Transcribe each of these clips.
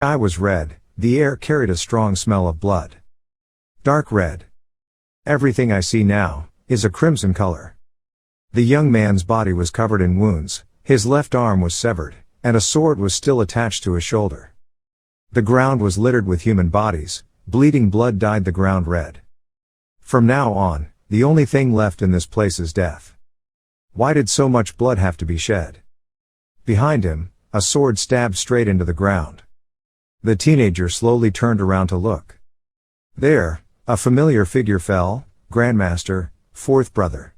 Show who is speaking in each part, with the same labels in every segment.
Speaker 1: sky was red, the air carried a strong smell of blood. Dark red. Everything I see now is a crimson color. The young man's body was covered in wounds, his left arm was severed, and a sword was still attached to his shoulder. The ground was littered with human bodies, bleeding blood dyed the ground red. From now on, the only thing left in this place is death. Why did so much blood have to be shed? Behind him, a sword stabbed straight into the ground. The teenager slowly turned around to look. There, a familiar figure fell, Grandmaster, fourth brother.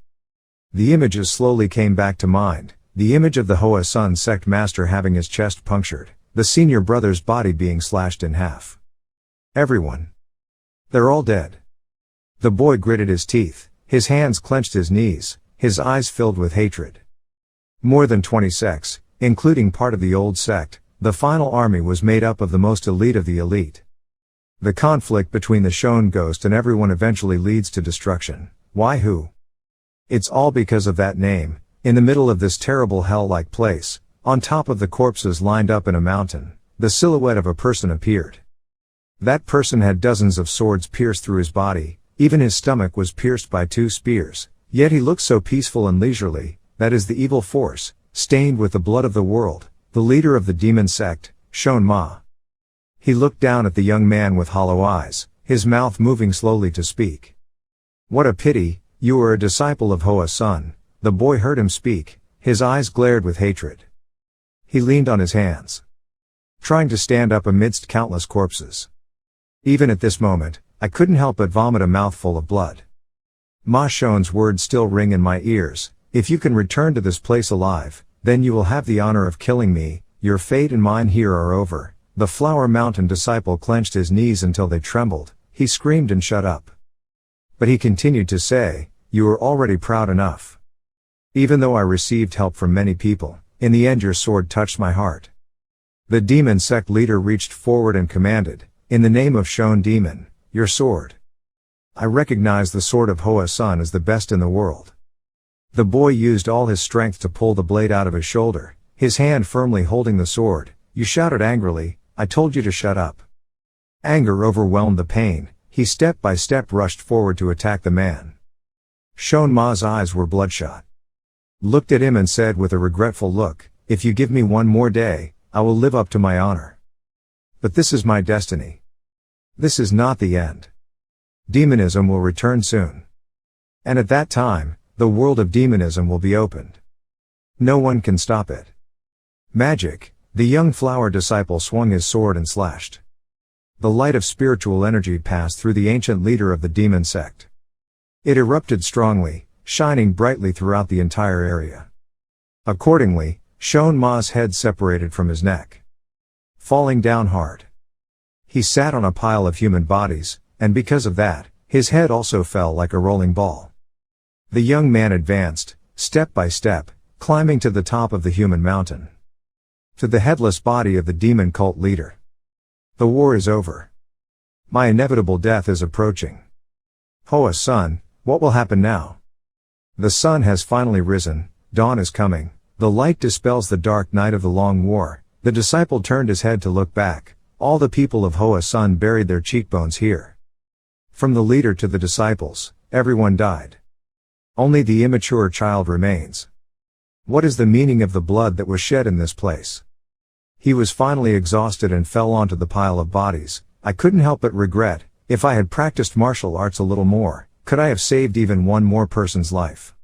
Speaker 1: The images slowly came back to mind, the image of the Hua Sect master having his chest punctured, the senior brother's body being slashed in half. Everyone. They're all dead. The boy gritted his teeth, his hands clenched his knees, his eyes filled with hatred. More than 20 sects, including part of the old sect, the final army was made up of the most elite of the elite. The conflict between the Cheon ghost and everyone eventually leads to destruction. Why who? It's all because of that name. In the middle of this terrible hell-like place, on top of the corpses lined up in a mountain, the silhouette of a person appeared. That person had dozens of swords pierced through his body, even his stomach was pierced by 2 spears, yet he looked so peaceful and leisurely. That is the evil force, stained with the blood of the world, the leader of the demon sect, Cheonma. He looked down at the young man with hollow eyes, his mouth moving slowly to speak. What a pity, you are a disciple of Hua Sun. The boy heard him speak, his eyes glared with hatred. He leaned on his hands, trying to stand up amidst countless corpses. Even at this moment, I couldn't help but vomit a mouthful of blood. Ma Shon's words still ring in my ears. If you can return to this place alive, then you will have the honor of killing me. Your fate and mine here are over. The Flower Mountain disciple clenched his knees until they trembled. He screamed and shut up. But he continued to say, you are already proud enough. Even though I received help from many people, in the end your sword touched my heart. The demon sect leader reached forward and commanded, in the name of Cheon demon, your sword. I recognize the sword of Hua Sun as the best in the world. The boy used all his strength to pull the blade out of his shoulder, his hand firmly holding the sword. You shouted angrily, I told you to shut up. Anger overwhelmed the pain, he step by step rushed forward to attack the man. Cheonma's eyes were bloodshot. Looked at him and said with a regretful look, if you give me one more day, I will live up to my honor. But this is my destiny. This is not the end. Demonism will return soon. And at that time, the world of demonism will be opened. No one can stop it. Magic, the young flower disciple swung his sword and slashed. The light of spiritual energy passed through the ancient leader of the demon sect. It erupted strongly, shining brightly throughout the entire area. Accordingly, Cheonma's head separated from his neck, falling down hard. He sat on a pile of human bodies, and because of that, his head also fell like a rolling ball. The young man advanced, step by step, climbing to the top of the human mountain. To the headless body of the demon cult leader. The war is over. My inevitable death is approaching. Hua Sun, what will happen now? The sun has finally risen, dawn is coming, the light dispels the dark night of the long war. The disciple turned his head to look back. All the people of Hua Sun buried their cheekbones here. From the leader to the disciples, everyone died. Only the immature child remains. What is the meaning of the blood that was shed in this place? He was finally exhausted and fell onto the pile of bodies. I couldn't help but regret, if I had practiced martial arts a little more, could I have saved even one more person's life?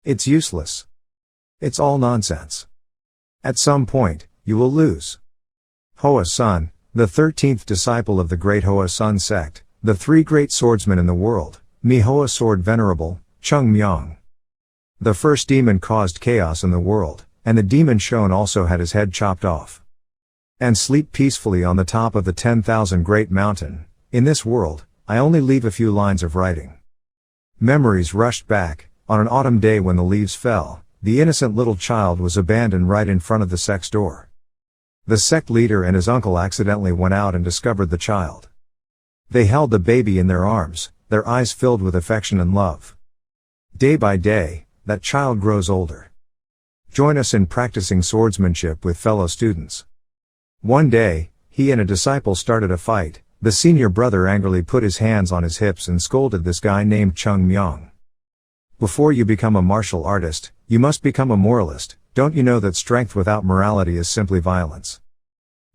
Speaker 1: It's useless. It's all nonsense. At some point, you will lose. Hua Sun, the 13th disciple of the great Hua Sect, the 3 great swordsmen in the world, Manhwa sword venerable, Cheongmyeong. The first demon caused chaos in the world, and the demon Cheon also had his head chopped off. And sleep peacefully on the top of the 10,000 great mountain. In this world, I only leave a few lines of writing. Memories rushed back. On an autumn day when the leaves fell, the innocent little child was abandoned right in front of the sect's door. The sect leader and his uncle accidentally went out and discovered the child. They held the baby in their arms, their eyes filled with affection and love. Day by day, that child grows older. Join us in practicing swordsmanship with fellow students. One day, he and a disciple started a fight. The senior brother angrily put his hands on his hips and scolded this guy named Cheongmyeong. Before you become a martial artist, you must become a moralist. Don't you know that strength without morality is simply violence?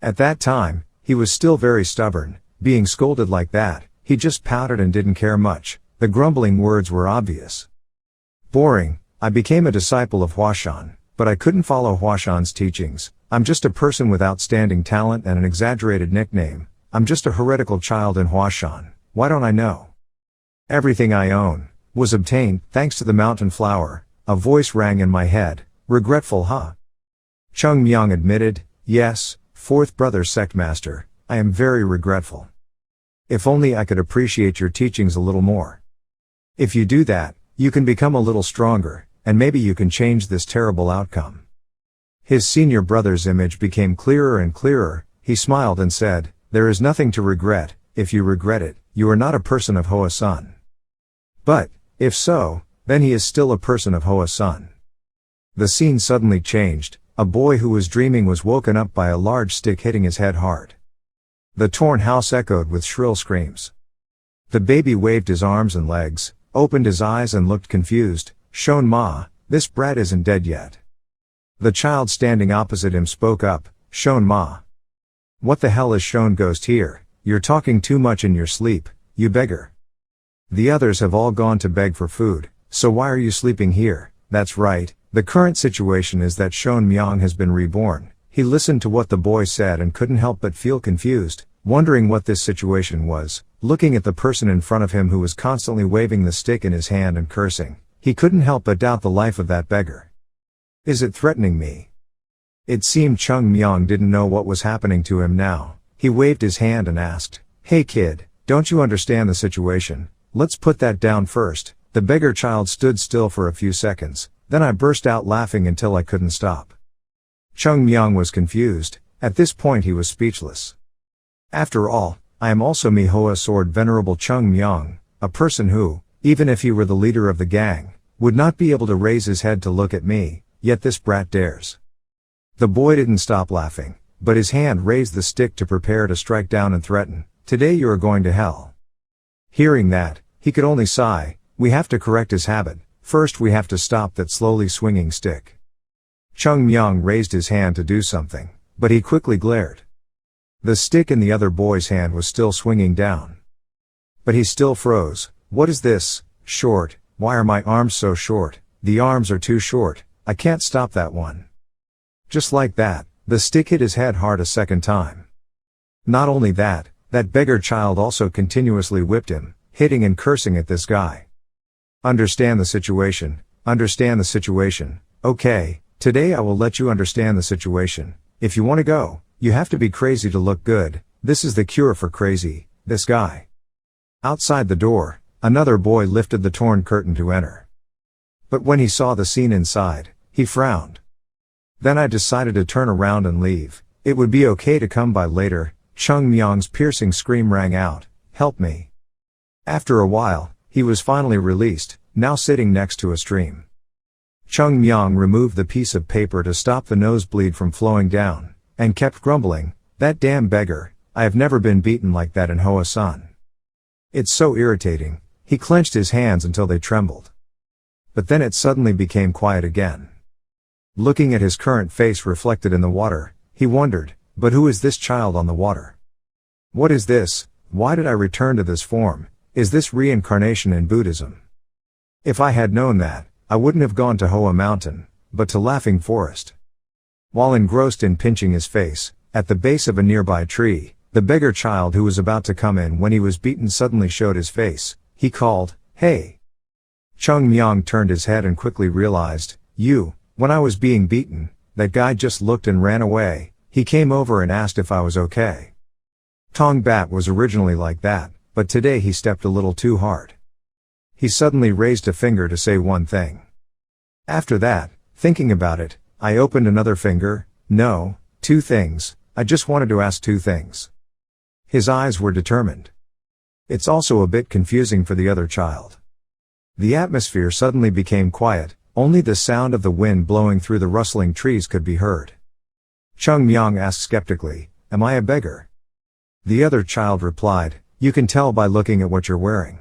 Speaker 1: At that time, he was still very stubborn. Being scolded like that, he just pouted and didn't care much. The grumbling words were obvious. Boring. I became a disciple of Huashan, but I couldn't follow Huashan's teachings. I'm just a person with outstanding talent and an exaggerated nickname. I'm just a heretical child in Huashan. Why don't I know? Everything I own was obtained thanks to the mountain flower. A voice rang in my head. Regretful, huh? Cheongmyeong admitted, yes, fourth brother sect master, I am very regretful. If only I could appreciate your teachings a little more. If you do that, you can become a little stronger, and maybe you can change this terrible outcome. His senior brother's image became clearer and clearer. He smiled and said, there is nothing to regret. If you regret it, you are not a person of Hoa Sun. But, if so, then he is still a person of Hoa Sun. The scene suddenly changed. A boy who was dreaming was woken up by a large stick hitting his head hard. The torn house echoed with shrill screams. The baby waved his arms and legs, opened his eyes and looked confused. Cheonma, this brat isn't dead yet. The child standing opposite him spoke up, Cheonma. What the hell is Cheon ghost here? You're talking too much in your sleep, you beggar. The others have all gone to beg for food, so why are you sleeping here? That's right, the current situation is that Cheongmyeong has been reborn. He listened to what the boy said and couldn't help but feel confused, wondering what this situation was. Looking at the person in front of him who was constantly waving the stick in his hand and cursing, he couldn't help but doubt the life of that beggar. Is it threatening me? It seemed Cheongmyeong didn't know what was happening to him now. He waved his hand and asked, hey kid, don't you understand the situation? Let's put that down first. The beggar child stood still for a few seconds, then I burst out laughing until I couldn't stop. Cheongmyeong was confused. At this point he was speechless. After all, I am also Manhwa sword venerable Cheongmyeong, a person who, even if he were the leader of the gang, would not be able to raise his head to look at me, yet this brat dares. The boy didn't stop laughing, but his hand raised the stick to prepare to strike down and threaten, today you are going to hell. Hearing that, he could only sigh. We have to correct his habit. First we have to stop that slowly swinging stick. Cheongmyeong raised his hand to do something, but he quickly glared. The stick in the other boy's hand was still swinging down. But he still froze. What is this? Short. Why are my arms so short? The arms are too short. I can't stop that one. Just like that, the stick hit his head hard a second time. Not only that, that beggar child also continuously whipped him, hitting and cursing at this guy. Understand the situation. Understand the situation. Okay, today I will let you understand the situation. If you want to go, you have to be crazy to look good. This is the cure for crazy, this guy. Outside the door, another boy lifted the torn curtain to enter. But when he saw the scene inside, he frowned. Then I decided to turn around and leave. It would be okay to come by later. Cheongmyeong's piercing scream rang out, help me. After a while, he was finally released, now sitting next to a stream. Cheongmyeong removed the piece of paper to stop the nosebleed from flowing down, and kept grumbling, that damn beggar, I have never been beaten like that in Hoa Sun. It's so irritating. He clenched his hands until they trembled. But then it suddenly became quiet again. Looking at his current face reflected in the water, he wondered, but who is this child on the water? What is this? Why did I return to this form? Is this reincarnation in Buddhism? If I had known that, I wouldn't have gone to Hoa Mountain, but to Laughing Forest. While engrossed in pinching his face, at the base of a nearby tree, the beggar child who was about to come in when he was beaten suddenly showed his face. He called, hey. Cheongmyeong turned his head and quickly realized, when I was being beaten, that guy just looked and ran away. He came over and asked if I was okay. Tong Bat was originally like that, but today he stepped a little too hard. He suddenly raised a finger to say one thing. After that, thinking about it, I opened another finger. No, 2 things. I just wanted to ask 2 things. His eyes were determined. It's also a bit confusing for the other child. The atmosphere suddenly became quiet, only the sound of the wind blowing through the rustling trees could be heard. Cheongmyeong asked skeptically, am I a beggar? The other child replied, "You can tell by looking at what you're wearing."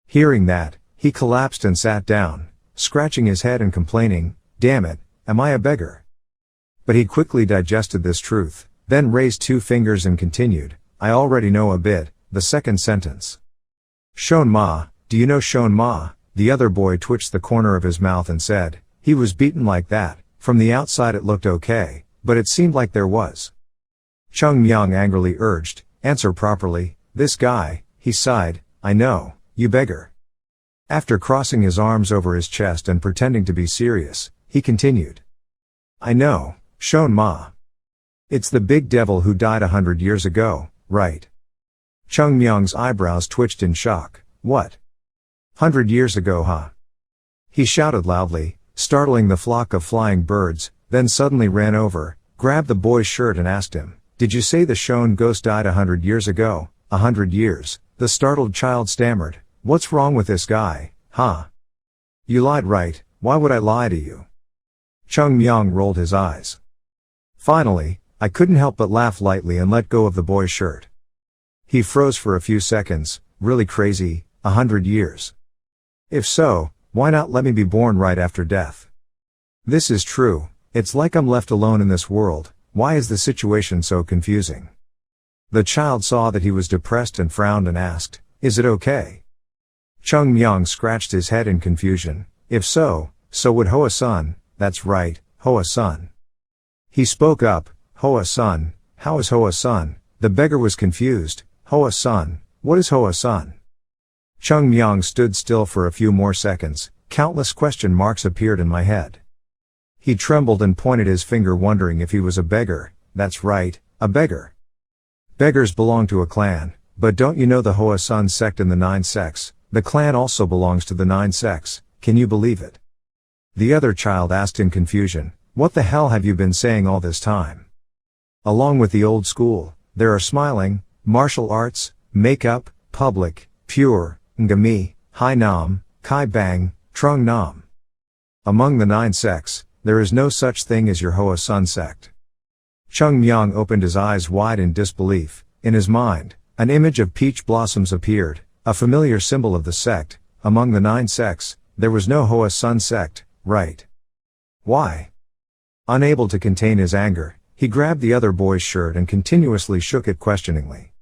Speaker 1: Hearing that, he collapsed and sat down, scratching his head and complaining, "Damn it, am I a beggar?" But he quickly digested this truth, then raised 2 fingers and continued, "I already know a bit." The second sentence. Cheonma, do you know Cheonma? The other boy twitched the corner of his mouth and said, "He was beaten like that. From the outside it looked okay, but it seemed like there was." Cheongmyeong angrily urged, "Answer properly." "This guy," he sighed, "I know, you beggar." After crossing his arms over his chest and pretending to be serious, he continued, "I know, Cheonma. It's the big devil who died 100 years ago, right?" Cheongmyeong's eyebrows twitched in shock. "What? 100 years ago, huh?" He shouted loudly, startling the flock of flying birds, then suddenly ran over, grabbed the boy's shirt and asked him, "Did you say the Cheon ghost died 100 years ago?" 100 years, the startled child stammered. "What's wrong with this guy, huh? You lied, right? Why would I lie to you?" Cheongmyeong rolled his eyes. Finally, I couldn't help but laugh lightly and let go of the boy's shirt. He froze for a few seconds. "Really crazy, 100 years. If so, why not let me be born right after death? This is true, it's like I'm left alone in this world. Why is the situation so confusing?" The child saw that he was depressed and frowned and asked, "Is it okay?" Cheongmyeong scratched his head in confusion. "If so, so would Hoa-sun." "That's right, Hoa-sun." He spoke up, "Hoa-sun, how is Hoa-sun?" The beggar was confused. "Hoa-sun, what is Hoa-sun?" Cheongmyeong stood still for a few more seconds. Countless question marks appeared in my head. He trembled and pointed his finger, wondering if he was a beggar. "That's right, a beggar. Beggars belong to a clan, but don't you know the Hoa sect in the 9 sects? The clan also belongs to the 9 sects, can you believe it?" The other child asked in confusion, "What the hell have you been saying all this time?" Along with the old school, there are smiling, martial arts, makeup, public, pure, ngami, hai nam, kai bang, trung nam. Among the 9 sects, there is no such thing as your Hoa sect. Cheongmyeong opened his eyes wide in disbelief. In his mind, an image of peach blossoms appeared, a familiar symbol of the sect. Among the 9 sects, there was no Hoa sect, right? Why? Unable to contain his anger, he grabbed the other boy's shirt and continuously shook it questioningly.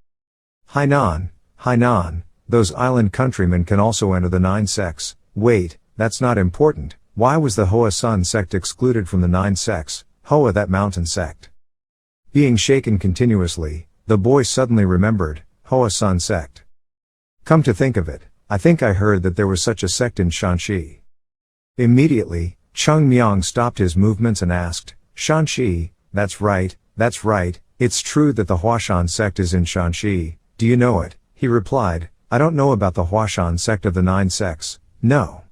Speaker 1: Hainan, those island countrymen can also enter the 9 sects. Wait, that's not important. Why was the Hoa sect excluded from the 9 sects? Hoa, that mountain sect. Being shaken continuously, the boy suddenly remembered, Hoa sect. Come to think of it, I think I heard that there was such a sect in Shanxi. Immediately, Cheongmyeong stopped his movements and asked, "Shanxi? That's right, it's true that the Huashan sect is in Shanxi. Do you know it?" He replied, "I don't know about the Huashan sect of the 9 sects, no."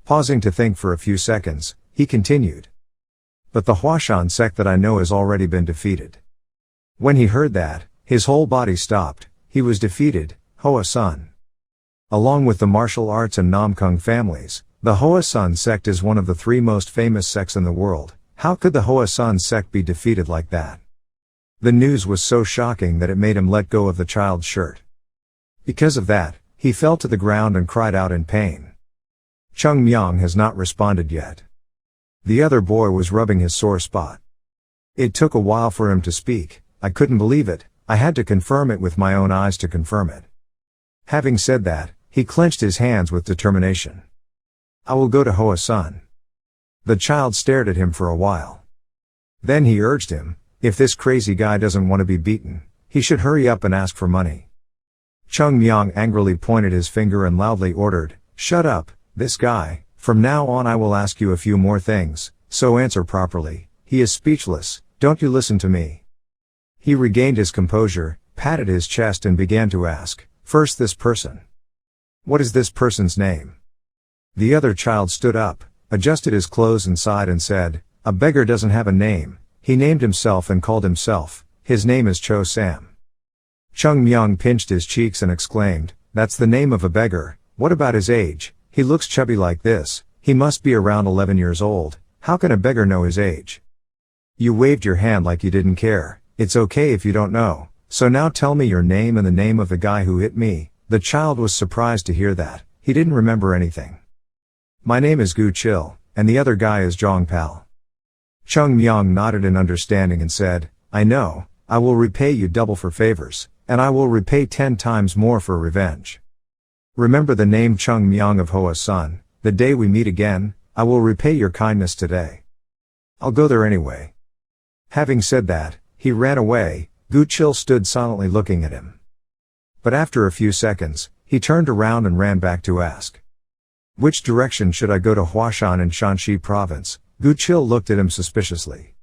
Speaker 1: Pausing to think for a few seconds, he continued, "But the Huashan sect that I know has already been defeated." When he heard that, his whole body stopped. He was defeated, Hoa-sun. Along with the martial arts and Namkung families, the Hoa-sun sect is one of the 3 most famous sects in the world. How could the Hoa-sun sect be defeated like that? The news was so shocking that it made him let go of the child's shirt. Because of that, he fell to the ground and cried out in pain. Cheongmyeong has not responded yet. The other boy was rubbing his sore spot. It took a while for him to speak. I couldn't believe it. I had to confirm it with my own eyes to confirm it. Having said that, he clenched his hands with determination. "I will go to Hoa-sun." The child stared at him for a while. Then he urged him, if this crazy guy doesn't want to be beaten, he should hurry up and ask for money. Cheongmyeong angrily pointed his finger and loudly ordered, "Shut up, this guy. From now on I will ask you a few more things, so answer properly." He is speechless. "Don't you listen to me." He regained his composure, patted his chest and began to ask, "First this person. What is this person's name?" The other child stood up, adjusted his clothes and sighed and said, "A beggar doesn't have a name. He named himself and called himself. His name is Cho Sam." Cheongmyeong pinched his cheeks and exclaimed, "That's the name of a beggar. What about his age? He looks chubby like this. He must be around 11 years old. How can a beggar know his age?" You waved your hand like you didn't care. "It's okay if you don't know," So now tell me your name and the name of the guy who hit me." The child was surprised to hear that. He didn't remember anything. "My name is Gu Chil, and the other guy is Zhong Pal." Cheongmyeong nodded in understanding and said, "I know, I will repay you double for favors, and I will repay 10 times more for revenge. Remember the name Cheongmyeong of Hoa Sun, the day we meet again, I will repay your kindness today. I'll go there anyway." Having said that, he ran away. Gu Chil stood silently looking at him. But after a few seconds, he turned around and ran back to ask, "Which direction should I go to Huashan in Shanxi province?" Gu Chil looked at him suspiciously.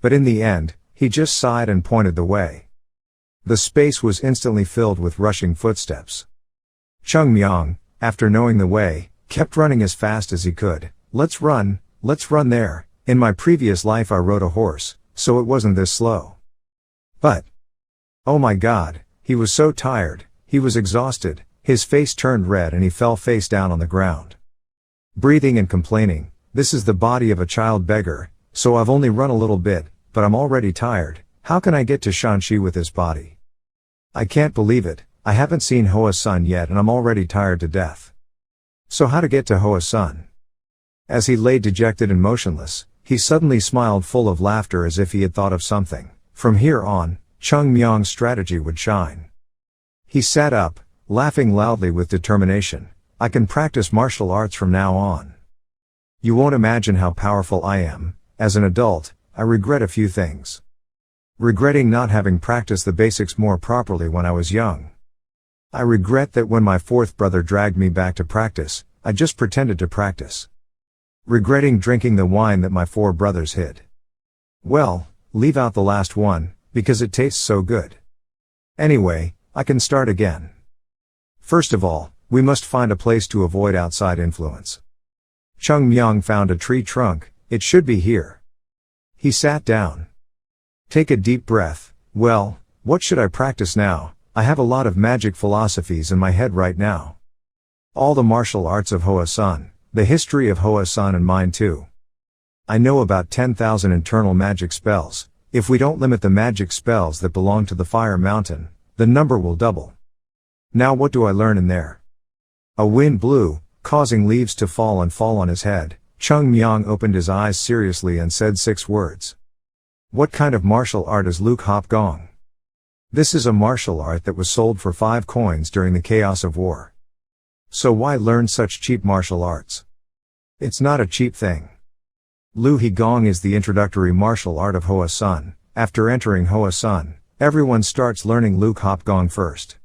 Speaker 1: But in the end, he just sighed and pointed the way. The space was instantly filled with rushing footsteps. Cheongmyeong, after knowing the way, kept running as fast as he could. Let's run there. In my previous life I rode a horse, so it wasn't this slow. But, oh my God, he was so tired, he was exhausted, his face turned red and he fell face down on the ground. Breathing and complaining, "This is the body of a child beggar, so I've only run a little bit, but I'm already tired. How can I get to Shanxi with this body? I can't believe it, I haven't seen Hoa Sun yet and I'm already tired to death. So how to get to Hoa Sun?" As he lay dejected and motionless, he suddenly smiled full of laughter as if he had thought of something. From here on, Cheongmyeong's strategy would shine. He sat up, laughing loudly with determination. "I can practice martial arts from now on. You won't imagine how powerful I am. As an adult, I regret a few things. Regretting not having practiced the basics more properly when I was young. I regret that when my fourth brother dragged me back to practice, I just pretended to practice. Regretting drinking the wine that my 4 brothers hid. Well, leave out the last one, because it tastes so good. Anyway, I can start again. First of all, we must find a place to avoid outside influence." Cheongmyeong found a tree trunk. "It should be here." He sat down. "Take a deep breath. Well, what should I practice now? I have a lot of magic philosophies in my head right now. All the martial arts of Hoa Sun, the history of Hoa Sun and mine too. I know about 10,000 internal magic spells. If we don't limit the magic spells that belong to the Fire Mountain, the number will double. Now what do I learn in there?" A wind blew, causing leaves to fall on his head. Cheongmyeong opened his eyes seriously and said 6 words. "What kind of martial art is Luk Hop Gong?" "This is a martial art that was sold for 5 coins during the chaos of war. So why learn such cheap martial arts? It's not a cheap thing. Lu He Gong is the introductory martial art of Hoa Sun. After entering Hoa Sun, everyone starts learning Luk Hop Gong first.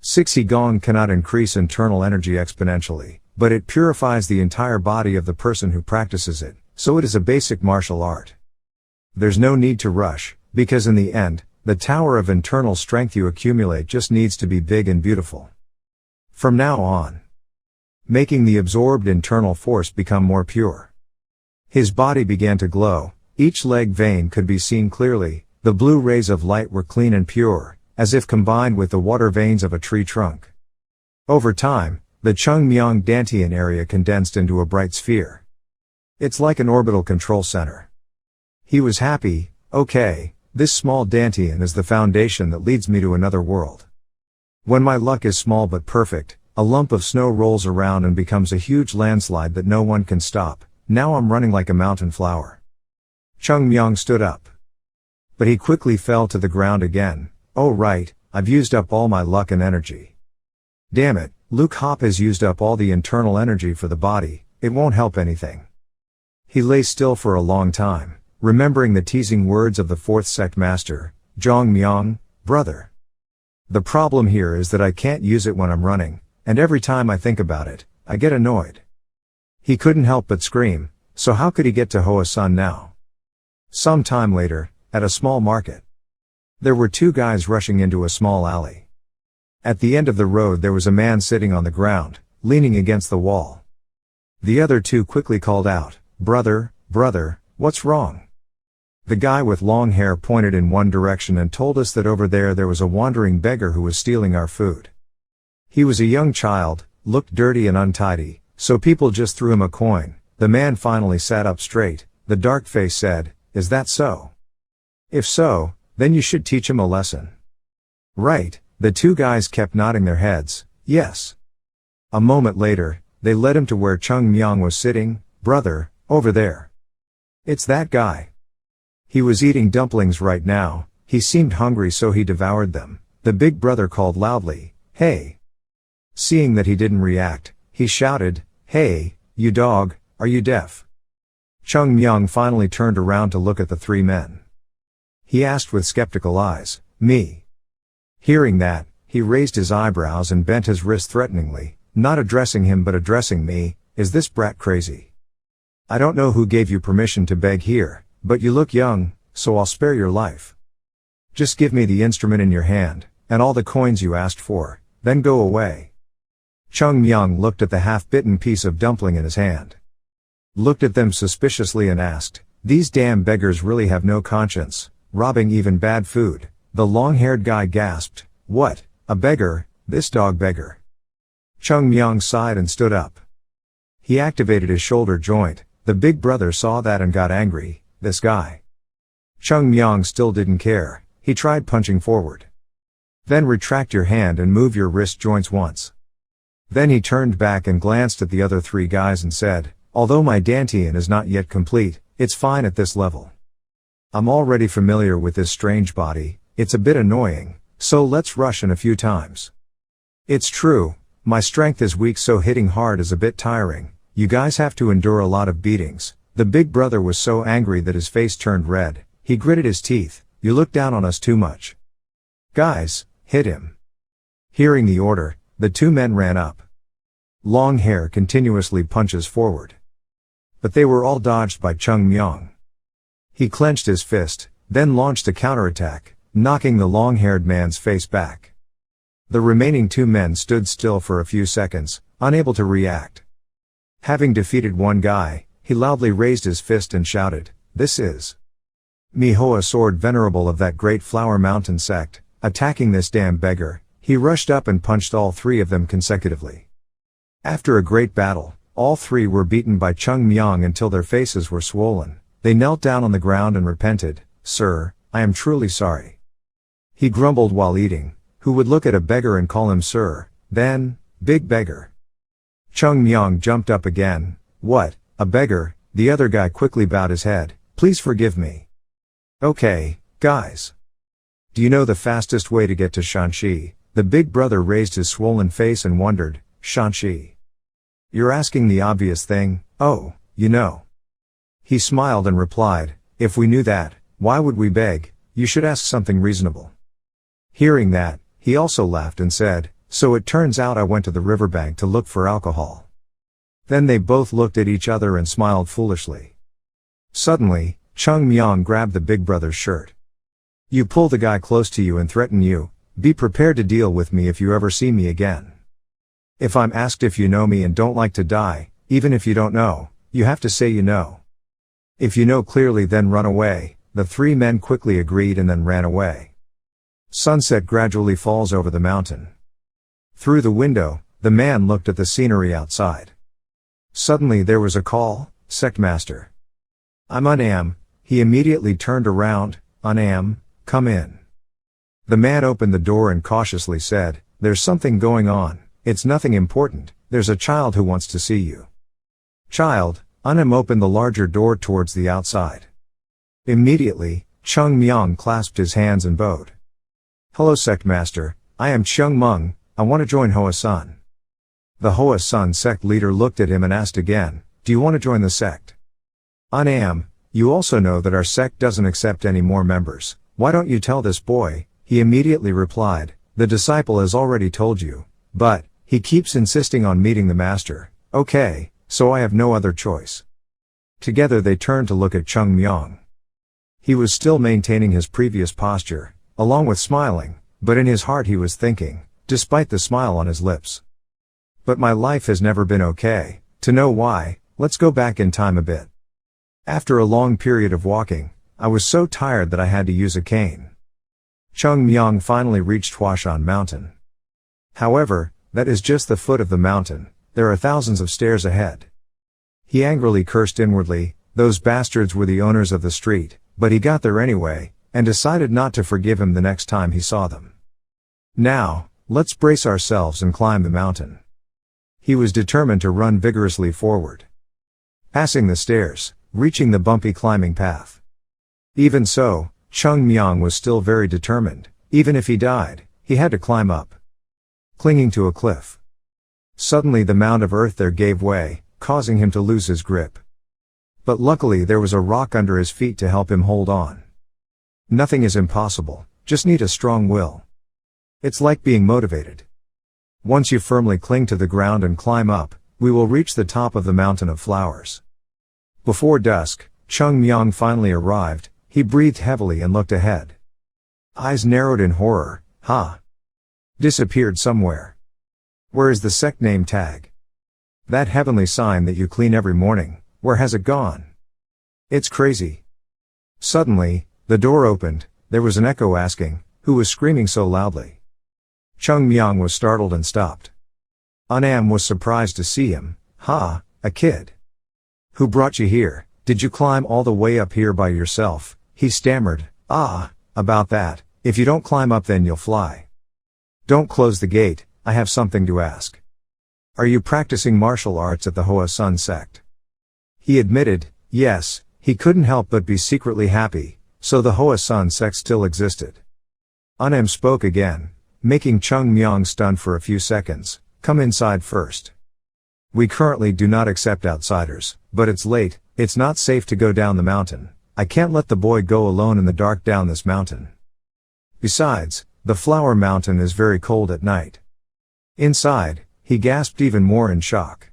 Speaker 1: 6 He Gong cannot increase internal energy exponentially, but it purifies the entire body of the person who practices it, so it is a basic martial art. There's no need to rush, because in the end, the tower of internal strength you accumulate just needs to be big and beautiful. From now on, making the absorbed internal force become more pure." His body began to glow, each leg vein could be seen clearly, the blue rays of light were clean and pure, as if combined with the water veins of a tree trunk. Over time, the Cheongmyeong Dantian area condensed into a bright sphere. It's like an orbital control center. He was happy. "Okay, this small Dantian is the foundation that leads me to another world. When my luck is small but perfect, a lump of snow rolls around and becomes a huge landslide that no one can stop. Now I'm running like a mountain flower." Cheongmyeong stood up. But he quickly fell to the ground again. "Oh right, I've used up all my luck and energy. Damn it, Luk Hop has used up all the internal energy for the body, it won't help anything." He lay still for a long time, remembering the teasing words of the 4th sect master, "Cheongmyeong, brother. The problem here is that I can't use it when I'm running, and every time I think about it, I get annoyed." He couldn't help but scream, so how could he get to Hoa Sun now? Some time later, at a small market, there were 2 guys rushing into a small alley. At the end of the road there was a man sitting on the ground, leaning against the wall. The other 2 quickly called out, Brother, what's wrong?" The guy with long hair pointed in one direction and told us that over there was a wandering beggar who was stealing our food. He was a young child, looked dirty and untidy, so people just threw him a coin. The man finally sat up straight. The dark face said, "Is that so? If so, then you should teach him a lesson. Right, the two guys kept nodding their heads, yes. A moment later, they led him to where Cheongmyeong was sitting. Brother, over there. It's that guy. He was eating dumplings right now, he seemed hungry so he devoured them. The big brother called loudly, hey. Seeing that he didn't react, he shouted, hey, you dog, are you deaf? Cheongmyeong finally turned around to look at the three men. He asked with skeptical eyes, me? Hearing that, he raised his eyebrows and bent his wrist threateningly, not addressing him but addressing me. Is this brat crazy? I don't know who gave you permission to beg here, but you look young, so I'll spare your life. Just give me the instrument in your hand, and all the coins you asked for, then go away. Cheongmyeong looked at the half-bitten piece of dumpling in his hand. Looked at them suspiciously and asked, these damn beggars really have no conscience, robbing even bad food. The long-haired guy gasped, what, a beggar, this dog beggar. Cheongmyeong sighed and stood up. He activated his shoulder joint. The big brother saw that and got angry, this guy. Cheongmyeong still didn't care, he tried punching forward. Then retract your hand and move your wrist joints once. Then he turned back and glanced at the other three guys and said, although my dantian is not yet complete, it's fine at this level. I'm already familiar with this strange body, it's a bit annoying, so let's rush in a few times. It's true, my strength is weak so hitting hard is a bit tiring. You guys have to endure a lot of beatings. The big brother was so angry that his face turned red. He gritted his teeth. You look down on us too much. Guys, hit him. Hearing the order, the two men ran up. Long hair continuously punches forward. But they were all dodged by Cheongmyeong. He clenched his fist, then launched a counterattack, knocking the long-haired man's face back. The remaining two men stood still for a few seconds, unable to react. Having defeated one guy, he loudly raised his fist and shouted, this is Manhwa sword venerable of that great flower mountain sect. Attacking this damn beggar, he rushed up and punched all three of them consecutively. After a great battle, all three were beaten by Cheongmyeong until their faces were swollen. They knelt down on the ground and repented, sir, I am truly sorry. He grumbled while eating, who would look at a beggar and call him sir, then, big beggar. Cheongmyeong jumped up again, what, a beggar? The other guy quickly bowed his head, please forgive me. Okay, guys. Do you know the fastest way to get to Shanxi? The big brother raised his swollen face and wondered, Shanxi. You're asking the obvious thing, oh, you know. He smiled and replied, if we knew that, why would we beg? You should ask something reasonable. Hearing that, he also laughed and said, so it turns out I went to the riverbank to look for alcohol. Then they both looked at each other and smiled foolishly. Suddenly, Cheongmyeong grabbed the big brother's shirt. You pull the guy close to you and threaten you, be prepared to deal with me if you ever see me again. If I'm asked if you know me and don't like to die, even if you don't know, you have to say you know. If you know clearly then run away. The three men quickly agreed and then ran away. Sunset gradually falls over the mountain. Through the window, the man looked at the scenery outside. Suddenly there was a call, Sectmaster. I'm Unam. He immediately turned around, Unam, come in. The man opened the door and cautiously said, there's something going on, it's nothing important, there's a child who wants to see you. Child, Unam opened the larger door towards the outside. Immediately, Cheongmyeong clasped his hands and bowed. Hello Sectmaster, I am Cheongmyeong. I want to join Hua Sun. The Hua Sun sect leader looked at him and asked again, do you want to join the sect? Unam, you also know that our sect doesn't accept any more members. Why don't you tell this boy? He immediately replied, the disciple has already told you, but, he keeps insisting on meeting the master. Okay, so I have no other choice. Together they turned to look at Cheongmyeong. He was still maintaining his previous posture, along with smiling, but in his heart he was thinking, despite the smile on his lips. But my life has never been okay. To know why, let's go back in time a bit. After a long period of walking, I was so tired that I had to use a cane. Cheongmyeong finally reached Huashan Mountain. However, that is just the foot of the mountain, there are thousands of stairs ahead. He angrily cursed inwardly, those bastards were the owners of the street, but he got there anyway, and decided not to forgive him the next time he saw them. Now, let's brace ourselves and climb the mountain. He was determined to run vigorously forward. Passing the stairs, reaching the bumpy climbing path. Even so, Cheongmyeong was still very determined. Even if he died, he had to climb up. Clinging to a cliff. Suddenly the mound of earth there gave way, causing him to lose his grip. But luckily there was a rock under his feet to help him hold on. Nothing is impossible, just need a strong will. It's like being motivated. Once you firmly cling to the ground and climb up, we will reach the top of the mountain of flowers. Before dusk, Cheongmyeong finally arrived. He breathed heavily and looked ahead. Eyes narrowed in horror. Disappeared somewhere. Where is the sect name tag? That heavenly sign that you clean every morning, where has it gone? It's crazy. Suddenly, the door opened. There was an echo asking, who was screaming so loudly? Cheongmyeong was startled and stopped. Unam was surprised to see him. A kid. Who brought you here? Did you climb all the way up here by yourself? He stammered. About that, if you don't climb up then you'll fly. Don't close the gate, I have something to ask. Are you practicing martial arts at the Hua Sect? He admitted, yes, he couldn't help but be secretly happy, so the Hua Sect still existed. Unam spoke again, making Cheongmyeong stunned for a few seconds. Come inside first. We currently do not accept outsiders, but it's late, it's not safe to go down the mountain. I can't let the boy go alone in the dark down this mountain. Besides, the flower mountain is very cold at night. Inside, he gasped even more in shock.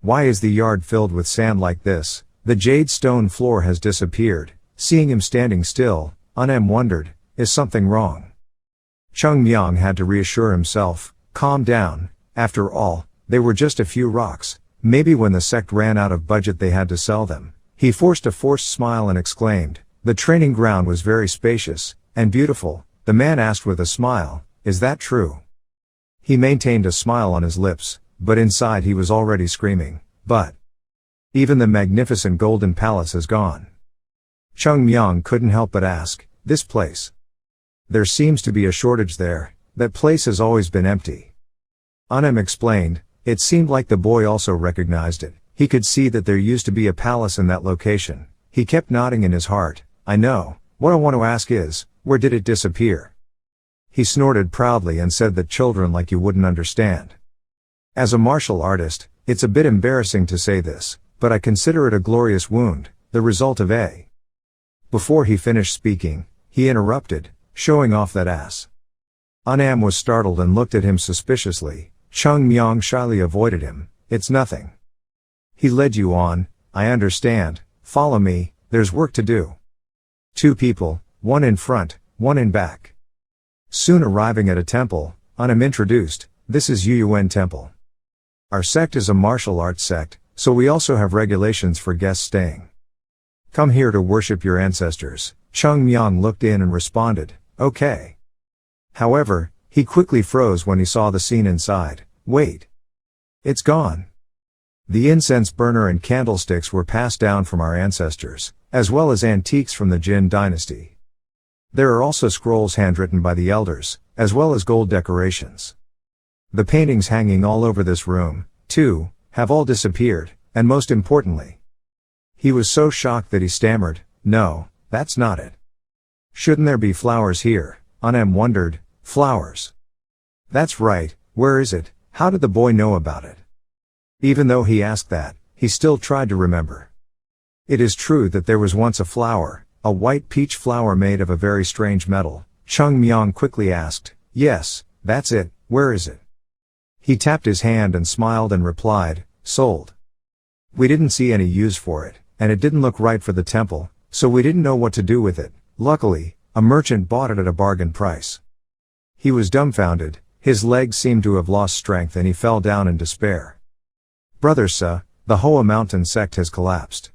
Speaker 1: Why is the yard filled with sand like this? The jade stone floor has disappeared. Seeing him standing still, Unam wondered, is something wrong? Cheongmyeong had to reassure himself, calm down, after all, they were just a few rocks, maybe when the sect ran out of budget they had to sell them. He forced a forced smile and exclaimed, the training ground was very spacious, and beautiful. The man asked with a smile, is that true? He maintained a smile on his lips, but inside he was already screaming, but even the magnificent golden palace is gone. Cheongmyeong couldn't help but ask, this place? There seems to be a shortage there, that place has always been empty. Unam explained, it seemed like the boy also recognized it. He could see that there used to be a palace in that location. He kept nodding in his heart, I know, what I want to ask is, where did it disappear? He snorted proudly and said that children like you wouldn't understand. As a martial artist, it's a bit embarrassing to say this, but I consider it a glorious wound, the result of a. Before he finished speaking, he interrupted, showing off that ass. Unam was startled and looked at him suspiciously. Cheongmyeong shyly avoided him, it's nothing. He led you on, I understand, follow me, there's work to do. Two people, one in front, one in back. Soon arriving at a temple, Unam introduced, this is Yuyuan Temple. Our sect is a martial arts sect, so we also have regulations for guests staying. Come here to worship your ancestors. Cheongmyeong looked in and responded, okay. However, he quickly froze when he saw the scene inside. Wait. It's gone. The incense burner and candlesticks were passed down from our ancestors, as well as antiques from the Jin dynasty. There are also scrolls handwritten by the elders, as well as gold decorations. The paintings hanging all over this room, too, have all disappeared, and most importantly. He was so shocked that he stammered, no, that's not it. Shouldn't there be flowers here? Unam wondered, flowers. That's right, where is it? How did the boy know about it? Even though he asked that, he still tried to remember. It is true that there was once a flower, a white peach flower made of a very strange metal. Cheongmyeong quickly asked, yes, that's it, where is it? He tapped his hand and smiled and replied, sold. We didn't see any use for it, and it didn't look right for the temple, so we didn't know what to do with it. Luckily, a merchant bought it at a bargain price. He was dumbfounded, his legs seemed to have lost strength and he fell down in despair. Brother Sa, the Hoa Mountain sect has collapsed.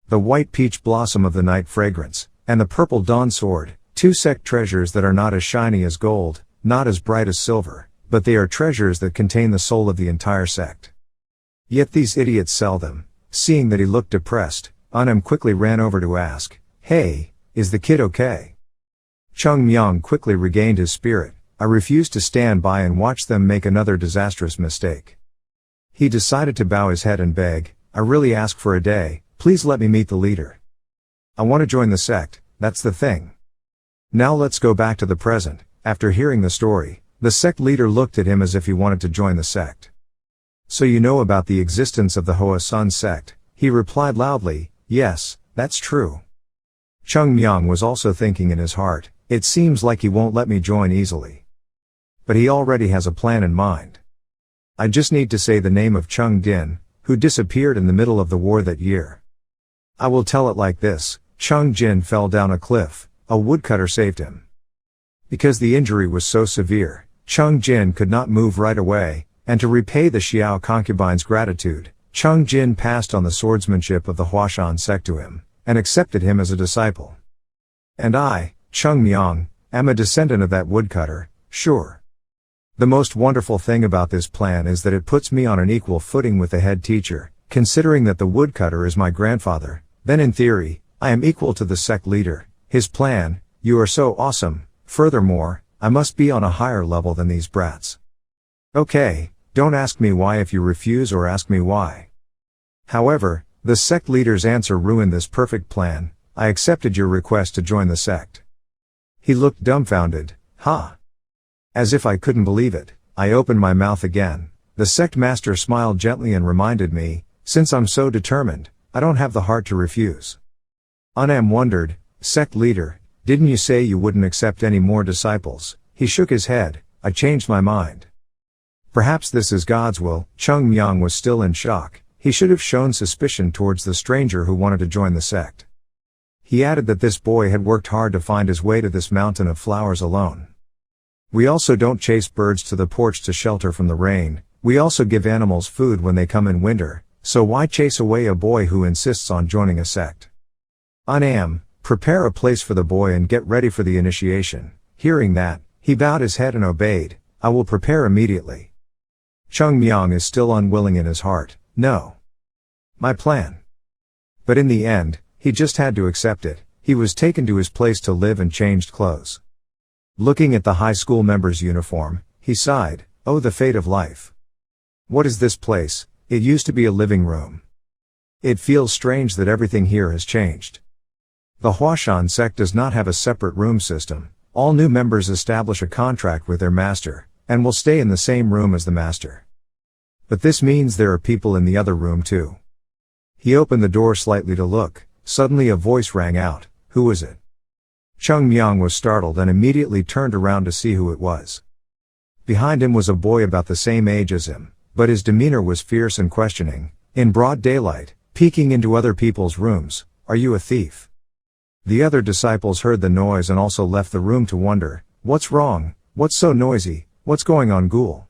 Speaker 1: The white peach blossom of the night fragrance, and the purple dawn sword, two sect treasures that are not as shiny as gold, not as bright as silver, but they are treasures that contain the soul of the entire sect. Yet these idiots sell them. Seeing that he looked depressed, Unam quickly ran over to ask, hey, is the kid okay? Cheongmyeong quickly regained his spirit, I refused to stand by and watch them make another disastrous mistake. He decided to bow his head and beg, I really ask for a day, please let me meet the leader. I want to join the sect, that's the thing. Now let's go back to the present. After hearing the story, the sect leader looked at him as if he wanted to join the sect. So you know about the existence of the Hua Sect? He replied loudly, yes, that's true. Cheongmyeong was also thinking in his heart, it seems like he won't let me join easily. But he already has a plan in mind. I just need to say the name of Chung Din, who disappeared in the middle of the war that year. I will tell it like this, Chung Jin fell down a cliff, a woodcutter saved him. Because the injury was so severe, Chung Jin could not move right away, and to repay the Xiao concubine's gratitude, Chung Jin passed on the swordsmanship of the Hua Sect to him, and accepted him as a disciple. And I, Cheongmyeong, am a descendant of that woodcutter, sure. The most wonderful thing about this plan is that it puts me on an equal footing with the head teacher, considering that the woodcutter is my grandfather, then in theory, I am equal to the sect leader. His plan, you are so awesome, furthermore, I must be on a higher level than these brats. Okay, don't ask me why if you refuse or ask me why. However, the sect leader's answer ruined this perfect plan, I accepted your request to join the sect. He looked dumbfounded, huh? As if I couldn't believe it, I opened my mouth again. The sect master smiled gently and reminded me, since I'm so determined, I don't have the heart to refuse. Anam wondered, sect leader, didn't you say you wouldn't accept any more disciples? He shook his head, I changed my mind. Perhaps this is God's will. Cheongmyeong was still in shock, he should have shown suspicion towards the stranger who wanted to join the sect. He added that this boy had worked hard to find his way to this mountain of flowers alone. We also don't chase birds to the porch to shelter from the rain, we also give animals food when they come in winter, so why chase away a boy who insists on joining a sect? Anam, prepare a place for the boy and get ready for the initiation. Hearing that, he bowed his head and obeyed, I will prepare immediately. Cheongmyeong is still unwilling in his heart, no. My plan. But in the end, he just had to accept it, he was taken to his place to live and changed clothes. Looking at the high school member's uniform, he sighed, oh the fate of life. What is this place? It used to be a living room. It feels strange that everything here has changed. The Hua Sect does not have a separate room system, all new members establish a contract with their master, and will stay in the same room as the master. But this means there are people in the other room too. He opened the door slightly to look, suddenly a voice rang out, who was it? Cheongmyeong was startled and immediately turned around to see who it was. Behind him was a boy about the same age as him, but his demeanor was fierce and questioning, in broad daylight, peeking into other people's rooms, are you a thief? The other disciples heard the noise and also left the room to wonder, what's wrong, what's so noisy, what's going on ghoul?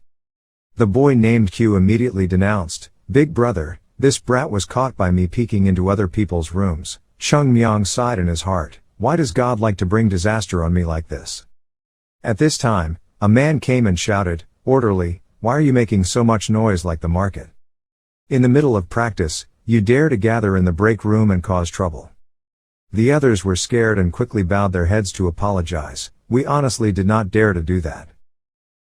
Speaker 1: The boy named Q immediately denounced, big brother, this brat was caught by me peeking into other people's rooms. Cheongmyeong sighed in his heart. Why does God like to bring disaster on me like this? At this time, a man came and shouted, orderly, why are you making so much noise like the market? In the middle of practice, you dare to gather in the break room and cause trouble. The others were scared and quickly bowed their heads to apologize, we honestly did not dare to do that.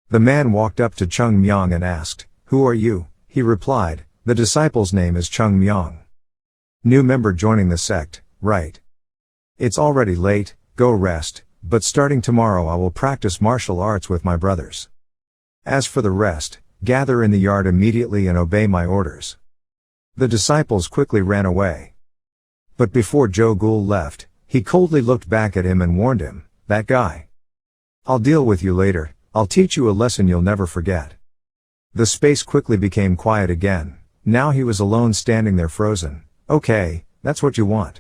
Speaker 1: The man walked up to Cheongmyeong and asked, who are you? He replied, the disciple's name is Cheongmyeong. New member joining the sect, right? It's already late, go rest, but starting tomorrow I will practice martial arts with my brothers. As for the rest, gather in the yard immediately and obey my orders. The disciples quickly ran away. But before Joe Ghoul left, he coldly looked back at him and warned him, that guy. I'll deal with you later, I'll teach you a lesson you'll never forget. The space quickly became quiet again, now he was alone standing there frozen, okay, that's what you want.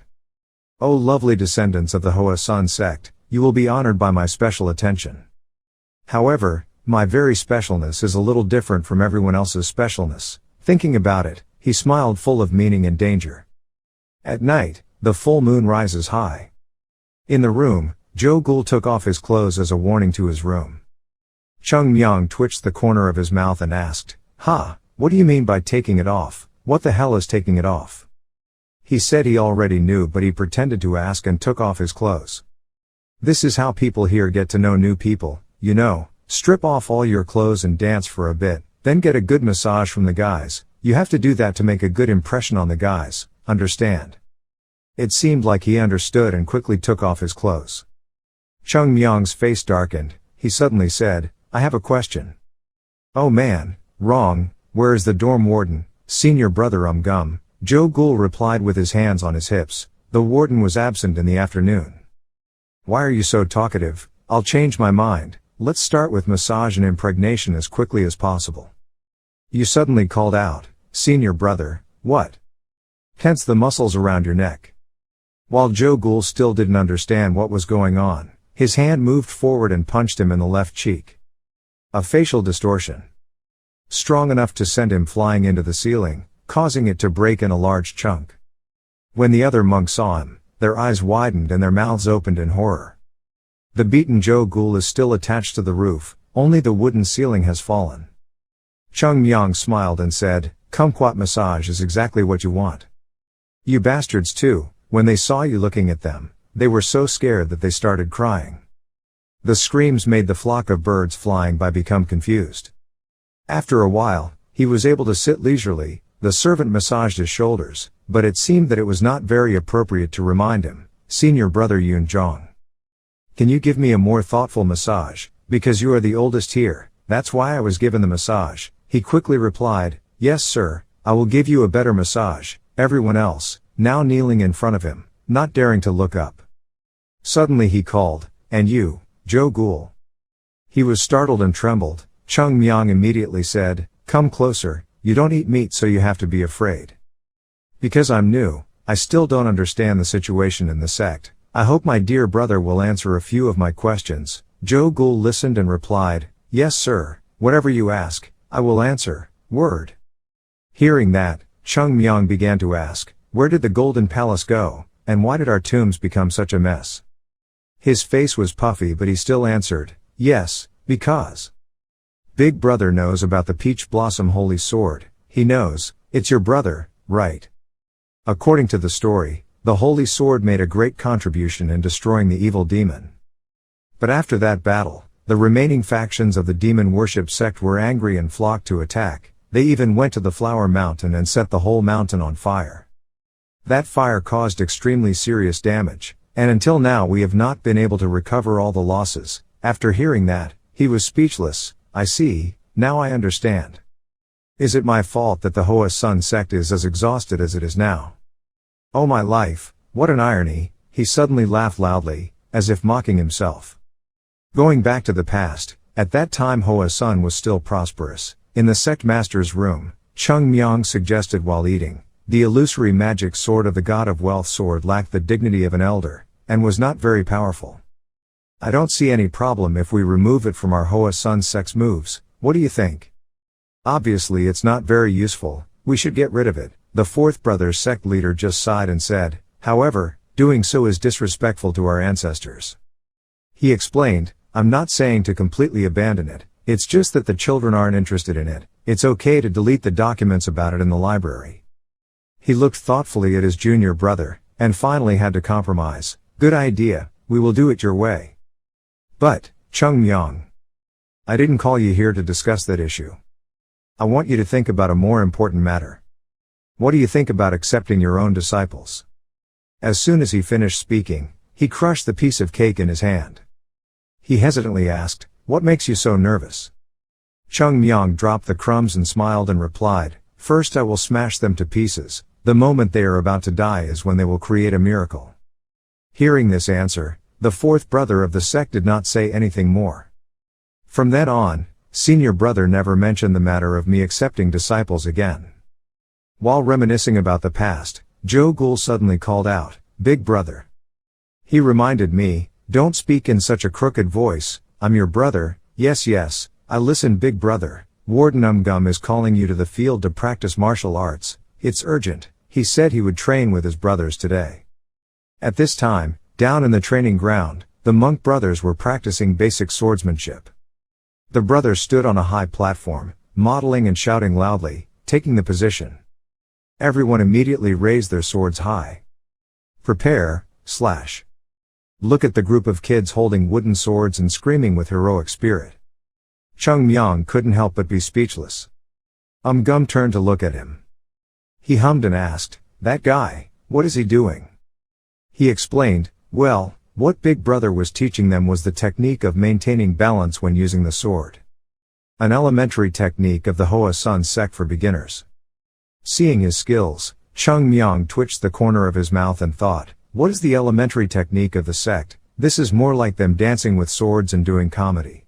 Speaker 1: O lovely descendants of the Hua Sect, you will be honored by my special attention. However, my very specialness is a little different from everyone else's specialness. Thinking about it, he smiled full of meaning and danger. At night, the full moon rises high. In the room, Joe Ghoul took off his clothes as a warning to his room. Cheongmyeong twitched the corner of his mouth and asked, what do you mean by taking it off? What the hell is taking it off? He said he already knew but he pretended to ask and took off his clothes. This is how people here get to know new people, you know, Strip off all your clothes and dance for a bit, then get a good massage from the guys. You have to do that to make a good impression on the guys, understand? It seemed like he understood and quickly took off his clothes. Cheongmyeong's face darkened. He suddenly said, I have a question. Oh man, wrong, where is the dorm warden? Senior brother Gum, Joe Ghoul replied with his hands on his hips. The warden was absent in the afternoon. Why are you so talkative? I'll change my mind. Let's start with massage and impregnation as quickly as possible. You suddenly called out, Senior brother, what? Tense the muscles around your neck. While Joe Ghoul still didn't understand what was going on, his hand moved forward and punched him in the left cheek. A facial distortion. Strong enough to send him flying into the ceiling, causing it to break in a large chunk. When the other monks saw him, their eyes widened and their mouths opened in horror. The beaten Joe Ghoul is still attached to the roof, only the wooden ceiling has fallen. Cheongmyeong smiled and said, Kumquat massage is exactly what you want. You bastards too, when they saw you looking at them, they were so scared that they started crying. The screams made the flock of birds flying by become confused. After a while, he was able to sit leisurely. The servant massaged his shoulders, but it seemed that it was not very appropriate to remind him, Senior brother Yoon Jong. Can you give me a more thoughtful massage, because you are the oldest here, that's why I was given the massage, he quickly replied, yes sir, I will give you a better massage. Everyone else, now kneeling in front of him, not daring to look up. Suddenly he called, and you, Joe Ghoul. He was startled and trembled. Cheongmyeong immediately said, come closer, you don't eat meat so you have to be afraid. Because I'm new, I still don't understand the situation in the sect. I hope my dear brother will answer a few of my questions. Joe Ghoul listened and replied, yes sir, whatever you ask, I will answer, word. Hearing that, Cheongmyeong began to ask, where did the Golden Palace go, and why did our tombs become such a mess? His face was puffy but he still answered, yes, because. Big brother knows about the Peach Blossom Holy Sword, he knows, it's your brother, right? According to the story, the Holy Sword made a great contribution in destroying the evil demon. But after that battle, the remaining factions of the demon worship sect were angry and flocked to attack. They even went to the Flower Mountain and set the whole mountain on fire. That fire caused extremely serious damage, and until now we have not been able to recover all the losses. After hearing that, he was speechless. I see, now I understand. Is it my fault that the Hua Sect is as exhausted as it is now? Oh my life, what an irony, he suddenly laughed loudly, as if mocking himself. Going back to the past, at that time Hua was still prosperous. In the sect master's room, Cheongmyeong suggested while eating, the illusory magic sword of the god of wealth sword lacked the dignity of an elder, and was not very powerful. I don't see any problem if we remove it from our Hua sect's moves, what do you think? Obviously it's not very useful, we should get rid of it. The fourth brother's sect leader just sighed and said, however, doing so is disrespectful to our ancestors. He explained, I'm not saying to completely abandon it, it's just that the children aren't interested in it, it's okay to delete the documents about it in the library. He looked thoughtfully at his junior brother, and finally had to compromise, good idea, we will do it your way. But, Cheongmyeong, I didn't call you here to discuss that issue. I want you to think about a more important matter. What do you think about accepting your own disciples? As soon as he finished speaking, he crushed the piece of cake in his hand. He hesitantly asked, what makes you so nervous? Cheongmyeong dropped the crumbs and smiled and replied, first I will smash them to pieces, the moment they are about to die is when they will create a miracle. Hearing this answer, the fourth brother of the sect did not say anything more. From then on, senior brother never mentioned the matter of me accepting disciples again. While reminiscing about the past, Joe Ghoul suddenly called out, big brother. He reminded me, don't speak in such a crooked voice, I'm your brother, yes, I listen big brother, Warden Gum is calling you to the field to practice martial arts, it's urgent, he said he would train with his brothers today. At this time, down in the training ground, the monk brothers were practicing basic swordsmanship. The brothers stood on a high platform, modeling and shouting loudly, taking the position. Everyone immediately raised their swords high. Prepare, / Look at the group of kids holding wooden swords and screaming with heroic spirit. Cheongmyeong couldn't help but be speechless. Gum turned to look at him. He hummed and asked, "That guy, what is he doing?" He explained, "Well, what Big Brother was teaching them was the technique of maintaining balance when using the sword. An elementary technique of the Hua Sect for beginners." Seeing his skills, Cheongmyeong twitched the corner of his mouth and thought, "What is the elementary technique of the sect? This is more like them dancing with swords and doing comedy.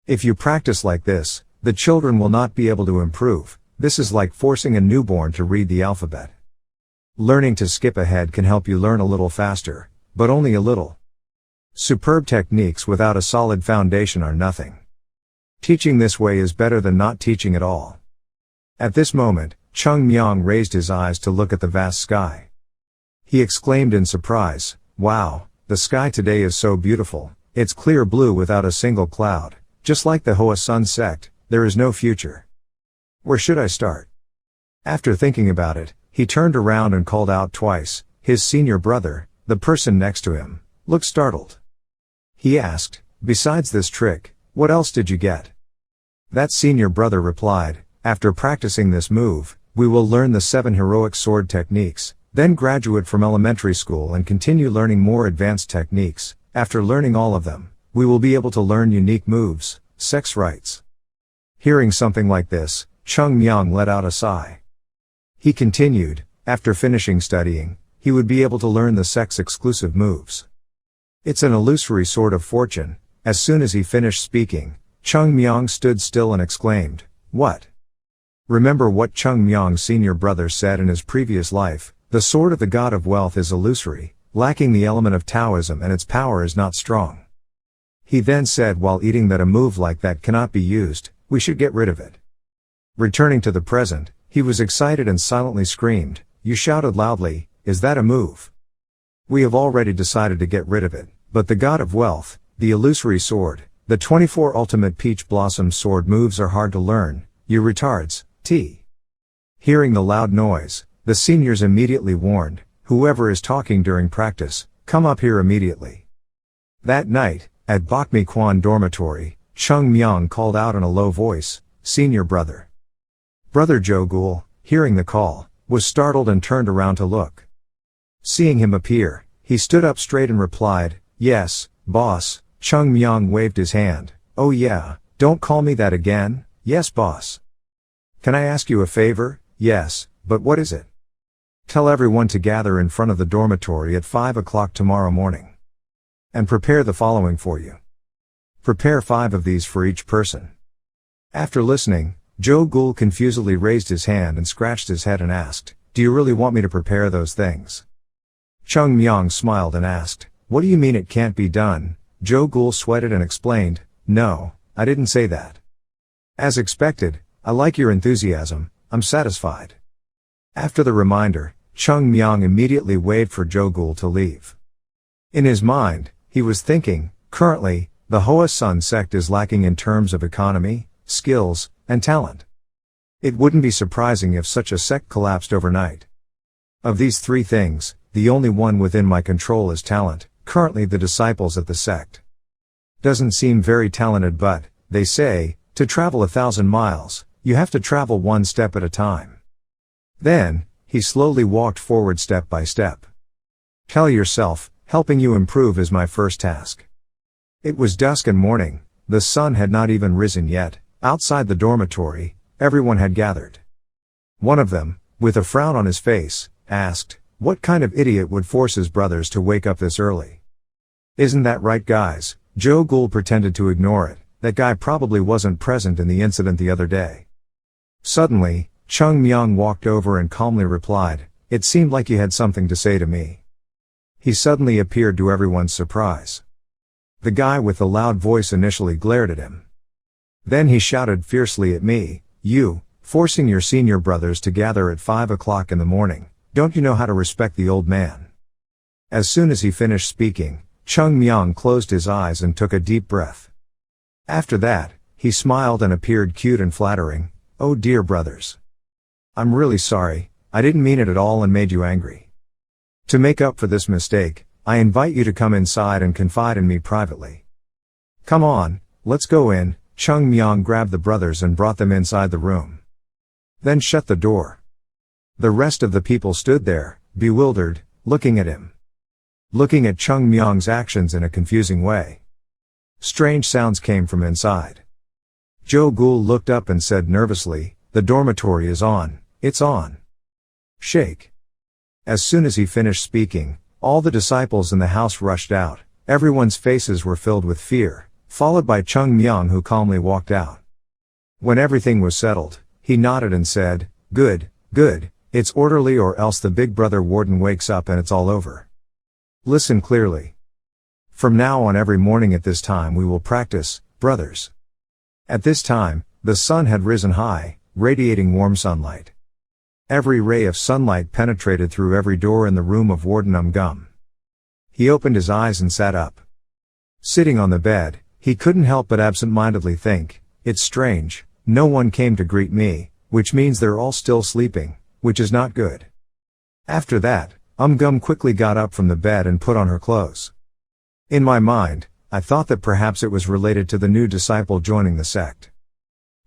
Speaker 1: If you practice like this, the children will not be able to improve. This is like forcing a newborn to read the alphabet. Learning to skip ahead can help you learn a little faster, but only a little. Superb techniques without a solid foundation are nothing. Teaching this way is better than not teaching at all." At this moment, Cheongmyeong raised his eyes to look at the vast sky. He exclaimed in surprise, "Wow, the sky today is so beautiful. It's clear blue without a single cloud. Just like the Hua Sect, there is no future. Where should I start?" After thinking about it, he turned around and called out twice. His senior brother, the person next to him, looked startled. He asked, "Besides this trick, what else did you get?" That senior brother replied, "After practicing this move, we will learn the 7 heroic sword techniques, then graduate from elementary school and continue learning more advanced techniques. After learning all of them, we will be able to learn unique moves, sex rights." Hearing something like this, Cheongmyeong let out a sigh. He continued, after finishing studying, he would be able to learn the sex-exclusive moves. It's an illusory sort of fortune. As soon as he finished speaking, Cheongmyeong stood still and exclaimed, "What?" Remember what Cheongmyeong's senior brother said in his previous life, the sword of the god of wealth is illusory, lacking the element of Taoism, and its power is not strong. He then said while eating that a move like that cannot be used, we should get rid of it. Returning to the present, he was excited and silently screamed, "You shouted loudly, is that a move? We have already decided to get rid of it, but the god of wealth, the illusory sword, the 24 ultimate peach blossom sword moves are hard to learn, you retards, t." Hearing the loud noise, the seniors immediately warned, "Whoever is talking during practice, come up here immediately." That night, at Bokmi Kwan dormitory, Cheongmyeong called out in a low voice, "Senior brother." Brother Jo-gul, hearing the call, was startled and turned around to look. Seeing him appear, he stood up straight and replied, "Yes, boss." Cheongmyeong waved his hand, "Oh yeah, don't call me that again." "Yes, boss." "Can I ask you a favor?" "Yes, but what is it?" "Tell everyone to gather in front of the dormitory at 5 o'clock tomorrow morning. And prepare the following for you. Prepare 5 of these for each person." After listening, Jo-gul confusedly raised his hand and scratched his head and asked, "Do you really want me to prepare those things?" Cheongmyeong smiled and asked, "What do you mean it can't be done?" Jo-gul sweated and explained, "No, I didn't say that. As expected, I like your enthusiasm, I'm satisfied." After the reminder, Cheongmyeong immediately waved for Jo-gul to leave. In his mind, he was thinking, currently, the Hua Sect is lacking in terms of economy, skills, and talent. It wouldn't be surprising if such a sect collapsed overnight. Of these 3 things, the only one within my control is talent. Currently the disciples at the sect doesn't seem very talented, but, they say, to travel 1,000 miles, you have to travel 1 step at a time. Then, he slowly walked forward step by step. Tell yourself, helping you improve is my first task. It was dusk and morning, the sun had not even risen yet. Outside the dormitory, everyone had gathered. One of them, with a frown on his face, asked, "What kind of idiot would force his brothers to wake up this early?" "Isn't that right, guys?" Jo-gul pretended to ignore it. That guy probably wasn't present in the incident the other day. Suddenly, Cheongmyeong walked over and calmly replied, "It seemed like you had something to say to me." He suddenly appeared to everyone's surprise. The guy with the loud voice initially glared at him. Then he shouted fiercely at me, "You, forcing your senior brothers to gather at 5 o'clock in the morning, don't you know how to respect the old man?" As soon as he finished speaking, Cheongmyeong closed his eyes and took a deep breath. After that, he smiled and appeared cute and flattering, "Oh dear brothers. I'm really sorry, I didn't mean it at all and made you angry. To make up for this mistake, I invite you to come inside and confide in me privately. Come on, let's go in." Cheongmyeong grabbed the brothers and brought them inside the room. Then shut the door. The rest of the people stood there, bewildered, looking at him. Looking at Cheongmyeong's actions in a confusing way. Strange sounds came from inside. Jo-gul looked up and said nervously, "The dormitory is on, it's on. Shake." As soon as he finished speaking, all the disciples in the house rushed out. Everyone's faces were filled with fear, followed by Cheongmyeong, who calmly walked out. When everything was settled, he nodded and said, "Good, good, it's orderly, or else the big brother warden wakes up and it's all over. Listen clearly. From now on, every morning at this time we will practice, brothers." At this time, the sun had risen high, radiating warm sunlight. Every ray of sunlight penetrated through every door in the room of Warden Gum. He opened his eyes and sat up. Sitting on the bed, he couldn't help but absent-mindedly think, "It's strange, no one came to greet me, which means they're all still sleeping, which is not good." After that, Gum quickly got up from the bed and put on her clothes. In my mind, I thought that perhaps it was related to the new disciple joining the sect.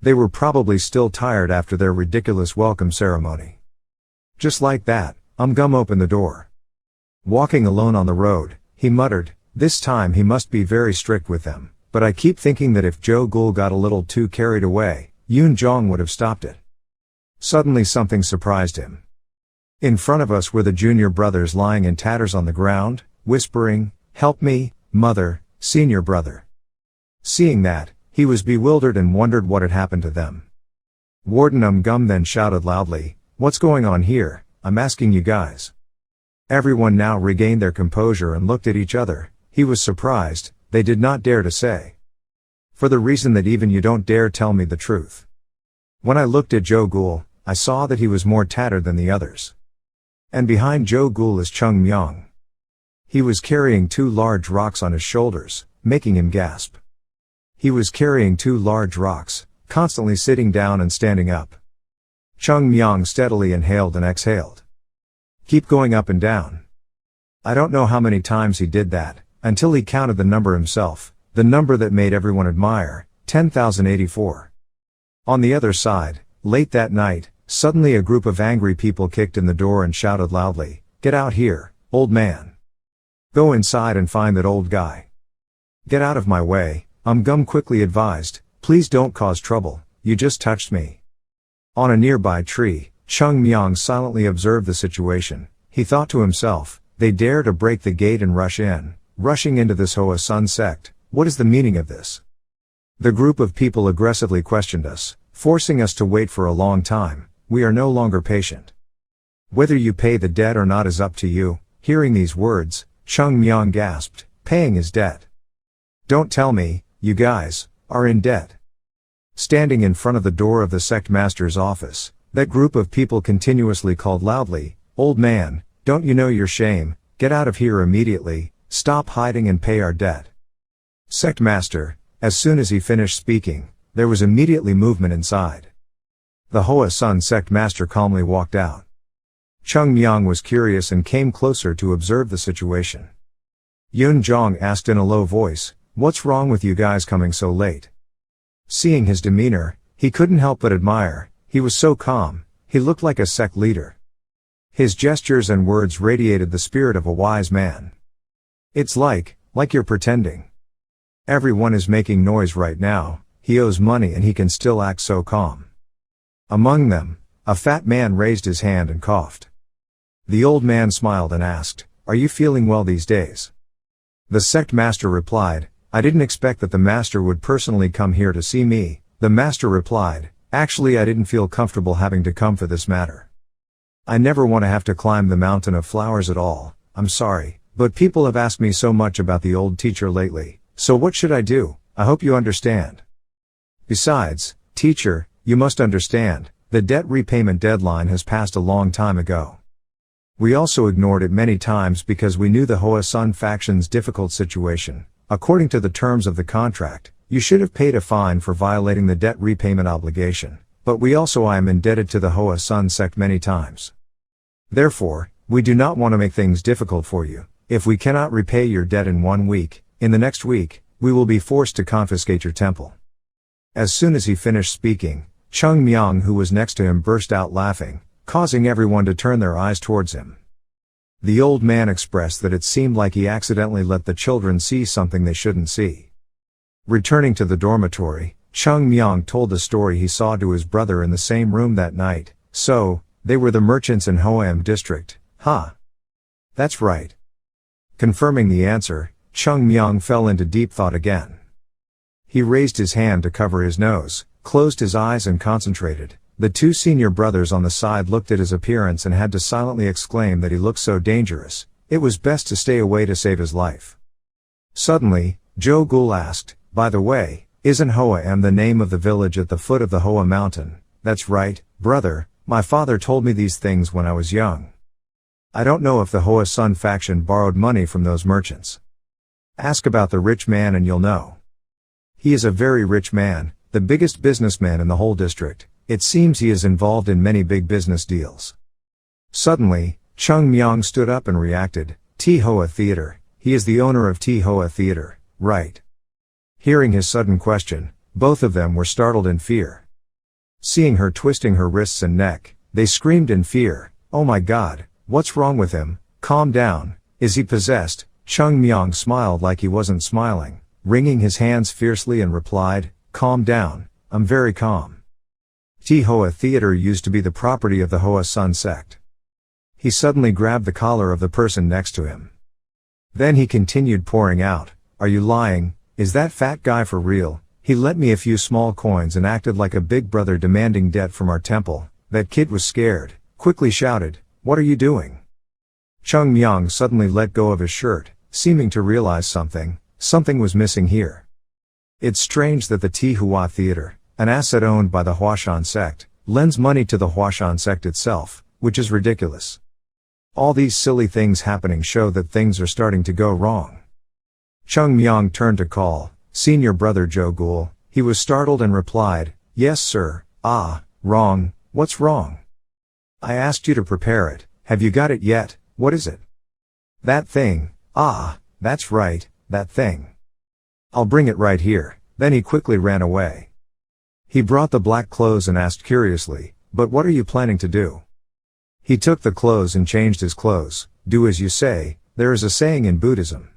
Speaker 1: They were probably still tired after their ridiculous welcome ceremony. Just like that, Gum opened the door. Walking alone on the road, he muttered, "This time he must be very strict with them, but I keep thinking that if Jo-gul got a little too carried away, Yoon-jong would have stopped it." Suddenly something surprised him. In front of us were the junior brothers lying in tatters on the ground, whispering, "Help me, mother, senior brother." Seeing that, he was bewildered and wondered what had happened to them. Warden Gum then shouted loudly, "What's going on here? I'm asking you guys." Everyone now regained their composure and looked at each other. He was surprised, they did not dare to say. "For the reason that even you don't dare tell me the truth." When I looked at Jo-gul, I saw that he was more tattered than the others. And behind Jo-gul is Cheongmyeong. He was carrying 2 large rocks on his shoulders, making him gasp. He was carrying 2 large rocks, constantly sitting down and standing up. Cheongmyeong steadily inhaled and exhaled. Keep going up and down. I don't know how many times he did that, until he counted the number himself, the number that made everyone admire, 10,084. On the other side, late that night, suddenly a group of angry people kicked in the door and shouted loudly, "Get out here, old man. Go inside and find that old guy." "Get out of my way," Gum quickly advised, "Please don't cause trouble, you just touched me." On a nearby tree, Cheongmyeong silently observed the situation. He thought to himself, "They dare to break the gate and rushing into this Hua Sect. What is the meaning of this?" The group of people aggressively questioned us, forcing us to wait for a long time. "We are no longer patient. Whether you pay the debt or not is up to you." Hearing these words, Cheongmyeong gasped, "Paying his debt? Don't tell me, you guys are in debt." Standing in front of the door of the sect master's office, that group of people continuously called loudly, "Old man, don't you know your shame? Get out of here immediately, stop hiding and pay our debt." Sect master, as soon as he finished speaking, there was immediately movement inside. The Hua Sect master calmly walked out. Cheongmyeong was curious and came closer to observe the situation. Yoon-jong asked in a low voice, "What's wrong with you guys coming so late?" Seeing his demeanor, he couldn't help but admire. He was so calm, he looked like a sect leader. His gestures and words radiated the spirit of a wise man. "It's like you're pretending. Everyone is making noise right now, he owes money and he can still act so calm." Among them, a fat man raised his hand and coughed. The old man smiled and asked, "Are you feeling well these days?" The sect master replied, "I didn't expect that the master would personally come here to see me." The master replied, "Actually, I didn't feel comfortable having to come for this matter. I never want to have to climb the mountain of flowers at all. I'm sorry, but people have asked me so much about the old teacher lately, so what should I do? I hope you understand. Besides, teacher, you must understand, the debt repayment deadline has passed a long time ago. We also ignored it many times because we knew the Hua faction's difficult situation. According to the terms of the contract, you should have paid a fine for violating the debt repayment obligation, but I am indebted to the Hua sect many times. Therefore, we do not want to make things difficult for you. If we cannot repay your debt in 1 week, in the next week, we will be forced to confiscate your temple." As soon as he finished speaking, Cheongmyeong, who was next to him, burst out laughing, causing everyone to turn their eyes towards him. The old man expressed that it seemed like he accidentally let the children see something they shouldn't see. Returning to the dormitory, Cheongmyeong told the story he saw to his brother in the same room that night. So, they were the merchants in Hoam district, huh? That's right. Confirming the answer, Cheongmyeong fell into deep thought again. He raised his hand to cover his nose, closed his eyes and concentrated. The two senior brothers on the side looked at his appearance and had to silently exclaim that he looked so dangerous, it was best to stay away to save his life. Suddenly, Jo Gul asked, "By the way, isn't Hoam the name of the village at the foot of the Hoa mountain?" "That's right, brother, my father told me these things when I was young. I don't know if the Hoa Sun faction borrowed money from those merchants. Ask about the rich man and you'll know. He is a very rich man, the biggest businessman in the whole district. It seems he is involved in many big business deals." Suddenly, Cheongmyeong stood up and reacted, "T Hoa Theater, he is the owner of T Hoa Theater, right?" Hearing his sudden question, both of them were startled in fear. Seeing her twisting her wrists and neck, they screamed in fear, "Oh my God, what's wrong with him? Calm down, is he possessed?" Cheongmyeong smiled like he wasn't smiling, wringing his hands fiercely and replied, "Calm down, I'm very calm. T Hoa Theater used to be the property of the Hoa Sun Sect." He suddenly grabbed the collar of the person next to him. Then he continued pouring out, "Are you lying? Is that fat guy for real? He lent me a few small coins and acted like a big brother demanding debt from our temple." That kid was scared, quickly shouted, "What are you doing?" Cheongmyeong suddenly let go of his shirt, seeming to realize something was missing here. It's strange that the T Hua Theater, an asset owned by the Hua Sect, lends money to the Hua Sect itself, which is ridiculous. All these silly things happening show that things are starting to go wrong. Cheongmyeong turned to call senior brother Jo Gul. He was startled and replied, "Yes sir." "Ah, wrong, what's wrong?" "I asked you to prepare it, have you got it yet? What is it?" "That thing." "Ah, that's right, that thing. I'll bring it right here." Then he quickly ran away. He brought the black clothes and asked curiously, "But what are you planning to do?" He took the clothes and changed his clothes. Do as you say, there is a saying in Buddhism.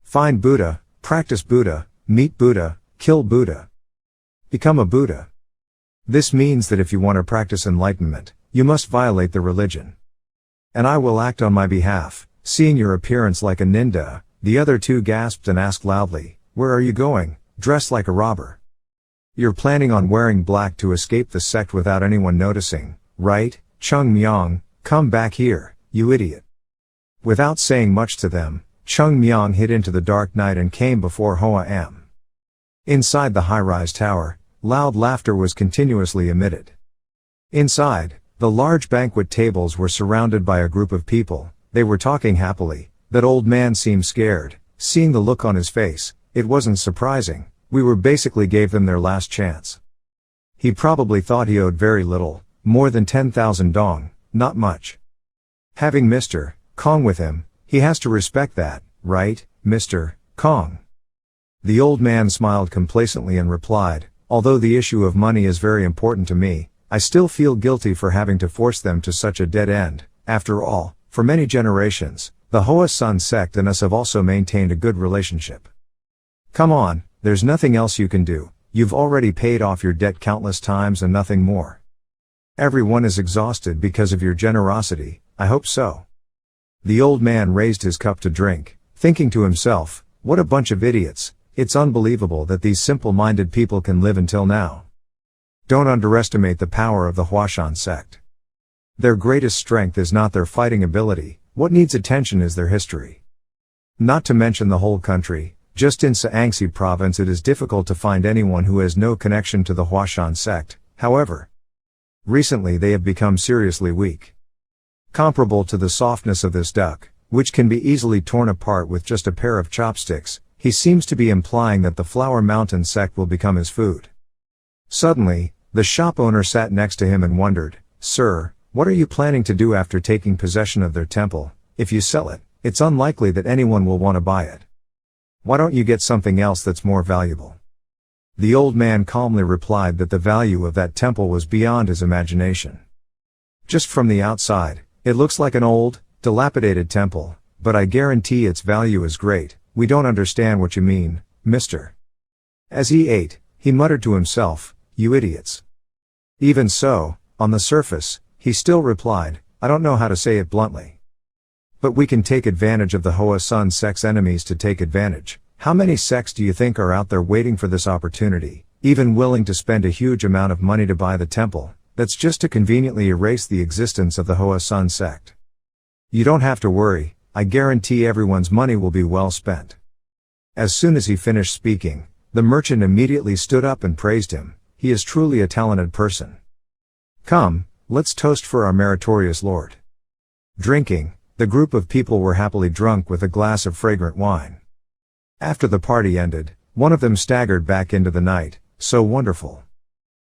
Speaker 1: Find Buddha, practice Buddha, meet Buddha, kill Buddha. Become a Buddha. This means that if you want to practice enlightenment, you must violate the religion. And I will act on my behalf. Seeing your appearance like a ninja, the other two gasped and asked loudly, "Where are you going, dressed like a robber? You're planning on wearing black to escape the sect without anyone noticing, right? Cheongmyeong, come back here, you idiot." Without saying much to them, Cheongmyeong hid into the dark night and came before Hoam. Inside the high-rise tower, loud laughter was continuously emitted. Inside, the large banquet tables were surrounded by a group of people. They were talking happily. That old man seemed scared. Seeing the look on his face, it wasn't surprising. We were basically gave them their last chance. He probably thought he owed very little, more than 10,000 dong, not much. Having Mr. Kong with him, he has to respect that, right, Mr. Kong? The old man smiled complacently and replied, "Although the issue of money is very important to me, I still feel guilty for having to force them to such a dead end. After all, for many generations, the Hoa Sun Sect and us have also maintained a good relationship. Come on, there's nothing else you can do. You've already paid off your debt countless times and nothing more. Everyone is exhausted because of your generosity, I hope so." The old man raised his cup to drink, thinking to himself, what a bunch of idiots, it's unbelievable that these simple-minded people can live until now. Don't underestimate the power of the Hua Sect. Their greatest strength is not their fighting ability, what needs attention is their history. Not to mention the whole country, just in Saangsi province it is difficult to find anyone who has no connection to the Hua Sect, however. Recently they have become seriously weak. Comparable to the softness of this duck, which can be easily torn apart with just a pair of chopsticks, he seems to be implying that the Flower Mountain sect will become his food. Suddenly, the shop owner sat next to him and wondered, "Sir, what are you planning to do after taking possession of their temple? If you sell it, it's unlikely that anyone will want to buy it. Why don't you get something else that's more valuable?" The old man calmly replied that the value of that temple was beyond his imagination. Just from the outside, it looks like an old, dilapidated temple, but I guarantee its value is great. We don't understand what you mean, mister. As he ate, he muttered to himself, you idiots. Even so, on the surface, he still replied, I don't know how to say it bluntly. But we can take advantage of the Hua Sect's enemies to take advantage. How many sects do you think are out there waiting for this opportunity, even willing to spend a huge amount of money to buy the temple, that's just to conveniently erase the existence of the Hua Sect? You don't have to worry, I guarantee everyone's money will be well spent. As soon as he finished speaking, the merchant immediately stood up and praised him. He is truly a talented person. Come, let's toast for our meritorious lord. Drinking, the group of people were happily drunk with a glass of fragrant wine. After the party ended, one of them staggered back into the night, so wonderful.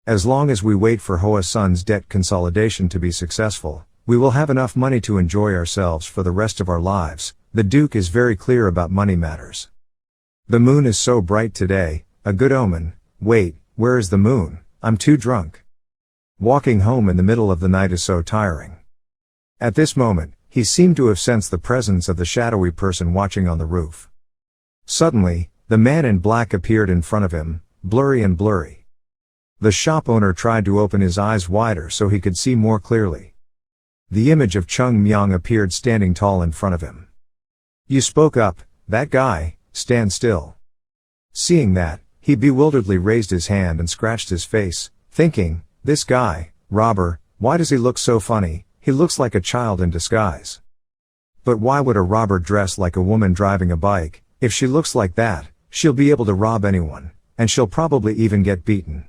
Speaker 1: As long as we wait for Hua Sun's debt consolidation to be successful, we will have enough money to enjoy ourselves for the rest of our lives. The Duke is very clear about money matters. The moon is so bright today, a good omen. Wait, where is the moon? I'm too drunk. Walking home in the middle of the night is so tiring. At this moment, he seemed to have sensed the presence of the shadowy person watching on the roof. Suddenly, the man in black appeared in front of him, blurry and blurry. The shop owner tried to open his eyes wider so he could see more clearly. The image of Cheongmyeong appeared standing tall in front of him. You spoke up, that guy, stand still. Seeing that, he bewilderedly raised his hand and scratched his face, thinking, this guy, robber, why does he look so funny? He looks like a child in disguise. But why would a robber dress like a woman driving a bike? If she looks like that, she'll be able to rob anyone, and she'll probably even get beaten.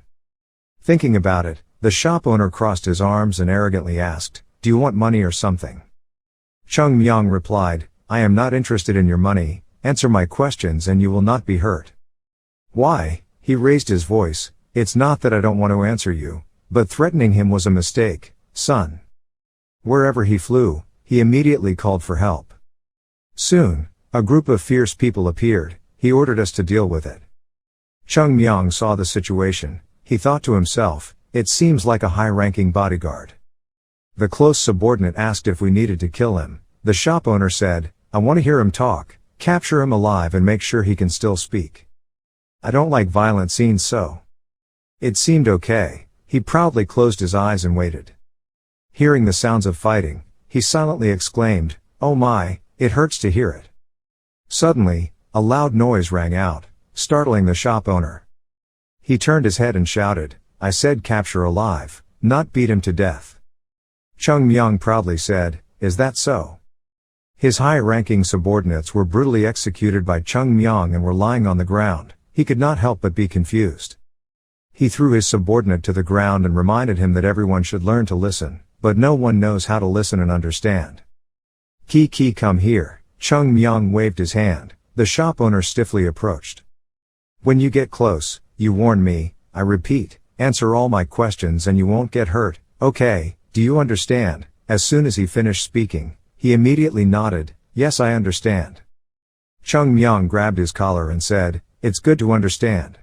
Speaker 1: Thinking about it, the shop owner crossed his arms and arrogantly asked, do you want money or something? Cheongmyeong replied, I am not interested in your money, answer my questions and you will not be hurt. Why? He raised his voice, it's not that I don't want to answer you, but threatening him was a mistake, son. Wherever he flew, he immediately called for help. Soon, a group of fierce people appeared. He ordered us to deal with it. Cheongmyeong saw the situation. He thought to himself, it seems like a high-ranking bodyguard. The close subordinate asked if we needed to kill him. The shop owner said, I want to hear him talk, capture him alive and make sure he can still speak. I don't like violent scenes so. It seemed okay. He proudly closed his eyes and waited. Hearing the sounds of fighting, he silently exclaimed, oh my, it hurts to hear it. Suddenly, a loud noise rang out, startling the shop owner. He turned his head and shouted, I said capture alive, not beat him to death. Cheongmyeong proudly said, is that so? His high-ranking subordinates were brutally executed by Cheongmyeong and were lying on the ground. He could not help but be confused. He threw his subordinate to the ground and reminded him that everyone should learn to listen, but no one knows how to listen and understand. Ki come here. Cheongmyeong waved his hand. The shop owner stiffly approached. When you get close, you warn me, I repeat, answer all my questions and you won't get hurt, okay, do you understand? As soon as he finished speaking, he immediately nodded, yes I understand. Cheongmyeong grabbed his collar and said, it's good to understand.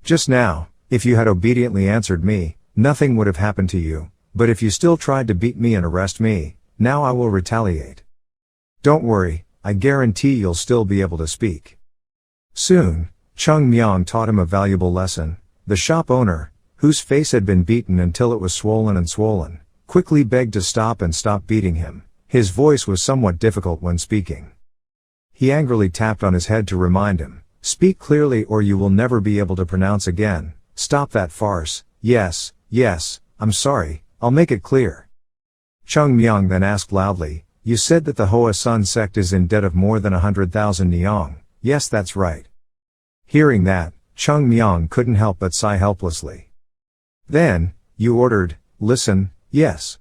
Speaker 1: Just now, if you had obediently answered me, nothing would have happened to you, but if you still tried to beat me and arrest me, now I will retaliate. Don't worry, I guarantee you'll still be able to speak. Soon, Cheongmyeong taught him a valuable lesson. The shop owner, whose face had been beaten until it was swollen, quickly begged to stop and stop beating him. His voice was somewhat difficult when speaking. He angrily tapped on his head to remind him, speak clearly or you will never be able to pronounce again. Stop that farce. Yes, I'm sorry, I'll make it clear. Cheongmyeong then asked loudly, you said that the Hua Sect is in debt of more than 100,000 neong. Yes, that's right. Hearing that, Cheongmyeong couldn't help but sigh helplessly. Then, you ordered, listen, yes.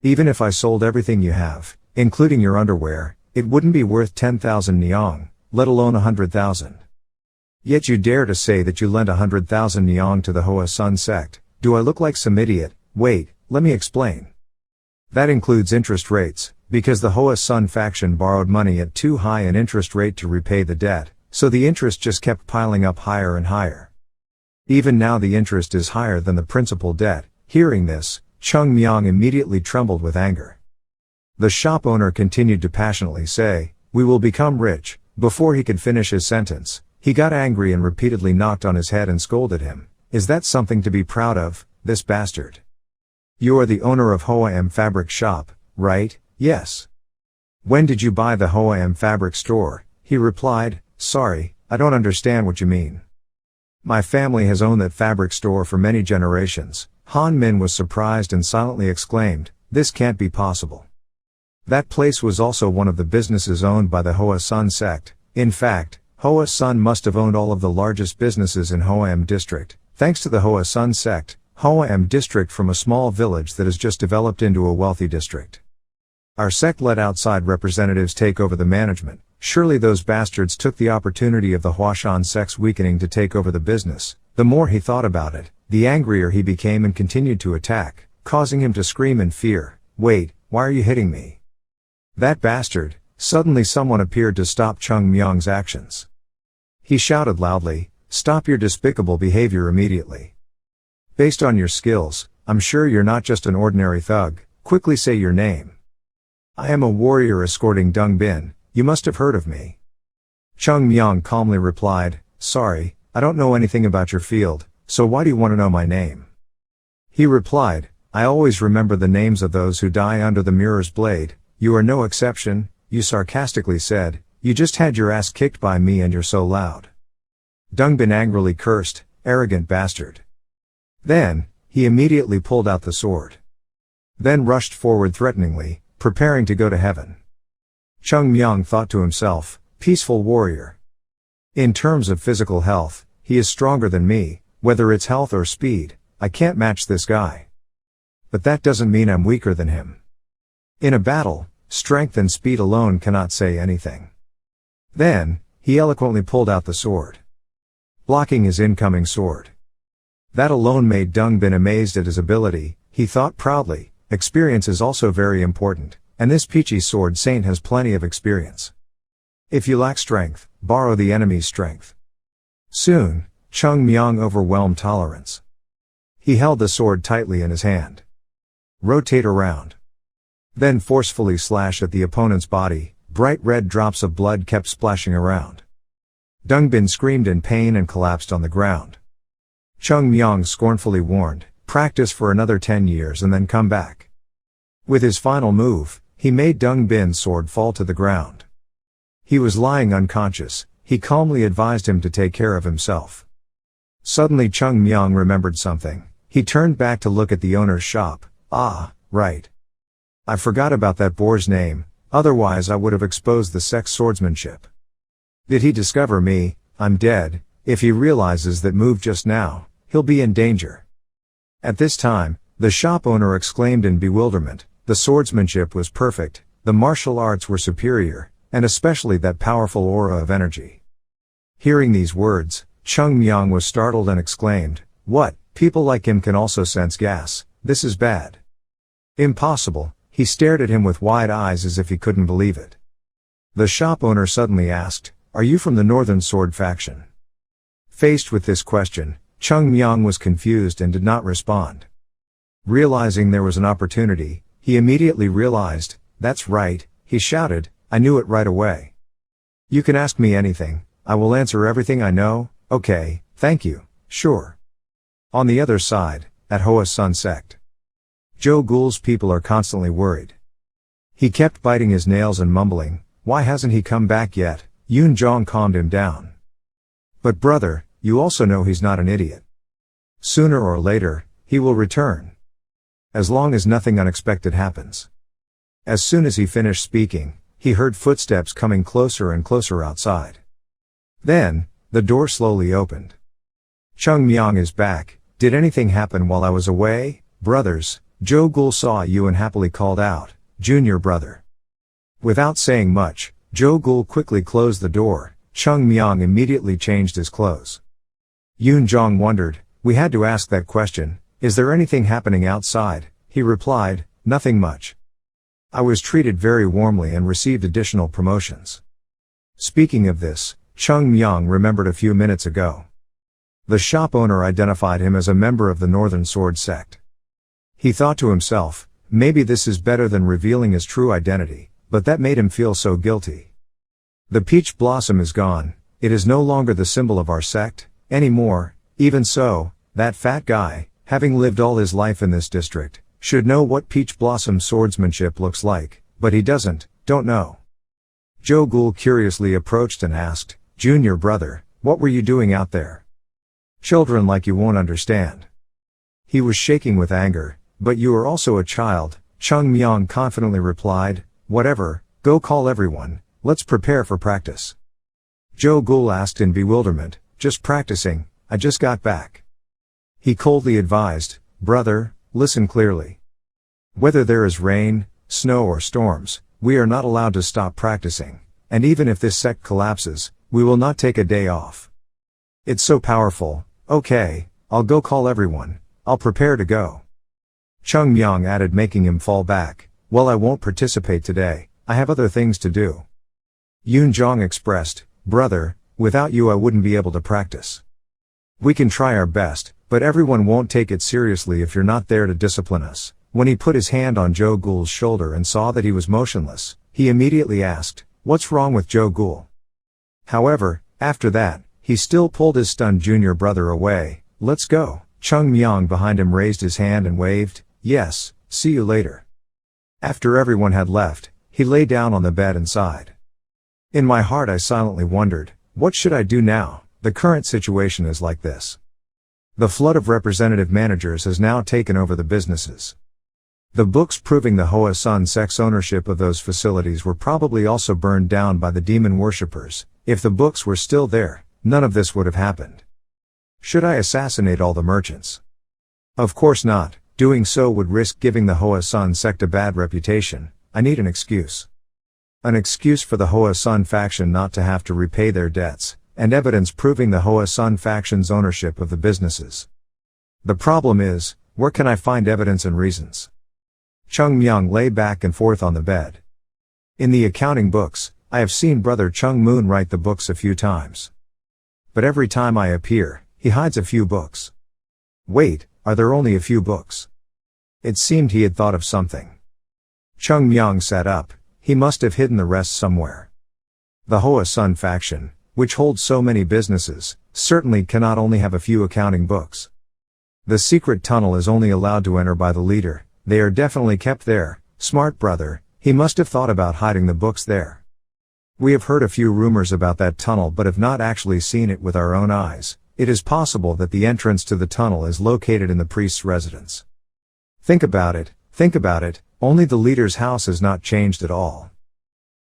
Speaker 1: Even if I sold everything you have, including your underwear, it wouldn't be worth 10,000 neong, let alone 100,000. Yet you dare to say that you lent 100,000 neong to the Hua Sect. Do I look like some idiot? Wait, let me explain. That includes interest rates, because the Hua faction borrowed money at too high an interest rate to repay the debt, so the interest just kept piling up higher and higher. Even now the interest is higher than the principal debt. Hearing this, Cheongmyeong immediately trembled with anger. The shop owner continued to passionately say, "We will become rich." Before he could finish his sentence, he got angry and repeatedly knocked on his head and scolded him. "Is that something to be proud of, this bastard? You are the owner of Hwa Fabric Shop, right?" "Yes." "When did you buy the Hwa Fabric store?" He replied, "Sorry, I don't understand what you mean. My family has owned that fabric store for many generations." Han Min was surprised and silently exclaimed, "This can't be possible. That place was also one of the businesses owned by the Hua Sect. In fact, Hua Sun must have owned all of the largest businesses in Hwa district. Thanks to the Hua Sect, Hwa district from a small village that has just developed into a wealthy district. Our sect let outside representatives take over the management. Surely those bastards took the opportunity of the Hua Sect's weakening to take over the business." The more he thought about it, the angrier he became and continued to attack, causing him to scream in fear, "Wait, why are you hitting me? That bastard!" Suddenly someone appeared to stop Cheongmyeong's actions. He shouted loudly, "Stop your despicable behavior immediately. Based on your skills, I'm sure you're not just an ordinary thug. Quickly say your name." "I am a warrior escorting Dung Bin. You must have heard of me." Cheongmyeong calmly replied, "Sorry, I don't know anything about your field, so why do you want to know my name?" He replied, "I always remember the names of those who die under the mirror's blade. You are no exception." You sarcastically said, "You just had your ass kicked by me and you're so loud." Dung Bin angrily cursed, "Arrogant bastard." Then, he immediately pulled out the sword. Then rushed forward threateningly, preparing to go to heaven. Cheongmyeong thought to himself, "Peaceful warrior. In terms of physical health, he is stronger than me, whether it's health or speed, I can't match this guy. But that doesn't mean I'm weaker than him. In a battle, strength and speed alone cannot say anything." Then, he eloquently pulled out the sword, blocking his incoming sword. That alone made Dung Bin amazed at his ability. He thought proudly, "Experience is also very important, and this peachy sword saint has plenty of experience. If you lack strength, borrow the enemy's strength." Soon, Cheongmyeong overwhelmed tolerance. He held the sword tightly in his hand. "Rotate around." Then forcefully slash at the opponent's body. Bright red drops of blood kept splashing around. Dung Bin screamed in pain and collapsed on the ground. Cheongmyeong scornfully warned, "Practice for another 10 years and then come back." With his final move, he made Dung Bin's sword fall to the ground. He was lying unconscious. He calmly advised him to take care of himself. Suddenly Cheongmyeong remembered something. He turned back to look at the owner's shop. "Ah, right. I forgot about that boar's name, otherwise I would have exposed the sect's swordsmanship. Did he discover me? I'm dead. If he realizes that move just now, he'll be in danger." At this time, the shop owner exclaimed in bewilderment, the swordsmanship was perfect, the martial arts were superior, and especially that powerful aura of energy. Hearing these words, Cheongmyeong was startled and exclaimed, "What? People like him can also sense gas. This is bad." "Impossible." He stared at him with wide eyes as if he couldn't believe it. The shop owner suddenly asked, "Are you from the Northern Sword faction?" Faced with this question, Cheongmyeong was confused and did not respond. Realizing there was an opportunity, he immediately realized, "That's right," he shouted, "I knew it right away. You can ask me anything, I will answer everything I know." "Okay, thank you, sure." On the other side, at Hua Sect, Joe Ghoul's people are constantly worried. He kept biting his nails and mumbling, "Why hasn't he come back yet?" Yoon Jong calmed him down. "But brother, you also know he's not an idiot. Sooner or later, he will return. As long as nothing unexpected happens." As soon as he finished speaking, he heard footsteps coming closer and closer outside. Then, the door slowly opened. "Cheongmyeong is back. Did anything happen while I was away?" "Brothers, Joe Ghoul saw you and happily called out, 'Junior brother.'" Without saying much, Joe Ghoul quickly closed the door. Cheongmyeong immediately changed his clothes. Yoon Jong wondered, "We had to ask that question, is there anything happening outside?" He replied, "Nothing much. I was treated very warmly and received additional promotions." Speaking of this, Cheongmyeong remembered a few minutes ago. The shop owner identified him as a member of the Northern Sword Sect. He thought to himself, maybe this is better than revealing his true identity, but that made him feel so guilty. The peach blossom is gone, it is no longer the symbol of our sect, anymore. Even so, that fat guy, having lived all his life in this district, should know what peach blossom swordsmanship looks like, but he don't know. Joe Ghoul curiously approached and asked, "Junior brother, what were you doing out there? Children like you won't understand." He was shaking with anger. "But you are also a child," Cheongmyeong confidently replied. "Whatever, go call everyone, let's prepare for practice." Joe Ghoul asked in bewilderment, "Just practicing, I just got back." He coldly advised, "Brother, listen clearly. Whether there is rain, snow or storms, we are not allowed to stop practicing, and even if this sect collapses, we will not take a day off. It's so powerful. Okay, I'll go call everyone, I'll prepare to go." Cheongmyeong added, making him fall back, "Well, I won't participate today, I have other things to do." Yoon-jong expressed, "Brother, without you I wouldn't be able to practice. We can try our best, but everyone won't take it seriously if you're not there to discipline us." When he put his hand on Joe Ghoul's shoulder and saw that he was motionless, he immediately asked, "What's wrong with Joe Ghoul?" However, after that, he still pulled his stunned junior brother away. "Let's go." Cheongmyeong behind him raised his hand and waved, "Yes, see you later." After everyone had left, he lay down on the bed and sighed. In my heart I silently wondered, what should I do now? The current situation is like this. The flood of representative managers has now taken over the businesses. The books proving the Hua Sect's ownership of those facilities were probably also burned down by the demon worshippers. If the books were still there, none of this would have happened. Should I assassinate all the merchants? Of course not. Doing so would risk giving the Hua Sect a bad reputation. I need an excuse. An excuse for the Hua faction not to have to repay their debts, and evidence proving the Hua faction's ownership of the businesses. The problem is, where can I find evidence and reasons? Cheongmyeong lay back and forth on the bed. In the accounting books, I have seen Brother Chung Moon write the books a few times. But every time I appear, he hides a few books. Wait, are there only a few books? It seemed he had thought of something. Cheongmyeong sat up, he must have hidden the rest somewhere. The Hua faction, which holds so many businesses, certainly cannot only have a few accounting books. The secret tunnel is only allowed to enter by the leader, they are definitely kept there. Smart brother, he must have thought about hiding the books there. We have heard a few rumors about that tunnel but have not actually seen it with our own eyes. It is possible that the entrance to the tunnel is located in the priest's residence. Think about it, only the leader's house has not changed at all.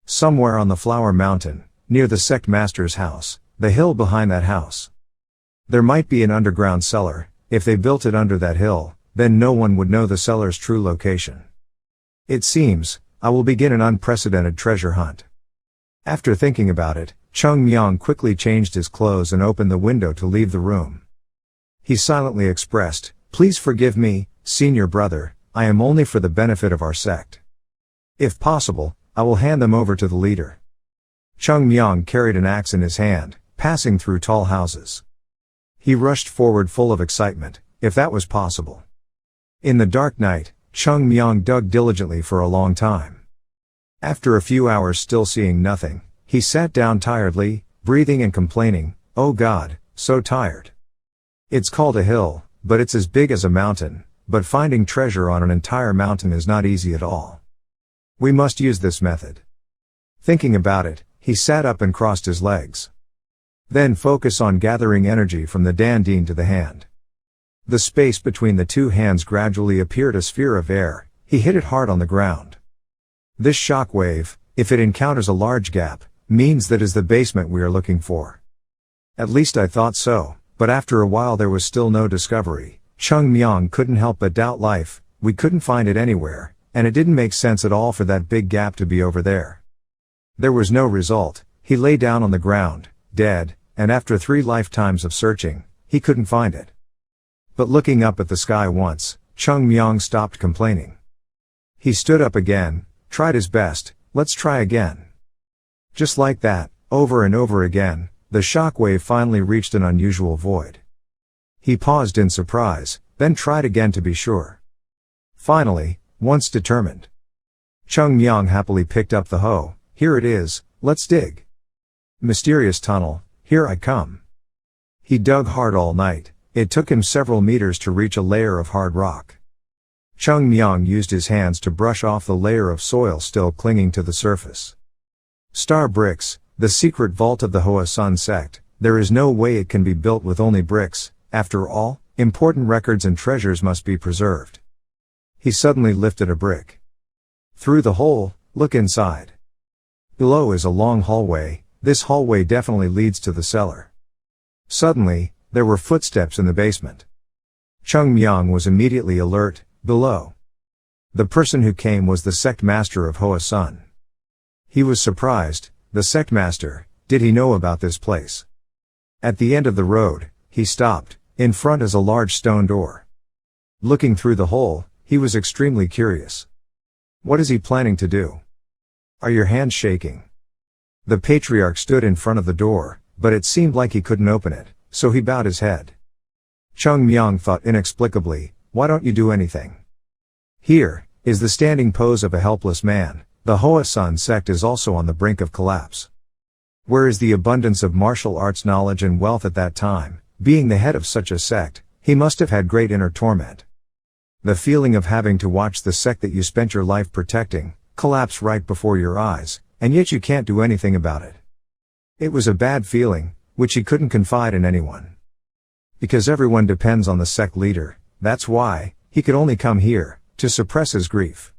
Speaker 1: Somewhere on the Flower Mountain, near the sect master's house, the hill behind that house. There might be an underground cellar. If they built it under that hill, then no one would know the cellar's true location. It seems, I will begin an unprecedented treasure hunt. After thinking about it, Cheongmyeong quickly changed his clothes and opened the window to leave the room. He silently expressed, "Please forgive me, senior brother, I am only for the benefit of our sect. If possible, I will hand them over to the leader." Cheongmyeong carried an axe in his hand, passing through tall houses. He rushed forward full of excitement, if that was possible. In the dark night, Cheongmyeong dug diligently for a long time. After a few hours still seeing nothing, he sat down tiredly, breathing and complaining, "Oh God, so tired. It's called a hill, but it's as big as a mountain, but finding treasure on an entire mountain is not easy at all. We must use this method." Thinking about it, he sat up and crossed his legs. Then focus on gathering energy from the dandine to the hand. The space between the two hands gradually appeared a sphere of air. He hit it hard on the ground. This shock wave, if it encounters a large gap, means that is the basement we are looking for. At least I thought so, but after a while there was still no discovery. Cheongmyeong couldn't help but doubt life. We couldn't find it anywhere, and it didn't make sense at all for that big gap to be over there. There was no result. He lay down on the ground, dead, and after 3 lifetimes of searching, he couldn't find it. But looking up at the sky once, Cheongmyeong stopped complaining. He stood up again, tried his best. Let's try again. Just like that, over and over again, the shock wave finally reached an unusual void. He paused in surprise, then tried again to be sure. Finally, once determined, Cheongmyeong happily picked up the hoe. Here it is, let's dig. Mysterious tunnel, here I come. He dug hard all night. It took him several meters to reach a layer of hard rock. Cheongmyeong used his hands to brush off the layer of soil still clinging to the surface. Star bricks, the secret vault of the Hua Sect. There is no way it can be built with only bricks. After all, important records and treasures must be preserved. He suddenly lifted a brick. Through the hole, look inside. Below is a long hallway. This hallway definitely leads to the cellar. Suddenly, there were footsteps in the basement. Cheongmyeong was immediately alert. Below. The person who came was the sect master of Hua Sun. He was surprised. The sect master, did he know about this place? At the end of the road, he stopped. In front is a large stone door. Looking through the hole, he was extremely curious. What is he planning to do? Are your hands shaking? The patriarch stood in front of the door, but it seemed like he couldn't open it, so he bowed his head. Cheongmyeong thought inexplicably, why don't you do anything? Here is the standing pose of a helpless man. The Hua Sun sect is also on the brink of collapse. Where is the abundance of martial arts knowledge and wealth at that time? Being the head of such a sect, he must have had great inner torment. The feeling of having to watch the sect that you spent your life protecting, collapse right before your eyes, and yet you can't do anything about it. It was a bad feeling, which he couldn't confide in anyone. Because everyone depends on the sect leader, that's why, he could only come here, to suppress his grief.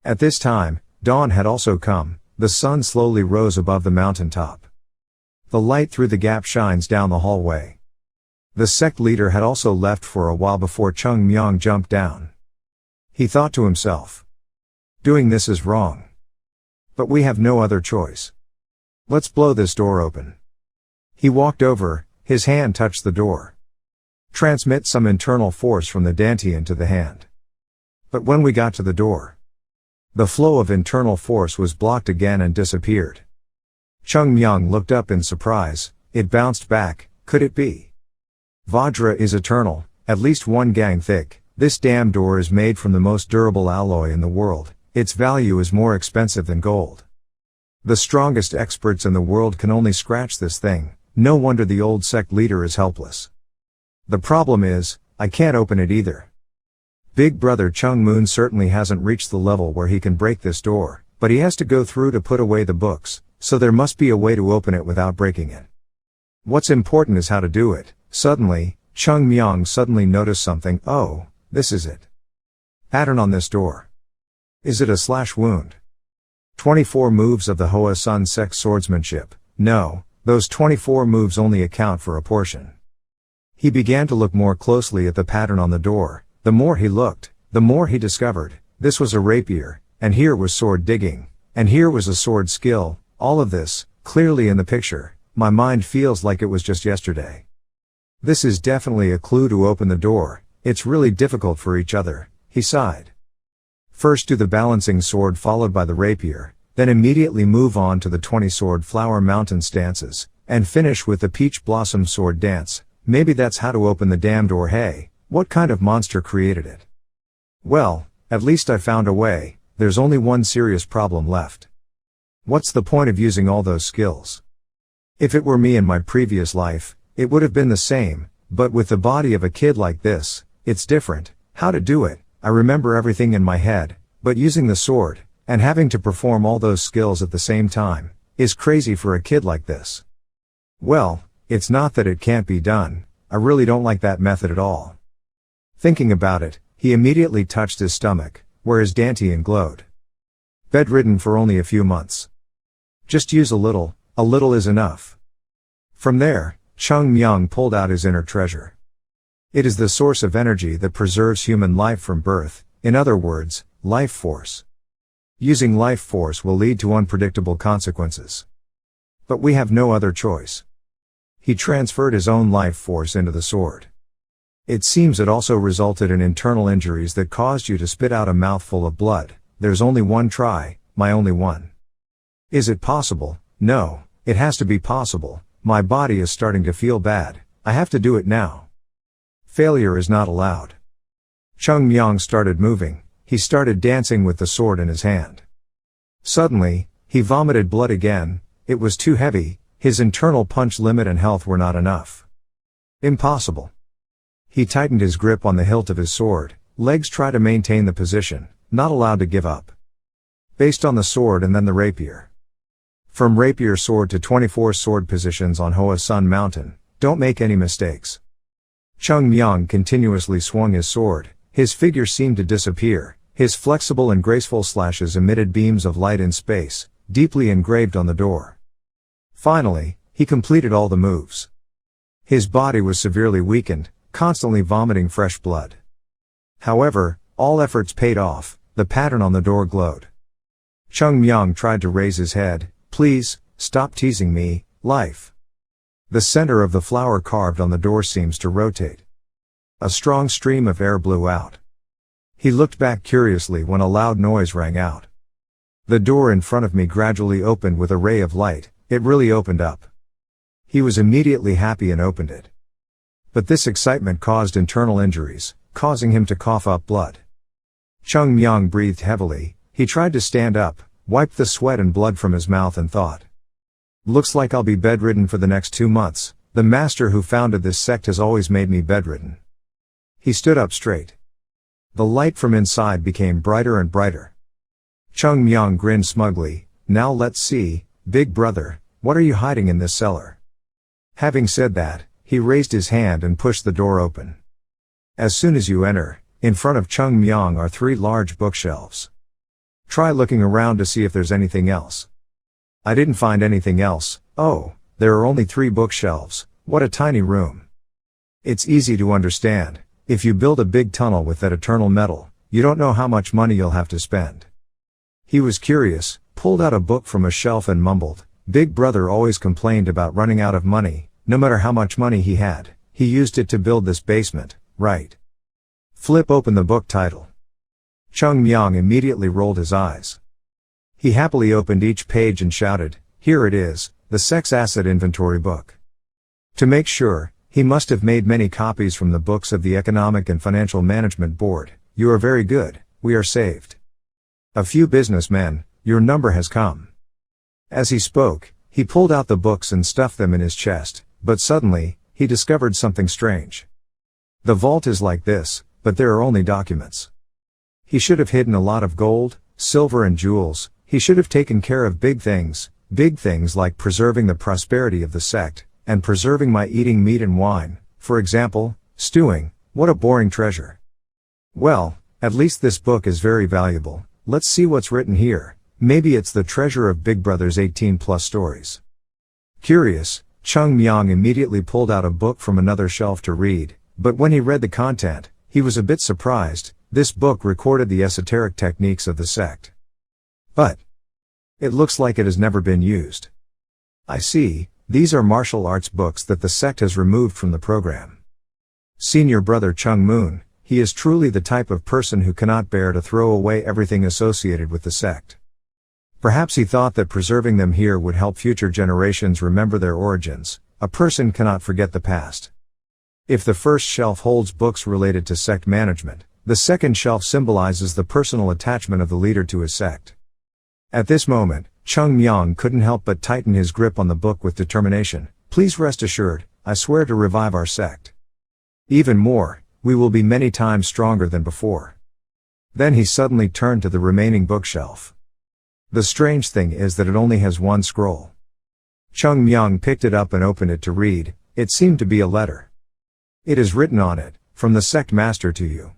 Speaker 1: At this time, dawn had also come. The sun slowly rose above the mountaintop. The light through the gap shines down the hallway. The sect leader had also left for a while before Cheongmyeong jumped down. He thought to himself, doing this is wrong. But we have no other choice. Let's blow this door open. He walked over, his hand touched the door. Transmit some internal force from the dantian to the hand. But when we got to the door, the flow of internal force was blocked again and disappeared. Cheongmyeong looked up in surprise. It bounced back. Could it be? Vajra is eternal, at least 1 gang thick. This damn door is made from the most durable alloy in the world. Its value is more expensive than gold. The strongest experts in the world can only scratch this thing. No wonder the old sect leader is helpless. The problem is, I can't open it either. Big brother Cheongmoon certainly hasn't reached the level where he can break this door, but he has to go through to put away the books, so there must be a way to open it without breaking it. What's important is how to do it. Suddenly, Cheongmyeong suddenly noticed something. Oh, this is it. Pattern on this door. Is it a slash wound? 24 moves of the Hua Sun sect swordsmanship. No, those 24 moves only account for a portion. He began to look more closely at the pattern on the door. The more he looked, the more he discovered. This was a rapier, and here was sword digging, and here was a sword skill. All of this, clearly in the picture. My mind feels like it was just yesterday. This is definitely a clue to open the door. It's really difficult for each other, he sighed. First do the balancing sword followed by the rapier, then immediately move on to the 20 sword flower mountain stances, and finish with the peach blossom sword dance. Maybe that's how to open the damn door. Hey, what kind of monster created it? Well, at least I found a way. There's only one serious problem left. What's the point of using all those skills? If it were me in my previous life, it would have been the same, but with the body of a kid like this, it's different. How to do it, I remember everything in my head, but using the sword, and having to perform all those skills at the same time, is crazy for a kid like this. Well, it's not that it can't be done. I really don't like that method at all. Thinking about it, he immediately touched his stomach, where his dantian glowed. Bedridden for only a few months. Just use a little is enough. From there, Cheongmyeong pulled out his inner treasure. It is the source of energy that preserves human life from birth, in other words, life force. Using life force will lead to unpredictable consequences. But we have no other choice. He transferred his own life force into the sword. It seems it also resulted in internal injuries that caused you to spit out a mouthful of blood. There's only one try, my only one. Is it possible? No, it has to be possible. My body is starting to feel bad. I have to do it now. Failure is not allowed. Cheongmyeong started moving, he started dancing with the sword in his hand. Suddenly, he vomited blood again. It was too heavy, his internal punch limit and health were not enough. Impossible. He tightened his grip on the hilt of his sword, legs try to maintain the position, not allowed to give up. Based on the sword and then the rapier. From rapier sword to 24 sword positions on Hoa Sun Mountain, don't make any mistakes. Cheongmyeong continuously swung his sword, his figure seemed to disappear, his flexible and graceful slashes emitted beams of light in space, deeply engraved on the door. Finally, he completed all the moves. His body was severely weakened, constantly vomiting fresh blood. However, all efforts paid off, the pattern on the door glowed. Cheongmyeong tried to raise his head. Please, stop teasing me, life. The center of the flower carved on the door seems to rotate. A strong stream of air blew out. He looked back curiously when a loud noise rang out. The door in front of me gradually opened with a ray of light, it really opened up. He was immediately happy and opened it. But this excitement caused internal injuries, causing him to cough up blood. Cheongmyeong breathed heavily, he tried to stand up, wiped the sweat and blood from his mouth and thought. Looks like I'll be bedridden for the next 2 months, the master who founded this sect has always made me bedridden. He stood up straight. The light from inside became brighter and brighter. Cheongmyeong grinned smugly. Now let's see, big brother, what are you hiding in this cellar? Having said that, he raised his hand and pushed the door open. As soon as you enter, in front of Cheongmyeong are 3 large bookshelves. Try looking around to see if there's anything else. I didn't find anything else. Oh, there are only 3 bookshelves, what a tiny room. It's easy to understand, if you build a big tunnel with that eternal metal, you don't know how much money you'll have to spend. He was curious, pulled out a book from a shelf and mumbled, Big brother always complained about running out of money, no matter how much money he had, he used it to build this basement, right? Flip open the book title. Cheongmyeong immediately rolled his eyes. He happily opened each page and shouted, here it is, the Sex Asset Inventory book. To make sure, he must have made many copies from the books of the Economic and Financial Management Board. You are very good, we are saved. A few businessmen, your number has come. As he spoke, he pulled out the books and stuffed them in his chest, but suddenly, he discovered something strange. The vault is like this, but there are only documents. He should have hidden a lot of gold, silver and jewels. He should have taken care of big things like preserving the prosperity of the sect, and preserving my eating meat and wine, for example, stewing. What a boring treasure. Well, at least this book is very valuable. Let's see what's written here. Maybe it's the treasure of Big Brother's 18+ stories. Curious, Cheongmyeong immediately pulled out a book from another shelf to read, but when he read the content, he was a bit surprised. This book recorded the esoteric techniques of the sect. But it looks like it has never been used. I see, these are martial arts books that the sect has removed from the program. Senior brother Chung Moon, he is truly the type of person who cannot bear to throw away everything associated with the sect. Perhaps he thought that preserving them here would help future generations remember their origins. A person cannot forget the past. If the first shelf holds books related to sect management, the second shelf symbolizes the personal attachment of the leader to his sect. At this moment, Cheongmyeong couldn't help but tighten his grip on the book with determination. Please rest assured, I swear to revive our sect. Even more, we will be many times stronger than before. Then he suddenly turned to the remaining bookshelf. The strange thing is that it only has one scroll. Cheongmyeong picked it up and opened it to read. It seemed to be a letter. It is written on it, from the sect master to you.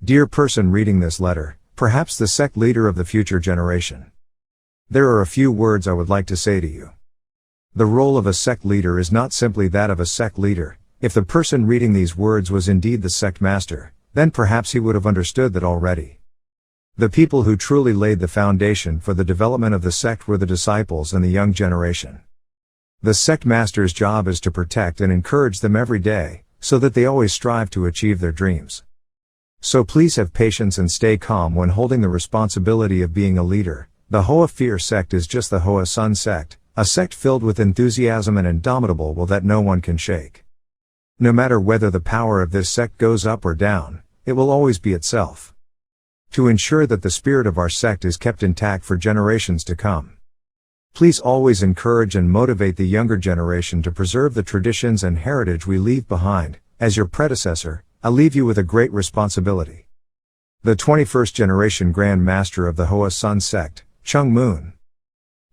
Speaker 1: Dear person reading this letter, perhaps the sect leader of the future generation. There are a few words I would like to say to you. The role of a sect leader is not simply that of a sect leader. If the person reading these words was indeed the sect master, then perhaps he would have understood that already. The people who truly laid the foundation for the development of the sect were the disciples and the young generation. The sect master's job is to protect and encourage them every day, so that they always strive to achieve their dreams. So please have patience and stay calm when holding the responsibility of being a leader. The Hua Sect is just the Hua Sun Sect, a sect filled with enthusiasm and indomitable will that no one can shake. No matter whether the power of this sect goes up or down, it will always be itself. To ensure that the spirit of our sect is kept intact for generations to come. Please always encourage and motivate the younger generation to preserve the traditions and heritage we leave behind. As your predecessor, I leave you with a great responsibility. The 21st generation Grand Master of the Hua Sect, Cheongmyeong.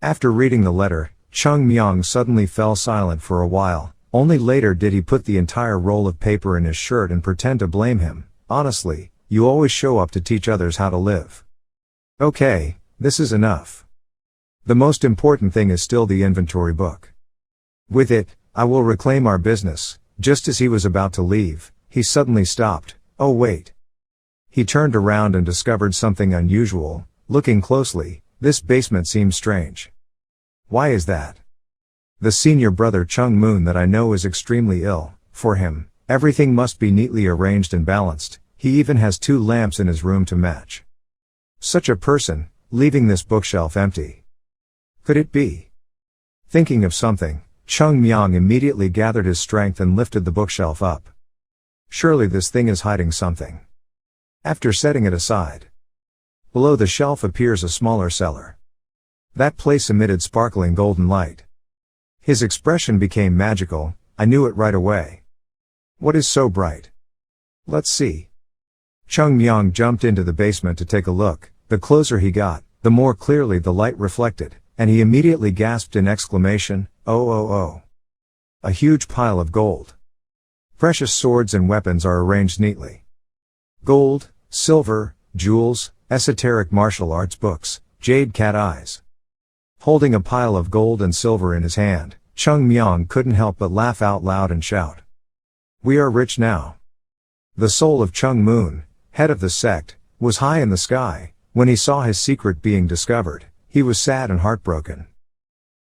Speaker 1: After reading the letter, Cheongmyeong suddenly fell silent for a while. Only later did he put the entire roll of paper in his shirt and pretend to blame him. Honestly, you always show up to teach others how to live. Okay, this is enough. The most important thing is still the inventory book. With it, I will reclaim our business. Just as he was about to leave, he suddenly stopped. Oh wait. He turned around and discovered something unusual. Looking closely, this basement seems strange. Why is that? The senior brother Cheongmyeong that I know is extremely ill. For him, everything must be neatly arranged and balanced. He even has 2 lamps in his room to match. Such a person, leaving this bookshelf empty. Could it be? Thinking of something, Cheongmyeong immediately gathered his strength and lifted the bookshelf up. Surely this thing is hiding something. After setting it aside, below the shelf appears a smaller cellar. That place emitted sparkling golden light. His expression became magical. I knew it right away. What is so bright? Let's see. Cheongmyeong jumped into the basement to take a look. The closer he got, the more clearly the light reflected, and he immediately gasped in exclamation, oh. A huge pile of gold. Precious swords and weapons are arranged neatly. Gold, silver, jewels, esoteric martial arts books, jade cat eyes. Holding a pile of gold and silver in his hand, Cheongmyeong couldn't help but laugh out loud and shout. We are rich now. The soul of Cheongmyeong, head of the sect, was high in the sky. When he saw his secret being discovered, he was sad and heartbroken.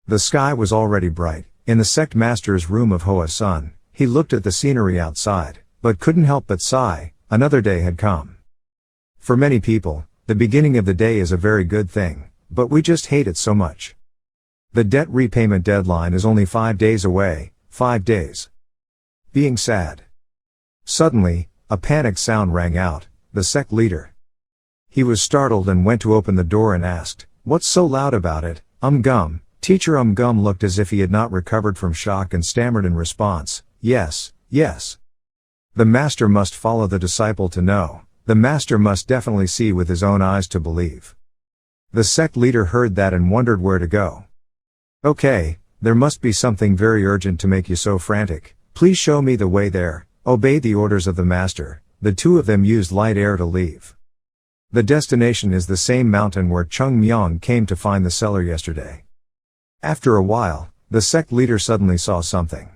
Speaker 1: The sky was already bright. In the sect master's room of Hua Sun, he looked at the scenery outside, but couldn't help but sigh. Another day had come. For many people, the beginning of the day is a very good thing, but we just hate it so much. The debt repayment deadline is only 5 days away. 5 days. Being sad. Suddenly, a panicked sound rang out. The sect leader. He was startled and went to open the door and asked, "What's so loud about it, Gum?" Teacher Gum looked as if he had not recovered from shock and stammered in response, yes. The master must follow the disciple to know. The master must definitely see with his own eyes to believe. The sect leader heard that and wondered where to go. Okay, there must be something very urgent to make you so frantic. Please show me the way there. Obey the orders of the master. The 2 of them used light air to leave. The destination is the same mountain where Cheongmyeong came to find the cellar yesterday. After a while, the sect leader suddenly saw something.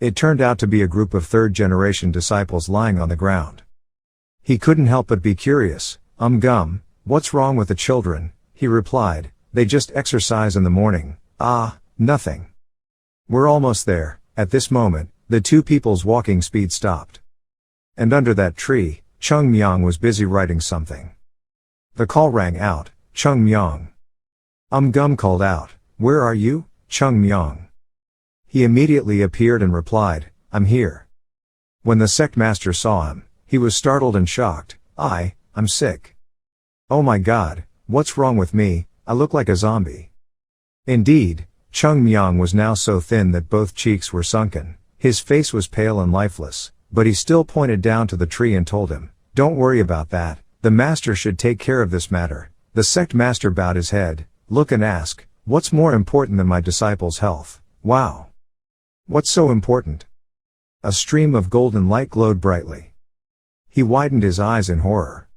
Speaker 1: It turned out to be a group of 3rd-generation disciples lying on the ground. He couldn't help but be curious. Gum, what's wrong with the children? He replied, they just exercise in the morning. Ah, nothing. We're almost there. At this moment, the 2 people's walking speed stopped. And under that tree, Cheongmyeong was busy writing something. The call rang out. Cheongmyeong. Gum called out, "Where are you, Cheongmyeong?" He immediately appeared and replied, "I'm here." When the sect master saw him, he was startled and shocked. I'm sick. Oh my god, what's wrong with me? I look like a zombie. Indeed, Cheongmyeong was now so thin that both cheeks were sunken. His face was pale and lifeless, but he still pointed down to the tree and told him, "Don't worry about that, the master should take care of this matter." The sect master bowed his head, looked and asked, "What's more important than my disciple's health?" Wow. What's so important? A stream of golden light glowed brightly. He widened his eyes in horror.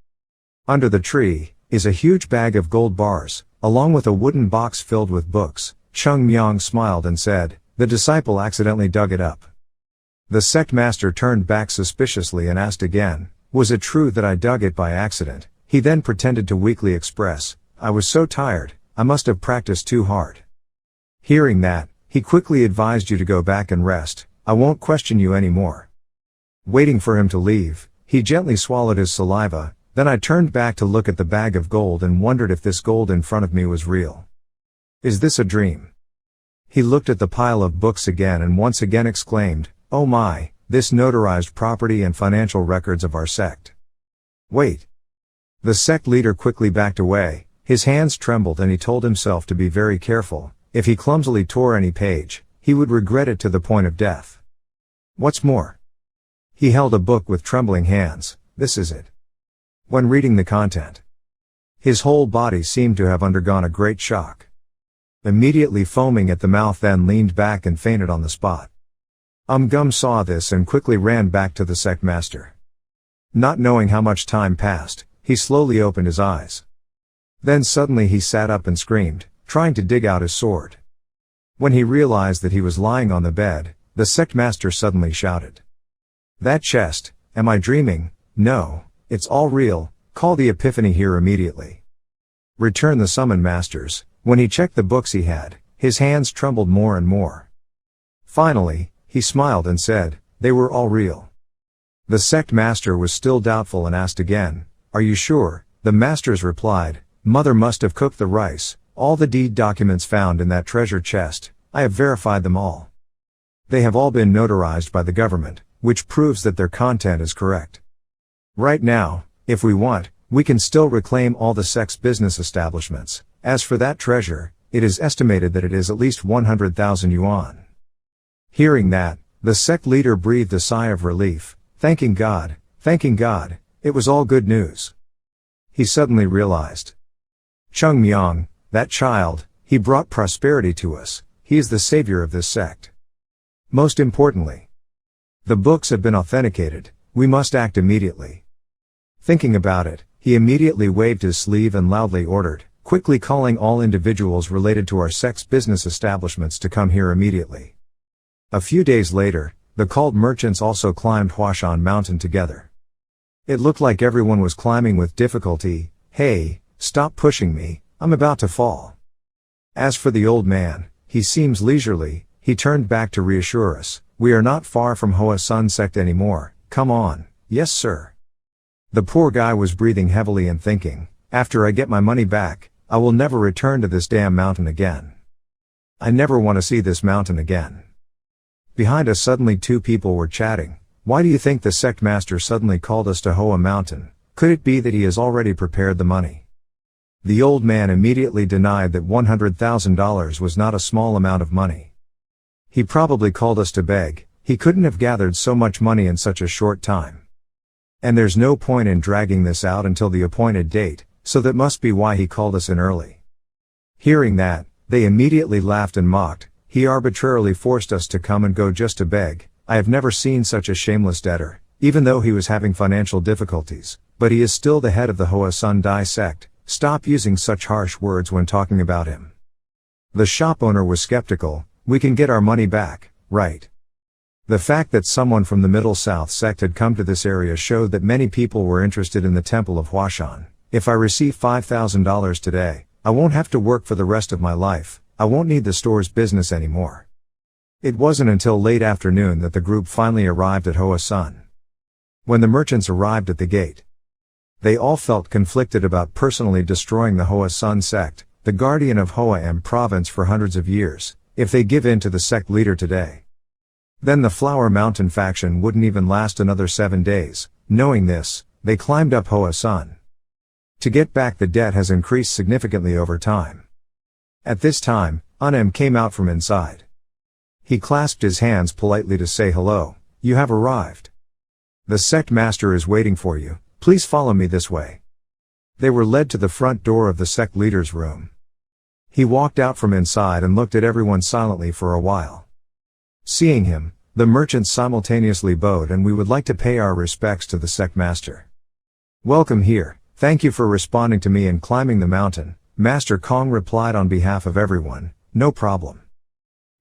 Speaker 1: Under the tree is a huge bag of gold bars, along with a wooden box filled with books. Cheongmyeong smiled and said, "The disciple accidentally dug it up." The sect master turned back suspiciously and asked again, "Was it true that I dug it by accident?" He then pretended to weakly express, "I was so tired, I must have practiced too hard." Hearing that, he quickly advised you to go back and rest. I won't question you anymore. Waiting for him to leave, he gently swallowed his saliva. Then I turned back to look at the bag of gold and wondered if this gold in front of me was real. Is this a dream? He looked at the pile of books again and once again exclaimed, "Oh my, this notarized property and financial records of our sect. Wait. The sect leader quickly backed away, his hands trembled and he told himself to be very careful. If he clumsily tore any page, he would regret it to the point of death. What's more? He held a book with trembling hands. This is it. When reading the content, his whole body seemed to have undergone a great shock. Immediately foaming at the mouth, then leaned back and fainted on the spot. Gum saw this and quickly ran back to the sect master. Not knowing how much time passed, he slowly opened his eyes. Then suddenly he sat up and screamed, trying to dig out his sword. When he realized that he was lying on the bed, the sect master suddenly shouted, "That chest, am I dreaming? No, it's all real, call the epiphany here immediately." Return the summon masters. When he checked the books he had, his hands trembled more and more. Finally, he smiled and said, "They were all real." The sect master was still doubtful and asked again, "Are you sure?" The masters replied, "Mother must have cooked the rice. All the deed documents found in that treasure chest, I have verified them all. They have all been notarized by the government, which proves that their content is correct. Right now, if we want, we can still reclaim all the sect's business establishments. As for that treasure, it is estimated that it is at least 100,000 yuan." Hearing that, the sect leader breathed a sigh of relief, thanking God, it was all good news. He suddenly realized. Cheongmyeong, that child, he brought prosperity to us, he is the savior of this sect. Most importantly, the books have been authenticated, we must act immediately. Thinking about it, he immediately waved his sleeve and loudly ordered, quickly calling all individuals related to our sect's business establishments to come here immediately. A few days later, the called merchants also climbed Huashan Mountain together. It looked like everyone was climbing with difficulty. "Hey, stop pushing me, I'm about to fall." As for the old man, he seems leisurely, he turned back to reassure us, "We are not far from Hua Sect anymore, come on." "Yes sir." The poor guy was breathing heavily and thinking, "After I get my money back, I will never return to this damn mountain again. I never want to see this mountain again." Behind us suddenly two people were chatting. "Why do you think the sect master suddenly called us to Hoa Mountain? Could it be that he has already prepared the money?" The old man immediately denied that $100,000 was not a small amount of money. "He probably called us to beg, he couldn't have gathered so much money in such a short time. And there's no point in dragging this out until the appointed date, so that must be why he called us in early." Hearing that, they immediately laughed and mocked. "He arbitrarily forced us to come and go just to beg. I have never seen such a shameless debtor, even though he was having financial difficulties, but he is still the head of the Hua Sect. Stop using such harsh words when talking about him." The shop owner was skeptical. "We can get our money back, right?" The fact that someone from the Middle South sect had come to this area showed that many people were interested in the Temple of Huashan. "If I receive $5,000 today, I won't have to work for the rest of my life, I won't need the store's business anymore." It wasn't until late afternoon that the group finally arrived at Hua Sun. When the merchants arrived at the gate, they all felt conflicted about personally destroying the Hua Sect, the guardian of Hoa Em province for hundreds of years, if they give in to the sect leader today. Then the Flower Mountain faction wouldn't even last another 7 days. Knowing this, they climbed up Hua Sun. To get back the debt has increased significantly over time. At this time, Unem came out from inside. He clasped his hands politely to say hello. "You have arrived. The sect master is waiting for you, please follow me this way." They were led to the front door of the sect leader's room. He walked out from inside and looked at everyone silently for a while. Seeing him, the merchants simultaneously bowed. "And we would like to pay our respects to the sect master." "Welcome here, thank you for responding to me and climbing the mountain," Master Kong replied on behalf of everyone. "No problem.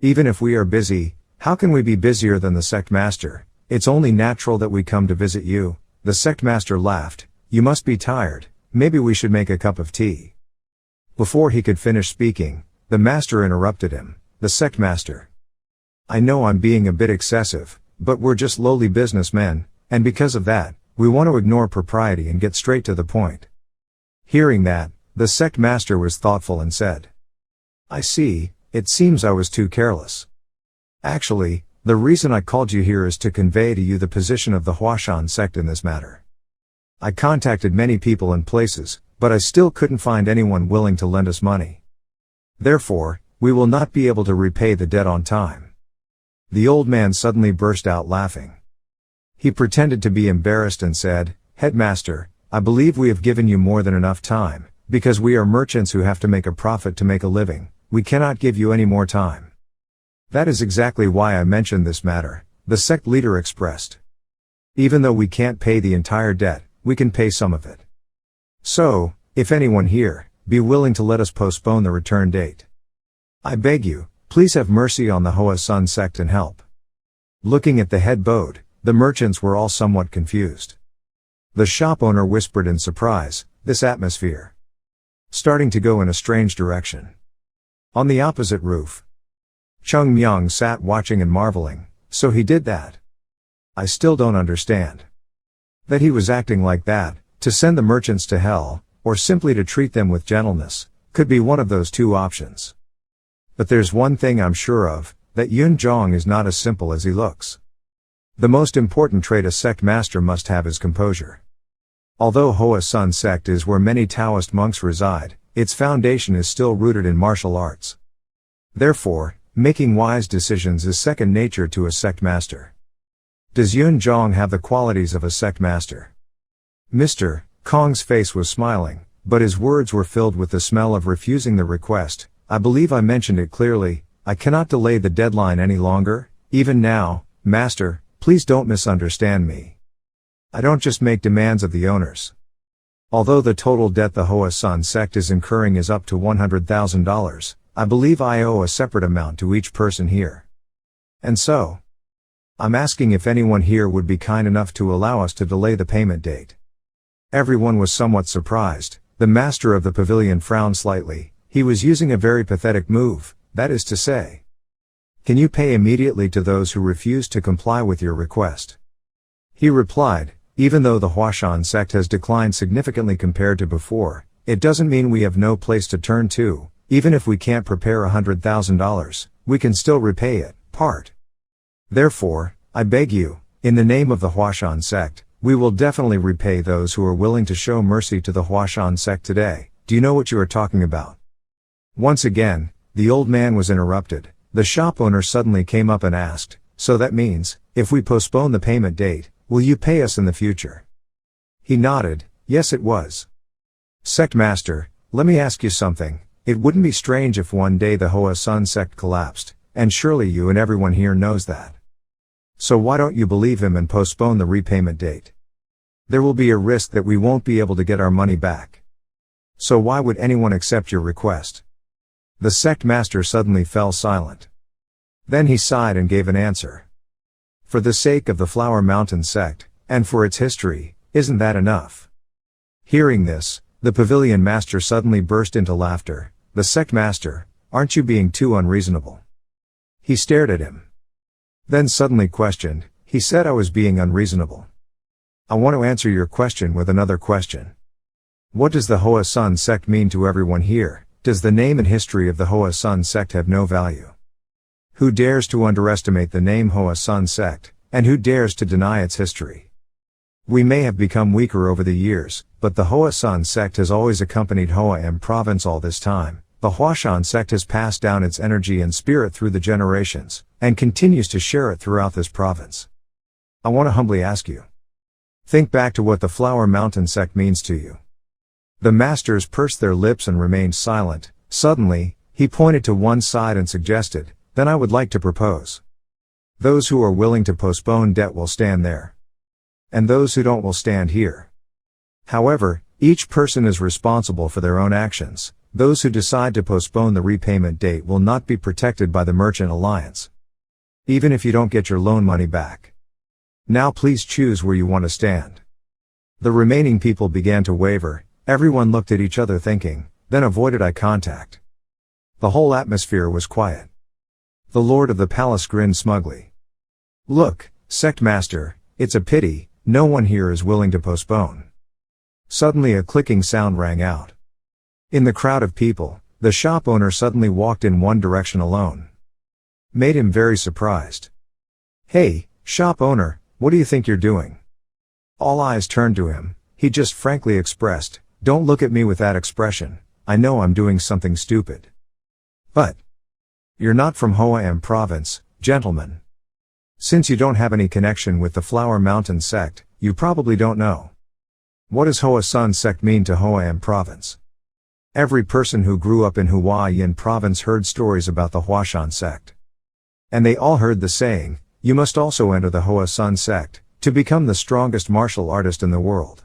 Speaker 1: Even if we are busy, how can we be busier than the sect master? It's only natural that we come to visit you." The sect master laughed. "You must be tired, maybe we should make a cup of tea." Before he could finish speaking, the master interrupted him. "The sect master, I know I'm being a bit excessive, but we're just lowly businessmen, and because of that, we want to ignore propriety and get straight to the point." Hearing that, the sect master was thoughtful and said, "I see, it seems I was too careless. Actually, The reason I called you here is to convey to you the position of the Hua Sect in this matter. I contacted many people and places, but I still couldn't find anyone willing to lend us money. Therefore, we will not be able to repay the debt on time." The old man suddenly burst out laughing. He pretended to be embarrassed and said, "Headmaster, I believe we have given you more than enough time, because we are merchants who have to make a profit to make a living. We cannot give you any more time." "That is exactly why I mentioned this matter," the sect leader expressed. "Even though we can't pay the entire debt, we can pay some of it. So, if anyone here, be willing to let us postpone the return date. I beg you, please have mercy on the Hua Sect and help." Looking at the head bowed, the merchants were all somewhat confused. The shop owner whispered in surprise, "This atmosphere starting to go in a strange direction." On the opposite roof, Cheongmyeong sat watching and marveling. So he did that? I still don't understand. That he was acting like that, to send the merchants to hell, or simply to treat them with gentleness, could be one of those two options. But there's one thing I'm sure of, that Yun Jong is not as simple as he looks. The most important trait a sect master must have is composure. Although Hua Sect is where many Taoist monks reside, its foundation is still rooted in martial arts. Therefore, making wise decisions is second nature to a sect master. Does Yun Jong have the qualities of a sect master? Mr. Kong's face was smiling, but his words were filled with the smell of refusing the request. "I believe I mentioned it clearly. I cannot delay the deadline any longer. Even now, Master, please don't misunderstand me. I don't just make demands of the owners. Although the total debt the Hua Sect is incurring is up to $100,000, I believe I owe a separate amount to each person here. And so, I'm asking if anyone here would be kind enough to allow us to delay the payment date." Everyone was somewhat surprised. The master of the pavilion frowned slightly. He was using a very pathetic move, that is to say, "Can you pay immediately to those who refuse to comply with your request?" He replied, "Even though the Hua Sect has declined significantly compared to before, it doesn't mean we have no place to turn to. Even if we can't prepare $100,000, we can still repay it, part. Therefore, I beg you, in the name of the Hua Sect, we will definitely repay those who are willing to show mercy to the Hua Sect today. Do you know what you are talking about?" Once again, the old man was interrupted. The shop owner suddenly came up and asked, "So that means, if we postpone the payment date, will you pay us in the future?" He nodded, "Yes it was." "Sect master, let me ask you something. It wouldn't be strange if one day the Hua Sect collapsed, and surely you and everyone here knows that. So why don't you believe him and postpone the repayment date? There will be a risk that we won't be able to get our money back. So why would anyone accept your request?" The sect master suddenly fell silent. Then he sighed and gave an answer. "For the sake of the Flower Mountain sect, and for its history, isn't that enough?" Hearing this, the pavilion master suddenly burst into laughter. "The sect master, aren't you being too unreasonable?" He stared at him. Then suddenly questioned, he said, "I was being unreasonable. I want to answer your question with another question. What does the Hua Sect mean to everyone here? Does the name and history of the Hua Sect have no value? Who dares to underestimate the name Hua Sect, and who dares to deny its history? We may have become weaker over the years, but the Hua Sect has always accompanied Hoa Em province all this time. The Hua Sect has passed down its energy and spirit through the generations, and continues to share it throughout this province. I want to humbly ask you. Think back to what the Flower Mountain sect means to you." The masters pursed their lips and remained silent. Suddenly, he pointed to one side and suggested, "Then I would like to propose. Those who are willing to postpone debt will stand there. And those who don't will stand here. However, each person is responsible for their own actions. Those who decide to postpone the repayment date will not be protected by the Merchant Alliance. Even if you don't get your loan money back. Now please choose where you want to stand." The remaining people began to waver. Everyone looked at each other thinking, then avoided eye contact. The whole atmosphere was quiet. The lord of the palace grinned smugly. "Look, sect master, it's a pity, no one here is willing to postpone." Suddenly a clicking sound rang out. In the crowd of people, the shop owner suddenly walked in one direction alone. Made him very surprised. "Hey, shop owner, what do you think you're doing?" All eyes turned to him. He just frankly expressed, "Don't look at me with that expression. I know I'm doing something stupid." "But you're not from Hua province, gentlemen. Since you don't have any connection with the Flower Mountain sect, you probably don't know. What does Hua sect mean to Hua province?" Every person who grew up in Hua province heard stories about the Hua sect. And they all heard the saying, "You must also enter the Hua sect, to become the strongest martial artist in the world."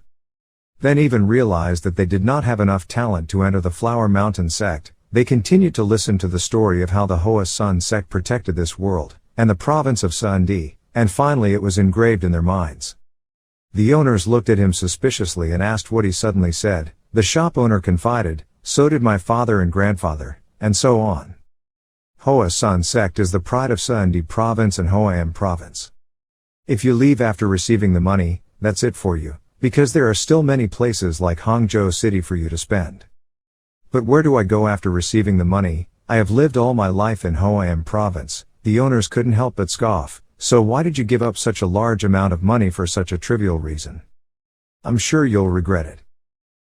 Speaker 1: Then even realized that they did not have enough talent to enter the Flower Mountain sect. They continued to listen to the story of how the Hua sect protected this world, and the province of Sundi, and finally it was engraved in their minds. The owners looked at him suspiciously and asked what he suddenly said. The shop owner confided, "So did my father and grandfather," and so on. Hua sect is the pride of Sundi province and Hua province. If you leave after receiving the money, that's it for you, because there are still many places like Hangzhou City for you to spend. "But where do I go after receiving the money? I have lived all my life in Hua province." The owners couldn't help but scoff. "So why did you give up such a large amount of money for such a trivial reason? I'm sure you'll regret it."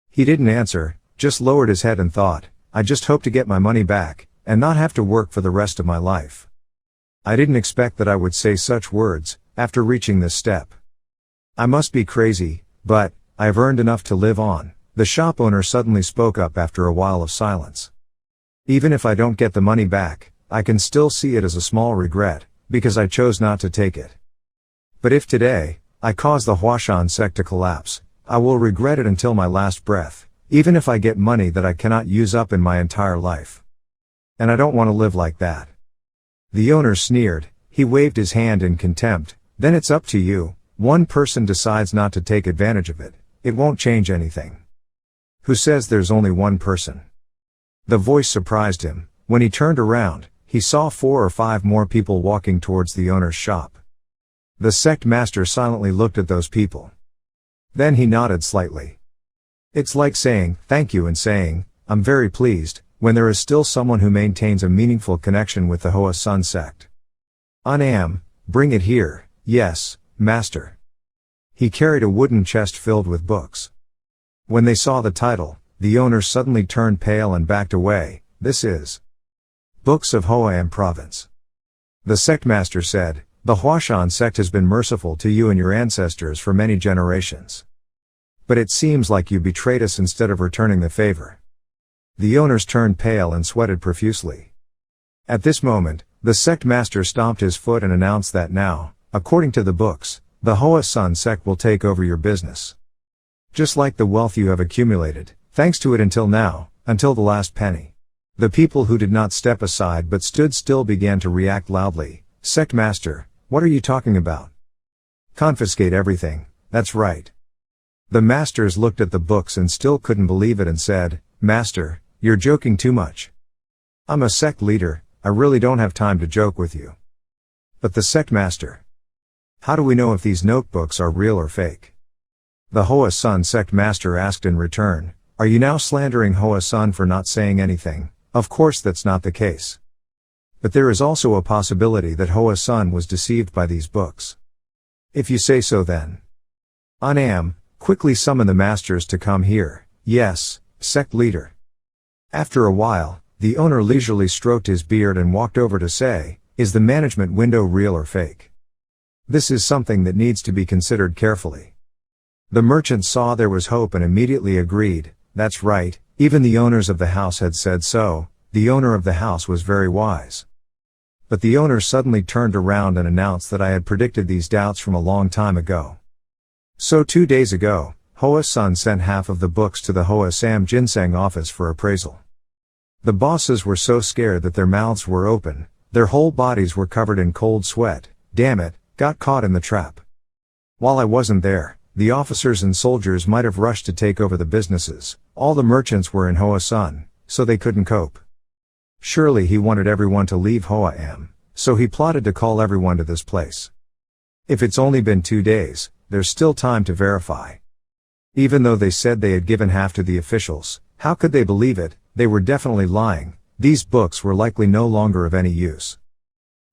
Speaker 1: He didn't answer, just lowered his head and thought, "I just hope to get my money back, and not have to work for the rest of my life." I didn't expect that I would say such words, after reaching this step. I must be crazy, but I've earned enough to live on. The shop owner suddenly spoke up after a while of silence. "Even if I don't get the money back, I can still see it as a small regret, because I chose not to take it. But if today, I cause the Hua sect to collapse, I will regret it until my last breath, even if I get money that I cannot use up in my entire life. And I don't want to live like that." The owner sneered. He waved his hand in contempt. "Then it's up to you. One person decides not to take advantage of it. It won't change anything." "Who says there's only one person?" The voice surprised him. When he turned around, he saw 4 or 5 more people walking towards the owner's shop. The sect master silently looked at those people. Then he nodded slightly. It's like saying, "Thank you," and saying, "I'm very pleased," when there is still someone who maintains a meaningful connection with the Hua sect. Bring it here." "Yes, master." He carried a wooden chest filled with books. When they saw the title, the owners suddenly turned pale and backed away. "This is Books of Hua province." The sect master said, "The Hua sect has been merciful to you and your ancestors for many generations. But it seems like you betrayed us instead of returning the favor." The owners turned pale and sweated profusely. At this moment, the sect master stomped his foot and announced that now, according to the books, the Hua sect will take over your business. Just like the wealth you have accumulated, thanks to it until now, until the last penny. The people who did not step aside but stood still began to react loudly. "Sect master, what are you talking about? Confiscate everything." "That's right." The masters looked at the books and still couldn't believe it and said, "Master, you're joking too much. I'm a sect leader, I really don't have time to joke with you." "But the sect master, how do we know if these notebooks are real or fake?" The Hua sect master asked in return, "Are you now slandering Hua for not saying anything?" Of course that's not the case. But there is also a possibility that Hua was deceived by these books. If you say so then. Quickly summon the masters to come here. "Yes, sect leader." After a while, the owner leisurely stroked his beard and walked over to say, "Is the management window real or fake? This is something that needs to be considered carefully." The merchant saw there was hope and immediately agreed, "That's right, even the owners of the house had said so." The owner of the house was very wise. But the owner suddenly turned around and announced that I had predicted these doubts from a long time ago. So 2 days ago, Hua sent half of the books to the Hoa Sam Ginseng office for appraisal. The bosses were so scared that their mouths were open, their whole bodies were covered in cold sweat. Damn it, got caught in the trap. While I wasn't there, the officers and soldiers might have rushed to take over the businesses. All the merchants were in Hoa, so they couldn't cope. Surely he wanted everyone to leave Hoa, so he plotted to call everyone to this place. If it's only been 2 days, there's still time to verify. Even though they said they had given half to the officials, how could they believe it? They were definitely lying. These books were likely no longer of any use.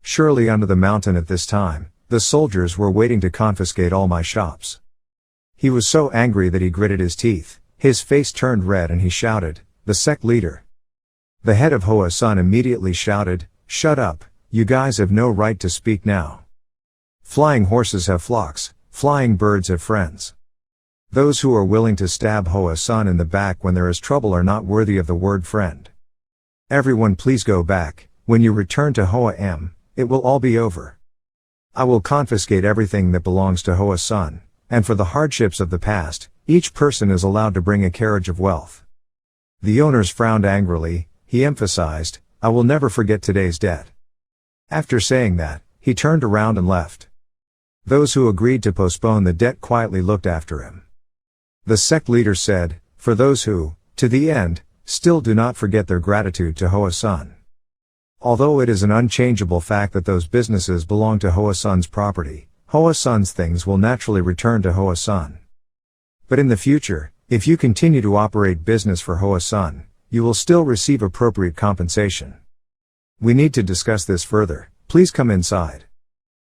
Speaker 1: Surely under the mountain at this time, The soldiers were waiting to confiscate all my shops. He was so angry that he gritted his teeth, his face turned red and he shouted, "The sect leader." The head of Hoa Sun immediately shouted, "Shut up, you guys have no right to speak now. Flying horses have flocks, flying birds have friends. Those who are willing to stab Hoa Sun in the back when there is trouble are not worthy of the word friend. Everyone please go back, when you return to Hoa M, it will all be over. I will confiscate everything that belongs to Hoa Sun, and for the hardships of the past, each person is allowed to bring a carriage of wealth." The owners frowned angrily. He emphasized, "I will never forget today's debt." After saying that, he turned around and left. Those who agreed to postpone the debt quietly looked after him. The sect leader said, "For those who, to the end, still do not forget their gratitude to Hoa Sun. Although it is an unchangeable fact that those businesses belong to Hoa Sun's property, Hoa Sun's things will naturally return to Hoa Sun. But in the future, if you continue to operate business for Hoa Sun, you will still receive appropriate compensation. We need to discuss this further, please come inside."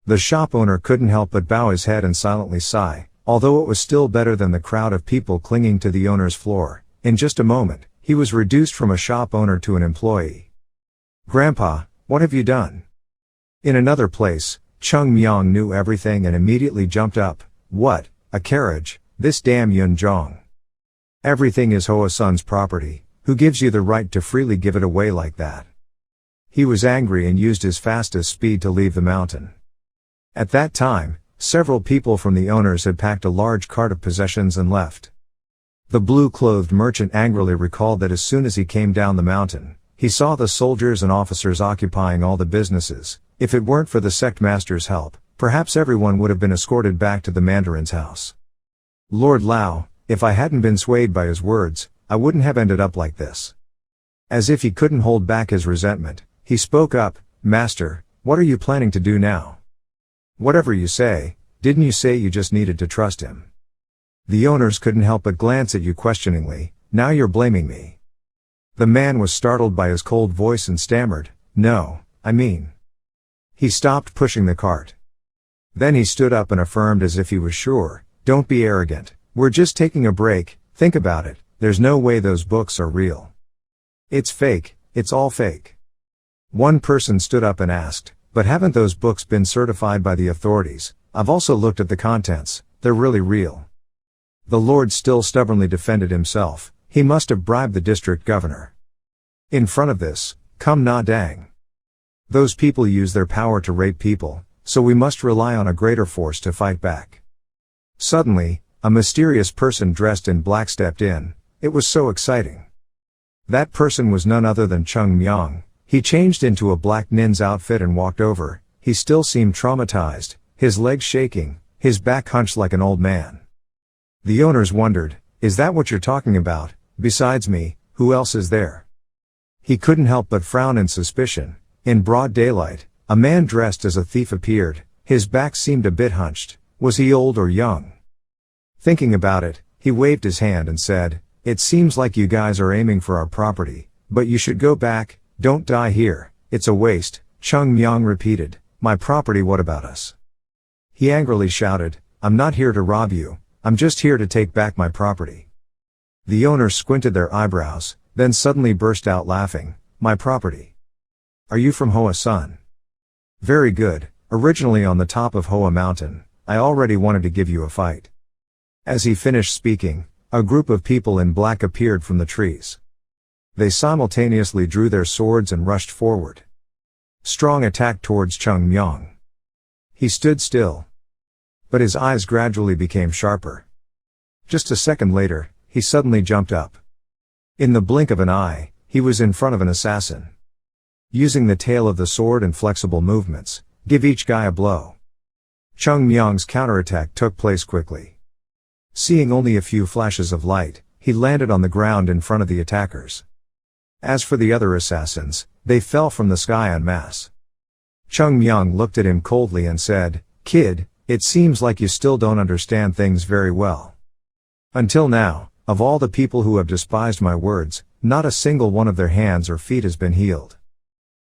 Speaker 1: The shop owner couldn't help but bow his head and silently sigh, although it was still better than the crowd of people clinging to the owner's floor. In just a moment, he was reduced from a shop owner to an employee. "Grandpa, what have you done?" In another place, Cheongmyeong knew everything and immediately jumped up. "What, a carriage, this damn Yun Jong. Everything is Hoa Sun's property. Who gives you the right to freely give it away like that?" He was angry and used his fastest speed to leave the mountain. At that time, several people from the owners had packed a large cart of possessions and left. The blue-clothed merchant angrily recalled that as soon as he came down the mountain, he saw the soldiers and officers occupying all the businesses. If it weren't for the sect master's help, perhaps everyone would have been escorted back to the mandarin's house. "Lord Lao, if I hadn't been swayed by his words, I wouldn't have ended up like this." As if he couldn't hold back his resentment, he spoke up, "Master, what are you planning to do now?" "Whatever you say, didn't you say you just needed to trust him?" The owners couldn't help but glance at you questioningly. "Now you're blaming me." The man was startled by his cold voice and stammered, "No, I mean." He stopped pushing the cart. Then he stood up and affirmed as if he was sure, "Don't be arrogant, we're just taking a break, think about it. There's no way those books are real. It's fake, it's all fake." One person stood up and asked, "But haven't those books been certified by the authorities? I've also looked at the contents, they're really real." The Lord still stubbornly defended himself. He must have bribed the district governor. In front of this, come na dang. Those people use their power to rape people, so we must rely on a greater force to fight back. Suddenly, a mysterious person dressed in black stepped in. It was so exciting. That person was none other than Cheongmyeong. He changed into a black nin's outfit and walked over. He still seemed traumatized, his legs shaking, his back hunched like an old man. The owners wondered, "Is that what you're talking about? Besides me, who else is there?" He couldn't help but frown in suspicion. In broad daylight, a man dressed as a thief appeared. His back seemed a bit hunched. Was he old or young? Thinking about it, he waved his hand and said, "It seems like you guys are aiming for our property, but you should go back, don't die here, it's a waste." Cheongmyeong repeated, "My property, what about us?" He angrily shouted, "I'm not here to rob you, I'm just here to take back my property." The owners squinted their eyebrows, then suddenly burst out laughing. "My property? Are you from Hoa Sun?" "Very good, originally on the top of Hoa Mountain, I already wanted to give you a fight." As he finished speaking, a group of people in black appeared from the trees. They simultaneously drew their swords and rushed forward. Strong attacked towards Cheongmyeong. He stood still. But his eyes gradually became sharper. Just a second later, he suddenly jumped up. In the blink of an eye, he was in front of an assassin. Using the tail of the sword and flexible movements, give each guy a blow. Cheongmyeong's counterattack took place quickly. Seeing only a few flashes of light, he landed on the ground in front of the attackers. As for the other assassins, they fell from the sky en masse. Cheongmyeong looked at him coldly and said, "Kid, it seems like you still don't understand things very well. Until now, of all the people who have despised my words, not a single one of their hands or feet has been healed."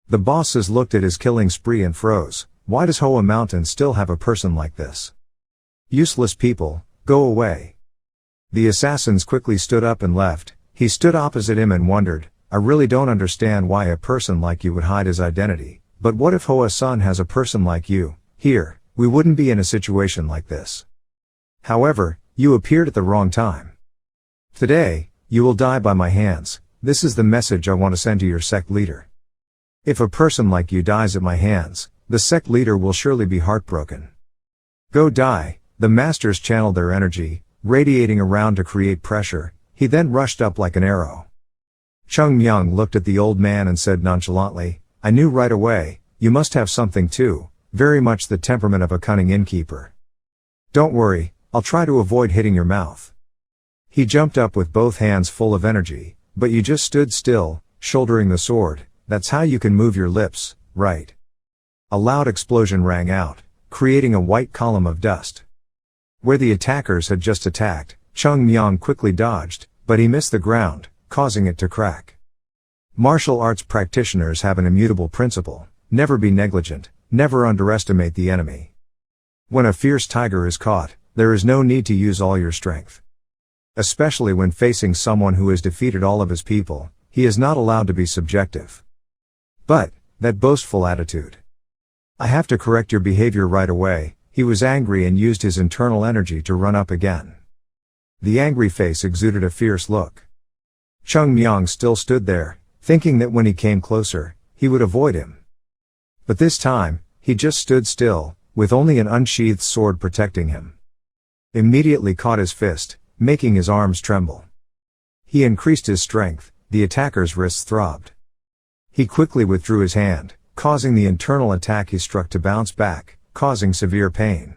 Speaker 1: The bosses looked at his killing spree and froze. why does Hoa Mountain still have a person like this? Useless people, go away. The assassins quickly stood up and left. He stood opposite him and wondered, I really don't understand why a person like you would hide his identity, but what if Hoa-san has a person like you, here, we wouldn't be in a situation like this. However, you appeared at the wrong time. Today, you will die by my hands. This is the message I want to send to your sect leader. If a person like you dies at my hands, the sect leader will surely be heartbroken. Go die. The masters channeled their energy, radiating around to create pressure. He then rushed up like an arrow. Cheongmyeong looked at the old man and said nonchalantly, I knew right away, you must have something too, very much the temperament of a cunning innkeeper. Don't worry, I'll try to avoid hitting your mouth. He jumped up with both hands full of energy, but you just stood still, shouldering the sword, that's how you can move your lips, right? A loud explosion rang out, creating a white column of dust. Where the attackers had just attacked, Cheongmyeong quickly dodged, but he missed the ground, causing it to crack. Martial arts practitioners have an immutable principle: never be negligent, never underestimate the enemy. When a fierce tiger is caught, there is no need to use all your strength. Especially when facing someone who has defeated all of his people, he is not allowed to be subjective. But, that boastful attitude. I have to correct your behavior right away. He was angry and used his internal energy to run up again. The angry face exuded a fierce look. Cheongmyeong still stood there, thinking that when he came closer, he would avoid him. But this time, he just stood still, with only an unsheathed sword protecting him. Immediately caught his fist, making his arms tremble. He increased his strength, the attacker's wrists throbbed. He quickly withdrew his hand, causing the internal attack he struck to bounce back, causing severe pain.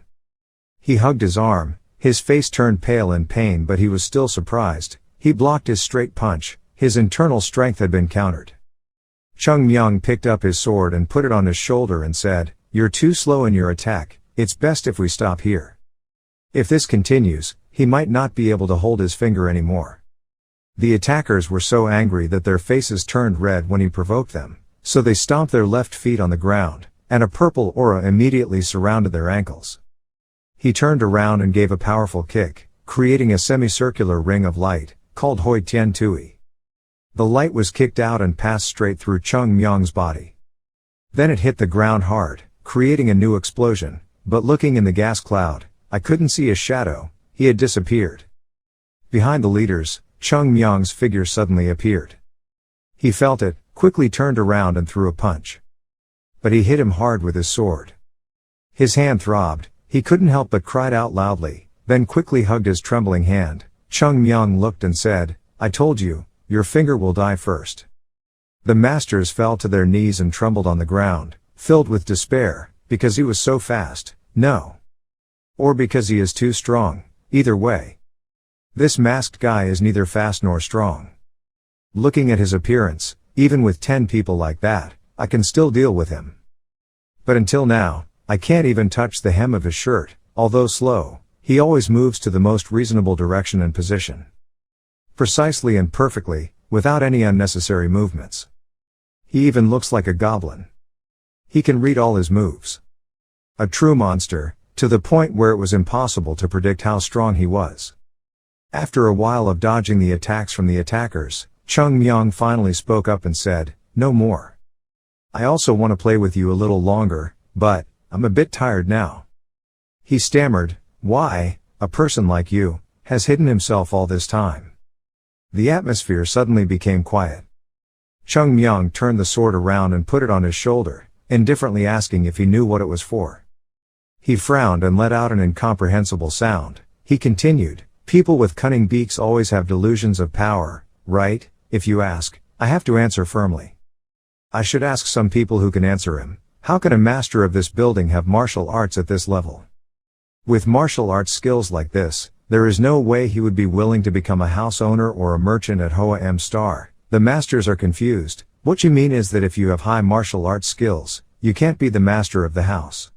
Speaker 1: He hugged his arm, his face turned pale in pain, but he was still surprised. He blocked his straight punch, his internal strength had been countered. Cheongmyeong picked up his sword and put it on his shoulder and said, You're too slow in your attack, it's best if we stop here. If this continues, he might not be able to hold his finger anymore. The attackers were so angry that their faces turned red when he provoked them, so they stomped their left feet on the ground, and a purple aura immediately surrounded their ankles. He turned around and gave a powerful kick, creating a semicircular ring of light, called Hoi Tien Tui. The light was kicked out and passed straight through Cheongmyeong's body. Then it hit the ground hard, creating a new explosion, but looking in the gas cloud, I couldn't see his shadow, he had disappeared. Behind the leaders, Cheongmyeong's figure suddenly appeared. He felt it, quickly turned around and threw a punch. But he hit him hard with his sword. His hand throbbed, he couldn't help but cried out loudly, then quickly hugged his trembling hand. Cheongmyeong looked and said, I told you, your finger will die first. The masters fell to their knees and trembled on the ground, filled with despair, because he was so fast, no. Or because he is too strong, either way. This masked guy is neither fast nor strong. Looking at his appearance, even with 10 people like that, I can still deal with him. But until now, I can't even touch the hem of his shirt. Although slow, he always moves to the most reasonable direction and position. Precisely and perfectly, without any unnecessary movements. He even looks like a goblin. He can read all his moves. A true monster, to the point where it was impossible to predict how strong he was. After a while of dodging the attacks from the attackers, Cheongmyeong finally spoke up and said, No more. I also want to play with you a little longer, but, I'm a bit tired now. He stammered, Why, a person like you, has hidden himself all this time. The atmosphere suddenly became quiet. Cheongmyeong turned the sword around and put it on his shoulder, indifferently asking if he knew what it was for. He frowned and let out an incomprehensible sound. He continued, People with cunning beaks always have delusions of power, right? If you ask, I have to answer firmly. I should ask some people who can answer him. How can a master of this building have martial arts at this level? With martial arts skills like this, there is no way he would be willing to become a house owner or a merchant at Hoa M Star. The masters are confused. What you mean is that if you have high martial arts skills, you can't be the master of the house.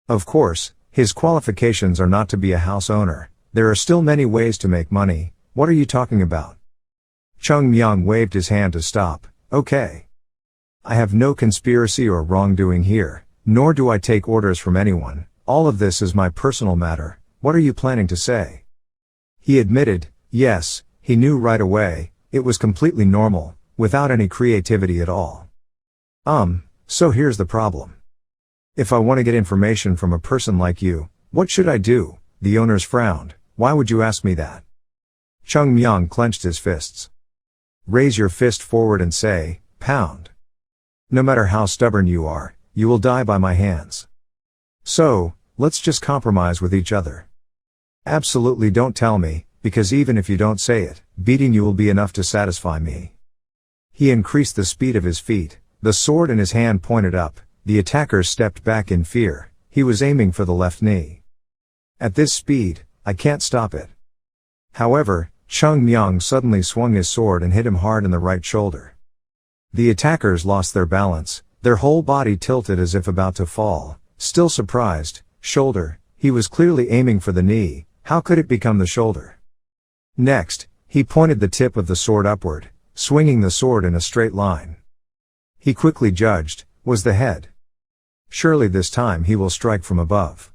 Speaker 1: Of course, his qualifications are not to be a house owner. There are still many ways to make money. What are you talking about? Cheongmyeong waved his hand to stop. Okay. I have no conspiracy or wrongdoing here. Nor do I take orders from anyone. All of this is my personal matter. What are you planning to say? He admitted, yes, he knew right away, it was completely normal, without any creativity at all. So here's the problem. If I want to get information from a person like you, what should I do? The owners frowned. Why would you ask me that? Cheongmyeong clenched his fists. Raise your fist forward and say, pound. No matter how stubborn you are, you will die by my hands. So, let's just compromise with each other. Absolutely don't tell me, because even if you don't say it, beating you will be enough to satisfy me. He increased the speed of his feet, the sword in his hand pointed up, the attackers stepped back in fear, he was aiming for the left knee. At this speed, I can't stop it. However, Cheongmyeong suddenly swung his sword and hit him hard in the right shoulder. The attackers lost their balance, their whole body tilted as if about to fall, still surprised, shoulder, he was clearly aiming for the knee, how could it become the shoulder? Next, he pointed the tip of the sword upward, swinging the sword in a straight line. He quickly judged, was the head. Surely this time he will strike from above.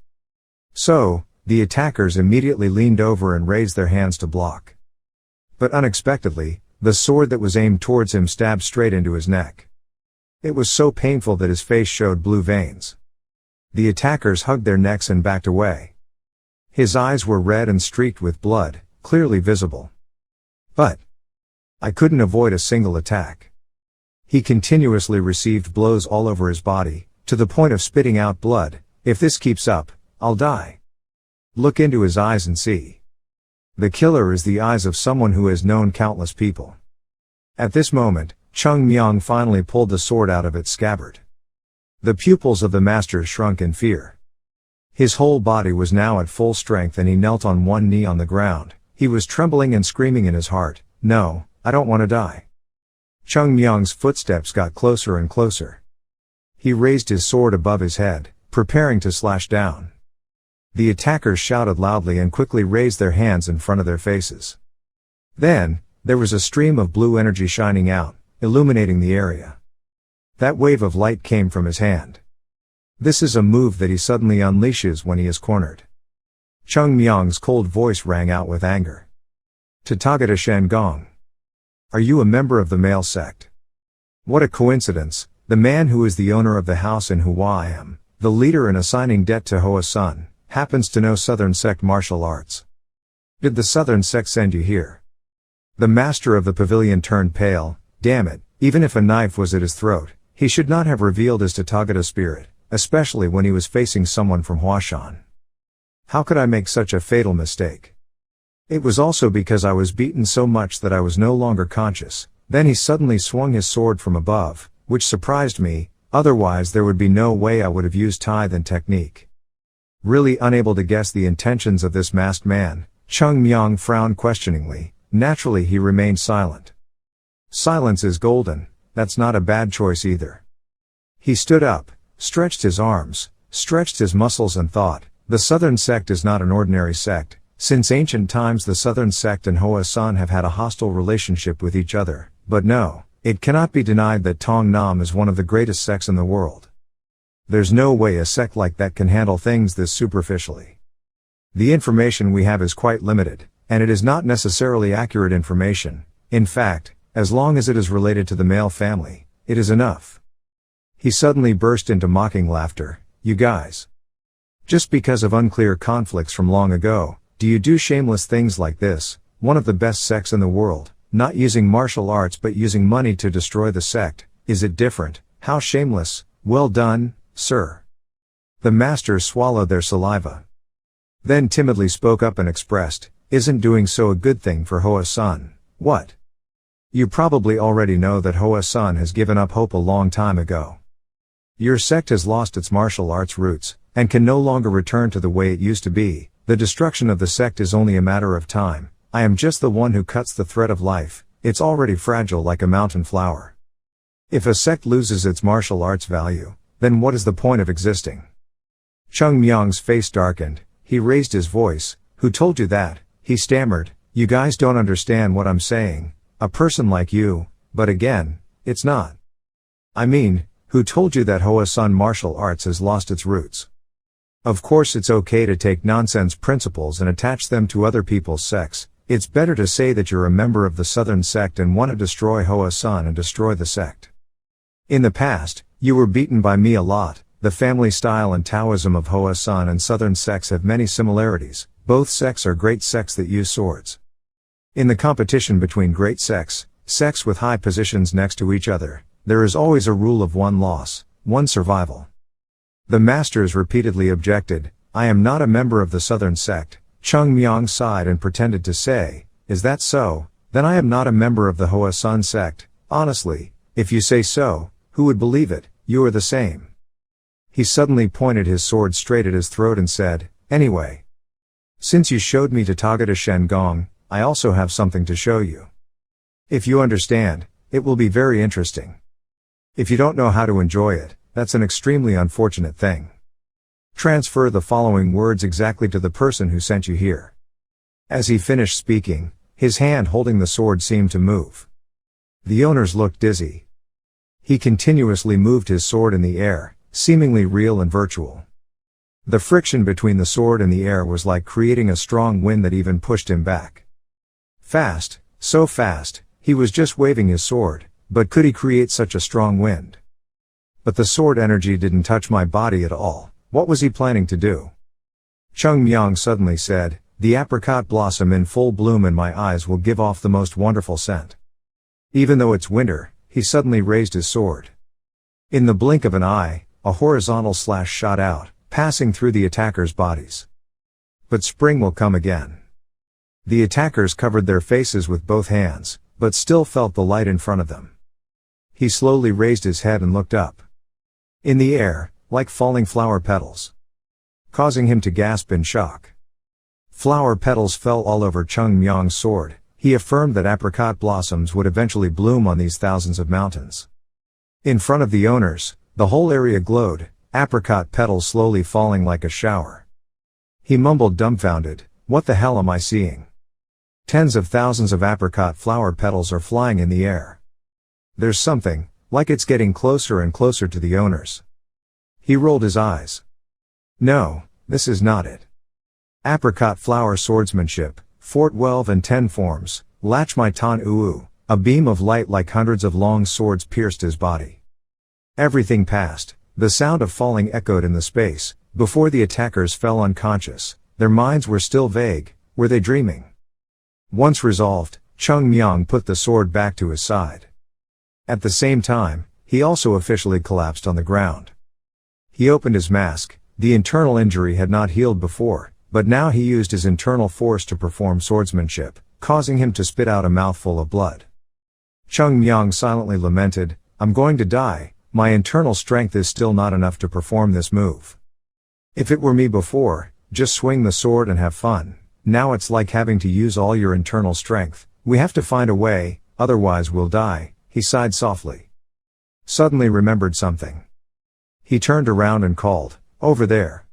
Speaker 1: So, the attackers immediately leaned over and raised their hands to block. But unexpectedly, the sword that was aimed towards him stabbed straight into his neck. It was so painful that his face showed blue veins. The attackers hugged their necks and backed away. His eyes were red and streaked with blood, clearly visible. But I couldn't avoid a single attack. He continuously received blows all over his body, to the point of spitting out blood. If this keeps up, I'll die. Look into his eyes and see. The killer is the eyes of someone who has known countless people. At this moment, Cheongmyeong finally pulled the sword out of its scabbard. The pupils of the master shrunk in fear. His whole body was now at full strength and he knelt on one knee on the ground. He was trembling and screaming in his heart, no, I don't want to die. Cheongmyeong's footsteps got closer and closer. He raised his sword above his head, preparing to slash down. The attackers shouted loudly and quickly raised their hands in front of their faces. Then, there was a stream of blue energy shining out, illuminating the area. That wave of light came from his hand. This is a move that he suddenly unleashes when he is cornered. Cheongmyeong's cold voice rang out with anger. Tathagata Shangong. Are you a member of the male sect? What a coincidence, the man who is the owner of the house in Hua I am, the leader in assigning debt to Hoa Sun, happens to know Southern Sect martial arts. Did the Southern Sect send you here? The master of the pavilion turned pale. Damn it, even if a knife was at his throat, he should not have revealed his Tathagata spirit, especially when he was facing someone from Huashan. How could I make such a fatal mistake? It was also because I was beaten so much that I was no longer conscious. Then he suddenly swung his sword from above, which surprised me, otherwise there would be no way I would have used tithe and technique. Really unable to guess the intentions of this masked man, Cheongmyeong frowned questioningly. Naturally he remained silent. Silence is golden, that's not a bad choice either. He stood up, stretched his arms, stretched his muscles and thought, the Southern Sect is not an ordinary sect. Since ancient times the Southern Sect and Hoa Sun have had a hostile relationship with each other, but no, it cannot be denied that Tong Nam is one of the greatest sects in the world. There's no way a sect like that can handle things this superficially. The information we have is quite limited, and it is not necessarily accurate information. In fact, as long as it is related to the male family, it is enough. He suddenly burst into mocking laughter. You guys. Just because of unclear conflicts from long ago, do you do shameless things like this? One of the best sects in the world, not using martial arts but using money to destroy the sect. Is it different? How shameless. Well done, sir. The masters swallowed their saliva. Then timidly spoke up and expressed, isn't doing so a good thing for Hoa Sun? What? You probably already know that Hoa Sun has given up hope a long time ago. Your sect has lost its martial arts roots, and can no longer return to the way it used to be. The destruction of the sect is only a matter of time. I am just the one who cuts the thread of life. It's already fragile like a mountain flower. If a sect loses its martial arts value, then what is the point of existing? Cheongmyeong's face darkened. He raised his voice. Who told you that? He stammered. You guys don't understand what I'm saying. A person like you, but again, it's not. I mean, Who told you that Hoa Sun martial arts has lost its roots? Of course it's okay to take nonsense principles and attach them to other people's sects. It's better to say that you're a member of the Southern sect and want to destroy Hoa Sun and destroy the sect. In the past, you were beaten by me a lot. The family style and Taoism of Hoa Sun and Southern sects have many similarities. Both sects are great sects that use swords. In the competition between great sects, sects with high positions next to each other, there is always a rule of one loss, one survival. The masters repeatedly objected. I am not a member of the Southern sect. Cheongmyeong sighed and pretended to say, is that so? Then I am not a member of the Hoa Sun sect. Honestly, if you say so, who would believe it? You are the same. He suddenly pointed his sword straight at his throat and said, anyway. Since you showed me Tathagata Shengong, I also have something to show you. If you understand, it will be very interesting. If you don't know how to enjoy it, that's an extremely unfortunate thing. Transfer the following words exactly to the person who sent you here. As he finished speaking, his hand holding the sword seemed to move. The owners looked dizzy. He continuously moved his sword in the air, seemingly real and virtual. The friction between the sword and the air was like creating a strong wind that even pushed him back. Fast, so fast, he was just waving his sword, but could he create such a strong wind? But the sword energy didn't touch my body at all. What was he planning to do? Cheongmyeong suddenly said, the apricot blossom in full bloom in my eyes will give off the most wonderful scent. Even though it's winter, he suddenly raised his sword. In the blink of an eye, a horizontal slash shot out, passing through the attackers' bodies. But spring will come again. The attackers covered their faces with both hands, but still felt the light in front of them. He slowly raised his head and looked up. In the air, like falling flower petals. Causing him to gasp in shock. Flower petals fell all over Cheongmyeong's sword. He affirmed that apricot blossoms would eventually bloom on these thousands of mountains. In front of the owners, the whole area glowed, apricot petals slowly falling like a shower. He mumbled dumbfounded, what the hell am I seeing? Tens of thousands of apricot flower petals are flying in the air. There's something, like it's getting closer and closer to the owners. He rolled his eyes. No, this is not it. Apricot flower swordsmanship, Fort 12 and 10 forms, Lach my tan uu, a beam of light like hundreds of long swords pierced his body. Everything passed, the sound of falling echoed in the space, before the attackers fell unconscious, their minds were still vague, were they dreaming? Once resolved, Cheongmyeong put the sword back to his side. At the same time, he also officially collapsed on the ground. He opened his mask. The internal injury had not healed before, but now he used his internal force to perform swordsmanship, causing him to spit out a mouthful of blood. Cheongmyeong silently lamented, I'm going to die, my internal strength is still not enough to perform this move. If it were me before, just swing the sword and have fun. Now it's like having to use all your internal strength. We have to find a way, otherwise we'll die, he sighed softly. Suddenly remembered something. He turned around and called, over there.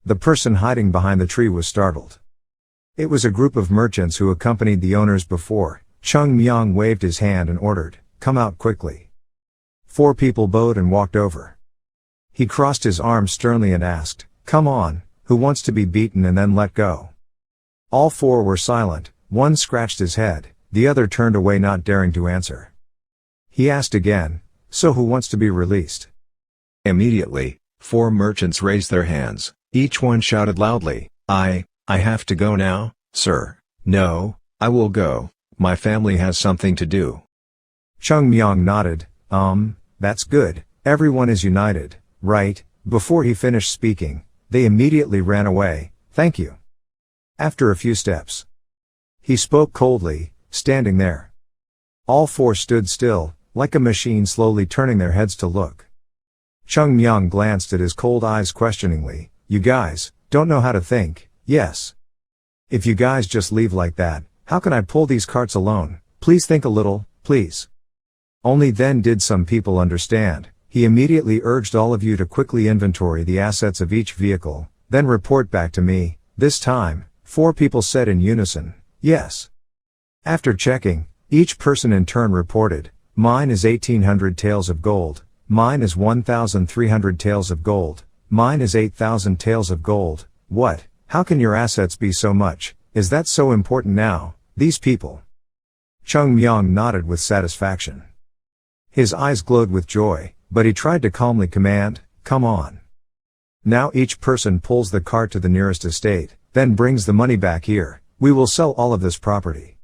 Speaker 1: The person hiding behind the tree was startled. It was a group of merchants who accompanied the owners before. Cheongmyeong waved his hand and ordered, come out quickly. 4 people bowed and walked over. He crossed his arms sternly and asked, come on, who wants to be beaten and then let go? All 4 were silent, one scratched his head, the other turned away not daring to answer. He asked again, so who wants to be released? Immediately, 4 merchants raised their hands, each one shouted loudly, I have to go now, sir. No, I will go, my family has something to do. Cheongmyeong nodded, that's good, everyone is united, right? Before he finished speaking, they immediately ran away, thank you. After a few steps, he spoke coldly, standing there. All 4 stood still, like a machine slowly turning their heads to look. Cheongmyeong glanced at his cold eyes questioningly, you guys, don't know how to think, yes. If you guys just leave like that, how can I pull these carts alone? Please think a little, please. Only then did some people understand. He immediately urged all of you to quickly inventory the assets of each vehicle, then report back to me. This time, 4 people said in unison, yes. After checking, each person in turn reported, mine is 1800 taels of gold, Mine is 1,300 taels of gold. Mine is 8,000 taels of gold. What? How can your assets be so much? Is that so important now? These people. Cheongmyeong nodded with satisfaction. His eyes glowed with joy, but he tried to calmly command, "Come on. Now each person pulls the cart to the nearest estate, then brings the money back here. We will sell all of this property.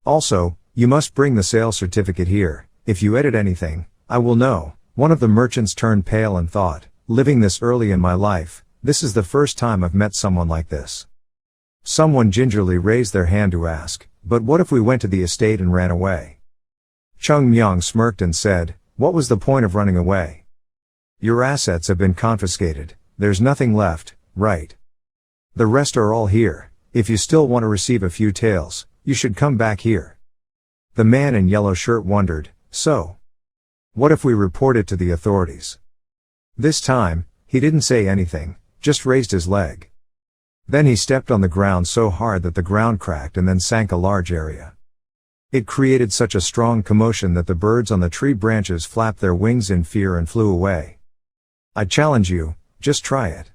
Speaker 1: Also, you must bring the sale certificate here. If you edit anything, I will know." One of the merchants turned pale and thought, living this early in my life, this is the first time I've met someone like this. Someone gingerly raised their hand to ask, "But what if we went to the estate and ran away?" Cheongmyeong smirked and said, "What was the point of running away? Your assets have been confiscated, there's nothing left, right? The rest are all here. If you still want to receive a few taels, you should come back here." The man in yellow shirt wondered, "So? What if we report it to the authorities?" This time, he didn't say anything, just raised his leg. Then he stepped on the ground so hard that the ground cracked and then sank a large area. It created such a strong commotion that the birds on the tree branches flapped their wings in fear and flew away. "I challenge you, just try it.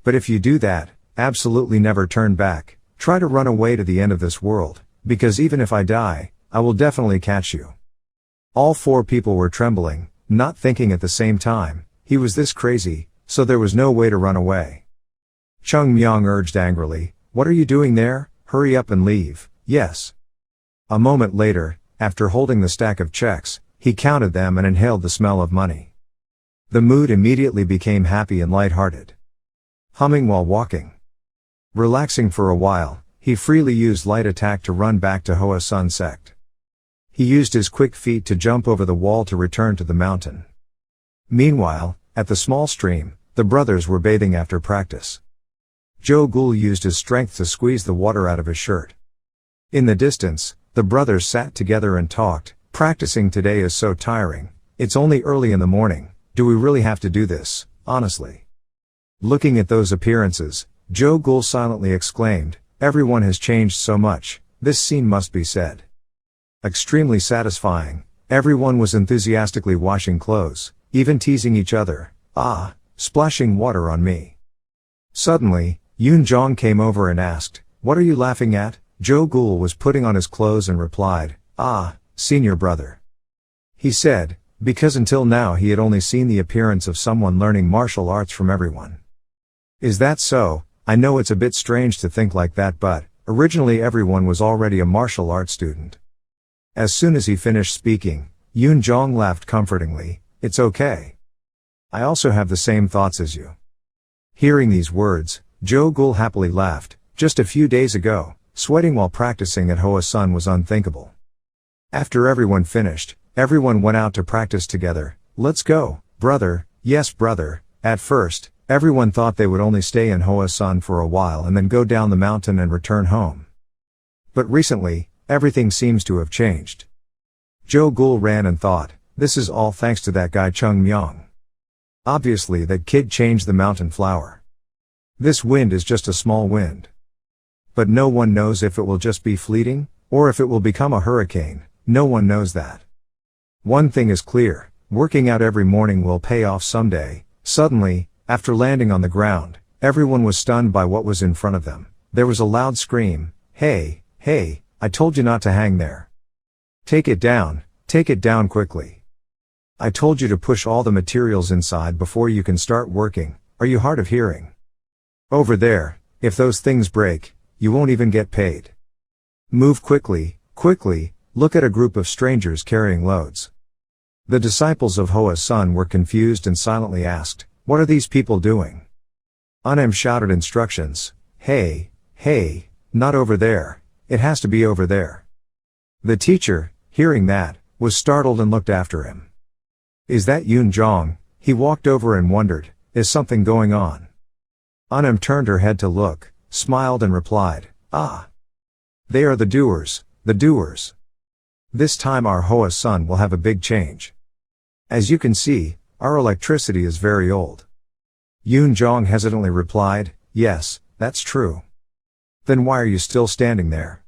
Speaker 1: But if you do that, absolutely never turn back, try to run away to the end of this world, because even if I die, I will definitely catch you." All four people were trembling, not thinking at the same time, he was this crazy, so there was no way to run away. Cheongmyeong urged angrily, "What are you doing there? Hurry up and leave." "Yes." A moment later, after holding the stack of checks, he counted them and inhaled the smell of money. The mood immediately became happy and light-hearted. Humming while walking. Relaxing for a while, he freely used light attack to run back to Hua Sect. He used his quick feet to jump over the wall to return to the mountain. Meanwhile, at the small stream, the brothers were bathing after practice. Jo-gul used his strength to squeeze the water out of his shirt. In the distance, the brothers sat together and talked. "Practicing today is so tiring. It's only early in the morning. Do we really have to do this, honestly?" Looking at those appearances, Jo-gul silently exclaimed, "Everyone has changed so much, this scene must be said." Extremely satisfying, everyone was enthusiastically washing clothes, even teasing each other, splashing water on me. Suddenly, Yoon-jong came over and asked, "What are you laughing at?" Jo-gul was putting on his clothes and replied, "Senior brother." He said, because until now he had only seen the appearance of someone learning martial arts from everyone. "Is that so? I know it's a bit strange to think like that, but originally everyone was already a martial arts student." As soon as he finished speaking, Yoon-jong laughed comfortingly, "It's okay. I also have the same thoughts as you." Hearing these words, Jo-gul happily laughed. Just a few days ago, sweating while practicing at Hoa Sun was unthinkable. After everyone finished, everyone went out to practice together. "Let's go, brother." "Yes, brother." At first, everyone thought they would only stay in Hoa Sun for a while and then go down the mountain and return home. But recently, everything seems to have changed. Jo-gul ran and thought, this is all thanks to that guy Cheongmyeong. Obviously that kid changed the mountain flower. This wind is just a small wind. But no one knows if it will just be fleeting, or if it will become a hurricane. No one knows that. One thing is clear, working out every morning will pay off someday. Suddenly, after landing on the ground, everyone was stunned by what was in front of them. There was a loud scream, "Hey, hey, I told you not to hang there. Take it down quickly. I told you to push all the materials inside before you can start working. Are you hard of hearing? Over there, if those things break, you won't even get paid. Move quickly, quickly." Look at a group of strangers carrying loads. The disciples of Hoa Sun were confused and silently asked, "What are these people doing?" Unem shouted instructions, "Hey, hey, not over there, it has to be over there." The teacher, hearing that, was startled and looked after him. "Is that Yoon-jong?" He walked over and wondered, "Is something going on?" Unem turned her head to look, smiled and replied, They are the doers, the doers. This time our Hoa Sun will have a big change. As you can see, our electricity is very old." Yoon-jong hesitantly replied, "Yes, that's true." "Then why are you still standing there?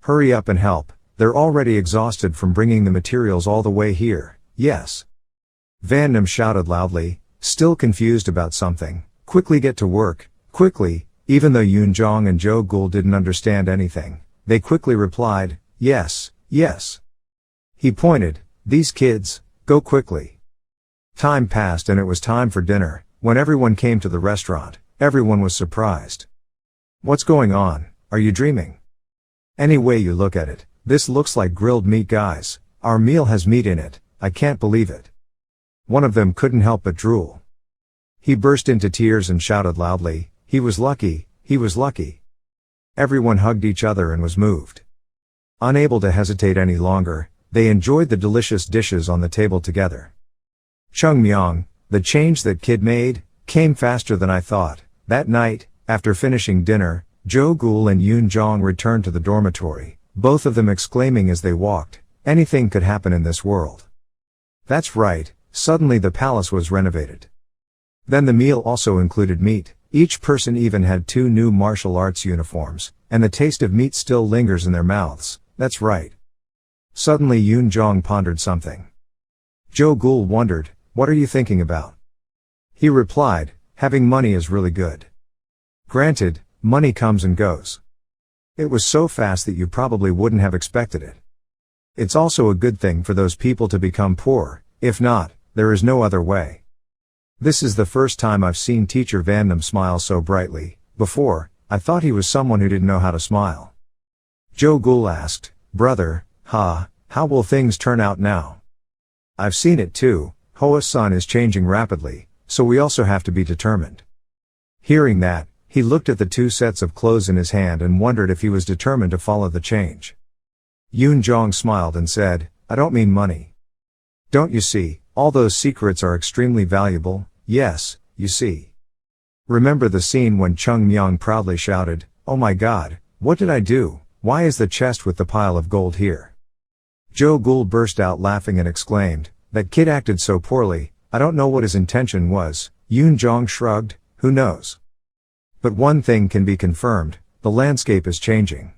Speaker 1: Hurry up and help, they're already exhausted from bringing the materials all the way here." "Yes." Vandam shouted loudly, still confused about something. Quickly get to work, quickly. Even though Yoonjong and Jo Gul didn't understand anything, they quickly replied, yes, yes. He pointed, these kids, go quickly. Time passed and it was time for dinner. When everyone came to the restaurant, everyone was surprised. What's going on? Are you dreaming? Any way you look at it, this looks like grilled meat, guys. Our meal has meat in it, I can't believe it. One of them couldn't help but drool. He burst into tears and shouted loudly, he was lucky, he was lucky. Everyone hugged each other and was moved. Unable to hesitate any longer, they enjoyed the delicious dishes on the table together. Cheongmyeong, the change that kid made, came faster than I thought. That night, after finishing dinner, Jo Gul and Yoonjong returned to the dormitory, both of them exclaiming as they walked, anything could happen in this world. That's right, suddenly the palace was renovated. Then the meal also included meat, each person even had 2 new martial arts uniforms, and the taste of meat still lingers in their mouths, that's right. Suddenly Yoonjong pondered something. Jo Gul wondered, what are you thinking about? He replied, having money is really good. Granted, money comes and goes. It was so fast that you probably wouldn't have expected it. It's also a good thing for those people to become poor, if not, there is no other way. This is the first time I've seen Teacher Vandam smile so brightly. Before, I thought he was someone who didn't know how to smile. Jo Gul asked, brother, how will things turn out now? I've seen it too, Hoa's son is changing rapidly, so we also have to be determined. Hearing that, he looked at the 2 sets of clothes in his hand and wondered if he was determined to follow the change. Yoonjong smiled and said, I don't mean money. Don't you see, all those secrets are extremely valuable, yes, you see. Remember the scene when Cheongmyeong proudly shouted, oh my god, what did I do? Why is the chest with the pile of gold here? Jo Gul burst out laughing and exclaimed, that kid acted so poorly, I don't know what his intention was. Yoonjong shrugged, who knows? But one thing can be confirmed, the landscape is changing.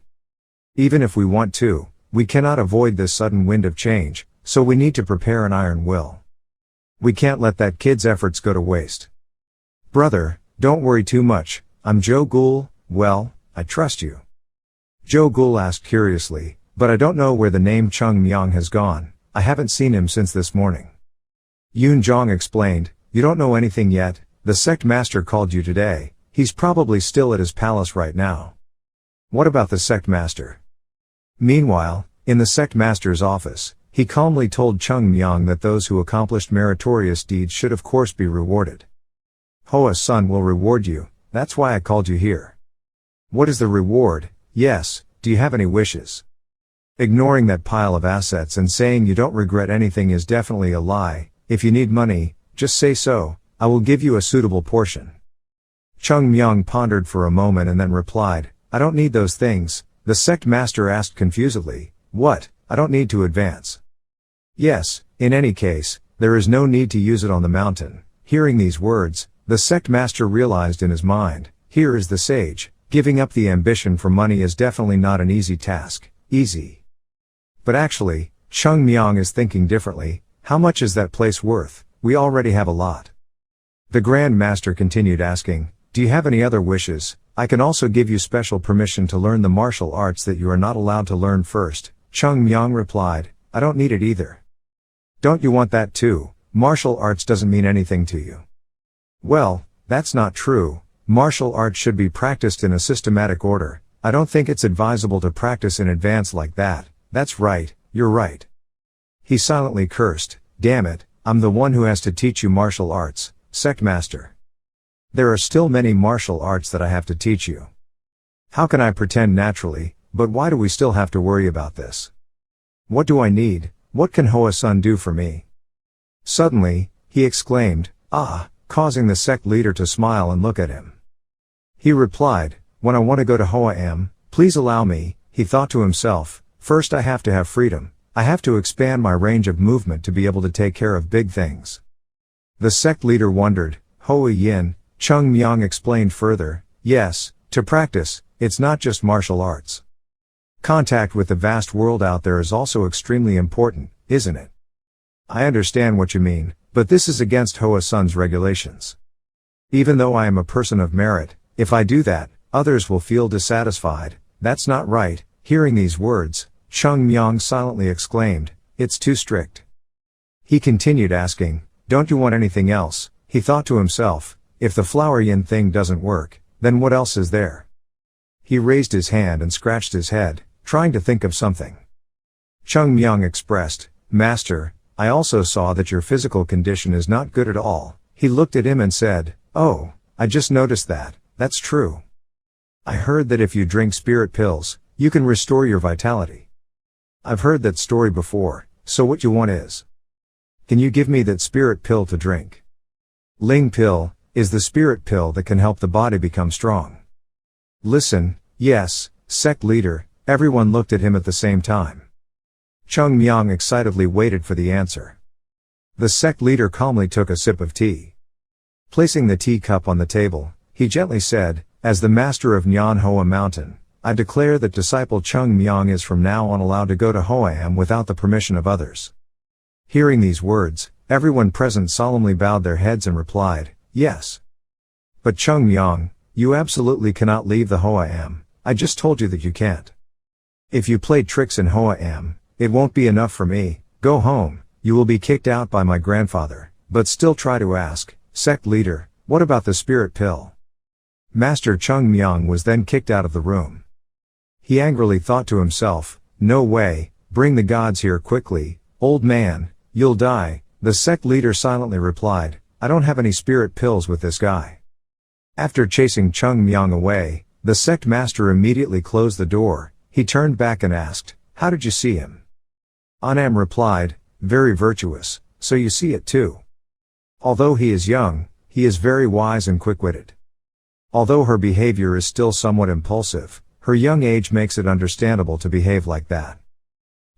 Speaker 1: Even if we want to, we cannot avoid this sudden wind of change, so we need to prepare an iron will. We can't let that kid's efforts go to waste. Brother, don't worry too much, I'm Jo Gul, well, I trust you. Jo Gul asked curiously, but I don't know where the name Cheongmyeong has gone, I haven't seen him since this morning. Yoonjong explained, you don't know anything yet, the sect master called you today, he's probably still at his palace right now. What about the sect master? Meanwhile, in the sect master's office, he calmly told Cheongmyeong that those who accomplished meritorious deeds should of course be rewarded. Hoa's son will reward you, that's why I called you here. What is the reward? Yes, do you have any wishes? Ignoring that pile of assets and saying you don't regret anything is definitely a lie. If you need money, just say so, I will give you a suitable portion. Cheongmyeong pondered for a moment and then replied, I don't need those things. The sect master asked confusedly, what, I don't need to advance? Yes, in any case, there is no need to use it on the mountain. Hearing these words, the sect master realized in his mind, here is the sage, giving up the ambition for money is definitely not an easy task, easy. But actually, Cheongmyeong is thinking differently, how much is that place worth? We already have a lot. The Grand Master continued asking, do you have any other wishes? I can also give you special permission to learn the martial arts that you are not allowed to learn first. Cheongmyeong replied, I don't need it either. Don't you want that too? Martial arts doesn't mean anything to you. Well, that's not true. Martial arts should be practiced in a systematic order. I don't think it's advisable to practice in advance like that. That's right, you're right. He silently cursed, damn it, I'm the one who has to teach you martial arts, sect master. There are still many martial arts that I have to teach you. How can I pretend naturally, but why do we still have to worry about this? What do I need? What can Hoa-san do for me? Suddenly, he exclaimed, causing the sect leader to smile and look at him. He replied, when I want to go to Hoa-am, please allow me, he thought to himself, first I have to have freedom, I have to expand my range of movement to be able to take care of big things. The sect leader wondered, Hoa Yin, Cheongmyeong explained further, yes, to practice, it's not just martial arts. Contact with the vast world out there is also extremely important, isn't it? I understand what you mean, But this is against Hoa Sun's regulations. Even though I am a person of merit, if I do that, others will feel dissatisfied. That's not right." Hearing these words, Cheongmyeong silently exclaimed, "It's too strict." He continued asking, "Don't you want anything else?" He thought to himself, if the flower yin thing doesn't work, then what else is there? He raised his hand and scratched his head, trying to think of something. Cheongmyeong expressed, "Master, I also saw that your physical condition is not good at all." He looked at him and said, "Oh, I just noticed that. That's true. I heard that if you drink spirit pills, you can restore your vitality. I've heard that story before, so what you want is, can you give me that spirit pill to drink?" Ling pill is the spirit pill that can help the body become strong. "Listen, yes, sect leader." Everyone looked at him at the same time. Cheongmyeong excitedly waited for the answer. The sect leader calmly took a sip of tea. Placing the teacup on the table, he gently said, "As the master of Mount Hua Mountain, I declare that disciple Cheongmyeong is from now on allowed to go to Hoam without the permission of others." Hearing these words, everyone present solemnly bowed their heads and replied, "Yes." "But Cheongmyeong, you absolutely cannot leave the Hoam. I just told you that you can't. If you play tricks in Hoam, it won't be enough for me. Go home, you will be kicked out by my grandfather, but still try to ask, sect leader, what about the spirit pill?" Master Cheongmyeong was then kicked out of the room. He angrily thought to himself, "No way, bring the gods here quickly, old man, you'll die." The sect leader silently replied, "I don't have any spirit pills with this guy." After chasing Cheongmyeong away, the sect master immediately closed the door. He turned back and asked, "How did you see him?" Anam replied, "Very virtuous, so you see it too. Although he is young, he is very wise and quick-witted. Although her behavior is still somewhat impulsive, her young age makes it understandable to behave like that."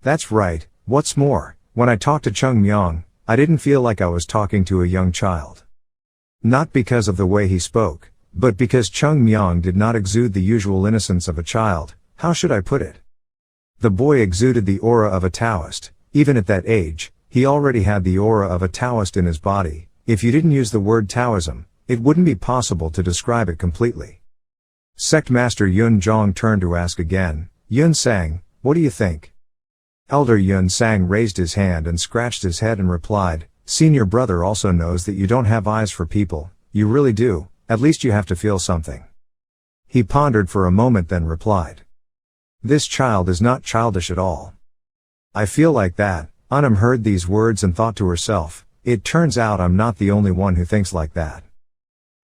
Speaker 1: "That's right. What's more, when I talked to Cheongmyeong, I didn't feel like I was talking to a young child. Not because of the way he spoke, but because Cheongmyeong did not exude the usual innocence of a child. How should I put it? The boy exuded the aura of a Taoist. Even at that age, he already had the aura of a Taoist in his body. If you didn't use the word Taoism, it wouldn't be possible to describe it completely." Sect Master Yun Zhong turned to ask again, "Yun Sang, what do you think?" Elder Yun Sang raised his hand and scratched his head and replied, "Senior brother also knows that you don't have eyes for people. You really do, at least you have to feel something." He pondered for a moment then replied, "This child is not childish at all. I feel like that." Anam heard these words and thought to herself, "It turns out I'm not the only one who thinks like that.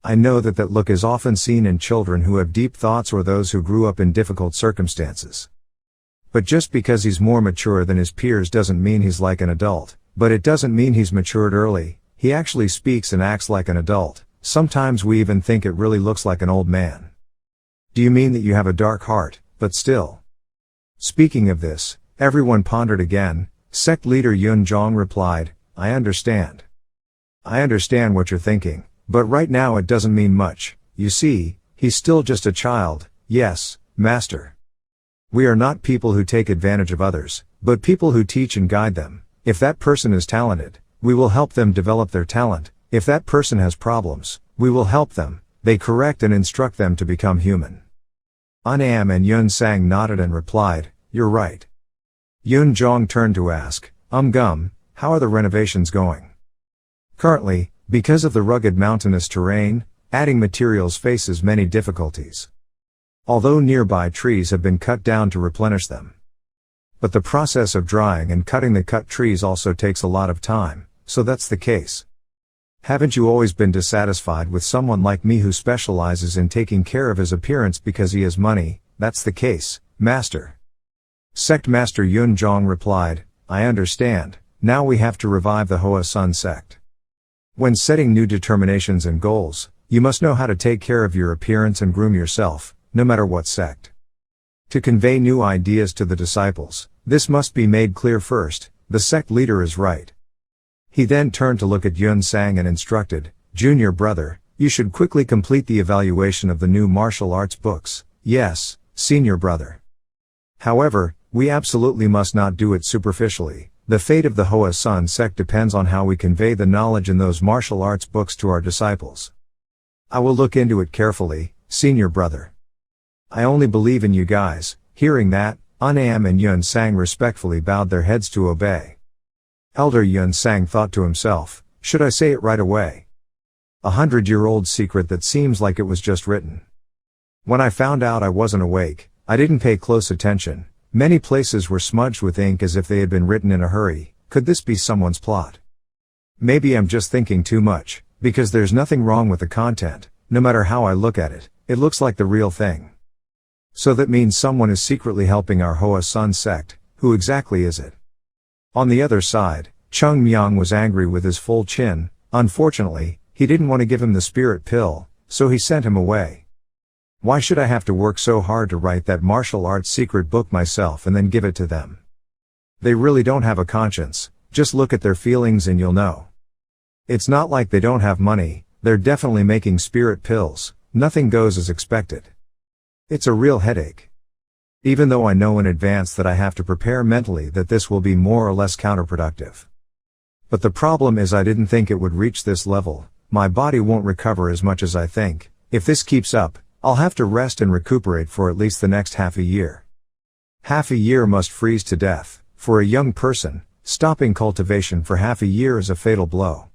Speaker 1: I know that that look is often seen in children who have deep thoughts or those who grew up in difficult circumstances. But just because he's more mature than his peers doesn't mean he's like an adult, but it doesn't mean he's matured early. He actually speaks and acts like an adult. Sometimes we even think it really looks like an old man." "Do you mean that you have a dark heart, but still?" Speaking of this, everyone pondered again. Sect leader Yun Zhong replied, "I understand. I understand what you're thinking, but right now it doesn't mean much. You see, he's still just a child." "Yes, master. We are not people who take advantage of others, but people who teach and guide them. If that person is talented, we will help them develop their talent. If that person has problems, we will help them. They correct and instruct them to become human." Anam and Yun Sang nodded and replied, "You're right." Yun Zhong turned to ask, Gum, how are the renovations going?" "Currently, because of the rugged mountainous terrain, adding materials faces many difficulties. Although nearby trees have been cut down to replenish them. But the process of drying and cutting the cut trees also takes a lot of time, so that's the case. Haven't you always been dissatisfied with someone like me who specializes in taking care of his appearance because he has money?" "That's the case, master." Sect Master Yun Zhong replied, "I understand. Now we have to revive the Hua Sect. When setting new determinations and goals, you must know how to take care of your appearance and groom yourself, no matter what sect. To convey new ideas to the disciples, this must be made clear first. The sect leader is right." He then turned to look at Yun Sang and instructed, "Junior brother, you should quickly complete the evaluation of the new martial arts books." "Yes, senior brother. However, we absolutely must not do it superficially. the fate of the Hua Sect depends on how we convey the knowledge in those martial arts books to our disciples. I will look into it carefully, senior brother. I only believe in you guys." Hearing that, An and Yun Sang respectfully bowed their heads to obey. Elder Yun Sang thought to himself, should I say it right away? 100-year-old secret that seems like it was just written. When I found out I wasn't awake, I didn't pay close attention. Many places were smudged with ink as if they had been written in a hurry. Could this be someone's plot? Maybe I'm just thinking too much, because there's nothing wrong with the content. No matter how I look at it, it looks like the real thing. So that means someone is secretly helping our Hua Sect. Who exactly is it? On the other side, Cheongmyeong was angry with his full chin. Unfortunately, he didn't want to give him the spirit pill, so he sent him away. Why should I have to work so hard to write that martial arts secret book myself and then give it to them? They really don't have a conscience. Just look at their feelings and you'll know. It's not like they don't have money. They're definitely making spirit pills. Nothing goes as expected. It's a real headache. Even though I know in advance that I have to prepare mentally that this will be more or less counterproductive. But the problem is I didn't think it would reach this level. My body won't recover as much as I think. If this keeps up, I'll have to rest and recuperate for at least the next half a year. Half a year must freeze to death. For a young person, stopping cultivation for half a year is a fatal blow.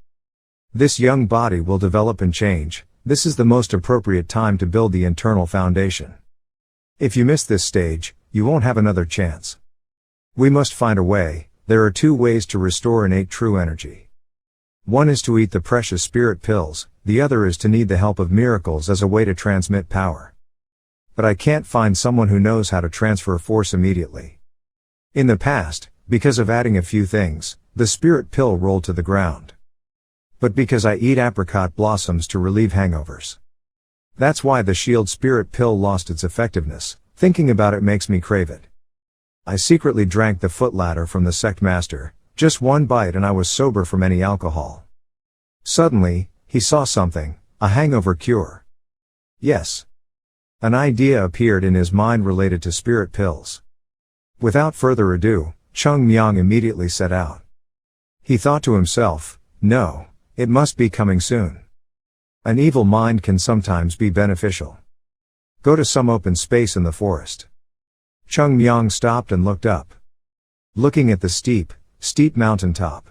Speaker 1: This young body will develop and change. This is the most appropriate time to build the internal foundation. If you miss this stage, you won't have another chance. We must find a way. There are 2 ways to restore innate true energy. One is to eat the precious spirit pills, the other is to need the help of miracles as a way to transmit power. But I can't find someone who knows how to transfer force immediately. In the past, because of adding a few things, the spirit pill rolled to the ground. But because I eat apricot blossoms to relieve hangovers. That's why the shield spirit pill lost its effectiveness. Thinking about it makes me crave it. I secretly drank the foot ladder from the sect master, just 1 bite and I was sober from any alcohol. Suddenly, he saw something, a hangover cure. Yes. An idea appeared in his mind related to spirit pills. Without further ado, Cheongmyeong immediately set out. He thought to himself, no, it must be coming soon. An evil mind can sometimes be beneficial. Go to some open space in the forest. Cheongmyeong stopped and looked up. Looking at the steep mountaintop.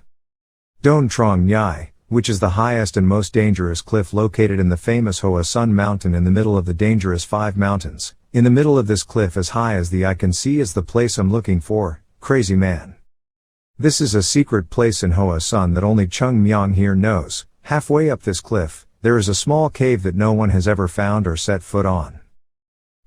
Speaker 1: Don Trong Nhai, which is the highest and most dangerous cliff located in the famous Hoa Sun Mountain in the middle of the dangerous 5 mountains. In the middle of this cliff as high as the eye can see is the place I'm looking for, crazy man. This is a secret place in Hoa Sun that only Cheongmyeong here knows. Halfway up this cliff, there is a small cave that no one has ever found or set foot on.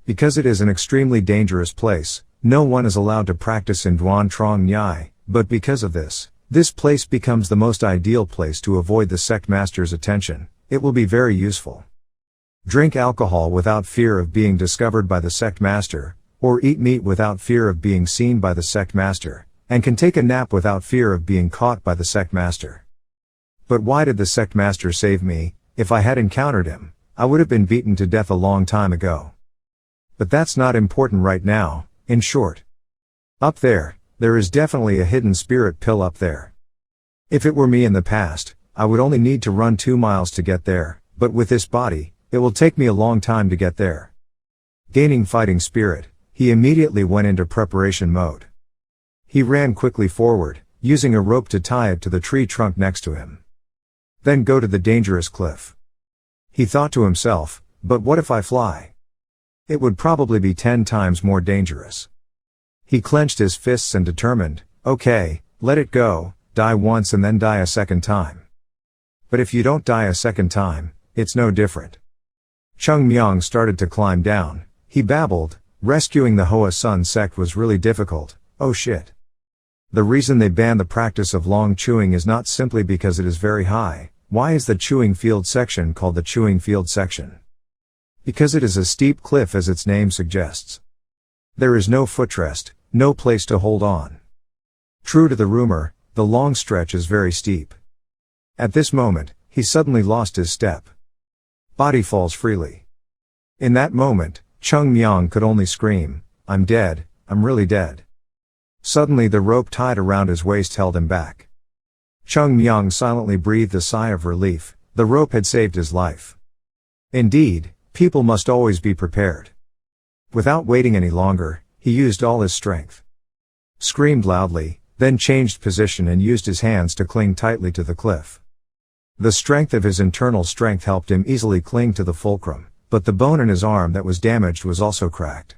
Speaker 1: Because it is an extremely dangerous place, no one is allowed to practice in Duan Trong Nhai, but because of this place becomes the most ideal place to avoid the sect master's attention. It will be very useful. Drink alcohol without fear of being discovered by the sect master, or eat meat without fear of being seen by the sect master, and can take a nap without fear of being caught by the sect master. But why did the sect master save me? If I had encountered him, I would have been beaten to death a long time ago. But that's not important right now. In short, up there is definitely a hidden spirit pill up there. If it were me in the past, I would only need to run 2 miles to get there, but with this body, it will take me a long time to get there. Gaining fighting spirit, he immediately went into preparation mode. He ran quickly forward, using a rope to tie it to the tree trunk next to him. Then go to the dangerous cliff. He thought to himself, but what if I fly? It would probably be 10 times more dangerous. He clenched his fists and determined, okay, let it go, die once and then die a second time. But if you don't die a second time, it's no different. Cheongmyeong started to climb down. He babbled, rescuing the Hoa Sect was really difficult. Oh shit. The reason they banned the practice of long chewing is not simply because it is very high. Why is the chewing field section called the chewing field section? Because it is a steep cliff as its name suggests. There is no footrest, no place to hold on. True to the rumor, the long stretch is very steep. At this moment, he suddenly lost his step. Body falls freely. In that moment, Cheongmyeong could only scream, I'm dead, I'm really dead. Suddenly the rope tied around his waist held him back. Cheongmyeong silently breathed a sigh of relief. The rope had saved his life. Indeed, people must always be prepared. Without waiting any longer, he used all his strength. Screamed loudly, then changed position and used his hands to cling tightly to the cliff. The strength of his internal strength helped him easily cling to the fulcrum, but the bone in his arm that was damaged was also cracked.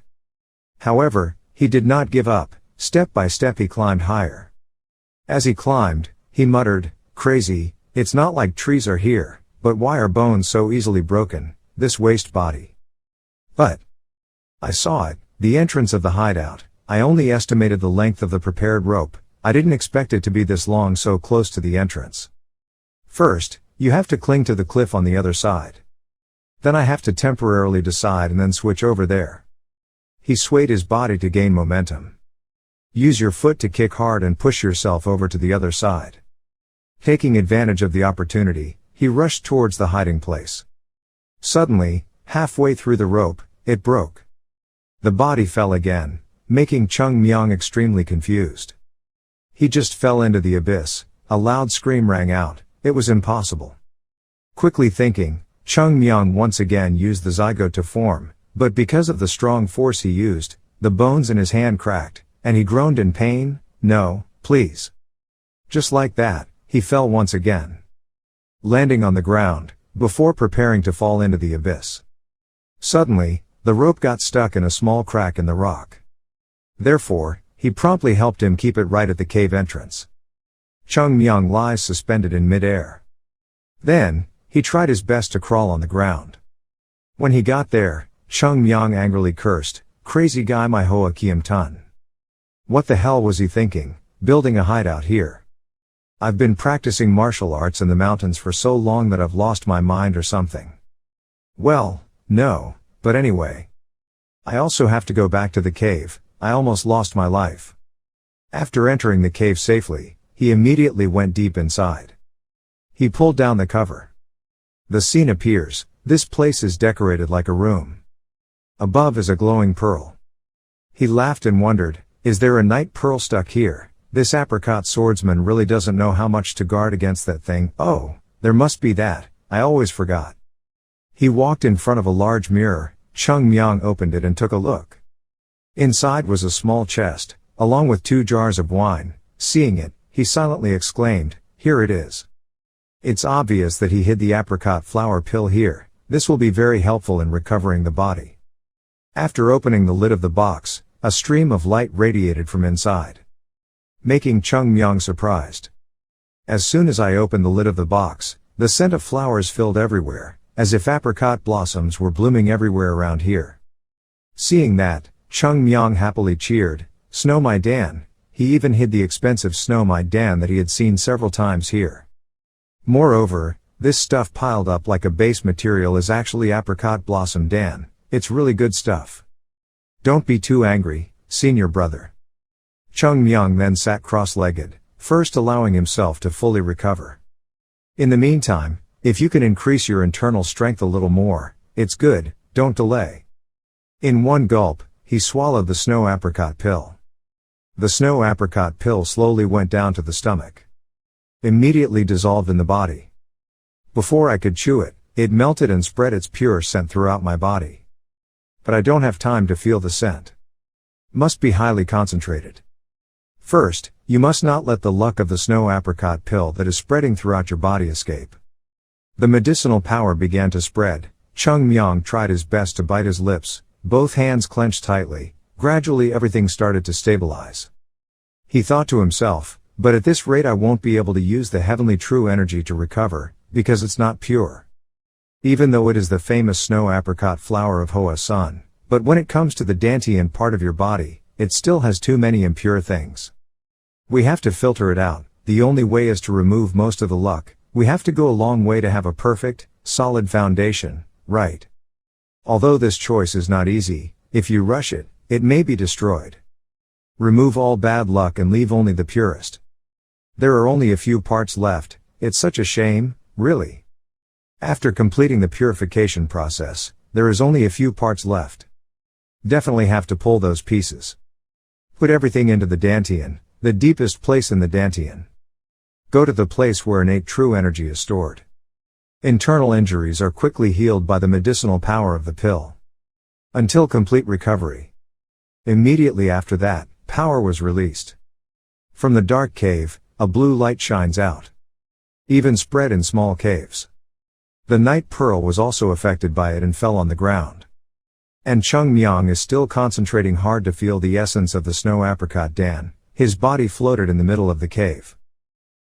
Speaker 1: However, he did not give up. Step by step he climbed higher. As he climbed, he muttered, "Crazy, it's not like trees are here, but why are bones so easily broken, this waste body?" But I saw it, the entrance of the hideout. I only estimated the length of the prepared rope. I didn't expect it to be this long so close to the entrance. First, you have to cling to the cliff on the other side. Then I have to temporarily decide and then switch over there. He swayed his body to gain momentum. Use your foot to kick hard and push yourself over to the other side. Taking advantage of the opportunity, he rushed towards the hiding place. Suddenly, halfway through the rope, it broke. The body fell again, making Cheongmyeong extremely confused. He just fell into the abyss. A loud scream rang out. It was impossible. Quickly thinking, Cheongmyeong once again used the zygote to form, but because of the strong force he used, the bones in his hand cracked, and he groaned in pain. "No, please." Just like that, he fell once again, landing on the ground, before preparing to fall into the abyss. Suddenly, the rope got stuck in a small crack in the rock. Therefore, he promptly helped him keep it right at the cave entrance. Cheongmyeong lies suspended in mid-air. Then, he tried his best to crawl on the ground. When he got there, Cheongmyeong angrily cursed, "Crazy guy manhwa kiem ton. What the hell was he thinking, building a hideout here? I've been practicing martial arts in the mountains for so long that I've lost my mind or something." Well, no, but anyway. I also have to go back to the cave. I almost lost my life. After entering the cave safely, he immediately went deep inside. He pulled down the cover. The scene appears. This place is decorated like a room. Above is a glowing pearl. He laughed and wondered, is there a night pearl stuck here? This apricot swordsman really doesn't know how much to guard against that thing. Oh, there must be that, I always forgot. He walked in front of a large mirror. Cheongmyeong opened it and took a look. Inside was a small chest, along with 2 jars of wine. Seeing it, he silently exclaimed, "Here it is." It's obvious that he hid the apricot flower pill here. This will be very helpful in recovering the body. After opening the lid of the box, a stream of light radiated from inside, making Cheongmyeong surprised. As soon as I opened the lid of the box, the scent of flowers filled everywhere, as if apricot blossoms were blooming everywhere around here. Seeing that, Cheongmyeong happily cheered, "Snow my Dan." He even hid the expensive snow my Dan that he had seen several times here. Moreover, this stuff piled up like a base material is actually apricot blossom Dan. It's really good stuff. Don't be too angry, senior brother. Cheongmyeong then sat cross-legged, first allowing himself to fully recover. In the meantime, if you can increase your internal strength a little more, it's good, don't delay. In one gulp, he swallowed the snow apricot pill. The snow apricot pill slowly went down to the stomach, immediately dissolved in the body. Before I could chew it, it melted and spread its pure scent throughout my body. But I don't have time to feel the scent. Must be highly concentrated. First, you must not let the luck of the snow apricot pill that is spreading throughout your body escape. The medicinal power began to spread. Cheongmyeong tried his best to bite his lips, both hands clenched tightly. Gradually everything started to stabilize. He thought to himself, but at this rate I won't be able to use the heavenly true energy to recover, because it's not pure. Even though it is the famous snow apricot flower of Hua Sun, but when it comes to the dantian part of your body, it still has too many impure things. We have to filter it out. The only way is to remove most of the luck. We have to go a long way to have a perfect, solid foundation, right? Although this choice is not easy, if you rush it, it may be destroyed. Remove all bad luck and leave only the purest. There are only a few parts left. It's such a shame, really. After completing the purification process, there is only a few parts left. Definitely have to pull those pieces. Put everything into the dantian, the deepest place in the dantian. Go to the place where innate true energy is stored. Internal injuries are quickly healed by the medicinal power of the pill. Until complete recovery. Immediately after that, power was released. From the dark cave, a blue light shines out. Even spread in small caves. The night pearl was also affected by it and fell on the ground. And Cheongmyeong is still concentrating hard to feel the essence of the snow apricot Dan. His body floated in the middle of the cave.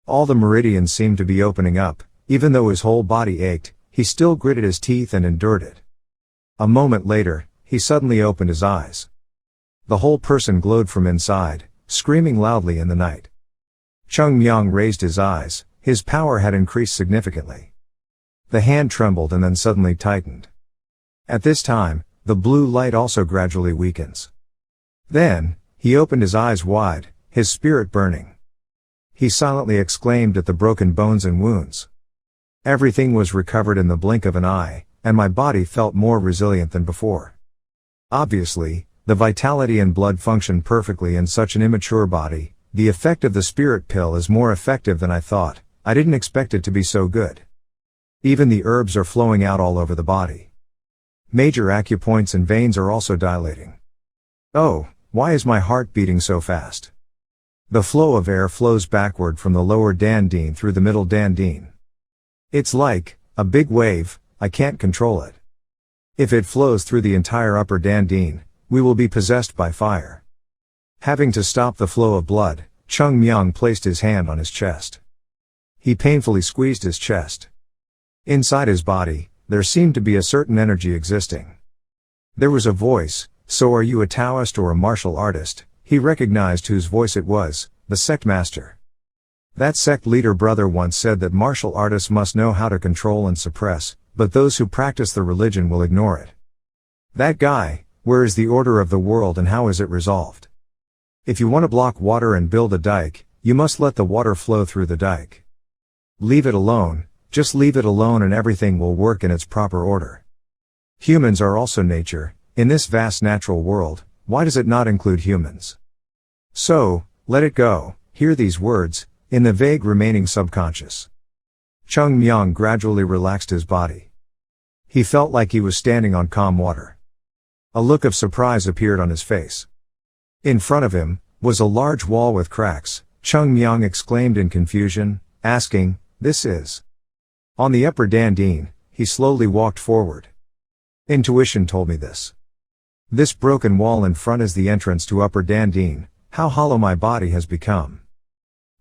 Speaker 1: All the meridians seemed to be opening up. Even though his whole body ached, he still gritted his teeth and endured it. A moment later, he suddenly opened his eyes. The whole person glowed from inside, screaming loudly in the night. Cheongmyeong raised his eyes. His power had increased significantly. The hand trembled and then suddenly tightened. At this time, the blue light also gradually weakens. Then, he opened his eyes wide, his spirit burning. He silently exclaimed at the broken bones and wounds. Everything was recovered in the blink of an eye, and my body felt more resilient than before. Obviously, the vitality and blood functioned perfectly in such an immature body. The effect of the spirit pill is more effective than I thought. I didn't expect it to be so good. Even the herbs are flowing out all over the body. Major acupoints and veins are also dilating. Oh, why is my heart beating so fast? The flow of air flows backward from the lower dandine through the middle dandine. It's like a big wave, I can't control it. If it flows through the entire upper dandine, we will be possessed by fire. Having to stop the flow of blood, Cheongmyeong placed his hand on his chest. He painfully squeezed his chest. Inside his body, there seemed to be a certain energy existing. There was a voice. So are you a Taoist or a martial artist? He recognized whose voice it was, the sect master. That sect leader brother once said that martial artists must know how to control and suppress, but those who practice the religion will ignore it. That guy, where is the order of the world and how is it resolved? If you want to block water and build a dike, you must let the water flow through the dike. Leave it alone, just leave it alone and everything will work in its proper order. Humans are also nature, in this vast natural world, why does it not include humans? So, let it go, hear these words, in the vague remaining subconscious. Cheongmyeong gradually relaxed his body. He felt like he was standing on calm water. A look of surprise appeared on his face. In front of him, was a large wall with cracks. Cheongmyeong exclaimed in confusion, asking, "This is?" On the upper dandine, he slowly walked forward. Intuition told me this. This broken wall in front is the entrance to upper dandine. How hollow my body has become.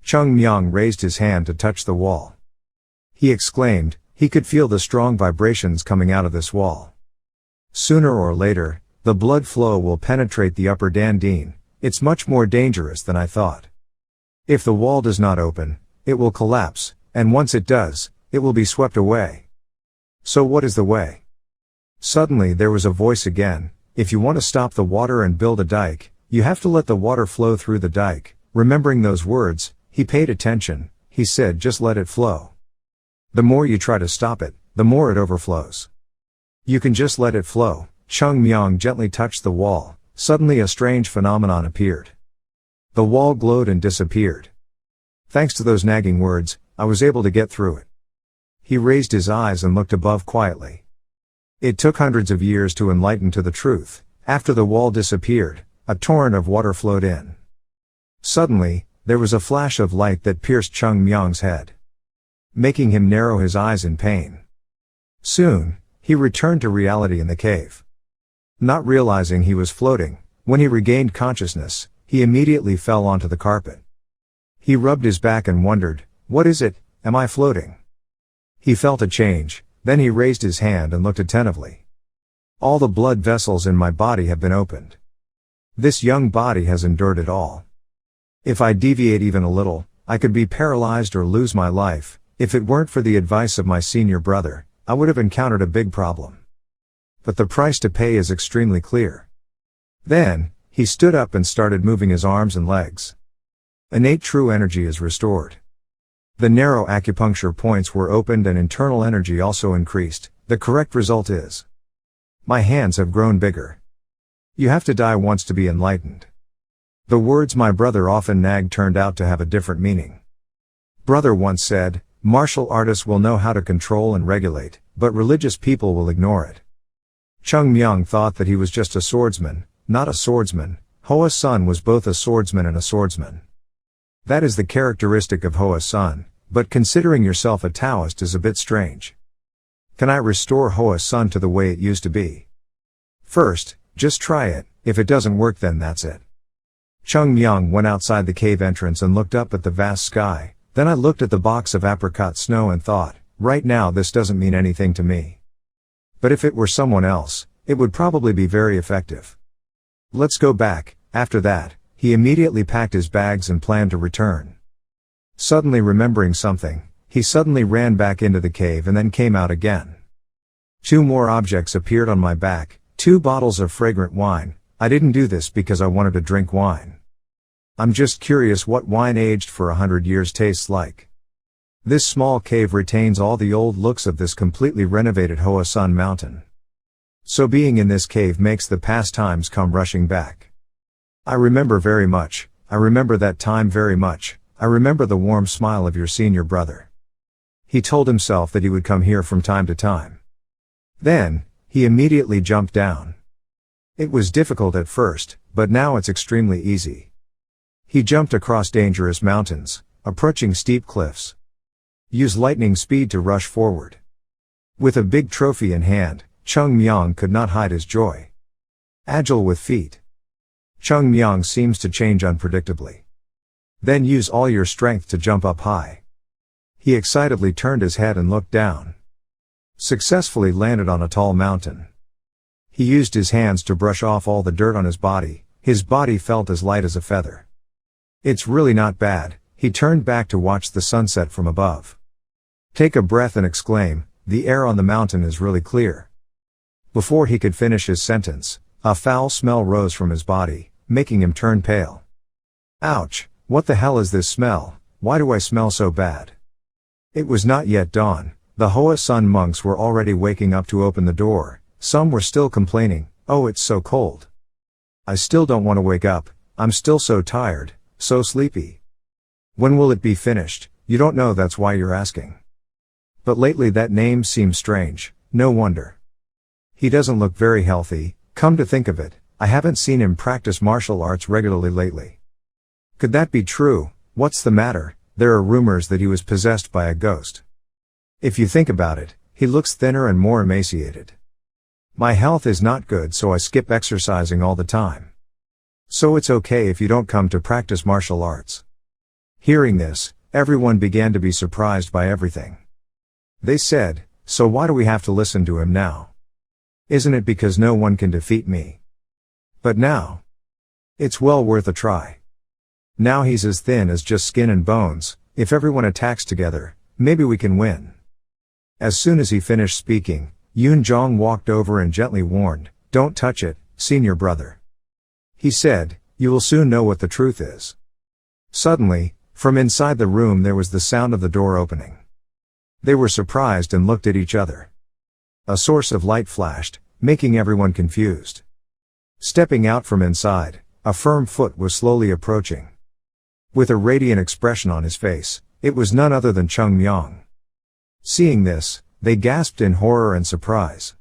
Speaker 1: Cheongmyeong raised his hand to touch the wall. He exclaimed, he could feel the strong vibrations coming out of this wall. Sooner or later, the blood flow will penetrate the upper dandine. It's much more dangerous than I thought. If the wall does not open, it will collapse, and once it does, it will be swept away. So what is the way? Suddenly there was a voice again. If you want to stop the water and build a dike, you have to let the water flow through the dike. Remembering those words, he paid attention. He said, just let it flow. The more you try to stop it, the more it overflows. You can just let it flow. Cheongmyeong gently touched the wall. Suddenly a strange phenomenon appeared. The wall glowed and disappeared. Thanks to those nagging words, I was able to get through it. He raised his eyes and looked above quietly. It took hundreds of years to enlighten to the truth. After the wall disappeared, a torrent of water flowed in. Suddenly, there was a flash of light that pierced Cheongmyeong's head, making him narrow his eyes in pain. Soon, he returned to reality in the cave. Not realizing he was floating, when he regained consciousness, he immediately fell onto the carpet. He rubbed his back and wondered, what is it, am I floating? He felt a change, then he raised his hand and looked attentively. All the blood vessels in my body have been opened. This young body has endured it all. If I deviate even a little, I could be paralyzed or lose my life. If it weren't for the advice of my senior brother, I would have encountered a big problem. But the price to pay is extremely clear. Then, he stood up and started moving his arms and legs. Innate true energy is restored. The narrow acupuncture points were opened and internal energy also increased. The correct result is, my hands have grown bigger. You have to die once to be enlightened. The words my brother often nagged turned out to have a different meaning. Brother once said, martial artists will know how to control and regulate, but religious people will ignore it. Cheongmyeong thought that he was just a swordsman, not a swordsman. Hoa's son was both a swordsman and a swordsman. That is the characteristic of Hoa's son, but considering yourself a Taoist is a bit strange. Can I restore Hoa's son to the way it used to be? First, just try it. If it doesn't work, then that's it. Cheongmyeong went outside the cave entrance and looked up at the vast sky. Then I looked at the box of apricot snow and thought, right now this doesn't mean anything to me. But if it were someone else, it would probably be very effective. Let's go back. After that, he immediately packed his bags and planned to return. Suddenly remembering something, he suddenly ran back into the cave and then came out again. 2 more objects appeared on my back, 2 bottles of fragrant wine. I didn't do this because I wanted to drink wine. I'm just curious what wine aged for 100 years tastes like. This small cave retains all the old looks of this completely renovated Hoa Sun mountain. So being in this cave makes the past times come rushing back. I remember very much. I remember that time very much. I remember the warm smile of your senior brother. He told himself that he would come here from time to time. Then, he immediately jumped down. It was difficult at first, but now it's extremely easy. He jumped across dangerous mountains, approaching steep cliffs. Use lightning speed to rush forward. With a big trophy in hand, Cheongmyeong could not hide his joy. Agile with feet. Cheongmyeong seems to change unpredictably. Then use all your strength to jump up high. He excitedly turned his head and looked down. Successfully landed on a tall mountain. He used his hands to brush off all the dirt on his body. His body felt as light as a feather. It's really not bad. He turned back to watch the sunset from above. Take a breath and exclaim, the air on the mountain is really clear. Before he could finish his sentence, a foul smell rose from his body, making him turn pale. Ouch, what the hell is this smell? Why do I smell so bad? It was not yet dawn. The Hoa Sun monks were already waking up to open the door. Some were still complaining, oh it's so cold. I still don't want to wake up, I'm still so tired, so sleepy. When will it be finished? You don't know, that's why you're asking. But lately that name seems strange, no wonder. He doesn't look very healthy. Come to think of it, I haven't seen him practice martial arts regularly lately. Could that be true? What's the matter? There are rumors that he was possessed by a ghost. If you think about it, he looks thinner and more emaciated. My health is not good, so I skip exercising all the time. So it's okay if you don't come to practice martial arts. Hearing this, everyone began to be surprised by everything. They said, so why do we have to listen to him now? Isn't it because no one can defeat me? But now, it's well worth a try. Now he's as thin as just skin and bones. If everyone attacks together, maybe we can win. As soon as he finished speaking, Yoon Jong walked over and gently warned, don't touch it, senior brother. He said, you will soon know what the truth is. Suddenly, from inside the room there was the sound of the door opening. They were surprised and looked at each other. A source of light flashed, making everyone confused. Stepping out from inside, a firm foot was slowly approaching. With a radiant expression on his face, it was none other than Cheongmyeong. Seeing this, they gasped in horror and surprise.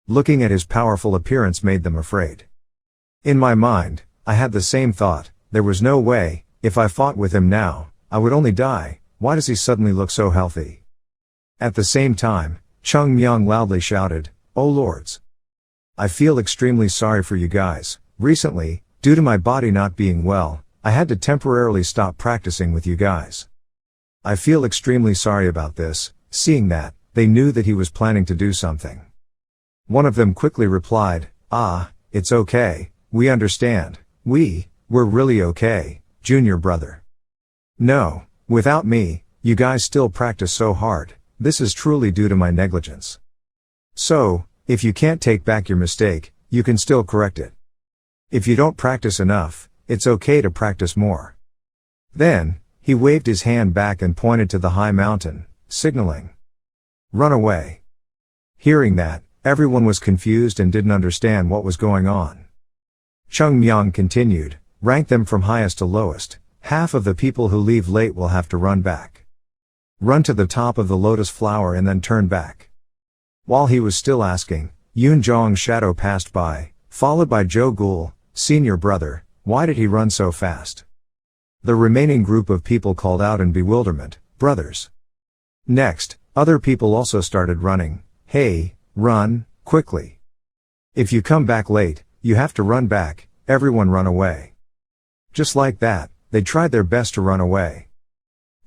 Speaker 1: Looking at his powerful appearance made them afraid. In my mind, I had the same thought, there was no way, if I fought with him now, I would only die. Why does he suddenly look so healthy? At the same time, Cheongmyeong loudly shouted, oh lords! I feel extremely sorry for you guys. Recently, due to my body not being well, I had to temporarily stop practicing with you guys. I feel extremely sorry about this. Seeing that, they knew that he was planning to do something. One of them quickly replied, it's okay, we understand, we're really okay, junior brother. No, without me, you guys still practice so hard, this is truly due to my negligence. So, if you can't take back your mistake, you can still correct it. If you don't practice enough, it's okay to practice more. Then, he waved his hand back and pointed to the high mountain, signaling. Run away. Hearing that, everyone was confused and didn't understand what was going on. Cheongmyeong continued, rank them from highest to lowest. Half of the people who leave late will have to run back. Run to the top of the lotus flower and then turn back. While he was still asking, Yoon Jong's shadow passed by, followed by Joe Gul, senior brother. Why did he run so fast? The remaining group of people called out in bewilderment, brothers. Next, other people also started running. Hey, run, quickly. If you come back late, you have to run back. Everyone run away. Just like that, they tried their best to run away.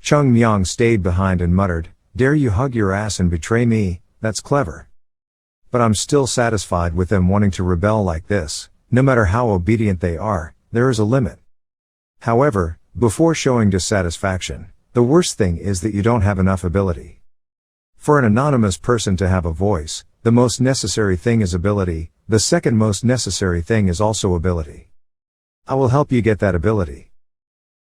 Speaker 1: Cheongmyeong stayed behind and muttered, dare you hug your ass and betray me, that's clever. But I'm still satisfied with them wanting to rebel like this. No matter how obedient they are, there is a limit. However, before showing dissatisfaction, the worst thing is that you don't have enough ability. For an anonymous person to have a voice, the most necessary thing is ability. The second most necessary thing is also ability. I will help you get that ability.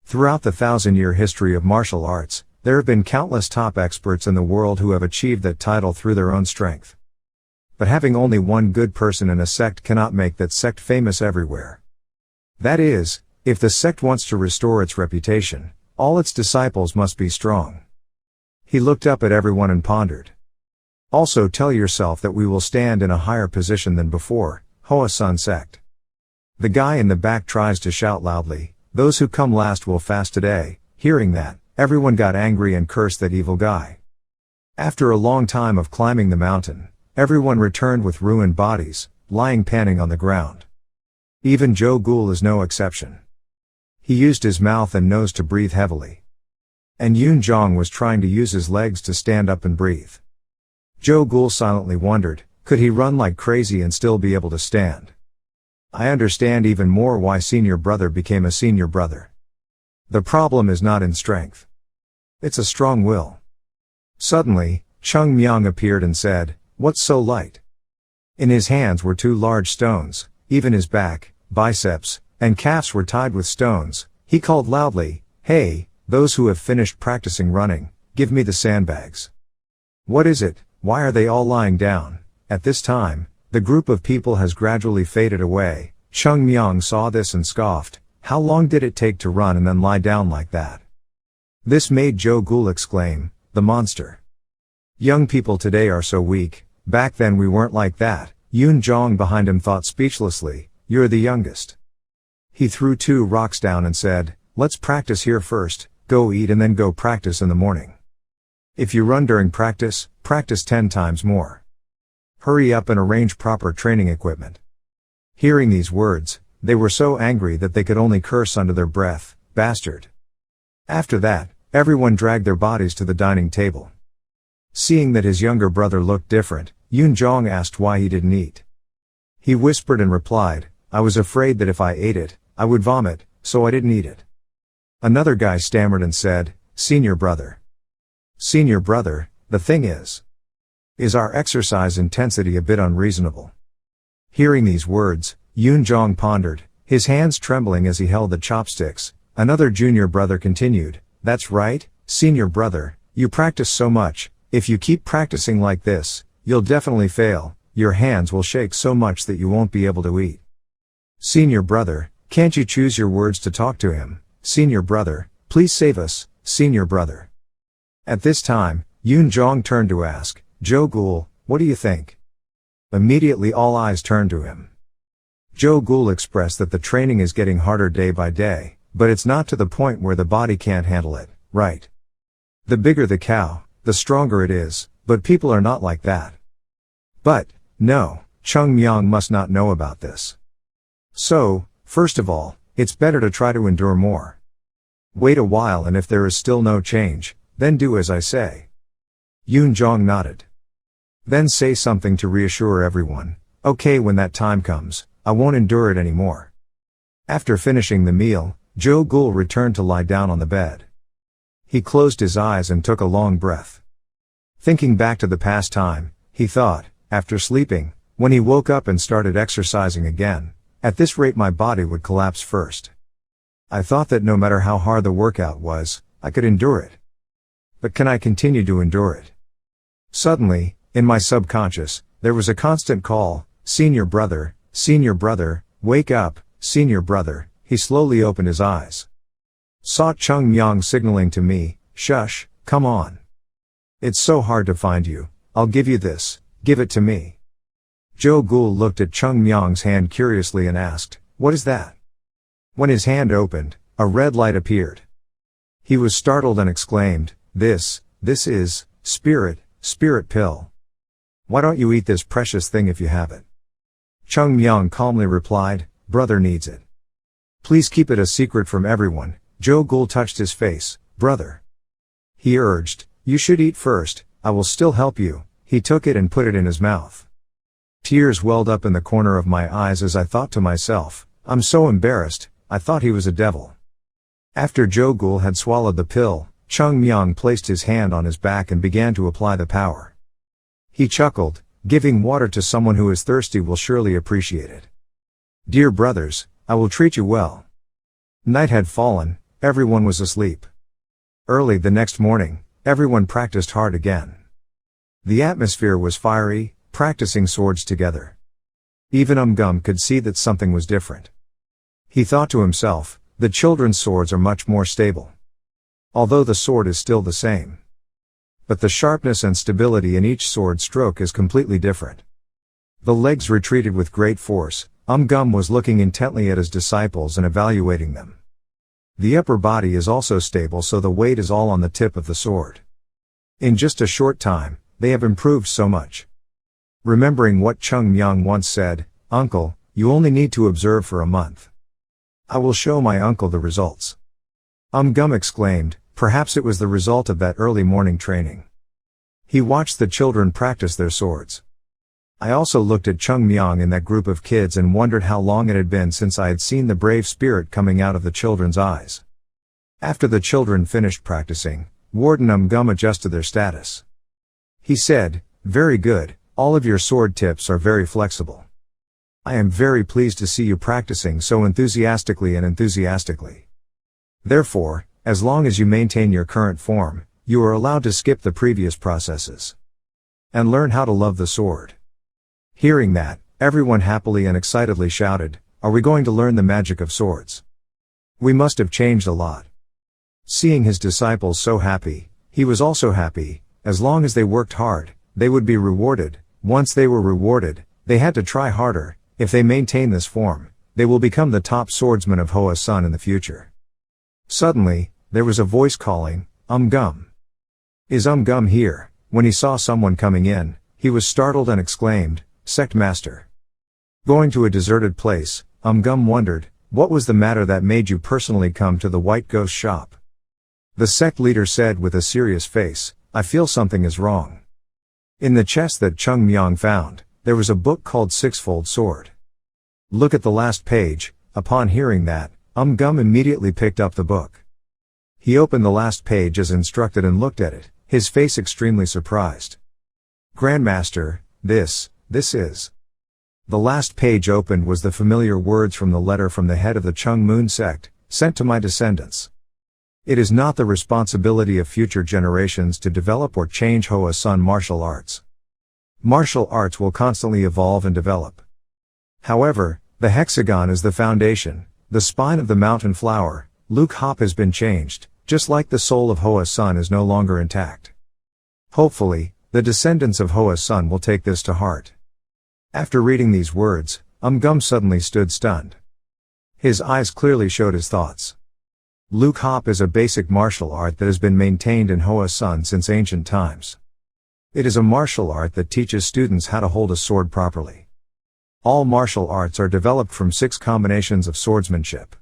Speaker 1: Throughout the 1,000-year history of martial arts, there have been countless top experts in the world who have achieved that title through their own strength. But having only one good person in a sect cannot make that sect famous everywhere. That is, if the sect wants to restore its reputation, all its disciples must be strong. He looked up at everyone and pondered. Also tell yourself that we will stand in a higher position than before, Hua Sect. The guy in the back tries to shout loudly, those who come last will fast today. Hearing that, everyone got angry and cursed that evil guy. After a long time of climbing the mountain, everyone returned with ruined bodies, lying panting on the ground. Even Joe Gul is no exception. He used his mouth and nose to breathe heavily. And Yoon Jong was trying to use his legs to stand up and breathe. Joe Gul silently wondered, could he run like crazy and still be able to stand? I understand even more why senior brother became a senior brother. The problem is not in strength. It's a strong will. Suddenly, Cheongmyeong appeared and said, what's so light? In his hands were 2 large stones, even his back, biceps, and calves were tied with stones. He called loudly, hey, those who have finished practicing running, give me the sandbags. What is it? Why are they all lying down? At this time, the group of people has gradually faded away. Cheongmyeong saw this and scoffed, how long did it take to run and then lie down like that? This made Joe Gul exclaim, the monster. Young people today are so weak, back then we weren't like that. Yoon Jong behind him thought speechlessly, you're the youngest. He threw 2 rocks down and said, let's practice here first, go eat and then go practice in the morning. If you run during practice, practice 10 times more. Hurry up and arrange proper training equipment. Hearing these words, they were so angry that they could only curse under their breath, bastard. After that, everyone dragged their bodies to the dining table. Seeing that his younger brother looked different, Yoon Jong asked why he didn't eat. He whispered and replied, I was afraid that if I ate it, I would vomit, so I didn't eat it. Another guy stammered and said, senior brother. Senior brother, the thing is our exercise intensity a bit unreasonable? Hearing these words, Yoon Jong pondered, his hands trembling as he held the chopsticks. Another junior brother continued, that's right, senior brother, you practice so much, if you keep practicing like this, you'll definitely fail, your hands will shake so much that you won't be able to eat. Senior brother, can't you choose your words to talk to him? Senior brother, please save us, senior brother. At this time, Yoon Jong turned to ask, Joe Gul, what do you think? Immediately all eyes turned to him. Joe Gul expressed that the training is getting harder day by day, but it's not to the point where the body can't handle it, right? The bigger the cow, the stronger it is, but people are not like that. But, no, Cheongmyeong must not know about this. So, first of all, it's better to try to endure more. Wait a while and if there is still no change, then do as I say. Yoon Jong nodded. Then say something to reassure everyone, okay, when that time comes, I won't endure it anymore. After finishing the meal, Joe Gul returned to lie down on the bed. He closed his eyes and took a long breath. Thinking back to the past time, he thought, after sleeping, when he woke up and started exercising again, at this rate my body would collapse first. I thought that no matter how hard the workout was, I could endure it. But can I continue to endure it? Suddenly, in my subconscious, there was a constant call, senior brother, wake up, senior brother, he slowly opened his eyes. Saw Cheongmyeong signaling to me, "Shush, come on. It's so hard to find you, I'll give you this, give it to me." Jo Gul looked at Cheongmyeong's hand curiously and asked, "What is that?" When his hand opened, a red light appeared. He was startled and exclaimed, This is, spirit pill. Why don't you eat this precious thing if you have it?" Cheongmyeong calmly replied, "Brother needs it. Please keep it a secret from everyone." Jo Gul touched his face, "Brother," he urged, "you should eat first, I will still help you." He took it and put it in his mouth. Tears welled up in the corner of my eyes as I thought to myself, I'm so embarrassed, I thought he was a devil. After Jo Gul had swallowed the pill, Cheongmyeong placed his hand on his back and began to apply the power. He chuckled, "Giving water to someone who is thirsty will surely appreciate it. Dear brothers, I will treat you well." Night had fallen, everyone was asleep. Early the next morning, everyone practiced hard again. The atmosphere was fiery, practicing swords together. Even Gum could see that something was different. He thought to himself, the children's swords are much more stable. Although the sword is still the same. But the sharpness and stability in each sword stroke is completely different. The legs retreated with great force. Gum was looking intently at his disciples and evaluating them. The upper body is also stable, so the weight is all on the tip of the sword. In just a short time, they have improved so much. Remembering what Cheongmyeong once said, "Uncle, you only need to observe for a month. I will show my uncle the results." Gum exclaimed, perhaps it was the result of that early morning training. He watched the children practice their swords. I also looked at Cheongmyeong in that group of kids and wondered how long it had been since I had seen the brave spirit coming out of the children's eyes. After the children finished practicing, Warden Gum adjusted their status. He said, "Very good, all of your sword tips are very flexible. I am very pleased to see you practicing so enthusiastically. Therefore, as long as you maintain your current form, you are allowed to skip the previous processes and learn how to love the sword." Hearing that, everyone happily and excitedly shouted, "Are we going to learn the magic of swords? We must have changed a lot." Seeing his disciples so happy, he was also happy. As long as they worked hard, they would be rewarded. Once they were rewarded, they had to try harder. If they maintain this form, they will become the top swordsman of Hoa Sun in the future. Suddenly, there was a voice calling, Gum. "Is Gum here?" When he saw someone coming in, he was startled and exclaimed, "Sect Master." Going to a deserted place, Gum wondered, what was the matter that made you personally come to the White Ghost shop? The sect leader said with a serious face, "I feel something is wrong." In the chest that Cheongmyeong found, there was a book called Sixfold Sword. "Look at the last page." Upon hearing that, Gum immediately picked up the book. He opened the last page as instructed and looked at it, his face extremely surprised. "Grandmaster, this is..." The last page opened was the familiar words from the letter from the head of the Cheongmyeong sect, sent to my descendants. "It is not the responsibility of future generations to develop or change Hoa Sun martial arts. Martial arts will constantly evolve and develop. However, the hexagon is the foundation, the spine of the mountain flower. Luke Hop has been changed, just like the soul of Hoa Sun is no longer intact. Hopefully, the descendants of Hoa Sun will take this to heart." After reading these words, Gum suddenly stood stunned. His eyes clearly showed his thoughts. Luke Hop is a basic martial art that has been maintained in Hoa Sun since ancient times. It is a martial art that teaches students how to hold a sword properly. All martial arts are developed from 6 combinations of swordsmanship.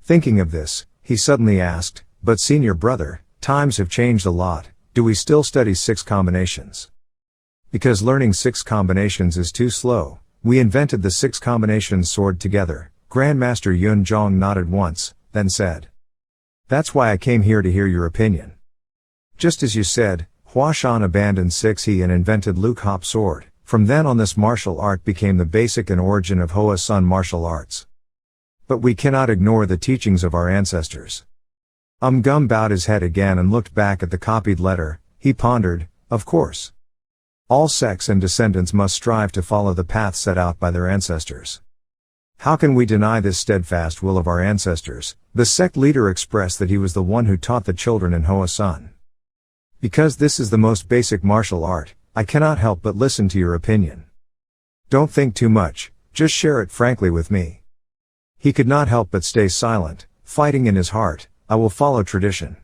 Speaker 1: Thinking of this, he suddenly asked, "But senior brother, times have changed a lot, do we still study 6 combinations? Because learning 6 combinations is too slow, we invented the 6 combinations sword together." Grandmaster Yun Jong nodded once, then said, "That's why I came here to hear your opinion. Just as you said, Hua Shan abandoned 6E and invented Luke Hop sword. From then on this martial art became the basic and origin of Hoa Sun martial arts. But we cannot ignore the teachings of our ancestors." Gum bowed his head again and looked back at the copied letter. He pondered, of course. All sects and descendants must strive to follow the path set out by their ancestors. How can we deny this steadfast will of our ancestors? The sect leader expressed that he was the one who taught the children in Hoa Sun. Because this is the most basic martial art, I cannot help but listen to your opinion. Don't think too much, just share it frankly with me. He could not help but stay silent, fighting in his heart, I will follow tradition.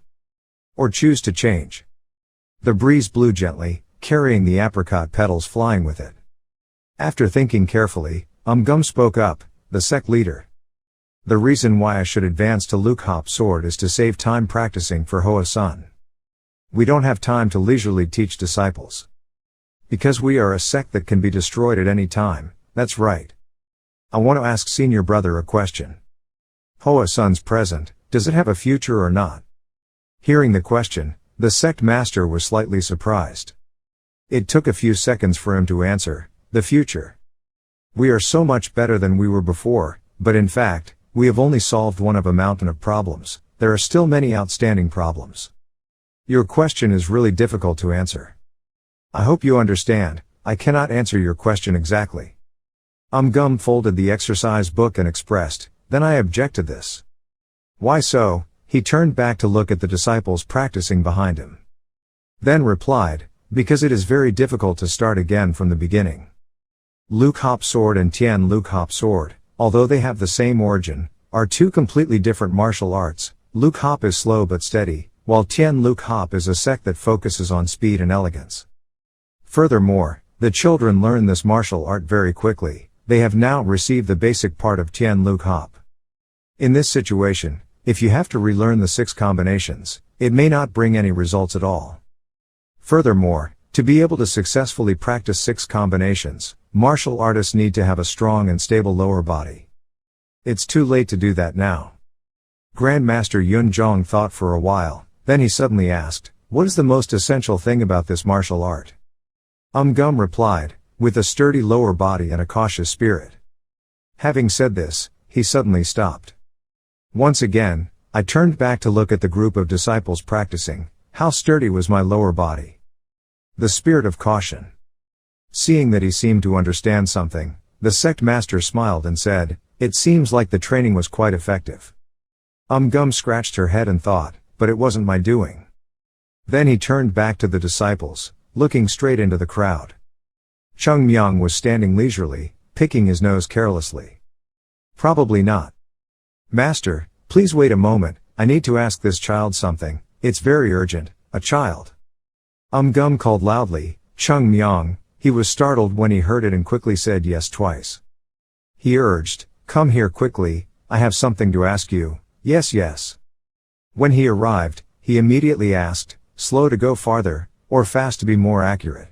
Speaker 1: Or choose to change. The breeze blew gently, carrying the apricot petals flying with it. After thinking carefully, Gum spoke up, the sect leader. The reason why I should advance to Luke Hop Sword is to save time practicing for Hoa Sun. We don't have time to leisurely teach disciples. Because we are a sect that can be destroyed at any time, that's right. I want to ask senior brother a question. Hoa Sun's present, does it have a future or not? Hearing the question, the sect master was slightly surprised. It took a few seconds for him to answer, the future. We are so much better than we were before, but in fact, we have only solved one of a mountain of problems. There are still many outstanding problems. Your question is really difficult to answer. I hope you understand, I cannot answer your question exactly. Gum folded the exercise book and expressed, then I object to this. Why so? He turned back to look at the disciples practicing behind him. Then replied, because it is very difficult to start again from the beginning. Luke Hop Sword and Tian Luke Hop Sword, although they have the same origin, are two completely different martial arts. Luke Hop is slow but steady, while Tian Luke Hop is a sect that focuses on speed and elegance. Furthermore, the children learn this martial art very quickly. They have now received the basic part of Tian Luke Hop. In this situation, if you have to relearn the 6 combinations, it may not bring any results at all. Furthermore, to be able to successfully practice 6 combinations, martial artists need to have a strong and stable lower body. It's too late to do that now. Grandmaster Yun Zhong thought for a while, then he suddenly asked, what is the most essential thing about this martial art? Gum replied, with a sturdy lower body and a cautious spirit. Having said this, he suddenly stopped. Once again, I turned back to look at the group of disciples practicing. How sturdy was my lower body? The spirit of caution. Seeing that he seemed to understand something, the sect master smiled and said, it seems like the training was quite effective. Gum scratched her head and thought, but it wasn't my doing. Then he turned back to the disciples, looking straight into the crowd. Cheongmyeong was standing leisurely, picking his nose carelessly. Probably not. Master, please wait a moment, I need to ask this child something, it's very urgent, a child. Gum called loudly, Cheongmyeong. He was startled when he heard it and quickly said yes twice. He urged, come here quickly, I have something to ask you, yes yes. When he arrived, he immediately asked, slow to go farther, or fast to be more accurate.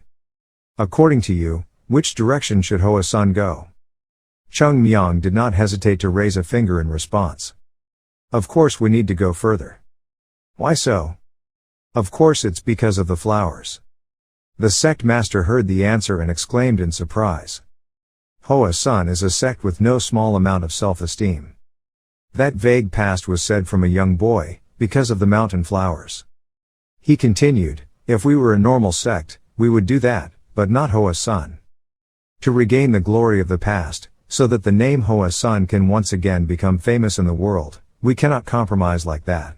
Speaker 1: According to you, which direction should Hoa Sun go? Cheongmyeong did not hesitate to raise a finger in response. Of course we need to go further. Why so? Of course it's because of the flowers. The sect master heard the answer and exclaimed in surprise. Hoa Sun is a sect with no small amount of self-esteem. That vague past was said from a young boy, because of the mountain flowers. He continued, if we were a normal sect, we would do that, but not Hoa Sun. To regain the glory of the past, so that the name Hoa Sun can once again become famous in the world, we cannot compromise like that.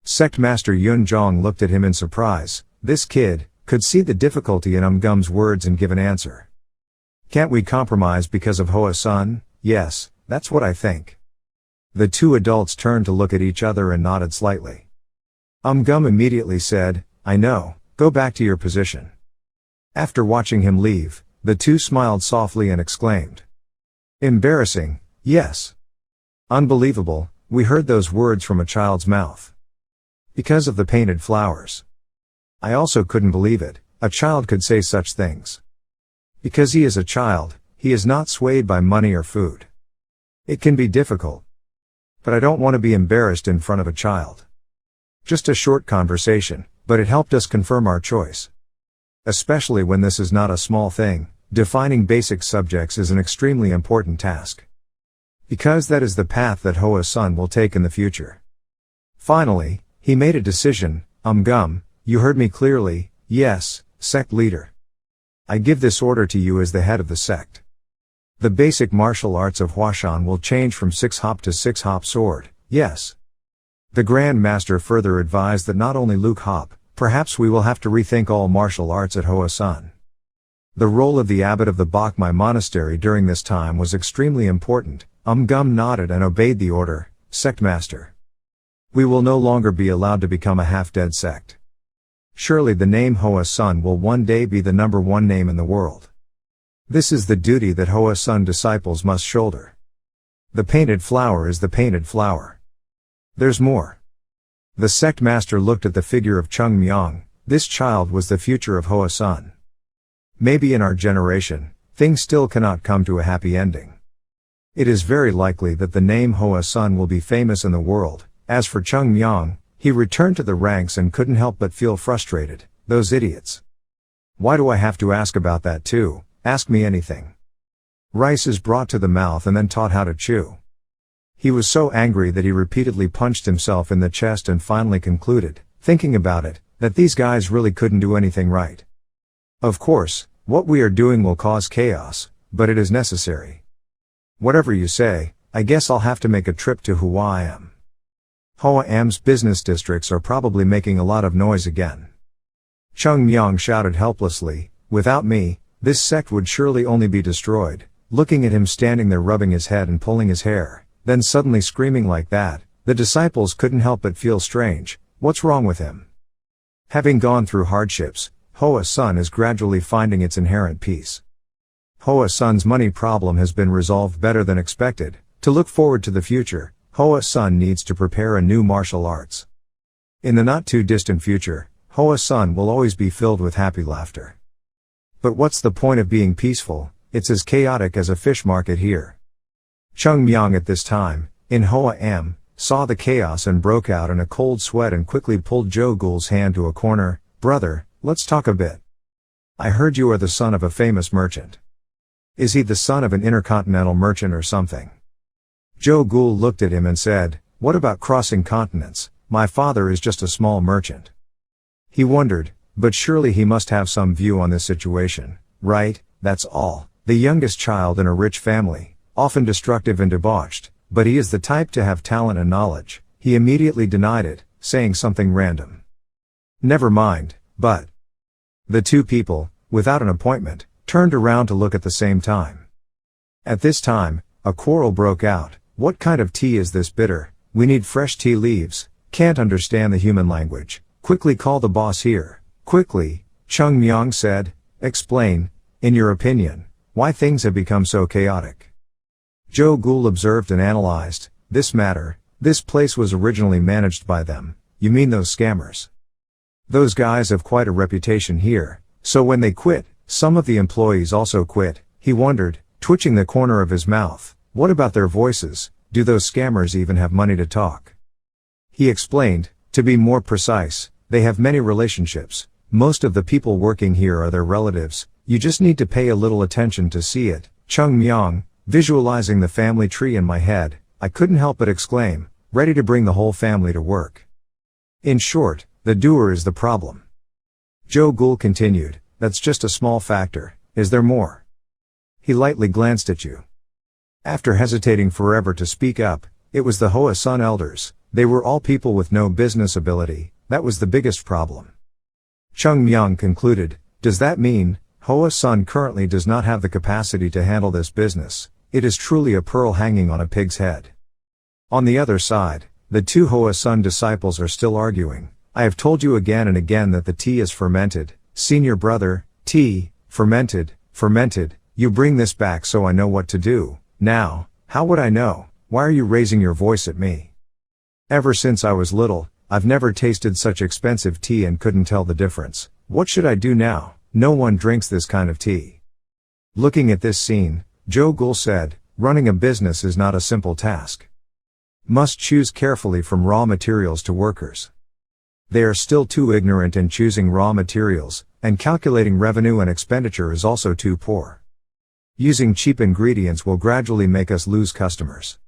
Speaker 1: Sect Master Yun Zhong looked at him in surprise. This kid could see the difficulty in Gum's words and give an answer. Can't we compromise because of Hoa Sun? Yes, that's what I think. The two adults turned to look at each other and nodded slightly. Gum immediately said, I know, go back to your position. After watching him leave, the two smiled softly and exclaimed. Embarrassing, yes. Unbelievable, we heard those words from a child's mouth. Because of the painted flowers. I also couldn't believe it, a child could say such things. Because he is a child, he is not swayed by money or food. It can be difficult. But I don't want to be embarrassed in front of a child. Just a short conversation, but it helped us confirm our choice. Especially when this is not a small thing, defining basic subjects is an extremely important task. Because that is the path that Hoa Sun will take in the future. Finally, he made a decision. Gum, you heard me clearly, yes, sect leader. I give this order to you as the head of the sect. The basic martial arts of Huashan will change from 6-hop to 6-hop sword, yes. The Grand Master further advised that not only Luke hop, perhaps we will have to rethink all martial arts at Hoa Sun. The role of the abbot of the Bokmai monastery during this time was extremely important. Gum nodded and obeyed the order, Sect Master. We will no longer be allowed to become a half-dead sect. Surely the name Hoa Sun will one day be the #1 name in the world. This is the duty that Hoa Sun disciples must shoulder. The painted flower is the painted flower. There's more. The sect master looked at the figure of Cheongmyeong. This child was the future of Hoa Sun. Maybe in our generation, things still cannot come to a happy ending. It is very likely that the name Hoa Sun will be famous in the world. As for Cheongmyeong, he returned to the ranks and couldn't help but feel frustrated. Those idiots. Why do I have to ask about that too? Ask me anything. Rice is brought to the mouth and then taught how to chew. He was so angry that he repeatedly punched himself in the chest and finally concluded, thinking about it, that these guys really couldn't do anything right. Of course, what we are doing will cause chaos, but it is necessary. Whatever you say, I guess I'll have to make a trip to Hua Am. Hoa Am's business districts are probably making a lot of noise again. Cheongmyeong shouted helplessly, without me, this sect would surely only be destroyed. Looking at him standing there rubbing his head and pulling his hair, then suddenly screaming like that, the disciples couldn't help but feel strange. What's wrong with him? Having gone through hardships, Hoa Sun is gradually finding its inherent peace. Hoa Sun's money problem has been resolved better than expected. To look forward to the future, Hoa Sun needs to prepare a new martial arts. In the not too distant future, Hoa Sun will always be filled with happy laughter. But what's the point of being peaceful? It's as chaotic as a fish market here. Cheongmyeong at this time, in Hoa Am, saw the chaos and broke out in a cold sweat and quickly pulled Joe Gul's hand to a corner. Brother, let's talk a bit. I heard you are the son of a famous merchant. Is he the son of an intercontinental merchant or something? Joe Gul looked at him and said, what about crossing continents? My father is just a small merchant. He wondered, but surely he must have some view on this situation, right? That's all. The youngest child in a rich family, often destructive and debauched, but he is the type to have talent and knowledge. He immediately denied it, saying something random. Never mind, but. The two people, without an appointment, turned around to look at the same time. At this time, a quarrel broke out. What kind of tea is this bitter? We need fresh tea leaves. Can't understand the human language. Quickly call the boss here. Quickly, Cheongmyeong said. Explain, in your opinion, why things have become so chaotic. Joe Gul observed and analyzed. This matter, this place was originally managed by them. You mean those scammers? Those guys have quite a reputation here, so when they quit, some of the employees also quit. He wondered, twitching the corner of his mouth. What about their voices? Do those scammers even have money to talk? He explained, to be more precise, they have many relationships. Most of the people working here are their relatives. You just need to pay a little attention to see it. Cheongmyeong, visualizing the family tree in my head, I couldn't help but exclaim, ready to bring the whole family to work. In short, the doer is the problem. Joe Gul continued, that's just a small factor. Is there more? He lightly glanced at you. After hesitating forever to speak up, it was the Hoa Sun elders. They were all people with no business ability. That was the biggest problem. Cheongmyeong concluded, does that mean, Hoa Sun currently does not have the capacity to handle this business? It is truly a pearl hanging on a pig's head. On the other side, the two Hoa Sun disciples are still arguing. I have told you again and again that the tea is fermented. Senior brother, tea, fermented, you bring this back so I know what to do. Now, how would I know? Why are you raising your voice at me? Ever since I was little, I've never tasted such expensive tea and couldn't tell the difference. What should I do now? No one drinks this kind of tea. Looking at this scene, Joe Gul said, running a business is not a simple task. Must choose carefully from raw materials to workers. They are still too ignorant in choosing raw materials, and calculating revenue and expenditure is also too poor. Using cheap ingredients will gradually make us lose customers.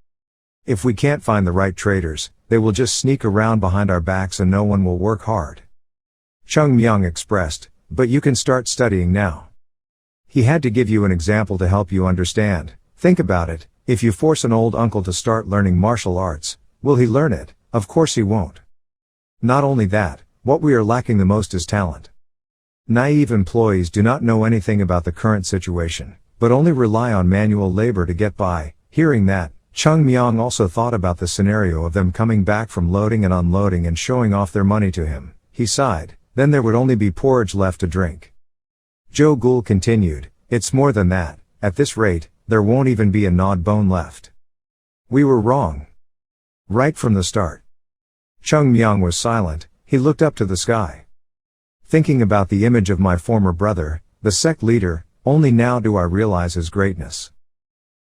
Speaker 1: If we can't find the right traders, they will just sneak around behind our backs and no one will work hard. Cheongmyeong expressed, but you can start studying now. He had to give you an example to help you understand. Think about it, if you force an old uncle to start learning martial arts, will he learn it? Of course he won't. Not only that, what we are lacking the most is talent. Naive employees do not know anything about the current situation, but only rely on manual labor to get by. Hearing that, Cheongmyeong also thought about the scenario of them coming back from loading and unloading and showing off their money to him. He sighed, then there would only be porridge left to drink. Joe Ghoul continued, it's more than that, at this rate, there won't even be a gnawed bone left. We were wrong. Right from the start. Cheongmyeong was silent, he looked up to the sky. Thinking about the image of my former brother, the sect leader, only now do I realize his greatness.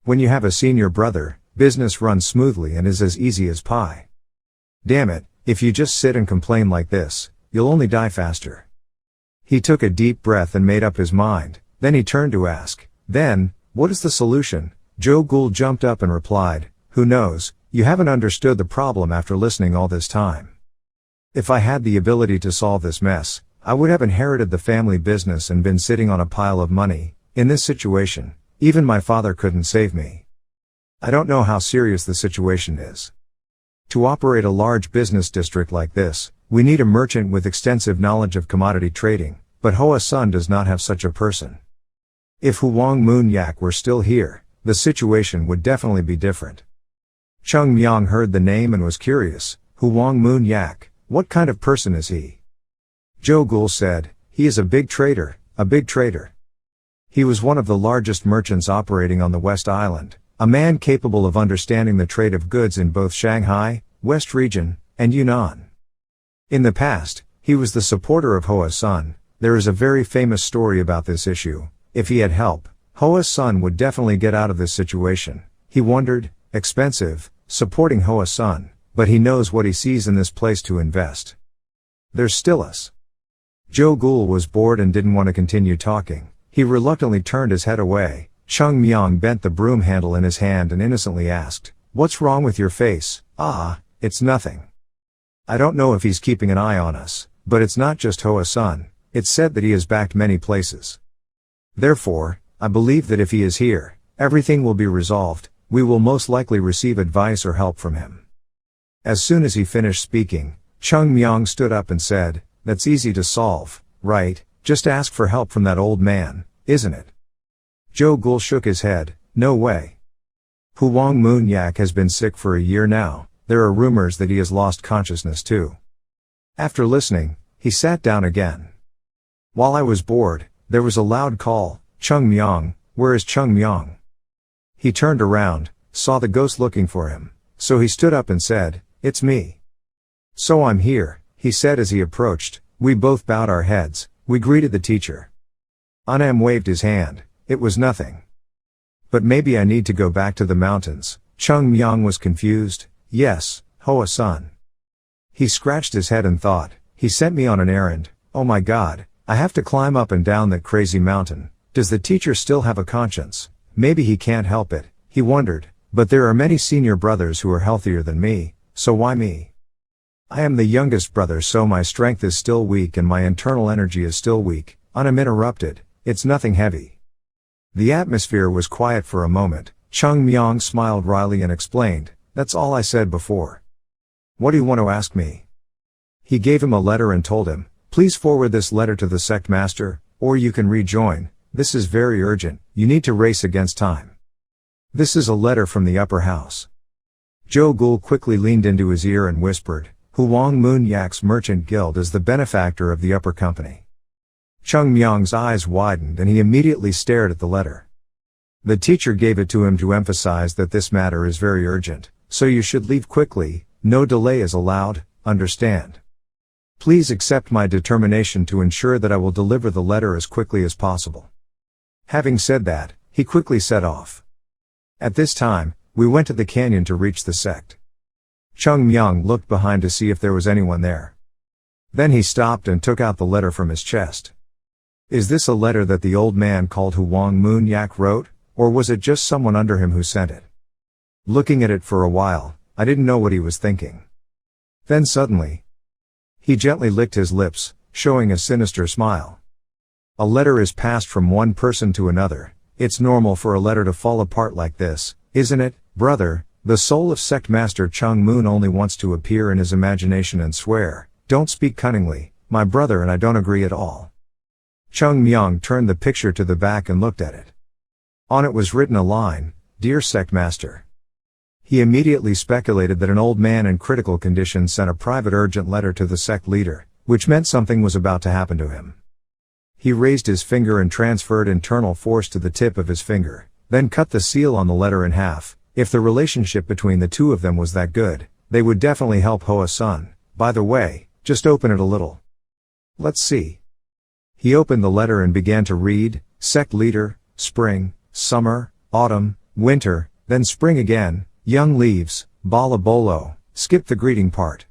Speaker 1: When you have a senior brother, business runs smoothly and is as easy as pie. Damn it, if you just sit and complain like this, you'll only die faster. He took a deep breath and made up his mind, then he turned to ask, then, what is the solution? Joe Ghoul jumped up and replied, who knows, you haven't understood the problem after listening all this time. If I had the ability to solve this mess, I would have inherited the family business and been sitting on a pile of money. In this situation, even my father couldn't save me. I don't know how serious the situation is. To operate a large business district like this, we need a merchant with extensive knowledge of commodity trading, but Hoa Sun does not have such a person. If Huang Moon-yak were still here, the situation would definitely be different. Cheongmyeong heard the name and was curious. Huang Moon-yak, what kind of person is he? Joe Ghoul said, he is a big trader, a big trader. He was one of the largest merchants operating on the West Island, a man capable of understanding the trade of goods in both Shanghai, West Region, and Yunnan. In the past, he was the supporter of Hoa Sun. There is a very famous story about this issue. If he had help, Hoa Sun would definitely get out of this situation. He wondered, expensive, supporting Hoa Sun, but he knows what he sees in this place to invest. There's still us. Joe Ghoul was bored and didn't want to continue talking. He reluctantly turned his head away. Cheongmyeong bent the broom handle in his hand and innocently asked, what's wrong with your face? Ah, it's nothing. I don't know if he's keeping an eye on us, but it's not just Hoa Sun. It's said that he has backed many places. Therefore, I believe that if he is here, everything will be resolved. We will most likely receive advice or help from him. As soon as he finished speaking, Cheongmyeong stood up and said, that's easy to solve, right? Just ask for help from that old man, isn't it? Joe Ghoul shook his head, no way. Huang Moon-yak has been sick for a year now. There are rumors that he has lost consciousness too. After listening, he sat down again. While I was bored, there was a loud call, Cheongmyeong, where is Cheongmyeong? He turned around, saw the ghost looking for him, so he stood up and said, it's me. So I'm here, he said as he approached. We both bowed our heads, we greeted the teacher. Anam waved his hand, it was nothing. But maybe I need to go back to the mountains. Cheongmyeong was confused, yes, Hoa Sun. He scratched his head and thought, he sent me on an errand, oh my god, I have to climb up and down that crazy mountain. Does the teacher still have a conscience? Maybe he can't help it, he wondered, but there are many senior brothers who are healthier than me, so why me? I am the youngest brother, so my strength is still weak and my internal energy is still weak, uninterrupted, it's nothing heavy. The atmosphere was quiet for a moment. Cheongmyeong smiled wryly and explained, that's all I said before. What do you want to ask me? He gave him a letter and told him, please forward this letter to the sect master, or you can rejoin. This is very urgent, you need to race against time. This is a letter from the upper house. Joe Ghoul quickly leaned into his ear and whispered, Huang Moon-yak's merchant guild is the benefactor of the upper company. Cheongmyeong's eyes widened and he immediately stared at the letter. The teacher gave it to him to emphasize that this matter is very urgent, so you should leave quickly, no delay is allowed, understand? Please accept my determination to ensure that I will deliver the letter as quickly as possible. Having said that, he quickly set off. At this time, we went to the canyon to reach the sect. Cheongmyeong looked behind to see if there was anyone there. Then he stopped and took out the letter from his chest. Is this a letter that the old man called Huang Moon-yak wrote, or was it just someone under him who sent it? Looking at it for a while, I didn't know what he was thinking. Then suddenly, he gently licked his lips, showing a sinister smile. A letter is passed from one person to another. it's normal for a letter to fall apart like this, isn't it, brother? The soul of sect master Cheongmyeong only wants to appear in his imagination and swear, don't speak cunningly, my brother, and I don't agree at all. Cheongmyeong turned the picture to the back and looked at it. On it was written a line, Dear Sect Master. He immediately speculated that an old man in critical condition sent a private urgent letter to the sect leader, which meant something was about to happen to him. He raised his finger and transferred internal force to the tip of his finger, then cut the seal on the letter in half. If the relationship between the two of them was that good, they would definitely help Hoa-sun. By the way, just open it a little. Let's see. He opened the letter and began to read, Sect leader, spring, summer, autumn, winter, then spring again, young leaves, bala bolo, skip the greeting part.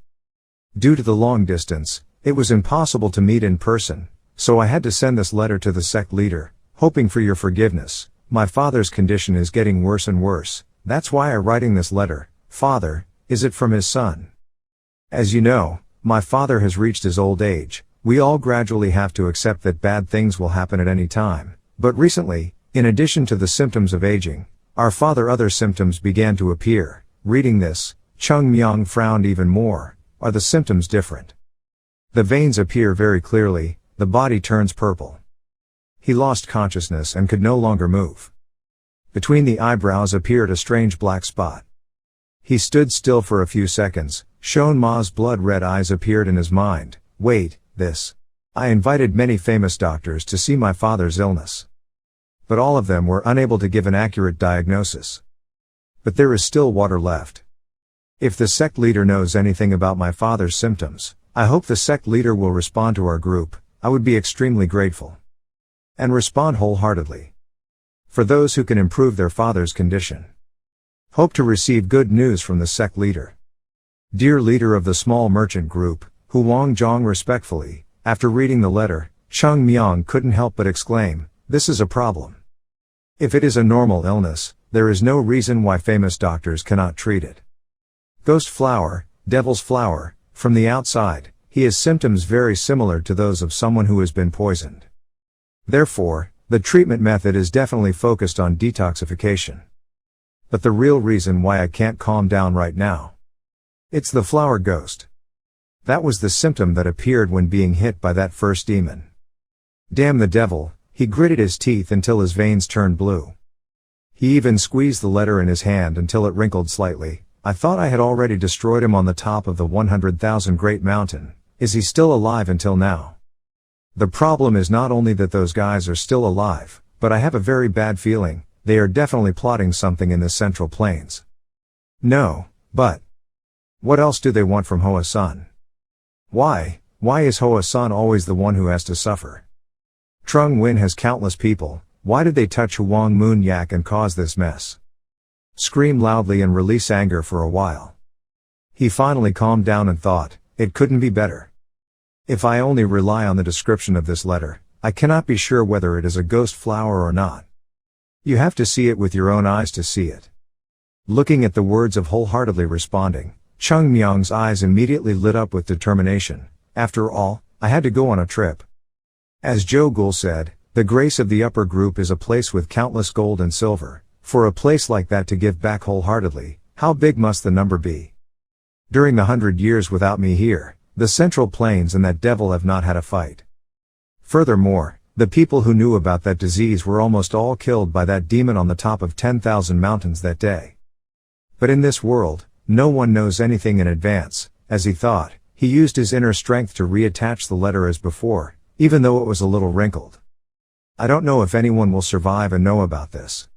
Speaker 1: Due to the long distance, it was impossible to meet in person, so I had to send this letter to the sect leader, hoping for your forgiveness. My father's condition is getting worse and worse, that's why I'm writing this letter. Father, is it from his son? As you know, my father has reached his old age. We all gradually have to accept that bad things will happen at any time, but recently, in addition to the symptoms of aging, our father other symptoms began to appear. Reading this, Cheongmyeong frowned even more. Are the symptoms different? The veins appear very clearly, the body turns purple. He lost consciousness and could no longer move. Between the eyebrows appeared a strange black spot. He stood still for a few seconds. Cheonma's blood-red eyes appeared in his mind. Wait, this. I invited many famous doctors to see my father's illness. But all of them were unable to give an accurate diagnosis. But there is still water left. If the sect leader knows anything about my father's symptoms, I hope the sect leader will respond to our group. I would be extremely grateful. And respond wholeheartedly. For those who can improve their father's condition. Hope to receive good news from the sect leader. Dear leader of the small merchant group, Huang Zhong respectfully. After reading the letter, Cheongmyeong couldn't help but exclaim, this is a problem. If it is a normal illness, there is no reason why famous doctors cannot treat it. Ghost flower, devil's flower, from the outside, he has symptoms very similar to those of someone who has been poisoned. Therefore, the treatment method is definitely focused on detoxification. But the real reason why I can't calm down right now. It's the flower ghost. That was the symptom that appeared when being hit by that first demon. Damn the devil, he gritted his teeth until his veins turned blue. He even squeezed the letter in his hand until it wrinkled slightly. I thought I had already destroyed him on the top of the 100,000 Great Mountain. Is he still alive until now? The problem is not only that those guys are still alive, but I have a very bad feeling, they are definitely plotting something in the Central Plains. No, but what else do they want from Hoa-sun? Why is Hoa-sun always the one who has to suffer? Trung Win has countless people, why did they touch Huang Moon Yak and cause this mess? Scream loudly and release anger for a while. He finally calmed down and thought, it couldn't be better. If I only rely on the description of this letter, I cannot be sure whether it is a ghost flower or not. You have to see it with your own eyes to see it. Looking at the words of wholeheartedly responding, Cheongmyeong's eyes immediately lit up with determination. After all, I had to go on a trip. As Joe Gul said, the grace of the upper group is a place with countless gold and silver. For a place like that to give back wholeheartedly, how big must the number be? During the 100 years without me here, the Central Plains and that devil have not had a fight. Furthermore, the people who knew about that disease were almost all killed by that demon on the top of 10,000 mountains that day. But in this world, no one knows anything in advance. As he thought, he used his inner strength to reattach the letter as before, even though it was a little wrinkled. I don't know if anyone will survive and know about this.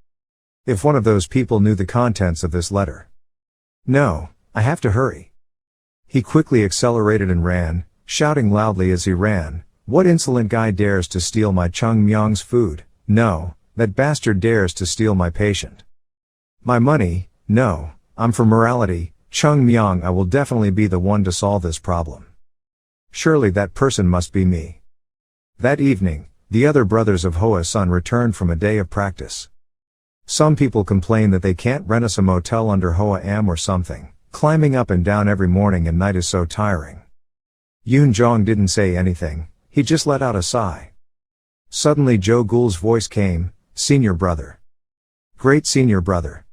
Speaker 1: If one of those people knew the contents of this letter. No, I have to hurry. He quickly accelerated and ran, shouting loudly as he ran, what insolent guy dares to steal my Cheongmyeong's food? No, that bastard dares to steal my patient. My money? No, I'm for morality. Cheongmyeong, I will definitely be the one to solve this problem. Surely that person must be me. That evening, the other brothers of Hoa-sun returned from a day of practice. Some people complain that they can't rent us a motel under Hoa-am or something. Climbing up and down every morning and night is so tiring. Yoon Jong didn't say anything, he just let out a sigh. Suddenly Joe Gul's voice came, senior brother. Great senior brother.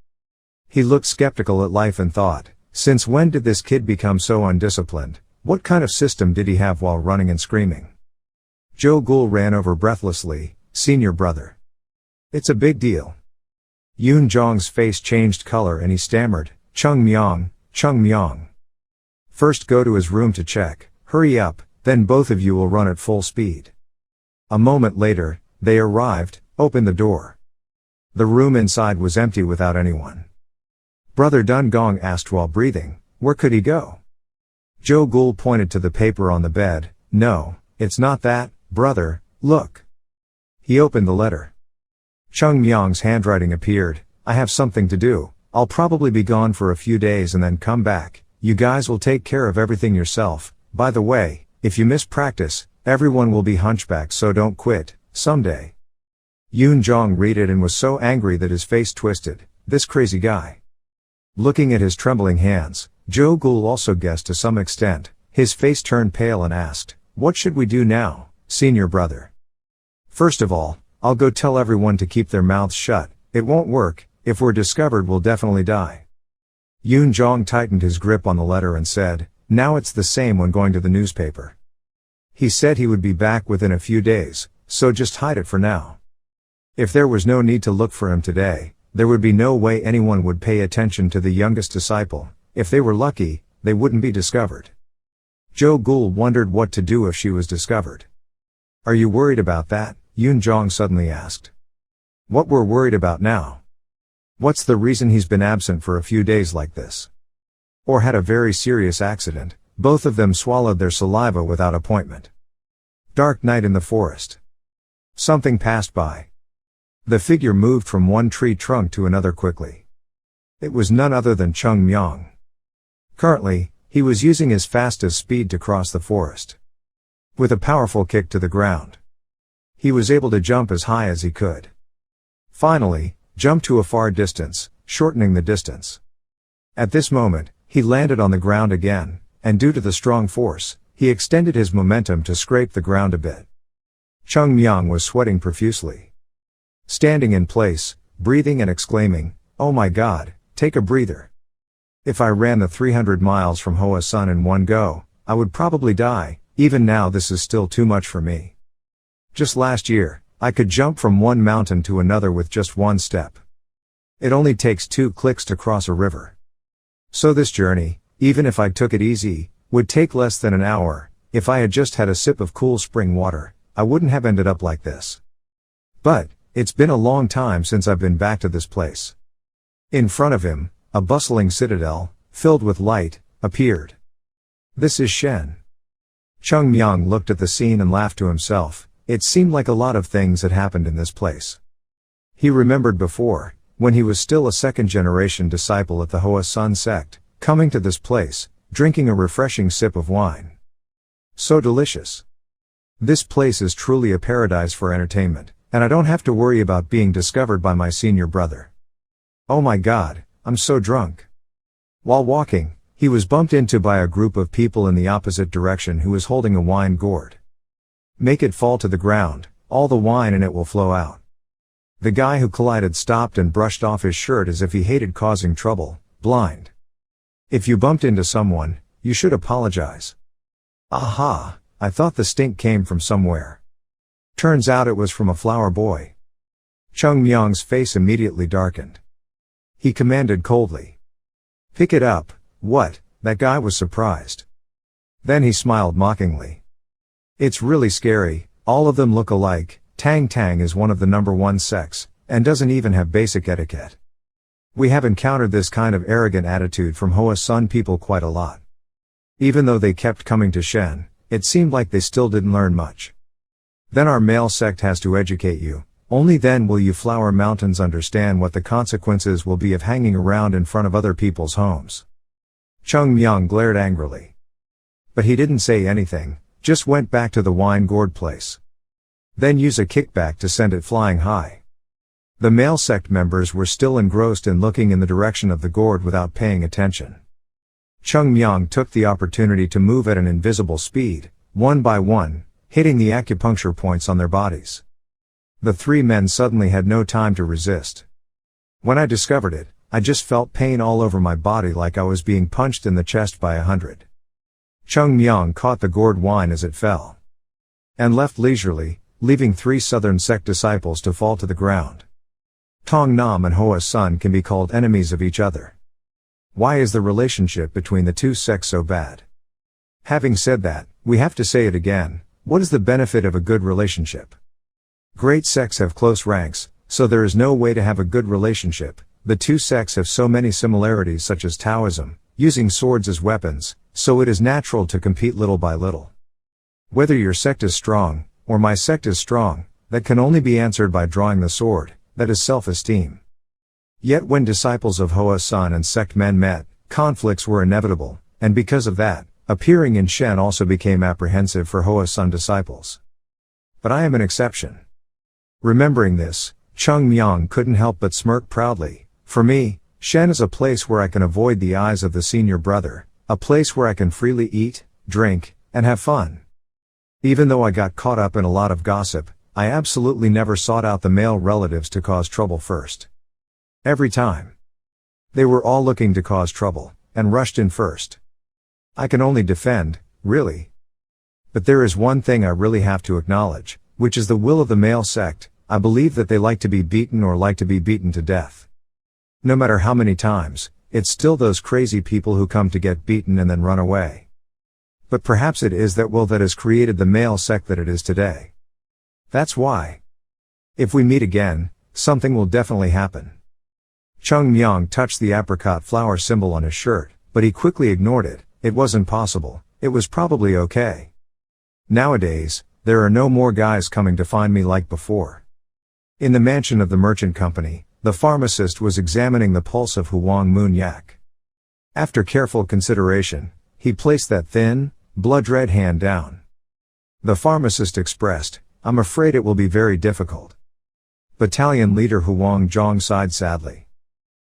Speaker 1: He looked skeptical at life and thought, since when did this kid become so undisciplined? What kind of system did he have while running and screaming? Joe Ghoul ran over breathlessly, senior brother. It's a big deal. Yoon Jong's face changed color and he stammered, Cheongmyeong, Cheongmyeong. First go to his room to check, hurry up, then both of you will run at full speed. A moment later, they arrived, opened the door. The room inside was empty without anyone. Brother Dun Gong asked while breathing, where could he go? Joe Ghoul pointed to the paper on the bed, no, it's not that, brother, look. He opened the letter. Cheongmyeong's handwriting appeared, I have something to do, I'll probably be gone for a few days and then come back, you guys will take care of everything yourself, by the way, if you miss practice, everyone will be hunchbacks so don't quit, someday. Yoon Jong read it and was so angry that his face twisted, this crazy guy. Looking at his trembling hands, Joe Ghoul also guessed to some extent, his face turned pale and asked, what should we do now, senior brother? First of all, I'll go tell everyone to keep their mouths shut, it won't work, if we're discovered we'll definitely die. Yoon Jong tightened his grip on the letter and said, now it's the same when going to the newspaper. He said he would be back within a few days, so just hide it for now. If there was no need to look for him today, there would be no way anyone would pay attention to the youngest disciple, if they were lucky, they wouldn't be discovered. Joe Ghoul wondered what to do if she was discovered. Are you worried about that? Yoon Jong suddenly asked. What we're worried about now? What's the reason he's been absent for a few days like this? Or had a very serious accident, both of them swallowed their saliva without appointment. Dark night in the forest. Something passed by. The figure moved from one tree trunk to another quickly. It was none other than Cheongmyeong. Currently, he was using his fastest speed to cross the forest. With a powerful kick to the ground, he was able to jump as high as he could. Finally, jump to a far distance, shortening the distance. At this moment, he landed on the ground again, and due to the strong force, he extended his momentum to scrape the ground a bit. Cheongmyeong was sweating profusely. Standing in place, breathing and exclaiming, oh my god, take a breather. If I ran the 300 miles from Hoa Sun in one go, I would probably die, even now this is still too much for me. Just last year, I could jump from one mountain to another with just one step. It only takes 2 clicks to cross a river. So this journey, even if I took it easy, would take less than an hour. If I had just had a sip of cool spring water, I wouldn't have ended up like this. But, it's been a long time since I've been back to this place. In front of him, a bustling citadel, filled with light, appeared. This is Shen. Cheongmyeong looked at the scene and laughed to himself. It seemed like a lot of things had happened in this place. He remembered before, when he was still a second-generation disciple at the Hua Sect, coming to this place, drinking a refreshing sip of wine. So delicious. This place is truly a paradise for entertainment, and I don't have to worry about being discovered by my senior brother. Oh my god, I'm so drunk. While walking, he was bumped into by a group of people in the opposite direction who was holding a wine gourd. Make it fall to the ground, all the wine in it will flow out. The guy who collided stopped and brushed off his shirt as if he hated causing trouble, blind. If you bumped into someone, you should apologize. Aha, I thought the stink came from somewhere. Turns out it was from a flower boy. Cheongmyeong's face immediately darkened. He commanded coldly. Pick it up. What? That guy was surprised. Then he smiled mockingly. It's really scary, all of them look alike. Tang Tang is one of the #1 sects, and doesn't even have basic etiquette. We have encountered this kind of arrogant attitude from Hoa Sun people quite a lot. Even though they kept coming to Shen, it seemed like they still didn't learn much. Then our male sect has to educate you, only then will you Flower Mountains understand what the consequences will be of hanging around in front of other people's homes. Cheongmyeong glared angrily. But he didn't say anything, just went back to the wine gourd place. Then use a kickback to send it flying high. The male sect members were still engrossed in looking in the direction of the gourd without paying attention. Cheongmyeong took the opportunity to move at an invisible speed, one by one, hitting the acupuncture points on their bodies. The three men suddenly had no time to resist. When I discovered it, I just felt pain all over my body like I was being punched in the chest by 100. Cheongmyeong caught the gourd wine as it fell. And left leisurely, leaving 3 southern sect disciples to fall to the ground. Tong Nam and Hoa Sun can be called enemies of each other. Why is the relationship between the two sects so bad? Having said that, we have to say it again, what is the benefit of a good relationship? Great sects have close ranks, so there is no way to have a good relationship. The two sects have so many similarities such as Taoism, using swords as weapons, so it is natural to compete little by little. Whether your sect is strong, or my sect is strong, that can only be answered by drawing the sword, that is self-esteem. Yet when disciples of Hoa Sun and sect men met, conflicts were inevitable, and because of that, appearing in Shen also became apprehensive for Hoa Sun disciples. But I am an exception. Remembering this, Cheongmyeong couldn't help but smirk proudly. For me, Shen is a place where I can avoid the eyes of the senior brother, a place where I can freely eat, drink, and have fun. Even though I got caught up in a lot of gossip, I absolutely never sought out the male relatives to cause trouble first. Every time. They were all looking to cause trouble, and rushed in first. I can only defend, really. But there is one thing I really have to acknowledge, which is the will of the male sect. I believe that they like to be beaten or like to be beaten to death. No matter how many times, it's still those crazy people who come to get beaten and then run away. But perhaps it is that will that has created the male sect that it is today. That's why. If we meet again, something will definitely happen. Cheongmyeong touched the apricot flower symbol on his shirt, but he quickly ignored it. It wasn't possible, it was probably okay. Nowadays, there are no more guys coming to find me like before. In the mansion of the merchant company, the pharmacist was examining the pulse of Hwang Moon-yak. After careful consideration, he placed that thin, blood-red hand down. The pharmacist expressed, "I'm afraid it will be very difficult." Battalion leader Hwang Jong sighed sadly.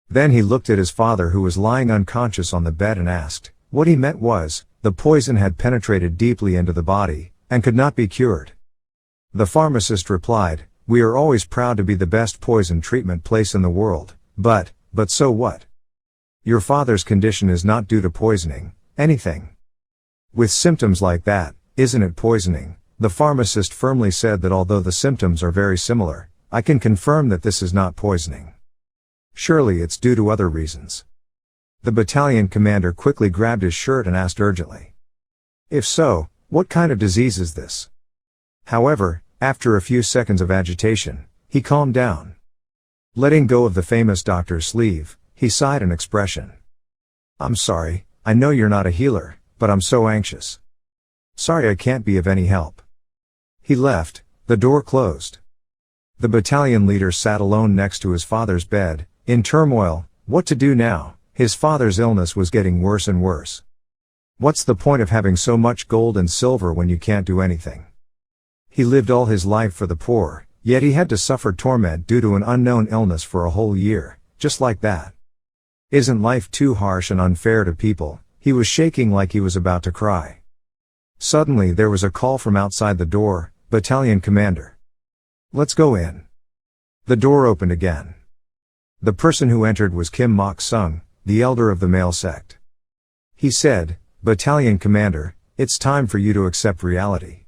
Speaker 1: Then he looked at his father who was lying unconscious on the bed and asked, what he meant was, the poison had penetrated deeply into the body, and could not be cured. The pharmacist replied, "We are always proud to be the best poison treatment place in the world, but so what? Your father's condition is not due to poisoning, anything. With symptoms like that, isn't it poisoning?" The pharmacist firmly said that although the symptoms are very similar, I can confirm that this is not poisoning. Surely it's due to other reasons. The battalion commander quickly grabbed his shirt and asked urgently, "If so, what kind of disease is this?" However, after a few seconds of agitation, he calmed down. Letting go of the famous doctor's sleeve, he sighed an expression. "I'm sorry, I know you're not a healer, but I'm so anxious. Sorry I can't be of any help." He left, the door closed. The battalion leader sat alone next to his father's bed, in turmoil. What to do now? His father's illness was getting worse and worse. What's the point of having so much gold and silver when you can't do anything? He lived all his life for the poor, yet he had to suffer torment due to an unknown illness for a whole year, just like that. Isn't life too harsh and unfair to people? He was shaking like he was about to cry. Suddenly there was a call from outside the door, "Battalion commander. Let's go in." The door opened again. The person who entered was Kim Mok-sung, the elder of the male sect. He said, "Battalion commander, it's time for you to accept reality.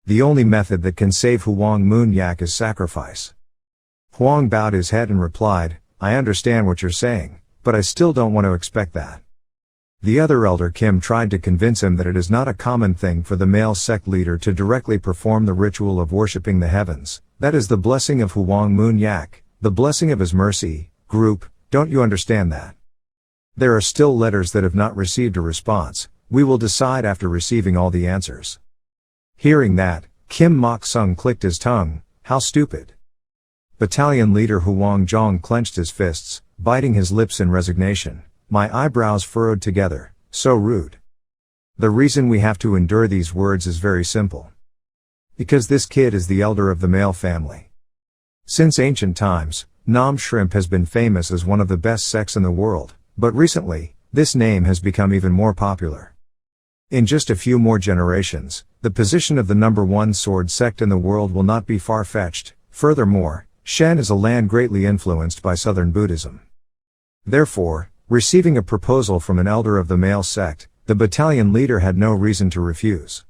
Speaker 1: The only method that can save Hwang Moon-yak is sacrifice." Hwang bowed his head and replied, "I understand what you're saying, but I still don't want to expect that." The other elder Kim tried to convince him that it is not a common thing for the male sect leader to directly perform the ritual of worshipping the heavens, that is the blessing of Hwang Moon-yak, the blessing of his mercy, group, don't you understand that? There are still letters that have not received a response, we will decide after receiving all the answers. Hearing that, Kim Mok-sung clicked his tongue, how stupid. Battalion leader Hwang Jong clenched his fists, biting his lips in resignation. My eyebrows furrowed together, so rude. The reason we have to endure these words is very simple. Because this kid is the elder of the male family. Since ancient times, Nam Shrimp has been famous as one of the best sects in the world, but recently, this name has become even more popular. In just a few more generations, the position of the #1 sword sect in the world will not be far-fetched. Furthermore, Shen is a land greatly influenced by Southern Buddhism. Therefore, receiving a proposal from an elder of the male sect, the battalion leader had no reason to refuse.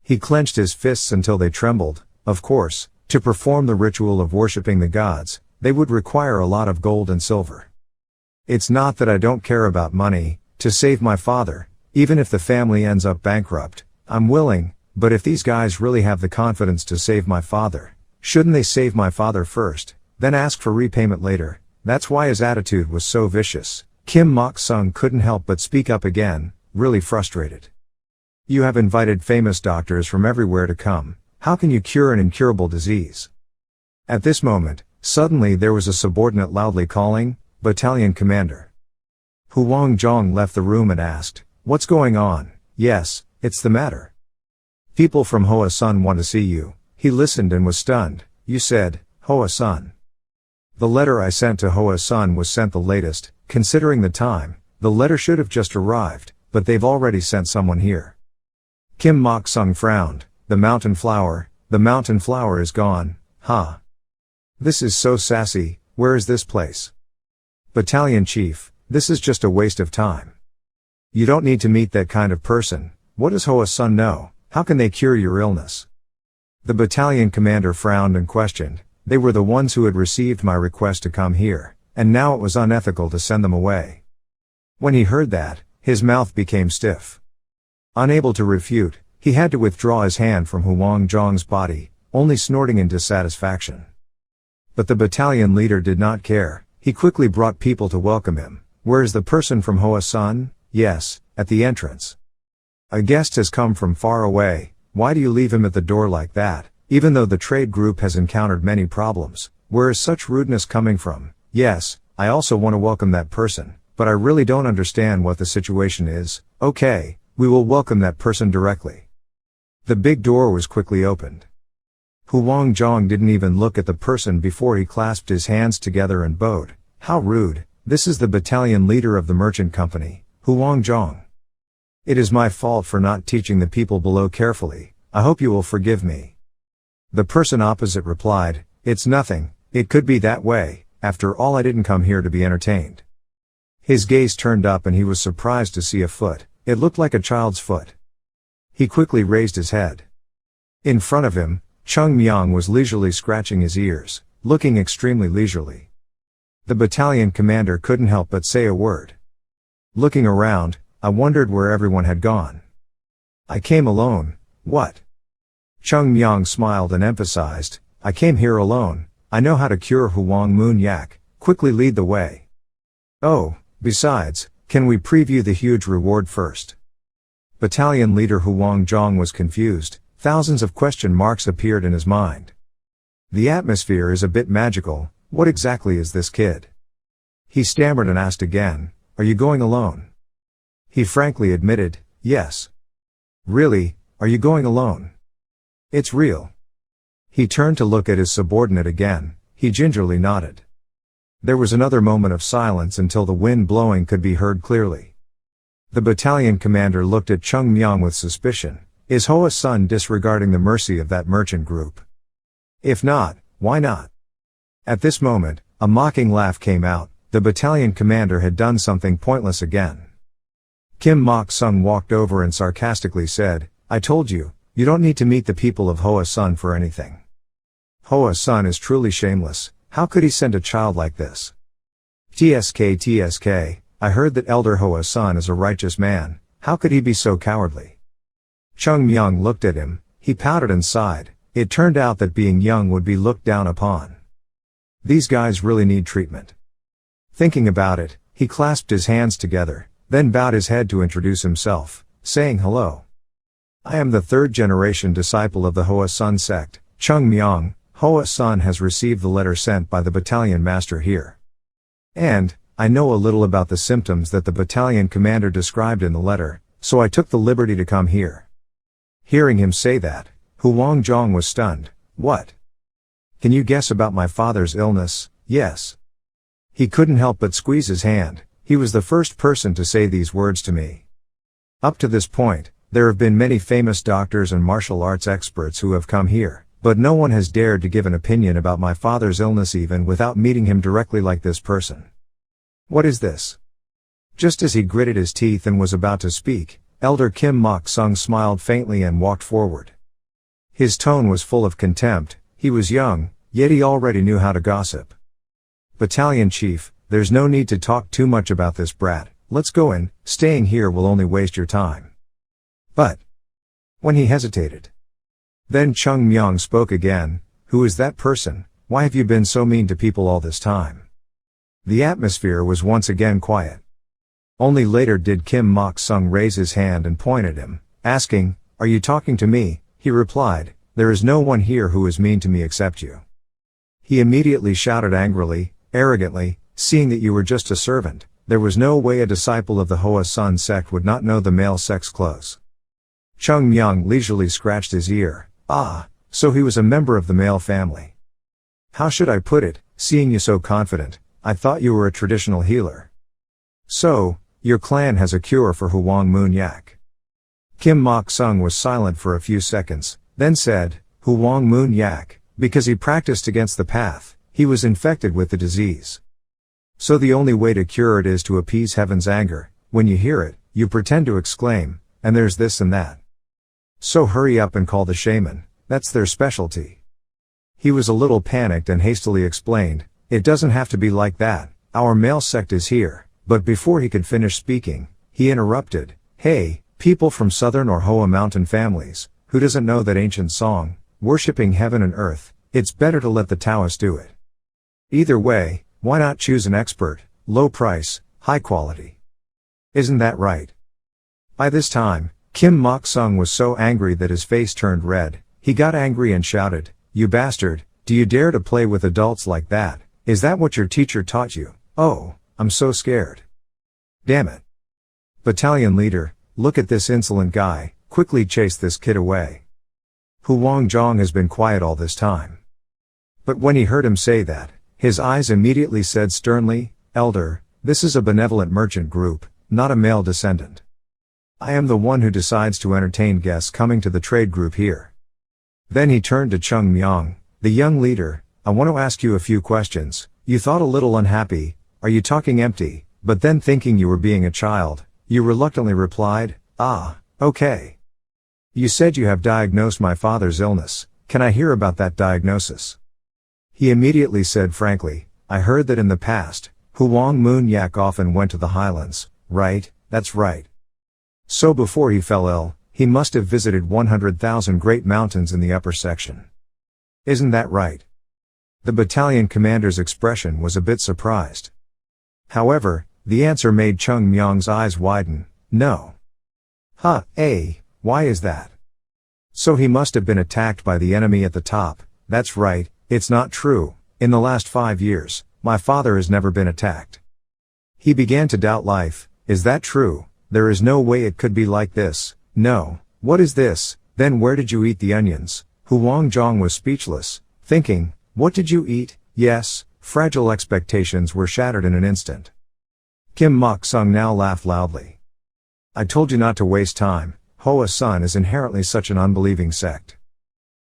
Speaker 1: He clenched his fists until they trembled. Of course, to perform the ritual of worshipping the gods, they would require a lot of gold and silver. It's not that I don't care about money, to save my father, even if the family ends up bankrupt, I'm willing, but if these guys really have the confidence to save my father, shouldn't they save my father first, then ask for repayment later? That's why his attitude was so vicious. Kim Mok-sung couldn't help but speak up again, really frustrated. You have invited famous doctors from everywhere to come. How can you cure an incurable disease? At this moment, suddenly there was a subordinate loudly calling, "Battalion Commander." Huang Zhong left the room and asked, "What's going on?" "Yes, it's the matter. People from Hoa Sun want to see you." He listened and was stunned. "You said, Hoa Sun?" "The letter I sent to Hoa Sun was sent the latest. Considering the time, the letter should have just arrived, but they've already sent someone here." Kim Mok-sung frowned. The mountain flower is gone, huh? This is so sassy. Where is this place?" "Battalion Chief, this is just a waste of time. You don't need to meet that kind of person. What does Hoa Sun know? How can they cure your illness?" The battalion commander frowned and questioned. They were the ones who had received my request to come here, and now it was unethical to send them away. When he heard that, his mouth became stiff. Unable to refute, he had to withdraw his hand from Huang Zhong's body, only snorting in dissatisfaction. But the battalion leader did not care. He quickly brought people to welcome him. "Where is the person from Hoa Sun?" "Yes, at the entrance." "A guest has come from far away. Why do you leave him at the door like that, even though the trade group has encountered many problems? Where is such rudeness coming from?" "Yes, I also want to welcome that person, but I really don't understand what the situation is." "Okay, we will welcome that person directly." The big door was quickly opened. Huang Zhong didn't even look at the person before he clasped his hands together and bowed. "How rude. This is the battalion leader of the merchant company, Huang Zhong. It is my fault for not teaching the people below carefully. I hope you will forgive me." The person opposite replied, "It's nothing. It could be that way. After all, I didn't come here to be entertained." His gaze turned up and he was surprised to see a foot. It looked like a child's foot. He quickly raised his head. In front of him, Cheongmyeong was leisurely scratching his ears, looking extremely leisurely. The battalion commander couldn't help but say a word. Looking around, I wondered where everyone had gone. "I came alone." "What?" Cheongmyeong smiled and emphasized, "I came here alone. I know how to cure Huang Moon Yak. Quickly lead the way." "Oh, besides, can we preview the huge reward first?" Battalion leader Huang Zhong was confused. Thousands of question marks appeared in his mind. The atmosphere is a bit magical. What exactly is this kid? He stammered and asked again, "Are you going alone?" He frankly admitted, "Yes." "Really, are you going alone?" "It's real." He turned to look at his subordinate again. He gingerly nodded. There was another moment of silence until the wind blowing could be heard clearly. The battalion commander looked at Cheongmyeong with suspicion. Is Hoa Sun disregarding the mercy of that merchant group? If not, why not? At this moment, a mocking laugh came out. The battalion commander had done something pointless again. Kim Mok-sung walked over and sarcastically said, "I told you, you don't need to meet the people of Hoa Sun for anything. Hoa Sun is truly shameless. How could he send a child like this?" TSK, I heard that Elder Hoa Sun is a righteous man. How could he be so cowardly?" Cheongmyeong looked at him. He pouted and sighed. It turned out that being young would be looked down upon. These guys really need treatment. Thinking about it, he clasped his hands together, then bowed his head to introduce himself, saying hello. "I am the third-generation disciple of the Hua Sun sect, Cheongmyeong. Hoa Sun has received the letter sent by the battalion master here. And, I know a little about the symptoms that the battalion commander described in the letter, so I took the liberty to come here." Hearing him say that, Huang Zhong was stunned. "What? Can you guess about my father's illness?" "Yes." He couldn't help but squeeze his hand. He was the first person to say these words to me. Up to this point, there have been many famous doctors and martial arts experts who have come here, But no one has dared to give an opinion about my father's illness even without meeting him directly like this person. What is this? Just as he gritted his teeth and was about to speak, Elder Kim Mok-sung smiled faintly and walked forward. His tone was full of contempt. He was young, yet he already knew how to gossip. Battalion Chief, there's no need to talk too much about this brat. Let's go in, staying here will only waste your time. But when he hesitated. Then Cheongmyeong spoke again. Who is that person? Why have you been so mean to people all this time? The atmosphere was once again quiet. Only later did Kim Mok-sung raise his hand and point at him, asking, "Are you talking to me?" He replied, "There is no one here who is mean to me except you." He immediately shouted angrily, arrogantly, "Seeing that you were just a servant, there was no way a disciple of the Hua Sect would not know the male sex clothes." Cheongmyeong leisurely scratched his ear. "Ah, so he was a member of the male family. How should I put it, seeing you so confident, I thought you were a traditional healer. So, your clan has a cure for Hwang Moon Yak." Kim Mok-sung was silent for a few seconds, then said, "Hwang Moon Yak, because he practiced against the path, he was infected with the disease. So the only way to cure it is to appease heaven's anger. When you hear it, you pretend to exclaim, and there's this and that. So hurry up and call the shaman, that's their specialty." He was a little panicked and hastily explained, "It doesn't have to be like that, our male sect is here." But before he could finish speaking, he interrupted, "Hey, people from southern or Hoa mountain families, who doesn't know that ancient song, worshipping heaven and earth, it's better to let the Taoists do it. Either way, why not choose an expert, low price, high quality? Isn't that right?" By this time, Kim Mok-sung was so angry that his face turned red. He got angry and shouted, "You bastard, do you dare to play with adults like that? Is that what your teacher taught you? Oh, I'm so scared. Damn it. Battalion leader, look at this insolent guy, quickly chase this kid away." Hwang Jong has been quiet all this time. But when he heard him say that, his eyes immediately said sternly, "Elder, this is a benevolent merchant group, not a male descendant. I am the one who decides to entertain guests coming to the trade group here." Then he turned to Cheongmyeong, the young leader, "I want to ask you a few questions. You thought a little unhappy. Are you talking empty?" But then thinking you were being a child, you reluctantly replied, "Ah, okay. You said you have diagnosed my father's illness. Can I hear about that diagnosis?" He immediately said frankly, "I heard that in the past, Hwang Moon Yak often went to the highlands." "Right, that's right. So before he fell ill, he must have visited 100,000 great mountains in the upper section. Isn't that right?" The battalion commander's expression was a bit surprised. However, the answer made Cheongmyeong's eyes widen. "No." "Huh, why is that?" "So he must have been attacked by the enemy at the top." "That's right, it's not true. In the last 5 years, my father has never been attacked. He began to doubt life." "Is that true? There is no way it could be like this." "No." "What is this? Then where did you eat the onions?" Hwang Jong was speechless, thinking, what did you eat? Yes, fragile expectations were shattered in an instant. Kim Mok-sung now laughed loudly. "I told you not to waste time. Hoa Sun is inherently such an unbelieving sect.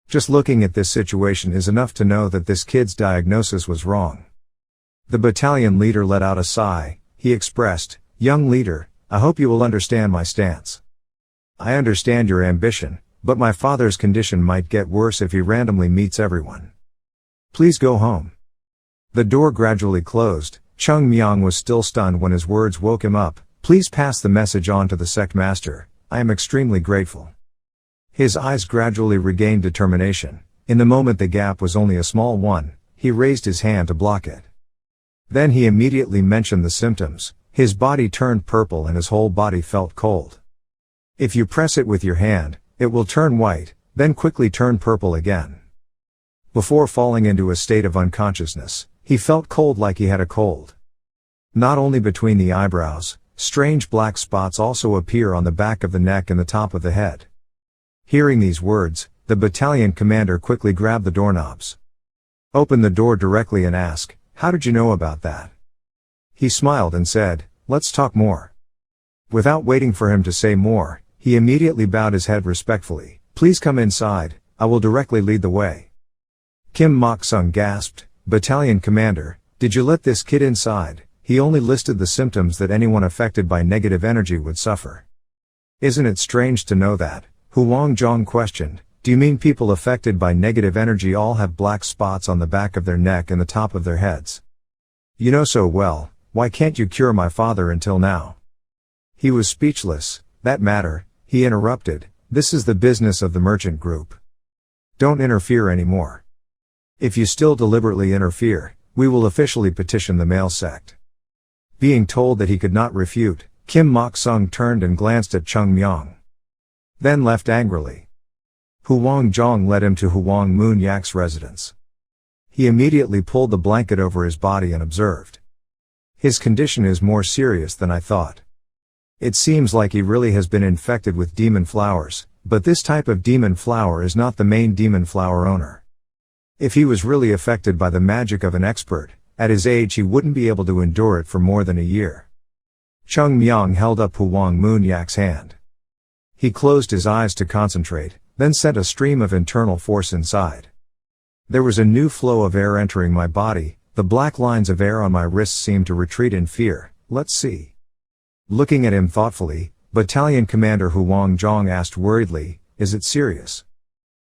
Speaker 1: Just looking at this situation is enough to know that this kid's diagnosis was wrong." The battalion leader let out a sigh. He expressed, "Young leader, I hope you will understand my stance. I understand your ambition, but my father's condition might get worse if he randomly meets everyone. Please go home." The door gradually closed. Cheongmyeong was still stunned when his words woke him up. "Please pass the message on to the sect master. I am extremely grateful." His eyes gradually regained determination. In the moment the gap was only a small one, he raised his hand to block it. Then he immediately mentioned the symptoms. His body turned purple and his whole body felt cold. "If you press it with your hand, it will turn white, then quickly turn purple again." Before falling into a state of unconsciousness, he felt cold like he had a cold. Not only between the eyebrows, strange black spots also appear on the back of the neck and the top of the head. Hearing these words, the battalion commander quickly grabbed the doorknobs. Opened the door directly and asked, "How did you know about that?" He smiled and said, "Let's talk more." Without waiting for him to say more, he immediately bowed his head respectfully. "Please come inside, I will directly lead the way." Kim Mok-sung gasped, "Battalion commander, did you let this kid inside? He only listed the symptoms that anyone affected by negative energy would suffer." "Isn't it strange to know that?" Huang Zhong questioned. "Do you mean people affected by negative energy all have black spots on the back of their neck and the top of their heads? You know so well, why can't you cure my father until now?" He was speechless. "That matter," he interrupted. "This is the business of the merchant group. Don't interfere anymore. If you still deliberately interfere, we will officially petition the male sect." Being told that he could not refute, Kim Mok-sung turned and glanced at Cheongmyeong. Then left angrily. Huang Zhong led him to Huang Moon-yak's residence. He immediately pulled the blanket over his body and observed. "His condition is more serious than I thought. It seems like he really has been infected with demon flowers, but this type of demon flower is not the main demon flower owner. If he was really affected by the magic of an expert, at his age he wouldn't be able to endure it for more than a year." Cheongmyeong held up Huang Moon-yak's hand. He closed his eyes to concentrate, then sent a stream of internal force inside. There was a new flow of air entering my body, the black lines of air on my wrists seemed to retreat in fear. "Let's see." Looking at him thoughtfully, Battalion Commander Huang Zhong asked worriedly, "Is it serious?"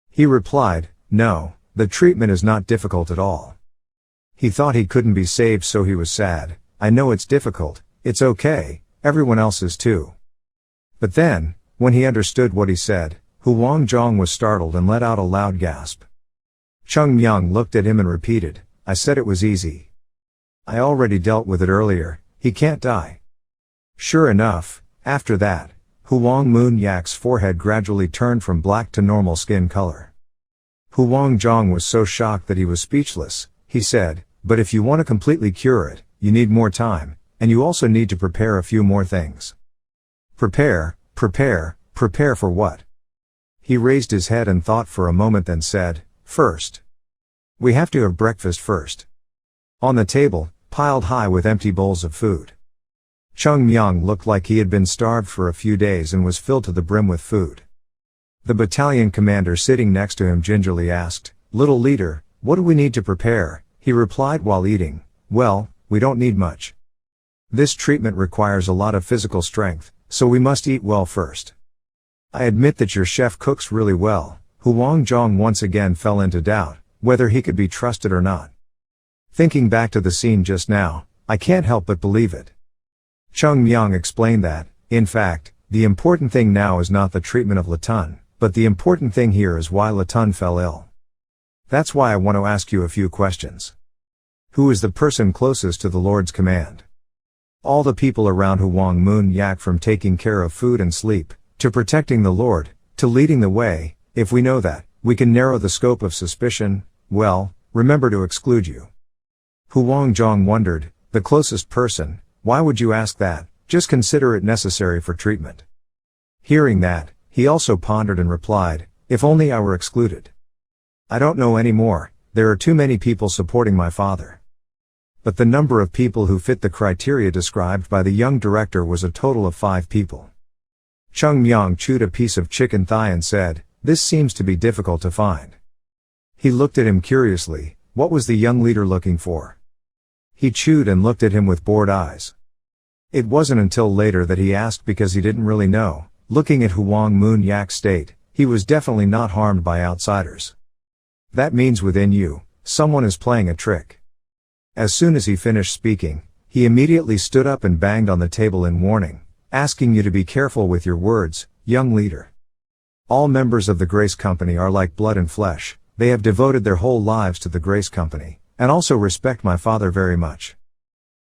Speaker 1: He replied, "No, the treatment is not difficult at all." He thought he couldn't be saved, so he was sad. "I know it's difficult, it's okay, everyone else is too." But then, when he understood what he said, Huang Zhong was startled and let out a loud gasp. Cheongmyeong looked at him and repeated, "I said it was easy. I already dealt with it earlier, he can't die." Sure enough, after that, Huang Moon-yak's forehead gradually turned from black to normal skin color. Huang Zhong was so shocked that he was speechless. He said, "But if you want to completely cure it, you need more time, and you also need to prepare a few more things." Prepare for what? He raised his head and thought for a moment, then said, "First, we have to have breakfast first." On the table, piled high with empty bowls of food. Cheongmyeong looked like he had been starved for a few days and was filled to the brim with food. The battalion commander sitting next to him gingerly asked, "Little leader, what do we need to prepare?" He replied while eating, "Well, we don't need much. This treatment requires a lot of physical strength, so we must eat well first. I admit that your chef cooks really well." Huang Zhong once again fell into doubt, whether he could be trusted or not. Thinking back to the scene just now, I can't help but believe it. Cheongmyeong explained that, in fact, the important thing now is not the treatment of Latun, but the important thing here is why Latun fell ill. That's why I want to ask you a few questions. Who is the person closest to the Lord's command? All the people around Huang Moon-yak, from taking care of food and sleep, to protecting the Lord, to leading the way. If we know that, we can narrow the scope of suspicion. Well, remember to exclude you. Huang Zhong wondered, the closest person, why would you ask that? Just consider it necessary for treatment. Hearing that, he also pondered and replied, if only I were excluded. I don't know any more, there are too many people supporting my father. But the number of people who fit the criteria described by the young director was a total of 5 people. Cheongmyeong chewed a piece of chicken thigh and said, this seems to be difficult to find. He looked at him curiously. What was the young leader looking for? He chewed and looked at him with bored eyes. It wasn't until later that he asked because he didn't really know. Looking at Huang Moon-yak's state, he was definitely not harmed by outsiders. That means within you, someone is playing a trick. As soon as he finished speaking, he immediately stood up and banged on the table in warning, asking you to be careful with your words, young leader. All members of the Grace Company are like blood and flesh. They have devoted their whole lives to the Grace Company, and also respect my father very much.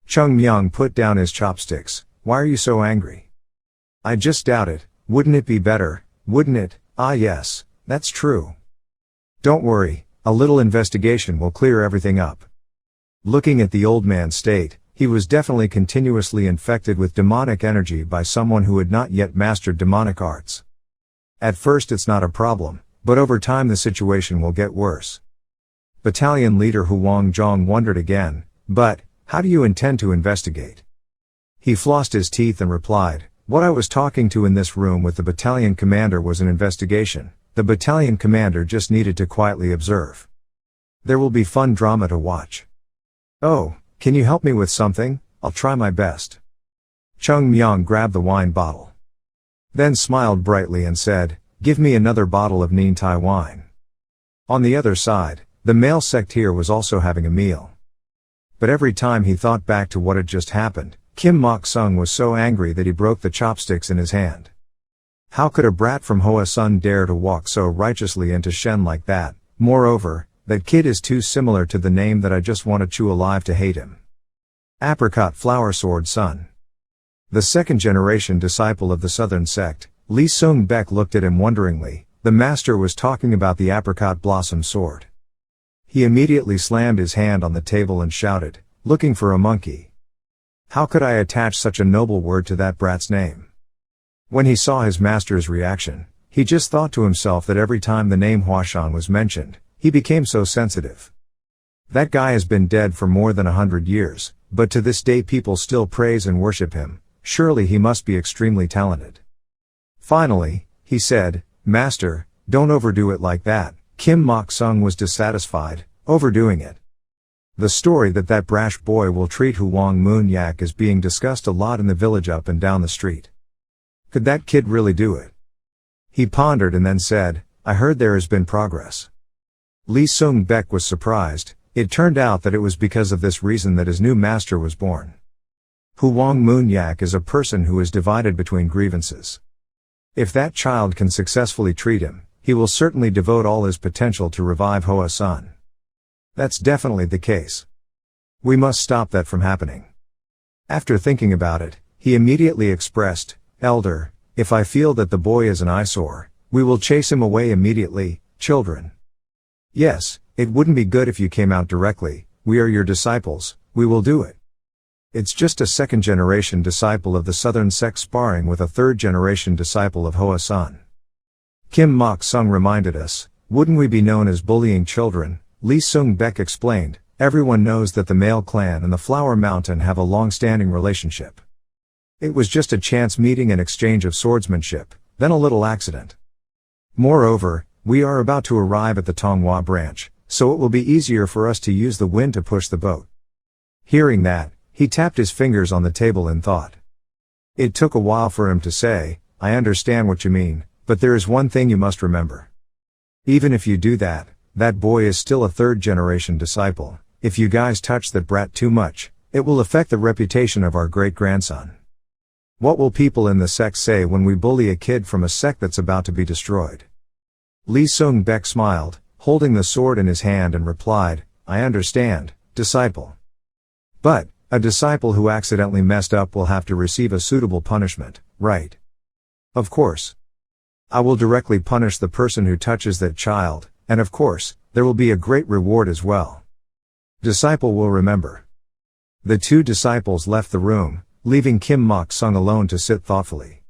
Speaker 1: Cheongmyeong put down his chopsticks. Why are you so angry? I just doubt it. Wouldn't it be better, wouldn't it? Ah yes, that's true. Don't worry, a little investigation will clear everything up. Looking at the old man's state, he was definitely continuously infected with demonic energy by someone who had not yet mastered demonic arts. At first it's not a problem, but over time the situation will get worse. Battalion leader Huang Zhong wondered again, but, how do you intend to investigate? He flossed his teeth and replied, what I was talking to in this room with the battalion commander was an investigation. The battalion commander just needed to quietly observe. There will be fun drama to watch. Oh, can you help me with something? I'll try my best. Cheongmyeong grabbed the wine bottle. Then smiled brightly and said, give me another bottle of Neen Thai wine. On the other side, the male sect here was also having a meal. But every time he thought back to what had just happened, Kim Mok-sung was so angry that he broke the chopsticks in his hand. How could a brat from Hua Sun dare to walk so righteously into Shen like that? Moreover, that kid is too similar to the name that I just want to chew alive to hate him. Apricot Flower Sword Son. The second-generation disciple of the Southern sect, Lee Sung-baek looked at him wonderingly. The master was talking about the apricot blossom sword. He immediately slammed his hand on the table and shouted, looking for a monkey. How could I attach such a noble word to that brat's name? When he saw his master's reaction, he just thought to himself that every time the name Huashan was mentioned, he became so sensitive. That guy has been dead for more than 100 years, but to this day people still praise and worship him. Surely he must be extremely talented. Finally, he said, Master, don't overdo it like that. Kim Mok-sung was dissatisfied, overdoing it. The story that brash boy will treat Huang Moon-yak is being discussed a lot in the village up and down the street. Could that kid really do it? He pondered and then said, I heard there has been progress. Lee Sung-baek was surprised. It turned out that it was because of this reason that his new master was born. Huang Moon-yak is a person who is divided between grievances. If that child can successfully treat him, he will certainly devote all his potential to revive Hua Sun. That's definitely the case. We must stop that from happening. After thinking about it, he immediately expressed, Elder, if I feel that the boy is an eyesore, we will chase him away immediately, children. Yes, it wouldn't be good if you came out directly, we are your disciples, we will do it. It's just a second-generation disciple of the Southern sect sparring with a third-generation disciple of Hua Sun. Kim Mok-sung reminded us, wouldn't we be known as bullying children? Lee Sung-baek explained, everyone knows that the male clan and the Flower Mountain have a long-standing relationship. It was just a chance meeting and exchange of swordsmanship, then a little accident. Moreover, we are about to arrive at the Tonghua branch, so it will be easier for us to use the wind to push the boat. Hearing that, he tapped his fingers on the table in thought. It took a while for him to say, I understand what you mean, but there is one thing you must remember. Even if you do that, that boy is still a third-generation disciple. If you guys touch that brat too much, it will affect the reputation of our great-grandson. What will people in the sect say when we bully a kid from a sect that's about to be destroyed? Lee Sung-baek smiled, holding the sword in his hand and replied, I understand, disciple. But, a disciple who accidentally messed up will have to receive a suitable punishment, right? Of course. I will directly punish the person who touches that child, and of course, there will be a great reward as well. Disciple will remember. The two disciples left the room, leaving Kim Mok-sung alone to sit thoughtfully.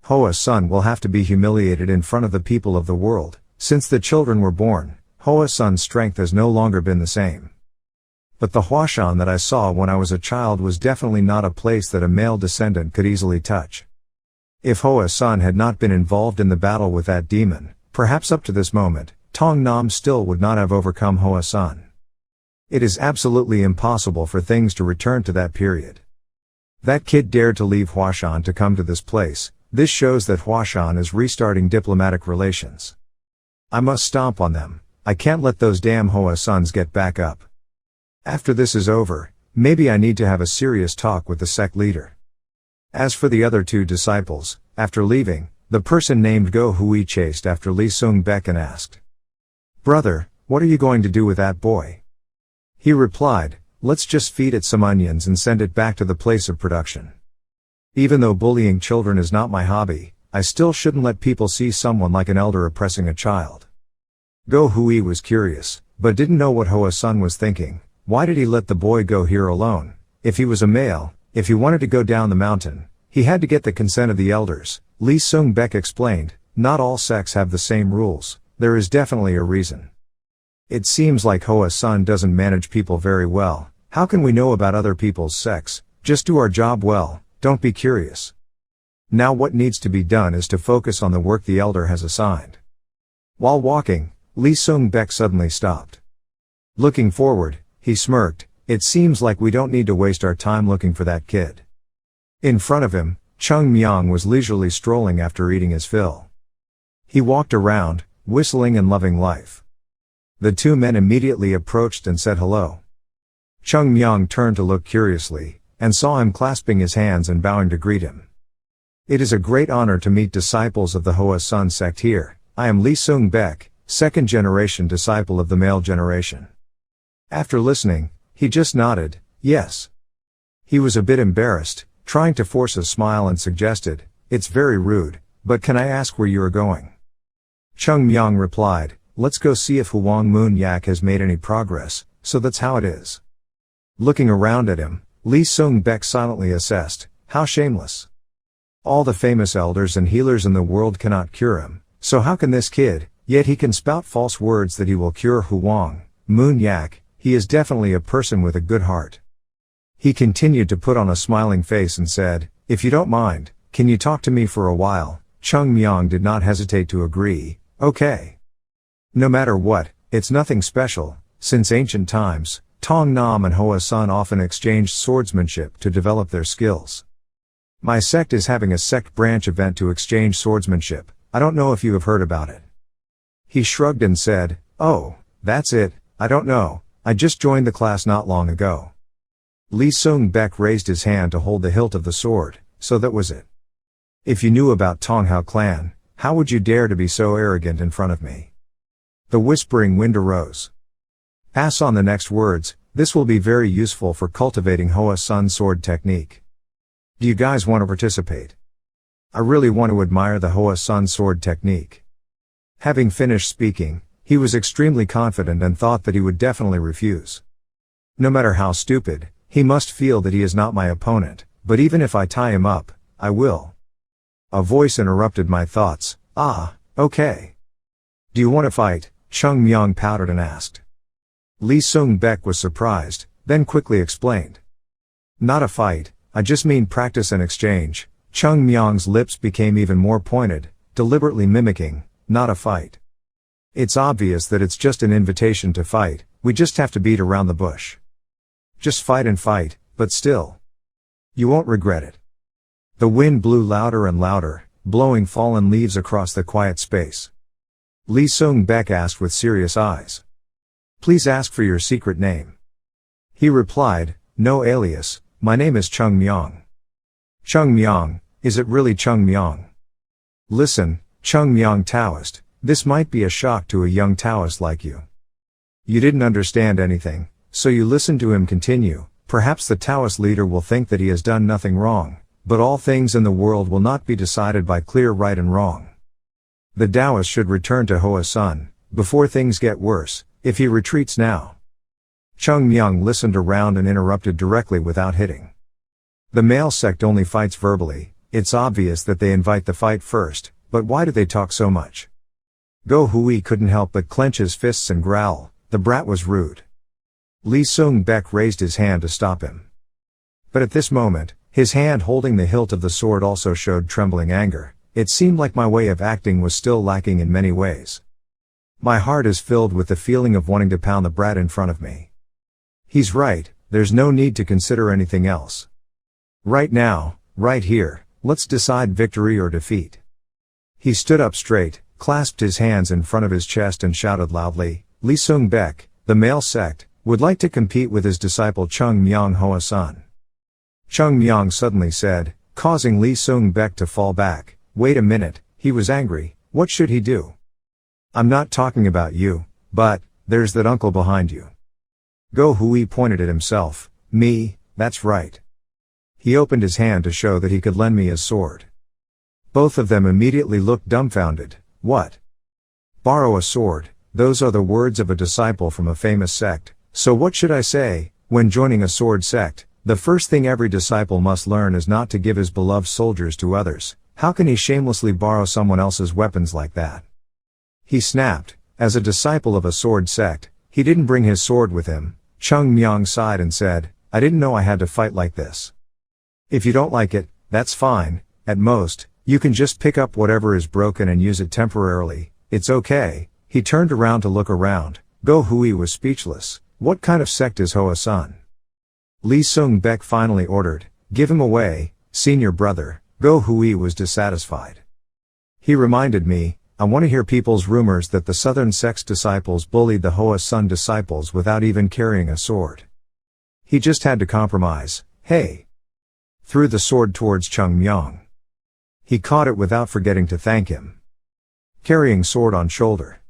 Speaker 1: Hua Sun will have to be humiliated in front of the people of the world. Since the children were born, Hua Sun's strength has no longer been the same. But the Huashan that I saw when I was a child was definitely not a place that a male descendant could easily touch. If Hua Sun had not been involved in the battle with that demon, perhaps up to this moment, Tong Nam still would not have overcome Hua Sun. It is absolutely impossible for things to return to that period. That kid dared to leave Huashan to come to this place. This shows that Huashan is restarting diplomatic relations. I must stomp on them. I can't let those damn Hua Suns get back up. After this is over, maybe I need to have a serious talk with the sect leader. As for the other two disciples, after leaving, the person named Go Hui chased after Lee Sung-baek and asked, Brother, what are you going to do with that boy? He replied, let's just feed it some onions and send it back to the place of production. Even though bullying children is not my hobby, I still shouldn't let people see someone like an elder oppressing a child. Go Hui was curious, but didn't know what Hua Sun was thinking. Why did he let the boy go here alone? If he was a male, if he wanted to go down the mountain, he had to get the consent of the elders. Lee Sung-baek explained, not all sects have the same rules, there is definitely a reason. It seems like Hua Sun doesn't manage people very well. How can we know about other people's sects? Just do our job well, don't be curious. Now what needs to be done is to focus on the work the elder has assigned. While walking, Lee Sung-baek suddenly stopped. Looking forward, he smirked, "It seems like we don't need to waste our time looking for that kid." In front of him, Cheongmyeong was leisurely strolling after eating his fill. He walked around, whistling and loving life. The two men immediately approached and said hello. Cheongmyeong turned to look curiously, and saw him clasping his hands and bowing to greet him. "It is a great honor to meet disciples of the Hua Sect here. I am Lee Seung-baek, second-generation disciple of the male generation." After listening, he just nodded, yes. He was a bit embarrassed, trying to force a smile, and suggested, "It's very rude, but can I ask where you are going?" Cheongmyeong replied, "Let's go see if Hwang Moon Yak has made any progress, so that's how it is." Looking around at him, Lee Seung-baek silently assessed, "How shameless. All the famous elders and healers in the world cannot cure him, so how can this kid? Yet he can spout false words that he will cure Hwang Moon Yak. He is definitely a person with a good heart." He continued to put on a smiling face and said, "If you don't mind, can you talk to me for a while?" Cheongmyeong did not hesitate to agree, "Okay. No matter what, it's nothing special. Since ancient times, Tong Nam and Hoa Sun often exchanged swordsmanship to develop their skills. My sect is having a sect branch event to exchange swordsmanship. I don't know if you have heard about it." He shrugged and said, "Oh, that's it. I don't know. I just joined the class not long ago." Lee Seung-baek raised his hand to hold the hilt of the sword, "So that was it. If you knew about Tonghao clan, how would you dare to be so arrogant in front of me?" The whispering wind arose. "Pass on the next words. This will be very useful for cultivating Hoa Sun sword technique. Do you guys want to participate? I really want to admire the Hoa Sun sword technique." Having finished speaking, he was extremely confident and thought that he would definitely refuse. No matter how stupid, he must feel that he is not my opponent, but even if I tie him up, I will. A voice interrupted my thoughts, "Ah, okay. Do you want to fight?" Cheongmyeong pouted and asked. Lee Seung-baek was surprised, then quickly explained. "Not a fight, I just mean practice and exchange." Cheongmyeong's lips became even more pointed, deliberately mimicking, "Not a fight. It's obvious that it's just an invitation to fight, we just have to beat around the bush. Just fight and fight, but still. You won't regret it." The wind blew louder and louder, blowing fallen leaves across the quiet space. Lee Seung-baek asked with serious eyes, "Please ask for your secret name." He replied, "No alias, my name is Cheongmyeong." "Cheongmyeong, is it really Cheongmyeong?" "Listen, Cheongmyeong Taoist, this might be a shock to a young Taoist like you. You didn't understand anything, so you listen to him continue. Perhaps the Taoist leader will think that he has done nothing wrong, but all things in the world will not be decided by clear right and wrong. The Taoist should return to Hoa Sun, before things get worse, if he retreats now." Cheongmyeong listened around and interrupted directly without hitting. "The male sect only fights verbally. It's obvious that they invite the fight first, but why do they talk so much?" Go Hui couldn't help but clench his fists and growl, "The brat was rude." Lee Seung-baek raised his hand to stop him. But at this moment, his hand holding the hilt of the sword also showed trembling anger. It seemed like my way of acting was still lacking in many ways. My heart is filled with the feeling of wanting to pound the brat in front of me. He's right, there's no need to consider anything else. Right now, right here, let's decide victory or defeat. He stood up straight, clasped his hands in front of his chest and shouted loudly, "Lee Seung-baek, the male sect, would like to compete with his disciple Cheongmyeong Hoa Sun." Cheongmyeong suddenly said, causing Lee Seung-baek to fall back, "Wait a minute," he was angry, "what should he do?" "I'm not talking about you, but, there's that uncle behind you." Go Hui pointed at himself, "Me, that's right." He opened his hand to show that he could lend me his sword. Both of them immediately looked dumbfounded. "What? Borrow a sword?" Those are the words of a disciple from a famous sect. So what should I say? When joining a sword sect, the first thing every disciple must learn is not to give his beloved soldiers to others. How can he shamelessly borrow someone else's weapons like that? He snapped. As a disciple of a sword sect, he didn't bring his sword with him. Cheongmyeong sighed and said, "I didn't know I had to fight like this." "If you don't like it, that's fine. At most, you can just pick up whatever is broken and use it temporarily. It's okay." He turned around to look around. Go Hui was speechless. what kind of sect is Hoa-san? Lee Seung-baek finally ordered, give him away, senior brother. Go Hui was dissatisfied. He reminded me, I want to hear people's rumors that the southern sect's disciples bullied the Hoa-san disciples without even carrying a sword. He just had to compromise. Hey! Threw the sword towards Cheongmyeong. He caught it without forgetting to thank him. Carrying sword on shoulder.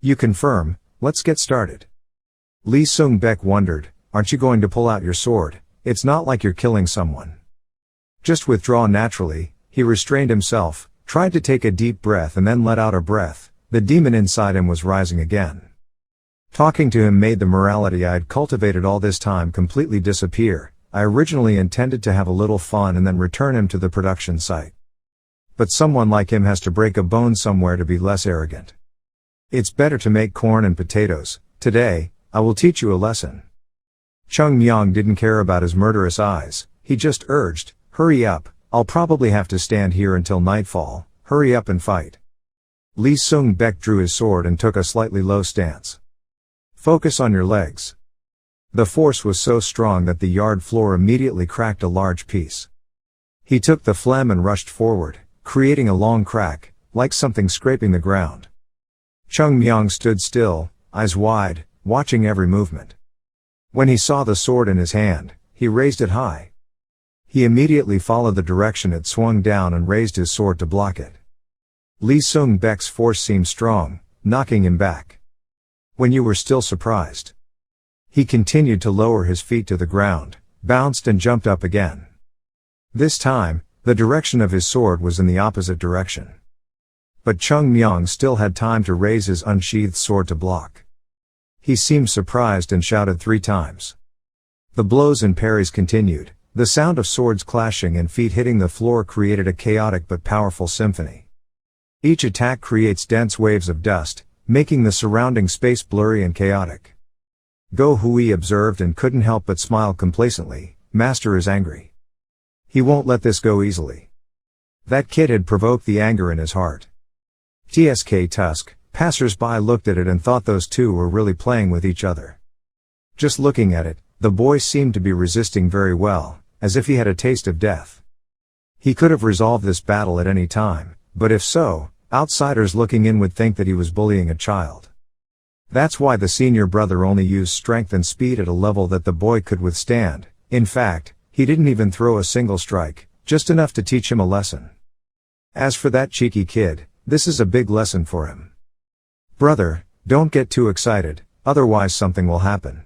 Speaker 1: You confirm, let's get started. Lee Seung-baek wondered, aren't you going to pull out your sword? It's not like you're killing someone. Just withdraw naturally. He restrained himself, tried to take a deep breath and then let out a breath. The demon inside him was rising again. Talking to him made the morality I'd cultivated all this time completely disappear. I originally intended to have a little fun and then return him to the production site. But someone like him has to break a bone somewhere to be less arrogant. It's better to make corn and potatoes. Today, I will teach you a lesson. Cheongmyeong didn't care about his murderous eyes. He just urged, hurry up, I'll probably have to stand here until nightfall. Hurry up and fight. Lee Seung-baek drew his sword and took a slightly low stance. Focus on your legs. The force was so strong that the yard floor immediately cracked a large piece. He took the phlegm and rushed forward, creating a long crack, like something scraping the ground. Cheongmyeong stood still, eyes wide, watching every movement. When he saw the sword in his hand, he raised it high. He immediately followed the direction it swung down and raised his sword to block it. Lee Seung-baek's force seemed strong, knocking him back. When you were still surprised. He continued to lower his feet to the ground, bounced and jumped up again. This time, the direction of his sword was in the opposite direction. But Cheongmyeong still had time to raise his unsheathed sword to block. He seemed surprised and shouted 3 times. The blows and parries continued. The sound of swords clashing and feet hitting the floor created a chaotic but powerful symphony. Each attack creates dense waves of dust, making the surrounding space blurry and chaotic. Go Hui observed and couldn't help but smile complacently. Master is angry. He won't let this go easily. That kid had provoked the anger in his heart. Tsk Tusk, passers-by looked at it and thought those two were really playing with each other. Just looking at it, the boy seemed to be resisting very well, as if he had a taste of death. He could have resolved this battle at any time, but if so, outsiders looking in would think that he was bullying a child. That's why the senior brother only used strength and speed at a level that the boy could withstand. In fact, he didn't even throw a single strike, just enough to teach him a lesson. As for that cheeky kid, this is a big lesson for him. Brother, don't get too excited, otherwise something will happen.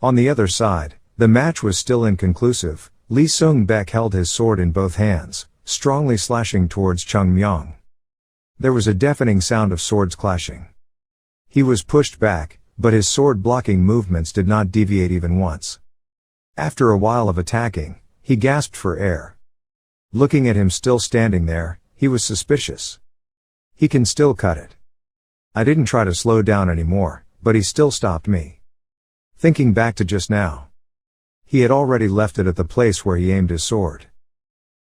Speaker 1: On the other side, the match was still inconclusive. Lee Seung-baek held his sword in both hands, strongly slashing towards Cheongmyeong. There was a deafening sound of swords clashing. He was pushed back, but his sword-blocking movements did not deviate even once. After a while of attacking, he gasped for air. Looking at him still standing there, he was suspicious. He can still cut it. I didn't try to slow down anymore, but he still stopped me. Thinking back to just now. He had already left it at the place where he aimed his sword.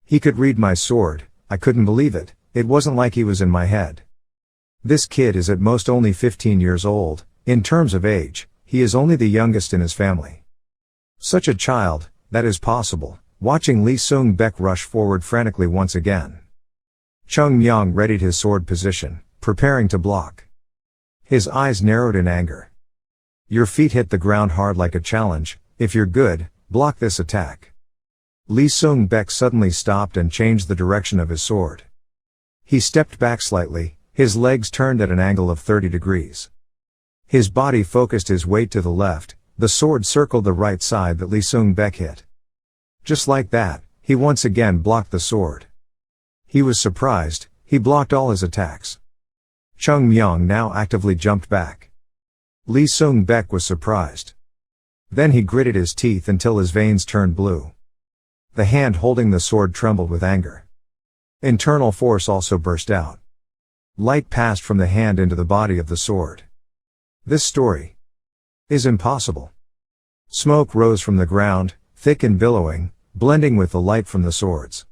Speaker 1: He could read my sword. I couldn't believe it. It wasn't like he was in my head. This kid is at most only 15 years old. In terms of age, he is only the youngest in his family. Such a child, that is possible. Watching Lee Seung-baek rush forward frantically once again. Cheongmyeong readied his sword position, preparing to block. His eyes narrowed in anger. Your feet hit the ground hard like a challenge. If you're good, block this attack. Lee Seung-baek suddenly stopped and changed the direction of his sword. He stepped back slightly, his legs turned at an angle of 30 degrees. His body focused his weight to the left, the sword circled the right side that Lee Seung-baek hit. Just like that, he once again blocked the sword. He was surprised, he blocked all his attacks. Cheongmyeong now actively jumped back. Lee Seung-baek was surprised. Then he gritted his teeth until his veins turned blue. The hand holding the sword trembled with anger. Internal force also burst out. Light passed from the hand into the body of the sword. This story is impossible. Smoke rose from the ground, thick and billowing, blending with the light from the swords.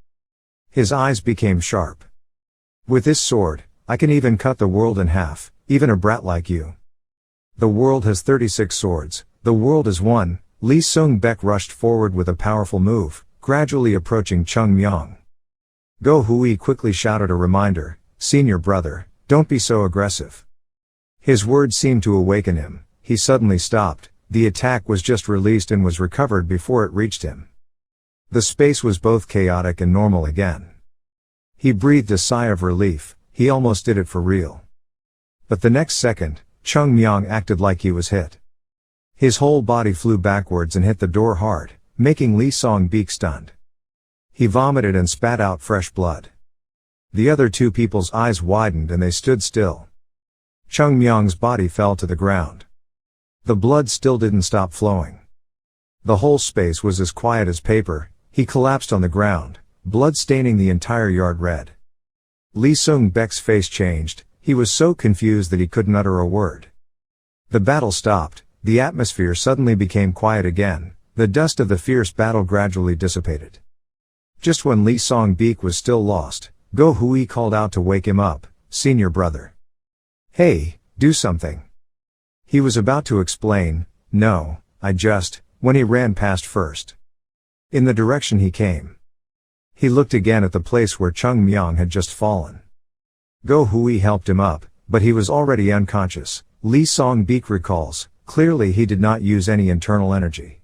Speaker 1: His eyes became sharp. With this sword, I can even cut the world in half, even a brat like you. The world has 36 swords, the world is one. Lee Sung-baek rushed forward with a powerful move, gradually approaching Cheongmyeong. Go Hui quickly shouted a reminder, "Senior brother, don't be so aggressive." His words seemed to awaken him. He suddenly stopped. The attack was just released and was recovered before it reached him. The space was both chaotic and normal again. He breathed a sigh of relief. He almost did it for real. But the next second, Cheongmyeong acted like he was hit. His whole body flew backwards and hit the door hard, making Lee Song-baek stunned. He vomited and spat out fresh blood. The other two people's eyes widened and they stood still. Cheongmyeong's body fell to the ground. The blood still didn't stop flowing. The whole space was as quiet as paper. He collapsed on the ground, blood staining the entire yard red. Lee Sung-baek's face changed. He was so confused that he couldn't utter a word. The battle stopped. The atmosphere suddenly became quiet again. The dust of the fierce battle gradually dissipated. Just when Lee Song-baek was still lost, Go Hui called out to wake him up, "Senior brother. Hey, do something." He was about to explain, "No, when he ran past first. In the direction he came. He looked again at the place where Cheongmyeong had just fallen. Go Hui helped him up, but he was already unconscious. Lee Song-baek recalls, clearly he did not use any internal energy.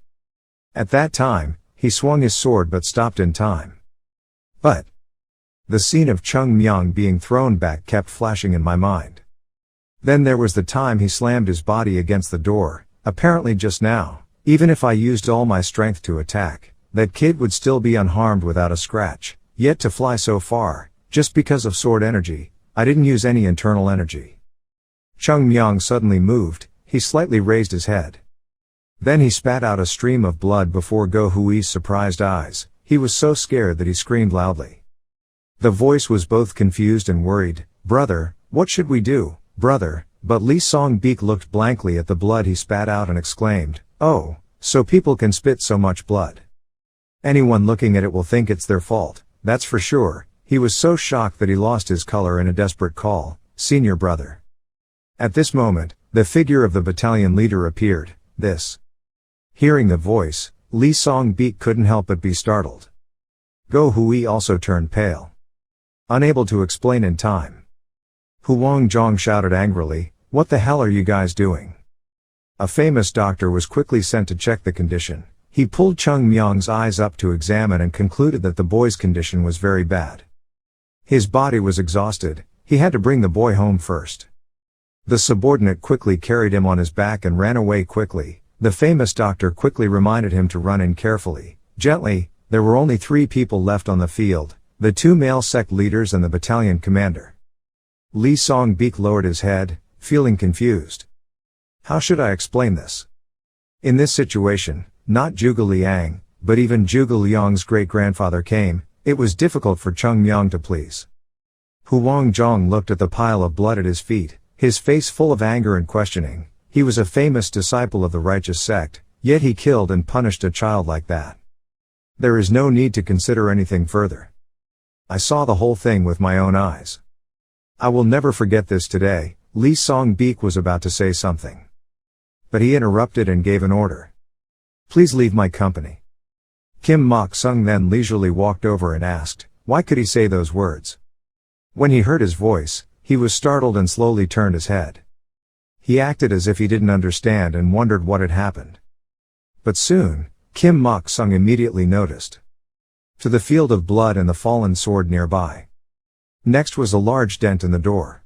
Speaker 1: At that time, he swung his sword but stopped in time. But the scene of Cheongmyeong being thrown back kept flashing in my mind. Then there was the time he slammed his body against the door, apparently just now. Even if I used all my strength to attack, that kid would still be unharmed without a scratch. Yet to fly so far, just because of sword energy, I didn't use any internal energy. Cheongmyeong suddenly moved. He slightly raised his head. Then he spat out a stream of blood before Go Hui's surprised eyes. He was so scared that he screamed loudly. The voice was both confused and worried. "Brother, what should we do, brother?" But Lee Song-baek looked blankly at the blood he spat out and exclaimed, "Oh, so people can spit so much blood. Anyone looking at it will think it's their fault, that's for sure." He was so shocked that he lost his color in a desperate call, "Senior brother." At this moment, the figure of the battalion leader appeared. Hearing the voice, Lee Song-baek couldn't help but be startled. Go Hui also turned pale. Unable to explain in time, Huang Zhong shouted angrily, "What the hell are you guys doing?" A famous doctor was quickly sent to check the condition. He pulled Cheongmyeong's eyes up to examine and concluded that the boy's condition was very bad. His body was exhausted. He had to bring the boy home first. The subordinate quickly carried him on his back and ran away quickly. The famous doctor quickly reminded him to run in carefully, gently. There were only 3 people left on the field, the 2 male sect leaders and the battalion commander. Lee Song-baek lowered his head, feeling confused. How should I explain this? In this situation, not Zhuge Liang, but even Zhuge Liang's great-grandfather came. It was difficult for Cheongmyeong to please. Huang Zhong looked at the pile of blood at his feet, his face full of anger and questioning. He was a famous disciple of the righteous sect, yet he killed and punished a child like that. There is no need to consider anything further. I saw the whole thing with my own eyes. I will never forget this today. Lee Song-baek was about to say something, but he interrupted and gave an order. "Please leave my company." Kim Mok-sung then leisurely walked over and asked, why could he say those words? When he heard his voice, he was startled and slowly turned his head. He acted as if he didn't understand and wondered what had happened. But soon, Kim Mok-sung immediately noticed. To the field of blood and the fallen sword nearby. Next was a large dent in the door.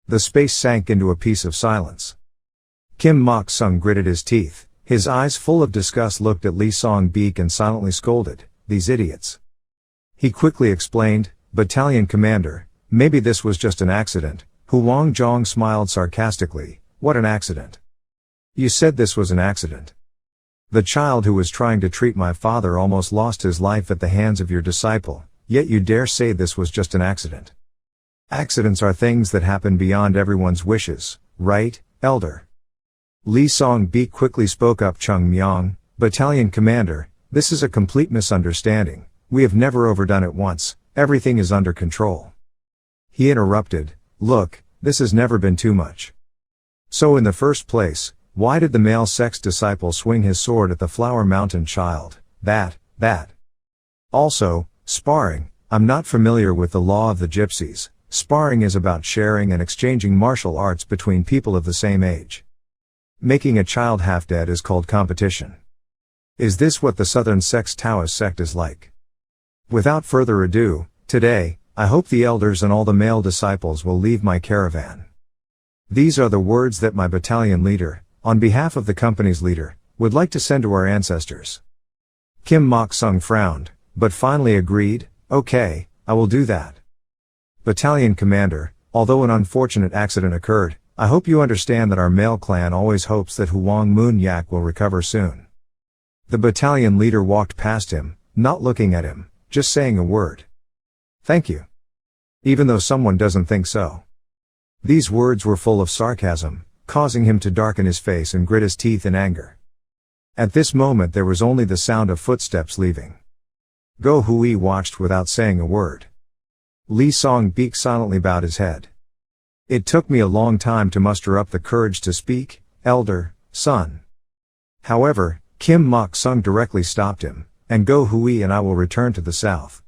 Speaker 1: The space sank into a piece of silence. Kim Mok-sung gritted his teeth. His eyes full of disgust looked at Lee Song-baek and silently scolded, "These idiots." He quickly explained, "Battalion commander, maybe this was just an accident." Huang Zhong smiled sarcastically, "What an accident? You said this was an accident. The child who was trying to treat my father almost lost his life at the hands of your disciple, yet you dare say this was just an accident. Accidents are things that happen beyond everyone's wishes, right, elder?" Lee Song-baek quickly spoke up. "Cheongmyeong, battalion commander, this is a complete misunderstanding. We have never overdone it once. Everything is under control." He interrupted, "Look, this has never been too much. So in the first place, why did the male sex disciple swing his sword at the Flower Mountain child? That. Also, sparring. I'm not familiar with the law of the gypsies. Sparring is about sharing and exchanging martial arts between people of the same age. Making a child half dead is called competition. Is this what the Southern Sect's Taoist sect is like? Without further ado, today, I hope the elders and all the male disciples will leave my caravan. These are the words that my battalion leader, on behalf of the company's leader, would like to send to our ancestors. Kim Mok-sung frowned, but finally agreed, okay, I will do that. Battalion commander, although an unfortunate accident occurred, I hope you understand that our male clan always hopes that Huang Moon Yak will recover soon. The battalion leader walked past him, not looking at him, just saying a word. Thank you. Even though someone doesn't think so. These words were full of sarcasm, causing him to darken his face and grit his teeth in anger. At this moment there was only the sound of footsteps leaving. Go Hui watched without saying a word. Li Song-beek silently bowed his head. It took me a long time to muster up the courage to speak, elder, son. However, Kim Mok-sung directly stopped him, and Go Hui and I will return to the south.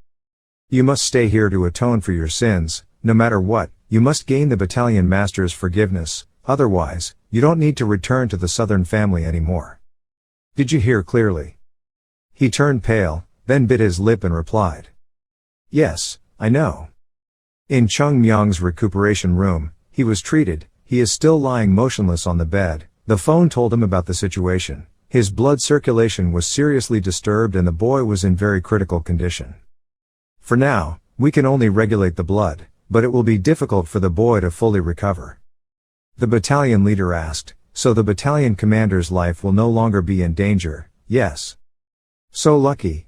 Speaker 1: You must stay here to atone for your sins, no matter what, you must gain the battalion master's forgiveness, otherwise, you don't need to return to the southern family anymore. Did you hear clearly? He turned pale, then bit his lip and replied. Yes, I know. In Cheongmyeong's recuperation room, he was treated, he is still lying motionless on the bed, the phone told him about the situation, his blood circulation was seriously disturbed and the boy was in very critical condition. For now, we can only regulate the blood, but it will be difficult for the boy to fully recover. The battalion leader asked, so the battalion commander's life will no longer be in danger, yes. So lucky.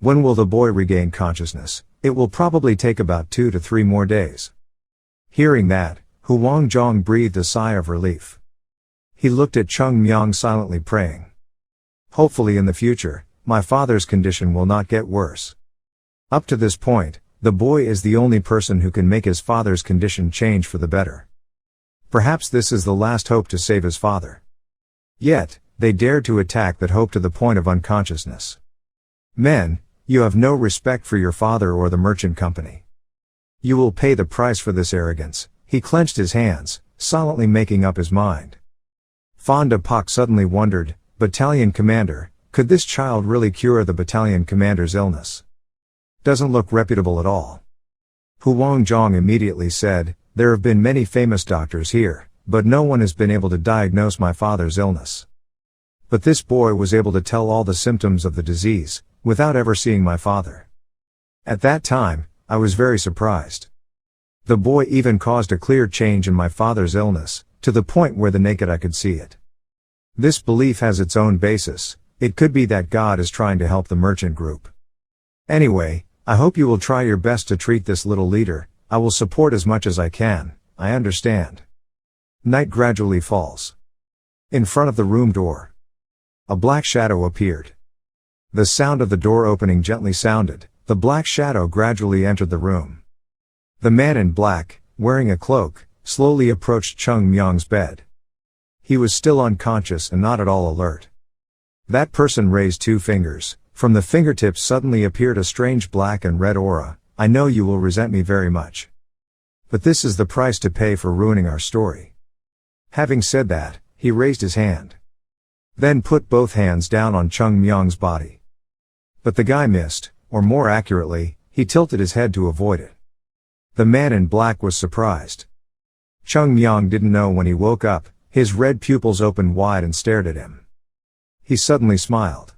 Speaker 1: When will the boy regain consciousness? It will probably take about 2 to 3 more days. Hearing that, Huang Zhong breathed a sigh of relief. He looked at Cheongmyeong silently praying. Hopefully in the future, my father's condition will not get worse. Up to this point, the boy is the only person who can make his father's condition change for the better. Perhaps this is the last hope to save his father. Yet, they dared to attack that hope to the point of unconsciousness. Men, you have no respect for your father or the merchant company. You will pay the price for this arrogance. He clenched his hands, silently making up his mind. Fonda Pak suddenly wondered, battalion commander, could this child really cure the battalion commander's illness? Doesn't look reputable at all. Huang Zhong immediately said, there have been many famous doctors here, but no one has been able to diagnose my father's illness. But this boy was able to tell all the symptoms of the disease, without ever seeing my father. At that time, I was very surprised. The boy even caused a clear change in my father's illness, to the point where the naked eye could see it. This belief has its own basis. It could be that God is trying to help the merchant group. Anyway, I hope you will try your best to treat this little leader. I will support as much as I can, I understand. Night gradually falls. In front of the room door, a black shadow appeared. The sound of the door opening gently sounded, the black shadow gradually entered the room. The man in black, wearing a cloak, slowly approached Cheongmyeong's bed. He was still unconscious and not at all alert. That person raised 2 fingers, from the fingertips suddenly appeared a strange black and red aura. I know you will resent me very much. But this is the price to pay for ruining our story. Having said that, he raised his hand. Then put both hands down on Cheongmyeong's body. But the guy missed, or more accurately, he tilted his head to avoid it. The man in black was surprised. Cheongmyeong didn't know when he woke up, his red pupils opened wide and stared at him. He suddenly smiled.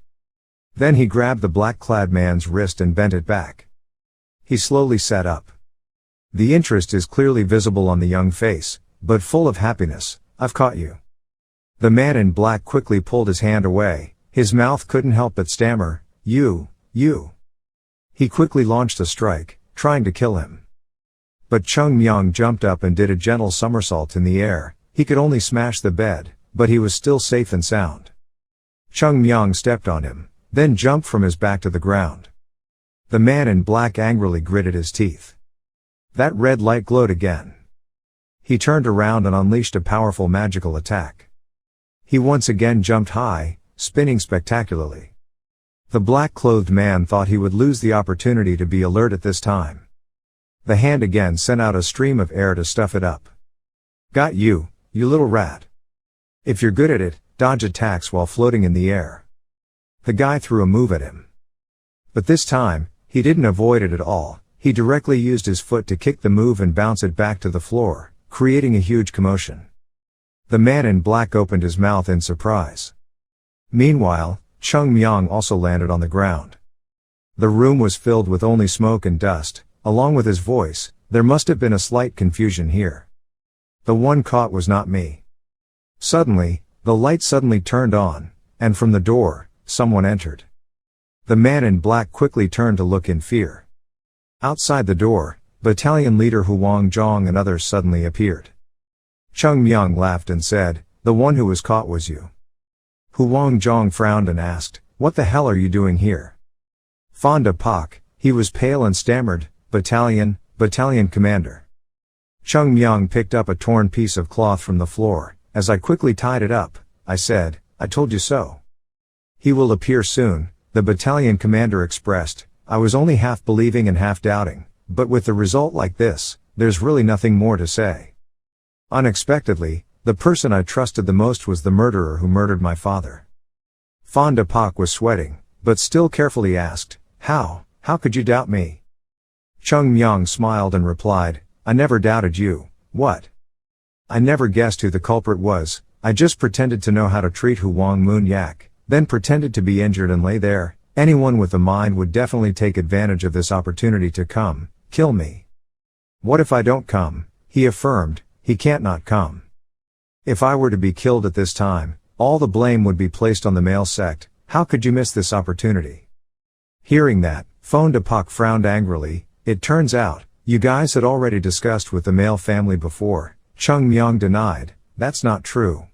Speaker 1: Then he grabbed the black-clad man's wrist and bent it back. He slowly sat up. The interest is clearly visible on the young face, but full of happiness. I've caught you. The man in black quickly pulled his hand away, his mouth couldn't help but stammer, you. He quickly launched a strike, trying to kill him. But Cheongmyeong jumped up and did a gentle somersault in the air. He could only smash the bed, but he was still safe and sound. Cheongmyeong stepped on him, then jumped from his back to the ground. The man in black angrily gritted his teeth. That red light glowed again. He turned around and unleashed a powerful magical attack. He once again jumped high, spinning spectacularly. The black-clothed man thought he would lose the opportunity to be alert at this time. The hand again sent out a stream of air to stuff it up. Got you, you little rat. If you're good at it, dodge attacks while floating in the air. The guy threw a move at him. But this time, he didn't avoid it at all. He directly used his foot to kick the move and bounce it back to the floor, creating a huge commotion. The man in black opened his mouth in surprise. Meanwhile, Cheongmyeong also landed on the ground. The room was filled with only smoke and dust, along with his voice. There must have been a slight confusion here. The one caught was not me. Suddenly, the light suddenly turned on, and from the door, someone entered. The man in black quickly turned to look in fear. Outside the door, battalion leader Huang and others suddenly appeared. Cheongmyeong laughed and said, "The one who was caught was you." Huang frowned and asked, "What the hell are you doing here?" Fonda Pak, he was pale and stammered, Battalion commander." Cheongmyeong picked up a torn piece of cloth from the floor. As I quickly tied it up, I said, "I told you so." "He will appear soon," the battalion commander expressed. I was only half believing and half doubting, but with the result like this, there's really nothing more to say. Unexpectedly, the person I trusted the most was the murderer who murdered my father. Fonda Pak was sweating, but still carefully asked, How could you doubt me?" Cheongmyeong smiled and replied, "I never doubted you." "What?" "I never guessed who the culprit was. I just pretended to know how to treat Huang Moon Yak, then pretended to be injured and lay there. Anyone with a mind would definitely take advantage of this opportunity to kill me." "What if I don't come?" he affirmed. "He can't not come. If I were to be killed at this time, all the blame would be placed on the male sect. How could you miss this opportunity?" Hearing that, Fonda Pak frowned angrily. "It turns out, you guys had already discussed with the male family before." Cheongmyeong denied, "That's not true.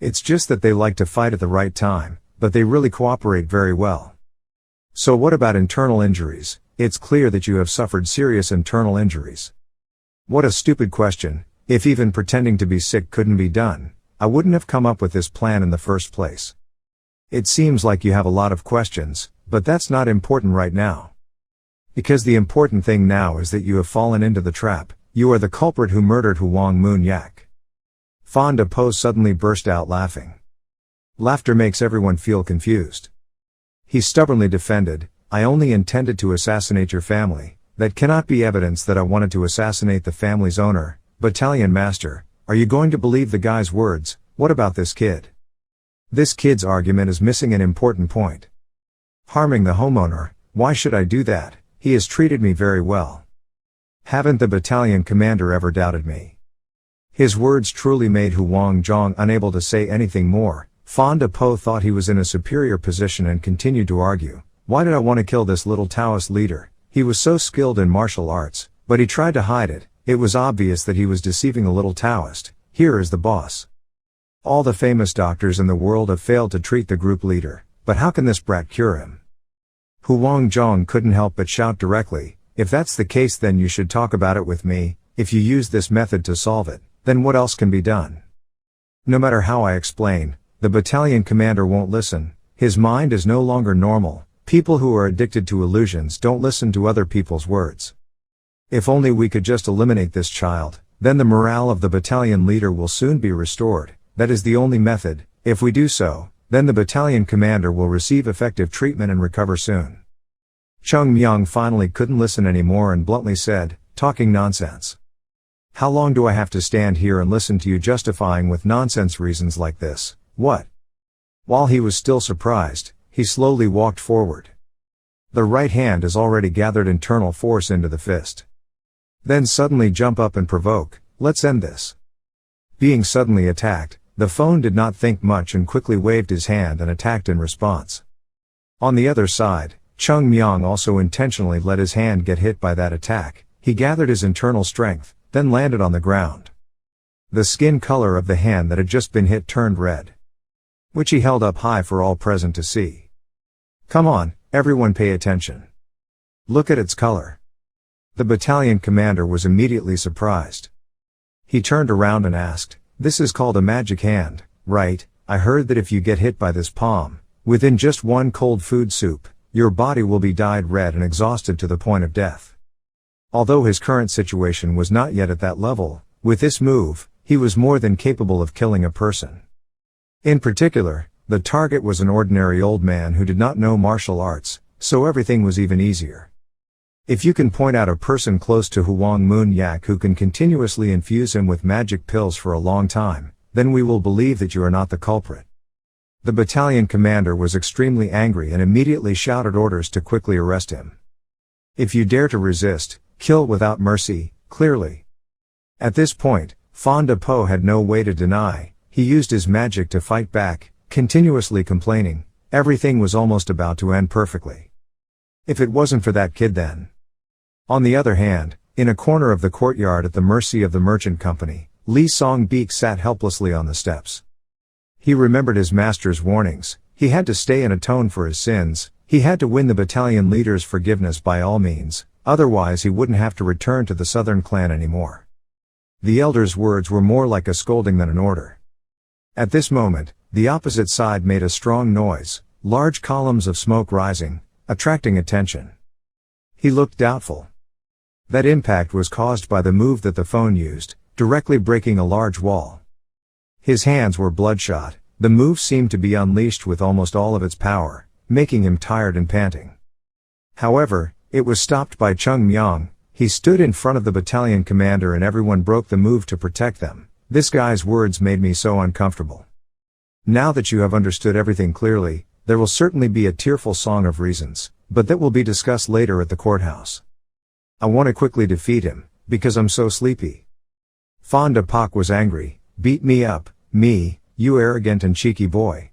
Speaker 1: It's just that they like to fight at the right time, but they really cooperate very well." "So what about internal injuries? It's clear that you have suffered serious internal injuries." "What a stupid question. If even pretending to be sick couldn't be done, I wouldn't have come up with this plan in the first place." "It seems like you have a lot of questions, but that's not important right now. Because the important thing now is that you have fallen into the trap. You are the culprit who murdered Huang Moon Yak." Fonda Po suddenly burst out laughing. Laughter makes everyone feel confused. He stubbornly defended, "I only intended to assassinate your family. That cannot be evidence that I wanted to assassinate the family's owner." "Battalion master, are you going to believe the guy's words? What about this kid?" "This kid's argument is missing an important point. Harming the homeowner, why should I do that? He has treated me very well." "Haven't the battalion commander ever doubted me?" His words truly made Huang unable to say anything more. Fonda Po thought he was in a superior position and continued to argue. "Why did I want to kill this little Taoist leader? He was so skilled in martial arts, but he tried to hide it. It was obvious that he was deceiving a little Taoist. Here is the boss. All the famous doctors in the world have failed to treat the group leader, but how can this brat cure him?" Huang couldn't help but shout directly, "If that's the case, then you should talk about it with me. If you use this method to solve it, then what else can be done?" No matter how I explain, the battalion commander won't listen. His mind is no longer normal. People who are addicted to illusions don't listen to other people's words. If only we could just eliminate this child, then the morale of the battalion leader will soon be restored. That is the only method. If we do so, then the battalion commander will receive effective treatment and recover soon. Cheongmyeong finally couldn't listen anymore and bluntly said, "Talking nonsense. How long do I have to stand here and listen to you justifying with nonsense reasons like this? What?" While he was still surprised, he slowly walked forward. The right hand has already gathered internal force into the fist. Then suddenly jump up and provoke, "Let's end this." Being suddenly attacked, the phone did not think much and quickly waved his hand and attacked in response. On the other side, Cheongmyeong also intentionally let his hand get hit by that attack. He gathered his internal strength, then landed on the ground. The skin color of the hand that had just been hit turned red, which he held up high for all present to see. "Come on, everyone pay attention. Look at its color." The battalion commander was immediately surprised. He turned around and asked, "This is called a magic hand, right? I heard that if you get hit by this palm, within just one cold food soup, your body will be dyed red and exhausted to the point of death." Although his current situation was not yet at that level, with this move, he was more than capable of killing a person. In particular, the target was an ordinary old man who did not know martial arts, so everything was even easier. If you can point out a person close to Huang Moon Yak who can continuously infuse him with magic pills for a long time, then we will believe that you are not the culprit. The battalion commander was extremely angry and immediately shouted orders to quickly arrest him. "If you dare to resist, kill without mercy, clearly." At this point, Fonda Po had no way to deny. He used his magic to fight back, continuously complaining, everything was almost about to end perfectly. If it wasn't for that kid then. On the other hand, in a corner of the courtyard at the mercy of the merchant company, Lee Song-beek sat helplessly on the steps. He remembered his master's warnings. He had to stay and atone for his sins. He had to win the battalion leader's forgiveness by all means, otherwise he wouldn't have to return to the southern clan anymore. The elder's words were more like a scolding than an order. At this moment, the opposite side made a strong noise, large columns of smoke rising, attracting attention. He looked doubtful. That impact was caused by the move that the phone used, directly breaking a large wall. His hands were bloodshot. The move seemed to be unleashed with almost all of its power, making him tired and panting. However, it was stopped by Cheongmyeong. He stood in front of the battalion commander and everyone broke the move to protect them. "This guy's words made me so uncomfortable. Now that you have understood everything clearly, there will certainly be a tearful song of reasons, but that will be discussed later at the courthouse. I want to quickly defeat him, because I'm so sleepy." Fonda Pak was angry. "Beat me up, me, you arrogant and cheeky boy.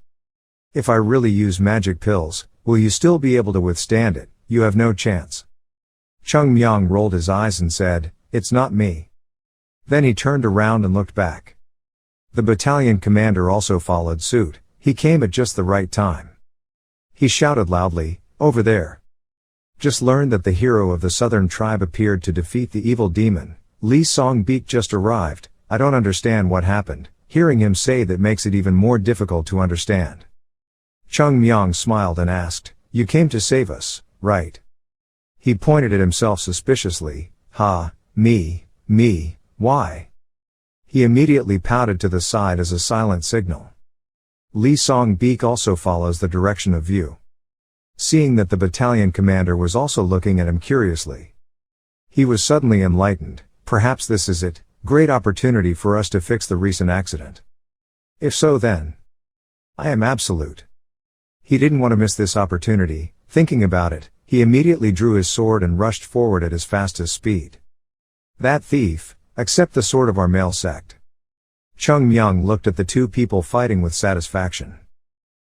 Speaker 1: If I really use magic pills, will you still be able to withstand it? You have no chance." Cheongmyeong rolled his eyes and said, "It's not me." Then he turned around and looked back. The battalion commander also followed suit. He came at just the right time. He shouted loudly, "Over there. Just learned that the hero of the southern tribe appeared to defeat the evil demon. Lee Song-beek just arrived. I don't understand what happened." Hearing him say that makes it even more difficult to understand. Cheongmyeong smiled and asked, "You came to save us, right?" He pointed at himself suspiciously. "Ha, me, why?" He immediately pouted to the side as a silent signal. Lee Song-beek also follows the direction of view. Seeing that the battalion commander was also looking at him curiously, he was suddenly enlightened. "Perhaps this is it, great opportunity for us to fix the recent accident. If so then, I am absolute." He didn't want to miss this opportunity. Thinking about it, he immediately drew his sword and rushed forward at his fastest speed. "That thief, accept the sword of our male sect." Cheongmyeong looked at the two people fighting with satisfaction.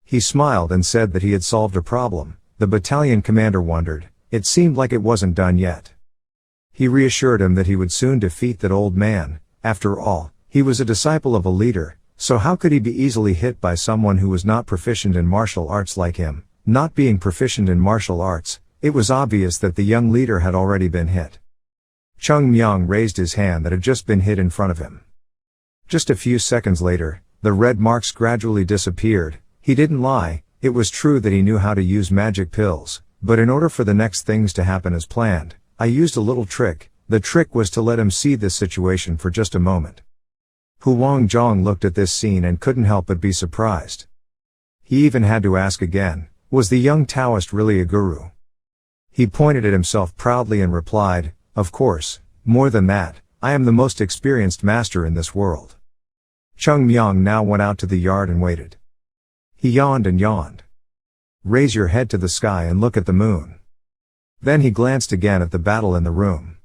Speaker 1: He smiled and said that he had solved a problem. The battalion commander wondered. It seemed like it wasn't done yet. He reassured him that he would soon defeat that old man. After all, he was a disciple of a leader, so how could he be easily hit by someone who was not proficient in martial arts like him? Not being proficient in martial arts, it was obvious that the young leader had already been hit. Cheongmyeong raised his hand that had just been hit in front of him. Just a few seconds later, the red marks gradually disappeared. He didn't lie. It was true that he knew how to use magic pills, but in order for the next things to happen as planned, I used a little trick. The trick was to let him see this situation for just a moment. Huang Zhong looked at this scene and couldn't help but be surprised. He even had to ask again, was the young Taoist really a guru? He pointed at himself proudly and replied, "Of course, more than that, I am the most experienced master in this world." Cheongmyeong now went out to the yard and waited. He yawned and yawned. "Raise your head to the sky and look at the moon." Then he glanced again at the battle in the room.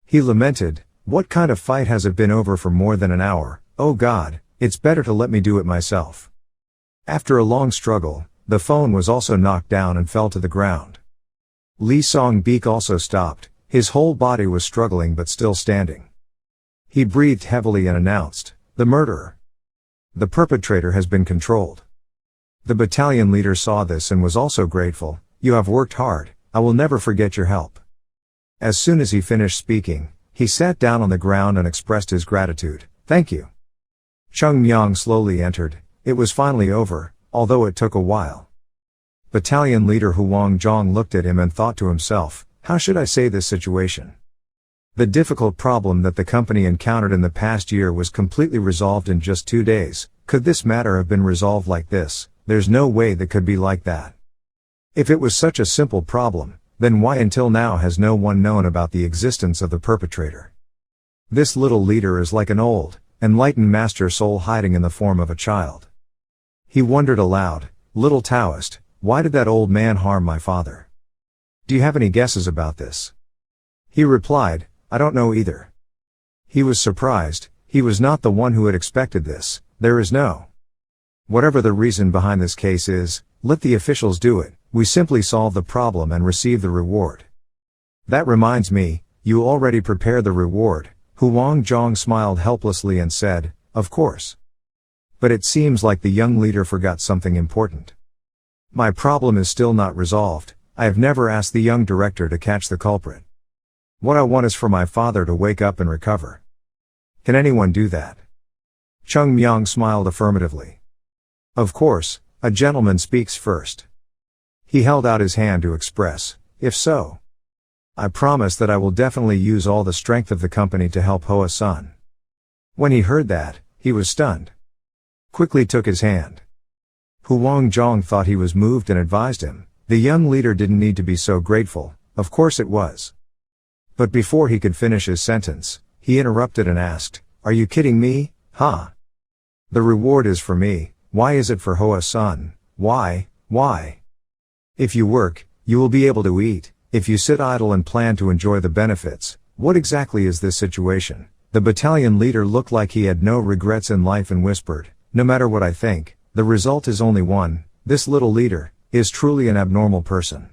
Speaker 1: He lamented, "What kind of fight has it been over for more than an hour? Oh God, it's better to let me do it myself." After a long struggle, the phone was also knocked down and fell to the ground. Lee Song-beek also stopped. His whole body was struggling but still standing. He breathed heavily and announced, "The murderer. The perpetrator has been controlled." The battalion leader saw this and was also grateful. "You have worked hard. I will never forget your help." As soon as he finished speaking, he sat down on the ground and expressed his gratitude. "Thank you." Cheongmyeong slowly entered. It was finally over, although it took a while. Battalion leader Huang Zhong looked at him and thought to himself, how should I say this situation? The difficult problem that the company encountered in the past year was completely resolved in just 2 days. Could this matter have been resolved like this? There's no way that could be like that. If it was such a simple problem, then why until now has no one known about the existence of the perpetrator? This little leader is like an old, enlightened master soul hiding in the form of a child. He wondered aloud, "Little Taoist, why did that old man harm my father? Do you have any guesses about this?" He replied, "I don't know either." He was surprised. He was not the one who had expected this. There is no. Whatever the reason behind this case is, let the officials do it. We simply solve the problem and receive the reward. That reminds me, you already prepared the reward. Huang Zhong smiled helplessly and said, "Of course." But it seems like the young leader forgot something important. My problem is still not resolved. I have never asked the young director to catch the culprit. What I want is for my father to wake up and recover. Can anyone do that? Cheongmyeong smiled affirmatively. Of course, a gentleman speaks first. He held out his hand to express, if so. I promise that I will definitely use all the strength of the company to help Hoa-san. When he heard that, he was stunned. Quickly took his hand. Huang Zhong thought he was moved and advised him, the young leader didn't need to be so grateful, of course it was. But before he could finish his sentence, he interrupted and asked, "Are you kidding me, huh? The reward is for me, why is it for Hoa-san? Why? If you work, you will be able to eat. If you sit idle and plan to enjoy the benefits, what exactly is this situation?" The battalion leader looked like he had no regrets in life and whispered, "No matter what I think, the result is only one. This little leader is truly an abnormal person."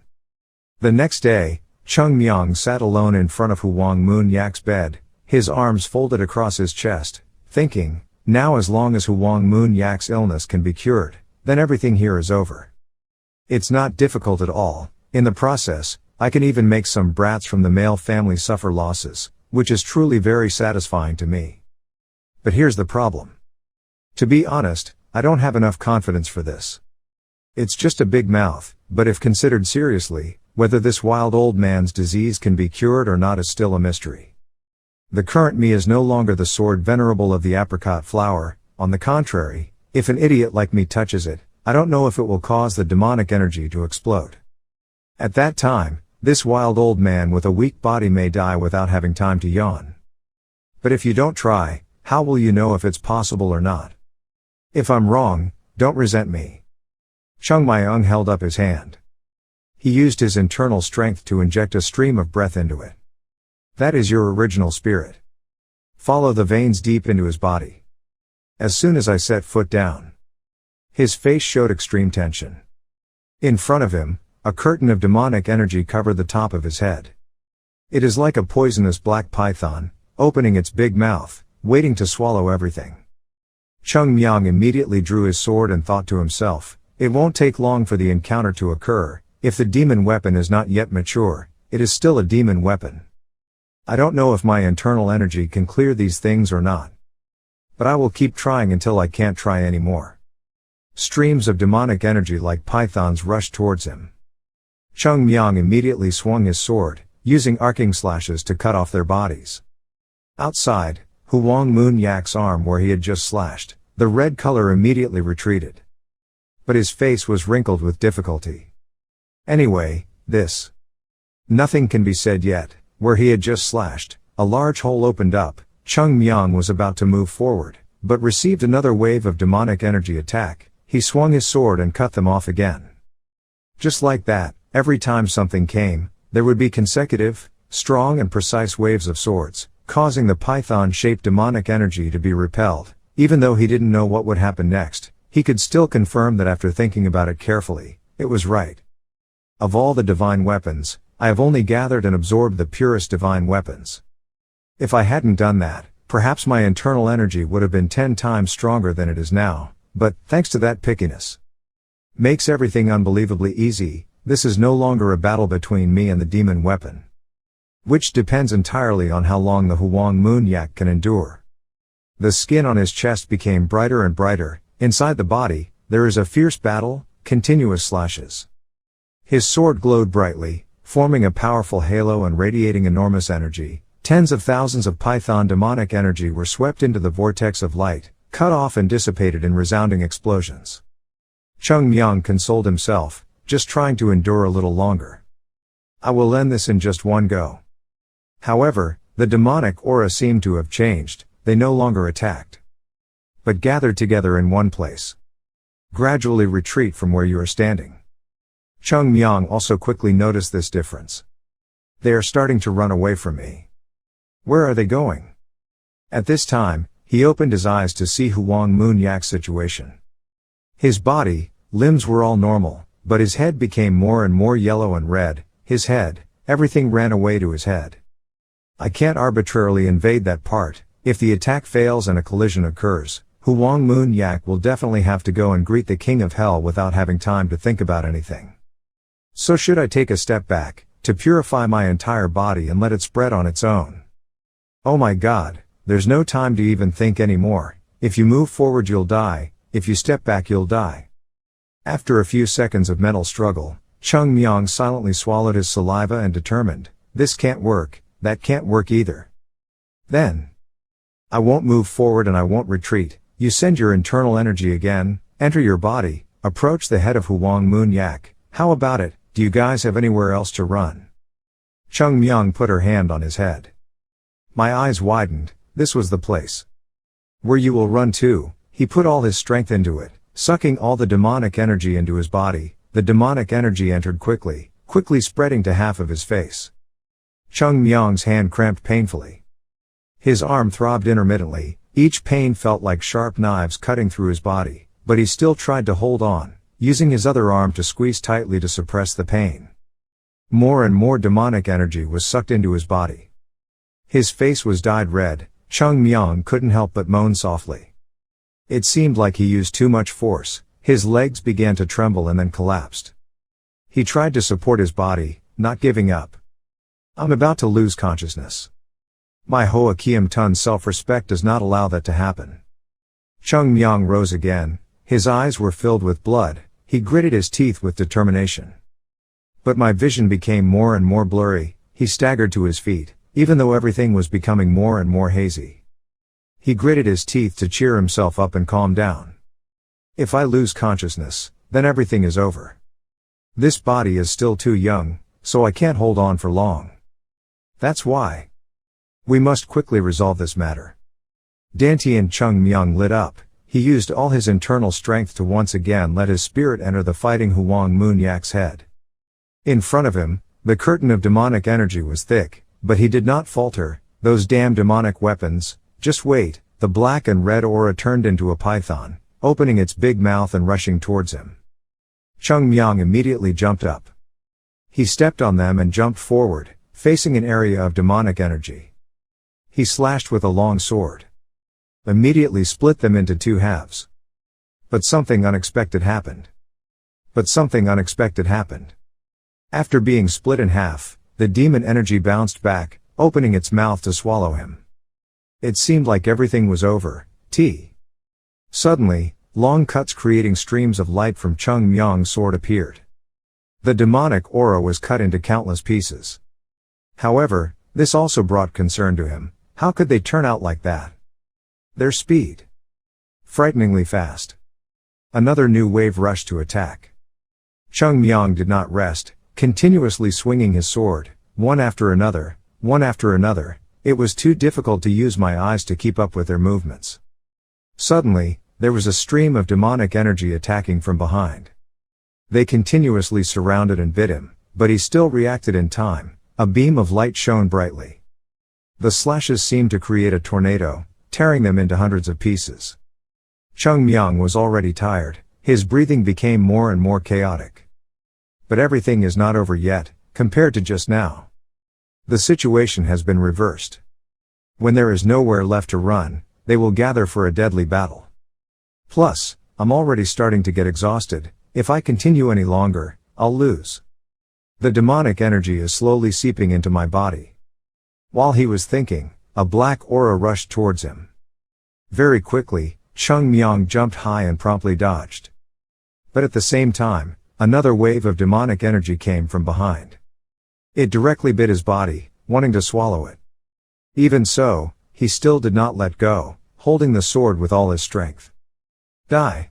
Speaker 1: The next day, Cheongmyeong sat alone in front of Huang Moon-yak's bed, his arms folded across his chest, thinking, now as long as Huang Moon-yak's illness can be cured, then everything here is over. It's not difficult at all. In the process, I can even make some brats from the male family suffer losses, which is truly very satisfying to me. But here's the problem. To be honest, I don't have enough confidence for this. It's just a big mouth, but if considered seriously, whether this wild old man's disease can be cured or not is still a mystery. The current me is no longer the sword venerable of the apricot flower. On the contrary, if an idiot like me touches it, I don't know if it will cause the demonic energy to explode. At that time, this wild old man with a weak body may die without having time to yawn. But if you don't try, how will you know if it's possible or not? If I'm wrong, don't resent me. Cheongmyeong held up his hand. He used his internal strength to inject a stream of breath into it. That is your original spirit. Follow the veins deep into his body. As soon as I set foot down, his face showed extreme tension. In front of him, a curtain of demonic energy covered the top of his head. It is like a poisonous black python, opening its big mouth, waiting to swallow everything. Cheongmyeong immediately drew his sword and thought to himself, it won't take long for the encounter to occur. If the demon weapon is not yet mature, it is still a demon weapon. I don't know if my internal energy can clear these things or not. But I will keep trying until I can't try anymore. Streams of demonic energy like pythons rushed towards him. Cheongmyeong immediately swung his sword, using arcing slashes to cut off their bodies. Outside, Huang Moon-yak's arm where he had just slashed, the red color immediately retreated. But his face was wrinkled with difficulty. Anyway, this. Nothing can be said yet. Where he had just slashed, a large hole opened up. Cheongmyeong was about to move forward, but received another wave of demonic energy attack. He swung his sword and cut them off again. Just like that, every time something came, there would be consecutive, strong and precise waves of swords, causing the python-shaped demonic energy to be repelled. Even though he didn't know what would happen next, he could still confirm that after thinking about it carefully, it was right. Of all the divine weapons, I have only gathered and absorbed the purest divine weapons. If I hadn't done that, perhaps my internal energy would have been 10 times stronger than it is now, but, thanks to that pickiness, makes everything unbelievably easy. This is no longer a battle between me and the demon weapon. which depends entirely on how long the Huang Moon Yak can endure. The skin on his chest became brighter and brighter. Inside the body, there is a fierce battle, continuous slashes. His sword glowed brightly, forming a powerful halo and radiating enormous energy. Tens of thousands of python demonic energy were swept into the vortex of light, cut off and dissipated in resounding explosions. Cheongmyeong consoled himself, just trying to endure a little longer. I will end this in just one go. However, the demonic aura seemed to have changed. They no longer attacked, but gathered together in one place. Gradually retreat from where you are standing. Cheongmyeong also quickly noticed this difference. They are starting to run away from me. Where are they going? At this time, he opened his eyes to see Huang Moon Yak's situation. His body, limbs were all normal, but his head became more and more yellow and red. His head, everything ran away to his head. I can't arbitrarily invade that part. If the attack fails and a collision occurs, Huang Moon Yak will definitely have to go and greet the King of Hell without having time to think about anything. So should I take a step back, to purify my entire body and let it spread on its own? Oh my God, there's no time to even think anymore. If you move forward you'll die, if you step back you'll die. After a few seconds of mental struggle, Cheongmyeong silently swallowed his saliva and determined, this can't work, that can't work either. Then, I won't move forward and I won't retreat. You send your internal energy again, enter your body, approach the head of Huang Moon Yak. How about it, do you guys have anywhere else to run? Cheongmyeong put her hand on his head. My eyes widened, this was the place. Where you will run to. He put all his strength into it, sucking all the demonic energy into his body. The demonic energy entered quickly spreading to half of his face. Cheongmyeong's hand cramped painfully. His arm throbbed intermittently, each pain felt like sharp knives cutting through his body, but he still tried to hold on, using his other arm to squeeze tightly to suppress the pain. More and more demonic energy was sucked into his body. His face was dyed red. Cheongmyeong couldn't help but moan softly. It seemed like he used too much force. His legs began to tremble and then collapsed. He tried to support his body, not giving up. I'm about to lose consciousness. My Hoa Kiem Tun self-respect does not allow that to happen. Cheongmyeong rose again. His eyes were filled with blood. He gritted his teeth with determination. But my vision became more and more blurry. He staggered to his feet, even though everything was becoming more and more hazy. He gritted his teeth to cheer himself up and calm down. If I lose consciousness, then everything is over. This body is still too young, so I can't hold on for long. That's why. We must quickly resolve this matter. Dantian Cheongmyeong lit up. He used all his internal strength to once again let his spirit enter the fighting Huang Moon Yak's head. In front of him, the curtain of demonic energy was thick, but he did not falter. Those damn demonic weapons, just wait. The black and red aura turned into a python, opening its big mouth and rushing towards him. Cheongmyeong immediately jumped up. He stepped on them and jumped forward, facing an area of demonic energy. He slashed with a long sword. Immediately split them into two halves. But something unexpected happened. After being split in half, the demon energy bounced back, opening its mouth to swallow him. It seemed like everything was over. Suddenly, long cuts creating streams of light from Cheongmyeong's sword appeared. The demonic aura was cut into countless pieces. However, this also brought concern to him. How could they turn out like that? Their speed. Frighteningly fast. Another new wave rushed to attack. Cheongmyeong did not rest, continuously swinging his sword, one after another. It was too difficult to use my eyes to keep up with their movements. Suddenly, there was a stream of demonic energy attacking from behind. They continuously surrounded and bit him, but he still reacted in time. A beam of light shone brightly. The slashes seemed to create a tornado, tearing them into hundreds of pieces. Cheongmyeong was already tired. His breathing became more and more chaotic. But everything is not over yet, compared to just now. The situation has been reversed. When there is nowhere left to run, they will gather for a deadly battle. Plus, I'm already starting to get exhausted. If I continue any longer, I'll lose. The demonic energy is slowly seeping into my body. While he was thinking, a black aura rushed towards him. Very quickly, Cheongmyeong jumped high and promptly dodged. But at the same time, another wave of demonic energy came from behind. It directly bit his body, wanting to swallow it. Even so, he still did not let go, holding the sword with all his strength. Die!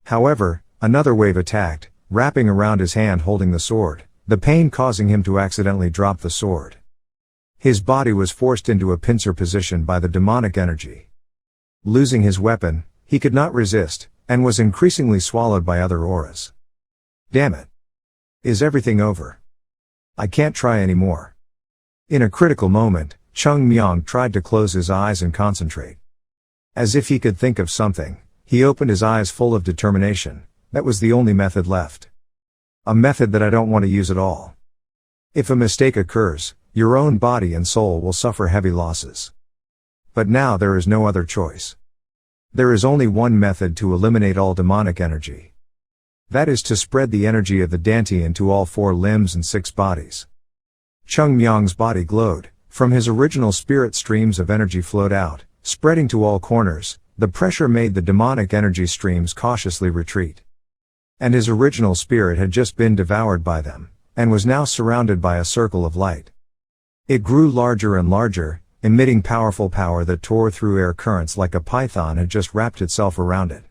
Speaker 1: However, another wave attacked, wrapping around his hand holding the sword, the pain causing him to accidentally drop the sword. His body was forced into a pincer position by the demonic energy. Losing his weapon, he could not resist, and was increasingly swallowed by other auras. Damn it! Is everything over? I can't try anymore. In a critical moment, Cheongmyeong tried to close his eyes and concentrate. As if he could think of something, he opened his eyes full of determination. That was the only method left. A method that I don't want to use at all. If a mistake occurs, your own body and soul will suffer heavy losses. But now there is no other choice. There is only one method to eliminate all demonic energy. That is to spread the energy of the dantian to all 4 limbs and 6 bodies. Cheongmyeong's body glowed. From his original spirit, streams of energy flowed out, spreading to all corners. The pressure made the demonic energy streams cautiously retreat. And his original spirit had just been devoured by them, and was now surrounded by a circle of light. It grew larger and larger, emitting powerful power that tore through air currents like a python had just wrapped itself around it.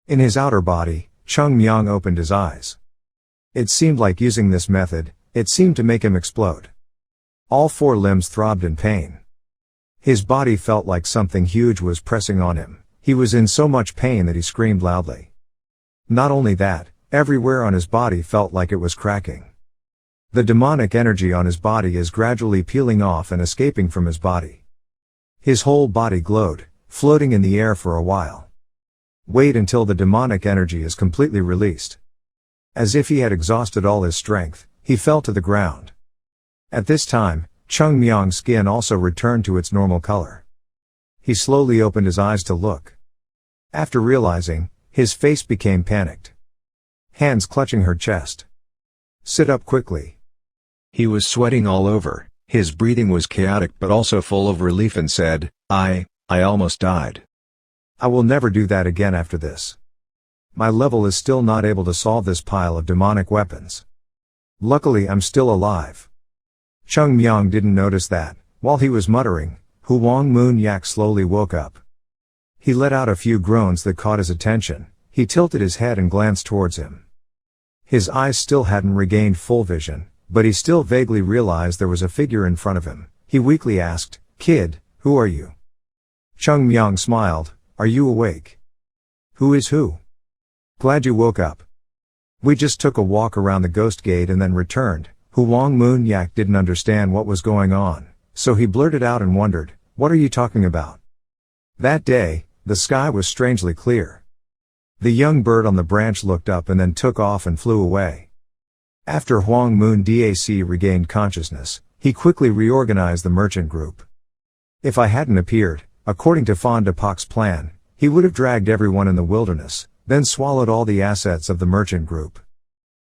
Speaker 1: In his outer body, Cheongmyeong opened his eyes. It seemed like using this method, it seemed to make him explode. All 4 limbs throbbed in pain. His body felt like something huge was pressing on him. He was in so much pain that he screamed loudly. Not only that, everywhere on his body felt like it was cracking. The demonic energy on his body is gradually peeling off and escaping from his body. His whole body glowed, floating in the air for a while. Wait until the demonic energy is completely released. As if he had exhausted all his strength, he fell to the ground. At this time, Cheongmyeong's skin also returned to its normal color. He slowly opened his eyes to look. After realizing, his face became panicked. Hands clutching her chest. Sit up quickly. He was sweating all over, his breathing was chaotic but also full of relief and said, I almost died. I will never do that again after this. My level is still not able to solve this pile of demonic weapons. Luckily I'm still alive. Cheongmyeong didn't notice that, while he was muttering, Huang Moon Yak slowly woke up. He let out a few groans that caught his attention. He tilted his head and glanced towards him. His eyes still hadn't regained full vision, but he still vaguely realized there was a figure in front of him. He weakly asked, Kid, who are you? Cheongmyeong smiled, Are you awake? Who is who? Glad you woke up. We just took a walk around the ghost gate and then returned. Huang Moon Yak didn't understand what was going on, so he blurted out and wondered, What are you talking about? That day, the sky was strangely clear. The young bird on the branch looked up and then took off and flew away. After Huang Moon Dac regained consciousness, he quickly reorganized the merchant group. If I hadn't appeared, according to Fonda Pak's plan, he would have dragged everyone in the wilderness, then swallowed all the assets of the merchant group.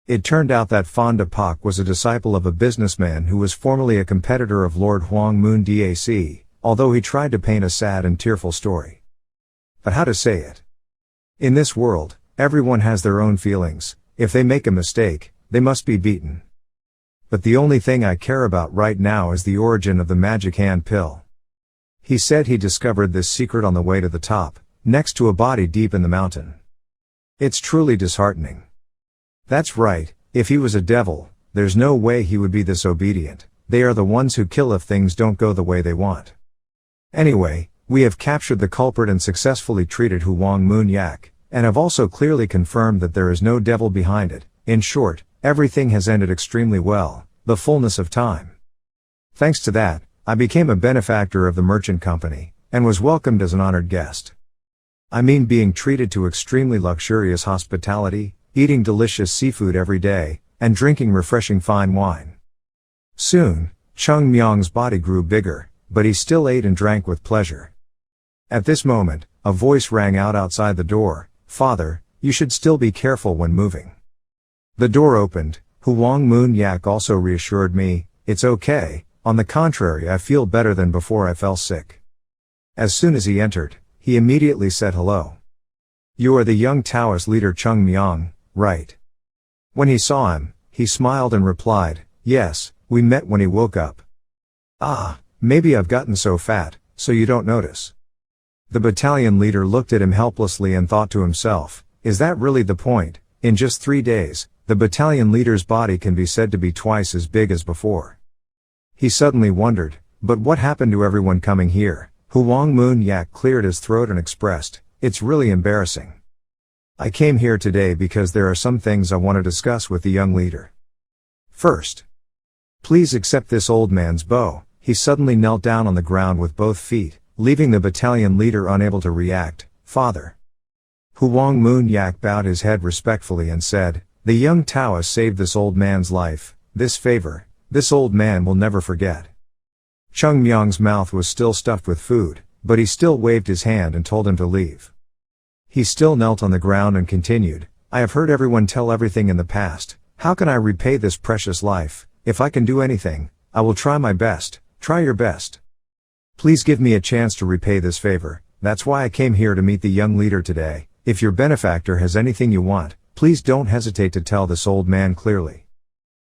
Speaker 1: It turned out that Fonda Pak was a disciple of a businessman who was formerly a competitor of Lord Huang Moon Dac, although he tried to paint a sad and tearful story. But how to say it? In this world, everyone has their own feelings. If they make a mistake, they must be beaten. But the only thing I care about right now is the origin of the magic hand pill. He said he discovered this secret on the way to the top, next to a body deep in the mountain. It's truly disheartening. That's right, if he was a devil, there's no way he would be this obedient. They are the ones who kill if things don't go the way they want. Anyway, we have captured the culprit and successfully treated Huang Moon Yak, and have also clearly confirmed that there is no devil behind it. In short, everything has ended extremely well, the fullness of time. Thanks to that, I became a benefactor of the merchant company, and was welcomed as an honored guest. I mean being treated to extremely luxurious hospitality, eating delicious seafood every day, and drinking refreshing fine wine. Soon, Cheongmyeong's body grew bigger, but he still ate and drank with pleasure. At this moment, a voice rang out outside the door, Father, you should still be careful when moving. The door opened. Huang Moon Yak also reassured me, it's okay, on the contrary, I feel better than before I fell sick. As soon as he entered, he immediately said hello. You are the young Taoist leader Cheongmyeong, right? When he saw him, he smiled and replied, yes, we met when he woke up. Ah, maybe I've gotten so fat, so you don't notice. The battalion leader looked at him helplessly and thought to himself, is that really the point? In just 3 days, the battalion leader's body can be said to be twice as big as before. He suddenly wondered, but what happened to everyone coming here? Huang Moon-yak cleared his throat and expressed, it's really embarrassing. I came here today because there are some things I want to discuss with the young leader. First, please accept this old man's bow. He suddenly knelt down on the ground with both feet, leaving the battalion leader unable to react. Father. Huang Moon-yak bowed his head respectfully and said, the young Taoist saved this old man's life. This favor, this old man will never forget. Cheongmyeong's mouth was still stuffed with food, but he still waved his hand and told him to leave. He still knelt on the ground and continued, I have heard everyone tell everything in the past. How can I repay this precious life? If I can do anything, I will try my best. Try your best. Please give me a chance to repay this favor. That's why I came here to meet the young leader today. If your benefactor has anything you want, please don't hesitate to tell this old man clearly.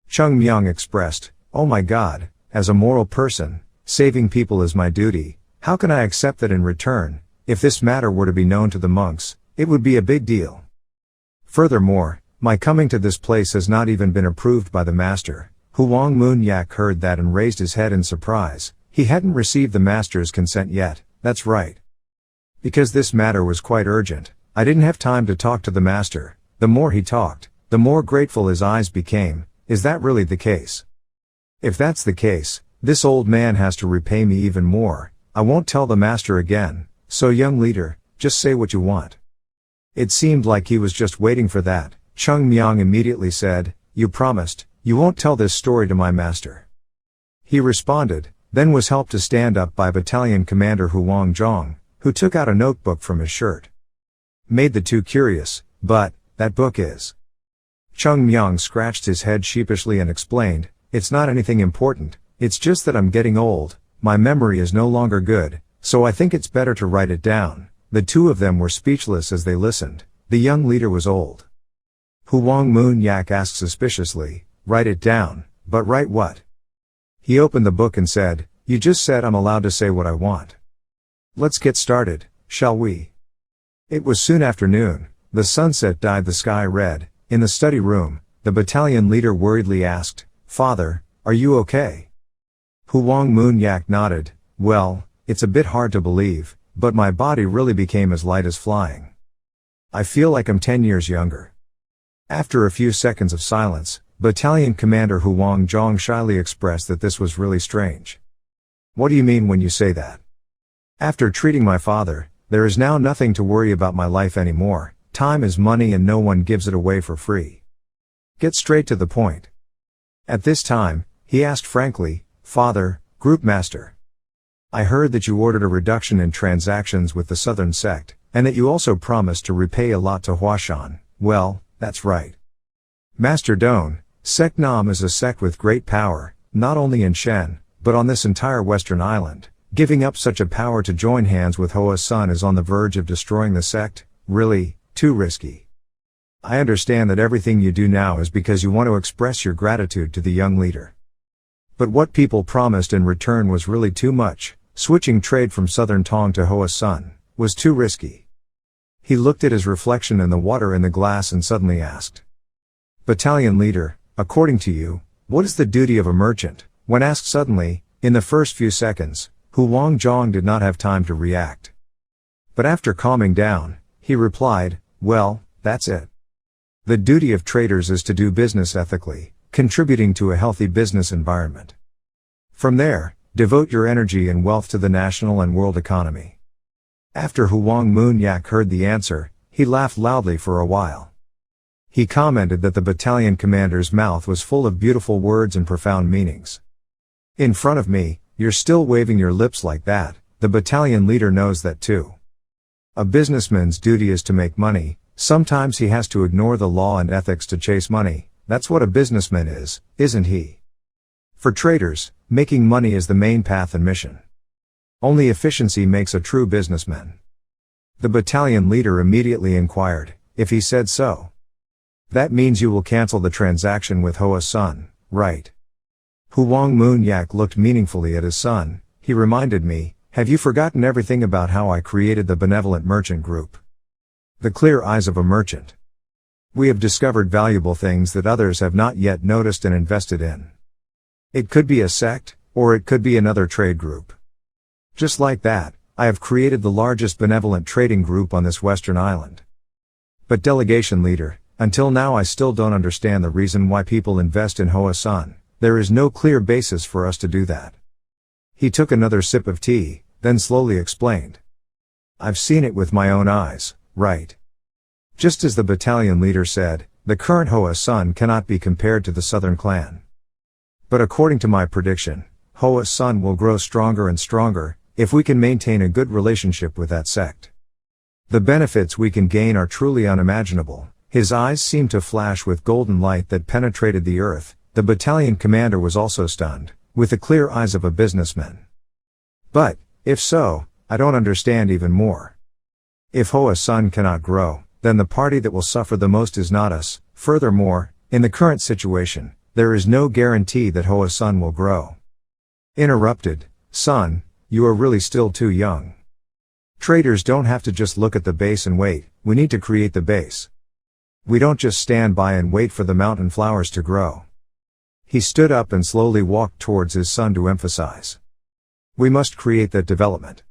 Speaker 1: Cheongmyeong expressed, oh my God, as a moral person, saving people is my duty. How can I accept that in return? If this matter were to be known to the monks, it would be a big deal. Furthermore, my coming to this place has not even been approved by the master. Huang Moon-yak heard that and raised his head in surprise. He hadn't received the master's consent yet. That's right. Because this matter was quite urgent, I didn't have time to talk to the master. The more he talked, the more grateful his eyes became. Is that really the case? If that's the case, this old man has to repay me even more. I won't tell the master again. So young leader, just say what you want. It seemed like he was just waiting for that. Cheongmyeong immediately said, you promised, you won't tell this story to my master. He responded, then was helped to stand up by Battalion Commander Huang Zhong, who took out a notebook from his shirt. Made the two curious, but, that book is. Cheongmyeong scratched his head sheepishly and explained, it's not anything important, it's just that I'm getting old, my memory is no longer good, so I think it's better to write it down. The two of them were speechless as they listened. The young leader was old. Huang Moon-yak asked suspiciously, write it down, but write what? He opened the book and said, you just said I'm allowed to say what I want. Let's get started, shall we? It was soon afternoon. The sunset dyed the sky red. In the study room, the battalion leader worriedly asked, Father, are you okay? Huang Moon-yak nodded, well, it's a bit hard to believe, but my body really became as light as flying. I feel like I'm 10 years younger. After a few seconds of silence, Battalion Commander Huang Zhong shyly expressed that this was really strange. What do you mean when you say that? After treating my father, there is now nothing to worry about my life anymore. Time is money and no one gives it away for free. Get straight to the point. At this time, he asked frankly, Father, Group Master. I heard that you ordered a reduction in transactions with the Southern Sect, and that you also promised to repay a lot to Huashan. Well, that's right. Master Don, Sect Nam is a sect with great power, not only in Shen, but on this entire western island. Giving up such a power to join hands with Hoa Sun is on the verge of destroying the sect. Really, too risky. I understand that everything you do now is because you want to express your gratitude to the young leader. But what people promised in return was really too much. Switching trade from Southern Tong to Hoa Sun was too risky. He looked at his reflection in the water in the glass and suddenly asked, Battalion leader, according to you, what is the duty of a merchant? When asked suddenly, in the first few seconds, Huang Zhong did not have time to react. But after calming down, he replied, well, that's it. The duty of traders is to do business ethically, contributing to a healthy business environment. From there, devote your energy and wealth to the national and world economy. After Huang Moon-yak heard the answer, he laughed loudly for a while. He commented that the battalion commander's mouth was full of beautiful words and profound meanings. In front of me, you're still waving your lips like that. The battalion leader knows that too. A businessman's duty is to make money. Sometimes he has to ignore the law and ethics to chase money. That's what a businessman is, isn't he? For traders, making money is the main path and mission. Only efficiency makes a true businessman. The battalion leader immediately inquired if he said so. That means you will cancel the transaction with Hoa's son, right? Huang Moon-yak looked meaningfully at his son. He reminded me, have you forgotten everything about how I created the benevolent merchant group? The clear eyes of a merchant. We have discovered valuable things that others have not yet noticed and invested in. It could be a sect, or it could be another trade group. Just like that, I have created the largest benevolent trading group on this western island. But delegation leader, until now I still don't understand the reason why people invest in Hoa's son. There is no clear basis for us to do that. He took another sip of tea, then slowly explained. I've seen it with my own eyes, right? Just as the battalion leader said, the current Hoa's son cannot be compared to the southern clan. But according to my prediction, Hoa's son will grow stronger and stronger, if we can maintain a good relationship with that sect. The benefits we can gain are truly unimaginable. His eyes seemed to flash with golden light that penetrated the earth. The battalion commander was also stunned, with the clear eyes of a businessman. But, if so, I don't understand even more. If Hoa's son cannot grow, then the party that will suffer the most is not us. Furthermore, in the current situation, there is no guarantee that Hoa's son will grow. Interrupted, son, you are really still too young. Traders don't have to just look at the base and wait, we need to create the base. We don't just stand by and wait for the mountain flowers to grow. He stood up and slowly walked towards his son to emphasize. We must create that development.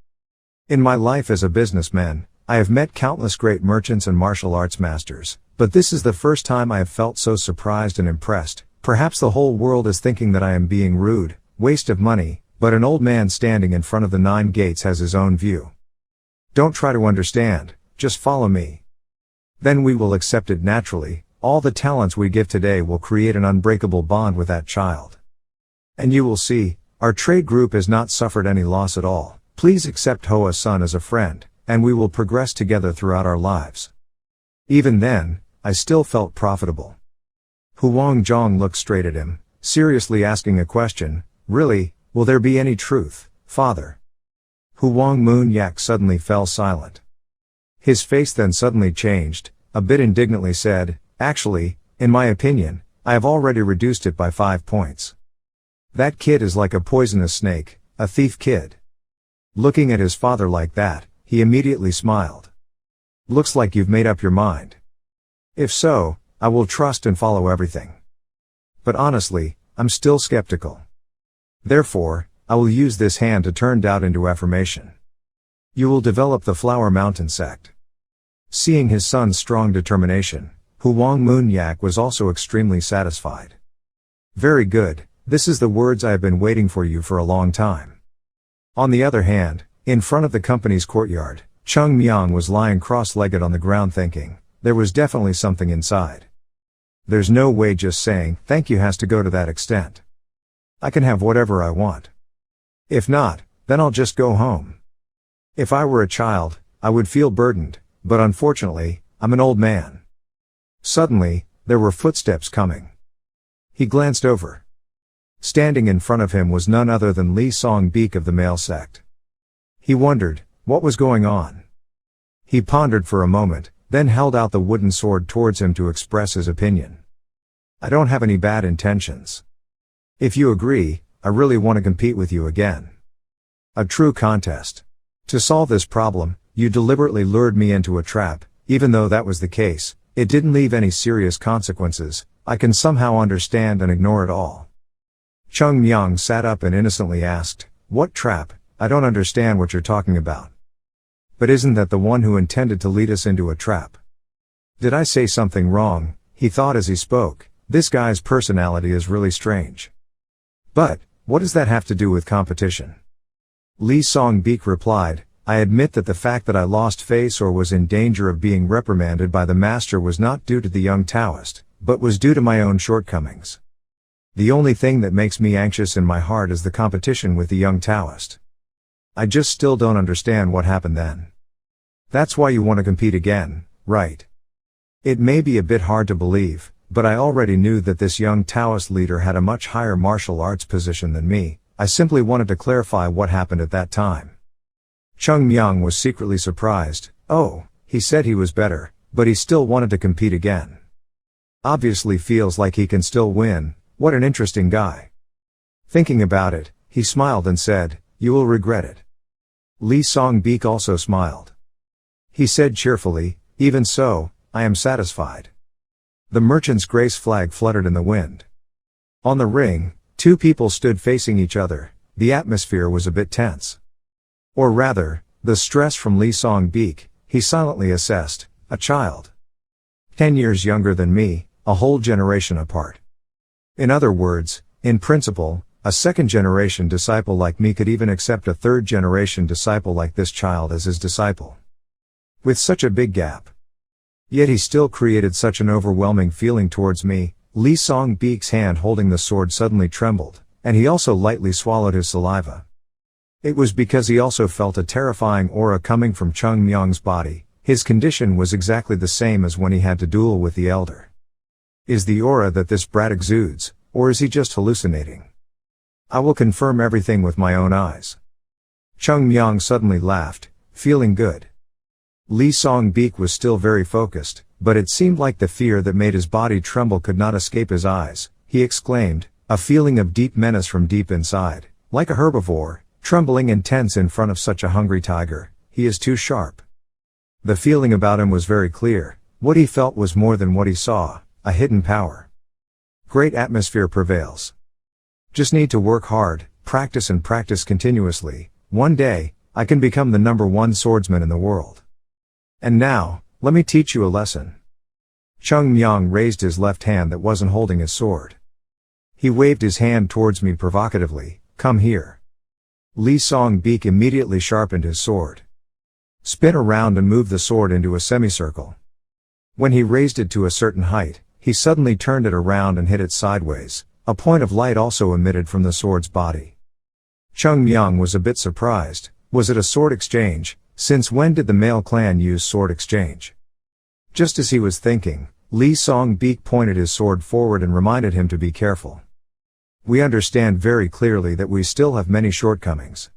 Speaker 1: In my life as a businessman, I have met countless great merchants and martial arts masters, but this is the first time I have felt so surprised and impressed. Perhaps the whole world is thinking that I am being rude, waste of money, but an old man standing in front of the 9 gates has his own view. Don't try to understand, just follow me. Then we will accept it naturally. All the talents we give today will create an unbreakable bond with that child. And you will see, our trade group has not suffered any loss at all. Please accept Hoa's son as a friend, and we will progress together throughout our lives. Even then, I still felt profitable. Huang Zhong looked straight at him, seriously asking a question, really, will there be any truth, father? Huang Moon-yak suddenly fell silent. His face then suddenly changed, a bit indignantly said, actually, in my opinion, I have already reduced it by 5 points. That kid is like a poisonous snake, a thief kid. Looking at his father like that, he immediately smiled. Looks like you've made up your mind. If so, I will trust and follow everything. But honestly, I'm still skeptical. Therefore, I will use this hand to turn doubt into affirmation. You will develop the Flower Mountain sect. Seeing his son's strong determination, Huang Moon-yak was also extremely satisfied. Very good, this is the words I have been waiting for you for a long time. On the other hand, in front of the company's courtyard, Cheongmyeong was lying cross-legged on the ground thinking, there was definitely something inside. There's no way just saying thank you has to go to that extent. I can have whatever I want. If not, then I'll just go home. If I were a child, I would feel burdened, but unfortunately, I'm an old man. Suddenly, there were footsteps coming. He glanced over. Standing in front of him was none other than Lee Song-beek of the male sect. He wondered, what was going on? He pondered for a moment, then held out the wooden sword towards him to express his opinion. I don't have any bad intentions. If you agree, I really want to compete with you again. A true contest. To solve this problem, you deliberately lured me into a trap. Even though that was the case, it didn't leave any serious consequences. I can somehow understand and ignore it all. Cheongmyeong sat up and innocently asked, what trap? I don't understand what you're talking about. But isn't that the one who intended to lead us into a trap? Did I say something wrong? He thought as he spoke. This guy's personality is really strange. But, what does that have to do with competition? Lee Song-beek replied, I admit that the fact that I lost face or was in danger of being reprimanded by the master was not due to the young Taoist, but was due to my own shortcomings. The only thing that makes me anxious in my heart is the competition with the young Taoist. I just still don't understand what happened then. That's why you want to compete again, right? It may be a bit hard to believe, but I already knew that this young Taoist leader had a much higher martial arts position than me. I simply wanted to clarify what happened at that time. Cheongmyeong was secretly surprised. Oh, he said he was better, but he still wanted to compete again. Obviously feels like he can still win. What an interesting guy. Thinking about it, he smiled and said, "You will regret it." Lee Song-beek also smiled. He said cheerfully, "Even so, I am satisfied." The merchant's grace flag fluttered in the wind. On the ring, two people stood facing each other. The atmosphere was a bit tense. Or rather, the stress from Lee Song-beek, he silently assessed, a child. 10 years younger than me, a whole generation apart. In other words, in principle, a second-generation disciple like me could even accept a third-generation disciple like this child as his disciple. With such a big gap. Yet he still created such an overwhelming feeling towards me. Lee Song-beek's hand holding the sword suddenly trembled, and he also lightly swallowed his saliva. It was because he also felt a terrifying aura coming from Cheongmyeong's body. His condition was exactly the same as when he had to duel with the elder. Is the aura that this brat exudes, or is he just hallucinating? I will confirm everything with my own eyes. Cheongmyeong suddenly laughed, feeling good. Lee Song-beek was still very focused, but it seemed like the fear that made his body tremble could not escape his eyes. He exclaimed, a feeling of deep menace from deep inside, like a herbivore, trembling and tense in front of such a hungry tiger. He is too sharp. The feeling about him was very clear. What he felt was more than what he saw, a hidden power. Great atmosphere prevails. Just need to work hard, practice and practice continuously. One day, I can become the #1 swordsman in the world. And now, let me teach you a lesson. Cheongmyeong raised his left hand that wasn't holding his sword. He waved his hand towards me provocatively, "Come here." Lee Song-beek immediately sharpened his sword. Spin around and move the sword into a semicircle. When he raised it to a certain height, he suddenly turned it around and hit it sideways. A point of light also emitted from the sword's body. Cheongmyeong was a bit surprised. Was it a sword exchange? Since when did the male clan use sword exchange? Just as he was thinking, Lee Song-beek pointed his sword forward and reminded him to be careful. We understand very clearly that we still have many shortcomings.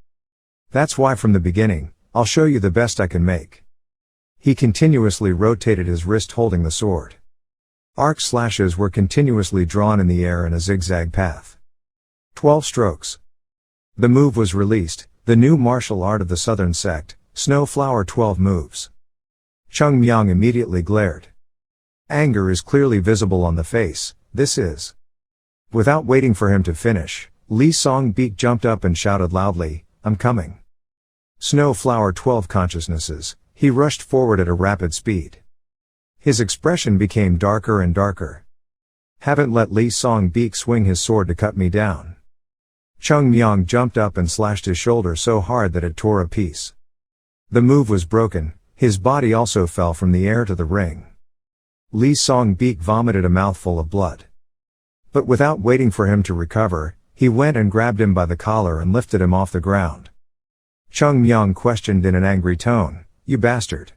Speaker 1: That's why from the beginning, I'll show you the best I can make. He continuously rotated his wrist holding the sword. Arc slashes were continuously drawn in the air in a zigzag path. 12 strokes. The move was released, the new martial art of the Southern Sect, Snow Flower 12 moves. Cheongmyeong immediately glared. Anger is clearly visible on the face. This is. Without waiting for him to finish, Lee Song-beek jumped up and shouted loudly, "I'm coming." Snow Flower 12 consciousnesses. He rushed forward at a rapid speed. His expression became darker and darker. Haven't let Lee Song-beek swing his sword to cut me down. Cheongmyeong jumped up and slashed his shoulder so hard that it tore a piece. The move was broken. His body also fell from the air to the ring. Lee Song-beek vomited a mouthful of blood. But without waiting for him to recover, he went and grabbed him by the collar and lifted him off the ground. Cheongmyeong questioned in an angry tone, "You bastard.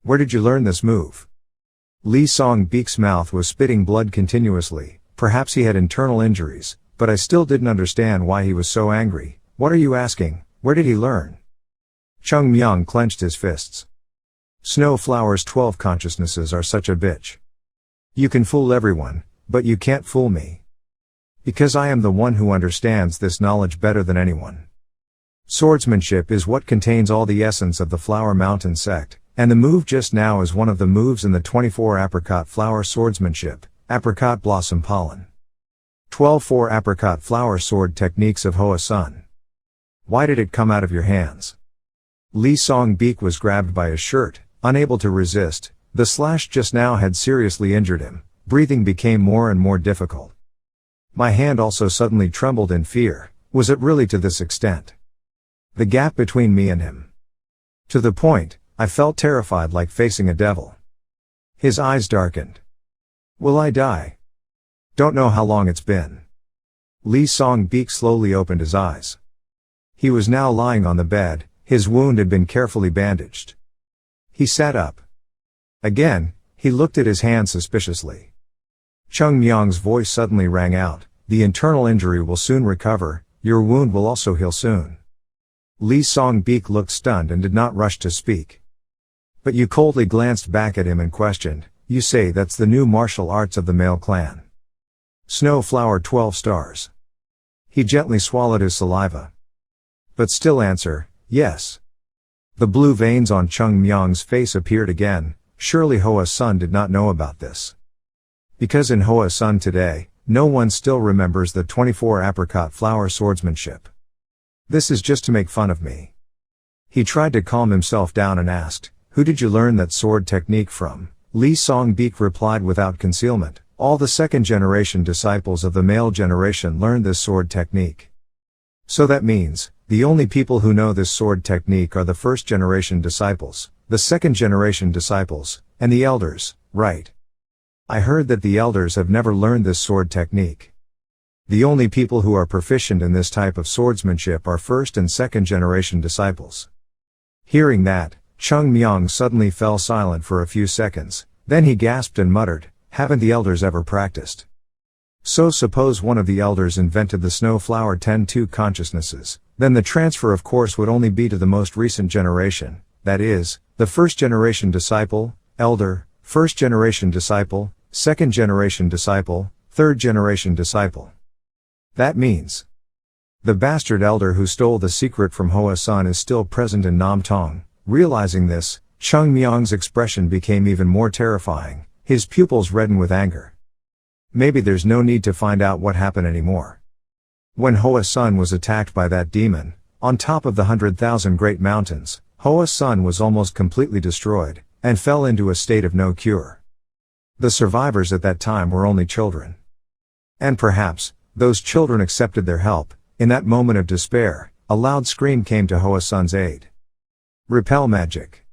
Speaker 1: Where did you learn this move?" Lee Song-beek's mouth was spitting blood continuously. Perhaps he had internal injuries, but I still didn't understand why he was so angry. "What are you asking? Where did he learn?" Cheongmyeong clenched his fists. Snow Flower's 12 consciousnesses are such a bitch. You can fool everyone, but you can't fool me. Because I am the one who understands this knowledge better than anyone. Swordsmanship is what contains all the essence of the Flower Mountain sect, and the move just now is one of the moves in the 24 apricot flower swordsmanship, apricot blossom pollen. 12 apricot flower sword techniques of Hoa Sun. Why did it come out of your hands? Lee Song-beek was grabbed by his shirt, unable to resist. The slash just now had seriously injured him. Breathing became more and more difficult. My hand also suddenly trembled in fear. Was it really to this extent? The gap between me and him. To the point, I felt terrified like facing a devil. His eyes darkened. Will I die? Don't know how long it's been. Lee Song-beek slowly opened his eyes. He was now lying on the bed. His wound had been carefully bandaged. He sat up. Again, he looked at his hand suspiciously. Cheongmyeong's voice suddenly rang out, "The internal injury will soon recover, your wound will also heal soon." Lee Song-beek looked stunned and did not rush to speak. But you coldly glanced back at him and questioned, "You say that's the new martial arts of the male clan? Snowflower 12 stars." He gently swallowed his saliva. "But still answer, yes." The blue veins on Cheongmyeong's face appeared again. Surely Hoa-sun did not know about this. Because in Hoa-sun today, no one still remembers the 24 apricot flower swordsmanship. "This is just to make fun of me." He tried to calm himself down and asked, "Who did you learn that sword technique from?" Lee Song-beek replied without concealment, "All the second-generation disciples of the male generation learned this sword technique." "So that means, the only people who know this sword technique are the first-generation disciples, the second-generation disciples, and the elders, right? I heard that the elders have never learned this sword technique. The only people who are proficient in this type of swordsmanship are first and second generation disciples." Hearing that, Cheongmyeong suddenly fell silent for a few seconds, then he gasped and muttered, "Haven't the elders ever practiced?" "So suppose one of the elders invented the Snowflower 10-2 consciousnesses, then the transfer of course would only be to the most recent generation, that is, the first generation disciple, elder, first generation disciple, second generation disciple, third generation disciple. That means the bastard elder who stole the secret from Hoa-sun is still present in Namtong." Realizing this, Cheongmyeong's expression became even more terrifying, his pupils reddened with anger. Maybe there's no need to find out what happened anymore. When Hoa-sun was attacked by that demon, on top of the 100,000 great mountains, Hoa-sun was almost completely destroyed, and fell into a state of no cure. The survivors at that time were only children. And perhaps, those children accepted their help. In that moment of despair, a loud scream came to Hoa-sun's aid. Repel magic.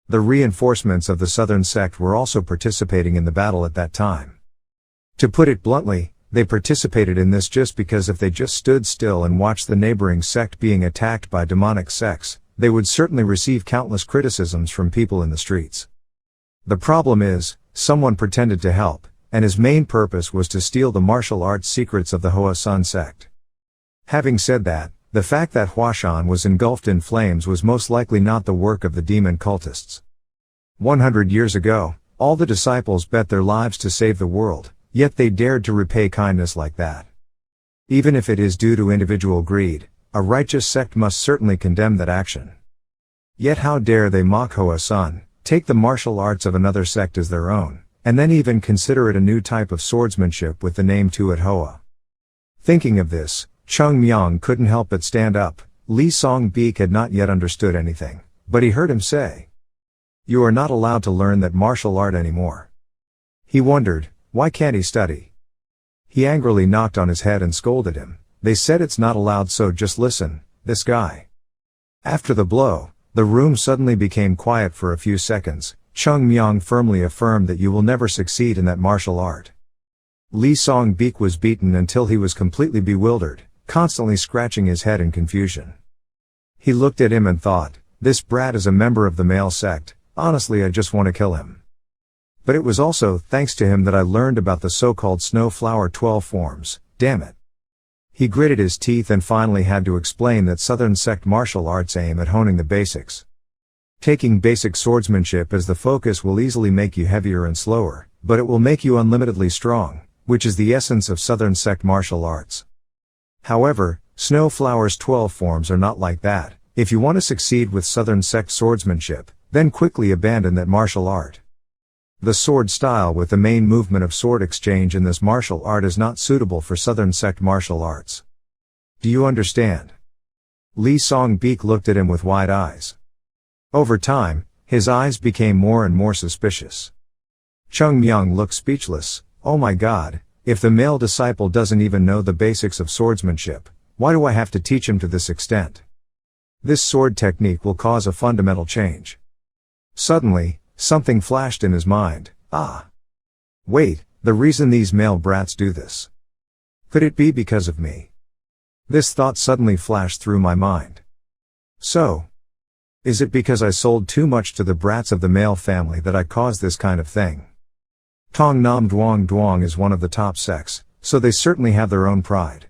Speaker 1: The reinforcements of the southern sect were also participating in the battle at that time. To put it bluntly, they participated in this just because if they just stood still and watched the neighboring sect being attacked by demonic sects, they would certainly receive countless criticisms from people in the streets. The problem is, someone pretended to help, and his main purpose was to steal the martial arts secrets of the Hoa-sun sect. Having said that, the fact that Hua-shan was engulfed in flames was most likely not the work of the demon cultists. 100 years ago, all the disciples bet their lives to save the world, yet they dared to repay kindness like that. Even if it is due to individual greed, a righteous sect must certainly condemn that action. Yet how dare they mock Hoa-sun, take the martial arts of another sect as their own, and then even consider it a new type of swordsmanship with the name Tuat Hoa. Thinking of this, Cheongmyeong couldn't help but stand up. Lee Song-beek had not yet understood anything, but he heard him say, "You are not allowed to learn that martial art anymore." He wondered, why can't he study? He angrily knocked on his head and scolded him. "They said it's not allowed, so just listen, this guy." After the blow, the room suddenly became quiet for a few seconds. Cheongmyeong firmly affirmed that you will never succeed in that martial art. Lee Song-beek was beaten until he was completely bewildered, constantly scratching his head in confusion. He looked at him and thought, this brat is a member of the male sect, honestly I just want to kill him. But it was also thanks to him that I learned about the so-called Snowflower 12 forms, damn it. He gritted his teeth and finally had to explain that Southern sect martial arts aim at honing the basics. Taking basic swordsmanship as the focus will easily make you heavier and slower, but it will make you unlimitedly strong, which is the essence of Southern sect martial arts. However, Snowflower's 12 forms are not like that. If you want to succeed with Southern sect swordsmanship, then quickly abandon that martial art. The sword style with the main movement of sword exchange in this martial art is not suitable for Southern sect martial arts. Do you understand? Lee Song-beek looked at him with wide eyes. Over time, his eyes became more and more suspicious. Cheongmyeong looked speechless. Oh my God, if the male disciple doesn't even know the basics of swordsmanship, why do I have to teach him to this extent? This sword technique will cause a fundamental change. Suddenly, something flashed in his mind. Wait, the reason these male brats do this. Could it be because of me? This thought suddenly flashed through my mind. So, is it because I sold too much to the brats of the male family that I caused this kind of thing? Tong Nam Duong Duong is one of the top sects, so they certainly have their own pride.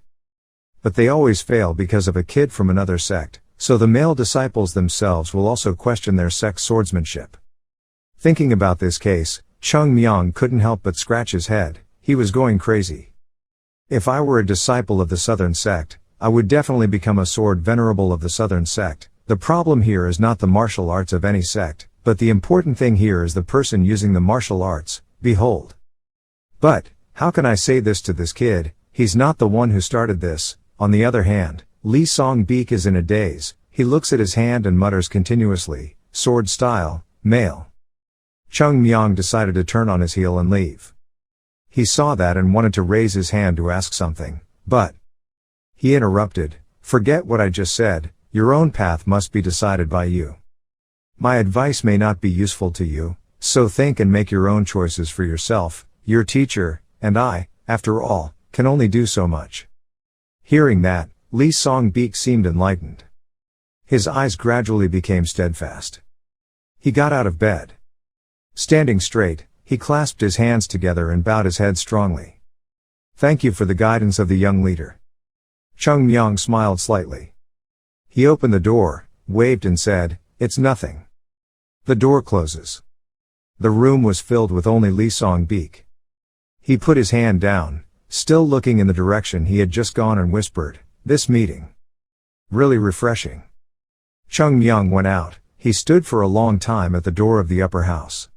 Speaker 1: But they always fail because of a kid from another sect, so the male disciples themselves will also question their sect's swordsmanship. Thinking about this case, Cheongmyeong couldn't help but scratch his head. He was going crazy. If I were a disciple of the southern sect, I would definitely become a sword venerable of the southern sect. The problem here is not the martial arts of any sect, but the important thing here is the person using the martial arts. Behold. But, how can I say this to this kid? He's not the one who started this. On the other hand, Lee Song-beek is in a daze. He looks at his hand and mutters continuously, sword style, male. Cheongmyeong decided to turn on his heel and leave. He saw that and wanted to raise his hand to ask something, but he interrupted, forget what I just said, your own path must be decided by you. My advice may not be useful to you, so think and make your own choices for yourself. Your teacher, and I, after all, can only do so much. Hearing that, Lee Song-beek seemed enlightened. His eyes gradually became steadfast. He got out of bed. Standing straight, he clasped his hands together and bowed his head strongly. Thank you for the guidance of the young leader. Cheongmyeong smiled slightly. He opened the door, waved and said, it's nothing. The door closes. The room was filled with only Lee Song-beek. He put his hand down, still looking in the direction he had just gone, and whispered, this meeting. Really refreshing. Cheongmyeong went out. He stood for a long time at the door of the upper house.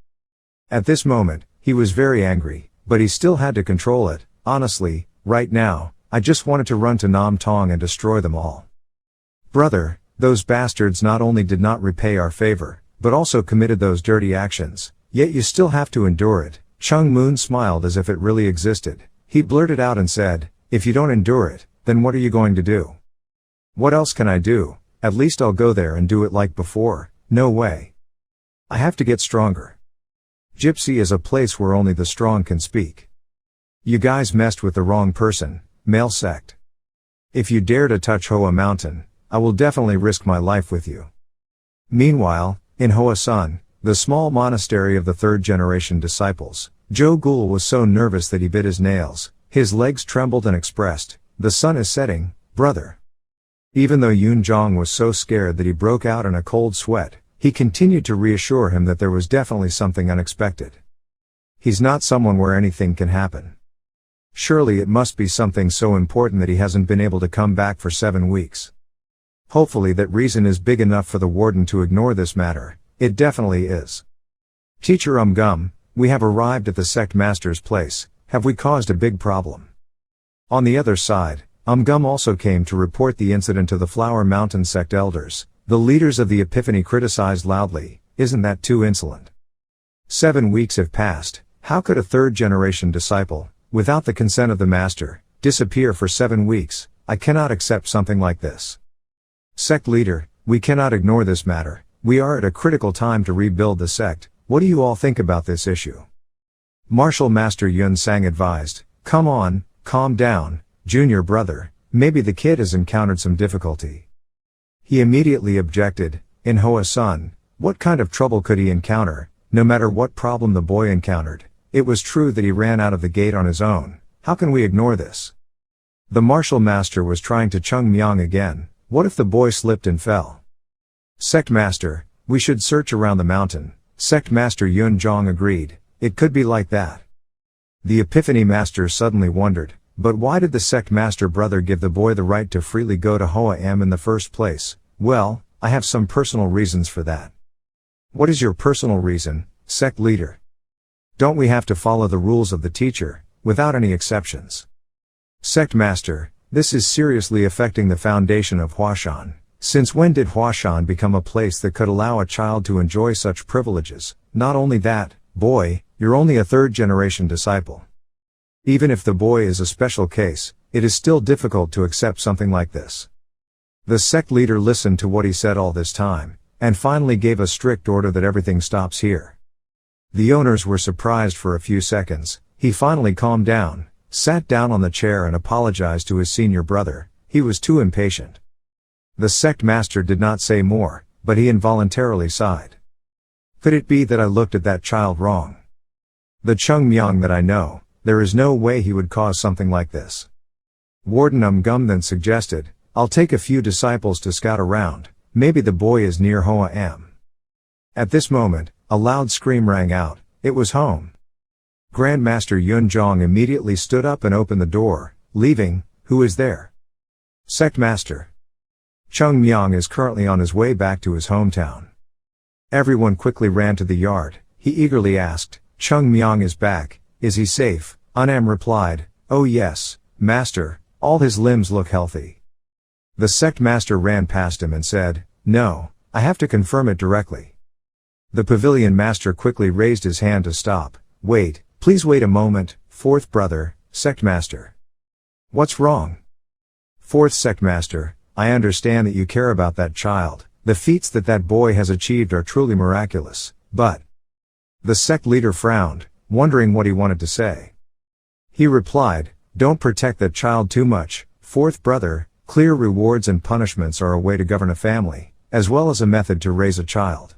Speaker 1: At this moment, he was very angry, but he still had to control it. Honestly, right now, I just wanted to run to Nam Tong and destroy them all. Brother, those bastards not only did not repay our favor, but also committed those dirty actions, yet you still have to endure it. Chung Moon smiled as if it really existed. He blurted out and said, if you don't endure it, then what are you going to do? What else can I do? At least I'll go there and do it like before. No way. I have to get stronger. Gypsy is a place where only the strong can speak. You guys messed with the wrong person, male sect. If you dare to touch Hoa Mountain, I will definitely risk my life with you. Meanwhile, in Hoa Sun, the small monastery of the third-generation disciples, Jo Gul was so nervous that he bit his nails. His legs trembled and expressed, the sun is setting, brother. Even though Yoon Jong was so scared that he broke out in a cold sweat, he continued to reassure him that there was definitely something unexpected. He's not someone where anything can happen. Surely it must be something so important that he hasn't been able to come back for 7 weeks. Hopefully that reason is big enough for the warden to ignore this matter. It definitely is. Teacher Gum, we have arrived at the sect master's place. Have we caused a big problem? On the other side, Gum also came to report the incident to the Flower Mountain sect elders. The leaders of the Epiphany criticized loudly, isn't that too insolent? 7 weeks have passed. How could a third-generation disciple, without the consent of the master, disappear for 7 weeks? I cannot accept something like this. Sect leader, we cannot ignore this matter. We are at a critical time to rebuild the sect. What do you all think about this issue? Martial Master Yun Sang advised, come on, calm down, junior brother, maybe the kid has encountered some difficulty. He immediately objected, in Hoa Sun, what kind of trouble could he encounter? No matter what problem the boy encountered, it was true that he ran out of the gate on his own. How can we ignore this? The martial master was trying to Cheongmyeong again. What if the boy slipped and fell? Sect master, we should search around the mountain. Sect master Yun Jong agreed. It could be like that. The Epiphany master suddenly wondered, but why did the sect master brother give the boy the right to freely go to Hoa Am in the first place? Well, I have some personal reasons for that. What is your personal reason, sect leader? Don't we have to follow the rules of the teacher, without any exceptions? Sect master, this is seriously affecting the foundation of Huashan. Since when did Huashan become a place that could allow a child to enjoy such privileges? Not only that, boy, you're only a third-generation disciple. Even if the boy is a special case, it is still difficult to accept something like this. The sect leader listened to what he said all this time, and finally gave a strict order that everything stops here. The owners were surprised for a few seconds. He finally calmed down, sat down on the chair and apologized to his senior brother. He was too impatient. The sect master did not say more, but he involuntarily sighed. Could it be that I looked at that child wrong? The Cheongmyeong that I know, there is no way he would cause something like this. Warden Gum then suggested, I'll take a few disciples to scout around, maybe the boy is near Hoa Am. At this moment, a loud scream rang out, it was home. Grandmaster Yun Jong immediately stood up and opened the door, leaving, who is there? Sect Master. Cheongmyeong is currently on his way back to his hometown. Everyone quickly ran to the yard. He eagerly asked, Cheongmyeong is back, is he safe? Unam replied, oh yes, master, all his limbs look healthy. The sect master ran past him and said, no, I have to confirm it directly. The pavilion master quickly raised his hand to stop. Wait, please wait a moment, fourth brother, sect master. What's wrong? Fourth sect master, I understand that you care about that child. The feats that boy has achieved are truly miraculous, but... The sect leader frowned, wondering what he wanted to say. He replied, don't protect that child too much, fourth brother, clear rewards and punishments are a way to govern a family, as well as a method to raise a child.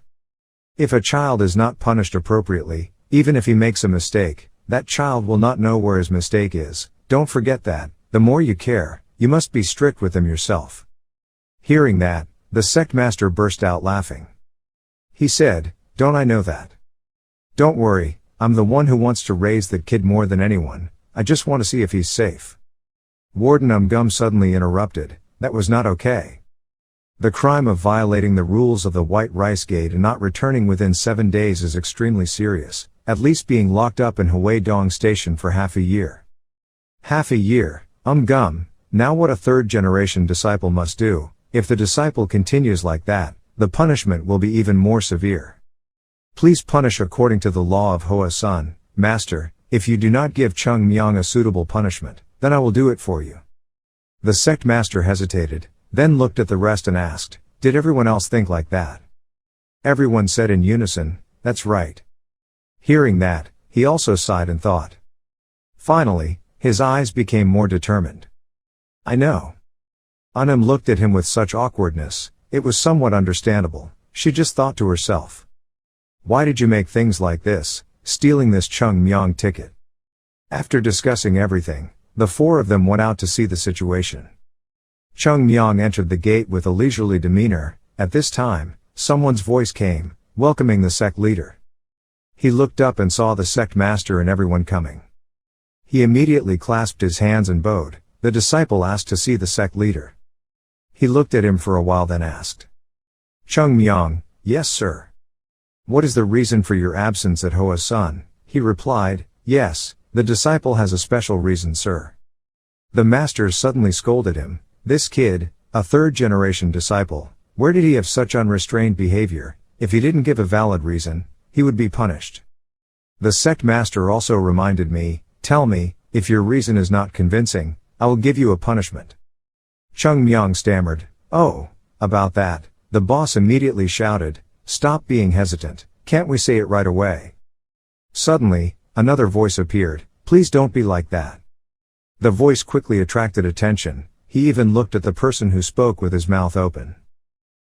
Speaker 1: If a child is not punished appropriately, even if he makes a mistake, that child will not know where his mistake is. Don't forget that, the more you care, you must be strict with them yourself. Hearing that, the sect master burst out laughing. He said, don't I know that? Don't worry, I'm the one who wants to raise that kid more than anyone, I just want to see if he's safe. Warden Gum suddenly interrupted, that was not okay. The crime of violating the rules of the White Rice Gate and not returning within 7 days is extremely serious, at least being locked up in Hwee-dong Station for half a year. Half a year, Gum, now what a third-generation disciple must do, if the disciple continues like that, the punishment will be even more severe. Please punish according to the law of Hoa Sun, Master, if you do not give Cheongmyeong a suitable punishment, then I will do it for you. The sect master hesitated, then looked at the rest and asked, did everyone else think like that? Everyone said in unison, that's right. Hearing that, he also sighed and thought. Finally, his eyes became more determined. I know. Unam looked at him with such awkwardness, it was somewhat understandable, she just thought to herself. Why did you make things like this, stealing this Cheongmyeong ticket? After discussing everything, the four of them went out to see the situation. Cheongmyeong entered the gate with a leisurely demeanor. At this time, someone's voice came, welcoming the sect leader. He looked up and saw the sect master and everyone coming. He immediately clasped his hands and bowed. The disciple asked to see the sect leader. He looked at him for a while then asked. Cheongmyeong, yes sir. What is the reason for your absence at Hoa Sun? He replied, yes, the disciple has a special reason sir. The master suddenly scolded him, this kid, a third-generation disciple, where did he have such unrestrained behavior? If he didn't give a valid reason, he would be punished. The sect master also reminded me, tell me, if your reason is not convincing, I will give you a punishment. Cheongmyeong stammered, oh, about that. The boss immediately shouted, stop being hesitant, can't we say it right away? Suddenly, another voice appeared, please don't be like that. The voice quickly attracted attention, he even looked at the person who spoke with his mouth open.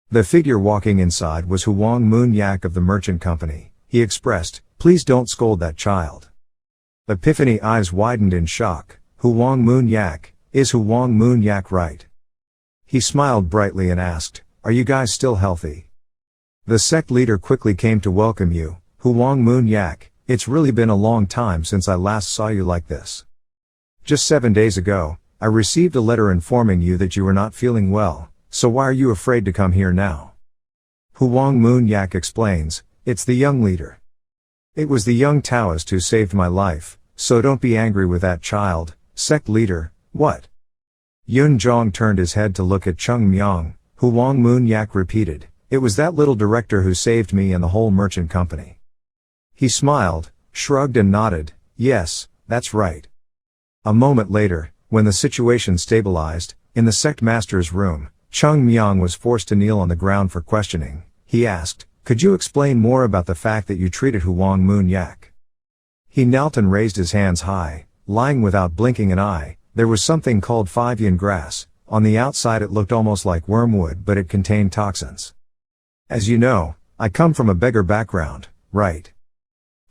Speaker 1: The figure walking inside was Hwang Moon Yak of the merchant company. He expressed, please don't scold that child. Epiphany eyes widened in shock, Hwang Moon Yak, is Hwang Moon Yak right? He smiled brightly and asked, are you guys still healthy? The sect leader quickly came to welcome you, Hwang Moon Yak, it's really been a long time since I last saw you like this. Just 7 days ago, I received a letter informing you that you were not feeling well, so why are you afraid to come here now? Hwang Moon Yak explains, it's the young leader. It was the young Taoist who saved my life, so don't be angry with that child, sect leader, what? Yun Jong turned his head to look at Cheongmyeong, Hwang Moon Yak repeated, it was that little director who saved me and the whole merchant company. He smiled, shrugged and nodded, yes, that's right. A moment later, when the situation stabilized, in the sect master's room, Cheongmyeong was forced to kneel on the ground for questioning. He asked, could you explain more about the fact that you treated Hwang Moon Yak? He knelt and raised his hands high, lying without blinking an eye. There was something called 5-yin grass. On the outside it looked almost like wormwood, but it contained toxins. As you know, I come from a beggar background, right?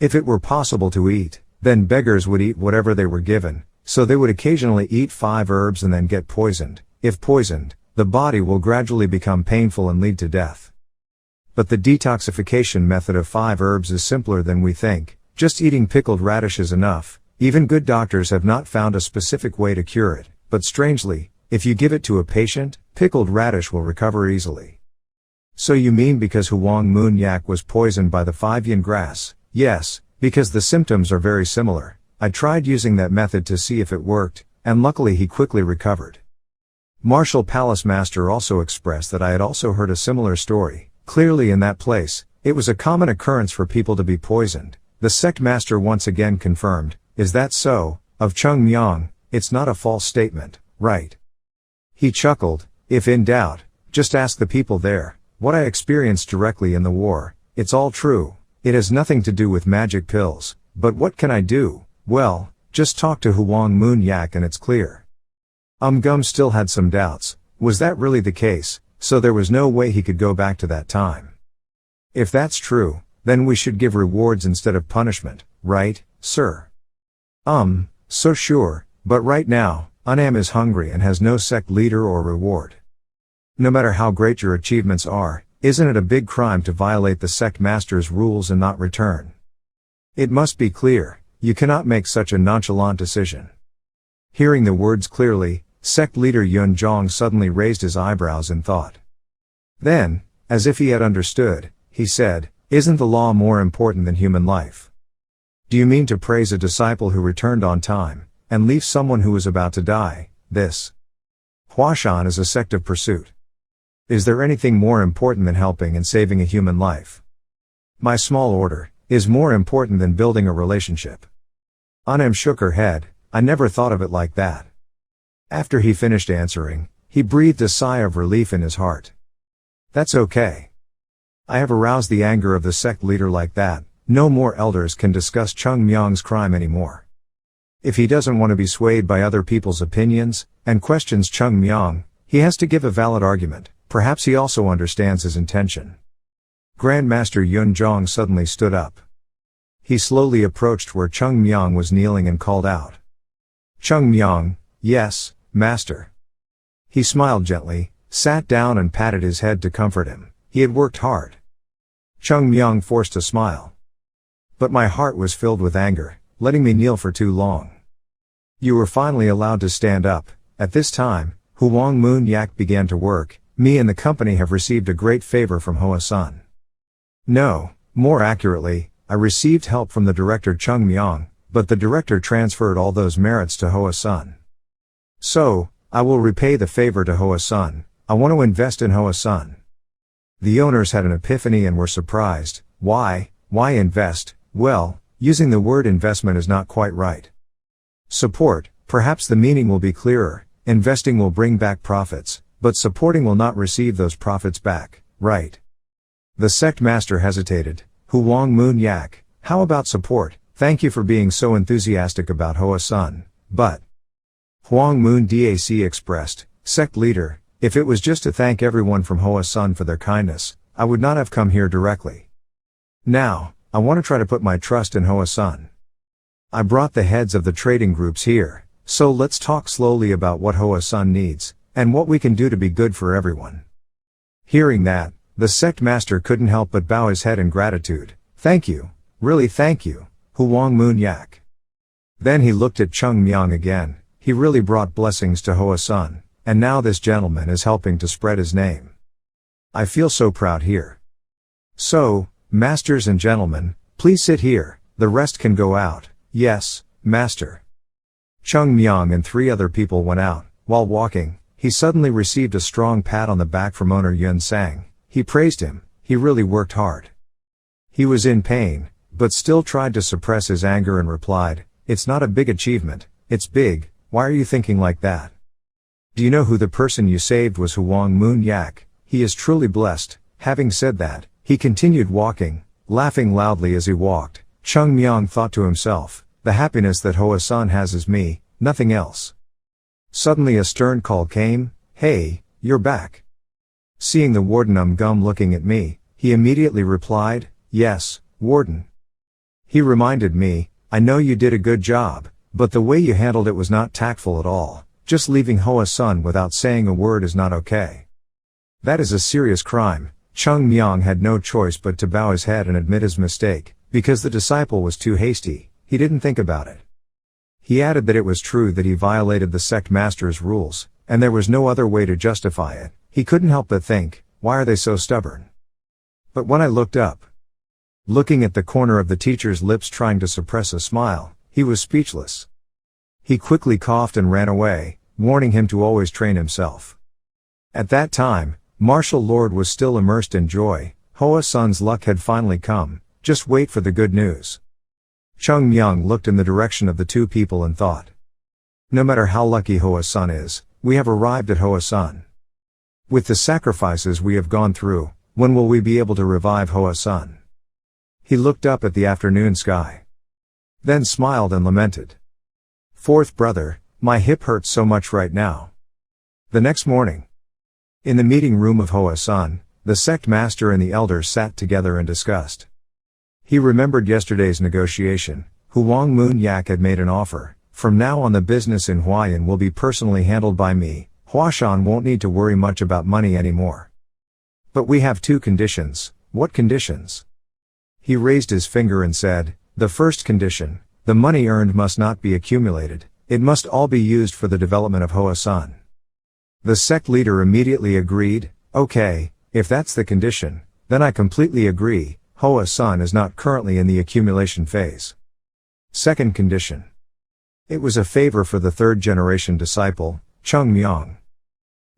Speaker 1: If it were possible to eat, then beggars would eat whatever they were given, so they would occasionally eat 5 herbs and then get poisoned. If poisoned, the body will gradually become painful and lead to death. But the detoxification method of 5 herbs is simpler than we think. Just eating pickled radish is enough. Even good doctors have not found a specific way to cure it, but strangely, if you give it to a patient, pickled radish will recover easily. So you mean because Huang Moon Yak was poisoned by the 5-yin grass? Yes, because the symptoms are very similar. I tried using that method to see if it worked, and luckily he quickly recovered. Martial Palace Master also expressed that I had also heard a similar story. Clearly in that place, it was a common occurrence for people to be poisoned. The sect master once again confirmed, "Is that so? Of Cheongmyeong, it's not a false statement, right?" He chuckled, "If in doubt, just ask the people there. What I experienced directly in the war, it's all true. It has nothing to do with magic pills, but what can I do? Well, just talk to Huang Moon Yak and it's clear." Gum still had some doubts. Was that really the case? So there was no way he could go back to that time. If that's true, then we should give rewards instead of punishment, right, sir? So sure, but right now, Unam is hungry and has no sect leader or reward. No matter how great your achievements are, isn't it a big crime to violate the sect master's rules and not return? It must be clear, you cannot make such a nonchalant decision. Hearing the words clearly, sect leader Yun Zhong suddenly raised his eyebrows in thought. Then, as if he had understood, he said, "Isn't the law more important than human life? Do you mean to praise a disciple who returned on time, and leave someone who was about to die? This Huashan is a sect of pursuit. Is there anything more important than helping and saving a human life? My small order is more important than building a relationship." Unam shook her head. "I never thought of it like that." After he finished answering, he breathed a sigh of relief in his heart. "That's okay. I have aroused the anger of the sect leader like that. No more elders can discuss Cheongmyeong's crime anymore. If he doesn't want to be swayed by other people's opinions, and questions Cheongmyeong, he has to give a valid argument. Perhaps he also understands his intention." Grandmaster Yun Zhong suddenly stood up. He slowly approached where Cheongmyeong was kneeling and called out, "Cheongmyeong, yes, master." He smiled gently, sat down and patted his head to comfort him. He had worked hard. Cheongmyeong forced a smile. "But my heart was filled with anger, letting me kneel for too long. You were finally allowed to stand up. At this time, Huang Moon Yak began to work. Me and the company have received a great favor from Hoa Sun. No, more accurately, I received help from the director Cheongmyeong, but the director transferred all those merits to Hoa Sun. So, I will repay the favor to Hoa Sun. I want to invest in Hoa Sun." The owners had an epiphany and were surprised. Why invest? Well, using the word investment is not quite right. Support, perhaps the meaning will be clearer. Investing will bring back profits, but supporting will not receive those profits back, right? The sect master hesitated. Huang Moon Yak, how about support? Thank you for being so enthusiastic about Hoa Sun, but Huang Moon Dac expressed, "Sect leader, if it was just to thank everyone from Hoa Sun for their kindness, I would not have come here directly. Now, I want to try to put my trust in Hoa Sun. I brought the heads of the trading groups here, so let's talk slowly about what Hoa Sun needs, and what we can do to be good for everyone." Hearing that, the sect master couldn't help but bow his head in gratitude. "Thank you, really thank you, Huang Moon Yak." Then he looked at Cheongmyeong again. He really brought blessings to Hoa Sun, and now this gentleman is helping to spread his name. I feel so proud here. So, masters and gentlemen, please sit here, the rest can go out. Yes, master. Cheongmyeong and 3 other people went out. While walking, he suddenly received a strong pat on the back from owner Yun Sang. He praised him. He really worked hard. He was in pain, but still tried to suppress his anger and replied, "It's not a big achievement, it's big. Why are you thinking like that? Do you know who the person you saved was? Huang Moon Yak. He is truly blessed." Having said that, he continued walking, laughing loudly as he walked. Cheongmyeong thought to himself, the happiness that Hoa Sun has is me, nothing else. Suddenly a stern call came, "Hey, you're back." Seeing the warden Gum looking at me, he immediately replied, "Yes, warden." He reminded me, I know you did a good job, but the way you handled it was not tactful at all. Just leaving Hoa-sun without saying a word is not okay. That is a serious crime. Cheongmyeong had no choice but to bow his head and admit his mistake, because the disciple was too hasty, he didn't think about it. He added that it was true that he violated the sect master's rules, and there was no other way to justify it. He couldn't help but think, why are they so stubborn? But when I looked up, looking at the corner of the teacher's lips trying to suppress a smile, he was speechless. He quickly coughed and ran away, warning him to always train himself. At that time, Martial Lord was still immersed in joy. Hoa-sun's luck had finally come, just wait for the good news. Cheongmyeong looked in the direction of the two people and thought, no matter how lucky Hoa-sun is, we have arrived at Hoa-sun. With the sacrifices we have gone through, when will we be able to revive Hoa-sun? He looked up at the afternoon sky, then smiled and lamented. Fourth brother, my hip hurts so much right now. The next morning, in the meeting room of Hoa-sun, the sect master and the elders sat together and discussed. He remembered yesterday's negotiation. Huang Moon Yak had made an offer. From now on the business in Huayan will be personally handled by me. Huashan won't need to worry much about money anymore. But we have two conditions. What conditions? He raised his finger and said, the first condition, the money earned must not be accumulated. It must all be used for the development of Hoa-sun. The sect leader immediately agreed, okay, if that's the condition, then I completely agree. Hoa-sun is not currently in the accumulation phase. Second condition. It was a favor for the third generation disciple, Cheongmyeong.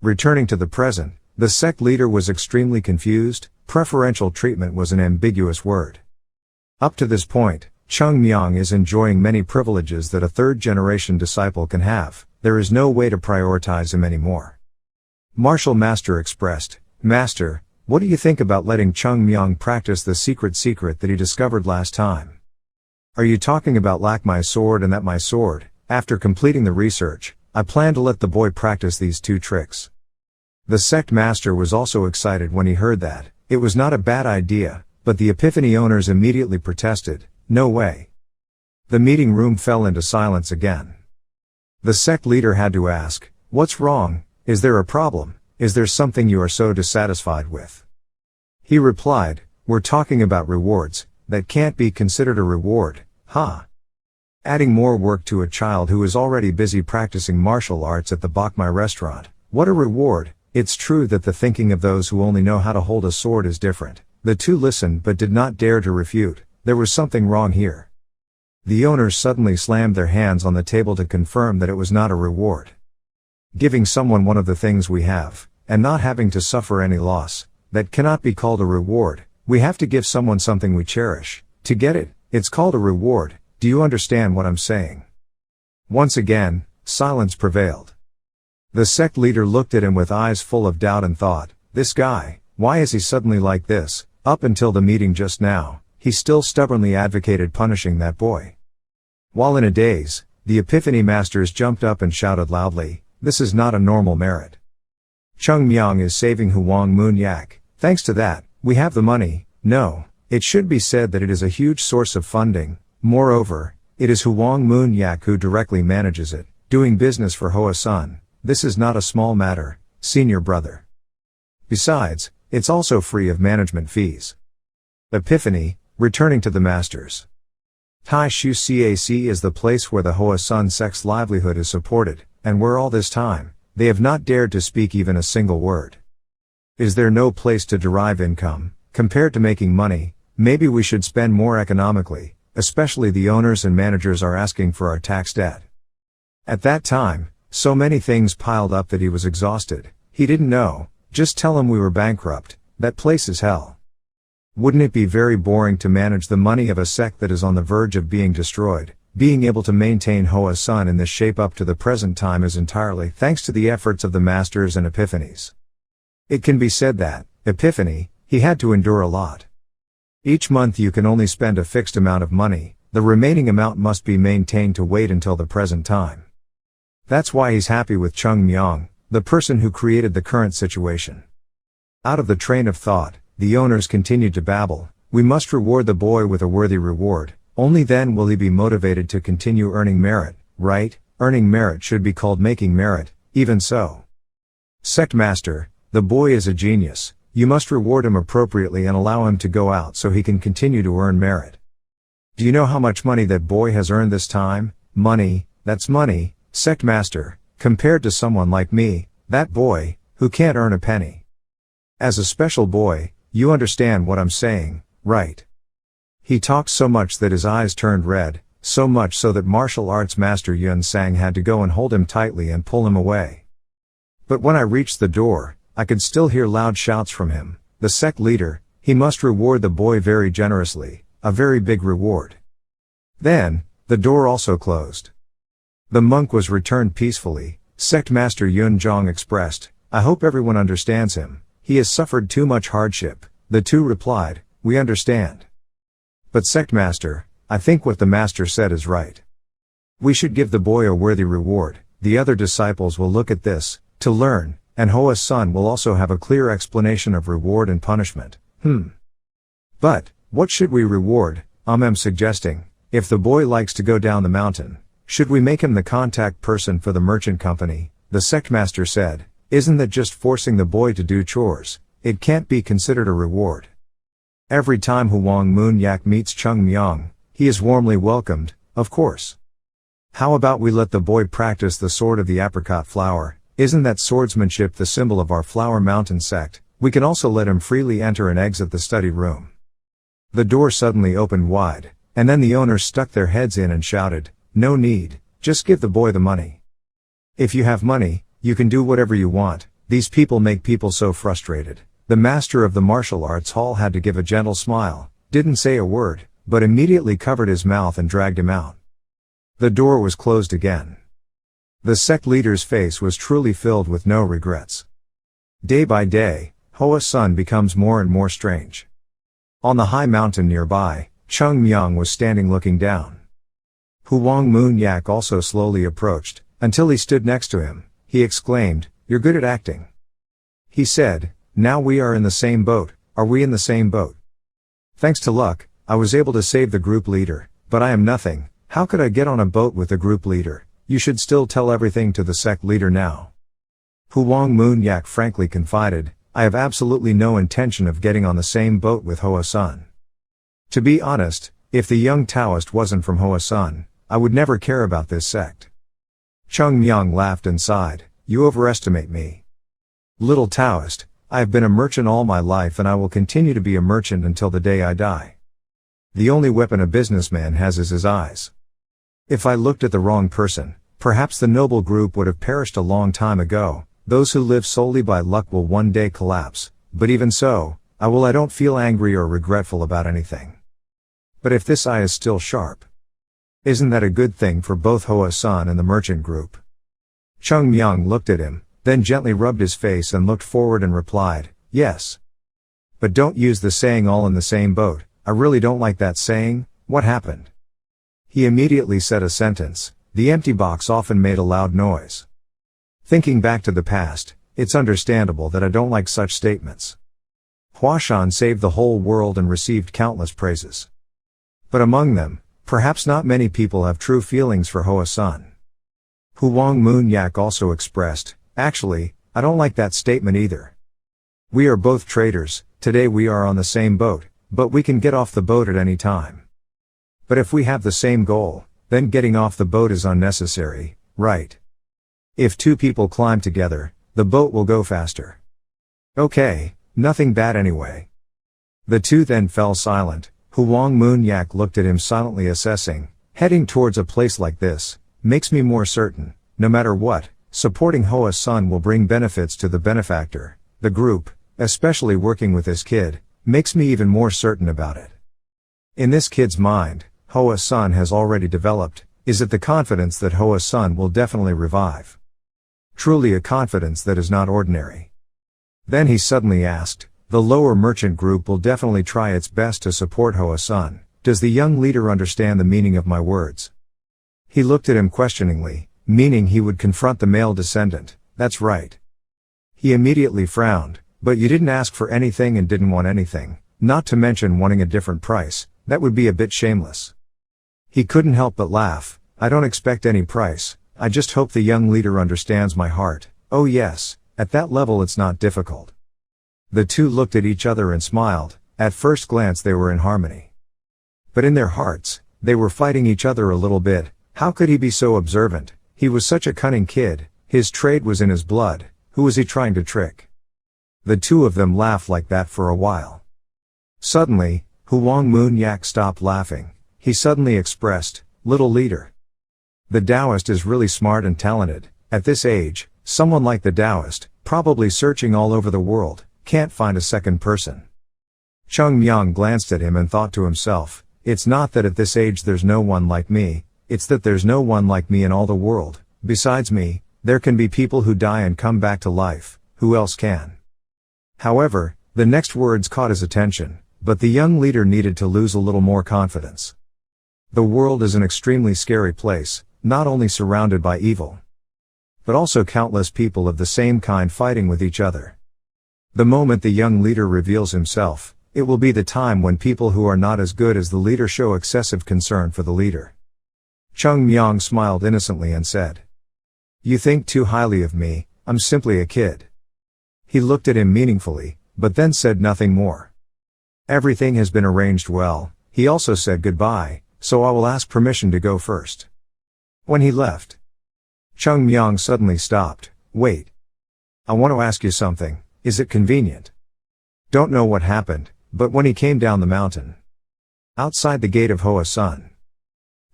Speaker 1: Returning to the present, the sect leader was extremely confused. Preferential treatment was an ambiguous word. Up to this point, Cheongmyeong is enjoying many privileges that a third generation disciple can have. There is no way to prioritize him anymore. Martial Master expressed, Master, what do you think about letting Cheongmyeong practice the secret that he discovered last time? Are you talking about lack my sword and that my sword? After completing the research, I plan to let the boy practice these two tricks. The sect master was also excited when he heard that. It was not a bad idea, but the Epiphany owners immediately protested, no way. The meeting room fell into silence again. The sect leader had to ask, what's wrong? Is there a problem? Is there something you are so dissatisfied with? He replied, we're talking about rewards. That can't be considered a reward, huh? Adding more work to a child who is already busy practicing martial arts at the Bokmai restaurant. What a reward. It's true that the thinking of those who only know how to hold a sword is different. The two listened but did not dare to refute. There was something wrong here. The owners suddenly slammed their hands on the table to confirm that it was not a reward. Giving someone one of the things we have, and not having to suffer any loss, that cannot be called a reward. We have to give someone something we cherish. To get it, it's called a reward. Do you understand what I'm saying? Once again, silence prevailed. The sect leader looked at him with eyes full of doubt and thought, this guy, why is he suddenly like this? Up until the meeting just now, he still stubbornly advocated punishing that boy. While in a daze, the Epiphany masters jumped up and shouted loudly, this is not a normal merit. Cheongmyeong is saving Huang Moon Yak. Thanks to that, we have the money. No, it should be said that it is a huge source of funding. Moreover, it is Huang Moon Yak who directly manages it, doing business for Hoa-sun. This is not a small matter, senior brother. Besides, it's also free of management fees. Epiphany, returning to the masters. Tai Shu Cac is the place where the Hoa-sun sect's livelihood is supported, and where all this time, they have not dared to speak even a single word. Is there no place to derive income? Compared to making money, maybe we should spend more economically, especially the owners and managers are asking for our tax debt. At that time, so many things piled up that he was exhausted. He didn't know, just tell him we were bankrupt, that place is hell. Wouldn't it be very boring to manage the money of a sect that is on the verge of being destroyed? Being able to maintain Hoa-sun in this shape up to the present time is entirely thanks to the efforts of the masters and epiphanies. It can be said that, Epiphany, he had to endure a lot. Each month you can only spend a fixed amount of money, the remaining amount must be maintained to wait until the present time. That's why he's happy with Cheongmyeong, the person who created the current situation. Out of the train of thought, the owners continued to babble, we must reward the boy with a worthy reward. only then will he be motivated to continue earning merit, right? Earning merit should be called making merit, even so. Sect Master, the boy is a genius, you must reward him appropriately and allow him to go out so he can continue to earn merit. Do you know how much money that boy has earned this time? Money, that's money, Sect Master, compared to someone like me, that boy, who can't earn a penny. As a special boy, you understand what I'm saying, right? He talked so much that his eyes turned red, so much so that martial arts master Yun Sang had to go and hold him tightly and pull him away. But when I reached the door, I could still hear loud shouts from him, the sect leader, he must reward the boy very generously, a very big reward. Then, the door also closed. The monk was returned peacefully, Sect Master Yun Jong expressed, I hope everyone understands him, he has suffered too much hardship. The two replied, we understand. But Sect Master, I think what the master said is right. We should give the boy a worthy reward, the other disciples will look at this, to learn, and Hoa's son will also have a clear explanation of reward and punishment. But, what should we reward? I'm suggesting, if the boy likes to go down the mountain, should we make him the contact person for the merchant company? The sect master said, isn't that just forcing the boy to do chores? It can't be considered a reward. Every time Huang Moon Yak meets Cheongmyeong, he is warmly welcomed, of course. How about we let the boy practice the sword of the apricot flower? Isn't that swordsmanship the symbol of our Flower Mountain sect? We can also let him freely enter and exit the study room. The door suddenly opened wide, and then the owners stuck their heads in and shouted, no need, just give the boy the money. If you have money, you can do whatever you want, these people make people so frustrated. The master of the martial arts hall had to give a gentle smile, didn't say a word, but immediately covered his mouth and dragged him out. The door was closed again. The sect leader's face was truly filled with no regrets. Day by day, Hoa's son becomes more and more strange. On the high mountain nearby, Cheongmyeong was standing looking down. Huang Moon Yak also slowly approached, until he stood next to him. He exclaimed, you're good at acting. He said, now we are in the same boat, are we in the same boat? Thanks to luck, I was able to save the group leader, but I am nothing, how could I get on a boat with the group leader? You should still tell everything to the sect leader now. Huang Moon Yak frankly confided, I have absolutely no intention of getting on the same boat with Hoa's son. To be honest, if the young Taoist wasn't from Hoa's son, I would never care about this sect. Cheongmyeong laughed and sighed, you overestimate me. Little Taoist, I have been a merchant all my life and I will continue to be a merchant until the day I die. The only weapon a businessman has is his eyes. If I looked at the wrong person, perhaps the noble group would have perished a long time ago. Those who live solely by luck will one day collapse, but even so, I don't feel angry or regretful about anything. But if this eye is still sharp, isn't that a good thing for both Hoa's son and the merchant group? Cheongmyeong looked at him, then gently rubbed his face and looked forward and replied, yes. But don't use the saying all in the same boat, I really don't like that saying, what happened? He immediately said a sentence, the empty box often made a loud noise. Thinking back to the past, it's understandable that I don't like such statements. Huashan saved the whole world and received countless praises. But among them, perhaps not many people have true feelings for Hoa's son. Huang Moon Yak also expressed, actually, I don't like that statement either. We are both traders, today we are on the same boat, but we can get off the boat at any time. But if we have the same goal, then getting off the boat is unnecessary, right? If two people climb together, the boat will go faster. Okay, nothing bad anyway. The two then fell silent. Huang Moon Yak looked at him silently assessing, heading towards a place like this, makes me more certain, no matter what, supporting Hoa's son will bring benefits to the benefactor, the group, especially working with this kid, makes me even more certain about it. In this kid's mind, Hoa's son has already developed, is it the confidence that Hoa's son will definitely revive? Truly a confidence that is not ordinary. Then he suddenly asked, the lower merchant group will definitely try its best to support Hoa's son. Does the young leader understand the meaning of my words? He looked at him questioningly, meaning he would confront the male descendant. That's right. He immediately frowned, but you didn't ask for anything and didn't want anything, not to mention wanting a different price, that would be a bit shameless. He couldn't help but laugh. I don't expect any price, I just hope the young leader understands my heart. Oh yes, at that level it's not difficult. The two looked at each other and smiled. At first glance they were in harmony. But in their hearts, they were fighting each other a little bit. How could he be so observant? He was such a cunning kid, his trade was in his blood, who was he trying to trick? The two of them laughed like that for a while. Suddenly, Huang Moon Yak stopped laughing. He suddenly expressed, "Little leader. The Taoist is really smart and talented. At this age, someone like the Taoist, probably searching all over the world, can't find a second person." Cheongmyeong glanced at him and thought to himself, it's not that at this age there's no one like me, it's that there's no one like me in all the world. Besides me, there can be people who die and come back to life, who else can? However, the next words caught his attention, but the young leader needed to lose a little more confidence. The world is an extremely scary place, not only surrounded by evil, but also countless people of the same kind fighting with each other. The moment the young leader reveals himself, it will be the time when people who are not as good as the leader show excessive concern for the leader. Cheongmyeong smiled innocently and said, "You think too highly of me, I'm simply a kid." He looked at him meaningfully, but then said nothing more. Everything has been arranged well. He also said goodbye, so I will ask permission to go first. When he left, Cheongmyeong suddenly stopped. Wait. I want to ask you something, is it convenient? Don't know what happened, but when he came down the mountain, outside the gate of Hua Sun,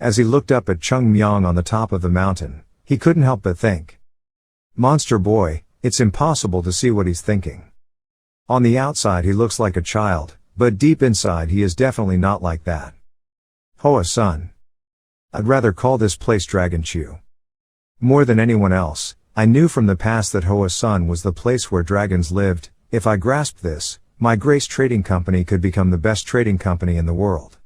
Speaker 1: as he looked up at Cheongmyeong on the top of the mountain, he couldn't help but think, monster boy, it's impossible to see what he's thinking. On the outside he looks like a child, but deep inside he is definitely not like that. Hua Sun. I'd rather call this place Dragon Chew. More than anyone else, I knew from the past that Hua Sun was the place where dragons lived. If I grasped this, my Grace Trading Company could become the best trading company in the world.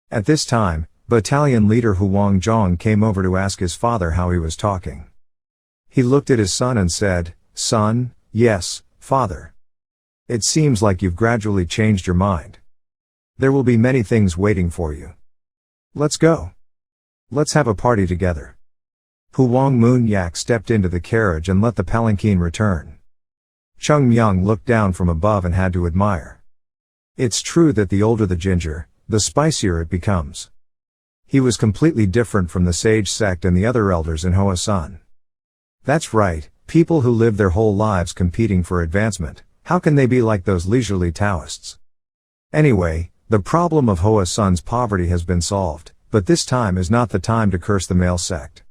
Speaker 1: At this time, battalion leader Huang Zhong came over to ask his father how he was talking. He looked at his son and said, "Son, yes, father. It seems like you've gradually changed your mind. There will be many things waiting for you. Let's go. Let's have a party together." Huang Moon Yak stepped into the carriage and let the palanquin return. Cheongmyeong looked down from above and had to admire. It's true that the older the ginger, the spicier it becomes. He was completely different from the sage sect and the other elders in Hua Sun. That's right, people who live their whole lives competing for advancement, how can they be like those leisurely Taoists? Anyway, the problem of Hua Sun's poverty has been solved, but this time is not the time to curse the male sect.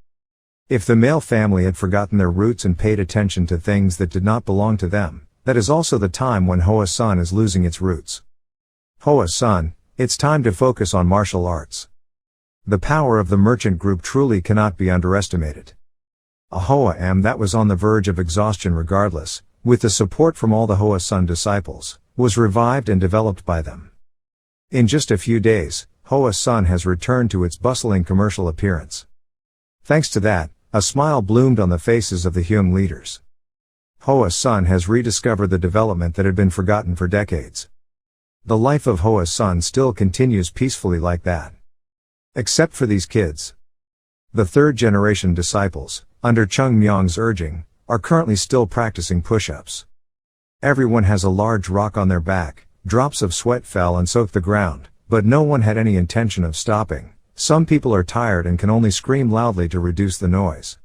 Speaker 1: If the male family had forgotten their roots and paid attention to things that did not belong to them, that is also the time when Hua Sun is losing its roots. Hua Sun, it's time to focus on martial arts. The power of the merchant group truly cannot be underestimated. A Hoa M that was on the verge of exhaustion regardless, with the support from all the Hua Sun disciples, was revived and developed by them. In just a few days, Hua Sun has returned to its bustling commercial appearance. Thanks to that, a smile bloomed on the faces of the Hyung leaders. Hua Sun has rediscovered the development that had been forgotten for decades. The life of Hua Sun still continues peacefully like that. Except for these kids. The third-generation disciples, under Cheongmyeong's urging, are currently still practicing push-ups. Everyone has a large rock on their back, drops of sweat fell and soaked the ground, but no one had any intention of stopping. Some people are tired and can only scream loudly to reduce the noise.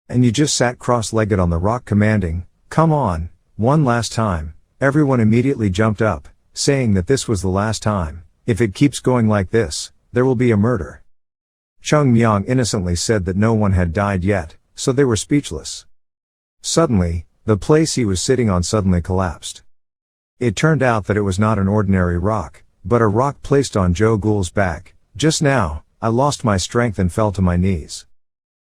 Speaker 1: And you just sat cross-legged on the rock commanding, "Come on, one last time." Everyone immediately jumped up, saying that this was the last time. If it keeps going like this, there will be a murder. Cheongmyeong innocently said that no one had died yet, so they were speechless. Suddenly, the place he was sitting on suddenly collapsed. It turned out that it was not an ordinary rock, but a rock placed on Joe Ghoul's back. Just now, I lost my strength and fell to my knees.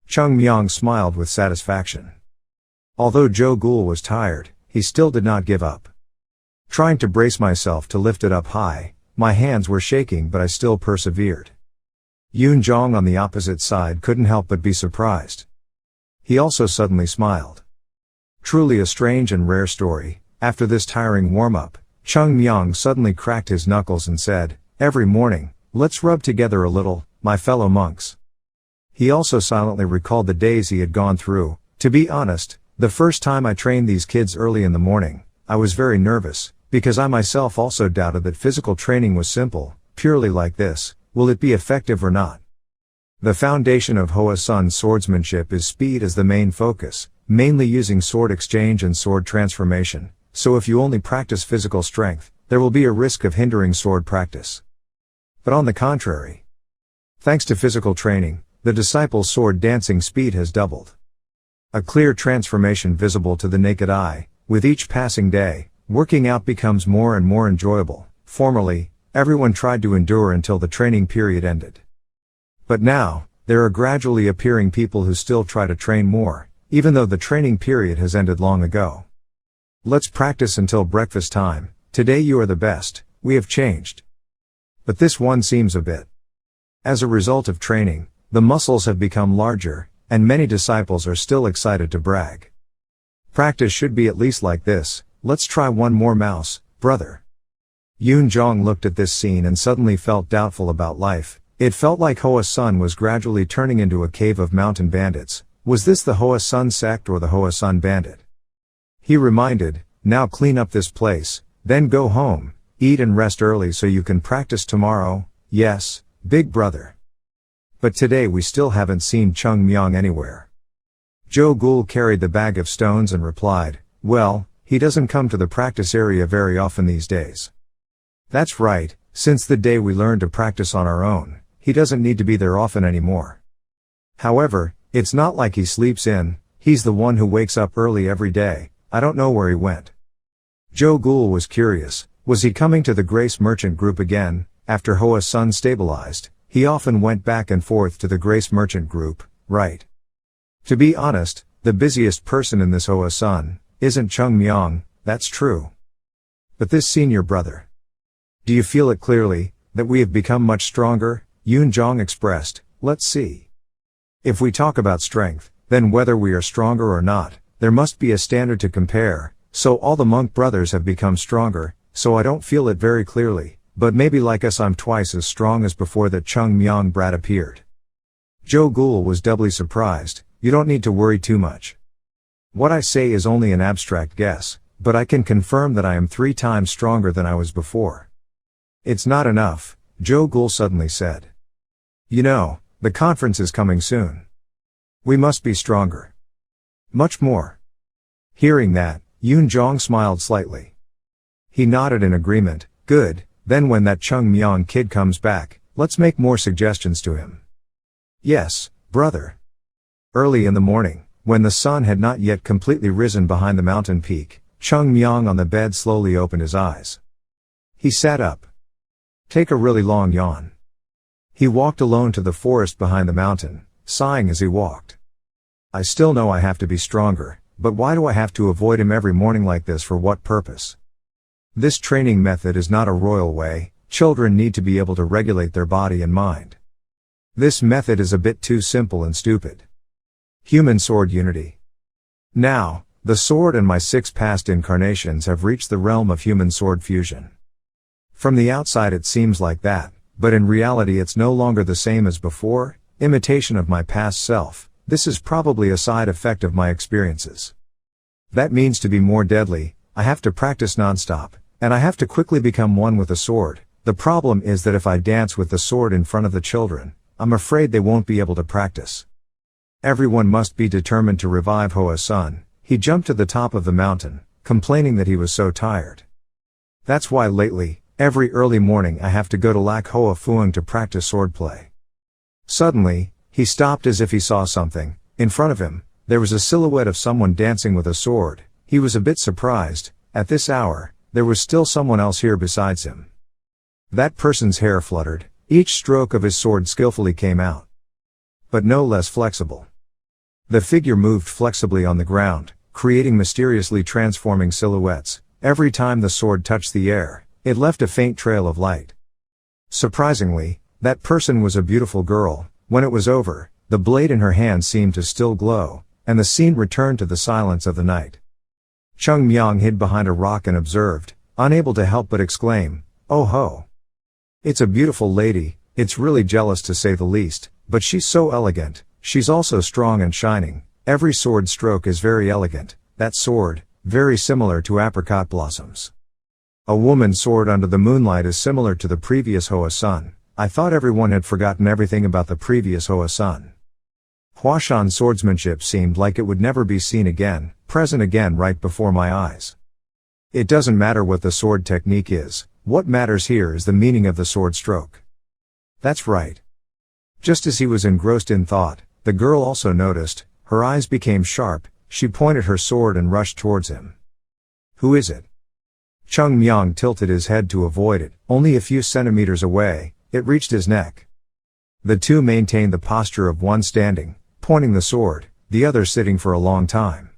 Speaker 1: Cheongmyeong smiled with satisfaction. Although Joe Ghoul was tired, he still did not give up. Trying to brace myself to lift it up high, my hands were shaking but I still persevered. Yoon Jong on the opposite side couldn't help but be surprised. He also suddenly smiled. Truly a strange and rare story. After this tiring warm-up, Cheongmyeong suddenly cracked his knuckles and said, "Every morning, let's rub together a little, my fellow monks. He also silently recalled the days he had gone through. To be honest, the first time I trained these kids early in the morning, I was very nervous, because I myself also doubted that physical training was simple, purely like this. Will it be effective or not? The foundation of Hoa Sun's swordsmanship is speed as the main focus, mainly using sword exchange and sword transformation, so if you only practice physical strength, there will be a risk of hindering sword practice. But on the contrary, thanks to physical training, the disciple's sword dancing speed has doubled. A clear transformation visible to the naked eye. With each passing day, working out becomes more and more enjoyable. Formerly, everyone tried to endure until the training period ended. But now, there are gradually appearing people who still try to train more, even though the training period has ended long ago. Let's practice until breakfast time. Today you are the best, we have changed. But this one seems a bit. As a result of training, the muscles have become larger, and many disciples are still excited to brag. Practice should be at least like this. Let's try one more mouse, brother. Yoon Jong looked at this scene and suddenly felt doubtful about life. It felt like Hoa Sun was gradually turning into a cave of mountain bandits. Was this the Hoa Sun sect or the Hoa Sun bandit? He reminded, now clean up this place, then go home, eat and rest early so you can practice tomorrow. Yes, big brother. But today we still haven't seen Cheongmyeong anywhere. Jo Gul carried the bag of stones and replied, well, he doesn't come to the practice area very often these days. That's right, since the day we learned to practice on our own, he doesn't need to be there often anymore. However, it's not like he sleeps in, he's the one who wakes up early every day. I don't know where he went. Jo Gul was curious, was he coming to the Grace Merchant Group again? After Hoa Sun stabilized, he often went back and forth to the Grace Merchant Group, right? To be honest, the busiest person in this Hoa Sun isn't Cheongmyeong, that's true. But this senior brother. Do you feel it clearly, that we have become much stronger? Yoon Jong expressed, let's see. If we talk about strength, then whether we are stronger or not, there must be a standard to compare, so all the monk brothers have become stronger, so I don't feel it very clearly, but maybe like us I'm twice as strong as before that Cheongmyeong brat appeared. Jo Gul was doubly surprised. You don't need to worry too much. What I say is only an abstract guess, but I can confirm that I am 3 times stronger than I was before. It's not enough, Jo Gul suddenly said. You know, the conference is coming soon. We must be stronger. Much more. Hearing that, Yoon Jong smiled slightly. He nodded in agreement. Good, then when that Cheongmyeong kid comes back, let's make more suggestions to him. Yes, brother. Early in the morning, when the sun had not yet completely risen behind the mountain peak, Cheongmyeong on the bed slowly opened his eyes. He sat up. Take a really long yawn. He walked alone to the forest behind the mountain, sighing as he walked. I still know I have to be stronger, but why do I have to avoid him every morning like this? For what purpose? This training method is not a royal way. Children need to be able to regulate their body and mind. This method is a bit too simple and stupid. Human sword unity. Now, the sword and my 6 past incarnations have reached the realm of human sword fusion. From the outside it seems like that, but in reality it's no longer the same as before, imitation of my past self. This is probably a side effect of my experiences. That means to be more deadly, I have to practice non-stop, and I have to quickly become one with the sword. The problem is that if I dance with the sword in front of the children, I'm afraid they won't be able to practice. Everyone must be determined to revive Hoa Sun. He jumped to the top of the mountain, complaining that he was so tired. That's why lately, every early morning I have to go to Lac Hoa Phuong to practice swordplay. Suddenly, he stopped as if he saw something. In front of him, there was a silhouette of someone dancing with a sword. He was a bit surprised. At this hour, there was still someone else here besides him. That person's hair fluttered. Each stroke of his sword skillfully came out. But no less flexible. The figure moved flexibly on the ground, creating mysteriously transforming silhouettes. Every time the sword touched the air, it left a faint trail of light. Surprisingly, that person was a beautiful girl. When it was over, the blade in her hand seemed to still glow, and the scene returned to the silence of the night. Cheongmyeong hid behind a rock and observed, unable to help but exclaim, "Oh ho! It's a beautiful lady, It's really jealous to say the least, but she's so elegant. She's also strong and shining. Every sword stroke is very elegant. That sword, very similar to apricot blossoms. A woman's sword under the moonlight is similar to the previous Hoa sun. I thought everyone had forgotten everything about the previous Hoa sun. Huashan's swordsmanship seemed like it would never be seen again, present again right before my eyes. It doesn't matter what the sword technique is, what matters here is the meaning of the sword stroke. That's right. Just as he was engrossed in thought, the girl also noticed, her eyes became sharp, she pointed her sword and rushed towards him. Who is it? Cheongmyeong tilted his head to avoid it, only a few centimeters away, it reached his neck. The two maintained the posture of one standing, pointing the sword, the other sitting for a long time.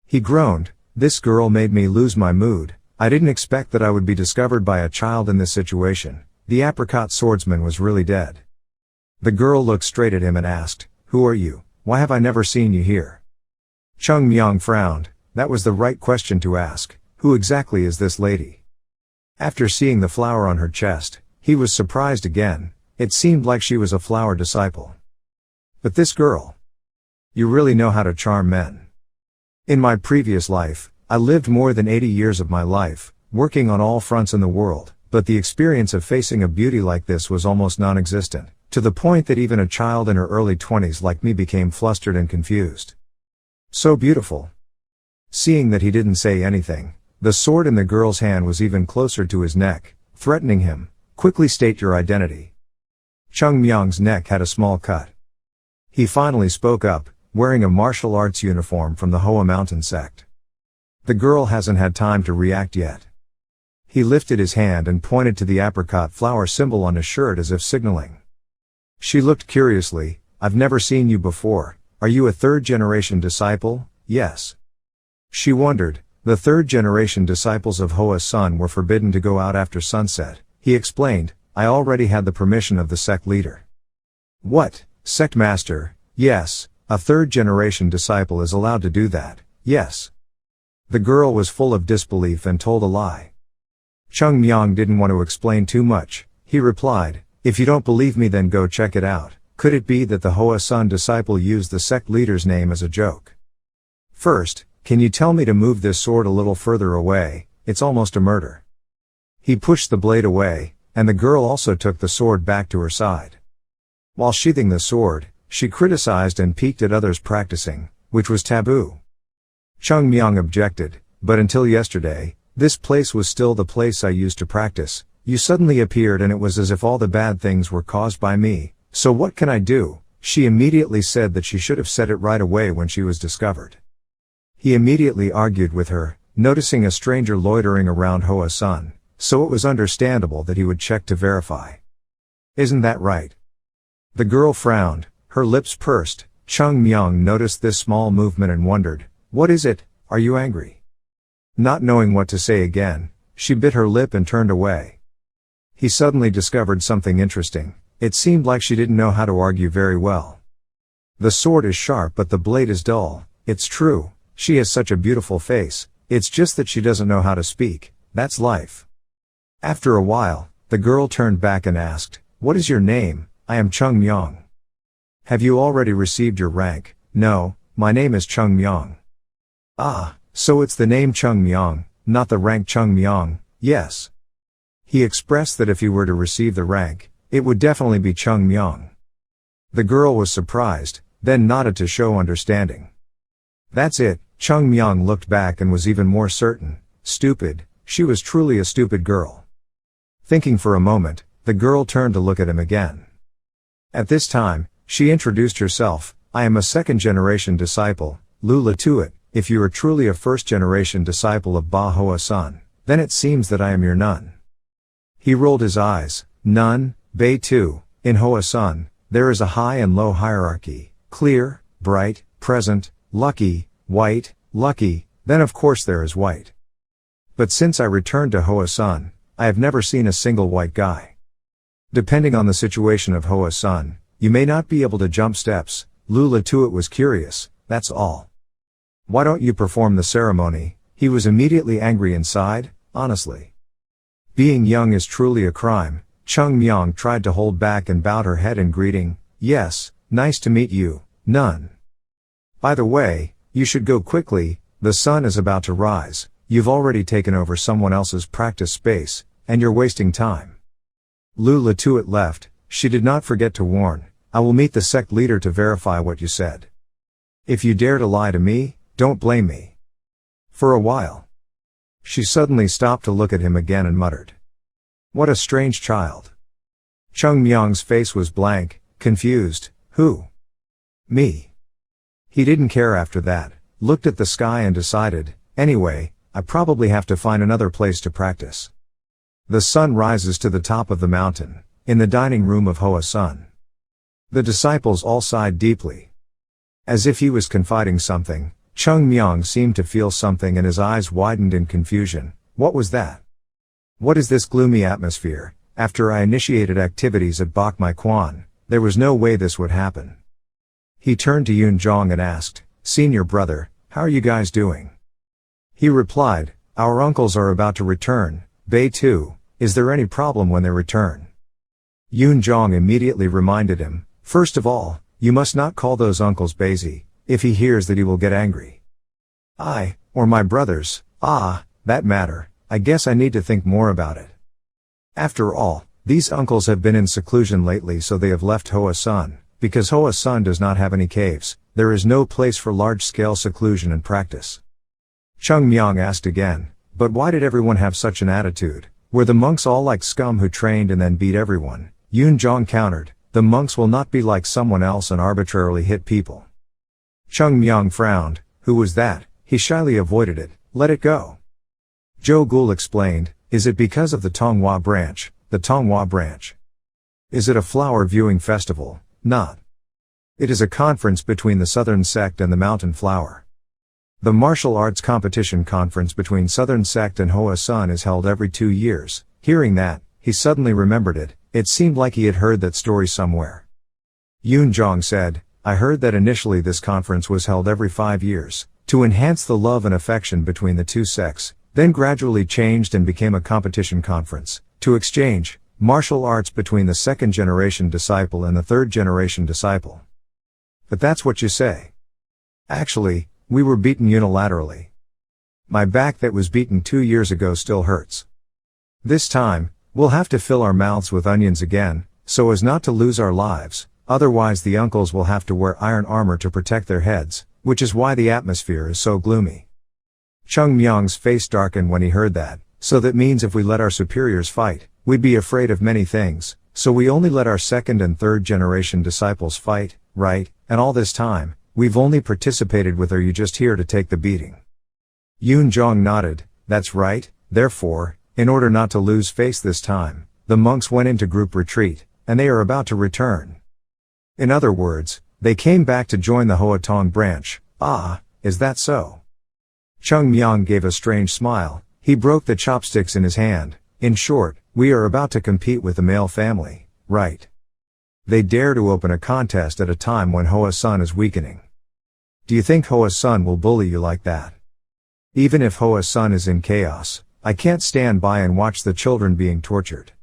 Speaker 1: He groaned, "This girl made me lose my mood. I didn't expect that I would be discovered by a child in this situation. The apricot swordsman was really dead." The girl looked straight at him and asked, "Who are you? Why have I never seen you here?" Cheongmyeong frowned. That was the right question to ask. Who exactly is this lady? After seeing the flower on her chest, he was surprised again. It seemed like she was a flower disciple. But this girl. You really know how to charm men. In my previous life, I lived more than 80 years of my life, working on all fronts in the world, but the experience of facing a beauty like this was almost non-existent, to the point that even a child in her early 20s like me became flustered and confused. So beautiful. Seeing that he didn't say anything, the sword in the girl's hand was even closer to his neck, threatening him. Quickly state your identity. Cheongmyeong's neck had a small cut. He finally spoke up, wearing a martial arts uniform from the Hoa Mountain Sect. The girl hasn't had time to react yet. He lifted his hand and pointed to the apricot flower symbol on his shirt as if signaling. She looked curiously. I've never seen you before. Are you a third-generation disciple? Yes. She wondered. The third-generation disciples of Hoa Sun were forbidden to go out after sunset. He explained, I already had the permission of the sect leader. What? Sect master? Yes, a third-generation disciple is allowed to do that, yes. The girl was full of disbelief and told a lie. Cheongmyeong didn't want to explain too much. He replied, if you don't believe me then go check it out. Could it be that the Hoa Sun disciple used the sect leader's name as a joke? First, can you tell me to move this sword a little further away? It's almost a murder. He pushed the blade away, and the girl also took the sword back to her side. While sheathing the sword, she criticized and peeked at others practicing, which was taboo. Cheongmyeong objected, but until yesterday, this place was still the place I used to practice. You suddenly appeared and it was as if all the bad things were caused by me, so what can I do? She immediately said that she should have said it right away when she was discovered. He immediately argued with her, noticing a stranger loitering around Hoa Sun, so it was understandable that he would check to verify. Isn't that right? The girl frowned, her lips pursed. Cheongmyeong noticed this small movement and wondered, what is it? Are you angry? Not knowing what to say again, she bit her lip and turned away. He suddenly discovered something interesting. It seemed like she didn't know how to argue very well. The sword is sharp but the blade is dull. It's true, she has such a beautiful face, it's just that she doesn't know how to speak. That's life. After a while, the girl turned back and asked, what is your name? I am Cheongmyeong. Have you already received your rank? No, my name is Cheongmyeong. Ah, so it's the name Cheongmyeong, not the rank Cheongmyeong. Yes. He expressed that if he were to receive the rank, it would definitely be Cheongmyeong. The girl was surprised, then nodded to show understanding. That's it. Cheongmyeong looked back and was even more certain. Stupid, she was truly a stupid girl. Thinking for a moment, the girl turned to look at him again. At this time, she introduced herself, I am a second-generation disciple, Lula Tuat. If you are truly a first-generation disciple of Ba Hoa Sun, then it seems that I am your nun. He rolled his eyes. Nun, Bei Tu. In Hoa Sun, there is a high and low hierarchy. Clear, bright, present, lucky, white, lucky, then of course there is white. But since I returned to Hoa Sun, I have never seen a single white guy. Depending on the situation of Hoa Sun, you may not be able to jump steps. Lula Tuat was curious, that's all. Why don't you perform the ceremony? He was immediately angry inside, honestly. Being young is truly a crime. Cheongmyeong tried to hold back and bowed her head in greeting. Yes, nice to meet you, Nun. By the way, you should go quickly, the sun is about to rise, you've already taken over someone else's practice space, and you're wasting time. Lu Latuit left. She did not forget to warn, I will meet the sect leader to verify what you said. If you dare to lie to me, don't blame me. For a while. She suddenly stopped to look at him again and muttered. What a strange child. Cheongmyeong's face was blank, confused. Who? Me. He didn't care after that, looked at the sky and decided, anyway, I probably have to find another place to practice. The sun rises to the top of the mountain, in the dining room of Hua Sun. The disciples all sighed deeply. As if he was confiding something, Cheongmyeong seemed to feel something and his eyes widened in confusion. What was that? What is this gloomy atmosphere? After I initiated activities at Bok Mai Kwan, there was no way this would happen. He turned to Yoon Jong and asked, Senior brother, how are you guys doing? He replied, our uncles are about to return, Bei too, is there any problem when they return? Yoon Jong immediately reminded him, first of all, you must not call those uncles Baisi, if he hears that he will get angry. Or my brothers, that matter, I guess I need to think more about it. After all, these uncles have been in seclusion lately so they have left Hoa Sun, because Hoa Sun does not have any caves, there is no place for large-scale seclusion and practice. Cheongmyeong asked again, but why did everyone have such an attitude? Were the monks all like scum who trained and then beat everyone? Yoon Jong countered, the monks will not be like someone else and arbitrarily hit people. Cheongmyeong frowned, who was that? He shyly avoided it, let it go. Jo Gul explained, is it because of the Tonghua branch, the Tonghua branch? Is it a flower viewing festival? Not. It is a conference between the Southern Sect and the Mountain Flower. The martial arts competition conference between Southern Sect and Hoa Sun is held every 2 years. Hearing that, he suddenly remembered it. It seemed like he had heard that story somewhere. Yoon Jong said, I heard that initially this conference was held every 5 years, to enhance the love and affection between the two sects, then gradually changed and became a competition conference, to exchange martial arts between the second-generation disciple and the third-generation disciple. But that's what you say. Actually, we were beaten unilaterally. My back that was beaten 2 years ago still hurts. This time, we'll have to fill our mouths with onions again, so as not to lose our lives, otherwise the uncles will have to wear iron armor to protect their heads, which is why the atmosphere is so gloomy. Cheongmyeong's face darkened when he heard that, so that means if we let our superiors fight, we'd be afraid of many things, so we only let our second and third generation disciples fight, right, and all this time, we've only participated with, are you just here to take the beating? Yoon Jong nodded, that's right, therefore, in order not to lose face this time, the monks went into group retreat, and they are about to return. In other words, they came back to join the Hoa Tong branch. Is that so? Cheongmyeong gave a strange smile, he broke the chopsticks in his hand. In short, we are about to compete with the male family, right? They dare to open a contest at a time when Hoa Sun is weakening. Do you think Hoa Sun will bully you like that? Even if Hoa Sun is in chaos, I can't stand by and watch the children being tortured.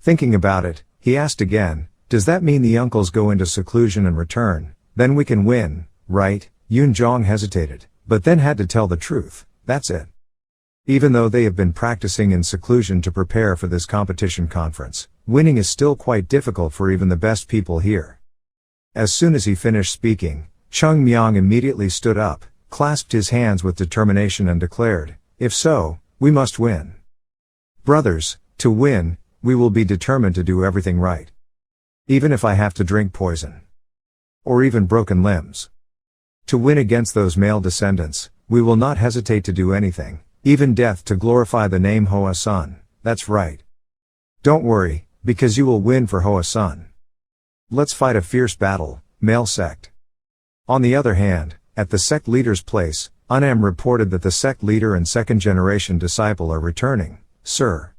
Speaker 1: Thinking about it, he asked again, does that mean the uncles go into seclusion and return, then we can win, right? Yoon Jong hesitated, but then had to tell the truth, that's it. Even though they have been practicing in seclusion to prepare for this competition conference, winning is still quite difficult for even the best people here. As soon as he finished speaking, Cheongmyeong immediately stood up, clasped his hands with determination and declared, if so, we must win. Brothers, to win, we will be determined to do everything right. Even if I have to drink poison. Or even broken limbs. To win against those male descendants, we will not hesitate to do anything, even death to glorify the name Hoa Sun, that's right. Don't worry, because you will win for Hoa Sun. Let's fight a fierce battle, male sect. On the other hand, at the sect leader's place, Unam reported that the sect leader and second-generation disciple are returning, sir.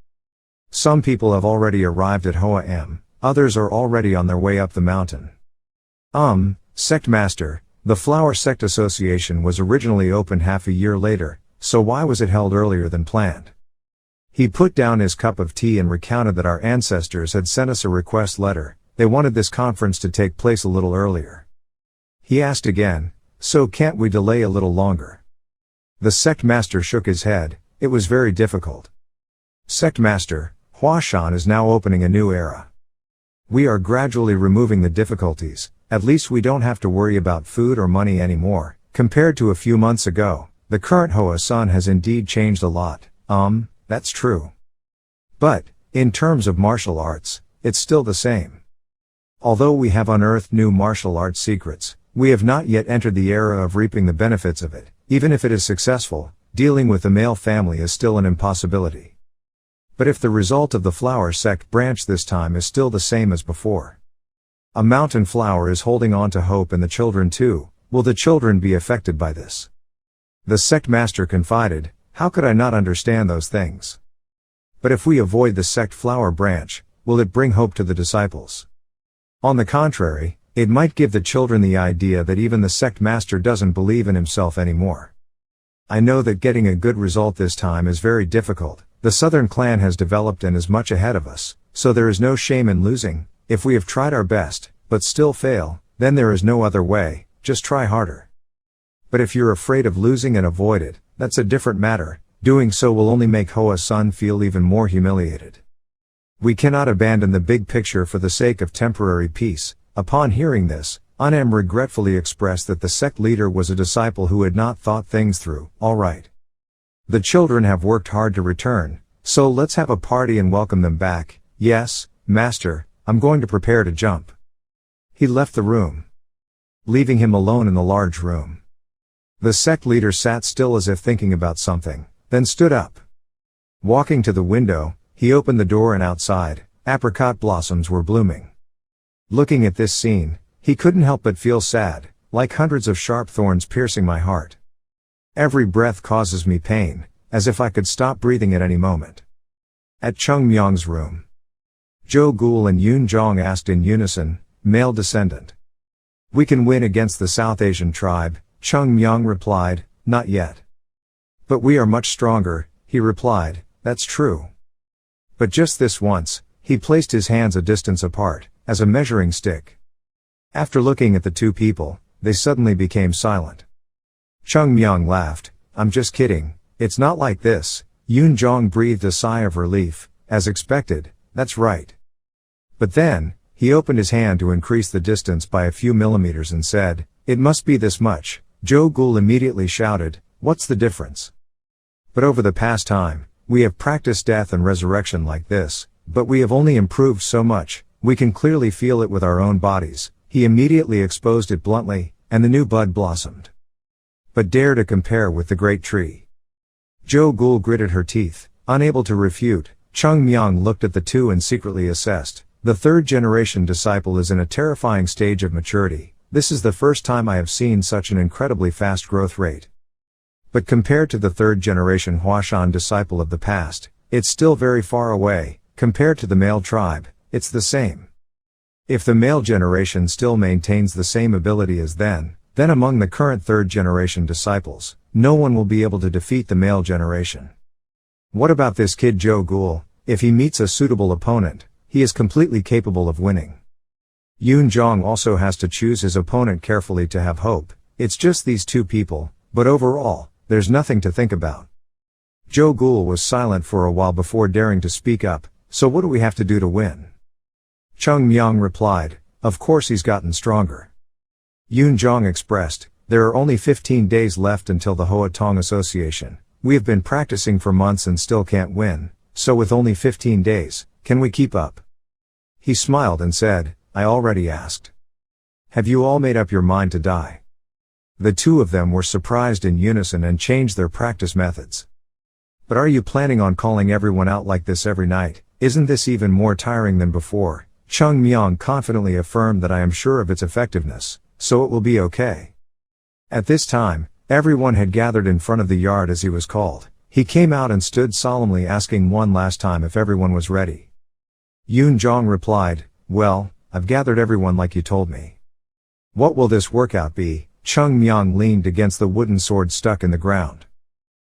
Speaker 1: Some people have already arrived at Hoa M, others are already on their way up the mountain. Sect master, the Flower Sect Association was originally opened half a year later, so why was it held earlier than planned? He put down his cup of tea and recounted that our ancestors had sent us a request letter. They wanted this conference to take place a little earlier. He asked again, so can't we delay a little longer? The sect master shook his head. It was very difficult. Sect master, Huashan is now opening a new era. We are gradually removing the difficulties. At least we don't have to worry about food or money anymore. Compared to a few months ago, the current Hoa Sun has indeed changed a lot. That's true. But, in terms of martial arts, it's still the same. Although we have unearthed new martial arts secrets, we have not yet entered the era of reaping the benefits of it. Even if it is successful, dealing with the male family is still an impossibility. But if the result of the flower sect branch this time is still the same as before. A mountain flower is holding on to hope in the children too. Will the children be affected by this? The sect master confided, how could I not understand those things? But if we avoid the sect flower branch, will it bring hope to the disciples? On the contrary, it might give the children the idea that even the sect master doesn't believe in himself anymore. I know that getting a good result this time is very difficult. The southern clan has developed and is much ahead of us, so there is no shame in losing. If we have tried our best, but still fail, then there is no other way, just try harder. But if you're afraid of losing and avoid it, that's a different matter. Doing so will only make Hoa Sun feel even more humiliated. We cannot abandon the big picture for the sake of temporary peace. Upon hearing this, Anam regretfully expressed that the sect leader was a disciple who had not thought things through. All right. The children have worked hard to return, so let's have a party and welcome them back. Yes, master, I'm going to prepare to jump. He left the room, leaving him alone in the large room. The sect leader sat still as if thinking about something, then stood up. Walking to the window, he opened the door and outside, apricot blossoms were blooming. Looking at this scene, he couldn't help but feel sad, like hundreds of sharp thorns piercing my heart. Every breath causes me pain, as if I could stop breathing at any moment. At Cheongmyeong's room, Jo Gul and Yoon Jong asked in unison, male descendant. We can win against the South Asian tribe, Cheongmyeong replied, not yet. But we are much stronger, he replied, that's true. But just this once, he placed his hands a distance apart, as a measuring stick. After looking at the two people, they suddenly became silent. Cheongmyeong laughed, I'm just kidding, it's not like this. Yoon Jong breathed a sigh of relief, as expected, that's right. But then, he opened his hand to increase the distance by a few millimeters and said, it must be this much. Jo Gul immediately shouted, what's the difference? But over the past time, we have practiced death and resurrection like this, but we have only improved so much, we can clearly feel it with our own bodies. He immediately exposed it bluntly, and the new bud blossomed. But dare to compare with the great tree? Jo Gul gritted her teeth, unable to refute. Cheongmyeong looked at the two and secretly assessed, the third generation disciple is in a terrifying stage of maturity. This is the first time I have seen such an incredibly fast growth rate. But compared to the third generation Huashan disciple of the past, it's still very far away. Compared to the male tribe, it's the same. If the male generation still maintains the same ability as then among the current third generation disciples, no one will be able to defeat the male generation. What about this kid Jo Gul? If he meets a suitable opponent, he is completely capable of winning. Yoon Jong also has to choose his opponent carefully to have hope. It's just these two people, but overall, there's nothing to think about. Jo Gul was silent for a while before daring to speak up, so what do we have to do to win? Cheongmyeong replied, of course he's gotten stronger. Yoon Jong expressed, there are only 15 days left until the Hoa Tong Association. We have been practicing for months and still can't win, so with only 15 days, can we keep up? He smiled and said, I already asked. Have you all made up your mind to die? The two of them were surprised in unison and changed their practice methods. But are you planning on calling everyone out like this every night? Isn't this even more tiring than before? Cheongmyeong confidently affirmed that I am sure of its effectiveness, so it will be okay. At this time, everyone had gathered in front of the yard as he was called. He came out and stood solemnly asking one last time if everyone was ready. Yoon Jong replied, well, I've gathered everyone like you told me. What will this workout be? Cheongmyeong leaned against the wooden sword stuck in the ground.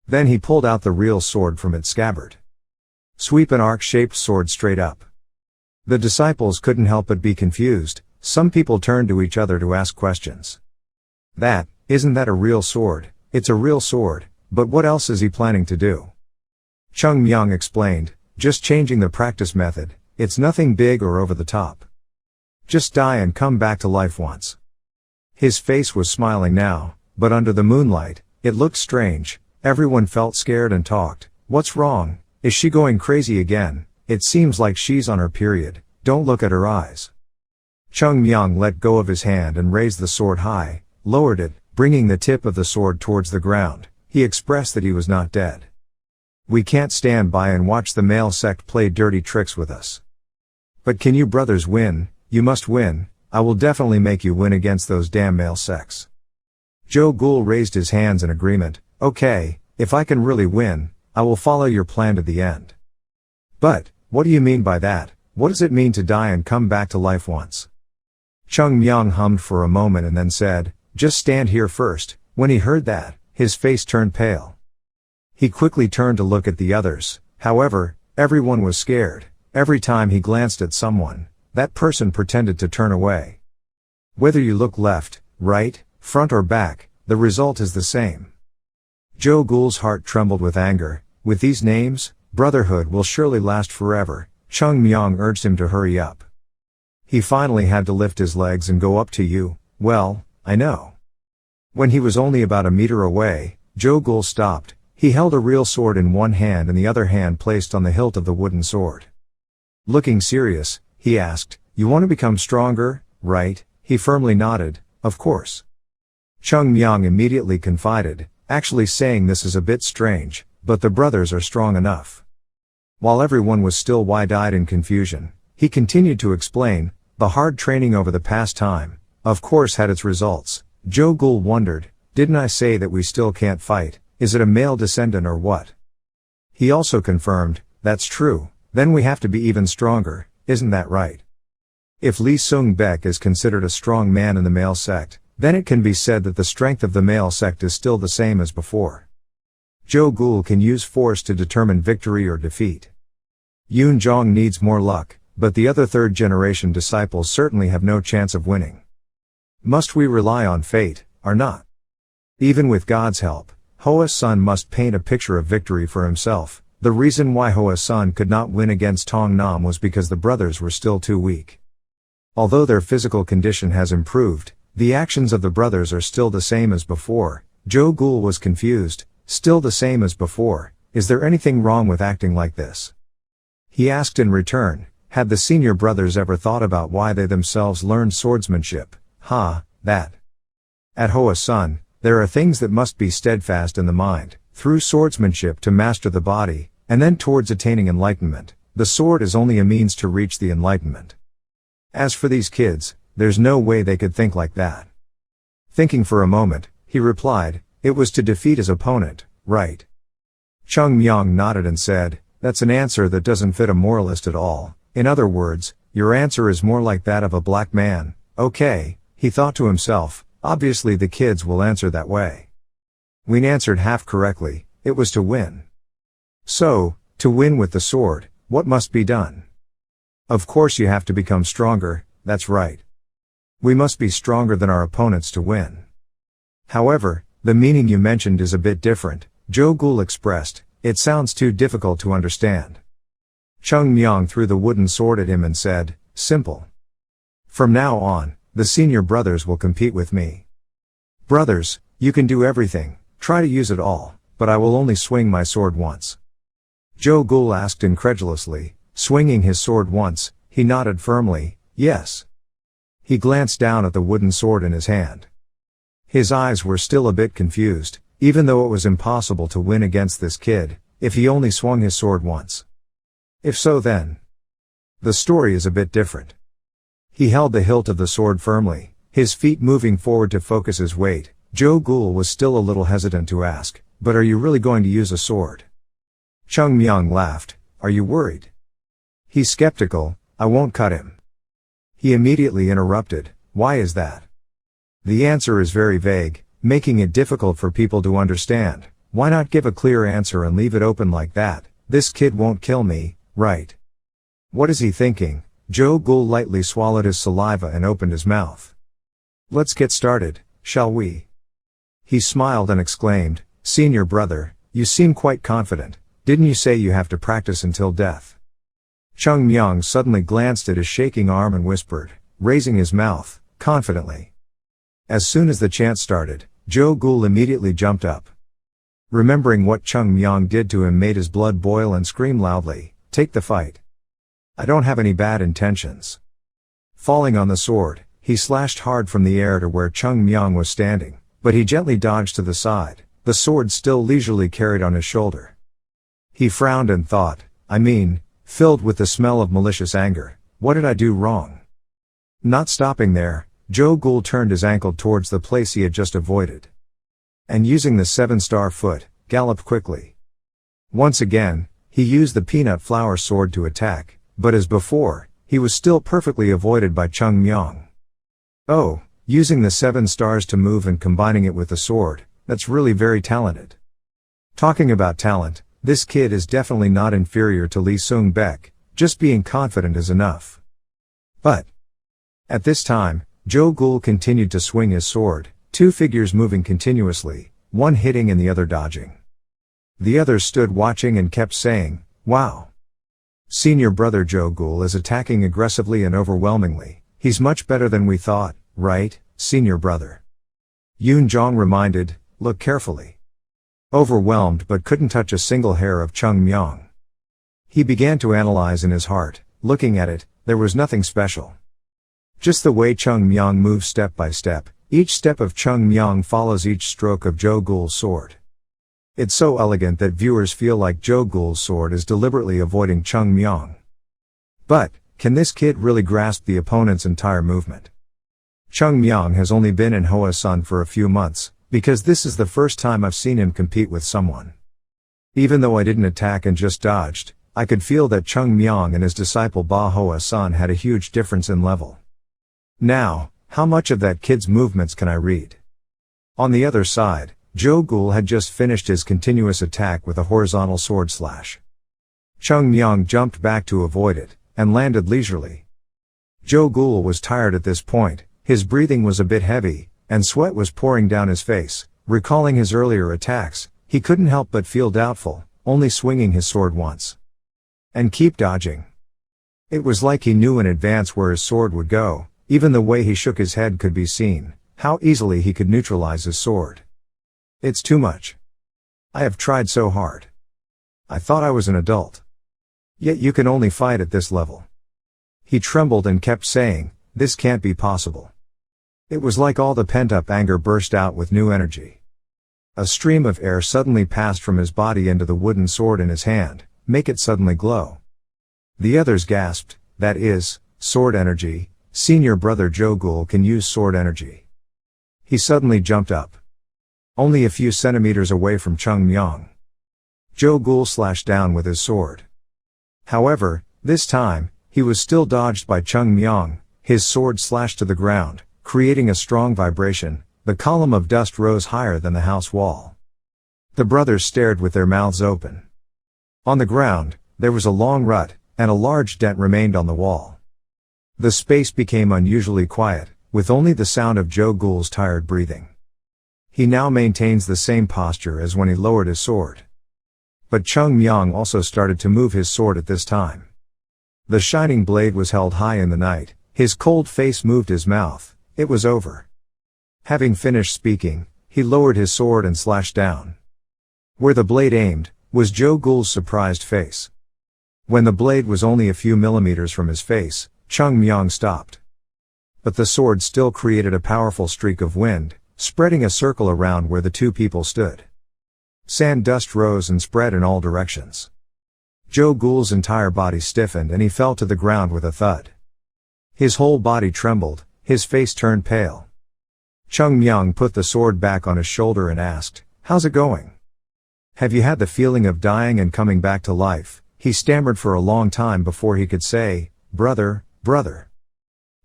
Speaker 1: Then he pulled out the real sword from its scabbard. Sweep an arc-shaped sword straight up. The disciples couldn't help but be confused. Some people turned to each other to ask questions. Isn't that a real sword? It's a real sword, but what else is he planning to do? Cheongmyeong explained, just changing the practice method. It's nothing big or over the top. Just die and come back to life once. His face was smiling now, but under the moonlight, it looked strange. Everyone felt scared and talked. What's wrong? Is she going crazy again? It seems like she's on her period. Don't look at her eyes. Cheongmyeong let go of his hand and raised the sword high, lowered it, bringing the tip of the sword towards the ground. He expressed that he was not dead. We can't stand by and watch the male sect play dirty tricks with us. But can you brothers win? You must win. I will definitely make you win against those damn male sects. Joe Ghoul raised his hands in agreement. Okay, if I can really win, I will follow your plan to the end. But, what do you mean by that? What does it mean to die and come back to life once? Cheongmyeong hummed for a moment and then said, just stand here first. When he heard that, his face turned pale. He quickly turned to look at the others. However, everyone was scared. Every time he glanced at someone, that person pretended to turn away. Whether you look left, right, front or back, the result is the same. Joe Ghoul's heart trembled with anger. With these names, brotherhood will surely last forever. Cheongmyeong urged him to hurry up. He finally had to lift his legs and go up to you. Well, I know. When he was only about a meter away, Joe Ghoul stopped. He held a real sword in one hand and the other hand placed on the hilt of the wooden sword. Looking serious, he asked, you want to become stronger, right? He firmly nodded, of course. Cheongmyeong immediately confided, actually saying this is a bit strange, but the brothers are strong enough. While everyone was still wide-eyed in confusion, he continued to explain, the hard training over the past time, of course had its results. Joe Ghoul wondered, didn't I say that we still can't fight? Is it a male descendant or what? He also confirmed, that's true, then we have to be even stronger, isn't that right? If Lee Sung-baek is considered a strong man in the male sect, then it can be said that the strength of the male sect is still the same as before. Joe Ghoul can use force to determine victory or defeat. Yoon Jong needs more luck, but the other third-generation disciples certainly have no chance of winning. Must we rely on fate, or not? Even with God's help, Hoa's son must paint a picture of victory for himself. The reason why Hoa's son could not win against Tong Nam was because the brothers were still too weak. Although their physical condition has improved, the actions of the brothers are still the same as before. Joe Ghoul was confused. Still the same as before, is there anything wrong with acting like this? He asked in return, had the senior brothers ever thought about why they themselves learned swordsmanship? That. At Hoa's son, there are things that must be steadfast in the mind, through swordsmanship to master the body, and then towards attaining enlightenment. The sword is only a means to reach the enlightenment. As for these kids, there's no way they could think like that. Thinking for a moment, he replied, it was to defeat his opponent, right? Cheongmyeong nodded and said, that's an answer that doesn't fit a moralist at all. In other words, your answer is more like that of a black man. Okay, he thought to himself, obviously the kids will answer that way. Ween answered half correctly, it was to win. So, to win with the sword, what must be done? Of course you have to become stronger, that's right. We must be stronger than our opponents to win. However, the meaning you mentioned is a bit different, Joe Ghoul expressed, it sounds too difficult to understand. Cheongmyeong threw the wooden sword at him and said, simple. From now on, the senior brothers will compete with me. Brothers, you can do everything, try to use it all, but I will only swing my sword once. Joe Ghoul asked incredulously, swinging his sword once? He nodded firmly, yes. He glanced down at the wooden sword in his hand. His eyes were still a bit confused, even though it was impossible to win against this kid, if he only swung his sword once. If so then, the story is a bit different. He held the hilt of the sword firmly, his feet moving forward to focus his weight. Joe Ghoul was still a little hesitant to ask, but are you really going to use a sword? Cheongmyeong laughed, are you worried? He's skeptical, I won't cut him. He immediately interrupted, why is that? The answer is very vague, making it difficult for people to understand. Why not give a clear answer and leave it open like that? this kid won't kill me, right? What is he thinking? Joe Ghoul lightly swallowed his saliva and opened his mouth. Let's get started, shall we? He smiled and exclaimed, Senior brother, you seem quite confident. Didn't you say you have to practice until death? Cheongmyeong suddenly glanced at his shaking arm and whispered, raising his mouth, confidently. As soon as the chant started, Joe Ghoul immediately jumped up. Remembering what Cheongmyeong did to him made his blood boil and scream loudly, take the fight. I don't have any bad intentions. Falling on the sword, he slashed hard from the air to where Cheongmyeong was standing, but he gently dodged to the side, the sword still leisurely carried on his shoulder. He frowned and thought, filled with the smell of malicious anger, what did I do wrong? Not stopping there, Joe Ghoul turned his ankle towards the place he had just avoided. And using the 7-star foot, galloped quickly. Once again, he used the peanut flour sword to attack, but as before, he was still perfectly avoided by Cheongmyeong. Oh, using the 7 stars to move and combining it with the sword, that's really very talented. Talking about talent, this kid is definitely not inferior to Lee Seung-baek, just being confident is enough. But at this time, Joe Ghoul continued to swing his sword, 2 figures moving continuously, one hitting and the other dodging. The others stood watching and kept saying, wow. Senior brother Joe Ghoul is attacking aggressively and overwhelmingly, he's much better than we thought, right, senior brother? Yoon Jong reminded, look carefully. Overwhelmed but couldn't touch a single hair of Cheongmyeong. He began to analyze in his heart, looking at it, there was nothing special. Just the way Cheongmyeong moves step by step, each step of Cheongmyeong follows each stroke of Joe Ghoul's sword. It's so elegant that viewers feel like Joe Ghoul's sword is deliberately avoiding Cheongmyeong. But, can this kid really grasp the opponent's entire movement? Cheongmyeong has only been in Hwa for a few months, because this is the first time I've seen him compete with someone. Even though I didn't attack and just dodged, I could feel that Cheongmyeong and his disciple Ba Hwa had a huge difference in level. Now, how much of that kid's movements can I read? On the other side, Joe Ghoul had just finished his continuous attack with a horizontal sword slash. Cheongmyeong jumped back to avoid it, and landed leisurely. Joe Ghoul was tired at this point, his breathing was a bit heavy, and sweat was pouring down his face. Recalling his earlier attacks, he couldn't help but feel doubtful, only swinging his sword once. And keep dodging. It was like he knew in advance where his sword would go, even the way he shook his head could be seen, how easily he could neutralize his sword. It's too much. I have tried so hard. I thought I was an adult. Yet you can only fight at this level. He trembled and kept saying, this can't be possible. It was like all the pent-up anger burst out with new energy. A stream of air suddenly passed from his body into the wooden sword in his hand, make it suddenly glow. The others gasped, that is, sword energy, senior brother Joe Ghoul can use sword energy. He suddenly jumped up. Only a few centimeters away from Cheongmyeong. Joe Ghoul slashed down with his sword. However, this time, he was still dodged by Cheongmyeong, his sword slashed to the ground. Creating a strong vibration, the column of dust rose higher than the house wall. The brothers stared with their mouths open. On the ground, there was a long rut, and a large dent remained on the wall. The space became unusually quiet, with only the sound of Joe Ghoul's tired breathing. He now maintains the same posture as when he lowered his sword. But Cheongmyeong also started to move his sword at this time. The shining blade was held high in the night, his cold face moved his mouth. It was over. Having finished speaking, he lowered his sword and slashed down. Where the blade aimed, was Joe Ghoul's surprised face. When the blade was only a few millimeters from his face, Cheongmyeong stopped. But the sword still created a powerful streak of wind, spreading a circle around where the two people stood. Sand dust rose and spread in all directions. Joe Ghoul's entire body stiffened and he fell to the ground with a thud. His whole body trembled. His face turned pale. Cheongmyeong put the sword back on his shoulder and asked, how's it going? Have you had the feeling of dying and coming back to life? He stammered for a long time before he could say, brother.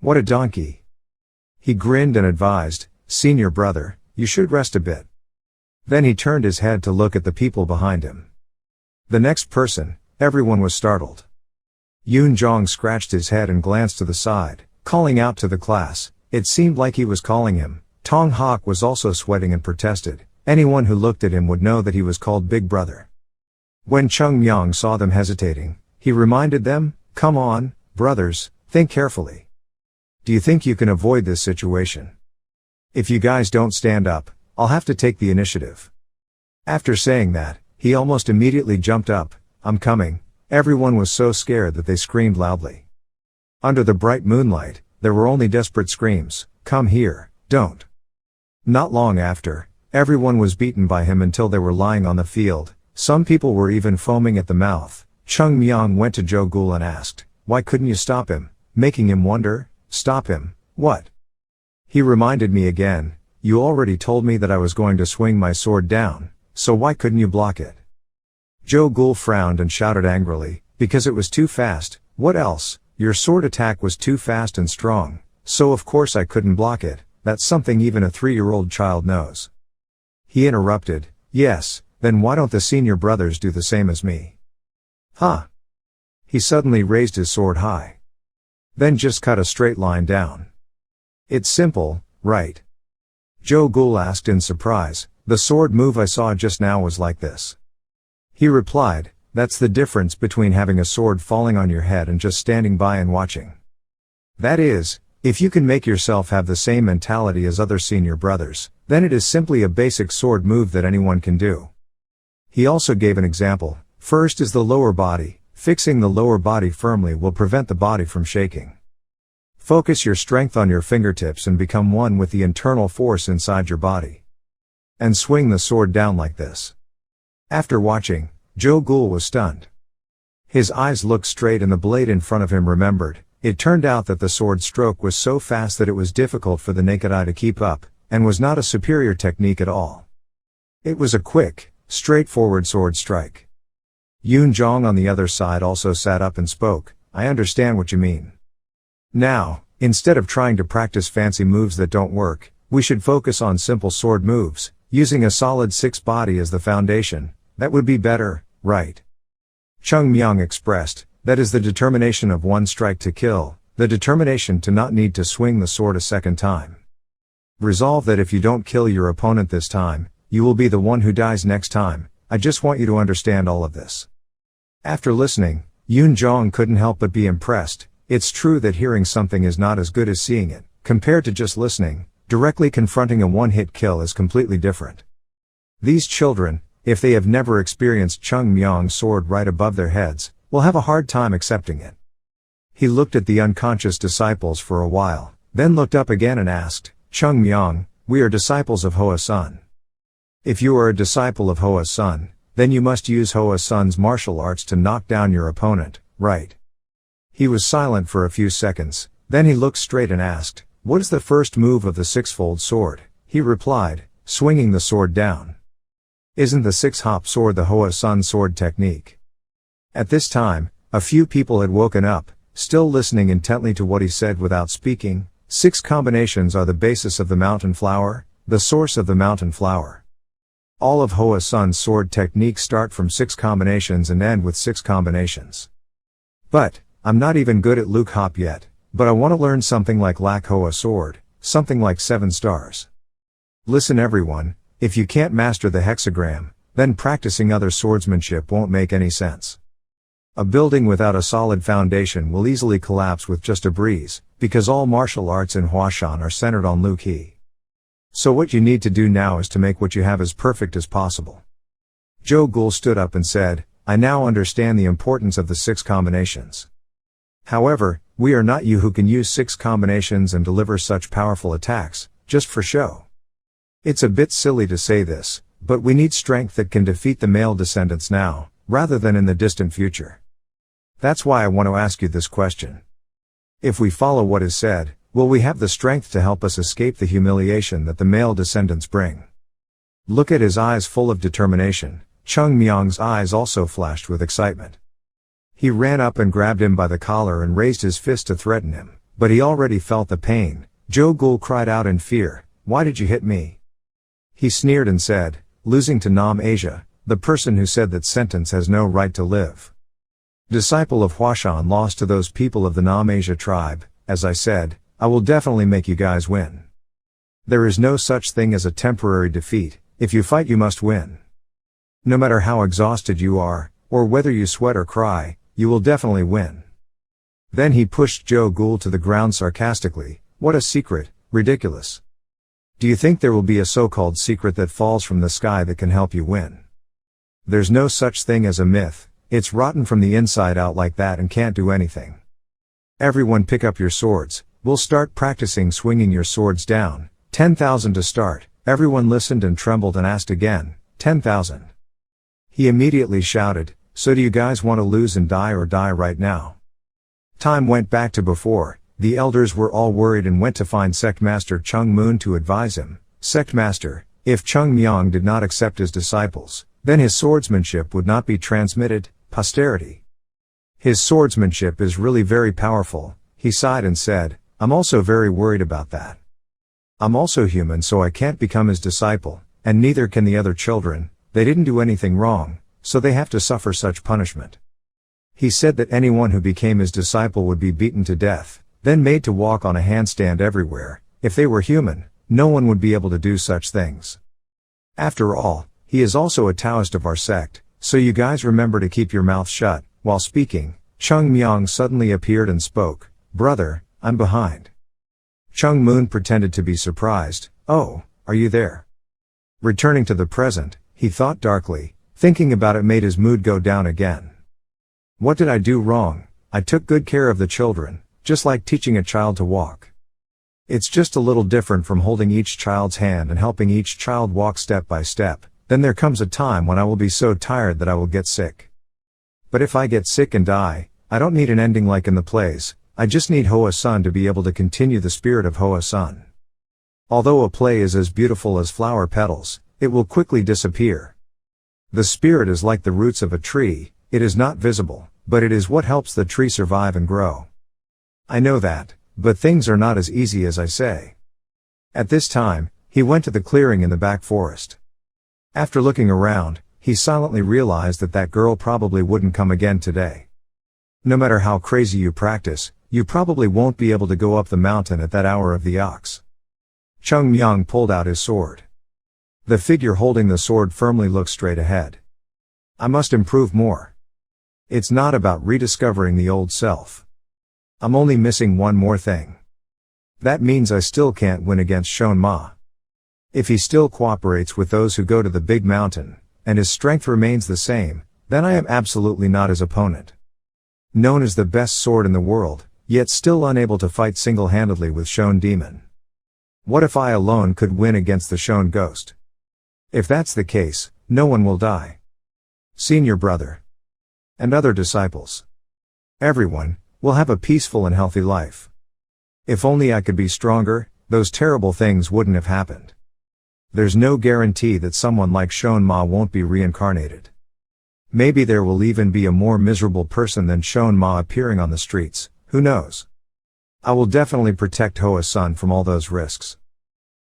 Speaker 1: What a donkey. He grinned and advised, senior brother, you should rest a bit. Then he turned his head to look at the people behind him. The next person, everyone was startled. Yoon Jong scratched his head and glanced to the side, calling out to the class. It seemed like he was calling him. Tong Hak was also sweating and protested. Anyone who looked at him would know that he was called Big Brother. When Cheongmyeong saw them hesitating, he reminded them, "Come on, brothers, think carefully. Do you think you can avoid this situation? If you guys don't stand up, I'll have to take the initiative." After saying that, he almost immediately jumped up. "I'm coming." Everyone was so scared that they screamed loudly. Under the bright moonlight, there were only desperate screams, "Come here, don't." Not long after, everyone was beaten by him until they were lying on the field. Some people were even foaming at the mouth. Cheongmyeong went to Jo Gul and asked, "Why couldn't you stop him?" Making him wonder, "Stop him? What?" He reminded me again, "You already told me that I was going to swing my sword down, so why couldn't you block it?" Jo Gul frowned and shouted angrily, "Because it was too fast." "What else? Your sword attack was too fast and strong, so of course I couldn't block it. That's something even a 3-year-old child knows." He interrupted, "Yes, then why don't the senior brothers do the same as me?" "Huh?" He suddenly raised his sword high. "Then just cut a straight line down. It's simple, right?" Jo Gul asked in surprise. "The sword move I saw just now was like this." He replied, "That's the difference between having a sword falling on your head and just standing by and watching. That is, if you can make yourself have the same mentality as other senior brothers, then it is simply a basic sword move that anyone can do." He also gave an example. First is the lower body. Fixing the lower body firmly will prevent the body from shaking. Focus your strength on your fingertips and become one with the internal force inside your body. And swing the sword down like this. After watching, Jo Gul was stunned. His eyes looked straight and the blade in front of him remembered. It turned out that the sword stroke was so fast that it was difficult for the naked eye to keep up, and was not a superior technique at all. It was a quick, straightforward sword strike. Yoon Jong on the other side also sat up and spoke, "I understand what you mean. Now, instead of trying to practice fancy moves that don't work, we should focus on simple sword moves, using a solid 6 body as the foundation. That would be better, right?" Cheongmyeong expressed, "That is the determination of one strike to kill, the determination to not need to swing the sword a second time. Resolve that if you don't kill your opponent this time, you will be the one who dies next time. I just want you to understand all of this." After listening, Yoon Jong couldn't help but be impressed. It's true that hearing something is not as good as seeing it. Compared to just listening, directly confronting a one-hit kill is completely different. These children, if they have never experienced Cheongmyeong's sword right above their heads, will have a hard time accepting it. He looked at the unconscious disciples for a while, then looked up again and asked, "Cheongmyeong, we are disciples of Hoa Sun. If you are a disciple of Hoa Sun, then you must use Hoa Sun's martial arts to knock down your opponent, right?" He was silent for a few seconds, then he looked straight and asked, "What is the first move of the six-fold sword?" He replied, "Swinging the sword down." "Isn't the six-hop sword the Hoa Sun sword technique?" At this time, a few people had woken up, still listening intently to what he said without speaking. 6 combinations are the basis of the mountain flower, the source of the mountain flower. All of Hoa Sun's sword techniques start from 6 combinations and end with 6 combinations. But, I'm not even good at Luke Hop yet, but I want to learn something like Lak Hoa sword, something like 7 stars. Listen everyone, if you can't master the hexagram, then practicing other swordsmanship won't make any sense. A building without a solid foundation will easily collapse with just a breeze, because all martial arts in Huashan are centered on Luke He. So what you need to do now is to make what you have as perfect as possible. Jo Gul stood up and said, "I now understand the importance of the 6 combinations. However, we are not you who can use 6 combinations and deliver such powerful attacks, just for show. It's a bit silly to say this, but we need strength that can defeat the male descendants now, rather than in the distant future. That's why I want to ask you this question. If we follow what is said, will we have the strength to help us escape the humiliation that the male descendants bring?" Look at his eyes full of determination. Cheongmyeong's eyes also flashed with excitement. He ran up and grabbed him by the collar and raised his fist to threaten him, but he already felt the pain. Jo Gul cried out in fear, "Why did you hit me?" He sneered and said, "Losing to Nam Asia, the person who said that sentence has no right to live. Disciple of Huashan lost to those people of the Nam Asia tribe. As I said, I will definitely make you guys win. There is no such thing as a temporary defeat. If you fight, you must win. No matter how exhausted you are, or whether you sweat or cry, you will definitely win. Then he pushed Joe Gould to the ground sarcastically. What a secret, ridiculous. Do you think there will be a so-called secret that falls from the sky that can help you win? There's no such thing as a myth. It's rotten from the inside out like that and can't do anything. Everyone pick up your swords. We'll start practicing swinging your swords down. 10,000 to start. Everyone listened and trembled and asked again. 10,000. He immediately shouted, so do you guys want to lose and die or die right now? Time went back to before. The elders were all worried and went to find Sect Master Chung Moon to advise him. Sect Master, if Cheongmyeong did not accept his disciples, then his swordsmanship would not be transmitted, posterity. His swordsmanship is really very powerful. He sighed and said, I'm also very worried about that. I'm also human, so I can't become his disciple, and neither can the other children. They didn't do anything wrong, so they have to suffer such punishment. He said that anyone who became his disciple would be beaten to death, then made to walk on a handstand everywhere. If they were human, no one would be able to do such things. After all, he is also a Taoist of our sect, so you guys remember to keep your mouth shut. While speaking, Cheongmyeong suddenly appeared and spoke. Brother, I'm behind. Chung Moon pretended to be surprised. Oh, are you there? Returning to the present, he thought darkly. Thinking about it made his mood go down again. What did I do wrong? I took good care of the children, just like teaching a child to walk. It's just a little different from holding each child's hand and helping each child walk step by step. Then there comes a time when I will be so tired that I will get sick. But if I get sick and die, I don't need an ending like in the plays. I just need Hoa Sun to be able to continue the spirit of Hoa Sun. Although a play is as beautiful as flower petals, it will quickly disappear. The spirit is like the roots of a tree. It is not visible, but it is what helps the tree survive and grow. I know that, but things are not as easy as I say. At this time, he went to the clearing in the back forest. After looking around, he silently realized that that girl probably wouldn't come again today. No matter how crazy you practice, you probably won't be able to go up the mountain at that hour of the ox. Cheongmyeong pulled out his sword. The figure holding the sword firmly looked straight ahead. I must improve more. It's not about rediscovering the old self. I'm only missing one more thing. That means I still can't win against Cheonma. If he still cooperates with those who go to the big mountain, and his strength remains the same, then I am absolutely not his opponent. Known as the best sword in the world, yet still unable to fight single-handedly with Shone Demon. What if I alone could win against the Shone Ghost? If that's the case, no one will die. Senior brother. And other disciples. Everyone will have a peaceful and healthy life. If only I could be stronger, those terrible things wouldn't have happened. There's no guarantee that someone like Cheonma won't be reincarnated. Maybe there will even be a more miserable person than Cheonma appearing on the streets, who knows? I will definitely protect Hoa Sun from all those risks.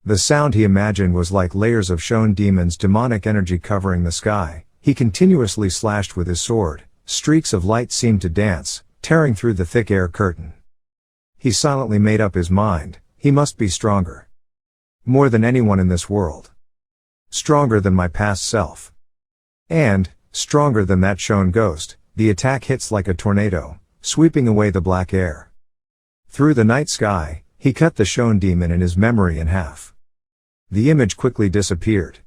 Speaker 1: The sound he imagined was like layers of Shone Demon's demonic energy covering the sky. He continuously slashed with his sword. Streaks of light seemed to dance, tearing through the thick air curtain. He silently made up his mind. He must be stronger. More than anyone in this world. Stronger than my past self. And stronger than that Shone Ghost. The attack hits like a tornado, sweeping away the black air. Through the night sky, he cut the Shone Demon in his memory in half. The image quickly disappeared.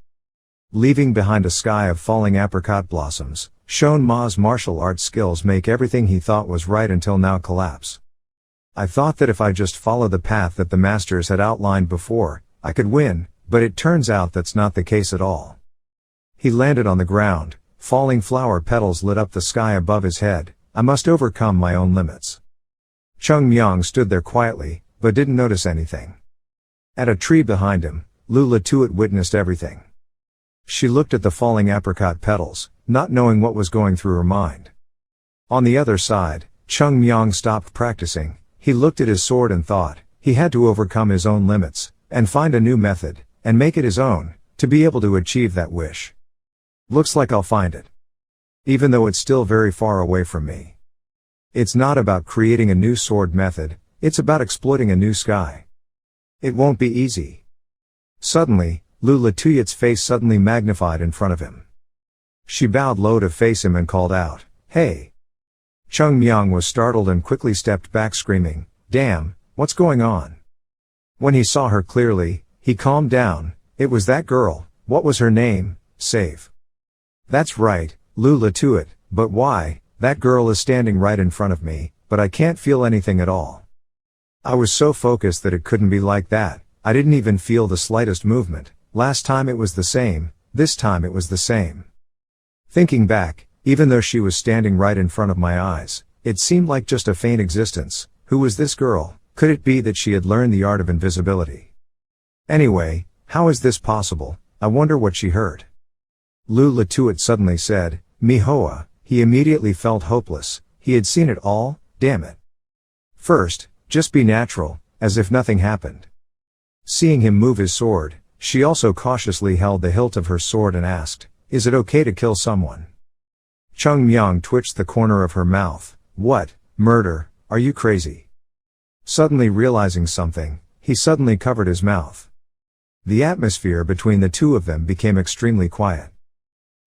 Speaker 1: Leaving behind a sky of falling apricot blossoms, Cheonma's martial arts skills make everything he thought was right until now collapse. I thought that if I just follow the path that the masters had outlined before, I could win, but it turns out that's not the case at all. He landed on the ground, falling flower petals lit up the sky above his head. I must overcome my own limits. Cheongmyeong stood there quietly, but didn't notice anything. At a tree behind him, Lula Tuat witnessed everything. She looked at the falling apricot petals, not knowing what was going through her mind. On the other side, Cheongmyeong stopped practicing. He looked at his sword and thought, he had to overcome his own limits, and find a new method, and make it his own, to be able to achieve that wish. Looks like I'll find it. Even though it's still very far away from me. It's not about creating a new sword method, it's about exploiting a new sky. It won't be easy. Suddenly, Lu Latuyet's face suddenly magnified in front of him. She bowed low to face him and called out, "Hey!" Cheongmyeong was startled and quickly stepped back screaming, "Damn, what's going on?" When he saw her clearly, he calmed down. It was that girl. What was her name? Save. That's right, Lu Latuyet, but why? That girl is standing right in front of me, but I can't feel anything at all. I was so focused that it couldn't be like that. I didn't even feel the slightest movement. Last time it was the same, this time it was the same. Thinking back, even though she was standing right in front of my eyes, it seemed like just a faint existence. Who was this girl? Could it be that she had learned the art of invisibility? Anyway, how is this possible? I wonder what she heard. Lu Latuyet suddenly said, "Manhwa." He immediately felt hopeless. He had seen it all, damn it. First, just be natural, as if nothing happened. Seeing him move his sword, she also cautiously held the hilt of her sword and asked, "Is it okay to kill someone?" Cheongmyeong twitched the corner of her mouth. "What? Murder? Are you crazy?" Suddenly realizing something, he suddenly covered his mouth. The atmosphere between the two of them became extremely quiet.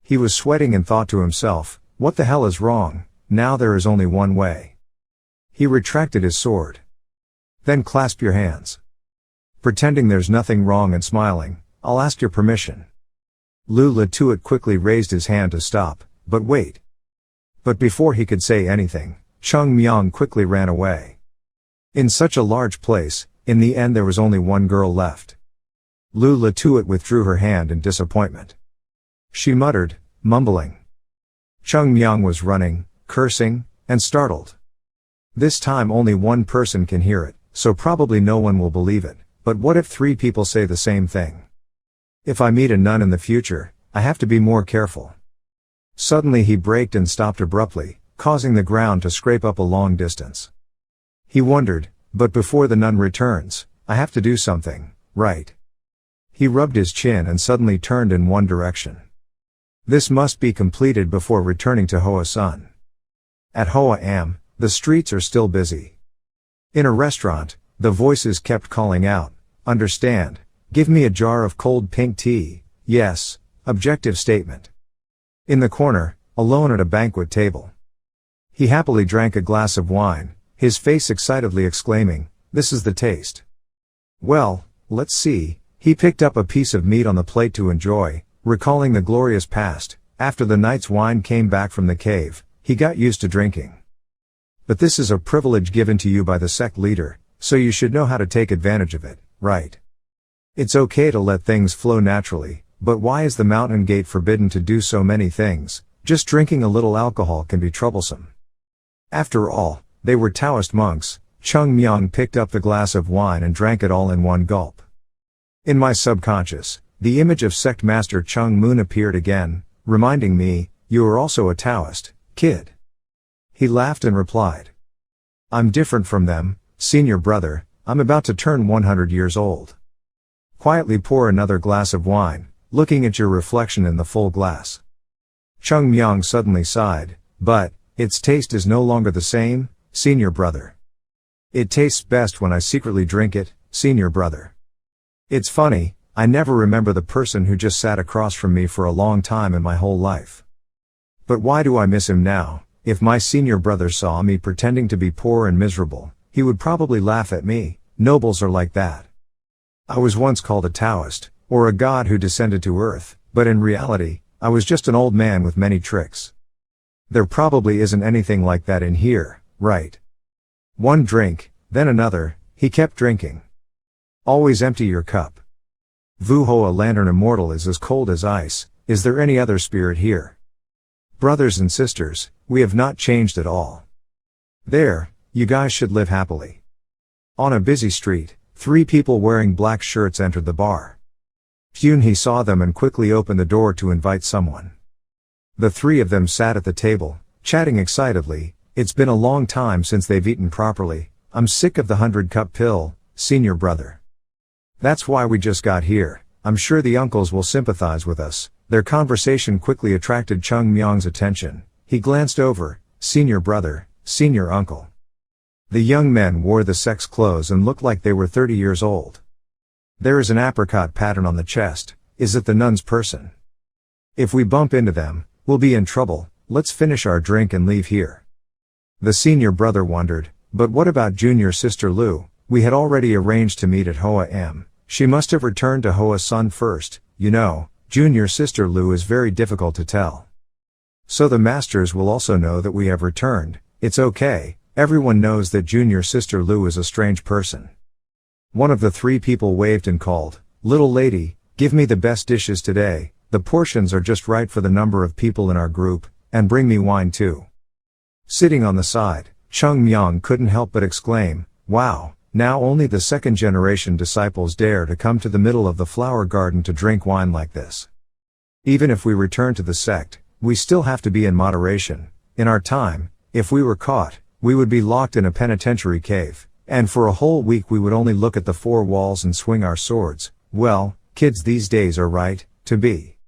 Speaker 1: He was sweating and thought to himself, "What the hell is wrong? Now there is only one way." He retracted his sword. "Then clasp your hands." Pretending there's nothing wrong and smiling, "I'll ask your permission." Lu Latuyet quickly raised his hand to stop, but wait. But before he could say anything, Cheongmyeong quickly ran away. In such a large place, in the end there was only one girl left. Lu Latuyet withdrew her hand in disappointment. She muttered, mumbling. Cheongmyeong was running, cursing, and startled. This time only one person can hear it, so probably no one will believe it, but what if 3 people say the same thing? If I meet a nun in the future, I have to be more careful. Suddenly he braked and stopped abruptly, causing the ground to scrape up a long distance. He wondered, but before the nun returns, I have to do something, right? He rubbed his chin and suddenly turned in one direction. This must be completed before returning to Hoa Sun. At Hoa Am, the streets are still busy. In a restaurant, the voices kept calling out, "Understand, give me a jar of cold pink tea, yes, objective statement." In the corner, alone at a banquet table. He happily drank a glass of wine, his face excitedly exclaiming, "This is the taste." Well, let's see. He picked up a piece of meat on the plate to enjoy, recalling the glorious past. After the night's wine came back from the cave, he got used to drinking. But this is a privilege given to you by the sect leader, so you should know how to take advantage of it, right? It's okay to let things flow naturally, but why is the mountain gate forbidden to do so many things? Just drinking a little alcohol can be troublesome. After all, they were Taoist monks. Cheongmyeong picked up the glass of wine and drank it all in one gulp. In my subconscious, the image of sect master Chung Moon appeared again, reminding me, "You are also a Taoist, kid." He laughed and replied, "I'm different from them, senior brother, I'm about to turn 100 years old." Quietly pour another glass of wine, looking at your reflection in the full glass. Cheongmyeong suddenly sighed, "But, its taste is no longer the same, senior brother. It tastes best when I secretly drink it, senior brother. It's funny, I never remember the person who just sat across from me for a long time in my whole life. But why do I miss him now? If my senior brother saw me pretending to be poor and miserable, he would probably laugh at me. Nobles are like that. I was once called a Taoist, or a god who descended to earth, but in reality, I was just an old man with many tricks. There probably isn't anything like that in here, right? One drink, then another, he kept drinking. Always empty your cup. Vu Hoa Lantern Immortal is as cold as ice. Is there any other spirit here? Brothers and sisters, we have not changed at all. There, you guys should live happily. On a busy street, 3 people wearing black shirts entered the bar. Hyun-hee saw them and quickly opened the door to invite someone. The 3 of them sat at the table, chatting excitedly. It's been a long time since they've eaten properly. I'm sick of the 100-cup pill, senior brother. That's why we just got here. I'm sure the uncles will sympathize with us. Their conversation quickly attracted Cheongmyeong's attention. He glanced over, senior brother, senior uncle. The young men wore the sect's clothes and looked like they were 30 years old. There is an apricot pattern on the chest. Is it the nun's person? If we bump into them, we'll be in trouble. Let's finish our drink and leave here. The senior brother wondered, but what about junior sister Lu? We had already arranged to meet at Hoa M. She must have returned to Hoa Sun first. You know, junior sister Lu is very difficult to tell. So the masters will also know that we have returned. It's okay, everyone knows that junior sister Lu is a strange person. One of the three people waved and called, "Little lady, give me the best dishes today, the portions are just right for the number of people in our group, and bring me wine too." Sitting on the side, Cheongmyeong couldn't help but exclaim, "Wow, now only the second generation disciples dare to come to the middle of the flower garden to drink wine like this. Even if we return to the sect, we still have to be in moderation. In our time, if we were caught, we would be locked in a penitentiary cave, and for a whole week we would only look at the four walls and swing our swords. Well, kids these days are right, to be."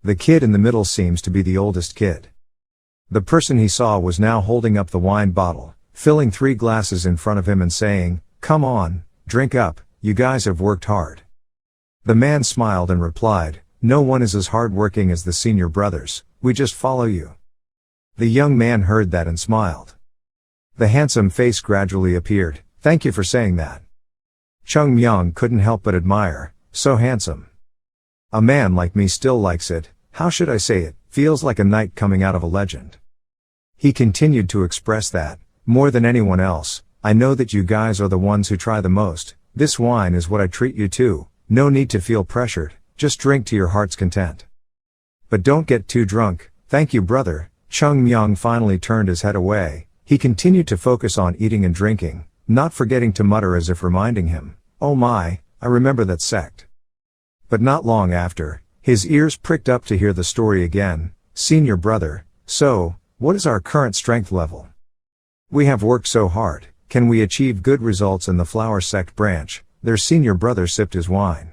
Speaker 1: The kid in the middle seems to be the oldest kid. The person he saw was now holding up the wine bottle, filling 3 glasses in front of him and saying, "Come on, drink up, you guys have worked hard." The man smiled and replied, "No one is as hard-working as the senior brothers, we just follow you." The young man heard that and smiled. The handsome face gradually appeared. "Thank you for saying that." Cheongmyeong couldn't help but admire, "So handsome. A man like me still likes it, how should I say it, feels like a knight coming out of a legend." He continued to express that, "More than anyone else, I know that you guys are the ones who try the most. This wine is what I treat you to, no need to feel pressured, just drink to your heart's content. But don't get too drunk." "Thank you brother." Cheongmyeong finally turned his head away. He continued to focus on eating and drinking, not forgetting to mutter as if reminding him, "Oh my, I remember that sect." But not long after, his ears pricked up to hear the story again. "Senior brother, so, what is our current strength level? We have worked so hard, can we achieve good results in the flower sect branch?" Their senior brother sipped his wine.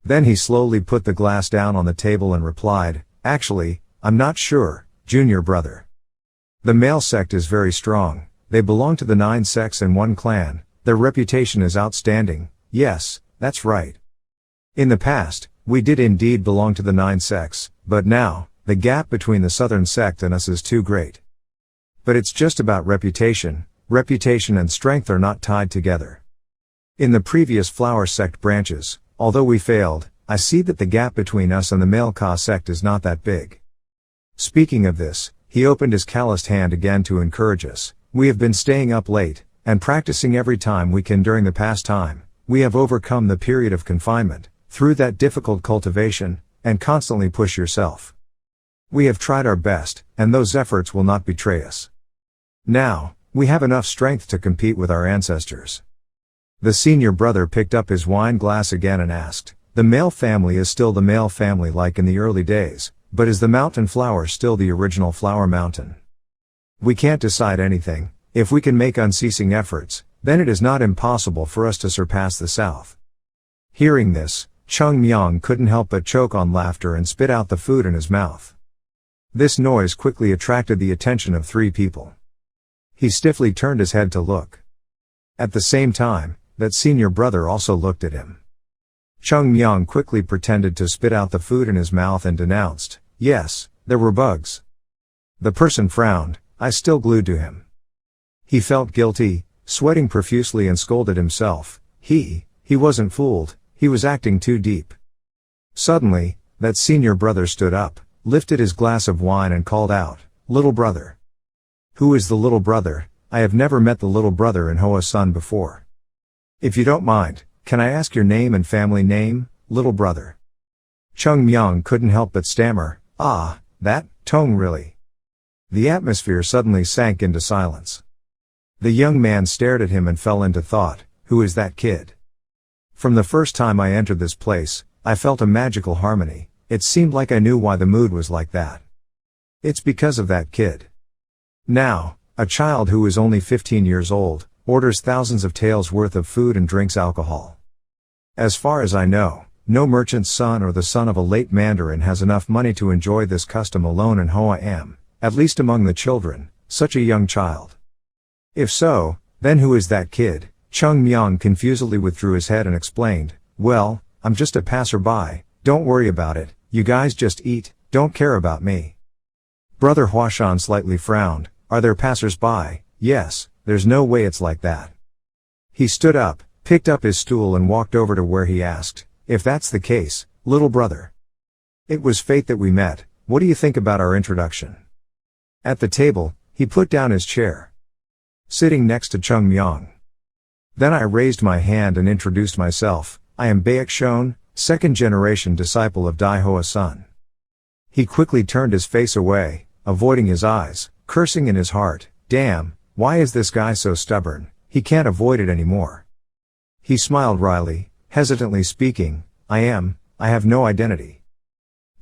Speaker 1: Then he slowly put the glass down on the table and replied, "Actually, I'm not sure, junior brother. The male sect is very strong, they belong to the 9 sects in one clan, their reputation is outstanding." "Yes, that's right. In the past, we did indeed belong to the 9 sects, but now, the gap between the southern sect and us is too great. But it's just about reputation, reputation and strength are not tied together. In the previous flower sect branches, although we failed, I see that the gap between us and the male Ka sect is not that big." Speaking of this, he opened his calloused hand again to encourage us. "We have been staying up late, and practicing every time we can during the past time. We have overcome the period of confinement, through that difficult cultivation, and constantly push yourself. We have tried our best, and those efforts will not betray us. Now, we have enough strength to compete with our ancestors." The senior brother picked up his wine glass again and asked, "The male family is still the male family like in the early days, but is the mountain flower still the original flower mountain?" "We can't decide anything. If we can make unceasing efforts, then it is not impossible for us to surpass the south." Hearing this, Cheongmyeong couldn't help but choke on laughter and spit out the food in his mouth. This noise quickly attracted the attention of 3 people. He stiffly turned his head to look. At the same time, that senior brother also looked at him. Cheongmyeong quickly pretended to spit out the food in his mouth and denounced, "Yes, there were bugs." The person frowned, eyes still glued to him. He felt guilty, sweating profusely and scolded himself. He wasn't fooled, he was acting too deep. Suddenly, that senior brother stood up, lifted his glass of wine and called out, "Little brother." "Who is the little brother? I have never met the little brother in Hoa Sun before. If you don't mind, can I ask your name and family name, little brother?" Cheongmyeong couldn't help but stammer, "Ah, that, Tong really." The atmosphere suddenly sank into silence. The young man stared at him and fell into thought, who is that kid? From the first time I entered this place, I felt a magical harmony, it seemed like I knew why the mood was like that. It's because of that kid. Now, a child who is only 15 years old, orders thousands of taels worth of food and drinks alcohol. As far as I know, no merchant's son or the son of a late mandarin has enough money to enjoy this custom alone in Hoa Am, at least among the children, such a young child. If so, then who is that kid? Cheongmyeong confusedly withdrew his head and explained, well, I'm just a passerby, don't worry about it, you guys just eat, don't care about me. Brother Huashan slightly frowned, are there passers-by? Yes, there's no way it's like that. He stood up, picked up his stool and walked over to where he asked, if that's the case, little brother. It was fate that we met, what do you think about our introduction? At the table, he put down his chair, sitting next to Cheongmyeong. Then I raised my hand and introduced myself, I am Baek Shon, second-generation disciple of Dai Hoa Sun. He quickly turned his face away, avoiding his eyes, cursing in his heart, damn, why is this guy so stubborn, he can't avoid it anymore. He smiled wryly, hesitantly speaking, I have no identity.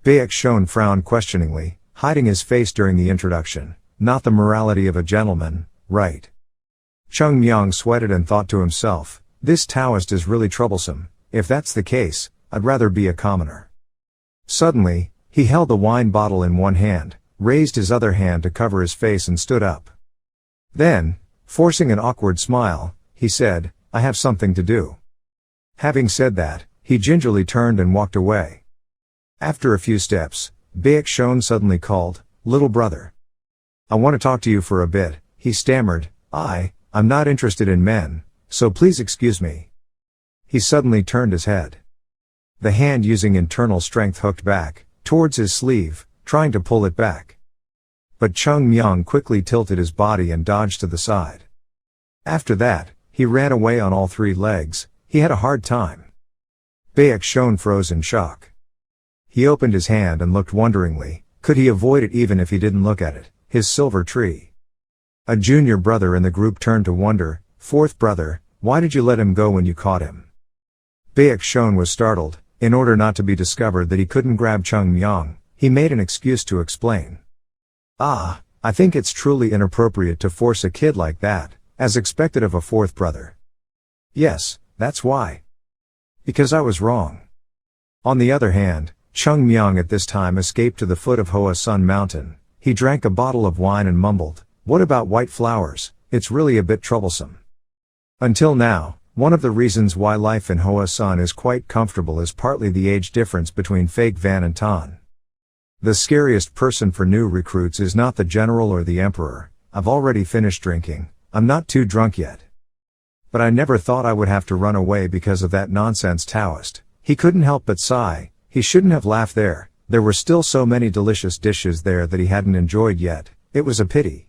Speaker 1: Baek Shon frowned questioningly, hiding his face during the introduction, not the morality of a gentleman, right? Cheongmyeong sweated and thought to himself, this Taoist is really troublesome, if that's the case, I'd rather be a commoner. Suddenly, he held the wine bottle in one hand, raised his other hand to cover his face and stood up. Then, forcing an awkward smile, he said, I have something to do. Having said that, he gingerly turned and walked away. After a few steps, Baek Shon suddenly called, little brother. I want to talk to you for a bit, he stammered, I'm not interested in men, so please excuse me. He suddenly turned his head. The hand using internal strength hooked back, towards his sleeve, trying to pull it back. But Cheongmyeong quickly tilted his body and dodged to the side. After that, he ran away on all three legs, he had a hard time. Baek Shon froze in shock. He opened his hand and looked wonderingly, could he avoid it even if he didn't look at it, his silver tree? A junior brother in the group turned to wonder, fourth brother, why did you let him go when you caught him? Baek Shon was startled, in order not to be discovered that he couldn't grab Cheongmyeong, he made an excuse to explain. I think it's truly inappropriate to force a kid like that, as expected of a fourth brother. Yes, that's why. Because I was wrong. On the other hand, Cheongmyeong at this time escaped to the foot of Hoa Sun Mountain, he drank a bottle of wine and mumbled, what about white flowers, it's really a bit troublesome. Until now, one of the reasons why life in Hoa Sun is quite comfortable is partly the age difference between Fake Van and Tan. The scariest person for new recruits is not the general or the emperor, I've already finished drinking, I'm not too drunk yet. But I never thought I would have to run away because of that nonsense Taoist, he couldn't help but sigh, he shouldn't have laughed there were still so many delicious dishes there that he hadn't enjoyed yet, it was a pity.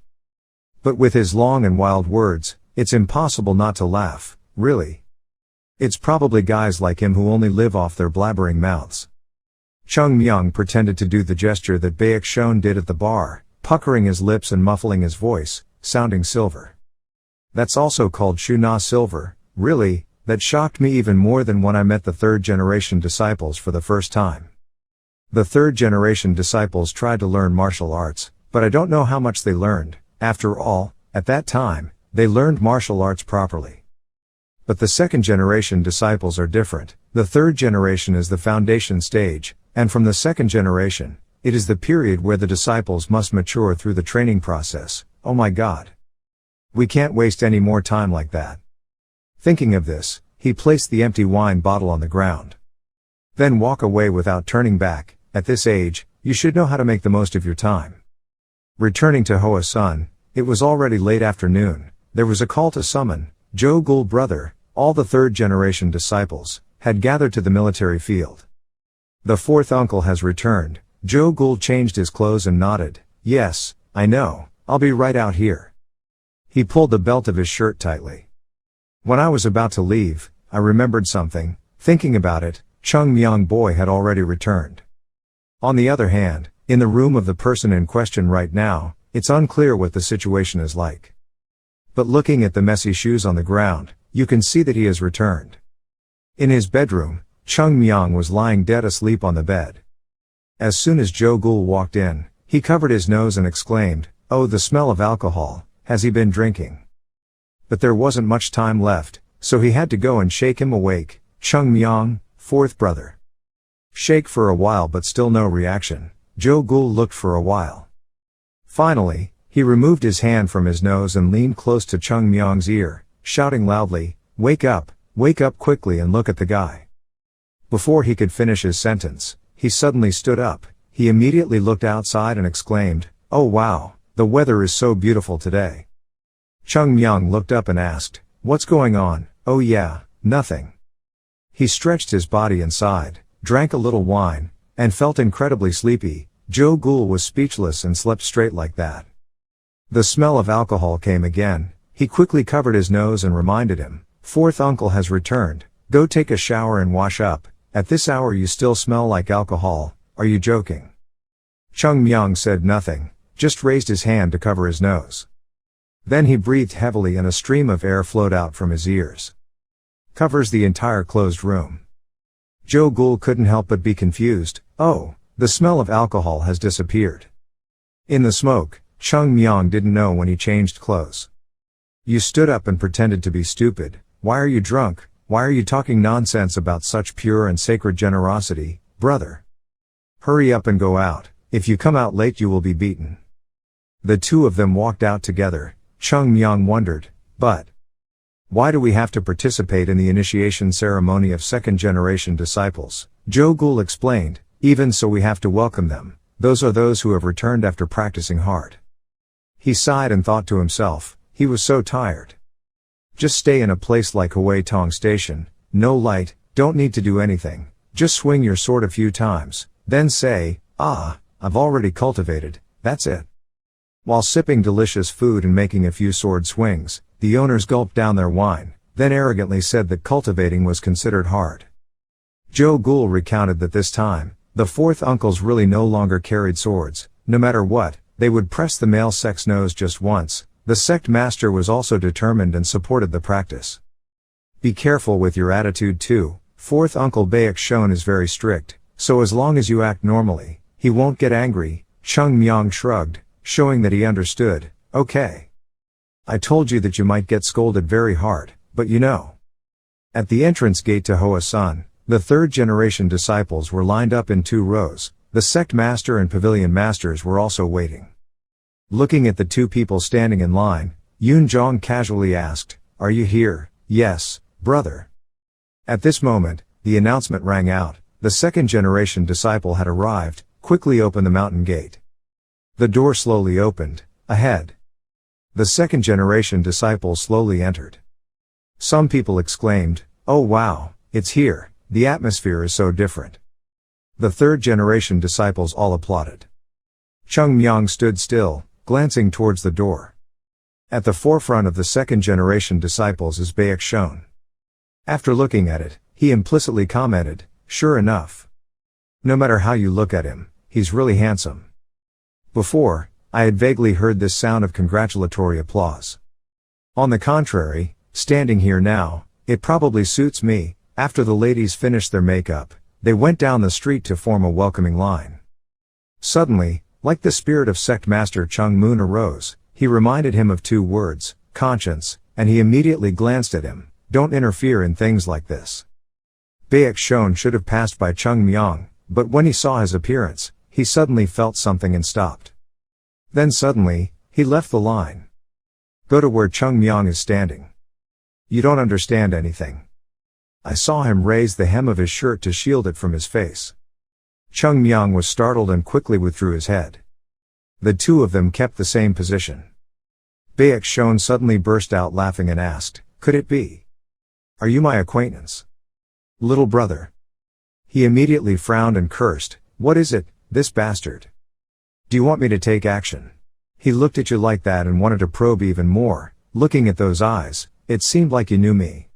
Speaker 1: But with his long and wild words, it's impossible not to laugh, really. It's probably guys like him who only live off their blabbering mouths. Cheongmyeong pretended to do the gesture that Baek Shon did at the bar, puckering his lips and muffling his voice, sounding silver. That's also called Shu Na silver, really, that shocked me even more than when I met the third-generation disciples for the first time. The third-generation disciples tried to learn martial arts, but I don't know how much they learned. After all, at that time, they learned martial arts properly. But the second-generation disciples are different. The third generation is the foundation stage, and from the second generation, it is the period where the disciples must mature through the training process. Oh my God. We can't waste any more time like that. Thinking of this, he placed the empty wine bottle on the ground. Then walk away without turning back. At this age, you should know how to make the most of your time. Returning to Hoa Sun, it was already late afternoon. There was a call to summon. Jo Gul brother, all the third-generation disciples, had gathered to the military field. The fourth uncle has returned. Jo Gul changed his clothes and nodded. Yes, I know, I'll be right out here. He pulled the belt of his shirt tightly. When I was about to leave, I remembered something. Thinking about it, Cheongmyeong boy had already returned. On the other hand, in the room of the person in question right now, it's unclear what the situation is like. But looking at the messy shoes on the ground, you can see that he has returned. In his bedroom, Cheongmyeong was lying dead asleep on the bed. As soon as Jo Gul walked in, he covered his nose and exclaimed, "Oh, the smell of alcohol, has he been drinking?" But there wasn't much time left, so he had to go and shake him awake. "Cheongmyeong, fourth brother. Shake for a while but still no reaction. Joe Ghoul looked for a while. Finally, he removed his hand from his nose and leaned close to Cheongmyeong's ear, shouting loudly, wake up quickly and look at the guy. Before he could finish his sentence, he suddenly stood up. He immediately looked outside and exclaimed, oh wow, the weather is so beautiful today. Cheongmyeong looked up and asked, what's going on? Oh yeah, nothing. He stretched his body and sighed, drank a little wine, and felt incredibly sleepy. Joe Ghoul was speechless and slept straight like that. The smell of alcohol came again. He quickly covered his nose and reminded him, fourth uncle has returned, go take a shower and wash up, at this hour you still smell like alcohol, are you joking? Cheongmyeong said nothing, just raised his hand to cover his nose. Then he breathed heavily and a stream of air flowed out from his ears. Covers the entire closed room. Joe Ghoul couldn't help but be confused. Oh, the smell of alcohol has disappeared. In the smoke, Cheongmyeong didn't know when he changed clothes. You stood up and pretended to be stupid. Why are you drunk? Why are you talking nonsense about such pure and sacred generosity, brother? Hurry up and go out. If you come out late you will be beaten. The two of them walked out together. Cheongmyeong wondered, but why do we have to participate in the initiation ceremony of second-generation disciples? Joe Ghoul explained, even so we have to welcome them. Those are those who have returned after practicing hard. He sighed and thought to himself, he was so tired. Just stay in a place like Hua Tong Station, no light, don't need to do anything, just swing your sword a few times, then say, ah, I've already cultivated, that's it. While sipping delicious food and making a few sword swings, the owners gulped down their wine, then arrogantly said that cultivating was considered hard. Joe Ghoul recounted that this time, the fourth uncles really no longer carried swords. No matter what, they would press the male sect's nose just once. The sect master was also determined and supported the practice. Be careful with your attitude too. Fourth uncle Baek Shon is very strict, so as long as you act normally, he won't get angry. Cheongmyeong shrugged, showing that he understood. Okay. I told you that you might get scolded very hard, but you know. At the entrance gate to Hoa Sun, the third-generation disciples were lined up in 2 rows. The sect master and pavilion masters were also waiting. Looking at the 2 people standing in line, Yoon Jong casually asked, are you here? Yes, brother. At this moment, the announcement rang out. The second-generation disciple had arrived. Quickly open the mountain gate. The door slowly opened. Ahead. The second-generation disciple slowly entered. Some people exclaimed, oh wow, it's here, the atmosphere is so different. The third-generation disciples all applauded. Cheongmyeong stood still, glancing towards the door. At the forefront of the second-generation disciples is Baek Shon. After looking at it, he implicitly commented, sure enough. No matter how you look at him, he's really handsome. Before, I had vaguely heard this sound of congratulatory applause. On the contrary, standing here now, it probably suits me. After the ladies finished their makeup, they went down the street to form a welcoming line. Suddenly, like the spirit of sect master Chung Moon arose, he reminded him of 2 words, conscience, and he immediately glanced at him. Don't interfere in things like this. Baek Shon should have passed by Cheongmyeong, but when he saw his appearance, he suddenly felt something and stopped. Then suddenly, he left the line. Go to where Cheongmyeong is standing. You don't understand anything. I saw him raise the hem of his shirt to shield it from his face. Cheongmyeong was startled and quickly withdrew his head. The 2 of them kept the same position. Baek Shon suddenly burst out laughing and asked, could it be? Are you my acquaintance? Little brother. He immediately frowned and cursed, what is it, this bastard? Do you want me to take action? He looked at you like that and wanted to probe even more. Looking at those eyes, it seemed like you knew me.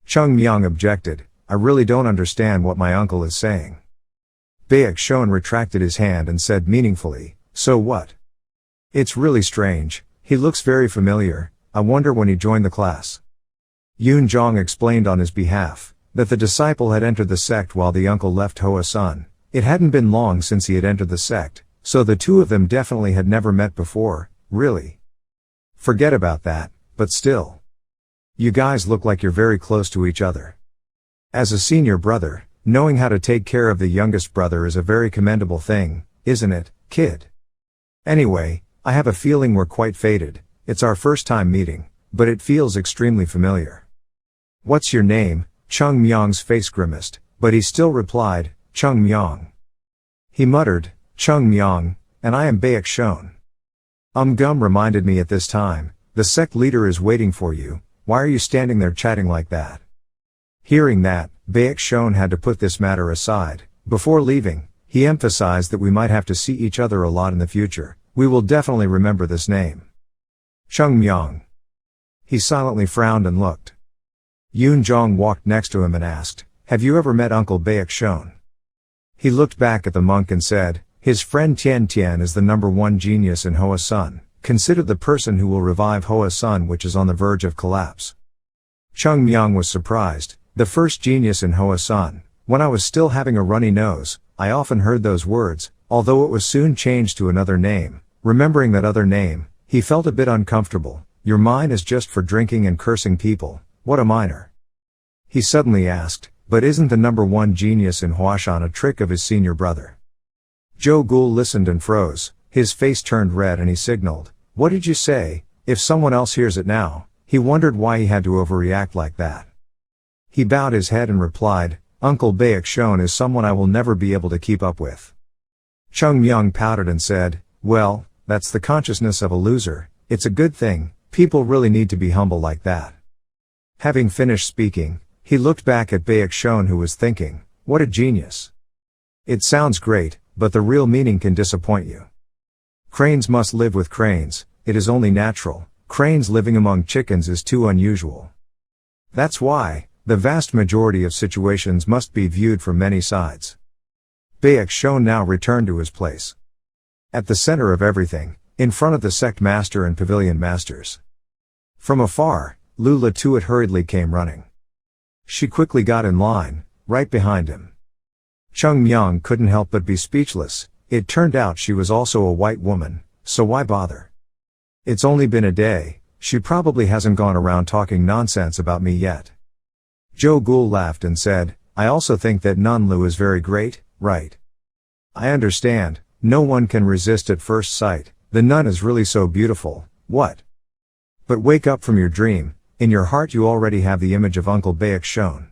Speaker 1: Cheongmyeong objected, I really don't understand what my uncle is saying. Baek Shon retracted his hand and said meaningfully, so what? It's really strange, he looks very familiar, I wonder when he joined the class. Yoon Jong explained on his behalf, that the disciple had entered the sect while the uncle left Hoa Sun. It hadn't been long since he had entered the sect, so the 2 of them definitely had never met before, really. Forget about that, but still. You guys look like you're very close to each other. As a senior brother, knowing how to take care of the youngest brother is a very commendable thing, isn't it, kid? Anyway, I have a feeling we're quite fated. It's our first time meeting, but it feels extremely familiar. What's your name? Cheongmyeong's face grimaced, but he still replied, Cheongmyeong. He muttered, Cheongmyeong, and I am Baek Shon. Gum reminded me at this time, the sect leader is waiting for you, why are you standing there chatting like that? Hearing that, Baek Shon had to put this matter aside. Before leaving, he emphasized that we might have to see each other a lot in the future. We will definitely remember this name. Cheongmyeong. He silently frowned and looked. Yoon Jong walked next to him and asked, have you ever met Uncle Baek Shon? He looked back at the monk and said, his friend Tian Tian is the #1 genius in Hoa Sun, considered the person who will revive Hoa Sun which is on the verge of collapse. Cheongmyeong was surprised, the first genius in Hoa Sun. When I was still having a runny nose, I often heard those words, although it was soon changed to another name. Remembering that other name, he felt a bit uncomfortable. Your mind is just for drinking and cursing people, what a minor. He suddenly asked, but isn't the #1 genius in Huashan a trick of his senior brother? Joe Ghoul listened and froze, his face turned red and he signaled, what did you say? If someone else hears it now, he wondered why he had to overreact like that. He bowed his head and replied, Uncle Baek Shon is someone I will never be able to keep up with. Cheongmyeong pouted and said, well, that's the consciousness of a loser, it's a good thing, people really need to be humble like that. Having finished speaking, he looked back at Baek Shon who was thinking, what a genius. It sounds great, but the real meaning can disappoint you. Cranes must live with cranes, it is only natural, cranes living among chickens is too unusual. That's why, the vast majority of situations must be viewed from many sides. Baek Shon now returned to his place. At the center of everything, in front of the sect master and pavilion masters. From afar, Lula Tuat hurriedly came running. She quickly got in line, right behind him. Cheongmyeong couldn't help but be speechless. It turned out she was also a white woman, so why bother? It's only been a day, she probably hasn't gone around talking nonsense about me yet. Joe Ghoul laughed and said, I also think that Nun Lu is very great, right? I understand, no one can resist at first sight, the nun is really so beautiful, what? But wake up from your dream, in your heart you already have the image of Uncle Baek Shon.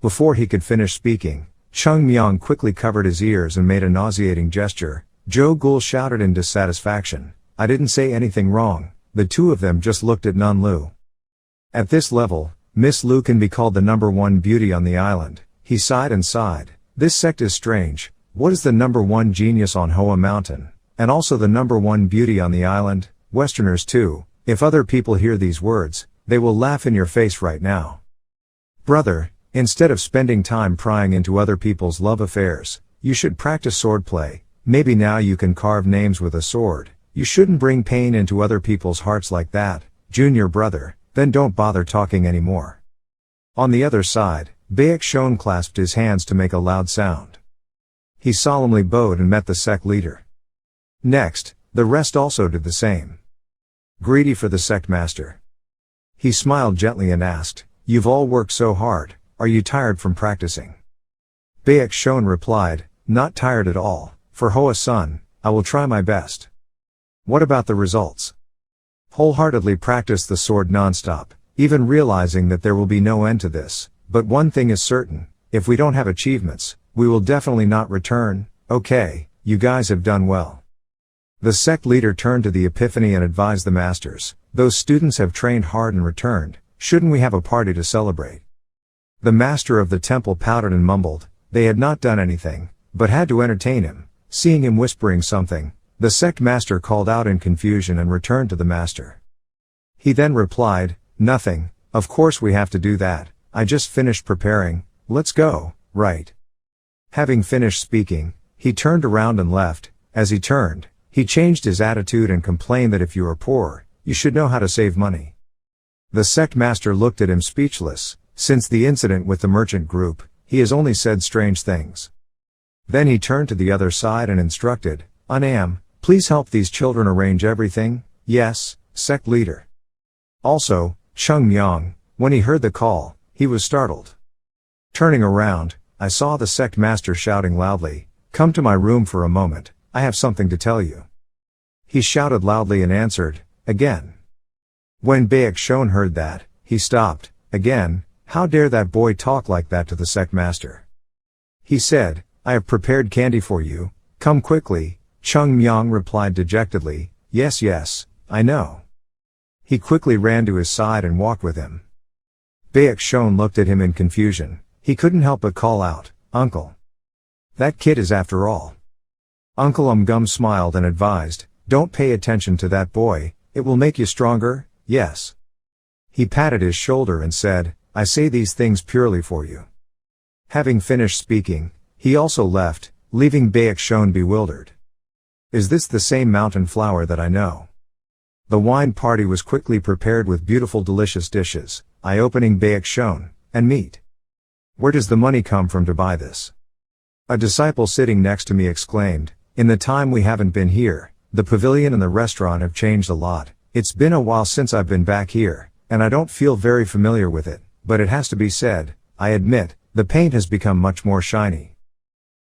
Speaker 1: Before he could finish speaking, Cheongmyeong quickly covered his ears and made a nauseating gesture. Joe Ghoul shouted in dissatisfaction, I didn't say anything wrong, the two of them just looked at Nun Lu. At this level, Miss Lu can be called the #1 beauty on the island. He sighed and sighed, this sect is strange, what is the #1 genius on Hoa Mountain, and also the #1 beauty on the island, Westerners too, if other people hear these words, they will laugh in your face right now. Brother, instead of spending time prying into other people's love affairs, you should practice swordplay. Maybe now you can carve names with a sword. You shouldn't bring pain into other people's hearts like that, junior brother, then don't bother talking anymore. On the other side, Baek Shon clasped his hands to make a loud sound. He solemnly bowed and met the sect leader. Next, the rest also did the same. Greedy for the sect master. He smiled gently and asked, you've all worked so hard, are you tired from practicing? Baek Shon replied, not tired at all, for Hoa Sun, I will try my best. What about the results? Wholeheartedly practice the sword non-stop, even realizing that there will be no end to this, but one thing is certain, if we don't have achievements, we will definitely not return. Okay, you guys have done well. The sect leader turned to the Epiphany and advised the masters, those students have trained hard and returned, shouldn't we have a party to celebrate? The master of the temple pouted and mumbled, they had not done anything, but had to entertain him. Seeing him whispering something, the sect master called out in confusion and returned to the master. He then replied, nothing, of course we have to do that, I just finished preparing, let's go, right? Having finished speaking, he turned around and left. As he turned, he changed his attitude and complained that if you are poor, you should know how to save money. The sect master looked at him speechless. Since the incident with the merchant group, he has only said strange things. Then he turned to the other side and instructed, Unam, please help these children arrange everything. Yes, sect leader. Also, Cheongmyeong, when he heard the call, he was startled. Turning around, I saw the sect master shouting loudly, "Come to my room for a moment, I have something to tell you." He shouted loudly and answered, "Again." When Baek Shon heard that, he stopped. "Again? How dare that boy talk like that to the sect master?" He said, "I have prepared candy for you, come quickly." Cheongmyeong replied dejectedly, "Yes, yes, I know." He quickly ran to his side and walked with him. Baek Shon looked at him in confusion. He couldn't help but call out, "Uncle. That kid is after all." Uncle Gum smiled and advised, "Don't pay attention to that boy, it will make you stronger, yes." He patted his shoulder and said, "I say these things purely for you." Having finished speaking, he also left, leaving Baek Shon bewildered. "Is this the same mountain flower that I know?" The wine party was quickly prepared with beautiful delicious dishes, eye-opening Baek Shon, and meat. "Where does the money come from to buy this?" A disciple sitting next to me exclaimed, "In the time we haven't been here, the pavilion and the restaurant have changed a lot. It's been a while since I've been back here, and I don't feel very familiar with it, but it has to be said, I admit, the paint has become much more shiny."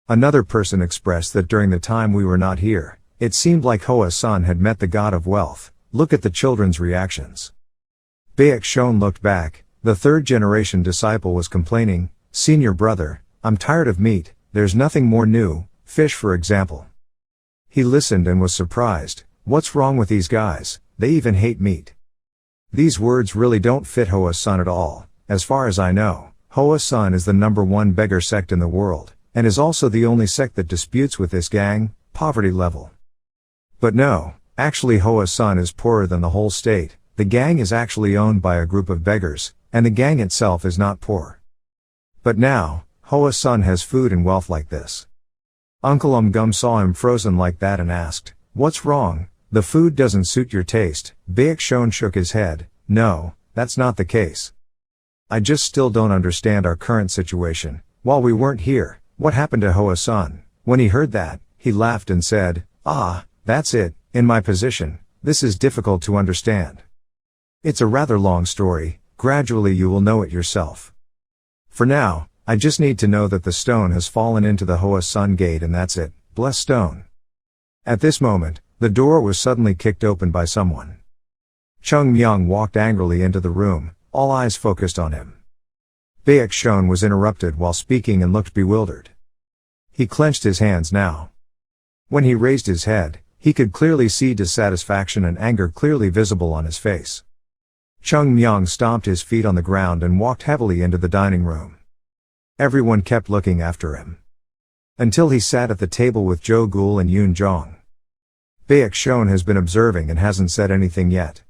Speaker 1: Another person expressed that during the time we were not here, it seemed like Hoa-san had met the god of wealth. Look at the children's reactions. Baek Shon looked back. The third-generation disciple was complaining, "Senior brother, I'm tired of meat, there's nothing more new, fish for example." He listened and was surprised. What's wrong with these guys? They even hate meat. These words really don't fit Hoa-san at all. As far as I know, Hoa-san is the #1 beggar sect in the world, and is also the only sect that disputes with this gang, poverty level. But no, actually Hoa-san is poorer than the whole state. The gang is actually owned by a group of beggars, and the gang itself is not poor. But now, Hoa-san has food and wealth like this. Uncle Gum saw him frozen like that and asked, "What's wrong? The food doesn't suit your taste." Baek Shon shook his head, "No, that's not the case. I just still don't understand our current situation. While we weren't here, what happened to Hoa-san?" When he heard that, he laughed and said, "Ah, that's it, in my position, this is difficult to understand. It's a rather long story, gradually you will know it yourself. For now, I just need to know that the stone has fallen into the Hoa-san gate and that's it, bless stone." At this moment, the door was suddenly kicked open by someone. Cheongmyeong walked angrily into the room, all eyes focused on him. Baek Shon was interrupted while speaking and looked bewildered. He clenched his hands now. When he raised his head, he could clearly see dissatisfaction and anger clearly visible on his face. Cheongmyeong stomped his feet on the ground and walked heavily into the dining room. Everyone kept looking after him. Until he sat at the table with Jo Gul and Yoon Jong. Baek Shon has been observing and hasn't said anything yet.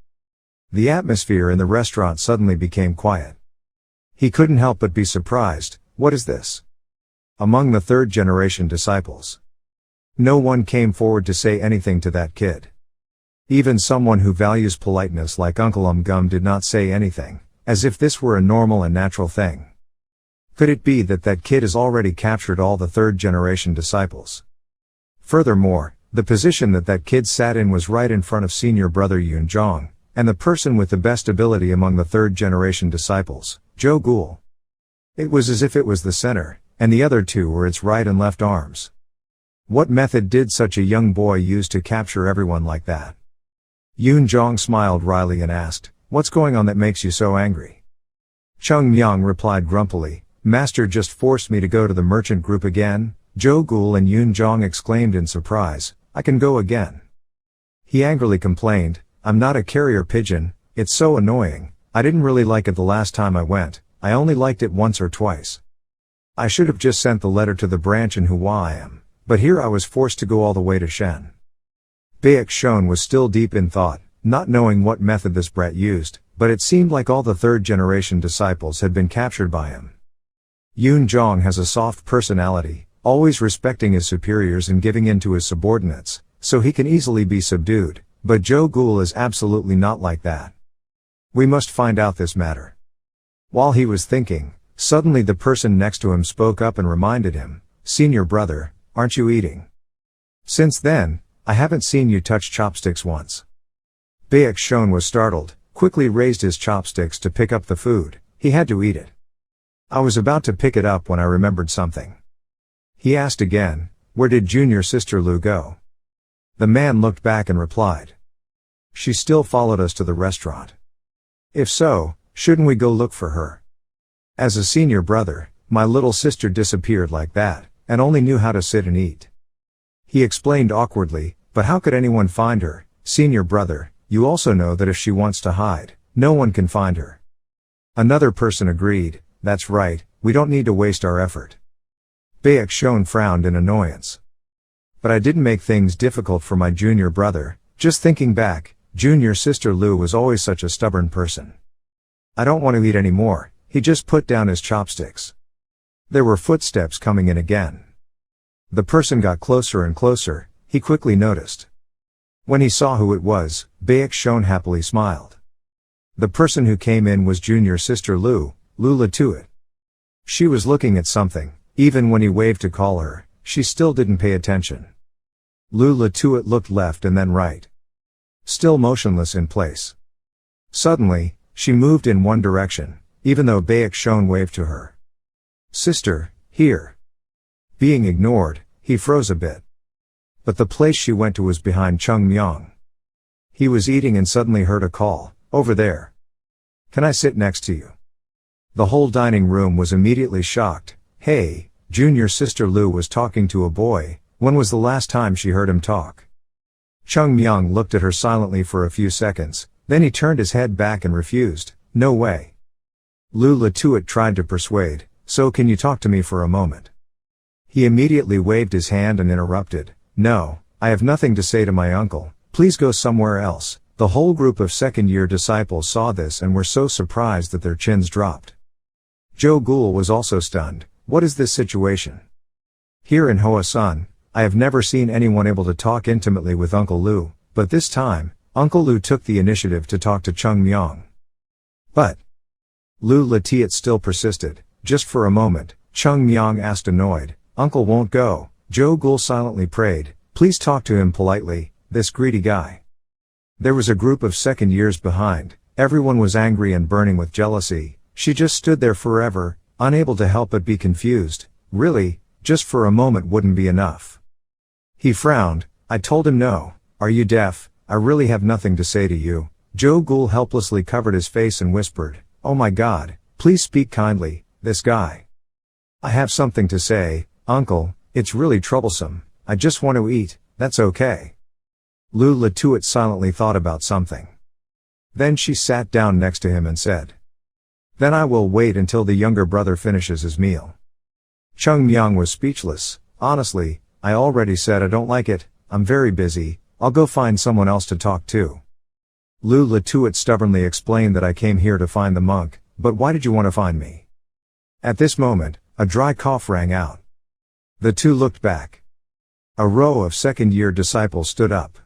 Speaker 1: The atmosphere in the restaurant suddenly became quiet. He couldn't help but be surprised. What is this? Among the third-generation disciples, no one came forward to say anything to that kid. Even someone who values politeness like Uncle Gum did not say anything, as if this were a normal and natural thing. Could it be that that kid has already captured all the third-generation disciples? Furthermore, the position that that kid sat in was right in front of senior brother Yoon Jong, and the person with the best ability among the third-generation disciples, Jo Gul. It was as if it was the center, and the other two were its right and left arms. What method did such a young boy use to capture everyone like that? Yoon Jong smiled wryly and asked, "What's going on that makes you so angry?" Cheongmyeong replied grumpily, "Master just forced me to go to the merchant group again." Jo Gul and Yoon Jong exclaimed in surprise, "I can go again." He angrily complained, "I'm not a carrier pigeon, it's so annoying, I didn't really like it the last time I went, I only liked it once or twice. I should have just sent the letter to the branch in Hua I am, but here I was forced to go all the way to Shen." Baek Shon was still deep in thought, not knowing what method this brat used, but it seemed like all the third-generation disciples had been captured by him. Yoon Jong has a soft personality, always respecting his superiors and giving in to his subordinates, so he can easily be subdued, but Jo Gul is absolutely not like that. We must find out this matter. While he was thinking, suddenly the person next to him spoke up and reminded him, "Senior brother, aren't you eating? Since then, I haven't seen you touch chopsticks once." Baek Shon was startled, quickly raised his chopsticks to pick up the food. He had to eat it. I was about to pick it up when I remembered something. He asked again, "Where did junior sister Lu go?" The man looked back and replied, "She still followed us to the restaurant." "If so, shouldn't we go look for her?" As a senior brother, my little sister disappeared like that, and only knew how to sit and eat. He explained awkwardly, "But how could anyone find her, senior brother? You also know that if she wants to hide, no one can find her." Another person agreed, "That's right, we don't need to waste our effort." Baek Shon frowned in annoyance. "But I didn't make things difficult for my junior brother. Just thinking back, junior sister Lu was always such a stubborn person." "I don't want to eat anymore." He just put down his chopsticks. There were footsteps coming in again. The person got closer and closer, he quickly noticed. When he saw who it was, Baek Shon happily smiled. The person who came in was junior sister Lu, Lula Tuat. She was looking at something. Even when he waved to call her, she still didn't pay attention. Lula Tuat looked left and then right. Still motionless in place. Suddenly, she moved in one direction, even though Baek Shon waved to her. "Sister, here." Being ignored, he froze a bit. But the place she went to was behind Cheongmyeong. He was eating and suddenly heard a call, "Over there. Can I sit next to you?" The whole dining room was immediately shocked. Hey, junior sister Lu was talking to a boy. When was the last time she heard him talk? Cheongmyeong looked at her silently for a few seconds, then he turned his head back and refused, "No way." Lula Tuat tried to persuade, "So can you talk to me for a moment?" He immediately waved his hand and interrupted, "No, I have nothing to say to my uncle, please go somewhere else." The whole group of second-year disciples saw this and were so surprised that their chins dropped. Joe Ghoul was also stunned. What is this situation? Here in Hoa Sun, I have never seen anyone able to talk intimately with Uncle Lu, but this time, Uncle Lu took the initiative to talk to Cheongmyeong. But Lu Latiat still persisted. Just for a moment, Cheongmyeong asked annoyed, "Uncle won't go." Joe Ghoul silently prayed, "Please talk to him politely, this greedy guy." There was a group of second years behind. Everyone was angry and burning with jealousy. She just stood there forever, unable to help but be confused. Really, just for a moment wouldn't be enough. He frowned. "I told him no. Are you deaf? I really have nothing to say to you." Joe Ghoul helplessly covered his face and whispered, "Oh my God, please speak kindly, this guy." "I have something to say, Uncle, it's really troublesome. I just want to eat, that's okay." Lu Latuat silently thought about something. Then she sat down next to him and said, "Then I will wait until the younger brother finishes his meal." Cheongmyeong was speechless. "Honestly, I already said I don't like it. I'm very busy. I'll go find someone else to talk to." Lu Latuat stubbornly explained that I came here to find the monk, but why did you want to find me? At this moment, a dry cough rang out. The two looked back. A row of second-year disciples stood up.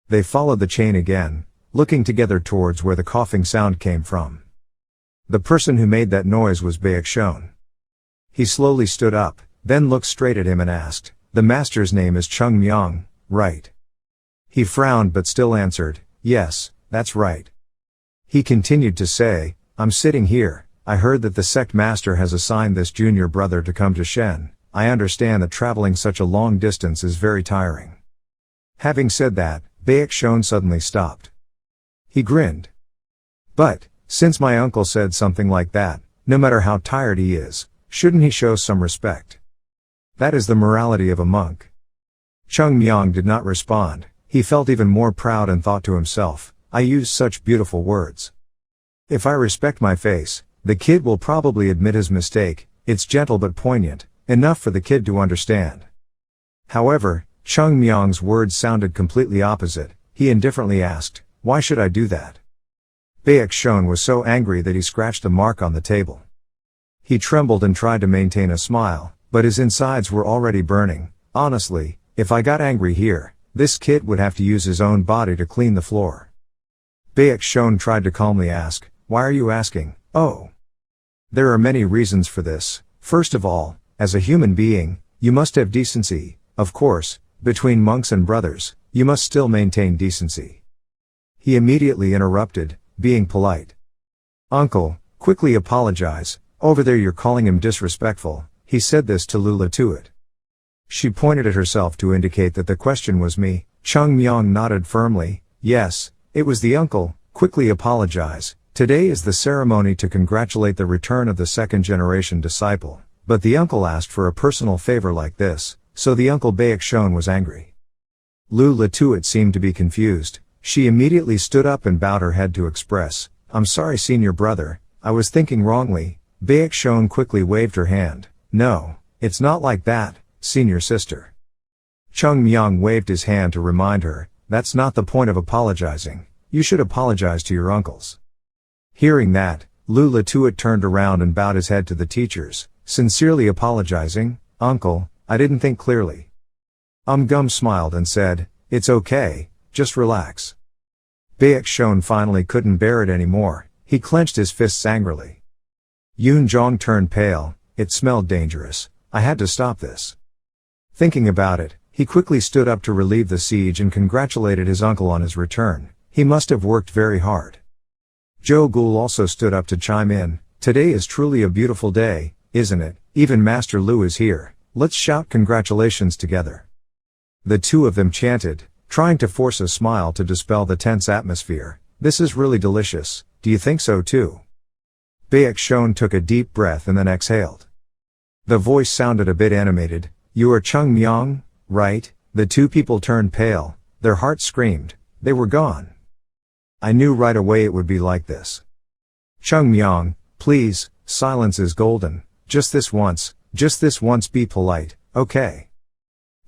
Speaker 1: They followed the chain again, looking together towards where the coughing sound came from. The person who made that noise was Baek Shon. He slowly stood up, then looked straight at him and asked, "The master's name is Cheongmyeong, right?" He frowned but still answered, "Yes, that's right." He continued to say, "I'm sitting here. I heard that the sect master has assigned this junior brother to come to Shen. I understand that traveling such a long distance is very tiring." Having said that, Baek Shon suddenly stopped. He grinned. "But, since my uncle said something like that, no matter how tired he is, shouldn't he show some respect? That is the morality of a monk." Cheongmyeong did not respond. He felt even more proud and thought to himself, "I use such beautiful words. If I respect my face, the kid will probably admit his mistake. It's gentle but poignant, enough for the kid to understand." However, Cheongmyeong's words sounded completely opposite. He indifferently asked, "Why should I do that?" Baek Shon was so angry that he scratched a mark on the table. He trembled and tried to maintain a smile, but his insides were already burning. "Honestly, if I got angry here, this kid would have to use his own body to clean the floor." Baek Shon tried to calmly ask, "Why are you asking?" "Oh. There are many reasons for this. First of all, as a human being, you must have decency. Of course, between monks and brothers, you must still maintain decency." He immediately interrupted, being polite. "Uncle, quickly apologize. Over there you're calling him disrespectful. He said this to Lula Tuat. She pointed at herself to indicate that the question was me. Cheongmyeong nodded firmly. Yes, it was the uncle. Quickly apologize. Today is the ceremony to congratulate the return of the second generation disciple. But the uncle asked for a personal favor like this, so the uncle Baek Shon was angry. Lula Tuat seemed to be confused. She immediately stood up and bowed her head to express, "I'm sorry, senior brother, I was thinking wrongly." Baek Shon quickly waved her hand. "No, it's not like that, senior sister." Cheongmyeong waved his hand to remind her, "That's not the point of apologizing. You should apologize to your uncles." Hearing that, Lula Tuat turned around and bowed his head to the teachers, sincerely apologizing. "Uncle, I didn't think clearly." Gum smiled and said, "It's okay, just relax." Baek Shon finally couldn't bear it anymore. He clenched his fists angrily. Yoon Jong turned pale. It smelled dangerous. I had to stop this. Thinking about it, he quickly stood up to relieve the siege and congratulated his uncle on his return. He must have worked very hard. Jo Gul also stood up to chime in. "Today is truly a beautiful day, isn't it? Even Master Lu is here. Let's shout congratulations together." The two of them chanted, trying to force a smile to dispel the tense atmosphere. "This is really delicious, do you think so too?" Baek Shon took a deep breath and then exhaled. The voice sounded a bit animated. "You are Cheongmyeong, right?" The two people turned pale. Their hearts screamed. They were gone. I knew right away it would be like this. "Cheongmyeong, please, silence is golden. Just this once be polite, okay?"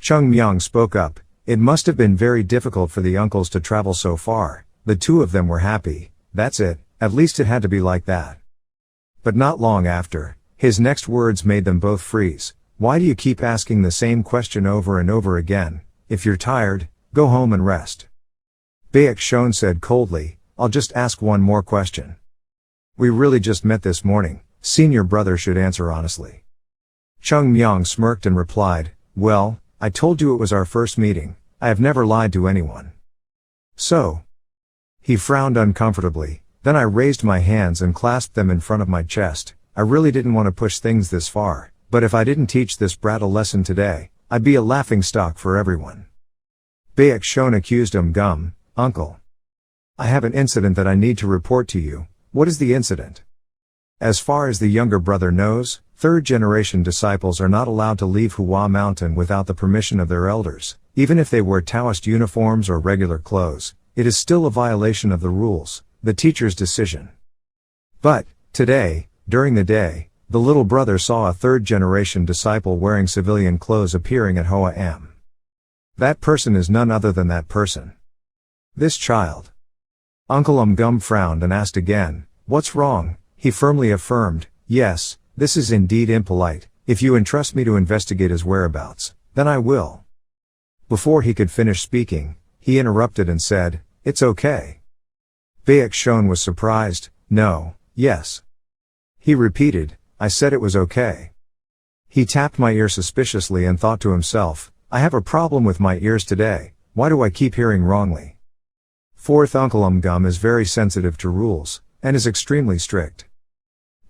Speaker 1: Cheongmyeong spoke up. It must have been very difficult for the uncles to travel so far. The two of them were happy. That's it, at least it had to be like that. But not long after, his next words made them both freeze. "Why do you keep asking the same question over and over again? If you're tired, go home and rest." Baek Shon said coldly, "I'll just ask one more question. We really just met this morning. Senior brother should answer honestly." Cheongmyeong smirked and replied, "Well, I told you it was our first meeting. I have never lied to anyone." "So?" He frowned uncomfortably. Then I raised my hands and clasped them in front of my chest. I really didn't want to push things this far, but if I didn't teach this brat a lesson today, I'd be a laughingstock for everyone. Baek Shon accused Gum, "Uncle, I have an incident that I need to report to you." "What is the incident?" "As far as the younger brother knows, third-generation disciples are not allowed to leave Hua Mountain without the permission of their elders. Even if they wear Taoist uniforms or regular clothes, it is still a violation of the rules, the teacher's decision. But, today, during the day, the little brother saw a third-generation disciple wearing civilian clothes appearing at Hoa Am. That person is none other than that person. This child." Uncle Gum frowned and asked again, "What's wrong?" He firmly affirmed, "Yes, this is indeed impolite. If you entrust me to investigate his whereabouts, then I will." Before he could finish speaking, he interrupted and said, "It's okay." Baek Shon was surprised. "No, yes." He repeated, "I said it was okay." He tapped my ear suspiciously and thought to himself, "I have a problem with my ears today. Why do I keep hearing wrongly?" Fourth Uncle Gum is very sensitive to rules, and is extremely strict.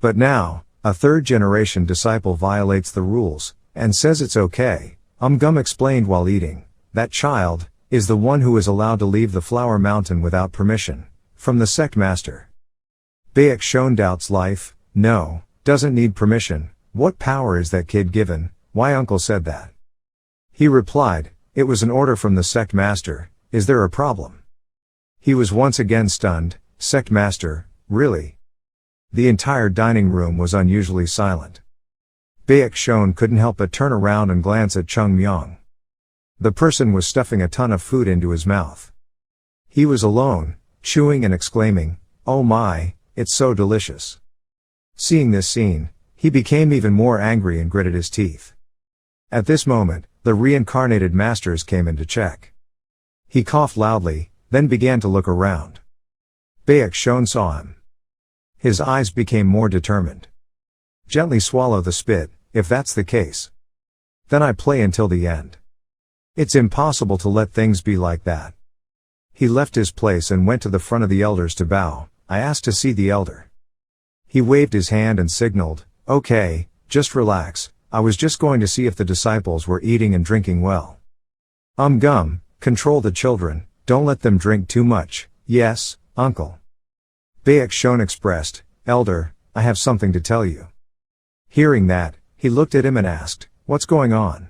Speaker 1: But now, a third-generation disciple violates the rules, and says it's okay. Gum explained while eating. That child is the one who is allowed to leave the Flower Mountain without permission from the sect master. Baek Shon doubts life. "No, doesn't need permission. What power is that kid given? Why uncle said that?" He replied, "It was an order from the sect master. Is there a problem?" He was once again stunned. "Sect master, really?" The entire dining room was unusually silent. Baek Shon couldn't help but turn around and glance at Cheongmyeong. The person was stuffing a ton of food into his mouth. He was alone, chewing and exclaiming, "Oh my, it's so delicious." Seeing this scene, he became even more angry and gritted his teeth. At this moment, the reincarnated masters came in to check. He coughed loudly, then began to look around. Baek Shon saw him. His eyes became more determined. "Gently swallow the spit, if that's the case. Then I play until the end. It's impossible to let things be like that." He left his place and went to the front of the elders to bow. "I asked to see the elder." He waved his hand and signaled, Okay, just relax, I was just going to see if the disciples were eating and drinking well. Gum, control the children, don't let them drink too much. Yes, uncle. Baek Shon expressed, Elder, I have something to tell you. Hearing that, he looked at him and asked, what's going on?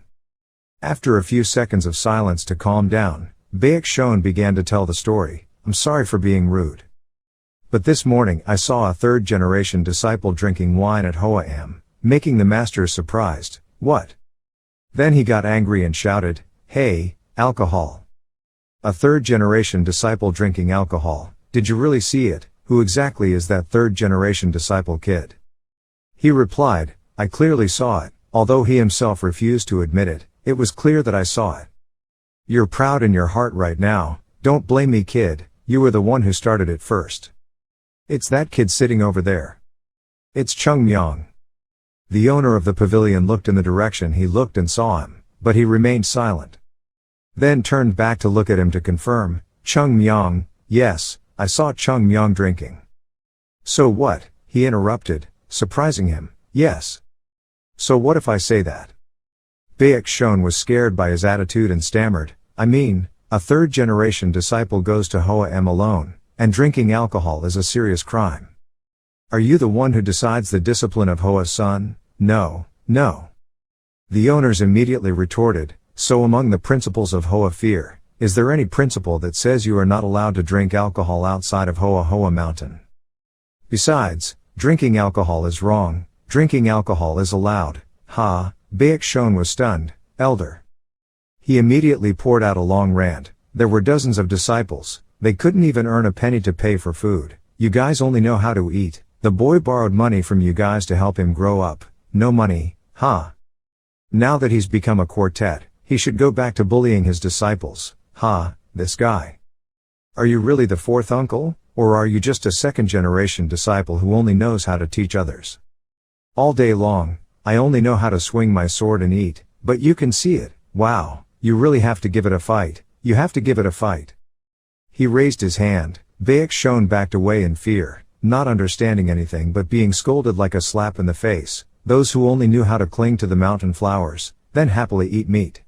Speaker 1: After a few seconds of silence to calm down, Baek Shon began to tell the story. I'm sorry for being rude. But this morning I saw a third-generation disciple drinking wine at Hoa, making the masters surprised. What? Then he got angry and shouted, hey, alcohol. A third-generation disciple drinking alcohol, did you really see it? Who exactly is that third-generation disciple kid? He replied, I clearly saw it, although he himself refused to admit it, it was clear that I saw it. You're proud in your heart right now, don't blame me kid, you were the one who started it first. It's that kid sitting over there. It's Cheongmyeong. The owner of the pavilion looked in the direction he looked and saw him, but he remained silent. Then turned back to look at him to confirm, Cheongmyeong, yes, I saw Cheongmyeong drinking. So what? He interrupted, surprising him, yes. So what if I say that? Baek Shon was scared by his attitude and stammered, I mean, a third-generation disciple goes to Hoa alone, and drinking alcohol is a serious crime. Are you the one who decides the discipline of Hoa's son? No, no. The owners immediately retorted, so among the principles of Hoa fear, is there any principle that says you are not allowed to drink alcohol outside of Hoa mountain? Besides, drinking alcohol is wrong, drinking alcohol is allowed. Ha, Baek Shon was stunned, Elder. He immediately poured out a long rant, there were dozens of disciples, they couldn't even earn a penny to pay for food, you guys only know how to eat, the boy borrowed money from you guys to help him grow up, no money, ha. Now that he's become a quartet, he should go back to bullying his disciples, ha, this guy. Are you really the fourth uncle, or are you just a second-generation disciple who only knows how to teach others? All day long, I only know how to swing my sword and eat, but you can see it, wow, you really have to give it a fight, you have to give it a fight. He raised his hand, Baek Shon backed away in fear, not understanding anything but being scolded like a slap in the face, those who only knew how to cling to the mountain flowers, then happily eat meat.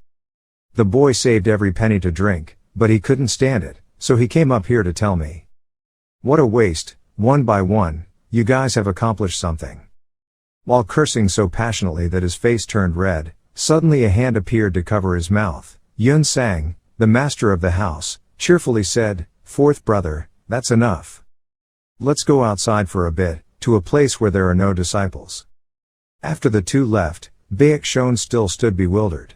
Speaker 1: The boy saved every penny to drink, but he couldn't stand it, so he came up here to tell me. What a waste, one by one, you guys have accomplished something. While cursing so passionately that his face turned red, suddenly a hand appeared to cover his mouth. Yun Sang, the master of the house, cheerfully said, Fourth brother, that's enough. Let's go outside for a bit, to a place where there are no disciples. After the two left, Baek Shon still stood bewildered.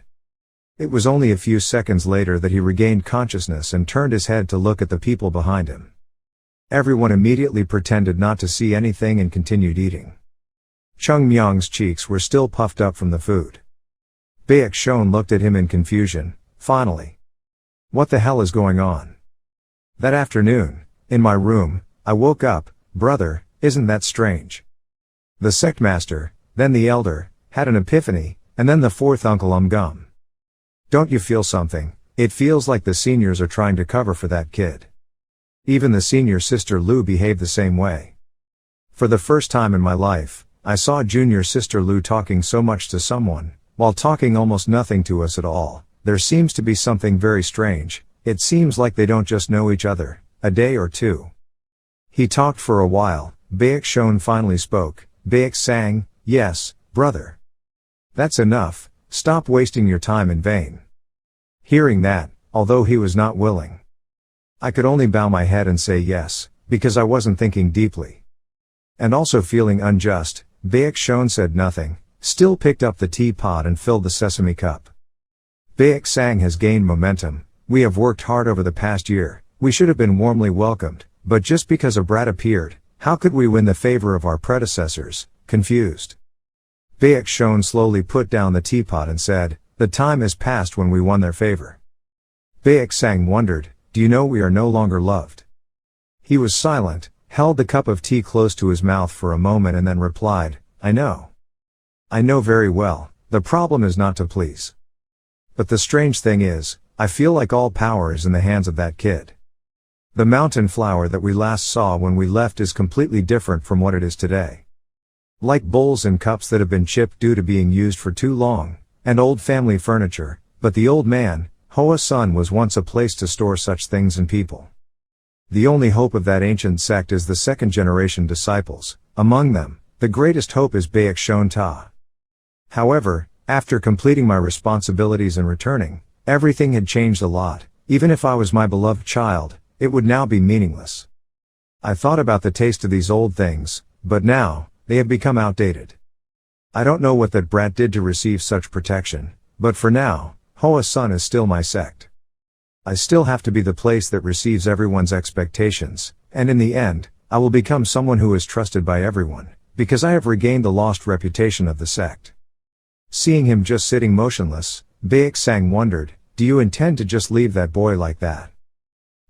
Speaker 1: It was only a few seconds later that he regained consciousness and turned his head to look at the people behind him. Everyone immediately pretended not to see anything and continued eating. Cheongmyeong's cheeks were still puffed up from the food. Baek Shon looked at him in confusion, finally. What the hell is going on? That afternoon, in my room, I woke up, brother, isn't that strange? The sect master, then the elder, had an epiphany, and then the fourth uncle gum. Don't you feel something? It feels like the seniors are trying to cover for that kid. Even the senior sister Lu behaved the same way. For the first time in my life, I saw junior sister Lu talking so much to someone, while talking almost nothing to us at all. There seems to be something very strange, it seems like they don't just know each other, a day or two. He talked for a while, Baek Shon finally spoke, Baek Sang, yes, brother. That's enough, stop wasting your time in vain. Hearing that, although he was not willing, I could only bow my head and say yes, because I wasn't thinking deeply. And also feeling unjust, Baek Shon said nothing, still picked up the teapot and filled the sesame cup. Baek Sang has gained momentum, we have worked hard over the past year, we should have been warmly welcomed, but just because a brat appeared, how could we win the favor of our predecessors? Confused. Baek Shon slowly put down the teapot and said, the time has passed when we won their favor. Baek Sang wondered, do you know we are no longer loved? He was silent, held the cup of tea close to his mouth for a moment and then replied, I know. I know very well, the problem is not to please. But the strange thing is, I feel like all power is in the hands of that kid. The mountain flower that we last saw when we left is completely different from what it is today. Like bowls and cups that have been chipped due to being used for too long, and old family furniture, but the old man, Hoa Sun, was once a place to store such things and people. The only hope of that ancient sect is the second-generation disciples. Among them, the greatest hope is Baek Shon Ta. However, after completing my responsibilities and returning, everything had changed a lot. Even if I was my beloved child, it would now be meaningless. I thought about the taste of these old things, but now, they have become outdated. I don't know what that brat did to receive such protection, but for now, Hoa Sun is still my sect. I still have to be the place that receives everyone's expectations, and in the end, I will become someone who is trusted by everyone, because I have regained the lost reputation of the sect. Seeing him just sitting motionless, Baek Sang wondered, do you intend to just leave that boy like that?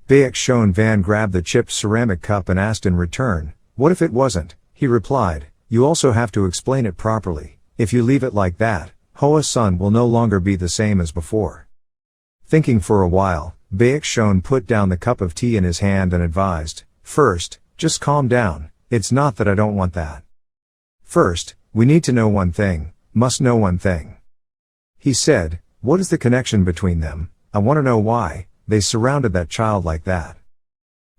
Speaker 1: Baek Shon Van grabbed the chipped ceramic cup and asked in return, what if it wasn't? He replied, you also have to explain it properly. If you leave it like that, Hoa Sun will no longer be the same as before. Thinking for a while, Baek Shon put down the cup of tea in his hand and advised, first, just calm down, it's not that I don't want that. First, we need to know one thing, must know one thing. He said, what is the connection between them? I want to know why they surrounded that child like that.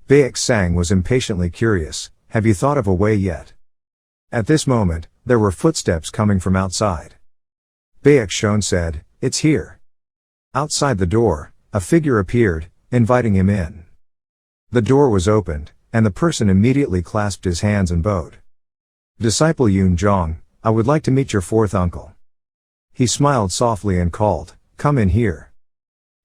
Speaker 1: Baek Sang was impatiently curious, have you thought of a way yet? At this moment, there were footsteps coming from outside. Baek Shon said, it's here. Outside the door, a figure appeared, inviting him in. The door was opened, and the person immediately clasped his hands and bowed. Disciple Yun Jong, I would like to meet your fourth uncle. He smiled softly and called, come in here.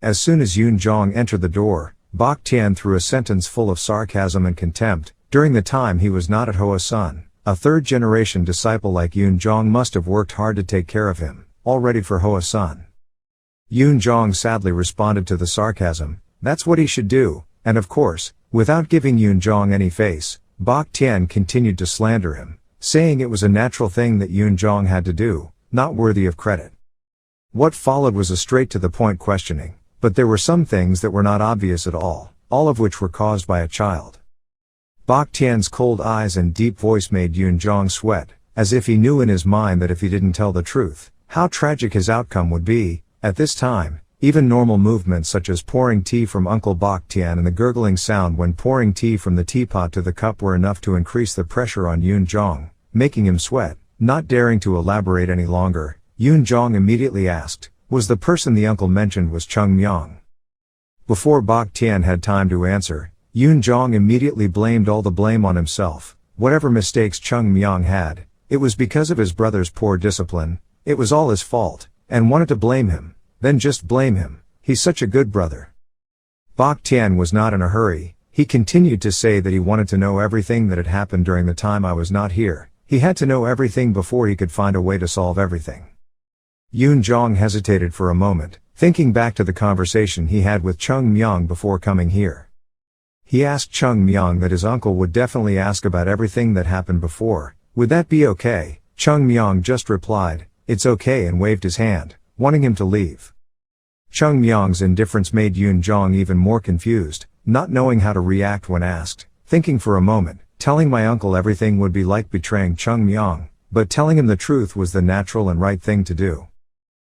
Speaker 1: As soon as Yun Jong entered the door, Bak Tian threw a sentence full of sarcasm and contempt. During the time he was not at Hoa Sun, a third-generation disciple like Yun Jong must have worked hard to take care of him, all ready for Hoa Sun. Yun Jong sadly responded to the sarcasm, that's what he should do, and of course, without giving Yun Jong any face, Bak Tian continued to slander him, saying it was a natural thing that Yun Jong had to do, not worthy of credit. What followed was a straight-to-the-point questioning, but there were some things that were not obvious at all of which were caused by a child. Bak Tian's cold eyes and deep voice made Yun Jong sweat, as if he knew in his mind that if he didn't tell the truth, how tragic his outcome would be. At this time, even normal movements such as pouring tea from Uncle Bak Tian and the gurgling sound when pouring tea from the teapot to the cup were enough to increase the pressure on Yun Jong, making him sweat. Not daring to elaborate any longer, Yun Jong immediately asked, was the person the uncle mentioned was Cheongmyeong? Before Bak Tian had time to answer, Yun Jong immediately blamed all the blame on himself. Whatever mistakes Cheongmyeong had, it was because of his brother's poor discipline, it was all his fault, and wanted to blame him, then just blame him, he's such a good brother. Bak Tian was not in a hurry, he continued to say that he wanted to know everything that had happened during the time I was not here, he had to know everything before he could find a way to solve everything. Yun Jong hesitated for a moment, thinking back to the conversation he had with Cheongmyeong before coming here. He asked Cheongmyeong that his uncle would definitely ask about everything that happened before, would that be okay? Cheongmyeong just replied, it's okay, and waved his hand, wanting him to leave. Cheongmyeong's indifference made Yun Jong even more confused, not knowing how to react when asked, thinking for a moment, telling my uncle everything would be like betraying Cheongmyeong, but telling him the truth was the natural and right thing to do.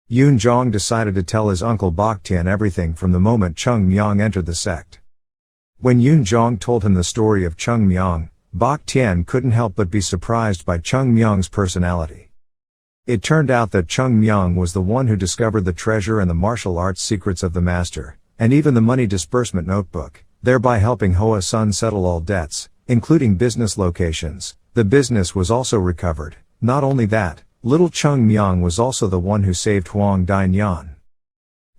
Speaker 1: Yun Jong decided to tell his uncle Bak Tian everything from the moment Cheongmyeong entered the sect. When Yun Jong told him the story of Cheongmyeong, Bak Tian couldn't help but be surprised by Cheongmyeong's personality. It turned out that Cheongmyeong was the one who discovered the treasure and the martial arts secrets of the master, and even the money disbursement notebook, thereby helping Hoa Sun settle all debts, including business locations. The business was also recovered. Not only that, little Cheongmyeong was also the one who saved Huang Dainyan.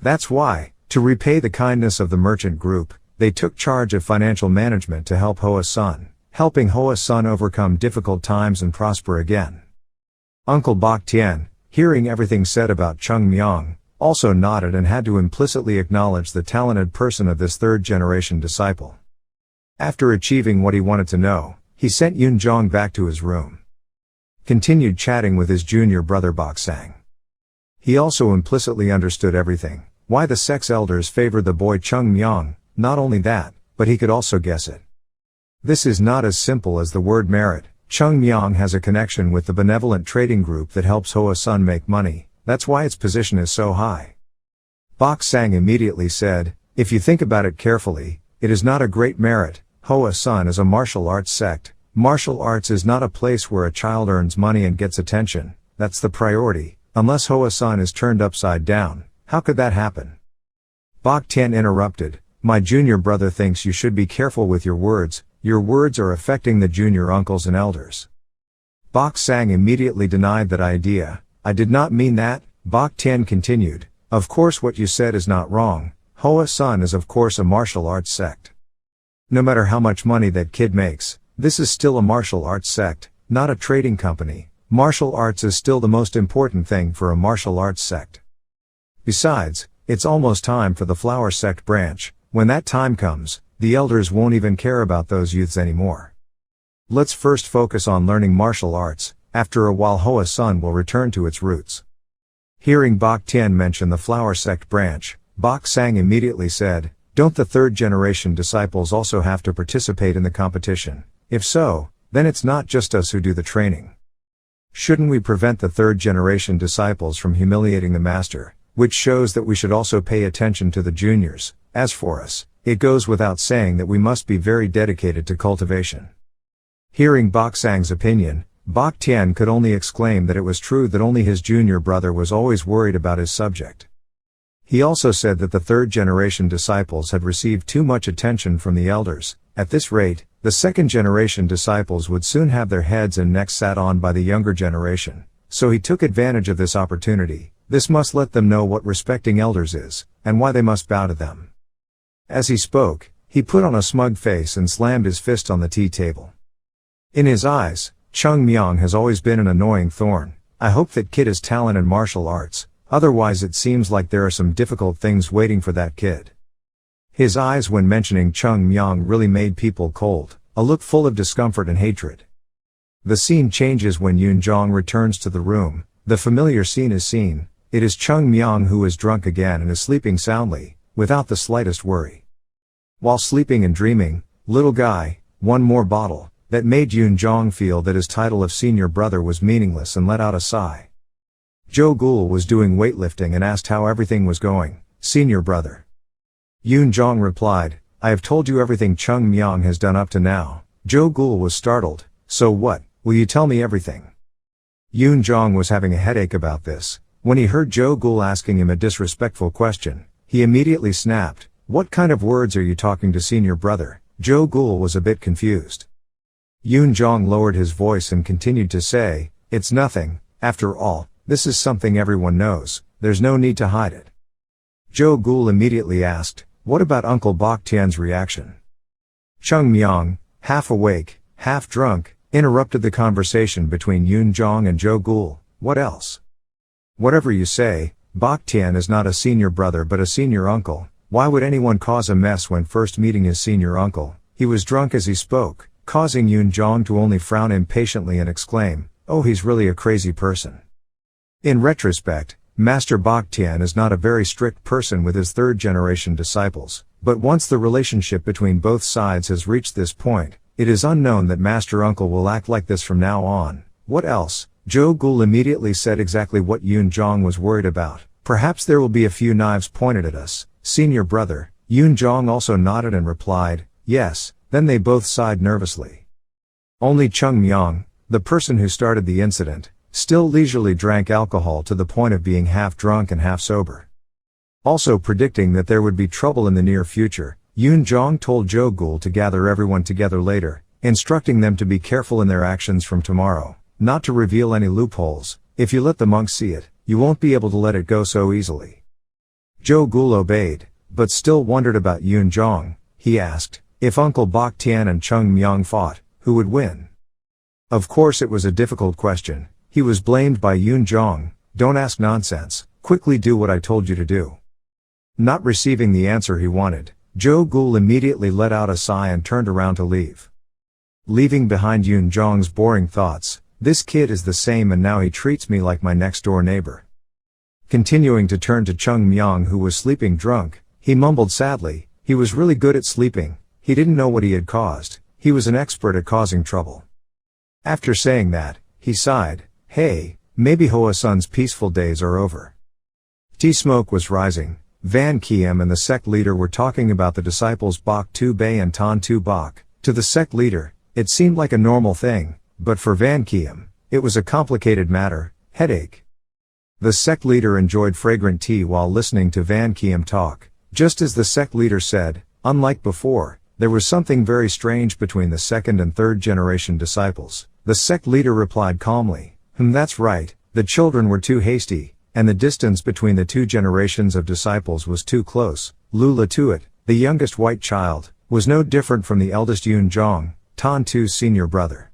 Speaker 1: That's why, to repay the kindness of the merchant group, they took charge of financial management to help Hoa Sun, helping Hoa Sun overcome difficult times and prosper again. Uncle Bak Tian, hearing everything said about Cheongmyeong, also nodded and had to implicitly acknowledge the talented person of this third-generation disciple. After achieving what he wanted to know, he sent Yun Jong back to his room. Continued chatting with his junior brother Bak Sang. He also implicitly understood everything, why the sect's elders favored the boy Cheongmyeong. Not only that, but he could also guess it. This is not as simple as the word merit, Cheongmyeong has a connection with the benevolent trading group that helps Hoa Sun make money, that's why its position is so high. Bok Sang immediately said, if you think about it carefully, it is not a great merit. Hoa Sun is a martial arts sect. Martial arts is not a place where a child earns money and gets attention, that's the priority. Unless Hoa Sun is turned upside down, how could that happen? Bok Tien interrupted, my junior brother thinks you should be careful with your words are affecting the junior uncles and elders. Bok Sang immediately denied that idea, I did not mean that. Bok Tien continued, of course what you said is not wrong, Hoa Sun is of course a martial arts sect. No matter how much money that kid makes, this is still a martial arts sect, not a trading company. Martial arts is still the most important thing for a martial arts sect. Besides, it's almost time for the flower sect branch. When that time comes, the elders won't even care about those youths anymore. Let's first focus on learning martial arts, after a while Hoa Sun will return to its roots. Hearing Bok Tien mention the flower sect branch, Bok Sang immediately said, don't the third generation disciples also have to participate in the competition? If so, then it's not just us who do the training. Shouldn't we prevent the third generation disciples from humiliating the master, which shows that we should also pay attention to the juniors. As for us, it goes without saying that we must be very dedicated to cultivation. Hearing Bok Sang's opinion, Bok Tien could only exclaim that it was true that only his junior brother was always worried about his subject. He also said that the third generation disciples had received too much attention from the elders. At this rate, the second generation disciples would soon have their heads and necks sat on by the younger generation. So he took advantage of this opportunity. This must let them know what respecting elders is, and why they must bow to them. As he spoke, he put on a smug face and slammed his fist on the tea table. In his eyes, Cheongmyeong has always been an annoying thorn. I hope that kid has talent in martial arts, otherwise it seems like there are some difficult things waiting for that kid. His eyes when mentioning Cheongmyeong really made people cold, a look full of discomfort and hatred. The scene changes when Yoon Jong returns to the room. The familiar scene is seen. It is Cheongmyeong who is drunk again and is sleeping soundly, without the slightest worry. While sleeping and dreaming, little guy, one more bottle, that made Yoon Jong feel that his title of senior brother was meaningless and let out a sigh. Jo Gul was doing weightlifting and asked how everything was going. Senior brother. Yoon Jong replied, I have told you everything Cheongmyeong has done up to now. Jo Gul was startled, so what, will you tell me everything? Yoon Jong was having a headache about this. When he heard Jo Gul asking him a disrespectful question, he immediately snapped, what kind of words are you talking to senior brother? Jo Gul was a bit confused. Yoon Jong lowered his voice and continued to say, it's nothing, after all, this is something everyone knows, there's no need to hide it. Jo Gul immediately asked, what about Uncle Bok Tien's reaction? Cheongmyeong, half awake, half drunk, interrupted the conversation between Yoon Jong and Jo Gul, what else? Whatever you say, Bok Tien is not a senior brother but a senior uncle. Why would anyone cause a mess when first meeting his senior uncle? He was drunk as he spoke, causing Yoon Jong to only frown impatiently and exclaim, oh, he's really a crazy person. In retrospect, Master Bok Tien is not a very strict person with his third generation disciples, but once the relationship between both sides has reached this point, it is unknown that Master Uncle will act like this from now on. What else? Jo Gul immediately said exactly what Yoon Jong was worried about. Perhaps there will be a few knives pointed at us, senior brother. Yoon Jong also nodded and replied, yes, then they both sighed nervously. Only Cheongmyeong, the person who started the incident, still leisurely drank alcohol to the point of being half drunk and half sober. Also predicting that there would be trouble in the near future, Yoon Jong told Jo Gul to gather everyone together later, instructing them to be careful in their actions from tomorrow, not to reveal any loopholes. If you let the monks see it, you won't be able to let it go so easily. Jo Gul obeyed, but still wondered about Yoon Jong. He asked, if Uncle Bok Tien and Cheongmyeong fought, who would win? Of course it was a difficult question. He was blamed by Yoon Jong, don't ask nonsense, quickly do what I told you to do. Not receiving the answer he wanted, Jo Gul immediately let out a sigh and turned around to leave. Leaving behind Yoon Jong's boring thoughts, this kid is the same and now he treats me like my next door neighbor. Continuing to turn to Cheongmyeong who was sleeping drunk, he mumbled sadly, he was really good at sleeping, he didn't know what he had caused, he was an expert at causing trouble. After saying that, he sighed, "Hey, maybe Hoa Sun's peaceful days are over." Tea smoke was rising. Van Kiem and the sect leader were talking about the disciples Bok Tu Bei and Ton Tu Bok. To the sect leader, it seemed like a normal thing, but for Van Kiem, it was a complicated matter. Headache. The sect leader enjoyed fragrant tea while listening to Van Kiem talk. Just as the sect leader said, unlike before, there was something very strange between the second and third generation disciples. The sect leader replied calmly, that's right, the children were too hasty, and the distance between the two generations of disciples was too close. Lula Tuat, the youngest white child, was no different from the eldest Yun Zhong, Ton Tu's senior brother.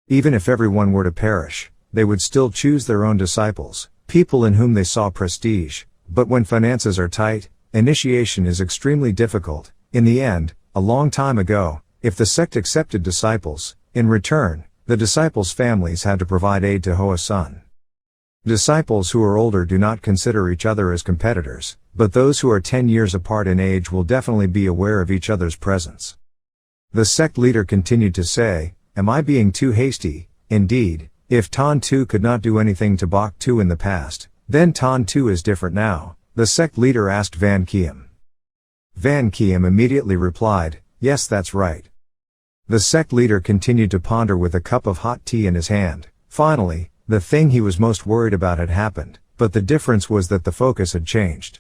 Speaker 1: Even if everyone were to perish, they would still choose their own disciples, people in whom they saw prestige. But when finances are tight, initiation is extremely difficult. In the end, a long time ago, if the sect accepted disciples, in return, the disciples' families had to provide aid to Hoa Sun. Disciples who are older do not consider each other as competitors, but those who are 10 years apart in age will definitely be aware of each other's presence. The sect leader continued to say, "Am I being too hasty?" Indeed, if Ton Tu could not do anything to Bok Tu in the past, then Ton Tu is different now. The sect leader asked Van Kiem. Van Kiem immediately replied, "Yes, that's right." The sect leader continued to ponder with a cup of hot tea in his hand. Finally, the thing he was most worried about had happened, but the difference was that the focus had changed.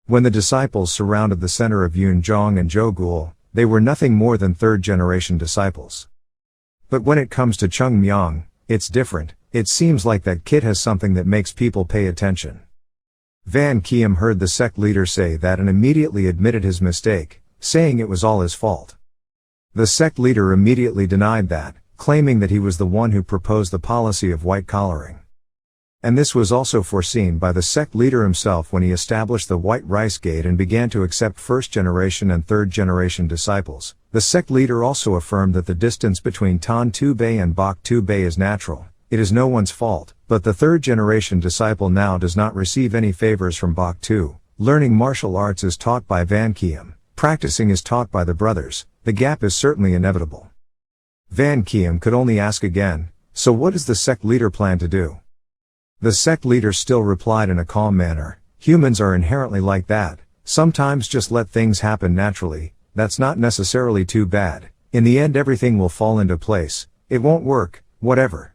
Speaker 1: When the disciples surrounded the center of Yun Zhong and Zhou, they were nothing more than third-generation disciples. But when it comes to Cheongmyeong, it's different. It seems like that kid has something that makes people pay attention. Van Kiem heard the sect leader say that and immediately admitted his mistake, saying it was all his fault. The sect leader immediately denied that, claiming that he was the one who proposed the policy of white collaring. And this was also foreseen by the sect leader himself when he established the White Rice Gate and began to accept first-generation and third-generation disciples. The sect leader also affirmed that the distance between Ton Tu Bei and Bok Tu Bei is natural. It is no one's fault, but the third-generation disciple now does not receive any favors from Bok Tu. Learning martial arts is taught by Van Kiem. Practicing is taught by the brothers. The gap is certainly inevitable. Van Kiem could only ask again, "So what does the sect leader plan to do?" The sect leader still replied in a calm manner, "Humans are inherently like that. Sometimes just let things happen naturally. That's not necessarily too bad. In the end everything will fall into place. It won't work, whatever."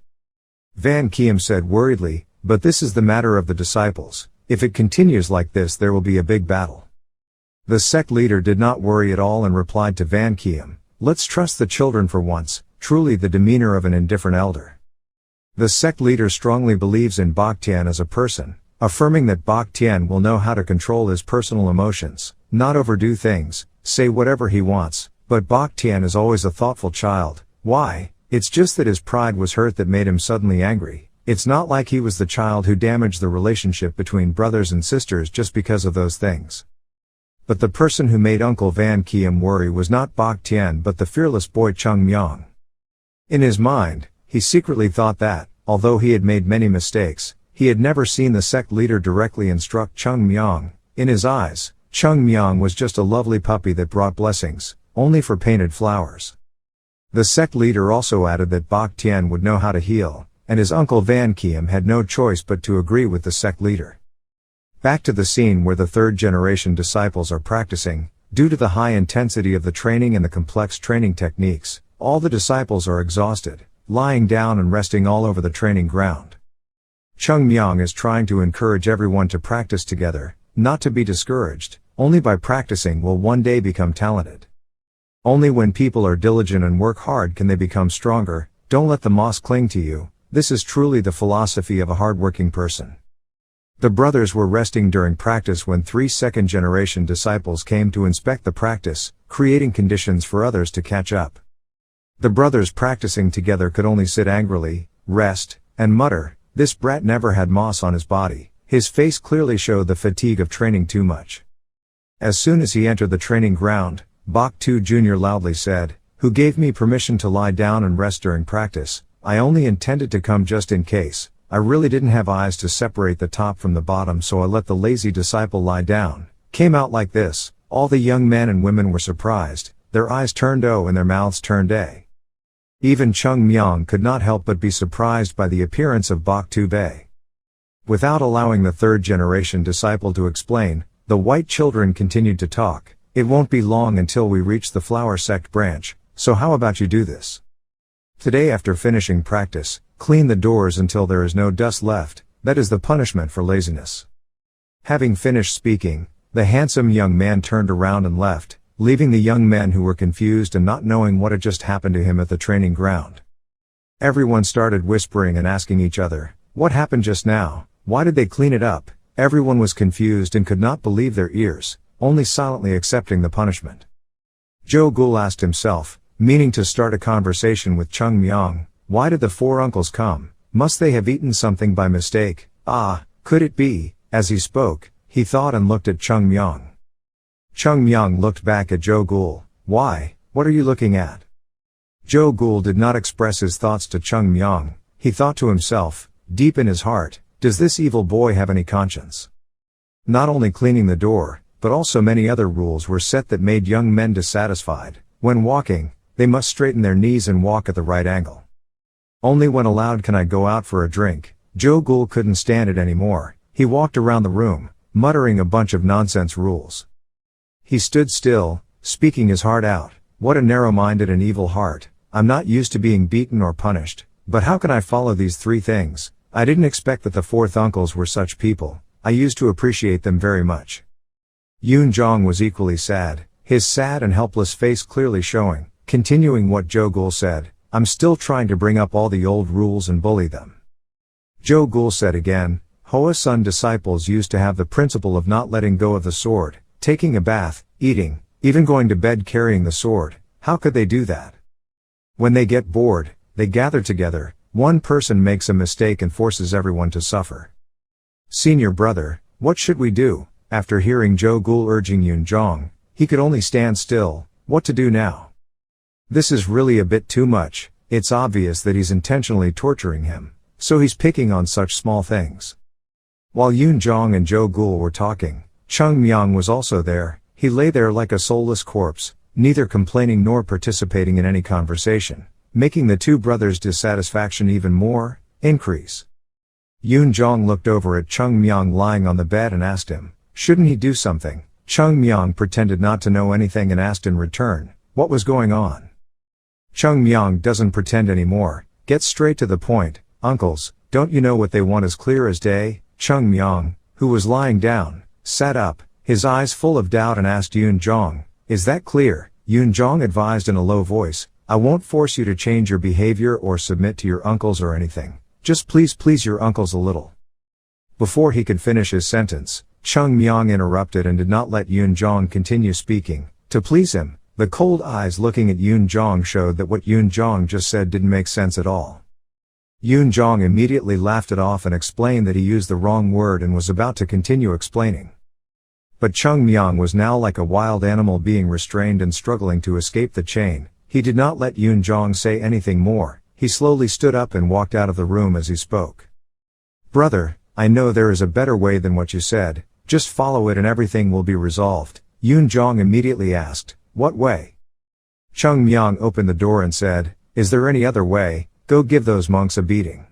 Speaker 1: Van Kiem said worriedly, "But this is the matter of the disciples. If it continues like this there will be a big battle." The sect leader did not worry at all and replied to Van Kiem, "Let's trust the children for once." Truly the demeanor of an indifferent elder. The sect leader strongly believes in Bok Tian as a person, affirming that Bok Tian will know how to control his personal emotions, not overdo things, say whatever he wants, but Bok Tian is always a thoughtful child. Why? It's just that his pride was hurt that made him suddenly angry. It's not like he was the child who damaged the relationship between brothers and sisters just because of those things. But the person who made Uncle Van Kiem worry was not Bok Tian but the fearless boy Cheongmyeong. In his mind, he secretly thought that, although he had made many mistakes, he had never seen the sect leader directly instruct Cheongmyeong. In his eyes, Cheongmyeong was just a lovely puppy that brought blessings, only for painted flowers. The sect leader also added that Bok Tian would know how to heal, and his uncle Van Kiem had no choice but to agree with the sect leader. Back to the scene where the third-generation disciples are practicing. Due to the high intensity of the training and the complex training techniques, all the disciples are exhausted, lying down and resting all over the training ground. Cheongmyeong is trying to encourage everyone to practice together, not to be discouraged. Only by practicing will one day become talented. Only when people are diligent and work hard can they become stronger. Don't let the moss cling to you. This is truly the philosophy of a hardworking person. The brothers were resting during practice when 3 second-generation disciples came to inspect the practice, creating conditions for others to catch up. The brothers practicing together could only sit angrily, rest, and mutter. This brat never had moss on his body. His face clearly showed the fatigue of training too much. As soon as he entered the training ground, Bok Tu Jr. loudly said, "Who gave me permission to lie down and rest during practice? I only intended to come just in case. I really didn't have eyes to separate the top from the bottom, so I let the lazy disciple lie down." Came out like this. All the young men and women were surprised. Their eyes turned O and their mouths turned A. Even Cheongmyeong could not help but be surprised by the appearance of Bok Tu-bae. Without allowing the third-generation disciple to explain, the white children continued to talk. It won't be long until we reach the flower sect branch, so how about you do this? Today after finishing practice, clean the doors until there is no dust left, that is the punishment for laziness. Having finished speaking, the handsome young man turned around and left, leaving the young men who were confused and not knowing what had just happened to him at the training ground. Everyone started whispering and asking each other, what happened just now? Why did they clean it up? Everyone was confused and could not believe their ears, only silently accepting the punishment. Jo Gul asked himself, meaning to start a conversation with Cheongmyeong, why did the four uncles come? Must they have eaten something by mistake? Could it be? As he spoke, he thought and looked at Cheongmyeong. Cheongmyeong looked back at Jo Gul. Why? What are you looking at? Jo Gul did not express his thoughts to Cheongmyeong. He thought to himself, deep in his heart, does this evil boy have any conscience? Not only cleaning the door, but also many other rules were set that made young men dissatisfied. When walking, they must straighten their knees and walk at the right angle. Only when allowed can I go out for a drink. Jo Gul couldn't stand it anymore. He walked around the room, muttering a bunch of nonsense rules. He stood still, speaking his heart out. What a narrow-minded and evil heart. I'm not used to being beaten or punished, but how can I follow these three things? I didn't expect that the fourth uncles were such people. I used to appreciate them very much. Yoon Jong was equally sad, his sad and helpless face clearly showing. Continuing what Jo Gul said, I'm still trying to bring up all the old rules and bully them. Jo Gul said again, Hoa Sun disciples used to have the principle of not letting go of the sword, taking a bath, eating, even going to bed carrying the sword. How could they do that? When they get bored, they gather together, one person makes a mistake and forces everyone to suffer. Senior brother, what should we do? After hearing Jo Gul urging Yoon Jong, he could only stand still. What to do now? This is really a bit too much. It's obvious that he's intentionally torturing him, so he's picking on such small things. While Yoon Jong and Jo Gul were talking, Cheongmyeong was also there. He lay there like a soulless corpse, neither complaining nor participating in any conversation, making the two brothers' dissatisfaction even more increase. Yoon Jong looked over at Cheongmyeong lying on the bed and asked him, shouldn't he do something? Cheongmyeong pretended not to know anything and asked in return, what was going on? Cheongmyeong doesn't pretend anymore, gets straight to the point. Uncles, don't you know what they want as clear as day? Cheongmyeong, who was lying down, sat up, his eyes full of doubt and asked Yoon Jong, is that clear? Yoon Jong advised in a low voice, I won't force you to change your behavior or submit to your uncles or anything. Just please your uncles a little. Before he could finish his sentence, Cheongmyeong interrupted and did not let Yoon Jong continue speaking. To please him, the cold eyes looking at Yoon Jong showed that what Yoon Jong just said didn't make sense at all. Yoon Jong immediately laughed it off and explained that he used the wrong word and was about to continue explaining. But Cheongmyeong was now like a wild animal being restrained and struggling to escape the chain. He did not let Yoon Jong say anything more. He slowly stood up and walked out of the room as he spoke. Brother, I know there is a better way than what you said. Just follow it and everything will be resolved. Yoon Jong immediately asked, what way? Cheongmyeong opened the door and said, is there any other way? Go give those monks a beating.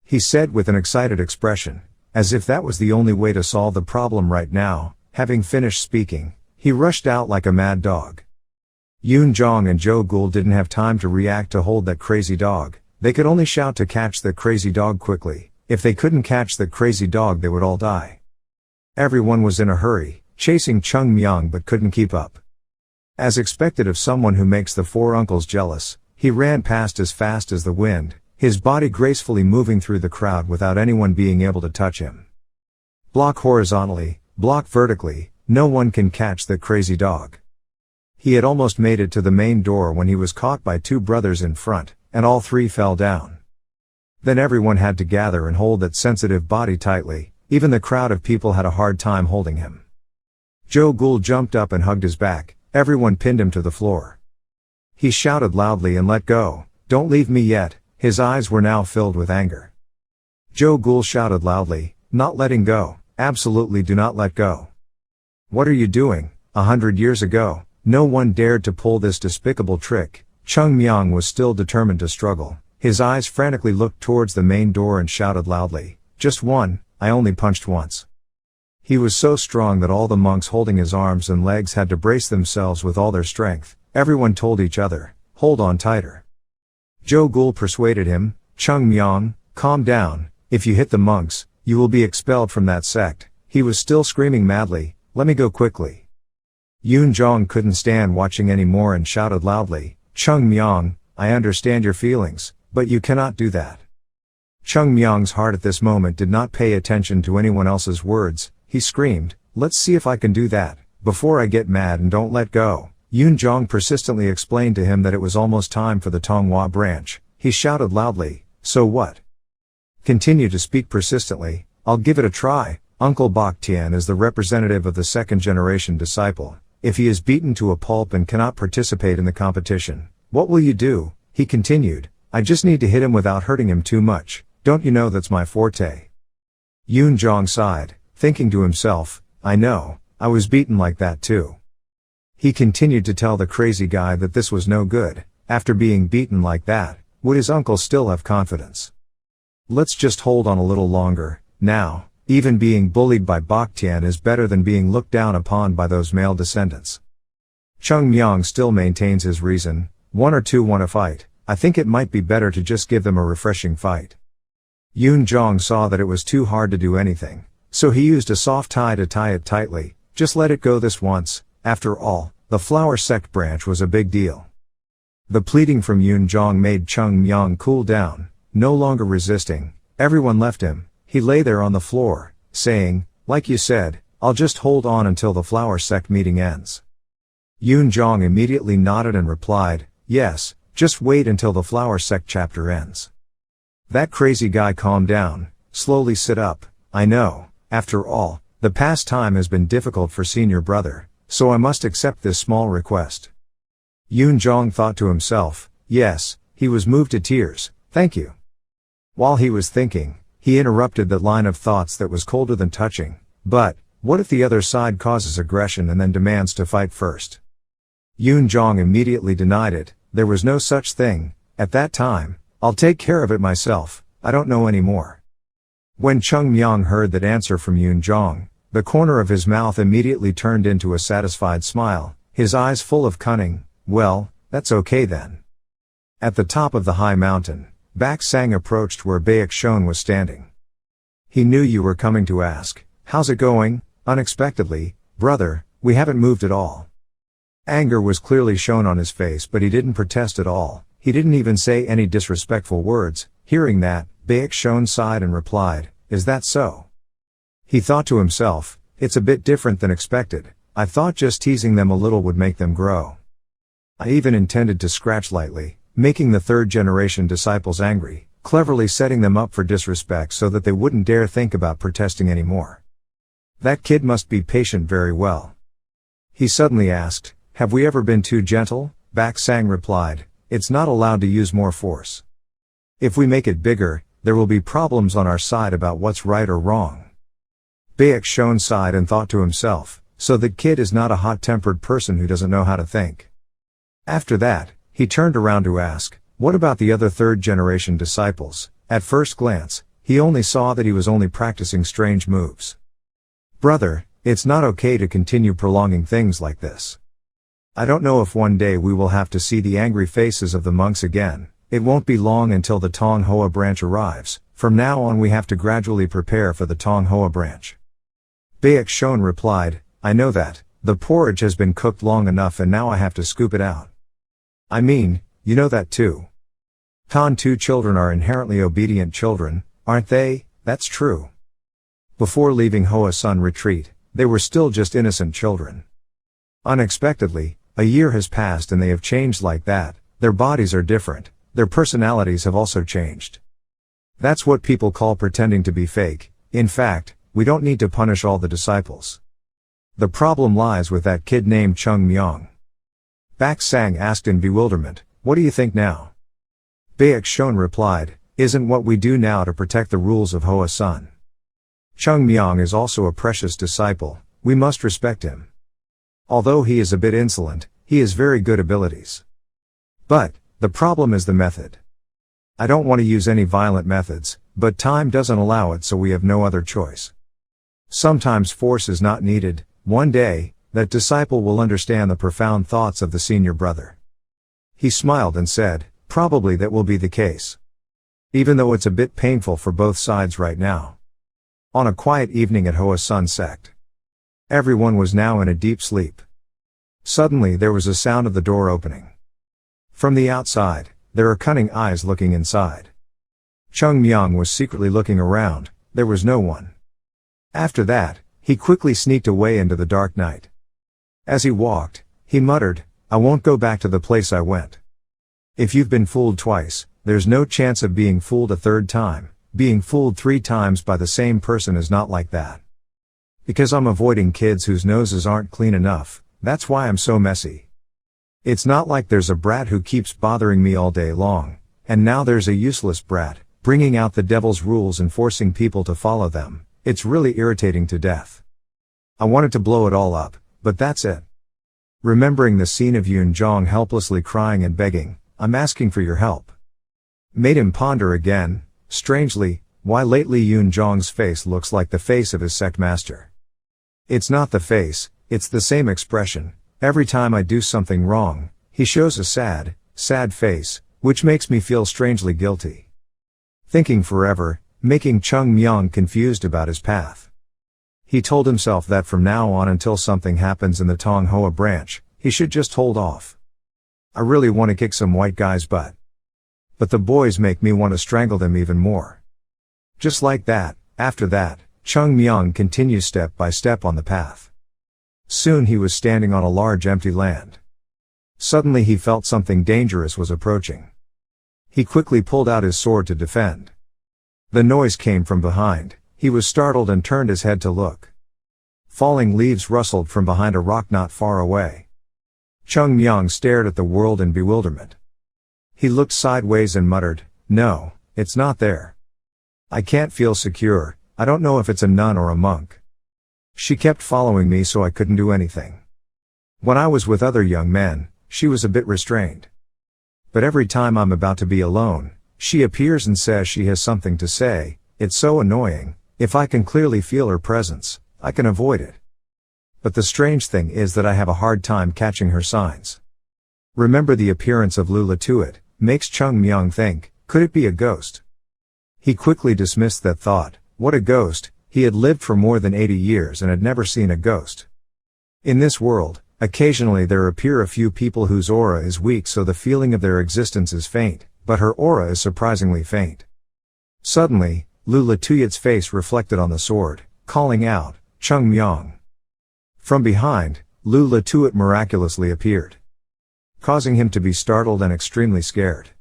Speaker 1: He said with an excited expression, as if that was the only way to solve the problem right now. Having finished speaking, he rushed out like a mad dog. Yoon Jong and Jo Gul didn't have time to react to hold that crazy dog. They could only shout to catch the crazy dog quickly. If they couldn't catch the crazy dog they would all die. Everyone was in a hurry, chasing Cheongmyeong but couldn't keep up. As expected of someone who makes the four uncles jealous, he ran past as fast as the wind, his body gracefully moving through the crowd without anyone being able to touch him. Block horizontally, block vertically, no one can catch the crazy dog. He had almost made it to the main door when he was caught by two brothers in front, and all three fell down. Then everyone had to gather and hold that sensitive body tightly. Even the crowd of people had a hard time holding him. Jo Gul jumped up and hugged his back. Everyone pinned him to the floor. He shouted loudly and let go. Don't leave me yet. His eyes were now filled with anger. Jo Gul shouted loudly, not letting go. Absolutely do not let go. What are you doing? 100 years ago, no one dared to pull this despicable trick. Cheongmyeong was still determined to struggle. His eyes frantically looked towards the main door and shouted loudly, "Just one, I only punched once." He was so strong that all the monks holding his arms and legs had to brace themselves with all their strength. Everyone told each other, "Hold on tighter." Jo Gul persuaded him, "Cheongmyeong, calm down, if you hit the monks, you will be expelled from that sect." He was still screaming madly, "Let me go quickly." Yoon Jong couldn't stand watching anymore and shouted loudly, "Cheongmyeong, I understand your feelings, but you cannot do that." Cheongmyeong's heart at this moment did not pay attention to anyone else's words. He screamed, "Let's see if I can do that, before I get mad and don't let go." Yoon Jong persistently explained to him that it was almost time for the Tonghua branch. He shouted loudly, "So what? Continue to speak persistently, I'll give it a try." Uncle Bak Tian is the representative of the second generation disciple. If he is beaten to a pulp and cannot participate in the competition, what will you do? He continued, "I just need to hit him without hurting him too much. Don't you know that's my forte?" Yoon Jong sighed, thinking to himself, "I know, I was beaten like that too." He continued to tell the crazy guy that this was no good. After being beaten like that, would his uncle still have confidence? Let's just hold on a little longer. Now, even being bullied by Bak Tian is better than being looked down upon by those male descendants. Cheongmyeong still maintains his reason. One or two want to fight. I think it might be better to just give them a refreshing fight. Yoon Jong saw that it was too hard to do anything, so he used a soft tie to tie it tightly. Just let it go this once. After all, the flower sect branch was a big deal. The pleading from Yoon Jong made Cheongmyeong cool down. No longer resisting, everyone left him. He lay there on the floor, saying, "Like you said, I'll just hold on until the flower sect meeting ends." Yoon Jong immediately nodded and replied, "Yes, just wait until the flower sect chapter ends." That crazy guy calmed down, slowly sit up. "I know, after all, the past time has been difficult for senior brother, so I must accept this small request." Yoon Jong thought to himself, "Yes," he was moved to tears, "Thank you." While he was thinking, he interrupted that line of thoughts that was colder than touching. But, what if the other side causes aggression and then demands to fight first? Yoon Jong immediately denied it. There was no such thing. At that time, "I'll take care of it myself, I don't know any more." When Cheongmyeong heard that answer from Yoon Jong, the corner of his mouth immediately turned into a satisfied smile, his eyes full of cunning. "Well, that's okay then." At the top of the high mountain, Bak Sang approached where Baek Shon was standing. "He knew you were coming to ask, how's it going?" Unexpectedly, "Brother, we haven't moved at all." Anger was clearly shown on his face, but he didn't protest at all. He didn't even say any disrespectful words. Hearing that, Baek Shon sighed and replied, "Is that so?" He thought to himself, "It's a bit different than expected. I thought just teasing them a little would make them grow. I even intended to scratch lightly, making the third generation disciples angry, cleverly setting them up for disrespect so that they wouldn't dare think about protesting anymore. That kid must be patient very well." He suddenly asked, "Have we ever been too gentle?" Bak Sang replied, "It's not allowed to use more force. If we make it bigger, there will be problems on our side about what's right or wrong." Baek Shon sighed and thought to himself, "So that kid is not a hot-tempered person who doesn't know how to think." After that, he turned around to ask, "What about the other third-generation disciples?" At first glance, he only saw that he was only practicing strange moves. "Brother, it's not okay to continue prolonging things like this. I don't know if one day we will have to see the angry faces of the monks again. It won't be long until the Tonghua branch arrives. From now on we have to gradually prepare for the Tonghua branch." Baek Shon replied, "I know that. The porridge has been cooked long enough and now I have to scoop it out." "I mean, you know that too. Tan two children are inherently obedient children, aren't they?" "That's true." Before leaving Hoa Sun retreat, they were still just innocent children. Unexpectedly, a year has passed and they have changed like that. Their bodies are different, their personalities have also changed. That's what people call pretending to be fake. In fact, we don't need to punish all the disciples. The problem lies with that kid named Cheongmyeong. Bak Sang asked in bewilderment, "What do you think now?" Baek Shon replied, "Isn't what we do now to protect the rules of Hoa Sun? Cheongmyeong is also a precious disciple, we must respect him. Although he is a bit insolent, he has very good abilities. But, the problem is the method. I don't want to use any violent methods, but time doesn't allow it, so we have no other choice. Sometimes force is not needed. One day, that disciple will understand the profound thoughts of the senior brother. He smiled and said, probably that will be the case. Even though it's a bit painful for both sides right now. On a quiet evening at Hua Sect. Everyone was now in a deep sleep. Suddenly there was a sound of the door opening. From the outside, there are cunning eyes looking inside. Cheongmyeong was secretly looking around, there was no one. After that, he quickly sneaked away into the dark night. As he walked, he muttered, I won't go back to the place I went. If you've been fooled twice, there's no chance of being fooled a third time. Being fooled 3 times by the same person is not like that. Because I'm avoiding kids whose noses aren't clean enough, that's why I'm so messy. It's not like there's a brat who keeps bothering me all day long, and now there's a useless brat, bringing out the devil's rules and forcing people to follow them. It's really irritating to death. I wanted to blow it all up, but that's it. Remembering the scene of Yoon Jong helplessly crying and begging, I'm asking for your help, made him ponder again. Strangely, why lately Yoon Jong's face looks like the face of his sect master. It's not the face, it's the same expression. Every time I do something wrong, he shows a sad, sad face, which makes me feel strangely guilty. Thinking forever, making Cheongmyeong confused about his path. He told himself that from now on until something happens in the Tong Hoa branch, he should just hold off. I really want to kick some white guy's butt. But the boys make me want to strangle them even more. Just like that, after that, Cheongmyeong continues step by step on the path. Soon he was standing on a large empty land. Suddenly he felt something dangerous was approaching. He quickly pulled out his sword to defend. The noise came from behind. He was startled and turned his head to look. Falling leaves rustled from behind a rock not far away. Cheongmyeong stared at the world in bewilderment. He looked sideways and muttered, no, it's not there. I can't feel secure, I don't know if it's a nun or a monk. She kept following me so I couldn't do anything. When I was with other young men, she was a bit restrained. But every time I'm about to be alone, she appears and says she has something to say. It's so annoying. If I can clearly feel her presence, I can avoid it. But the strange thing is that I have a hard time catching her signs. Remember the appearance of Lula Tuat, makes Cheongmyeong think, could it be a ghost? He quickly dismissed that thought. What a ghost, he had lived for more than 80 years and had never seen a ghost. In this world, occasionally there appear a few people whose aura is weak so the feeling of their existence is faint, but her aura is surprisingly faint. Suddenly, Lula Tuyat's face reflected on the sword, calling out, Cheongmyeong. From behind, Lula Tuat miraculously appeared, causing him to be startled and extremely scared.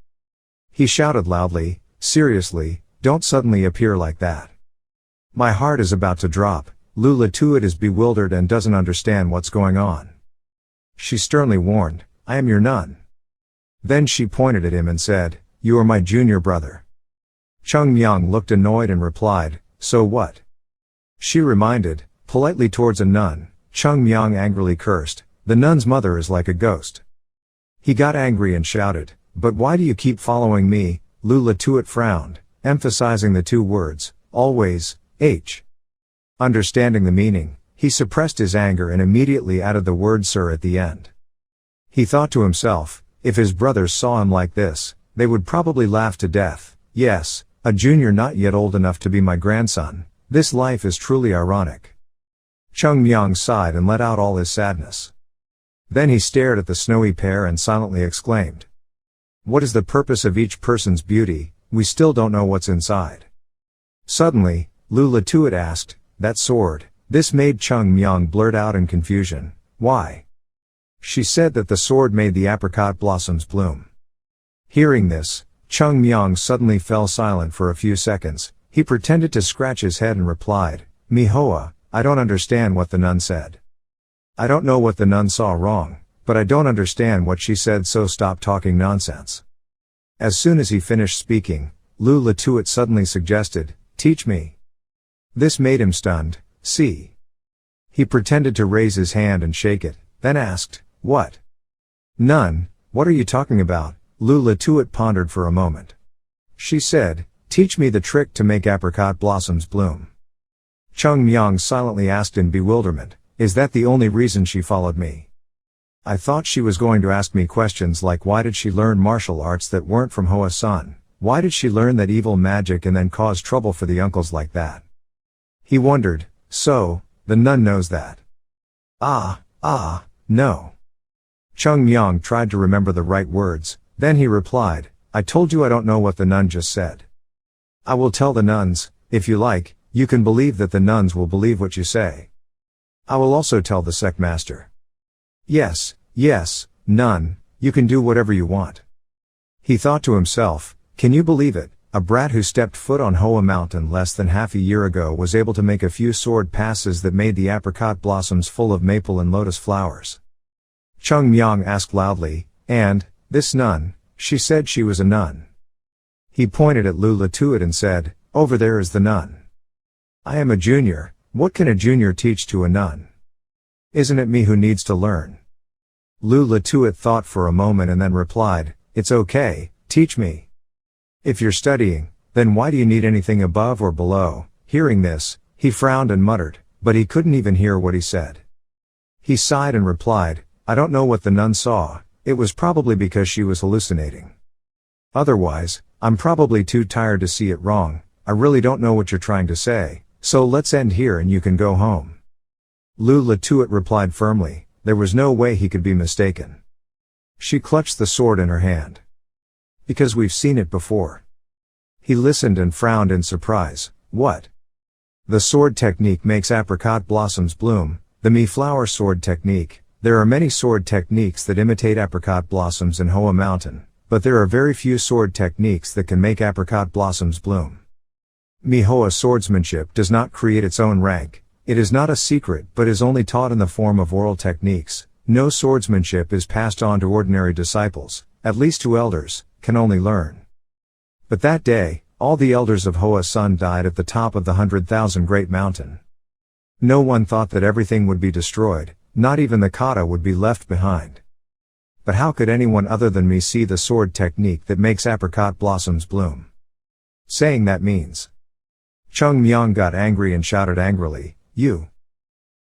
Speaker 1: He shouted loudly, seriously, don't suddenly appear like that. My heart is about to drop. Lula Tuat is bewildered and doesn't understand what's going on. She sternly warned, I am your nun. Then she pointed at him and said, you are my junior brother. Cheongmyeong looked annoyed and replied, so what? She reminded, politely towards a nun. Cheongmyeong angrily cursed, the nun's mother is like a ghost. He got angry and shouted, but why do you keep following me? Lula Tuat frowned, emphasizing the 2 words, always. Understanding the meaning, he suppressed his anger and immediately added the word sir at the end. He thought to himself, if his brothers saw him like this, they would probably laugh to death. Yes, a junior not yet old enough to be my grandson. This life is truly ironic. Cheongmyeong sighed and let out all his sadness. Then he stared at the snowy pair and silently exclaimed, what is the purpose of each person's beauty? We still don't know what's inside. Suddenly, Lula Tuat asked, that sword. This made Cheongmyeong blurt out in confusion, why? She said that the sword made the apricot blossoms bloom. Hearing this, Cheongmyeong suddenly fell silent for a few seconds. He pretended to scratch his head and replied, manhwa, I don't understand what the nun said. I don't know what the nun saw wrong, but I don't understand what she said, so stop talking nonsense. As soon as he finished speaking, Lula Tuat suddenly suggested, teach me. This made him stunned. See. He pretended to raise his hand and shake it, then asked, what? Nun, what are you talking about? Lu Latuit pondered for a moment. She said, "Teach me the trick to make apricot blossoms bloom." Cheongmyeong silently asked in bewilderment, "Is that the only reason she followed me? I thought she was going to ask me questions like why did she learn martial arts that weren't from Hoa-san? Why did she learn that evil magic and then cause trouble for the uncles like that?" He wondered, so, the nun knows that. No. Cheongmyeong tried to remember the right words, then he replied, "I told you I don't know what the nun just said. I will tell the nuns, if you like, you can believe that the nuns will believe what you say. I will also tell the sect master." Yes, nun, you can do whatever you want. He thought to himself, can you believe it, a brat who stepped foot on Hoa Mountain less than half a year ago was able to make a few sword passes that made the apricot blossoms full of maple and lotus flowers. Cheongmyeong asked loudly, "And, this nun, she said she was a nun." He pointed at Lu Latuit and said, "Over there is the nun. I am a junior, what can a junior teach to a nun? Isn't it me who needs to learn?" Lu Latuit thought for a moment and then replied, "It's okay, teach me. If you're studying, then why do you need anything above or below?" Hearing this, he frowned and muttered, but he couldn't even hear what he said. He sighed and replied, "I don't know what the nun saw, it was probably because she was hallucinating. Otherwise, I'm probably too tired to see it wrong, I really don't know what you're trying to say, so let's end here and you can go home." Lu Latuit replied firmly, there was no way he could be mistaken. She clutched the sword in her hand. "Because we've seen it before." He listened and frowned in surprise. "What?" "The sword technique makes apricot blossoms bloom, the me-flower sword technique. There are many sword techniques that imitate apricot blossoms in Hoa Mountain, but there are very few sword techniques that can make apricot blossoms bloom. Me-Hoa swordsmanship does not create its own rank, it is not a secret but is only taught in the form of oral techniques. No swordsmanship is passed on to ordinary disciples, at least to elders, can only learn. But that day, all the elders of Hoa-san died at the top of the 100,000 Great Mountain. No one thought that everything would be destroyed, not even the kata would be left behind. But how could anyone other than me see the sword technique that makes apricot blossoms bloom? Saying that means. Cheongmyeong got angry and shouted angrily, "You!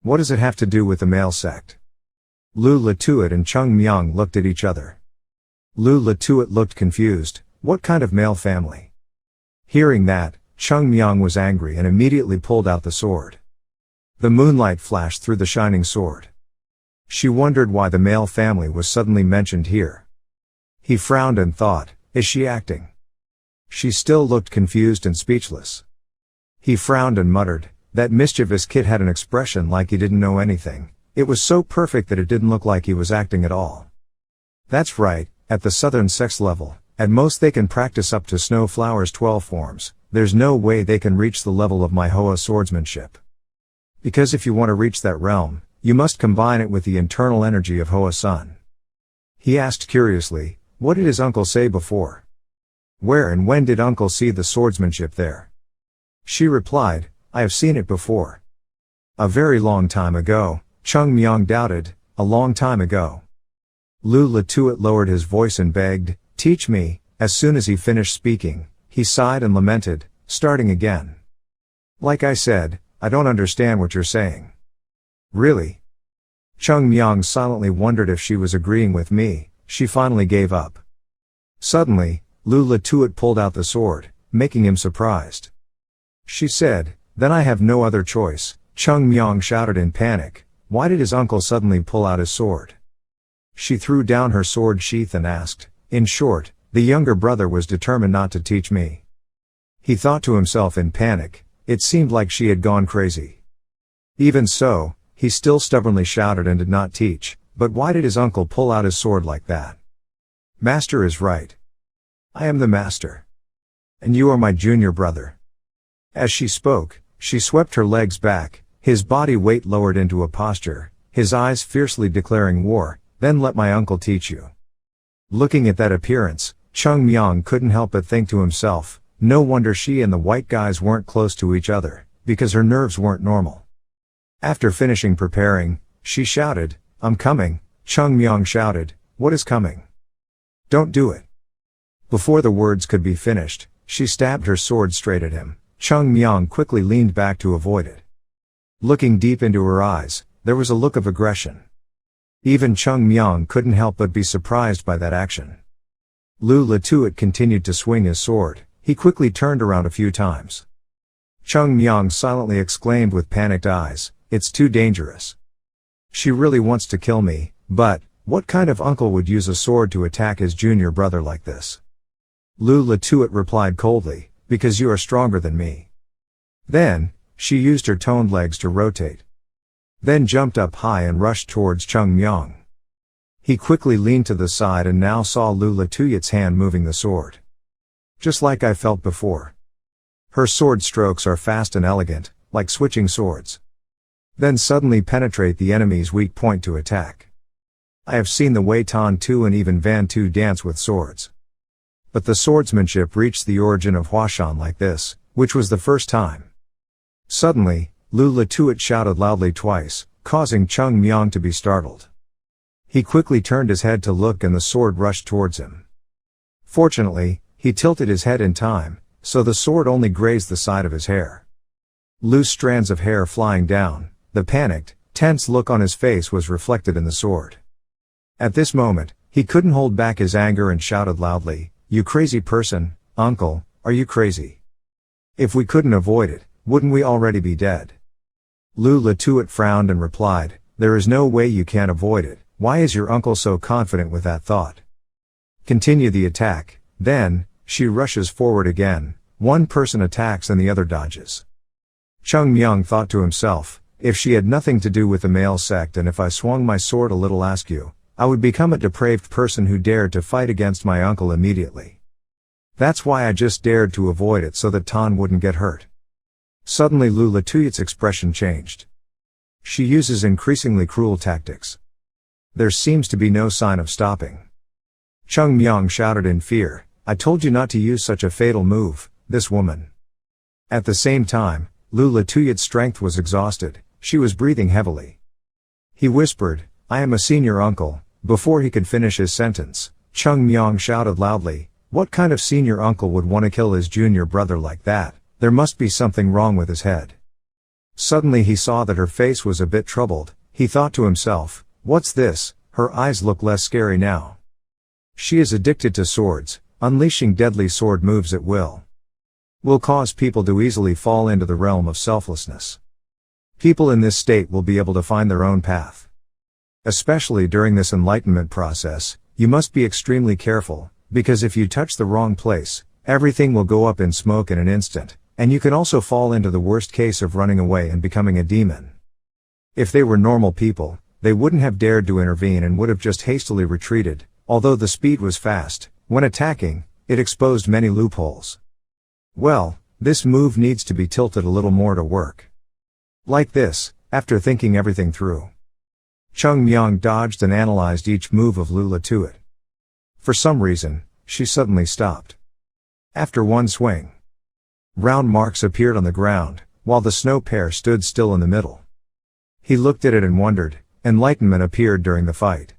Speaker 1: What does it have to do with the male sect?" Lu Latuit and Cheongmyeong looked at each other. Lu Latuit looked confused, "What kind of male family?" Hearing that, Cheongmyeong was angry and immediately pulled out the sword. The moonlight flashed through the shining sword. She wondered why the male family was suddenly mentioned here. He frowned and thought, is she acting? She still looked confused and speechless. He frowned and muttered, that mischievous kid had an expression like he didn't know anything. It was so perfect that it didn't look like he was acting at all. That's right, at the southern sex level, at most they can practice up to Snowflower's 12 forms, there's no way they can reach the level of my Hoa swordsmanship. Because if you want to reach that realm, you must combine it with the internal energy of Hoa-san. He asked curiously, what did his uncle say before? Where and when did uncle see the swordsmanship there? She replied, I have seen it before. A very long time ago. Cheongmyeong doubted, a long time ago. Lu Latuit lowered his voice and begged, teach me. As soon as he finished speaking, he sighed and lamented, starting again. Like I said, I don't understand what you're saying. Really? Cheongmyeong silently wondered if she was agreeing with me. She finally gave up. Suddenly, Lu Latuit pulled out the sword, making him surprised. She said, then I have no other choice. Cheongmyeong shouted in panic. Why did his uncle suddenly pull out his sword? She threw down her sword sheath and asked, in short, the younger brother was determined not to teach me. He thought to himself in panic, it seemed like she had gone crazy. Even so, he still stubbornly shouted and did not teach, but why did his uncle pull out his sword like that? Master is right. I am the master. And you are my junior brother. As she spoke, she swept her legs back, his body weight lowered into a posture, his eyes fiercely declaring war, then let my uncle teach you. Looking at that appearance, Cheongmyeong couldn't help but think to himself, no wonder she and the white guys weren't close to each other, because her nerves weren't normal. After finishing preparing, she shouted, I'm coming. Cheongmyeong shouted, what is coming? Don't do it. Before the words could be finished, she stabbed her sword straight at him. Cheongmyeong quickly leaned back to avoid it. Looking deep into her eyes, there was a look of aggression. Even Cheongmyeong couldn't help but be surprised by that action. Lu Latuit continued to swing his sword. He quickly turned around a few times. Cheongmyeong silently exclaimed with panicked eyes, "It's too dangerous. She really wants to kill me, but what kind of uncle would use a sword to attack his junior brother like this?" Lu Latuit replied coldly, "Because you are stronger than me." Then, she used her toned legs to rotate. Then jumped up high and rushed towards Cheongmyeong. He quickly leaned to the side and now saw Lu Latuit's hand moving the sword. Just like I felt before. Her sword strokes are fast and elegant, like switching swords. Then suddenly penetrate the enemy's weak point to attack. I have seen the Wei Tan Tu and even Van Tu dance with swords. But the swordsmanship reached the origin of Huashan like this, which was the first time. Suddenly, Lu Latuit shouted loudly twice, causing Cheongmyeong to be startled. He quickly turned his head to look and the sword rushed towards him. Fortunately, he tilted his head in time, so the sword only grazed the side of his hair. Loose strands of hair flying down, the panicked, tense look on his face was reflected in the sword. At this moment, he couldn't hold back his anger and shouted loudly, "You crazy person, uncle, are you crazy? If we couldn't avoid it, wouldn't we already be dead?" Lu Latuit frowned and replied, "There is no way you can't avoid it. Why is your uncle so confident with that thought? Continue the attack." Then, she rushes forward again. One person attacks and the other dodges. Cheongmyeong thought to himself, if she had nothing to do with the male sect and if I swung my sword a little askew, I would become a depraved person who dared to fight against my uncle immediately. That's why I just dared to avoid it so that Tan wouldn't get hurt. Suddenly Lu Latuit's expression changed. She uses increasingly cruel tactics. There seems to be no sign of stopping. Cheongmyeong shouted in fear, "I told you not to use such a fatal move, this woman." At the same time, Lu Latuit's strength was exhausted, she was breathing heavily. He whispered, "I am a senior uncle." Before he could finish his sentence, Cheongmyeong shouted loudly, "What kind of senior uncle would want to kill his junior brother like that? There must be something wrong with his head." Suddenly he saw that her face was a bit troubled. He thought to himself, "What's this?" Her eyes look less scary now. She is addicted to swords, unleashing deadly sword moves at will. Will cause people to easily fall into the realm of selflessness. People in this state will be able to find their own path. Especially during this enlightenment process, you must be extremely careful, because if you touch the wrong place, everything will go up in smoke in an instant, and you can also fall into the worst case of running away and becoming a demon. If they were normal people, they wouldn't have dared to intervene and would have just hastily retreated. Although the speed was fast, when attacking, it exposed many loopholes. Well, this move needs to be tilted a little more to work. Like this, after thinking everything through. Cheongmyeong dodged and analyzed each move of Lu Latuit. For some reason, she suddenly stopped. After one swing, round marks appeared on the ground, while the snow pair stood still in the middle. He looked at it and wondered, enlightenment appeared during the fight.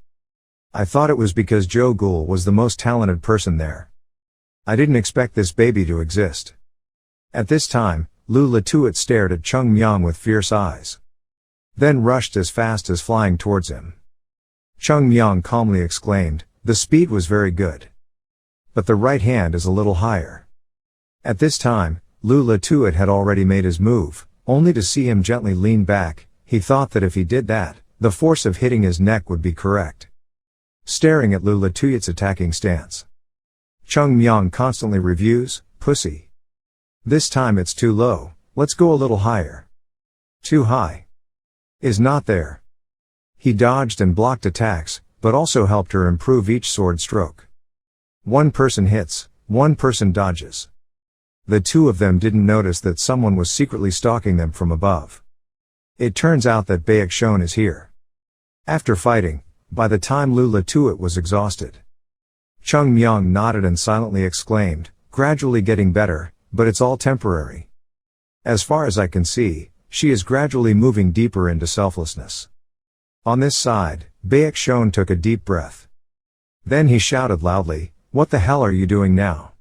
Speaker 1: I thought it was because Joe Ghoul was the most talented person there. I didn't expect this baby to exist. At this time, Lu Latuit stared at Cheongmyeong with fierce eyes. Then rushed as fast as flying towards him. Cheongmyeong calmly exclaimed, "The speed was very good. But the right hand is a little higher." At this time, Lu Latuit had already made his move, only to see him gently lean back. He thought that if he did that, the force of hitting his neck would be correct. Staring at Lu Latuit's attacking stance. Cheongmyeong constantly reviews, "Pussy. This time it's too low, let's go a little higher. Too high. Is not there." He dodged and blocked attacks, but also helped her improve each sword stroke. One person hits, one person dodges. The two of them didn't notice that someone was secretly stalking them from above. It turns out that Baek Shon is here. After fighting, by the time Lu Latuit was exhausted, Cheongmyeong nodded and silently exclaimed, "Gradually getting better, but it's all temporary. As far as I can see, she is gradually moving deeper into selflessness." On this side, Baek Shon took a deep breath. Then he shouted loudly, what the hell are you doing now?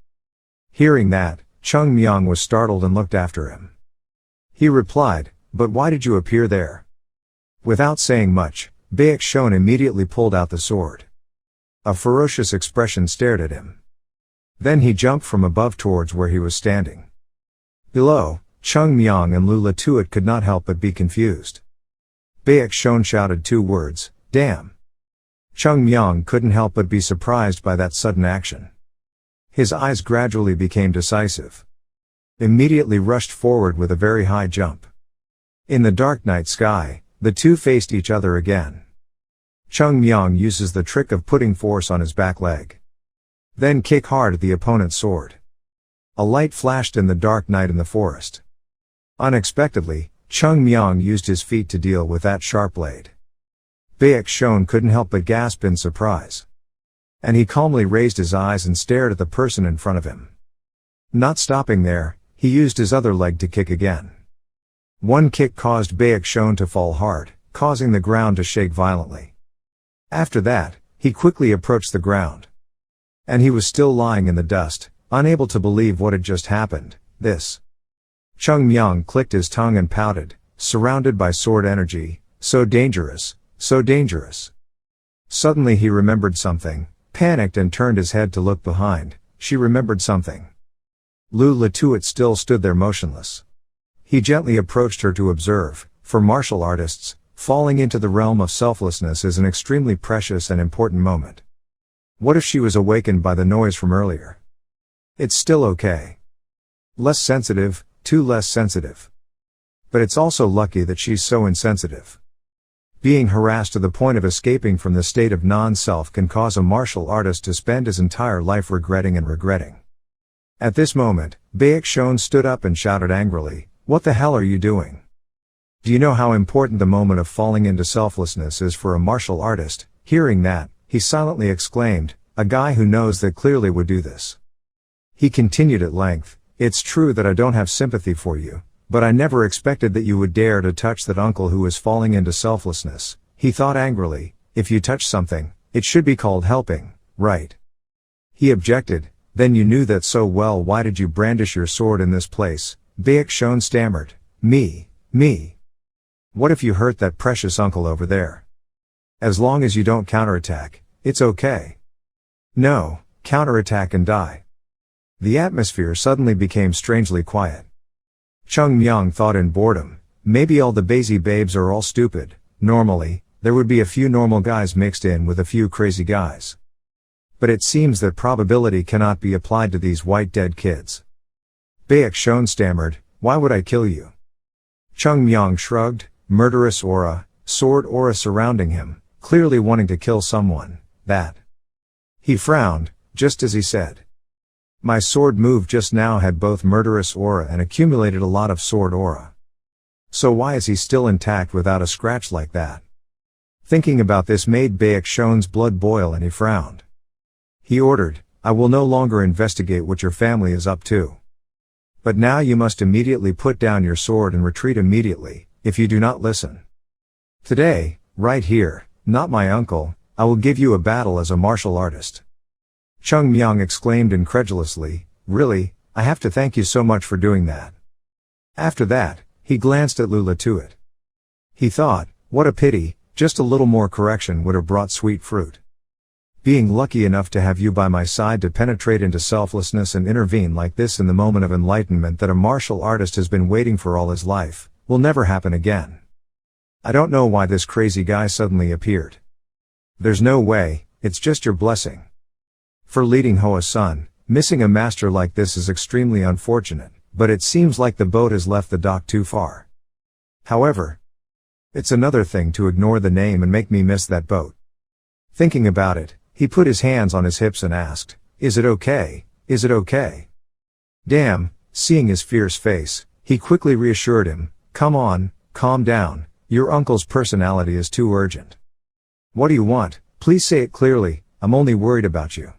Speaker 1: Hearing that, Cheongmyeong was startled and looked after him. He replied, but why did you appear there? Without saying much, Baek Shon immediately pulled out the sword. A ferocious expression stared at him. Then he jumped from above towards where he was standing. Below, Cheongmyeong and Lula Tuat could not help but be confused. Baek Shon shouted 2 words, damn. Cheongmyeong couldn't help but be surprised by that sudden action. His eyes gradually became decisive. Immediately rushed forward with a very high jump. In the dark night sky, the two faced each other again. Cheongmyeong uses the trick of putting force on his back leg. Then kick hard at the opponent's sword. A light flashed in the dark night in the forest. Unexpectedly, Cheongmyeong used his feet to deal with that sharp blade. Baek Shon couldn't help but gasp in surprise. And he calmly raised his eyes and stared at the person in front of him. Not stopping there, he used his other leg to kick again. One kick caused Baek Shon to fall hard, causing the ground to shake violently. After that, he quickly approached the ground. And he was still lying in the dust, unable to believe what had just happened. This. Cheongmyeong clicked his tongue and pouted, surrounded by sword energy, so dangerous, so dangerous. Suddenly he remembered something, panicked and turned his head to look behind. She remembered something. Lula Tuat still stood there motionless. He gently approached her to observe. For martial artists, falling into the realm of selflessness is an extremely precious and important moment. What if she was awakened by the noise from earlier? It's still okay. Less sensitive, too less sensitive. But it's also lucky that she's so insensitive. Being harassed to the point of escaping from the state of non-self can cause a martial artist to spend his entire life regretting and regretting. At this moment, Baek Shon stood up and shouted angrily, what the hell are you doing? Do you know how important the moment of falling into selflessness is for a martial artist? Hearing that, he silently exclaimed, a guy who knows that clearly would do this. He continued at length, it's true that I don't have sympathy for you, but I never expected that you would dare to touch that uncle who is falling into selflessness. He thought angrily, if you touch something, it should be called helping, right? He objected, then you knew that so well, why did you brandish your sword in this place? Baek Shon stammered, me. What if you hurt that precious uncle over there? As long as you don't counterattack, it's okay. No, counterattack and die. The atmosphere suddenly became strangely quiet. Cheongmyeong thought in boredom, maybe all the Bazi babes are all stupid. Normally, there would be a few normal guys mixed in with a few crazy guys. But it seems that probability cannot be applied to these white dead kids. Baek Shon stammered, why would I kill you? Cheongmyeong shrugged, murderous aura, sword aura surrounding him, clearly wanting to kill someone, that. He frowned, just as he said. My sword move just now had both murderous aura and accumulated a lot of sword aura. So why is he still intact without a scratch like that? Thinking about this made Baek Shon's blood boil and he frowned. He ordered, I will no longer investigate what your family is up to. But now you must immediately put down your sword and retreat immediately, if you do not listen. Today, right here, not my uncle, I will give you a battle as a martial artist. Cheongmyeong exclaimed incredulously, really, I have to thank you so much for doing that. After that, he glanced at Lula Tuat. He thought, what a pity, just a little more correction would have brought sweet fruit. Being lucky enough to have you by my side to penetrate into selflessness and intervene like this in the moment of enlightenment that a martial artist has been waiting for all his life, will never happen again. I don't know why this crazy guy suddenly appeared. There's no way, it's just your blessing. For leading Hoa's son, missing a master like this is extremely unfortunate, but it seems like the boat has left the dock too far. However, it's another thing to ignore the name and make me miss that boat. Thinking about it, he put his hands on his hips and asked, is it okay, is it okay? Damn, seeing his fierce face, he quickly reassured him, come on, calm down, your uncle's personality is too urgent. What do you want? Please say it clearly, I'm only worried about you.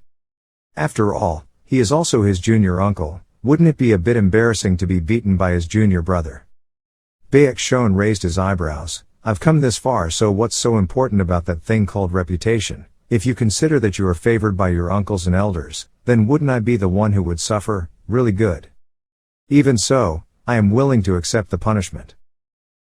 Speaker 1: After all, he is also his junior uncle, wouldn't it be a bit embarrassing to be beaten by his junior brother? Baek Shon raised his eyebrows, I've come this far, so what's so important about that thing called reputation? if you consider that you are favored by your uncles and elders, then wouldn't I be the one who would suffer? Really good. Even so, I am willing to accept the punishment.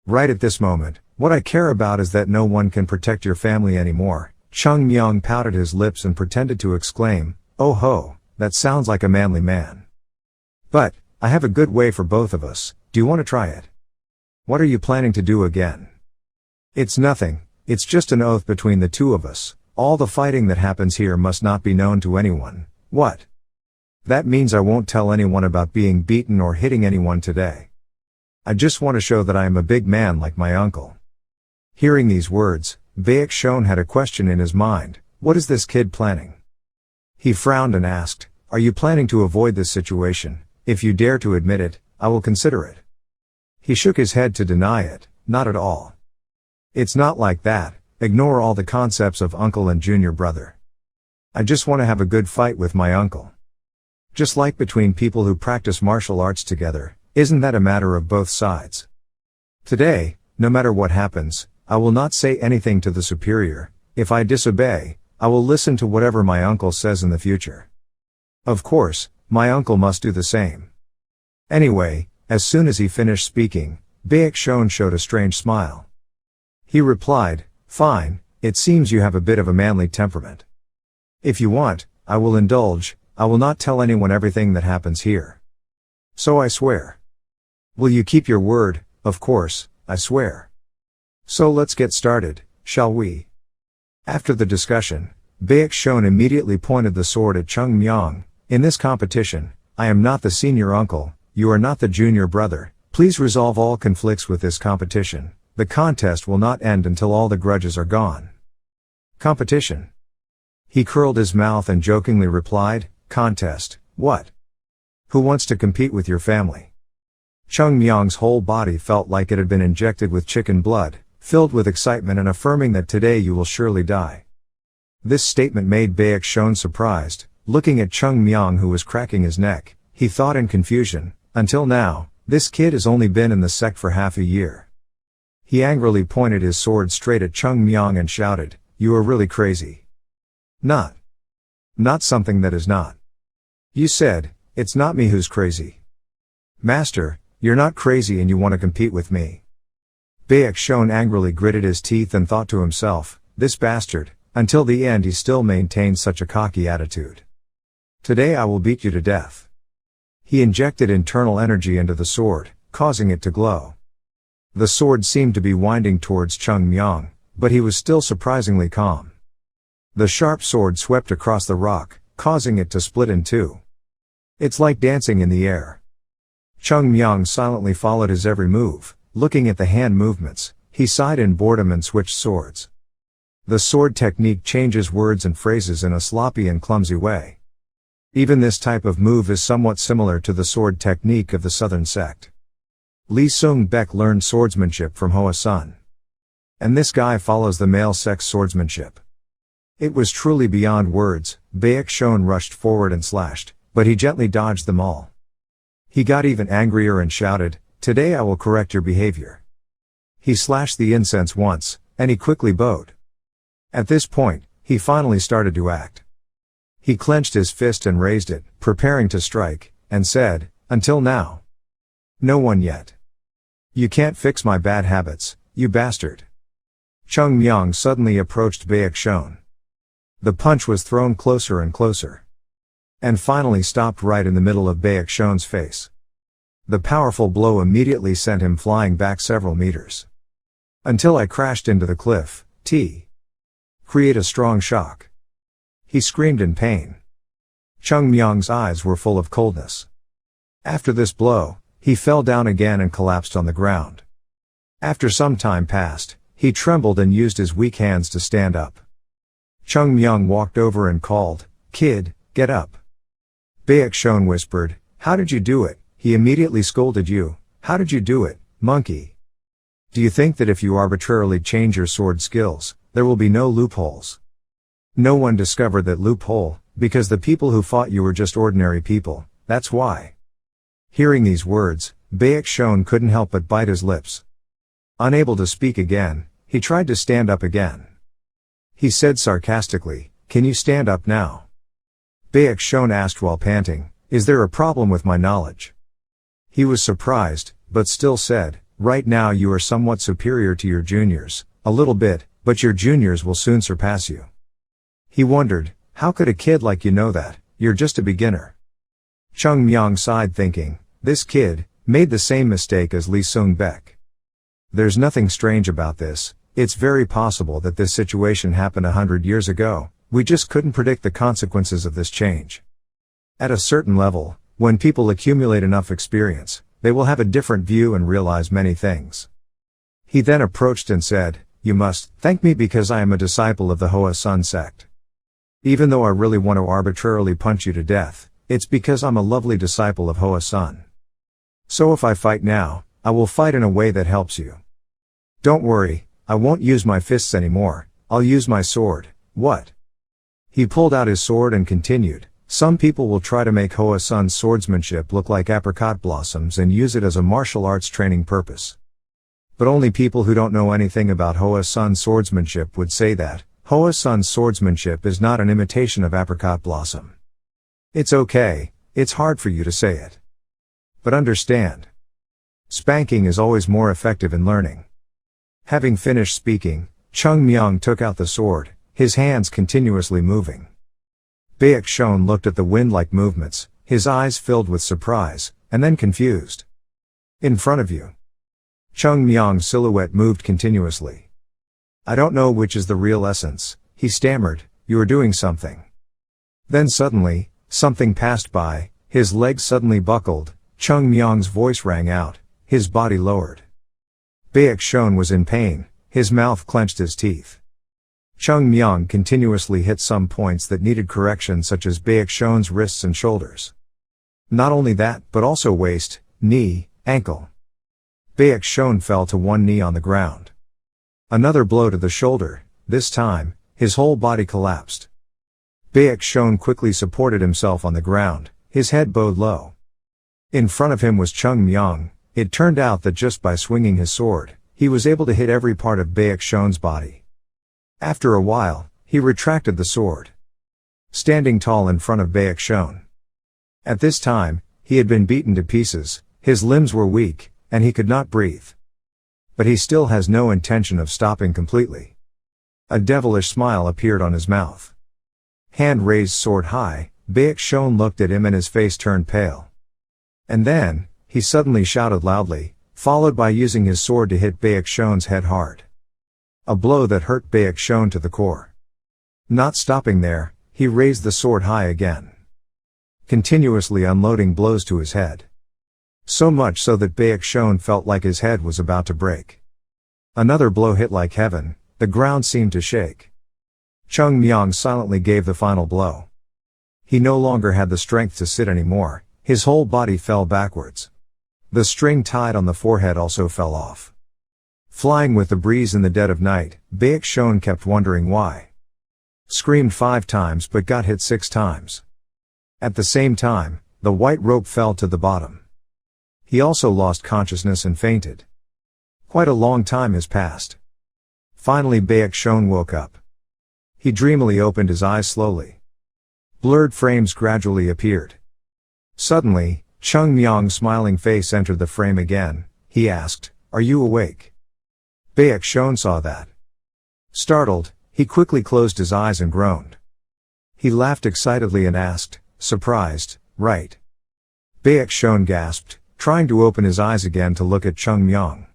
Speaker 1: Right at this moment, what I care about is that no one can protect your family anymore. Cheongmyeong pouted his lips and pretended to exclaim, "Oh ho, that sounds like a manly man. But, I have a good way for both of us, do you want to try it? What are you planning to do again?" "It's nothing, it's just an oath between the two of us. All the fighting that happens here must not be known to anyone." "What?" "That means I won't tell anyone about being beaten or hitting anyone today. I just want to show that I am a big man like my uncle." Hearing these words, Baek Shon had a question in his mind. What is this kid planning? He frowned and asked, "Are you planning to avoid this situation? If you dare to admit it, I will consider it." He shook his head to deny it. "Not at all. It's not like that. Ignore all the concepts of uncle and junior brother. I just want to have a good fight with my uncle. Just like between people who practice martial arts together, isn't that a matter of both sides? Today, no matter what happens, I will not say anything to the superior. If I disobey, I will listen to whatever my uncle says in the future. Of course, my uncle must do the same." Anyway, as soon as he finished speaking, Baek Shon showed a strange smile. He replied, "Fine, it seems you have a bit of a manly temperament. If you want, I will indulge. I will not tell anyone everything that happens here. So I swear." "Will you keep your word?" "Of course, I swear." "So let's get started, shall we?" After the discussion, Baek Shon immediately pointed the sword at Cheongmyeong. "In this competition, I am not the senior uncle, you are not the junior brother. Please resolve all conflicts with this competition. The contest will not end until all the grudges are gone." "Competition?" He curled his mouth and jokingly replied, "Contest, what? Who wants to compete with your family?" Cheongmyeong's whole body felt like it had been injected with chicken blood, filled with excitement and affirming that today you will surely die. This statement made Baek Shon surprised. Looking at Cheongmyeong, who was cracking his neck, he thought in confusion, until now, this kid has only been in the sect for half a year. He angrily pointed his sword straight at Cheongmyeong and shouted, "You are really crazy." Not something that is not. "You said, it's not me who's crazy." "Master, you're not crazy and you want to compete with me." Baek Shon angrily gritted his teeth and thought to himself, this bastard, until the end he still maintained such a cocky attitude. "Today I will beat you to death." He injected internal energy into the sword, causing it to glow. The sword seemed to be winding towards Cheongmyeong, but he was still surprisingly calm. The sharp sword swept across the rock, causing it to split in two. "It's like dancing in the air." Cheongmyeong silently followed his every move. Looking at the hand movements, he sighed in boredom and switched swords. The sword technique changes words and phrases in a sloppy and clumsy way. Even this type of move is somewhat similar to the sword technique of the Southern Sect. Lee Sung-baek learned swordsmanship from Hoa Sun. And this guy follows the male sex swordsmanship. It was truly beyond words. Baek Shon rushed forward and slashed, but he gently dodged them all. He got even angrier and shouted, "Today I will correct your behavior." He slashed the incense once, and he quickly bowed. At this point, he finally started to act. He clenched his fist and raised it, preparing to strike, and said, "Until now. No one yet. You can't fix my bad habits, you bastard." Cheongmyeong suddenly approached Baek Shon. The punch was thrown closer and closer, and finally stopped right in the middle of Baek Shon's face. The powerful blow immediately sent him flying back several meters. "Until I crashed into the cliff, create a strong shock." He screamed in pain. Cheongmyeong's eyes were full of coldness. After this blow, he fell down again and collapsed on the ground. After some time passed, he trembled and used his weak hands to stand up. Cheongmyeong walked over and called, "Kid, get up." Baek Shon whispered, "How did you do it?" He immediately scolded you. "How did you do it, monkey? Do you think that if you arbitrarily change your sword skills, there will be no loopholes? No one discovered that loophole, because the people who fought you were just ordinary people, that's why." Hearing these words, Baek Shon couldn't help but bite his lips. Unable to speak again, he tried to stand up again. He said sarcastically, Can you stand up now? Baek Shon asked while panting, is there a problem with my knowledge? He was surprised, but still said, right now you are somewhat superior to your juniors, a little bit, but your juniors will soon surpass you. He wondered, how could a kid like you know that? You're just a beginner. Cheongmyeong sighed thinking, this kid made the same mistake as Lee Sung-baek. There's nothing strange about this. It's very possible that this situation happened 100 years ago. We just couldn't predict the consequences of this change. At a certain level, when people accumulate enough experience, they will have a different view and realize many things. He then approached and said, you must thank me because I am a disciple of the Hua Sect. Even though I really want to arbitrarily punch you to death, it's because I'm a lovely disciple of Hua Sun. So if I fight now, I will fight in a way that helps you. Don't worry, I won't use my fists anymore, I'll use my sword. What? He pulled out his sword and continued, some people will try to make Hua Sun's swordsmanship look like apricot blossoms and use it as a martial arts training purpose. But only people who don't know anything about Hua Sun's swordsmanship would say that Hua Sun's swordsmanship is not an imitation of apricot blossom. It's okay, it's hard for you to say it. But understand. Spanking is always more effective in learning. Having finished speaking, Cheongmyeong took out the sword, his hands continuously moving. Baek Shon looked at the wind-like movements, his eyes filled with surprise, and then confused. In front of you. Cheongmyeong's silhouette moved continuously. I don't know which is the real essence, he stammered, you are doing something. Then suddenly, something passed by, his legs suddenly buckled, Cheongmyeong's voice rang out, his body lowered. Baek Shon was in pain, his mouth clenched his teeth. Cheongmyeong continuously hit some points that needed correction such as Baek Shon's wrists and shoulders. Not only that, but also waist, knee, ankle. Baek Shon fell to one knee on the ground. Another blow to the shoulder, this time, his whole body collapsed. Baek Shon quickly supported himself on the ground, his head bowed low. In front of him was Cheongmyeong. It turned out that just by swinging his sword, he was able to hit every part of Baek Shon's body. After a while, he retracted the sword. Standing tall in front of Baek Shon. At this time, he had been beaten to pieces, his limbs were weak, and he could not breathe. But he still has no intention of stopping completely. A devilish smile appeared on his mouth. Hand raised sword high, Baek Shon looked at him and his face turned pale. And then, he suddenly shouted loudly, followed by using his sword to hit Baek Shon's head hard. A blow that hurt Baek Shon to the core. Not stopping there, he raised the sword high again. Continuously unloading blows to his head. So much so that Baek Shon felt like his head was about to break. Another blow hit like heaven, the ground seemed to shake. Cheongmyeong silently gave the final blow. He no longer had the strength to sit anymore, his whole body fell backwards. The string tied on the forehead also fell off. Flying with the breeze in the dead of night, Baek Shon kept wondering why. Screamed 5 times but got hit 6 times. At the same time, the white rope fell to the bottom. He also lost consciousness and fainted. Quite a long time has passed. Finally Baek Shon woke up. He dreamily opened his eyes slowly. Blurred frames gradually appeared. Suddenly, Cheongmyeong's smiling face entered the frame again. He asked, are you awake? Baek Shon saw that. Startled, he quickly closed his eyes and groaned. He laughed excitedly and asked, surprised, right? Baek Shon gasped, trying to open his eyes again to look at Cheongmyeong.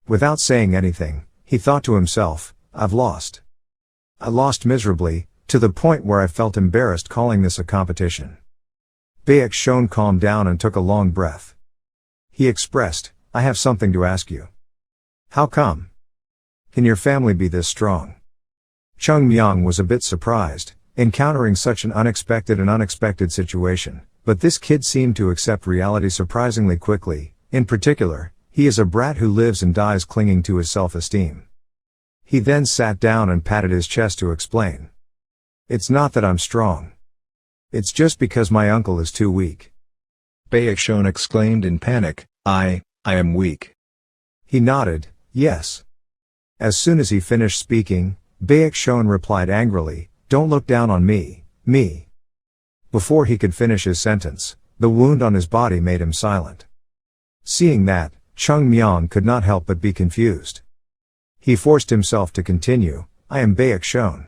Speaker 1: Without saying anything, he thought to himself, I've lost. I lost miserably, to the point where I felt embarrassed calling this a competition. Baek Shon calmed down and took a long breath. He expressed, I have something to ask you. How come? Can your family be this strong? Cheongmyeong was a bit surprised, encountering such an unexpected situation, but this kid seemed to accept reality surprisingly quickly. In particular, he is a brat who lives and dies clinging to his self-esteem. He then sat down and patted his chest to explain. It's not that I'm strong. It's just because my uncle is too weak. Baek Shon exclaimed in panic, I am weak. He nodded, yes. As soon as he finished speaking, Baek Shon replied angrily, don't look down on me, me. Before he could finish his sentence, the wound on his body made him silent. Seeing that, Cheongmyeong could not help but be confused. He forced himself to continue, I am Baek Shon.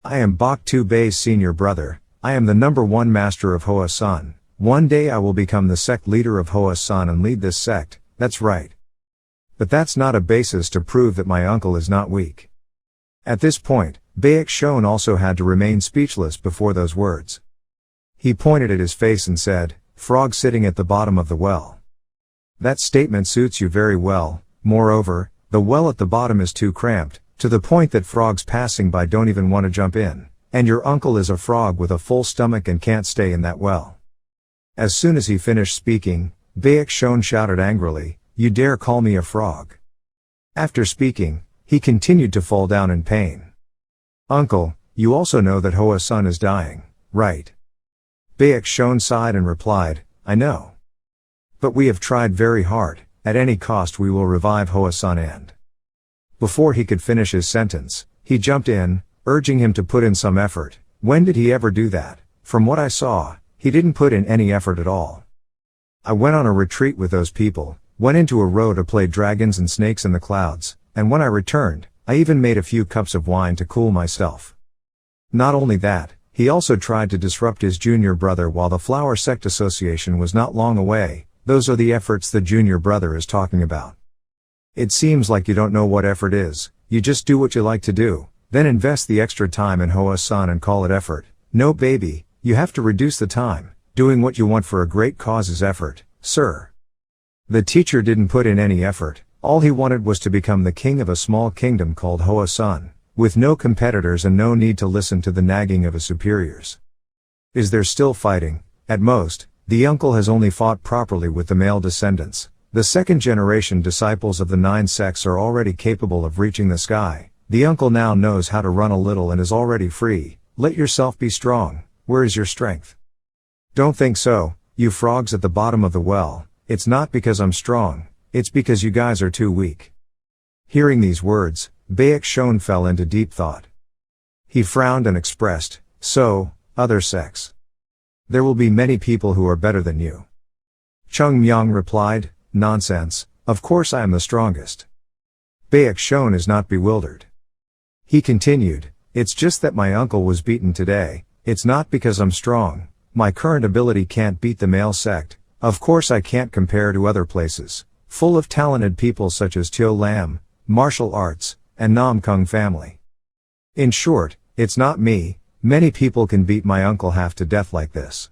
Speaker 1: I am Bok Tu Bei's senior brother, I am the #1 master of Hua Sun. One day I will become the sect leader of Hua Sun and lead this sect, that's right. But that's not a basis to prove that my uncle is not weak. At this point, Baek Shon also had to remain speechless before those words. He pointed at his face and said, frog sitting at the bottom of the well. That statement suits you very well, moreover, the well at the bottom is too cramped, to the point that frogs passing by don't even want to jump in, and your uncle is a frog with a full stomach and can't stay in that well. As soon as he finished speaking, Baek Shon shouted angrily, you dare call me a frog? After speaking, he continued to fall down in pain. Uncle, you also know that Hua Sun is dying, right? Baek Shon sighed and replied, I know. But we have tried very hard, at any cost we will revive Hua Sun and... Before he could finish his sentence, he jumped in, urging him to put in some effort. When did he ever do that? From what I saw, he didn't put in any effort at all. I went on a retreat with those people, went into a row to play dragons and snakes in the clouds, and when I returned, I even made a few cups of wine to cool myself. Not only that, he also tried to disrupt his junior brother while the Flower Sect Association was not long away. Those are the efforts the junior brother is talking about. It seems like you don't know what effort is, you just do what you like to do, then invest the extra time in Hua Sun and call it effort. No baby, you have to reduce the time. Doing what you want for a great cause is effort, sir. The teacher didn't put in any effort, all he wanted was to become the king of a small kingdom called Hua Sun, with no competitors and no need to listen to the nagging of his superiors. Is there still fighting? At most, the uncle has only fought properly with the male descendants. The second generation disciples of the 9 sects are already capable of reaching the sky. The uncle now knows how to run a little and is already free. Let yourself be strong. Where is your strength? Don't think so, you frogs at the bottom of the well. It's not because I'm strong, it's because you guys are too weak. Hearing these words, Baek Shon fell into deep thought. He frowned and expressed, so, other sects. There will be many people who are better than you. Cheongmyeong replied, nonsense, of course I am the strongest. Baek Shon is not bewildered. He continued, it's just that my uncle was beaten today, it's not because I'm strong, my current ability can't beat the male sect, of course I can't compare to other places, full of talented people such as Teo Lam, martial arts, and Nam Kung family. In short, it's not me, many people can beat my uncle half to death like this.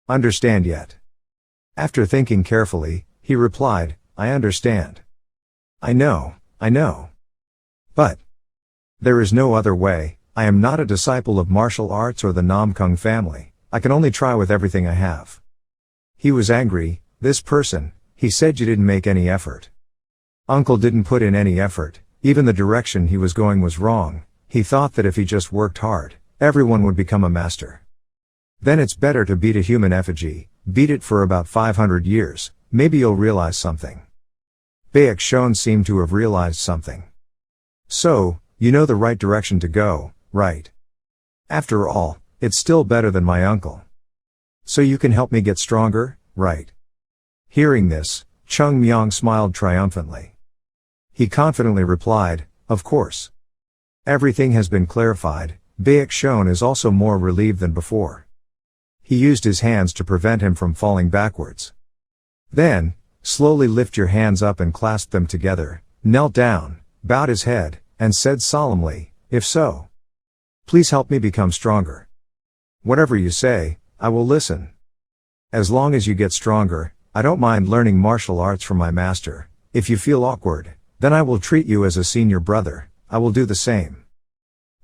Speaker 1: Understand yet? After thinking carefully, he replied, I understand. I know. But there is no other way, I am not a disciple of martial arts or the Nam Kung family, I can only try with everything I have. He was angry, this person, he said you didn't make any effort. Uncle didn't put in any effort, even the direction he was going was wrong, he thought that if he just worked hard, everyone would become a master. Then it's better to beat a human effigy, beat it for about 500 years, maybe you'll realize something. Baek Shon seemed to have realized something. So, you know the right direction to go, right? After all, it's still better than my uncle. So you can help me get stronger, right? Hearing this, Cheongmyeong smiled triumphantly. He confidently replied, of course. Everything has been clarified, Baek Shon is also more relieved than before. He used his hands to prevent him from falling backwards. Then, slowly lift your hands up and clasp them together, knelt down, bowed his head, and said solemnly, if so, please help me become stronger. Whatever you say, I will listen. As long as you get stronger, I don't mind learning martial arts from my master. If you feel awkward, then I will treat you as a senior brother, I will do the same.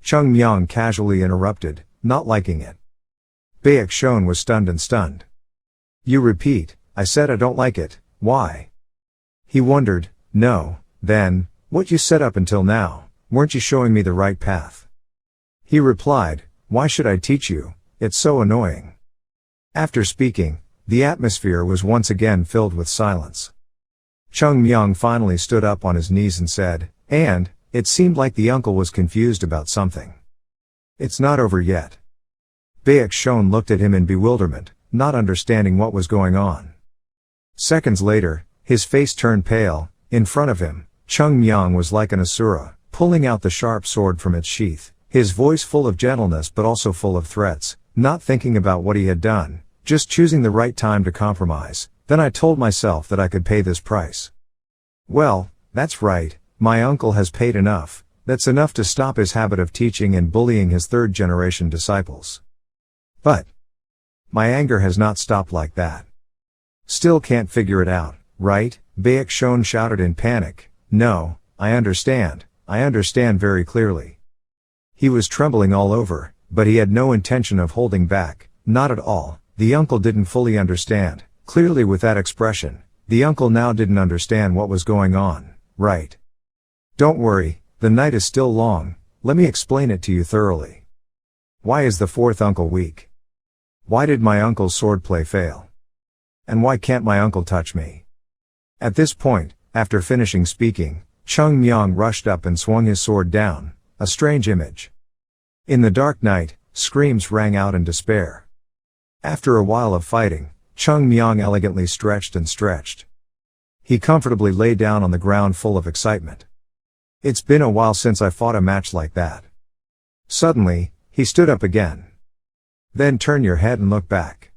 Speaker 1: Cheongmyeong casually interrupted, not liking it. Baek Shon was stunned. You repeat, I said I don't like it, why? He wondered, no, then, what you said up until now, weren't you showing me the right path? He replied, why should I teach you, it's so annoying. After speaking, the atmosphere was once again filled with silence. Cheongmyeong finally stood up on his knees and said, and, it seemed like the uncle was confused about something. It's not over yet. Baek Shon looked at him in bewilderment, not understanding what was going on. Seconds later, his face turned pale. In front of him, Cheongmyeong was like an asura, pulling out the sharp sword from its sheath, his voice full of gentleness but also full of threats, not thinking about what he had done, just choosing the right time to compromise. Then I told myself that I could pay this price. Well, that's right, my uncle has paid enough. That's enough to stop his habit of teaching and bullying his third-generation disciples. But my anger has not stopped like that. Still can't figure it out, right? Baek Shon shouted in panic. No, I understand very clearly. He was trembling all over, but he had no intention of holding back, not at all. The uncle didn't fully understand. Clearly with that expression, the uncle now didn't understand what was going on, right? Don't worry, the night is still long, let me explain it to you thoroughly. Why is the fourth uncle weak? Why did my uncle's swordplay fail? And why can't my uncle touch me? At this point, after finishing speaking, Cheongmyeong rushed up and swung his sword down, a strange image. In the dark night, screams rang out in despair. After a while of fighting, Cheongmyeong elegantly stretched and stretched. He comfortably lay down on the ground full of excitement. It's been a while since I fought a match like that. Suddenly, he stood up again. Then turn your head and look back.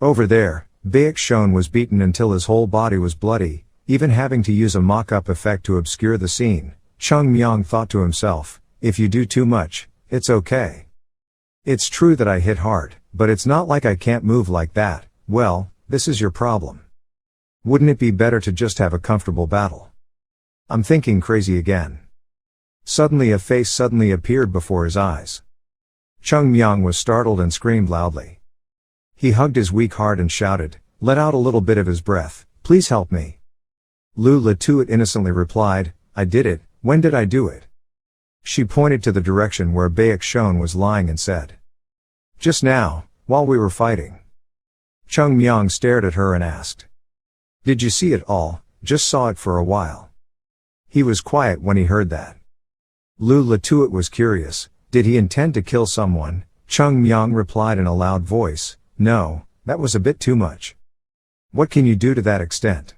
Speaker 1: Over there, Baek Shon was beaten until his whole body was bloody, even having to use a mock-up effect to obscure the scene. Cheongmyeong thought to himself, if you do too much, it's okay. It's true that I hit hard, but it's not like I can't move like that. Well, this is your problem. Wouldn't it be better to just have a comfortable battle? I'm thinking crazy again. Suddenly a face suddenly appeared before his eyes. Cheongmyeong was startled and screamed loudly. He hugged his weak heart and shouted, let out a little bit of his breath, please help me. Lu Latuit innocently replied, I did it. When did I do it? She pointed to the direction where Baek Shon was lying and said, just now, while we were fighting. Cheongmyeong stared at her and asked, did you see it all? Just saw it for a while. He was quiet when he heard that. Lu Latuit was curious, did he intend to kill someone? Cheongmyeong replied in a loud voice, no, that was a bit too much. What can you do to that extent?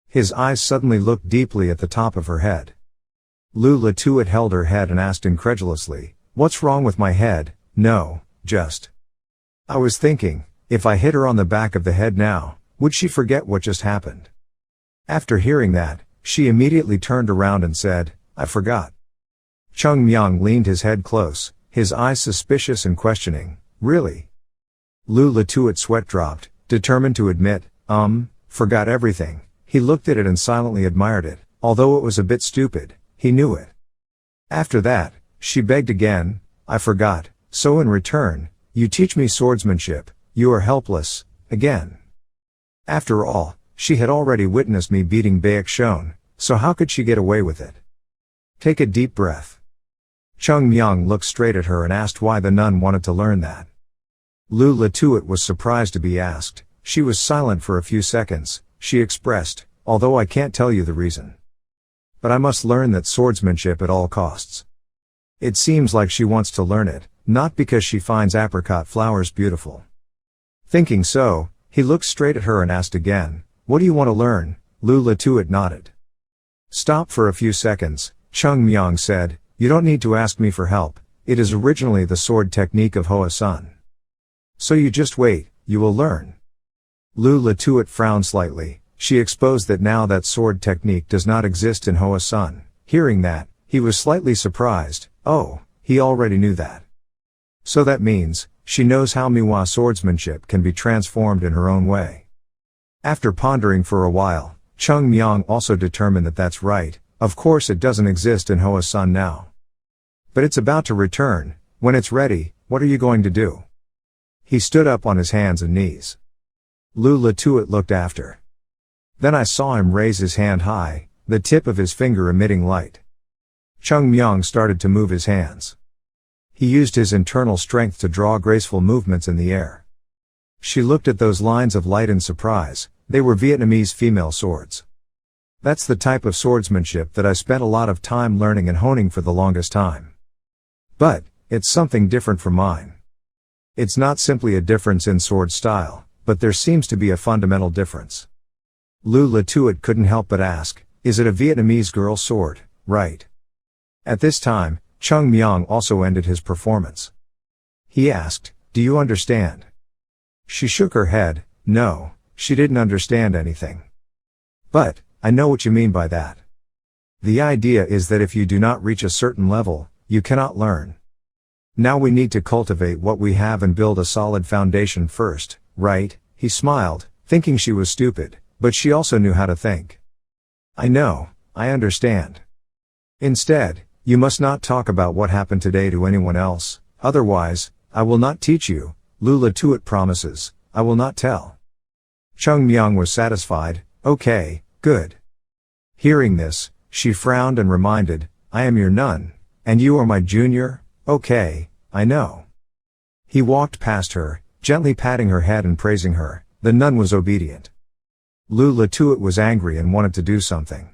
Speaker 1: His eyes suddenly looked deeply at the top of her head. Lu Latuit held her head and asked incredulously, what's wrong with my head? No, just. I was thinking, if I hit her on the back of the head now, would she forget what just happened? After hearing that, she immediately turned around and said, I forgot. Cheongmyeong leaned his head close, his eyes suspicious and questioning, really? Lu Latuit's sweat dropped, determined to admit, forgot everything. He looked at it and silently admired it, although it was a bit stupid, he knew it. After that, she begged again, I forgot, so in return, you teach me swordsmanship, you are helpless, again. After all, she had already witnessed me beating Baek Shon, so how could she get away with it? Take a deep breath. Cheongmyeong looked straight at her and asked why the nun wanted to learn that. Lu Latuit was surprised to be asked. She was silent for a few seconds. She expressed, although I can't tell you the reason. But I must learn that swordsmanship at all costs. It seems like she wants to learn it, not because she finds apricot flowers beautiful. Thinking so, he looked straight at her and asked again, what do you want to learn? Lu Latuit nodded. Stop for a few seconds, Cheongmyeong said, you don't need to ask me for help, it is originally the sword technique of Hoa Sun. So you just wait, you will learn. Lu Latuit frowned slightly, she exposed that now that sword technique does not exist in Hoa Sun. Hearing that, he was slightly surprised, oh, he already knew that. So that means, she knows how manhwa swordsmanship can be transformed in her own way. After pondering for a while, Cheongmyeong also determined that that's right, of course it doesn't exist in Hoa Sun now. But it's about to return, when it's ready, what are you going to do? He stood up on his hands and knees. Lu Latuit looked after. Then I saw him raise his hand high, the tip of his finger emitting light. Cheongmyeong started to move his hands. He used his internal strength to draw graceful movements in the air. She looked at those lines of light in surprise, they were Vietnamese female swords. That's the type of swordsmanship that I spent a lot of time learning and honing for the longest time. But, it's something different from mine. It's not simply a difference in sword style, but there seems to be a fundamental difference. Lu Latuit couldn't help but ask, is it a Vietnamese girl's sword, right? At this time, Cheongmyeong also ended his performance. He asked, do you understand? She shook her head, no, she didn't understand anything. But, I know what you mean by that. The idea is that if you do not reach a certain level, you cannot learn. Now we need to cultivate what we have and build a solid foundation first, right? He smiled, thinking she was stupid, but she also knew how to think. I know, I understand. Instead, you must not talk about what happened today to anyone else, otherwise, I will not teach you, Lu Latuit promises, I will not tell. Cheongmyeong was satisfied, okay, good. Hearing this, she frowned and reminded, I am your nun, and you are my junior, okay, I know. He walked past her, gently patting her head and praising her. The nun was obedient. Lu Latuit was angry and wanted to do something.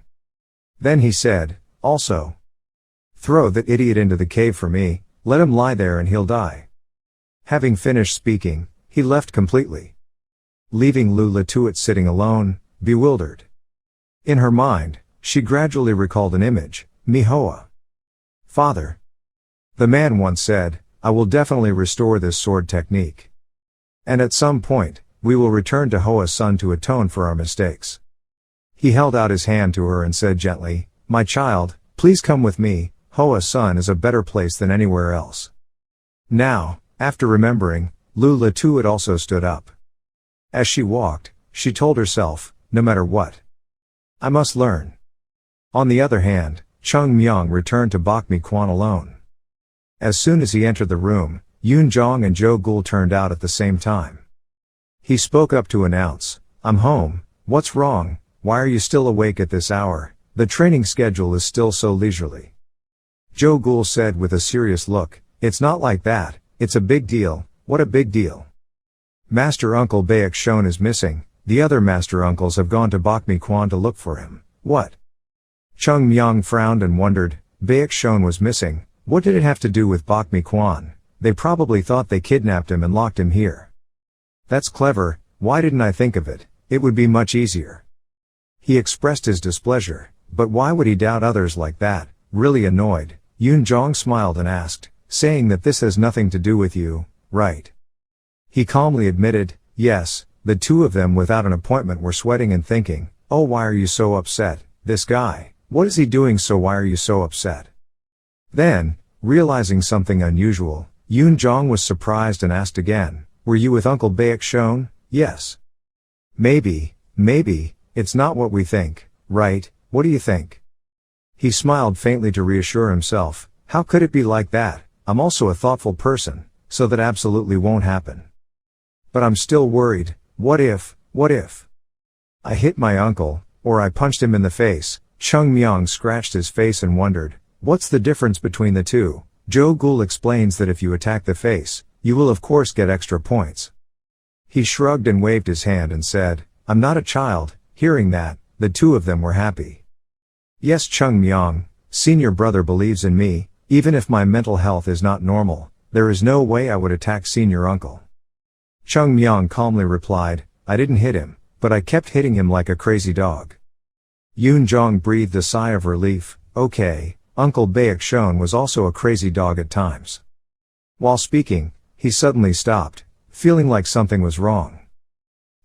Speaker 1: Then he said, also, throw that idiot into the cave for me, let him lie there and he'll die. Having finished speaking, he left completely, leaving Lu Latuit sitting alone, bewildered. In her mind, she gradually recalled an image, manhwa. Father. The man once said, I will definitely restore this sword technique. And at some point, we will return to Hua's son to atone for our mistakes. He held out his hand to her and said gently, my child, please come with me, Hua's son is a better place than anywhere else. Now, after remembering, Lu Latuit also stood up. As she walked, she told herself, no matter what, I must learn. On the other hand, Cheongmyeong returned to Bokmi Kwan alone. As soon as he entered the room, Yoon Jong and Jo Gul turned out at the same time. He spoke up to announce, I'm home, what's wrong, why are you still awake at this hour, the training schedule is still so leisurely. Jo Gul said with a serious look, it's not like that, it's a big deal, what a big deal. Master Uncle Baek Shon is missing, the other master uncles have gone to Bokmi Kwan to look for him, what? Cheongmyeong frowned and wondered, Baek Shon was missing, what did it have to do with Bokmi Kwan? They probably thought they kidnapped him and locked him here. That's clever, why didn't I think of it, it would be much easier. He expressed his displeasure, but why would he doubt others like that, really annoyed, Yoon Jong smiled and asked, saying that this has nothing to do with you, right? He calmly admitted, yes, the two of them without an appointment were sweating and thinking, oh why are you so upset, this guy, what is he doing so why are you so upset? Then, realizing something unusual, Yoon Jong was surprised and asked again, were you with Uncle Baek Shon? Yes. Maybe, it's not what we think, right, what do you think? He smiled faintly to reassure himself, how could it be like that, I'm also a thoughtful person, so that absolutely won't happen. But I'm still worried, what if? I hit my uncle, or I punched him in the face. Cheongmyeong scratched his face and wondered, what's the difference between the two? Jo Gul explains that if you attack the face, you will of course get extra points. He shrugged and waved his hand and said, I'm not a child. Hearing that, the two of them were happy. Yes, Cheongmyeong, senior brother believes in me, even if my mental health is not normal, there is no way I would attack senior uncle. Cheongmyeong calmly replied, I didn't hit him, but I kept hitting him like a crazy dog. Yoon Jong breathed a sigh of relief, okay, Uncle Baek Shon was also a crazy dog at times. While speaking, he suddenly stopped, feeling like something was wrong.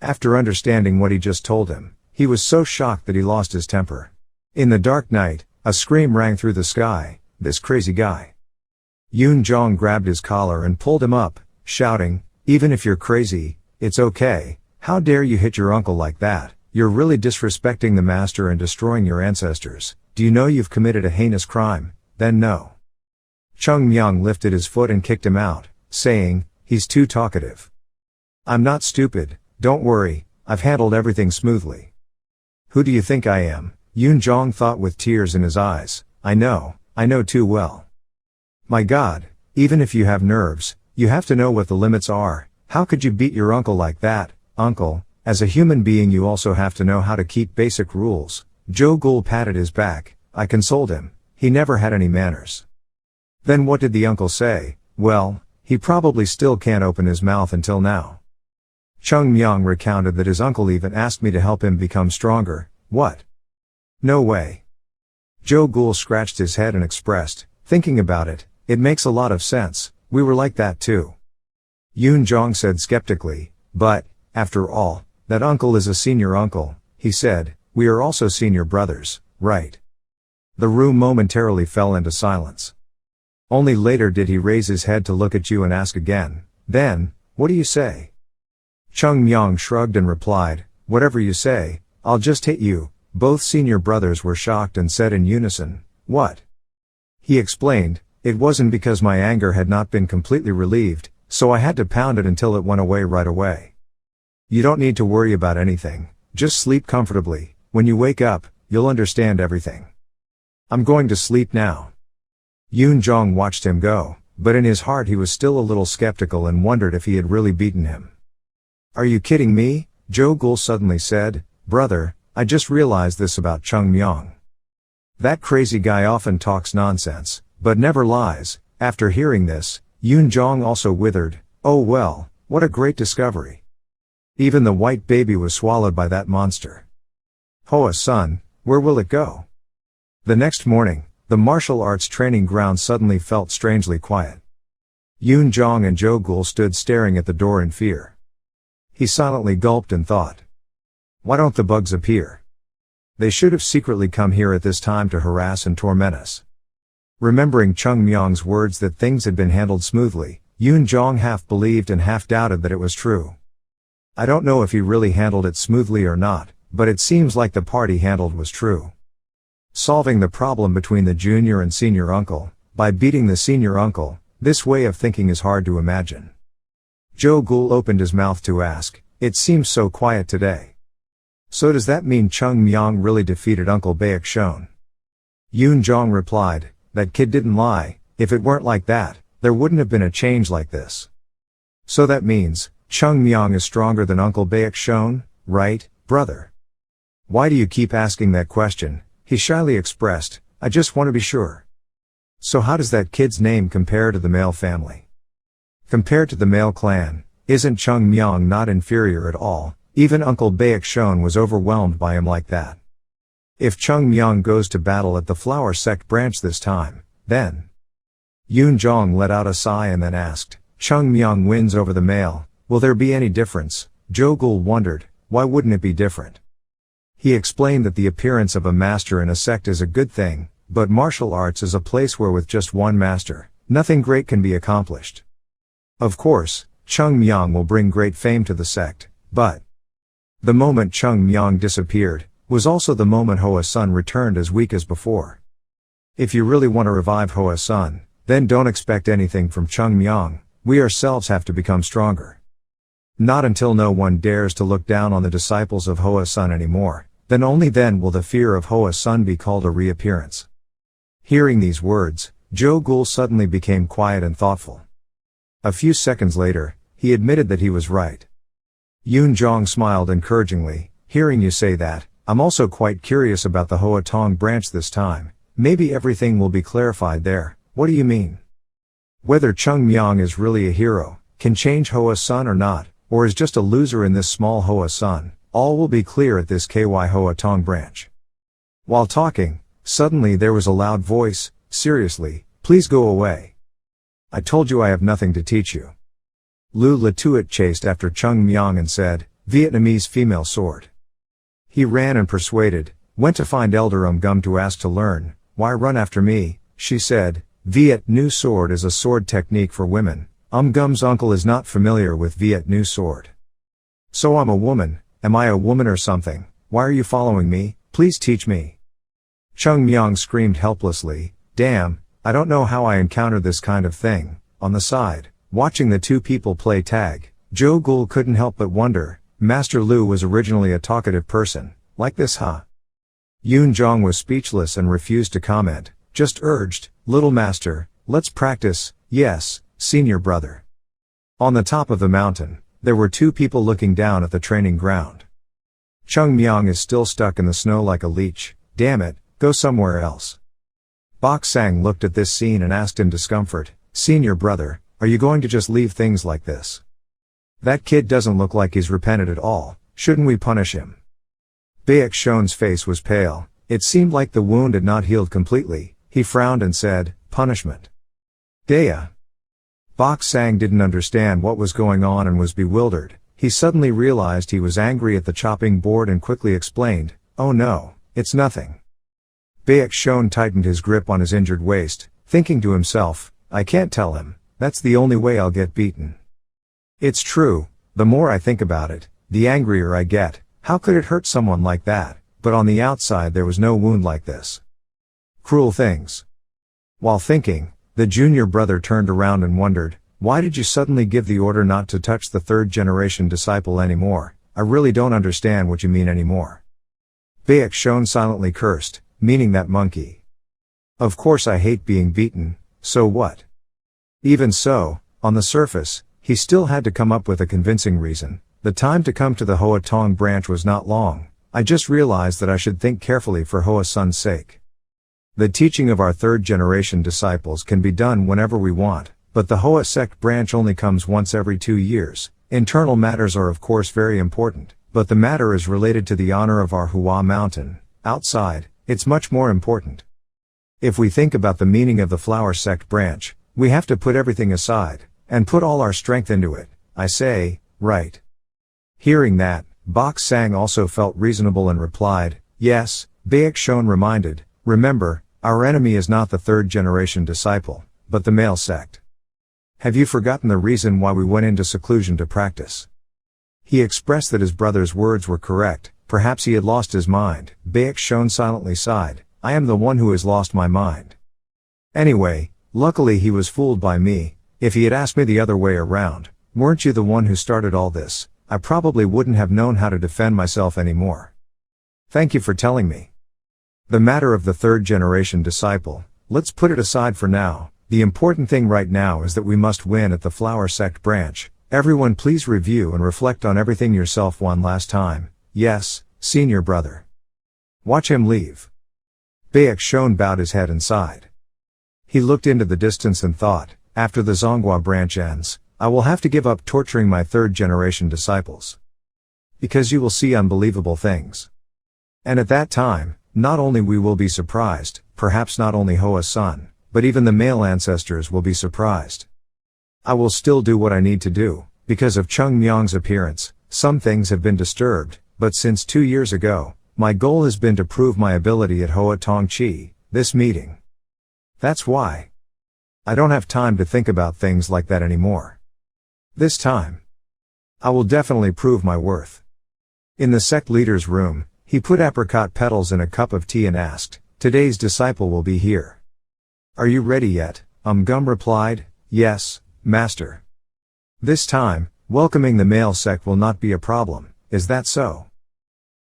Speaker 1: After understanding what he just told him, he was so shocked that he lost his temper. In the dark night, a scream rang through the sky, this crazy guy. Yoon Jong grabbed his collar and pulled him up, shouting, even if you're crazy, it's okay, how dare you hit your uncle like that, you're really disrespecting the master and destroying your ancestors, do you know you've committed a heinous crime, then no. Cheongmyeong lifted his foot and kicked him out, saying, he's too talkative. I'm not stupid, don't worry, I've handled everything smoothly. Who do you think I am? Yoon Jong thought with tears in his eyes, I know too well. My God, even if you have nerves, you have to know what the limits are, how could you beat your uncle like that, uncle, as a human being you also have to know how to keep basic rules. Jo Gul patted his back, I consoled him, he never had any manners. Then what did the uncle say? Well, he probably still can't open his mouth until now. Cheongmyeong recounted that his uncle even asked me to help him become stronger. What? No way. Joe Ghoul scratched his head and expressed, thinking about it, it makes a lot of sense, we were like that too. Yoon Jong said skeptically, but, after all, that uncle is a senior uncle, he said, we are also senior brothers, right? The room momentarily fell into silence. Only later did he raise his head to look at you and ask again, then, what do you say? Cheongmyeong shrugged and replied, whatever you say, I'll just hit you. Both senior brothers were shocked and said in unison, what? He explained, it wasn't because my anger had not been completely relieved, so I had to pound it until it went away right away. You don't need to worry about anything, just sleep comfortably, when you wake up, you'll understand everything. I'm going to sleep now. Yoon Jong watched him go, but in his heart he was still a little skeptical and wondered if he had really beaten him. Are you kidding me? Joe Ghoul suddenly said, brother, I just realized this about Cheongmyeong. That crazy guy often talks nonsense, but never lies. After hearing this, Yoon Jong also withered, oh well, what a great discovery. Even the white baby was swallowed by that monster. Hoa's son, where will it go? The next morning, the martial arts training ground suddenly felt strangely quiet. Yoon Jong and Joe Ghoul stood staring at the door in fear. He silently gulped and thought. Why don't the bugs appear? They should have secretly come here at this time to harass and torment us. Remembering Cheongmyeong's words that things had been handled smoothly, Yoon Jong half believed and half doubted that it was true. I don't know if he really handled it smoothly or not, but it seems like the part he handled was true. Solving the problem between the junior and senior uncle, by beating the senior uncle, this way of thinking is hard to imagine. Joe Ghoul opened his mouth to ask, it seems so quiet today. So does that mean Cheongmyeong really defeated Uncle Baekshon? Yoon Jong replied, that kid didn't lie, if it weren't like that, there wouldn't have been a change like this. So that means, Cheongmyeong is stronger than Uncle Baekshon, right, brother? Why do you keep asking that question? He shyly expressed, I just want to be sure. So how does that kid's name compare to the male family? Compared to the male clan, isn't Cheongmyeong not inferior at all? Even Uncle Baekshon was overwhelmed by him like that. If Cheongmyeong goes to battle at the Flower Sect branch this time, then... Yoon Jong let out a sigh and then asked, Cheongmyeong wins over the male, will there be any difference? Joe Ghoul wondered, why wouldn't it be different? He explained that the appearance of a master in a sect is a good thing, but martial arts is a place where with just one master, nothing great can be accomplished. Of course, Cheongmyeong will bring great fame to the sect, but... The moment Cheongmyeong disappeared, was also the moment Hoa's son returned as weak as before. If you really want to revive Hoa's son, then don't expect anything from Cheongmyeong, we ourselves have to become stronger. Not until no one dares to look down on the disciples of Hoa's son anymore, then only then will the fear of Hoa's son be called a reappearance. Hearing these words, Joe Ghoul suddenly became quiet and thoughtful. A few seconds later, he admitted that he was right. Yoon Jong smiled encouragingly, hearing you say that, I'm also quite curious about the Hoa Tong branch this time, maybe everything will be clarified there, what do you mean? Whether Cheongmyeong is really a hero, can change Hoa's son or not, or is just a loser in this small Hoa son, all will be clear at this KY Hoa Tong branch. While talking, suddenly there was a loud voice, seriously, please go away. I told you I have nothing to teach you. Lu Latuit chased after Cheongmyeong and said, Vietnamese female sword. He ran and persuaded, went to find Elder Gum to ask to learn, why run after me, she said, Viet Nu sword is a sword technique for women, Gum's uncle is not familiar with Viet Nu sword. So I'm a woman, am I a woman or something, why are you following me, please teach me. Cheongmyeong screamed helplessly, damn, I don't know how I encountered this kind of thing. On the side, watching the two people play tag, Joe Ghoul couldn't help but wonder, Master Lu was originally a talkative person, like this huh? Yoon Jong was speechless and refused to comment, just urged, little master, let's practice, yes, senior brother. On the top of the mountain, there were two people looking down at the training ground. Cheongmyeong is still stuck in the snow like a leech, damn it, go somewhere else. Bok Sang looked at this scene and asked in discomfort, senior brother, Are you going to just leave things like this? That kid doesn't look like he's repented at all. Shouldn't we punish him? Baek Shon's face was pale. It seemed like the wound had not healed completely. He frowned and said, punishment. Dea. Bok Sang didn't understand what was going on and was bewildered. He suddenly realized he was angry at the chopping board and quickly explained, oh no, it's nothing. Baek Shon tightened his grip on his injured waist, thinking to himself, I can't tell him, that's the only way I'll get beaten. It's true, the more I think about it, the angrier I get. How could it hurt someone like that? But on the outside there was no wound like this. Cruel things. While thinking, the junior brother turned around and wondered, why did you suddenly give the order not to touch the third generation disciple anymore? I really don't understand what you mean anymore. Baek Shon silently cursed, meaning that monkey. Of course I hate being beaten, so what? Even so, on the surface, he still had to come up with a convincing reason. The time to come to the Hoa Tong branch was not long. I just realized that I should think carefully for Hoa Sun's sake. The teaching of our third generation disciples can be done whenever we want, but the Hoa Sect branch only comes once every 2 years. Internal matters are of course very important, but the matter is related to the honor of our Hua mountain. Outside, it's much more important. If we think about the meaning of the Flower Sect branch, we have to put everything aside, and put all our strength into it. I say, right. Hearing that, Bok Sang also felt reasonable and replied, yes. Baek Shon reminded, remember, our enemy is not the third generation disciple, but the male sect. Have you forgotten the reason why we went into seclusion to practice? He expressed that his brother's words were correct. Perhaps he had lost his mind. Baek Shon silently sighed, I am the one who has lost my mind. Anyway, luckily he was fooled by me. If he had asked me the other way around, weren't you the one who started all this? I probably wouldn't have known how to defend myself anymore. Thank you for telling me. The matter of the third generation disciple, let's put it aside for now. The important thing right now is that we must win at the Flower Sect branch. Everyone please review and reflect on everything yourself one last time. Yes, senior brother. Watch him leave. Baek Shon bowed his head and sighed. He looked into the distance and thought, after the Zonghua branch ends, I will have to give up torturing my third generation disciples. Because you will see unbelievable things. And at that time, not only we will be surprised, perhaps not only Hoa Sun, but even the male ancestors will be surprised. I will still do what I need to do. Because of Cheongmyeong's appearance, some things have been disturbed, but since 2 years ago, my goal has been to prove my ability at Hoa Tong Chi, this meeting. That's why. I don't have time to think about things like that anymore. This time, I will definitely prove my worth. In the sect leader's room, he put apricot petals in a cup of tea and asked, today's disciple will be here. Are you ready yet? Gum replied, yes, master. This time, welcoming the male sect will not be a problem, is that so?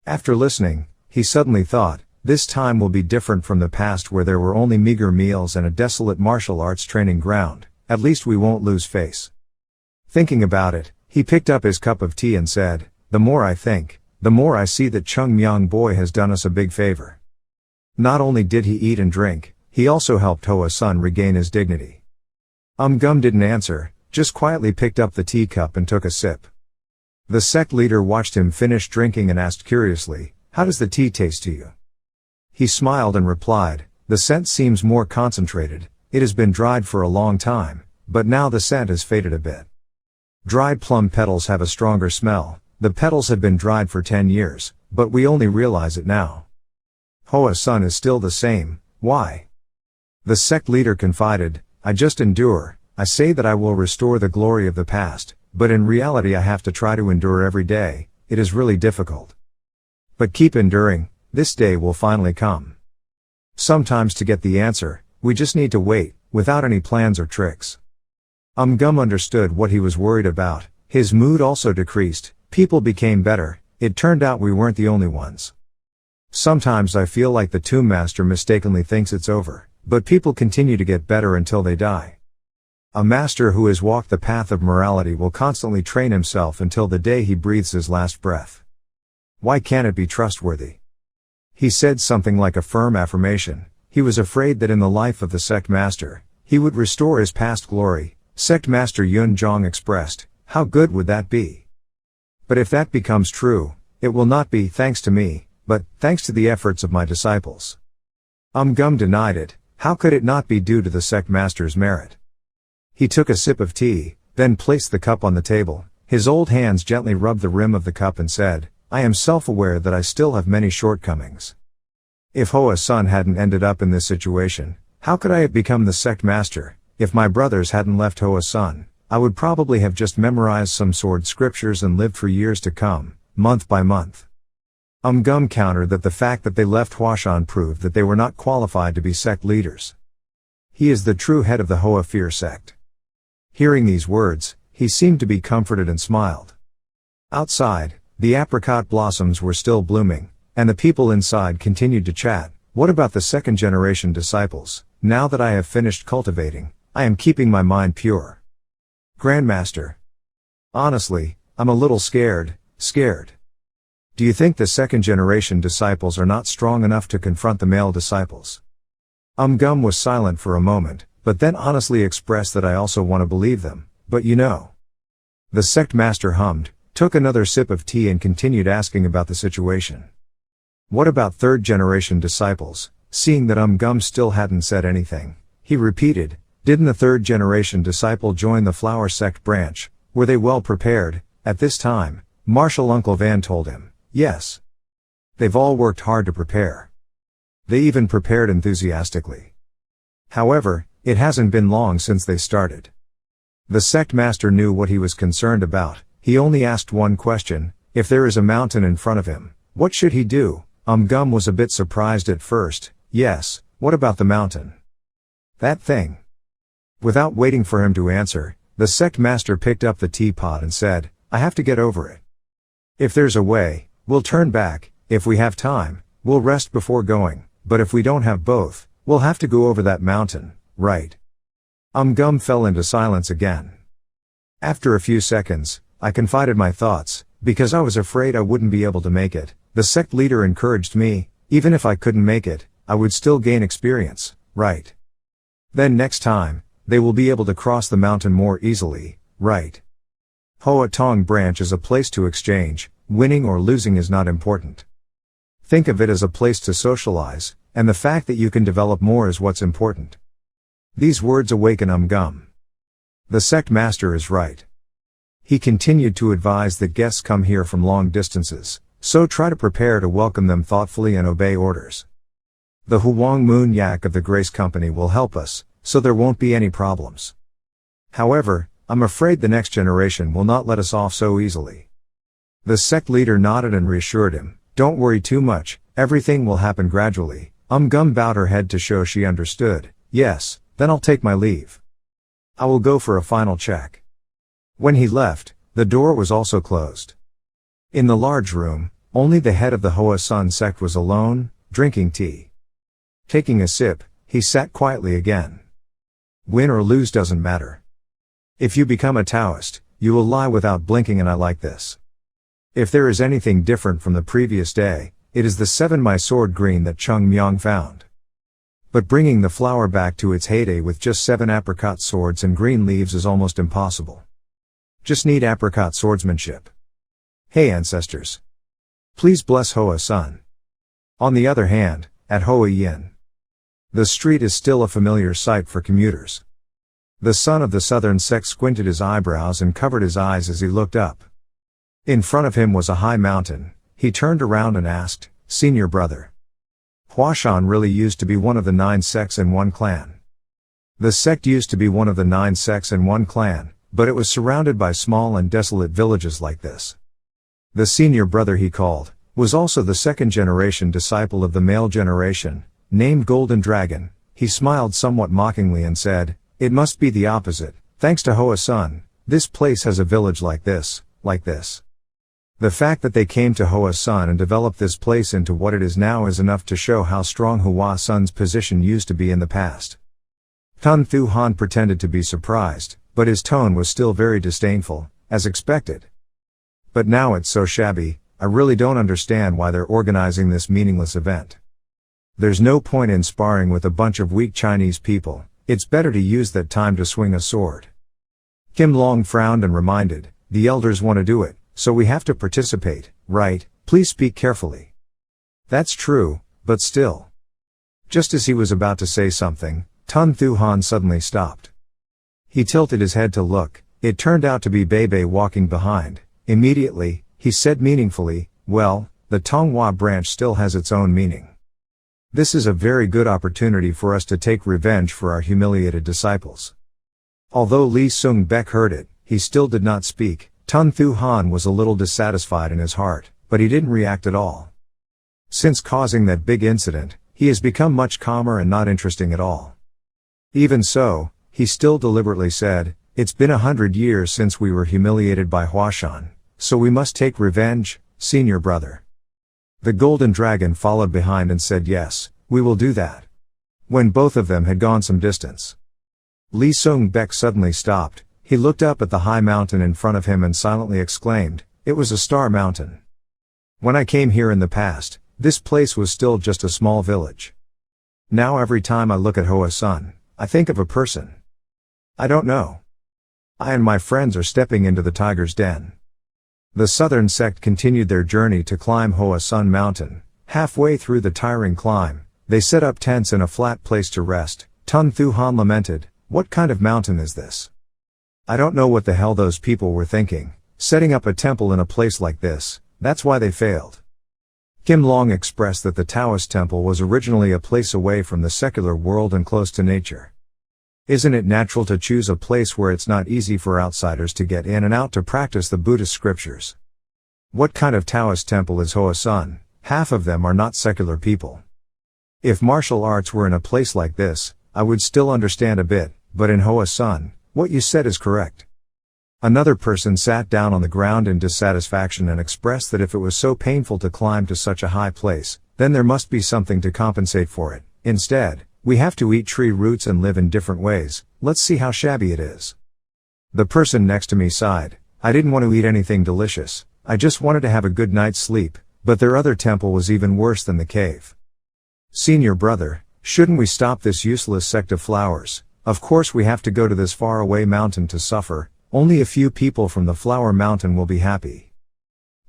Speaker 1: After listening, he suddenly thought, this time will be different from the past where there were only meager meals and a desolate martial arts training ground. At least we won't lose face. Thinking about it, he picked up his cup of tea and said, the more I think, the more I see that Cheongmyeong boy has done us a big favor. Not only did he eat and drink, he also helped Hoa Sun regain his dignity. Gum didn't answer, just quietly picked up the teacup and took a sip. The sect leader watched him finish drinking and asked curiously, how does the tea taste to you? He smiled and replied, the scent seems more concentrated. It has been dried for a long time, but now the scent has faded a bit. Dried plum petals have a stronger smell. The petals have been dried for 10 years, but we only realize it now. Hoa Sun is still the same, why? The sect leader confided, I just endure. I say that I will restore the glory of the past, but in reality I have to try to endure every day. It is really difficult. But keep enduring, this day will finally come. Sometimes to get the answer, we just need to wait, without any plans or tricks. Gum understood what he was worried about. His mood also decreased, people became better. It turned out we weren't the only ones. Sometimes I feel like the Tomb Master mistakenly thinks it's over, but people continue to get better until they die. A master who has walked the path of morality will constantly train himself until the day he breathes his last breath. Why can't it be trustworthy? He said something like a firm affirmation. He was afraid that in the life of the sect master, he would restore his past glory, Sect Master Yun Zhong expressed, how good would that be? But if that becomes true, it will not be thanks to me, but thanks to the efforts of my disciples. Gum denied it. How could it not be due to the sect master's merit? He took a sip of tea, then placed the cup on the table. His old hands gently rubbed the rim of the cup and said, I am self-aware that I still have many shortcomings. If Hoa's son hadn't ended up in this situation, how could I have become the sect master? If my brothers hadn't left Hoa's son, I would probably have just memorized some sword scriptures and lived for years to come, month by month. Gum countered that the fact that they left Huashan proved that they were not qualified to be sect leaders. He is the true head of the Hoa Fear sect. Hearing these words, he seemed to be comforted and smiled. Outside, the apricot blossoms were still blooming, and the people inside continued to chat. What about the second generation disciples? Now that I have finished cultivating, I am keeping my mind pure. Grandmaster. Honestly, I'm a little scared. Do you think the second generation disciples are not strong enough to confront the male disciples? Gum was silent for a moment, but then honestly expressed that I also want to believe them, but you know. The sect master hummed, took another sip of tea and continued asking about the situation. What about third generation disciples? Seeing that Gum still hadn't said anything, he repeated, didn't the third generation disciple join the flower sect branch? Were they well prepared? At this time, Marshal Uncle Van told him. Yes. They've all worked hard to prepare. They even prepared enthusiastically. However, it hasn't been long since they started. The sect master knew what he was concerned about. He only asked one question, if there is a mountain in front of him, what should he do? Gum was a bit surprised at first. Yes, what about the mountain? That thing. Without waiting for him to answer, the sect master picked up the teapot and said, I have to get over it. If there's a way, we'll turn back. If we have time, we'll rest before going, but if we don't have both, we'll have to go over that mountain, right? Gum fell into silence again. After a few seconds, I confided my thoughts, because I was afraid I wouldn't be able to make it. The sect leader encouraged me, even if I couldn't make it, I would still gain experience, right? Then next time, they will be able to cross the mountain more easily, right? Hoa Tong branch is a place to exchange. Winning or losing is not important. Think of it as a place to socialize, and the fact that you can develop more is what's important. These words awaken Gum. The sect master is right. He continued to advise that guests come here from long distances, so try to prepare to welcome them thoughtfully and obey orders. The Huang Moon Yak of the Grace Company will help us, so there won't be any problems. However, I'm afraid the next generation will not let us off so easily. The sect leader nodded and reassured him, don't worry too much, everything will happen gradually. Gum bowed her head to show she understood. Yes, then I'll take my leave. I will go for a final check. When he left, the door was also closed. In the large room, only the head of the Hoa Sun sect was alone, drinking tea. Taking a sip, he sat quietly again. Win or lose doesn't matter. If you become a Taoist, you will lie without blinking, and I like this. If there is anything different from the previous day, it is the 7 sword green that Cheongmyeong found. But bringing the flower back to its heyday with just 7 apricot swords and green leaves is almost impossible. Just need apricot swordsmanship. Hey ancestors. Please bless Hoa Sun. On the other hand, at Hoa Yin, the street is still a familiar sight for commuters. The son of the southern sect squinted his eyebrows and covered his eyes as he looked up. In front of him was a high mountain. He turned around and asked, Senior brother. Huashan really used to be one of the 9 sects in one clan. The sect used to be one of the 9 sects in one clan, but it was surrounded by small and desolate villages like this. The senior brother he called, was also the second generation disciple of the male generation, named Golden Dragon. He smiled somewhat mockingly and said, it must be the opposite. Thanks to Hoa Sun, this place has a village like this. The fact that they came to Hoa Sun and developed this place into what it is now is enough to show how strong Hoa Sun's position used to be in the past. Tun Thu Han pretended to be surprised, but his tone was still very disdainful, as expected. But now it's so shabby, I really don't understand why they're organizing this meaningless event. There's no point in sparring with a bunch of weak Chinese people, it's better to use that time to swing a sword. Kim Long frowned and reminded, the elders want to do it, so we have to participate, right? Please speak carefully. That's true, but still. Just as he was about to say something, Tun Thu Han suddenly stopped. He tilted his head to look. It turned out to be Bebe walking behind. Immediately, he said meaningfully, well, the Tonghua branch still has its own meaning. This is a very good opportunity for us to take revenge for our humiliated disciples. Although Lee Sung-bek heard it, he still did not speak. Tun Thu Han was a little dissatisfied in his heart, but he didn't react at all. Since causing that big incident, he has become much calmer and not interesting at all. Even so, he still deliberately said, it's been 100 years since we were humiliated by Huashan, so we must take revenge, senior brother. The golden dragon followed behind and said yes, we will do that. When both of them had gone some distance, Lee Sung-bek suddenly stopped. He looked up at the high mountain in front of him and silently exclaimed, it was a star mountain. When I came here in the past, this place was still just a small village. Now every time I look at Hoa Sun, I think of a person. I don't know. I and my friends are stepping into the tiger's den. The southern sect continued their journey to climb Hoa Sun Mountain. Halfway through the tiring climb, they set up tents in a flat place to rest. Tun Thu Han lamented, what kind of mountain is this? I don't know what the hell those people were thinking, setting up a temple in a place like this. That's why they failed. Kim Long expressed that the Taoist temple was originally a place away from the secular world and close to nature. Isn't it natural to choose a place where it's not easy for outsiders to get in and out to practice the Buddhist scriptures? What kind of Taoist temple is Hoa Sun? Half of them are not secular people. If martial arts were in a place like this, I would still understand a bit, but in Hoa Sun, what you said is correct. Another person sat down on the ground in dissatisfaction and expressed that if it was so painful to climb to such a high place, then there must be something to compensate for it. Instead, we have to eat tree roots and live in different ways. Let's see how shabby it is. The person next to me sighed. I didn't want to eat anything delicious. I just wanted to have a good night's sleep, but their other temple was even worse than the cave. Senior brother, shouldn't we stop this useless sect of flowers? Of course we have to go to this faraway mountain to suffer. Only a few people from the flower mountain will be happy.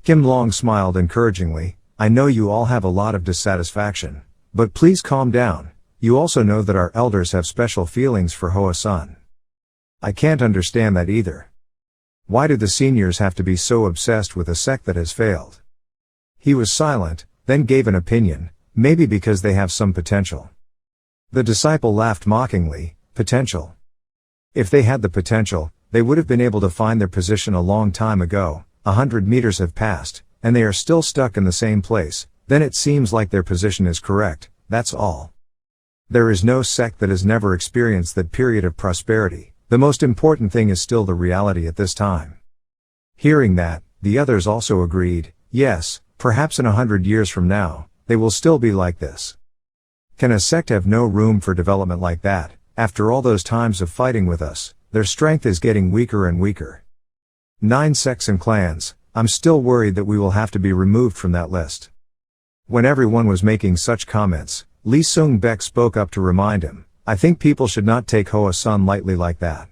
Speaker 1: Kim Long smiled encouragingly. I know you all have a lot of dissatisfaction, but please calm down. You also know that our elders have special feelings for Hoa Sun. I can't understand that either. Why do the seniors have to be so obsessed with a sect that has failed? He was silent, then gave an opinion, maybe because they have some potential. The disciple laughed mockingly, potential. If they had the potential, they would have been able to find their position a long time ago. 100 meters have passed, and they are still stuck in the same place. Then it seems like their position is correct, that's all. There is no sect that has never experienced that period of prosperity. The most important thing is still the reality at this time. Hearing that, the others also agreed, yes, perhaps in 100 years from now, they will still be like this. Can a sect have no room for development like that? After all those times of fighting with us, their strength is getting weaker and weaker. 9 sects and clans, I'm still worried that we will have to be removed from that list. When everyone was making such comments, Lee Sung-bek spoke up to remind him, I think people should not take Hoa Sun lightly like that.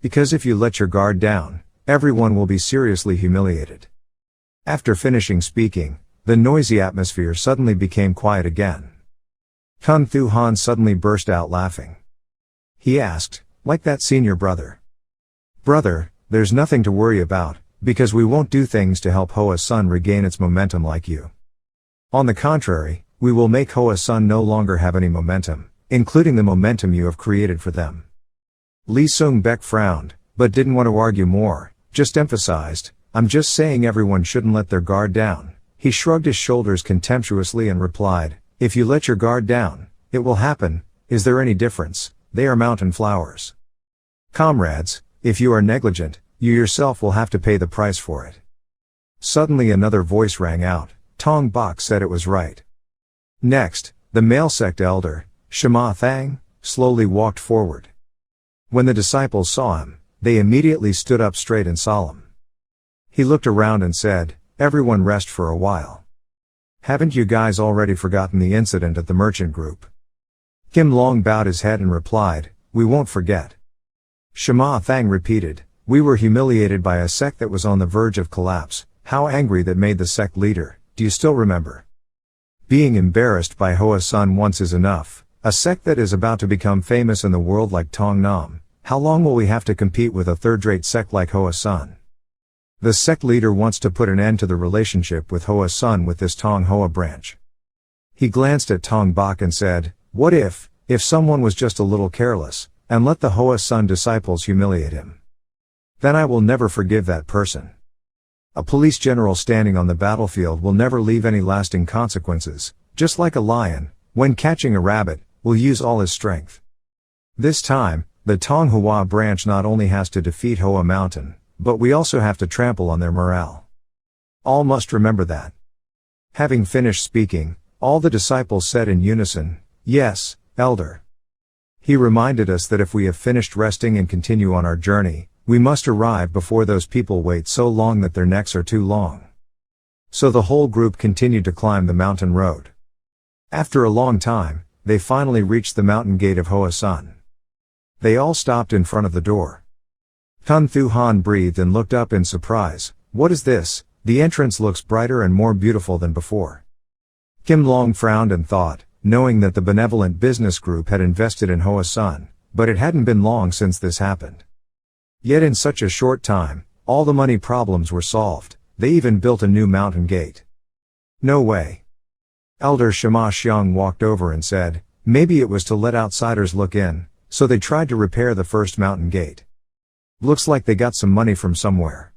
Speaker 1: Because if you let your guard down, everyone will be seriously humiliated. After finishing speaking, the noisy atmosphere suddenly became quiet again. Tun Thu Han suddenly burst out laughing. He asked, like that senior brother. Brother, there's nothing to worry about, because we won't do things to help Hoa Sun regain its momentum like you. On the contrary, we will make Hoa Sun no longer have any momentum, including the momentum you have created for them. Lee Sung-bek frowned, but didn't want to argue more, just emphasized, I'm just saying everyone shouldn't let their guard down. He shrugged his shoulders contemptuously and replied, if you let your guard down, it will happen. Is there any difference? They are mountain flowers. Comrades, if you are negligent, you yourself will have to pay the price for it. Suddenly another voice rang out. Tong Bok said it was right. Next, the male sect elder, Shema Thang, slowly walked forward. When the disciples saw him, they immediately stood up straight and solemn. He looked around and said, everyone rest for a while. Haven't you guys already forgotten the incident at the merchant group? Kim Long bowed his head and replied, we won't forget. Cheonma Thang repeated, "We were humiliated by a sect that was on the verge of collapse. How angry that made the sect leader, do you still remember? Being embarrassed by Hoa Sun once is enough. A sect that is about to become famous in the world like Tong Nam. How long will we have to compete with a third-rate sect like Hoa Sun? The sect leader wants to put an end to the relationship with Hoa Sun with this Tong Hoa branch." He glanced at Tong Bok and said, "What if someone was just a little careless, and let the Hoa Sun disciples humiliate him? Then I will never forgive that person. A police general standing on the battlefield will never leave any lasting consequences, just like a lion, when catching a rabbit, will use all his strength. This time, the Tong Hua branch not only has to defeat Hoa Mountain, but we also have to trample on their morale. All must remember that." Having finished speaking, all the disciples said in unison, "Yes, Elder." He reminded us that if we have finished resting and continue on our journey, we must arrive before those people wait so long that their necks are too long. So the whole group continued to climb the mountain road. After a long time, they finally reached the mountain gate of Hoa Sun. They all stopped in front of the door. Tun Thu Han breathed and looked up in surprise. "What is this? The entrance looks brighter and more beautiful than before." Kim Long frowned and thought, knowing that the benevolent business group had invested in Hoa Sun, but it hadn't been long since this happened. Yet in such a short time, all the money problems were solved. They even built a new mountain gate. No way. Elder Shema Xiang walked over and said, "Maybe it was to let outsiders look in, so they tried to repair the first mountain gate. Looks like they got some money from somewhere.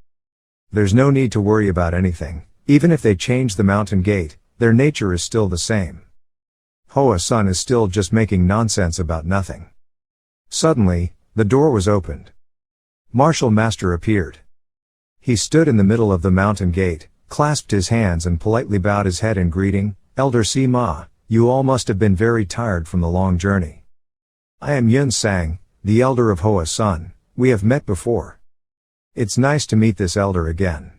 Speaker 1: There's no need to worry about anything. Even if they change the mountain gate, their nature is still the same. Hoa Sun is still just making nonsense about nothing." Suddenly, the door was opened. Martial Master appeared. He stood in the middle of the mountain gate, clasped his hands and politely bowed his head in greeting. "Elder Sima, you all must have been very tired from the long journey. I am Yun Sang, the elder of Hoa Sun. We have met before. It's nice to meet this elder again."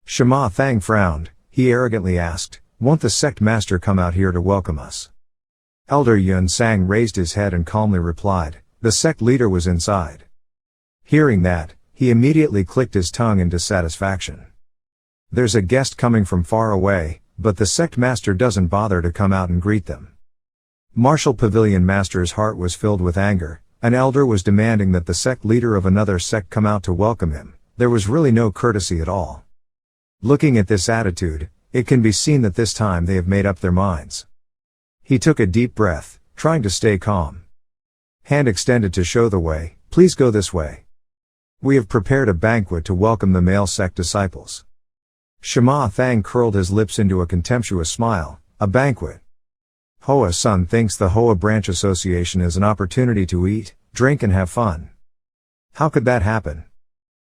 Speaker 1: Cheonma Thang frowned. He arrogantly asked, "Won't the sect master come out here to welcome us?" Elder Yun Sang raised his head and calmly replied, "The sect leader was inside." Hearing that, he immediately clicked his tongue in dissatisfaction. There's a guest coming from far away, but the sect master doesn't bother to come out and greet them. Martial Pavilion Master's heart was filled with anger. An elder was demanding that the sect leader of another sect come out to welcome him. There was really no courtesy at all. Looking at this attitude, it can be seen that this time they have made up their minds. He took a deep breath, trying to stay calm. Hand extended to show the way, "Please go this way. We have prepared a banquet to welcome the male sect disciples." Cheonma Thang curled his lips into a contemptuous smile. "A banquet? Hoa Sun thinks the Hoa Branch Association is an opportunity to eat, drink and have fun. How could that happen?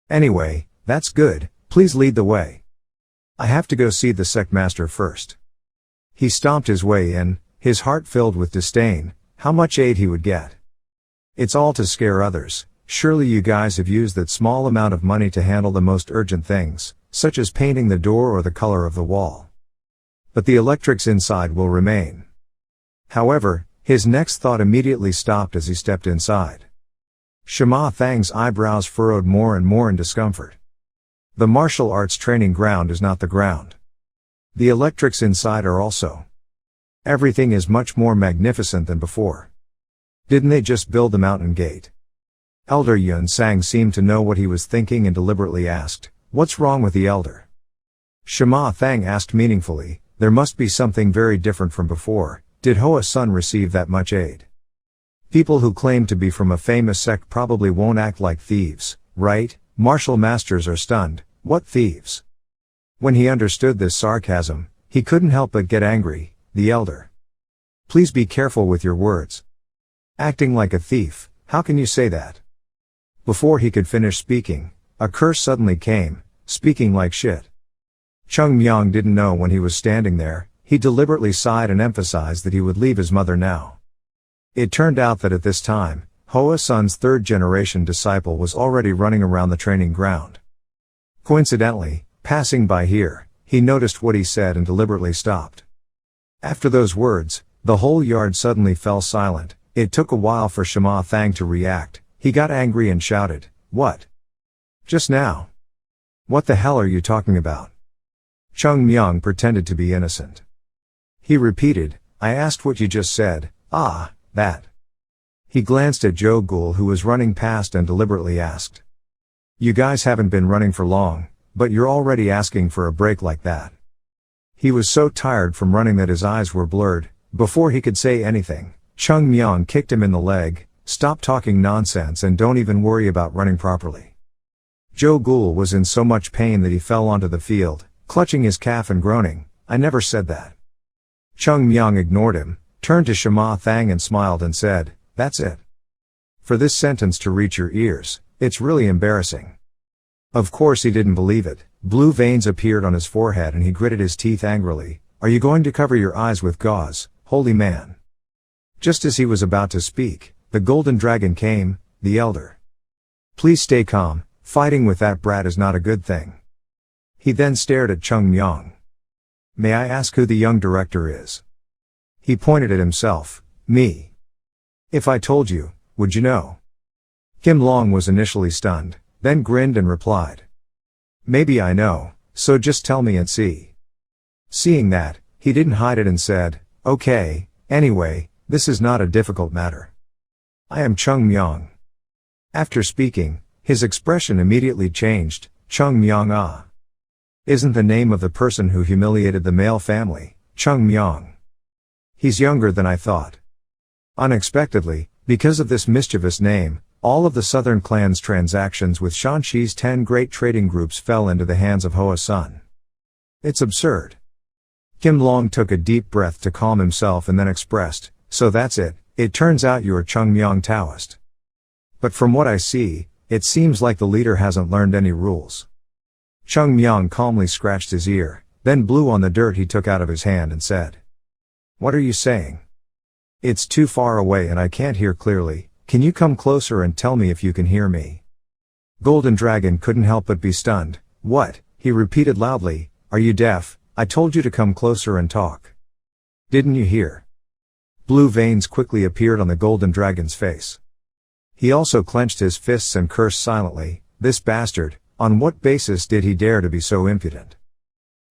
Speaker 1: Anyway, that's good, please lead the way. I have to go see the sect master first." He stomped his way in, his heart filled with disdain. How much aid he would get. It's all to scare others. Surely you guys have used that small amount of money to handle the most urgent things, such as painting the door or the color of the wall. But the electrics inside will remain. However, his next thought immediately stopped as he stepped inside. Cheonma Thang's eyebrows furrowed more and more in discomfort. The martial arts training ground is not the ground. The electrics inside are also. Everything is much more magnificent than before. Didn't they just build the mountain gate? Elder Yun Sang seemed to know what he was thinking and deliberately asked, "What's wrong with the elder?" Cheonma Thang asked meaningfully, "There must be something very different from before. Did Hoa Sun receive that much aid? People who claim to be from a famous sect probably won't act like thieves, right?" Martial masters are stunned. What thieves? When he understood this sarcasm, he couldn't help but get angry. The elder. Please be careful with your words. Acting like a thief, how can you say that? Before he could finish speaking, a curse suddenly came, speaking like shit. Cheongmyeong didn't know when he was standing there. He deliberately sighed and emphasized that he would leave his mother now. It turned out that at this time, Hoa Sun's third-generation disciple was already running around the training ground. Coincidentally, passing by here, he noticed what he said and deliberately stopped. After those words, the whole yard suddenly fell silent. It took a while for Cheonma Thang to react. He got angry and shouted, "What? Just now? What the hell are you talking about?" Cheongmyeong pretended to be innocent. He repeated, "I asked what you just said." "Ah, that." He glanced at Joe Ghoul, who was running past, and deliberately asked, "You guys haven't been running for long, but you're already asking for a break like that." He was so tired from running that his eyes were blurred. Before he could say anything, Cheongmyeong kicked him in the leg. "Stop talking nonsense and don't even worry about running properly." Joe Ghoul was in so much pain that he fell onto the field, clutching his calf and groaning, "I never said that." Cheongmyeong ignored him, turned to Cheonma Thang and smiled and said, "That's it. For this sentence to reach your ears, it's really embarrassing." Of course he didn't believe it. Blue veins appeared on his forehead and he gritted his teeth angrily. "Are you going to cover your eyes with gauze, holy man?" Just as he was about to speak, the golden dragon came, the elder. "Please stay calm, fighting with that brat is not a good thing." He then stared at Cheongmyeong. "May I ask who the young director is?" He pointed at himself. "Me. If I told you, would you know?" Kim Long was initially stunned, then grinned and replied, "Maybe I know, so just tell me and see." Seeing that, he didn't hide it and said, "Okay, anyway, this is not a difficult matter. I am Cheongmyeong." After speaking, his expression immediately changed. "Cheongmyeong ah. Isn't the name of the person who humiliated the male family, Cheongmyeong? He's younger than I thought." Unexpectedly, because of this mischievous name, all of the southern clan's transactions with Shanxi's 10 great trading groups fell into the hands of Hoa Sun. "It's absurd." Kim Long took a deep breath to calm himself and then expressed, "So that's it, it turns out you're Cheongmyeong Taoist. But from what I see, it seems like the leader hasn't learned any rules." Cheongmyeong calmly scratched his ear, then blew on the dirt he took out of his hand and said, "What are you saying? It's too far away and I can't hear clearly. Can you come closer and tell me if you can hear me?" Golden Dragon couldn't help but be stunned. "What?" he repeated loudly. "Are you deaf? I told you to come closer and talk. Didn't you hear?" Blue veins quickly appeared on the Golden Dragon's face. He also clenched his fists and cursed silently. "This bastard, on what basis did he dare to be so impudent?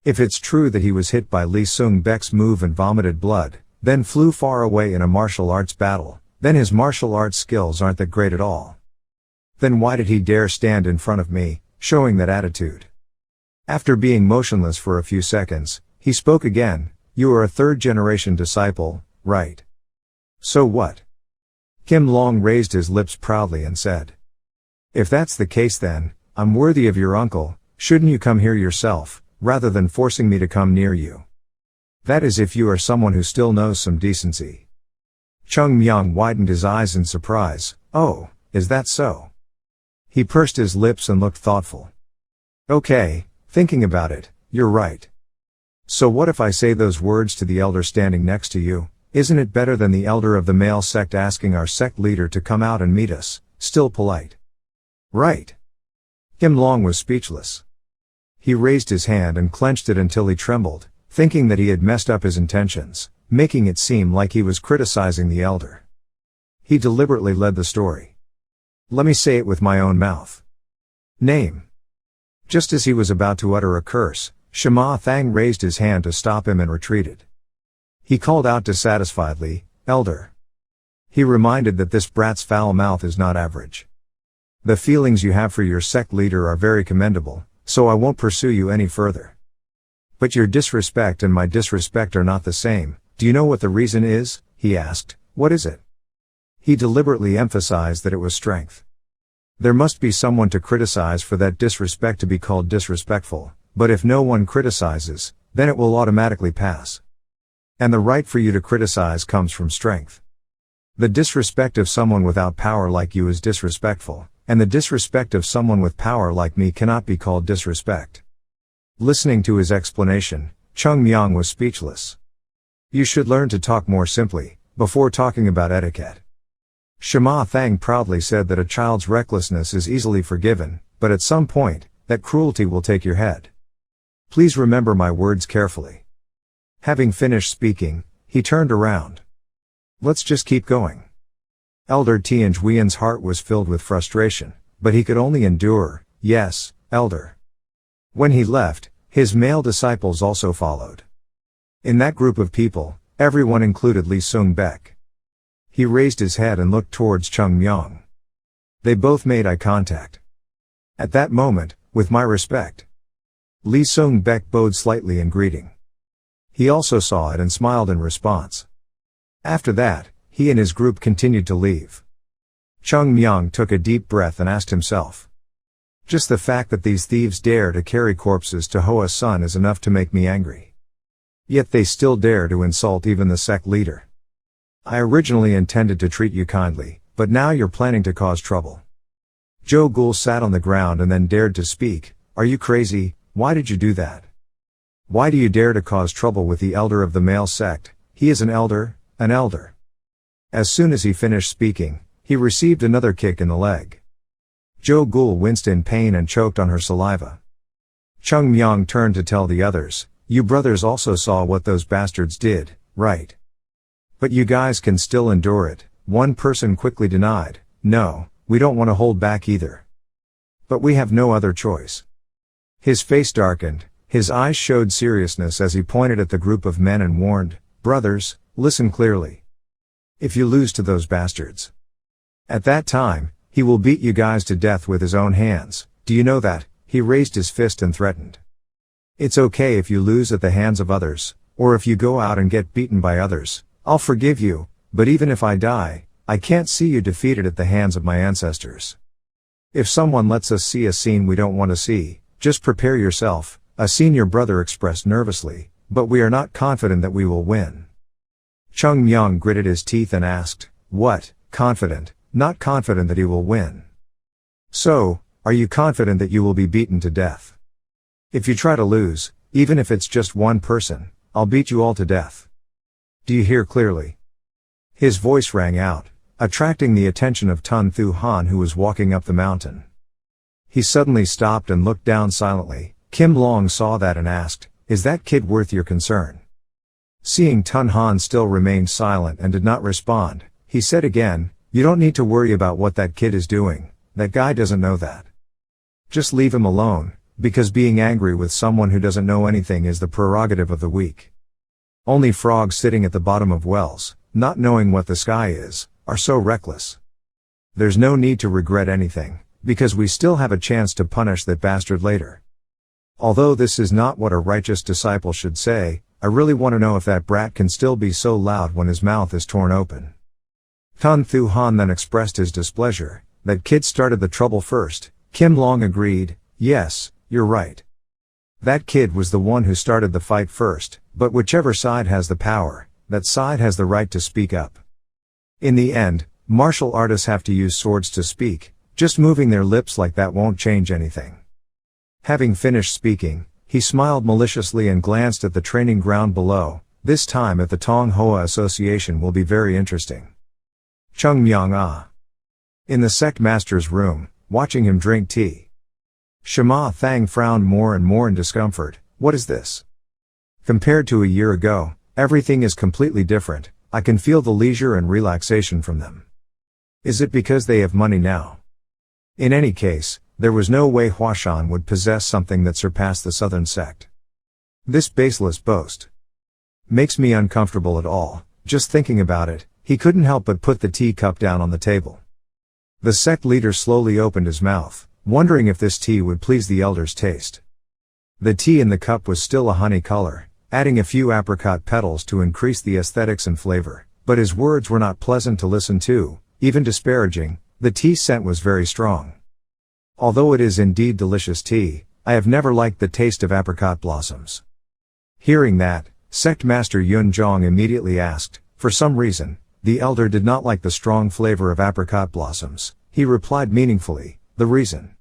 Speaker 1: If it's true that he was hit by Lee Sung-bek's move and vomited blood, then flew far away in a martial arts battle, then his martial arts skills aren't that great at all. Then why did he dare stand in front of me, showing that attitude?" After being motionless for a few seconds, he spoke again. "You are a third-generation disciple, right? So what?" Kim Long raised his lips proudly and said, "If that's the case then, I'm worthy of your uncle. Shouldn't you come here yourself, rather than forcing me to come near you? That is if you are someone who still knows some decency." Cheongmyeong widened his eyes in surprise. "Oh, is that so?" He pursed his lips and looked thoughtful. "Okay, thinking about it, you're right. So what if I say those words to the elder standing next to you? Isn't it better than the elder of the male sect asking our sect leader to come out and meet us, still polite? Right?" Kim Long was speechless. He raised his hand and clenched it until he trembled, thinking that he had messed up his intentions, making it seem like he was criticizing the elder. He deliberately led the story. "Let me say it with my own mouth. Name." Just as he was about to utter a curse, Cheonma Thang raised his hand to stop him and retreated. He called out dissatisfiedly, "Elder." He reminded that this brat's foul mouth is not average. "The feelings you have for your sect leader are very commendable, so I won't pursue you any further. But your disrespect and my disrespect are not the same. Do you know what the reason is?" he asked. "What is it?" He deliberately emphasized that it was strength. There must be someone to criticize for that disrespect to be called disrespectful, but if no one criticizes, then it will automatically pass. And the right for you to criticize comes from strength. The disrespect of someone without power like you is disrespectful, and the disrespect of someone with power like me cannot be called disrespect. Listening to his explanation, Cheongmyeong was speechless. "You should learn to talk more simply, before talking about etiquette." Cheonma Thang proudly said that a child's recklessness is easily forgiven, but at some point, that cruelty will take your head. Please remember my words carefully. Having finished speaking, he turned around. "Let's just keep going." Elder Tian Huiyan's heart was filled with frustration, but he could only endure. Yes, Elder. When he left, his male disciples also followed. In that group of people, everyone included Lee Seung-baek. He raised his head and looked towards Cheongmyeong. They both made eye contact. At that moment, with my respect. Lee Seung-baek bowed slightly in greeting. He also saw it and smiled in response. After that, he and his group continued to leave. Cheongmyeong took a deep breath and asked himself. Just the fact that these thieves dare to carry corpses to Hoa Sun is enough to make me angry. Yet they still dare to insult even the sect leader. I originally intended to treat you kindly, but now you're planning to cause trouble. Jo Gul sat on the ground and then dared to speak. Are you crazy? Why did you do that? Why do you dare to cause trouble with the elder of the male sect? He is an elder, an elder. As soon as he finished speaking, he received another kick in the leg. Jo Gul winced in pain and choked on her saliva. Cheongmyeong turned to tell the others, you brothers also saw what those bastards did, right? But you guys can still endure it. One person quickly denied, no, we don't want to hold back either. But we have no other choice. His face darkened, his eyes showed seriousness as he pointed at the group of men and warned, brothers, listen clearly. If you lose to those bastards, at that time, he will beat you guys to death with his own hands. Do you know that? He raised his fist and threatened. It's okay if you lose at the hands of others, or if you go out and get beaten by others. I'll forgive you, but even if I die, I can't see you defeated at the hands of my ancestors. If someone lets us see a scene we don't want to see, just prepare yourself, a senior brother expressed nervously, but we are not confident that we will win. Cheongmyeong gritted his teeth and asked, what, confident? Not confident that he will win. So, are you confident that you will be beaten to death? If you try to lose, even if it's just one person, I'll beat you all to death. Do you hear clearly? His voice rang out, attracting the attention of Tun Thu Han who was walking up the mountain. He suddenly stopped and looked down silently. Kim Long saw that and asked, is that kid worth your concern? Seeing Tun Han still remained silent and did not respond, he said again, you don't need to worry about what that kid is doing, that guy doesn't know that. Just leave him alone, because being angry with someone who doesn't know anything is the prerogative of the weak. Only frogs sitting at the bottom of wells, not knowing what the sky is, are so reckless. There's no need to regret anything, because we still have a chance to punish that bastard later. Although this is not what a righteous disciple should say, I really want to know if that brat can still be so loud when his mouth is torn open. Tun Thu Han then expressed his displeasure. That kid started the trouble first. Kim Long agreed, yes, you're right. That kid was the one who started the fight first, but whichever side has the power, that side has the right to speak up. In the end, martial artists have to use swords to speak, just moving their lips like that won't change anything. Having finished speaking, he smiled maliciously and glanced at the training ground below. This time at the Tong Hoa Association will be very interesting. Cheongmyeong in the sect master's room, watching him drink tea. Shema Thang frowned more and more in discomfort. What is this? Compared to a year ago, everything is completely different. I can feel the leisure and relaxation from them. Is it because they have money now? In any case, there was no way Huashan would possess something that surpassed the southern sect. This baseless boast makes me uncomfortable at all. Just thinking about it, he couldn't help but put the teacup down on the table. The sect leader slowly opened his mouth, wondering if this tea would please the elder's taste. The tea in the cup was still a honey color, adding a few apricot petals to increase the aesthetics and flavor, but his words were not pleasant to listen to, even disparaging. The tea scent was very strong. Although it is indeed delicious tea, I have never liked the taste of apricot blossoms. Hearing that, Sect Master Yun Zhong immediately asked, for some reason, the elder did not like the strong flavor of apricot blossoms. He replied meaningfully, the reason.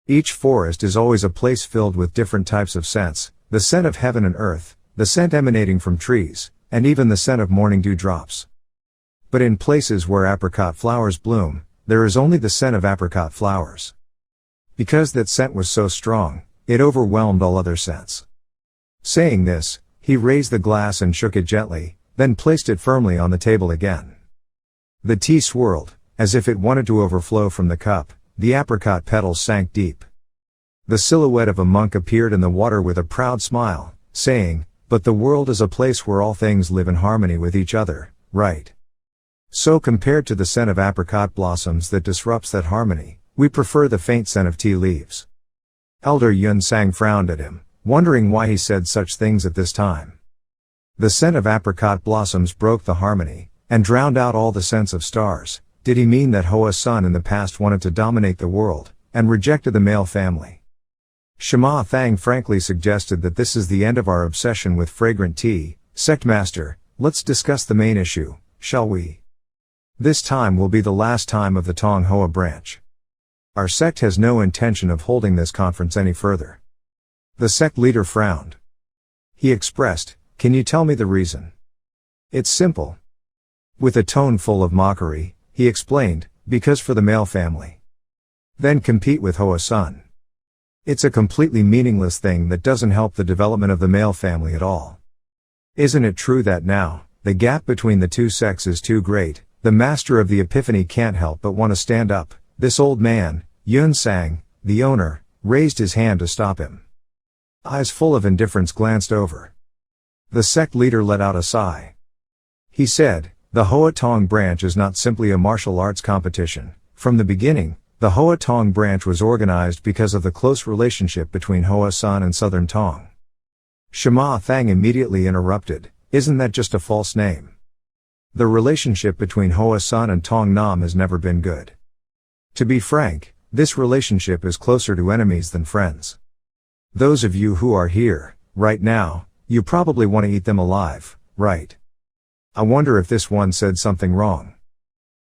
Speaker 1: Each forest is always a place filled with different types of scents, the scent of heaven and earth, the scent emanating from trees, and even the scent of morning dew drops. But in places where apricot flowers bloom, there is only the scent of apricot flowers. Because that scent was so strong, it overwhelmed all other scents. Saying this, he raised the glass and shook it gently, then placed it firmly on the table again. The tea swirled, as if it wanted to overflow from the cup. The apricot petals sank deep. The silhouette of a monk appeared in the water with a proud smile, saying, "But the world is a place where all things live in harmony with each other, right? So compared to the scent of apricot blossoms that disrupts that harmony, we prefer the faint scent of tea leaves." Elder Yun Sang frowned at him, wondering why he said such things at this time. The scent of apricot blossoms broke the harmony, and drowned out all the scents of stars. Did he mean that Hoa Sun in the past wanted to dominate the world, and rejected the male family? Cheonma Thang frankly suggested that this is the end of our obsession with fragrant tea. Sect Master, let's discuss the main issue, shall we? This time will be the last time of the Tong Hoa branch. Our sect has no intention of holding this conference any further. The sect leader frowned. He expressed, "Can you tell me the reason?" "It's simple." With a tone full of mockery, he explained, "Because for the male family. Then compete with Hoa Sun. It's a completely meaningless thing that doesn't help the development of the male family at all. Isn't it true that now, the gap between the two sects is too great? The master of the epiphany can't help but want to stand up." This old man, Yun Sang, the owner, raised his hand to stop him. Eyes full of indifference glanced over. The sect leader let out a sigh. He said, "The Hoa Tong branch is not simply a martial arts competition. From the beginning, the Hoa Tong branch was organized because of the close relationship between Hoa Sun and Southern Tong." Cheonma Thang immediately interrupted, "Isn't that just a false name? The relationship between Hoa Sun and Tong Nam has never been good. To be frank, this relationship is closer to enemies than friends. Those of you who are here, right now, you probably want to eat them alive, right? I wonder if this one said something wrong.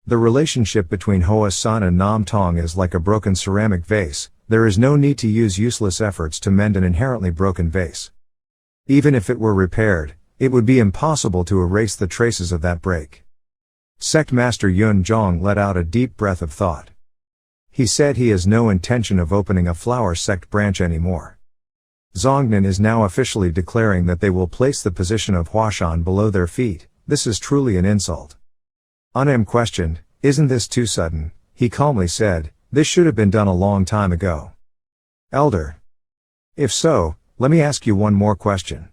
Speaker 1: The relationship between Hoa Sun and Nam Tong is like a broken ceramic vase. There is no need to use useless efforts to mend an inherently broken vase. Even if it were repaired, it would be impossible to erase the traces of that break." Sect Master Yun Zhong let out a deep breath of thought. He said he has no intention of opening a flower sect branch anymore. Zongnan is now officially declaring that they will place the position of Huashan below their feet. This is truly an insult. Anem questioned, "Isn't this too sudden?" He calmly said, "This should have been done a long time ago." "Elder. If so, let me ask you one more question.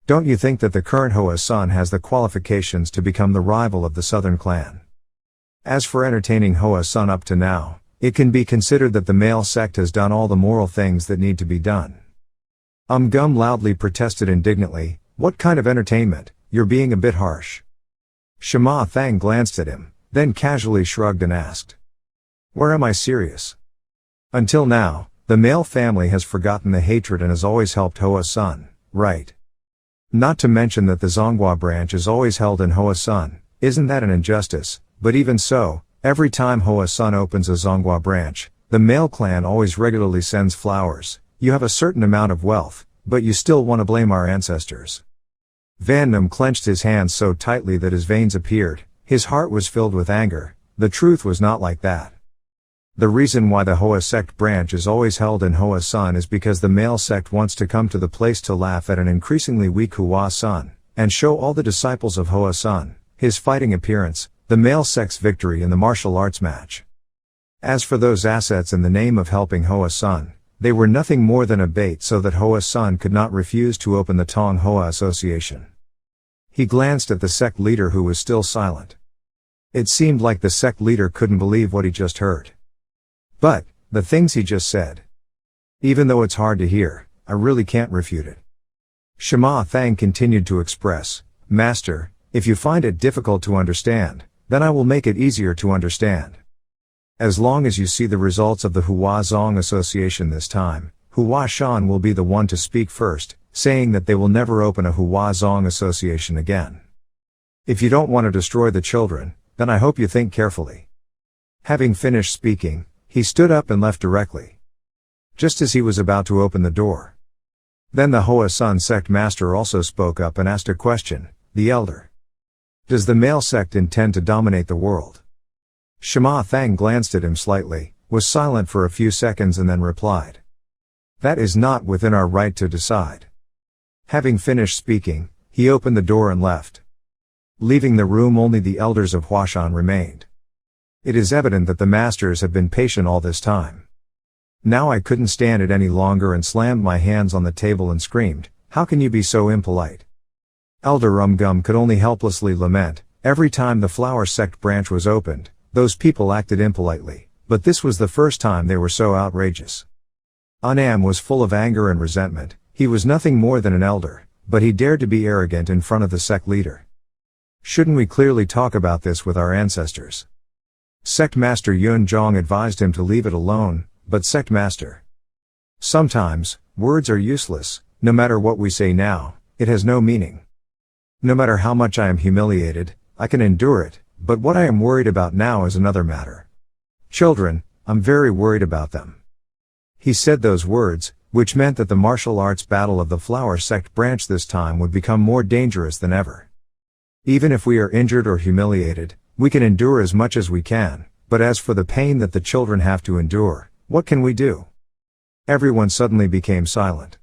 Speaker 1: Don't you think that the current Hoa Sun has the qualifications to become the rival of the Southern clan? As for entertaining Hoa Sun up to now, it can be considered that the male sect has done all the moral things that need to be done." Gum loudly protested indignantly, "What kind of entertainment? You're being a bit harsh." Cheonma Thang glanced at him, then casually shrugged and asked, "Where am I serious? Until now, the male family has forgotten the hatred and has always helped Hoa Sun, right? Not to mention that the Zonghua branch is always held in Hoa Sun. Isn't that an injustice? But even so, every time Hoa Sun opens a Zonghua branch, the male clan always regularly sends flowers. You have a certain amount of wealth, but you still want to blame our ancestors." Van Nam clenched his hands so tightly that his veins appeared. His heart was filled with anger. The truth was not like that. The reason why the Hoa sect branch is always held in Hoa Sun is because the male sect wants to come to the place to laugh at an increasingly weak Hua Sun, and show all the disciples of Hoa Sun his fighting appearance, the male sect's victory in the martial arts match. As for those assets in the name of helping Hoa Sun, they were nothing more than a bait so that Hoa Sun could not refuse to open the Tong Hoa Association. He glanced at the sect leader who was still silent. It seemed like the sect leader couldn't believe what he just heard. But, the things he just said. Even though it's hard to hear, I really can't refute it. Cheonma Thang continued to express, "Master, if you find it difficult to understand, then I will make it easier to understand. As long as you see the results of the Hua Zong Association this time, Hua Shan will be the one to speak first, saying that they will never open a Hua Zong Association again. If you don't want to destroy the children, then I hope you think carefully." Having finished speaking, he stood up and left directly. Just as he was about to open the door. Then the Hoa Sun sect master also spoke up and asked a question, "The elder. Does the male sect intend to dominate the world?" Cheonma Thang glanced at him slightly, was silent for a few seconds and then replied, "That is not within our right to decide." Having finished speaking, he opened the door and left. Leaving the room, only the elders of Huashan remained. It is evident that the masters have been patient all this time. Now I couldn't stand it any longer and slammed my hands on the table and screamed, "How can you be so impolite?" Elder Umgum could only helplessly lament. Every time the flower sect branch was opened, those people acted impolitely, but this was the first time they were so outrageous. Anam was full of anger and resentment. He was nothing more than an elder, but he dared to be arrogant in front of the sect leader. Shouldn't we clearly talk about this with our ancestors? Sect Master Yun Zhong advised him to leave it alone, but Sect Master. Sometimes, words are useless. No matter what we say now, it has no meaning. No matter how much I am humiliated, I can endure it, but what I am worried about now is another matter. Children, I'm very worried about them. He said those words, which meant that the martial arts battle of the flower sect branch this time would become more dangerous than ever. Even if we are injured or humiliated, we can endure as much as we can, but as for the pain that the children have to endure, what can we do? Everyone suddenly became silent.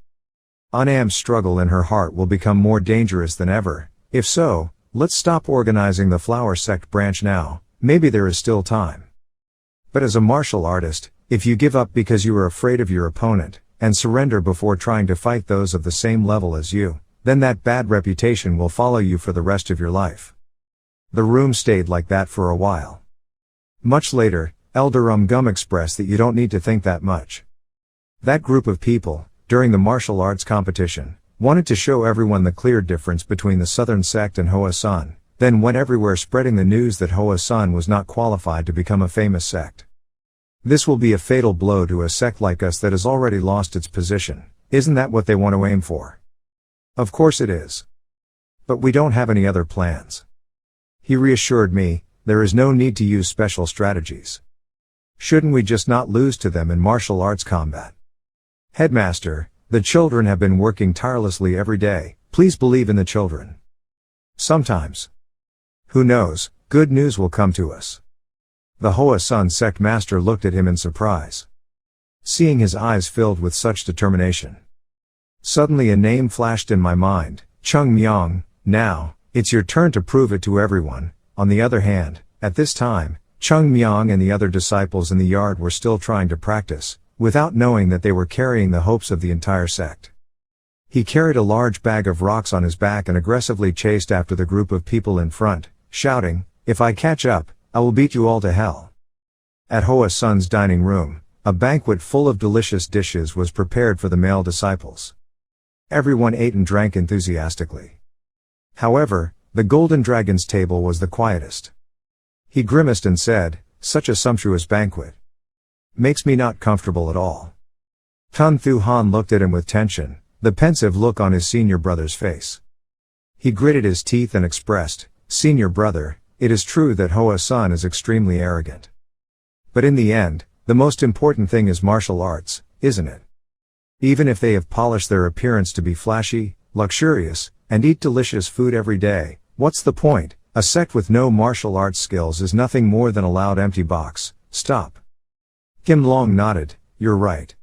Speaker 1: Anam's struggle in her heart will become more dangerous than ever. If so, let's stop organizing the flower sect branch now, maybe there is still time. But as a martial artist, if you give up because you are afraid of your opponent, and surrender before trying to fight those of the same level as you, then that bad reputation will follow you for the rest of your life. The room stayed like that for a while. Much later, Elder Umgum expressed that you don't need to think that much. That group of people, during the martial arts competition, wanted to show everyone the clear difference between the Southern Sect and Hoa Sun, then went everywhere spreading the news that Hoa Sun was not qualified to become a famous sect. This will be a fatal blow to a sect like us that has already lost its position. Isn't that what they want to aim for? Of course it is. But we don't have any other plans. He reassured me, there is no need to use special strategies. Shouldn't we just not lose to them in martial arts combat? Headmaster, the children have been working tirelessly every day. Please believe in the children. Sometimes. Who knows, good news will come to us. The Hoa Sun sect master looked at him in surprise. Seeing his eyes filled with such determination. Suddenly a name flashed in my mind, Cheongmyeong. Now, it's your turn to prove it to everyone. On the other hand, at this time, Cheongmyeong and the other disciples in the yard were still trying to practice, without knowing that they were carrying the hopes of the entire sect. He carried a large bag of rocks on his back and aggressively chased after the group of people in front, shouting, "If I catch up, I will beat you all to hell." At Hoa Sun's dining room, a banquet full of delicious dishes was prepared for the male disciples. Everyone ate and drank enthusiastically. However, the Golden Dragon's table was the quietest. He grimaced and said, "Such a sumptuous banquet. Makes me not comfortable at all." Tun Thu Han looked at him with tension, the pensive look on his senior brother's face. He gritted his teeth and expressed, "Senior brother, it is true that Hoa Sun is extremely arrogant. But in the end, the most important thing is martial arts, isn't it? Even if they have polished their appearance to be flashy, luxurious, and eat delicious food every day, what's the point? A sect with no martial arts skills is nothing more than a loud empty box." Stop. Kim Long nodded, "You're right."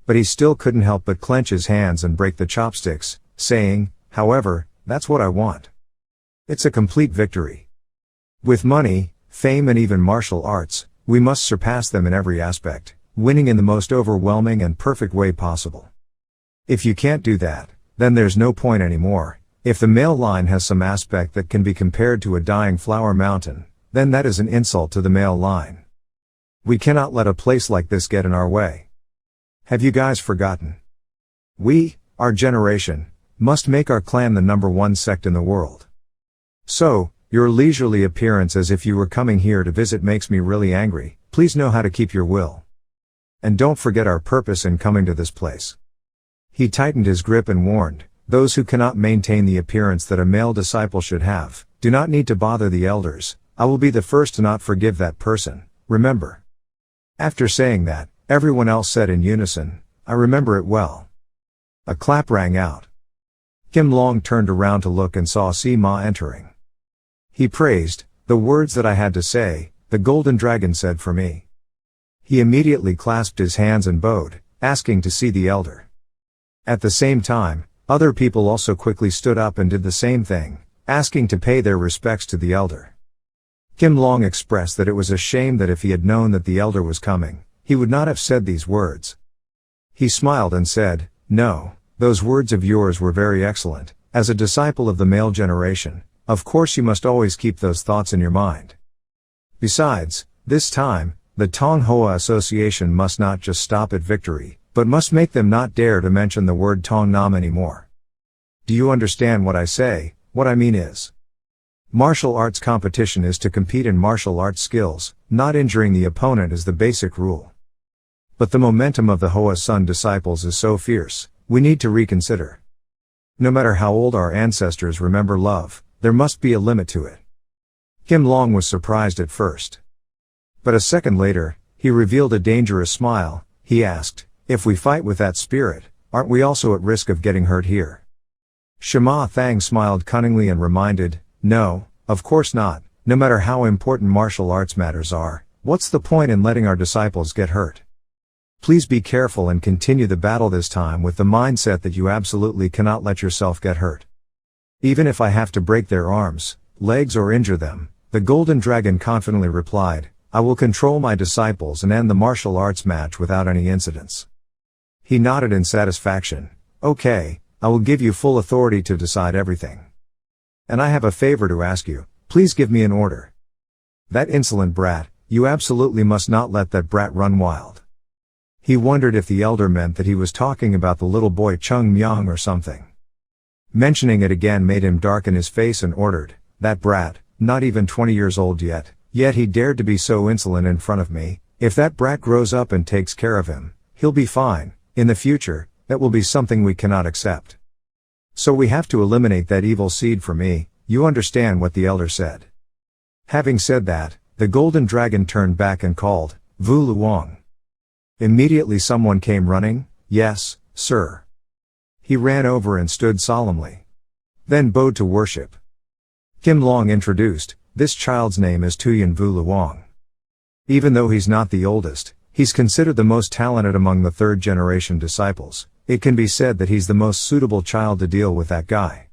Speaker 1: But he still couldn't help but clench his hands and break the chopsticks, saying, "However, that's what I want. It's a complete victory. With money, fame and even martial arts, we must surpass them in every aspect, winning in the most overwhelming and perfect way possible. If you can't do that, then there's no point anymore. If the male line has some aspect that can be compared to a dying flower mountain, then that is an insult to the male line. We cannot let a place like this get in our way. Have you guys forgotten? We, our generation, must make our clan the #1 sect in the world. So, your leisurely appearance as if you were coming here to visit makes me really angry. Please know how to keep your will. And don't forget our purpose in coming to this place." He tightened his grip and warned, "Those who cannot maintain the appearance that a male disciple should have, do not need to bother the elders. I will be the first to not forgive that person, remember." After saying that, everyone else said in unison, "I remember it well." A clap rang out. Kim Long turned around to look and saw Sima entering. He praised, "The words that I had to say, the Golden Dragon said for me." He immediately clasped his hands and bowed, asking to see the elder. At the same time, other people also quickly stood up and did the same thing, asking to pay their respects to the elder. Kim Long expressed that it was a shame that if he had known that the elder was coming, he would not have said these words. He smiled and said, "No, those words of yours were very excellent. As a disciple of the male generation, of course you must always keep those thoughts in your mind. Besides, this time, the Tong Hoa Association must not just stop at victory, but must make them not dare to mention the word Tong Nam anymore. Do you understand what I say? What I mean is, martial arts competition is to compete in martial arts skills, not injuring the opponent is the basic rule. But the momentum of the Hoa Sun disciples is so fierce, we need to reconsider. No matter how old our ancestors remember love, there must be a limit to it." Kim Long was surprised at first. But a second later, he revealed a dangerous smile. He asked, "If we fight with that spirit, aren't we also at risk of getting hurt here?" Shema Thang smiled cunningly and reminded, "No, of course not. No matter how important martial arts matters are, what's the point in letting our disciples get hurt? Please be careful and continue the battle this time with the mindset that you absolutely cannot let yourself get hurt. Even if I have to break their arms, legs or injure them," the Golden Dragon confidently replied, "I will control my disciples and end the martial arts match without any incidents." He nodded in satisfaction. "Okay, I will give you full authority to decide everything. And I have a favor to ask you, please give me an order. That insolent brat, you absolutely must not let that brat run wild." He wondered if the elder meant that he was talking about the little boy Cheongmyeong or something. Mentioning it again made him darken his face and ordered, "That brat, not even 20 years old yet he dared to be so insolent in front of me. If that brat grows up and takes care of him, he'll be fine. In the future, that will be something we cannot accept. So we have to eliminate that evil seed for me, you understand what the elder said." Having said that, the Golden Dragon turned back and called, "Vu Luong." Immediately someone came running. "Yes, sir." He ran over and stood solemnly. Then bowed to worship. Kim Long introduced, "This child's name is Tuyen Vu Luong. Even though he's not the oldest, he's considered the most talented among the third-generation disciples. It can be said that he's the most suitable child to deal with that guy.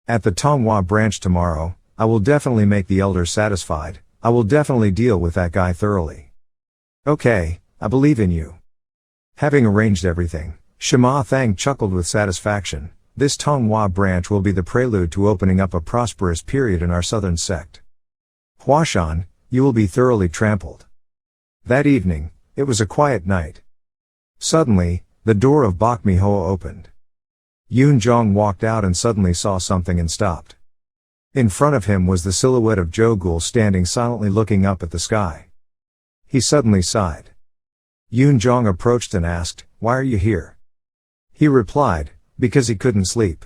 Speaker 1: At the Tonghua branch tomorrow, I will definitely make the elders satisfied. I will definitely deal with that guy thoroughly." "Okay, I believe in you." Having arranged everything, Shema Thang chuckled with satisfaction. This Tonghua branch will be the prelude to opening up a prosperous period in our southern sect. Huashan, you will be thoroughly trampled. That evening, it was a quiet night. Suddenly, the door of Bok Miho opened. Yoon Jong walked out and suddenly saw something and stopped. In front of him was the silhouette of Jo Gul standing silently looking up at the sky. He suddenly sighed. Yoon Jong approached and asked, "Why are you here?" He replied, "Because he couldn't sleep."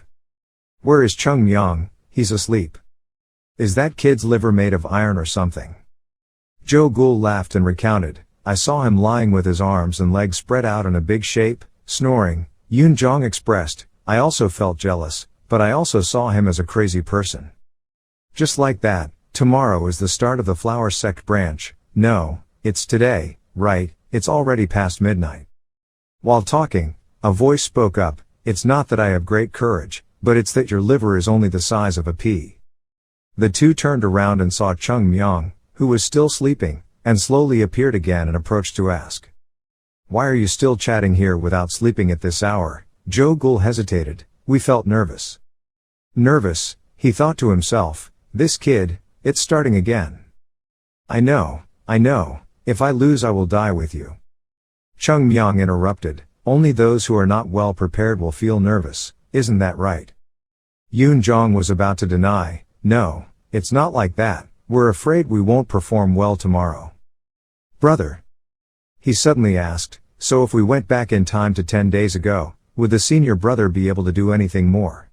Speaker 1: "Where is Cheongmyeong? He's asleep. Is that kid's liver made of iron or something?" Jo Gul laughed and recounted, "I saw him lying with his arms and legs spread out in a big shape, snoring." Yoon Jong expressed, "I also felt jealous, but I also saw him as a crazy person." Just like that, tomorrow is the start of the Flower Sect branch. No, it's today, right? It's already past midnight. While talking, a voice spoke up, "It's not that I have great courage, but it's that your liver is only the size of a pea." The two turned around and saw Cheongmyeong, who was still sleeping, and slowly appeared again and approached to ask, "Why are you still chatting here without sleeping at this hour?" Jo Gul hesitated. "We felt nervous." Nervous, he thought to himself, "This kid, it's starting again. I know, if I lose I will die with you." Cheongmyeong interrupted, "Only those who are not well prepared will feel nervous, isn't that right?" Yoon Jong was about to deny, "No, it's not like that, we're afraid we won't perform well tomorrow." "Brother," he suddenly asked, "so if we went back in time to 10 days ago, would the senior brother be able to do anything more?"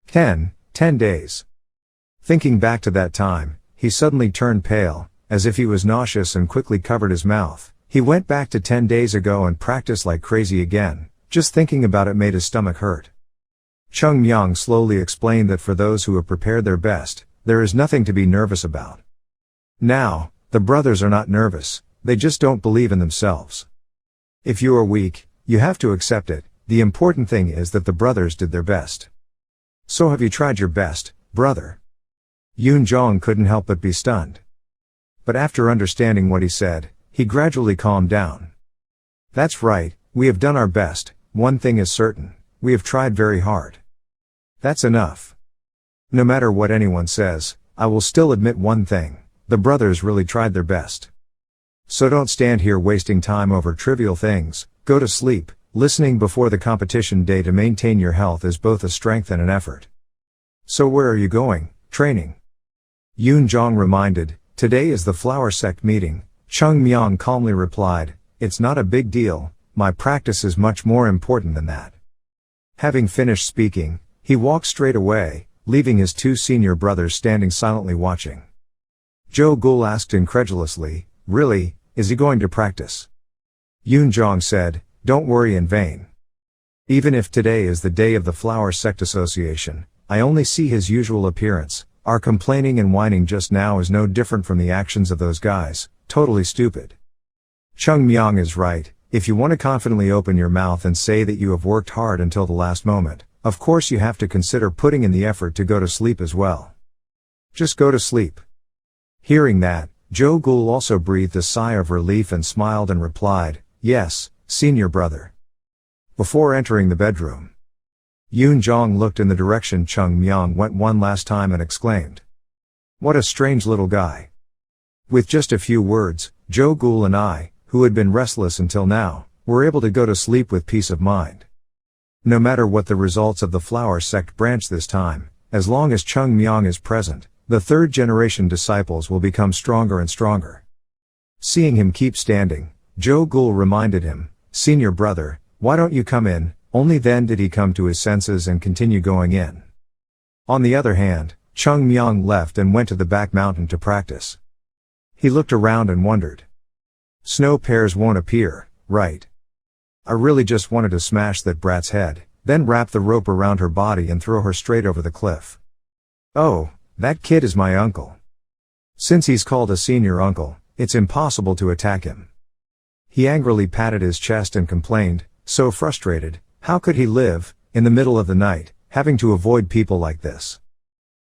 Speaker 1: 10 days. Thinking back to that time, he suddenly turned pale, as if he was nauseous and quickly covered his mouth. He went back to 10 days ago and practiced like crazy again. Just thinking about it made his stomach hurt. Cheongmyeong slowly explained that for those who have prepared their best, there is nothing to be nervous about. Now, the brothers are not nervous, they just don't believe in themselves. If you are weak, you have to accept it. The important thing is that the brothers did their best. So have you tried your best? Brother. Yoon Jong couldn't help but be stunned. But after understanding what he said, he gradually calmed down. That's right, we have done our best, one thing is certain, we have tried very hard. That's enough. No matter what anyone says, I will still admit one thing, the brothers really tried their best. So don't stand here wasting time over trivial things, go to sleep. Listening before the competition day to maintain your health is both a strength and an effort. So where are you going? Training. Yoon Jong reminded, today is the Flower Sect meeting. Cheongmyeong calmly replied, it's not a big deal, my practice is much more important than that. Having finished speaking, he walked straight away, leaving his two senior brothers standing silently watching. Jo Gul asked incredulously, really, is he going to practice? Yoon Jong said, don't worry in vain. Even if today is the day of the Flower Sect Association, I only see his usual appearance. Our complaining and whining just now is no different from the actions of those guys, totally stupid. Cheongmyeong is right, if you want to confidently open your mouth and say that you have worked hard until the last moment, of course you have to consider putting in the effort to go to sleep as well. Just go to sleep. Hearing that, Jo Gul also breathed a sigh of relief and smiled and replied, yes, senior brother. Before entering the bedroom, Yoon Jong looked in the direction Cheongmyeong went one last time and exclaimed, what a strange little guy. With just a few words, Jo Gul and I, who had been restless until now, were able to go to sleep with peace of mind. No matter what the results of the Flower Sect branch this time, as long as Cheongmyeong is present, the third generation disciples will become stronger and stronger. Seeing him keep standing, Jo Gul reminded him, senior brother, why don't you come in? Only then did he come to his senses and continue going in. On the other hand, Cheongmyeong left and went to the back mountain to practice. He looked around and wondered. Snow pears won't appear, right? I really just wanted to smash that brat's head, then wrap the rope around her body and throw her straight over the cliff. Oh, that kid is my uncle. Since he's called a senior uncle, it's impossible to attack him. He angrily patted his chest and complained, so frustrated, how could he live, in the middle of the night, having to avoid people like this?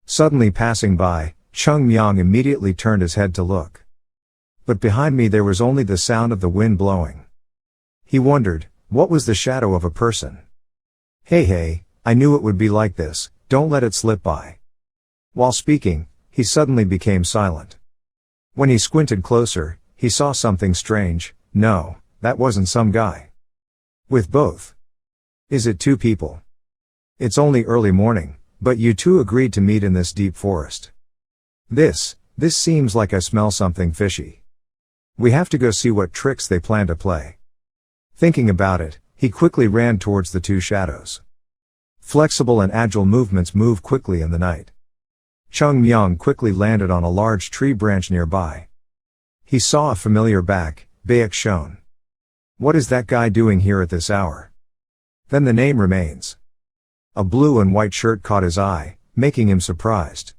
Speaker 1: Suddenly passing by, Cheongmyeong immediately turned his head to look. But behind me there was only the sound of the wind blowing. He wondered, what was the shadow of a person? Hey, I knew it would be like this, don't let it slip by. While speaking, he suddenly became silent. When he squinted closer, he saw something strange. No, that wasn't some guy. With both. Is it two people? It's only early morning, but you two agreed to meet in this deep forest. This seems like I smell something fishy. We have to go see what tricks they plan to play. Thinking about it, he quickly ran towards the two shadows. Flexible and agile movements move quickly in the night. Cheongmyeong quickly landed on a large tree branch nearby. He saw a familiar back, Baek Shon. What is that guy doing here at this hour? Then the name remains. A blue and white shirt caught his eye, making him surprised.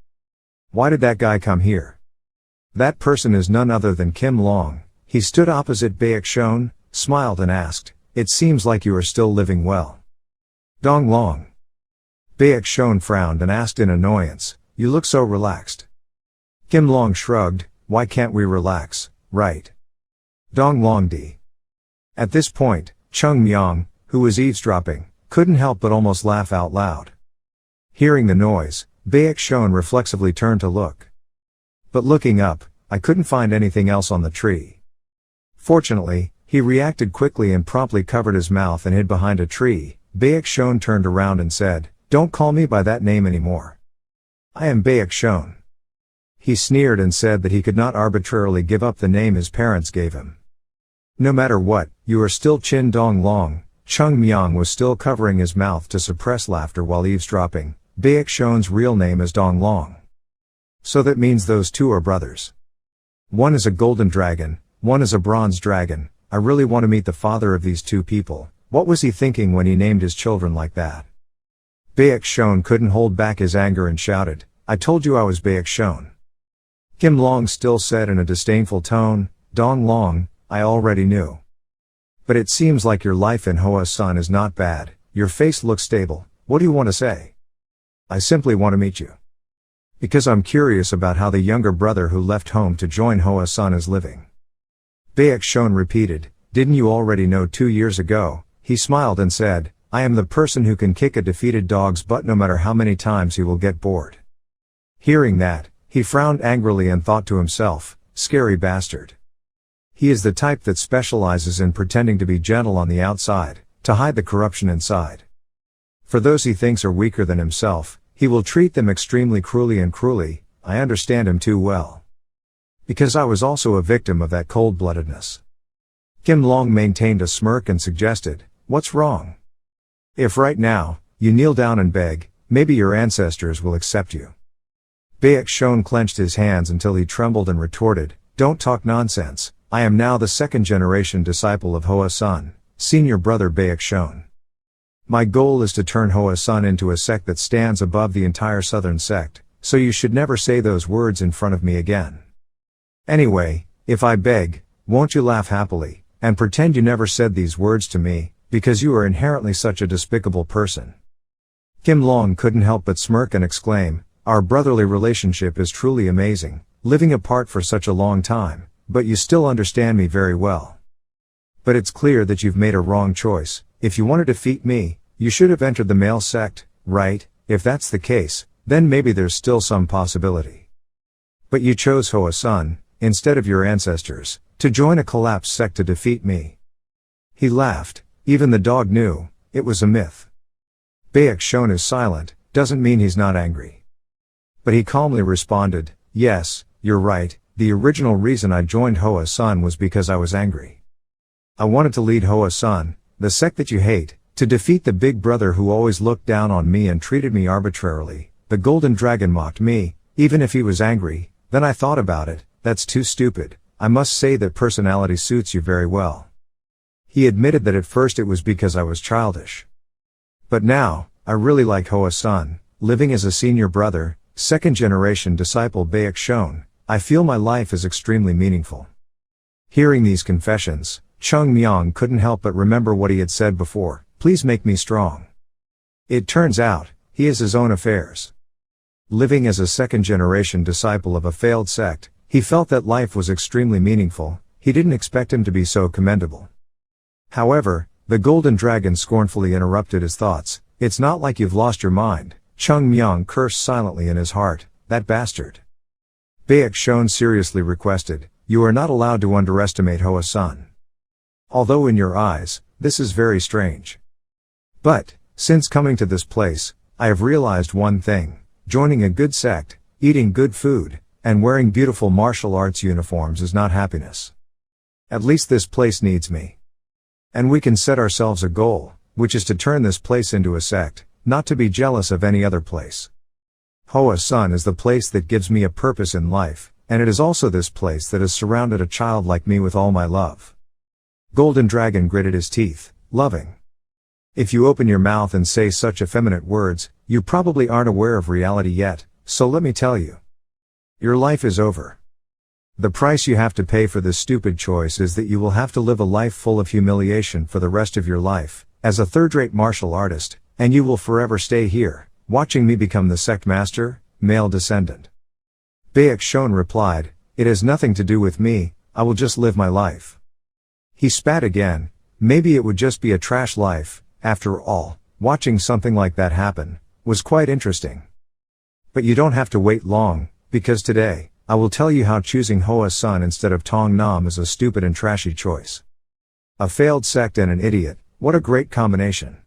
Speaker 1: Why did that guy come here? That person is none other than Kim Long. He stood opposite Baek Shon, smiled and asked, it seems like you are still living well. Dong Long. Baek Shon frowned and asked in annoyance, you look so relaxed. Kim Long shrugged, why can't we relax, right? Dong Long di. At this point, Cheongmyeong, who was eavesdropping, couldn't help but almost laugh out loud. Hearing the noise, Baek Shon reflexively turned to look. But looking up, I couldn't find anything else on the tree. Fortunately, he reacted quickly and promptly covered his mouth and hid behind a tree. Baek Shon turned around and said, don't call me by that name anymore. I am Baek Shon. He sneered and said that he could not arbitrarily give up the name his parents gave him. No matter what, you are still Chin Dong Long. Cheongmyeong was still covering his mouth to suppress laughter while eavesdropping. Baek Shon's real name is Dong Long. So that means those two are brothers. One is a golden dragon, one is a bronze dragon. I really want to meet the father of these two people. What was he thinking when he named his children like that? Baek Shon couldn't hold back his anger and shouted, I told you I was Baek Shon. Kim Long still said in a disdainful tone, Dong Long, I already knew. But it seems like your life in Hoa Sun is not bad, your face looks stable, what do you want to say? I simply want to meet you. Because I'm curious about how the younger brother who left home to join Hoa-san is living. Baek-shon repeated, didn't you already know 2 years ago? He smiled and said, I am the person who can kick a defeated dog's butt no matter how many times he will get bored. Hearing that, he frowned angrily and thought to himself, scary bastard. He is the type that specializes in pretending to be gentle on the outside, to hide the corruption inside. For those he thinks are weaker than himself, he will treat them extremely cruelly and cruelly. I understand him too well. Because I was also a victim of that cold-bloodedness. Kim Long maintained a smirk and suggested, what's wrong? If right now, you kneel down and beg, maybe your ancestors will accept you. Baek-shon clenched his hands until he trembled and retorted, don't talk nonsense, I am now the second-generation disciple of Hoa-san, senior brother Baek-shon. My goal is to turn Hoa-san into a sect that stands above the entire southern sect, so you should never say those words in front of me again. Anyway, if I beg, won't you laugh happily, and pretend you never said these words to me, because you are inherently such a despicable person. Kim Long couldn't help but smirk and exclaim, our brotherly relationship is truly amazing, living apart for such a long time, but you still understand me very well. But it's clear that you've made a wrong choice. If you want to defeat me, you should have entered the male sect, right? If that's the case, then maybe there's still some possibility. But you chose Hoa-san, instead of your ancestors, to join a collapsed sect to defeat me. He laughed. Even the dog knew, it was a myth. Baek-shon is silent, doesn't mean he's not angry. But he calmly responded, yes, you're right, the original reason I joined Hoa-san was because I was angry. I wanted to lead Hoa-san, the sect that you hate, to defeat the big brother who always looked down on me and treated me arbitrarily. The golden dragon mocked me, even if he was angry. Then I thought about it, that's too stupid. I must say that personality suits you very well. He admitted that at first it was because I was childish. But now, I really like Hoa-san, living as a senior brother, second-generation disciple Baek-shon, I feel my life is extremely meaningful. Hearing these confessions, Cheongmyeong couldn't help but remember what he had said before, please make me strong. It turns out, he has his own affairs. Living as a second-generation disciple of a failed sect, he felt that life was extremely meaningful. He didn't expect him to be so commendable. However, the golden dragon scornfully interrupted his thoughts. It's not like you've lost your mind. Cheongmyeong cursed silently in his heart, that bastard. Baek-shon seriously requested, you are not allowed to underestimate Hoa-san. Although in your eyes, this is very strange. But, since coming to this place, I have realized one thing, joining a good sect, eating good food, and wearing beautiful martial arts uniforms is not happiness. At least this place needs me. And we can set ourselves a goal, which is to turn this place into a sect, not to be jealous of any other place. Hoa-san is the place that gives me a purpose in life, and it is also this place that has surrounded a child like me with all my love. Golden Dragon gritted his teeth, loving. If you open your mouth and say such effeminate words, you probably aren't aware of reality yet, so let me tell you. Your life is over. The price you have to pay for this stupid choice is that you will have to live a life full of humiliation for the rest of your life, as a third-rate martial artist, and you will forever stay here, watching me become the sect master, male descendant. Baek-shon replied, it has nothing to do with me, I will just live my life. He spat again, maybe it would just be a trash life, after all, watching something like that happen, was quite interesting. But you don't have to wait long, because today, I will tell you how choosing Hoa-san instead of Tong Nam is a stupid and trashy choice. A failed sect and an idiot, what a great combination.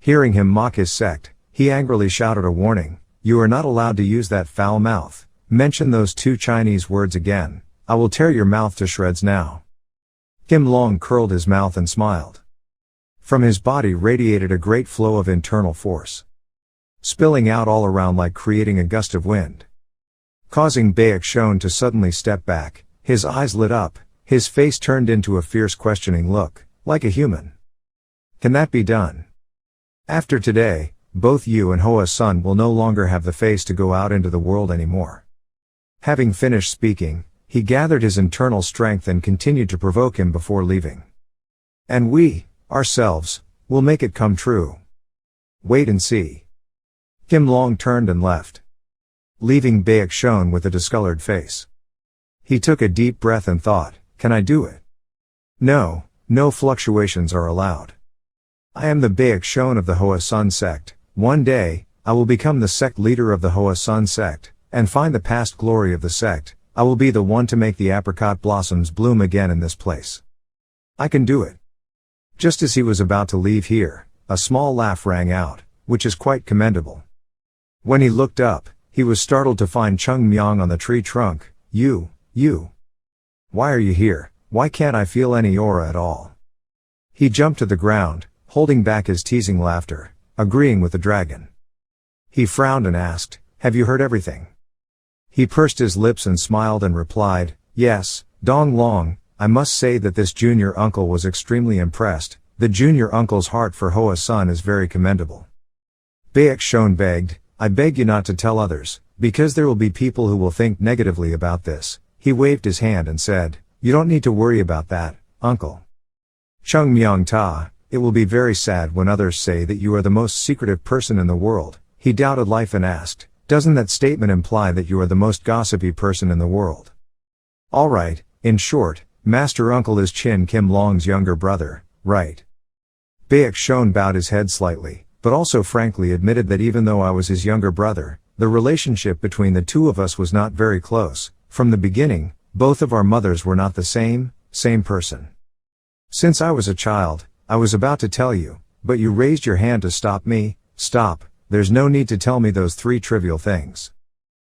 Speaker 1: Hearing him mock his sect, he angrily shouted a warning, you are not allowed to use that foul mouth, mention those 2 Chinese words again, I will tear your mouth to shreds now. Kim Long curled his mouth and smiled. From his body radiated a great flow of internal force, spilling out all around like creating a gust of wind. Causing Baek-shon to suddenly step back, his eyes lit up, his face turned into a fierce questioning look, like a human. Can that be done? After today, both you and Hoa-san will no longer have the face to go out into the world anymore. Having finished speaking, he gathered his internal strength and continued to provoke him before leaving. And we, ourselves, will make it come true. Wait and see. Kim Long turned and left. leaving Baek Shon with a discolored face. He took a deep breath and thought, can I do it? No, no fluctuations are allowed. I am the Baek Shon of the Hua Sect. One day, I will become the sect leader of the Hua Sect, and find the past glory of the sect. I will be the one to make the apricot blossoms bloom again in this place. I can do it. Just as he was about to leave here, a small laugh rang out, which is quite commendable. When he looked up, he was startled to find Cheongmyeong on the tree trunk. You. Why are you here? Why can't I feel any aura at all? He jumped to the ground, holding back his teasing laughter, agreeing with the dragon. He frowned and asked, have you heard everything? He pursed his lips and smiled and replied, yes, Dong Long, I must say that this junior uncle was extremely impressed. The junior uncle's heart for Hoa Sun is very commendable. Baek Shon begged, I beg you not to tell others, because there will be people who will think negatively about this. He waved his hand and said, you don't need to worry about that, uncle. Cheongmyeong ta, it will be very sad when others say that you are the most secretive person in the world. He doubted life and asked, doesn't that statement imply that you are the most gossipy person in the world? Alright, in short, Master Uncle is Chin Kim Long's younger brother, right? Baek Shon bowed his head slightly, but also frankly admitted that even though I was his younger brother, the relationship between the two of us was not very close. From the beginning, both of our mothers were not the same person. Since I was a child, I was about to tell you, but you raised your hand to stop me. Stop, there's no need to tell me those three trivial things.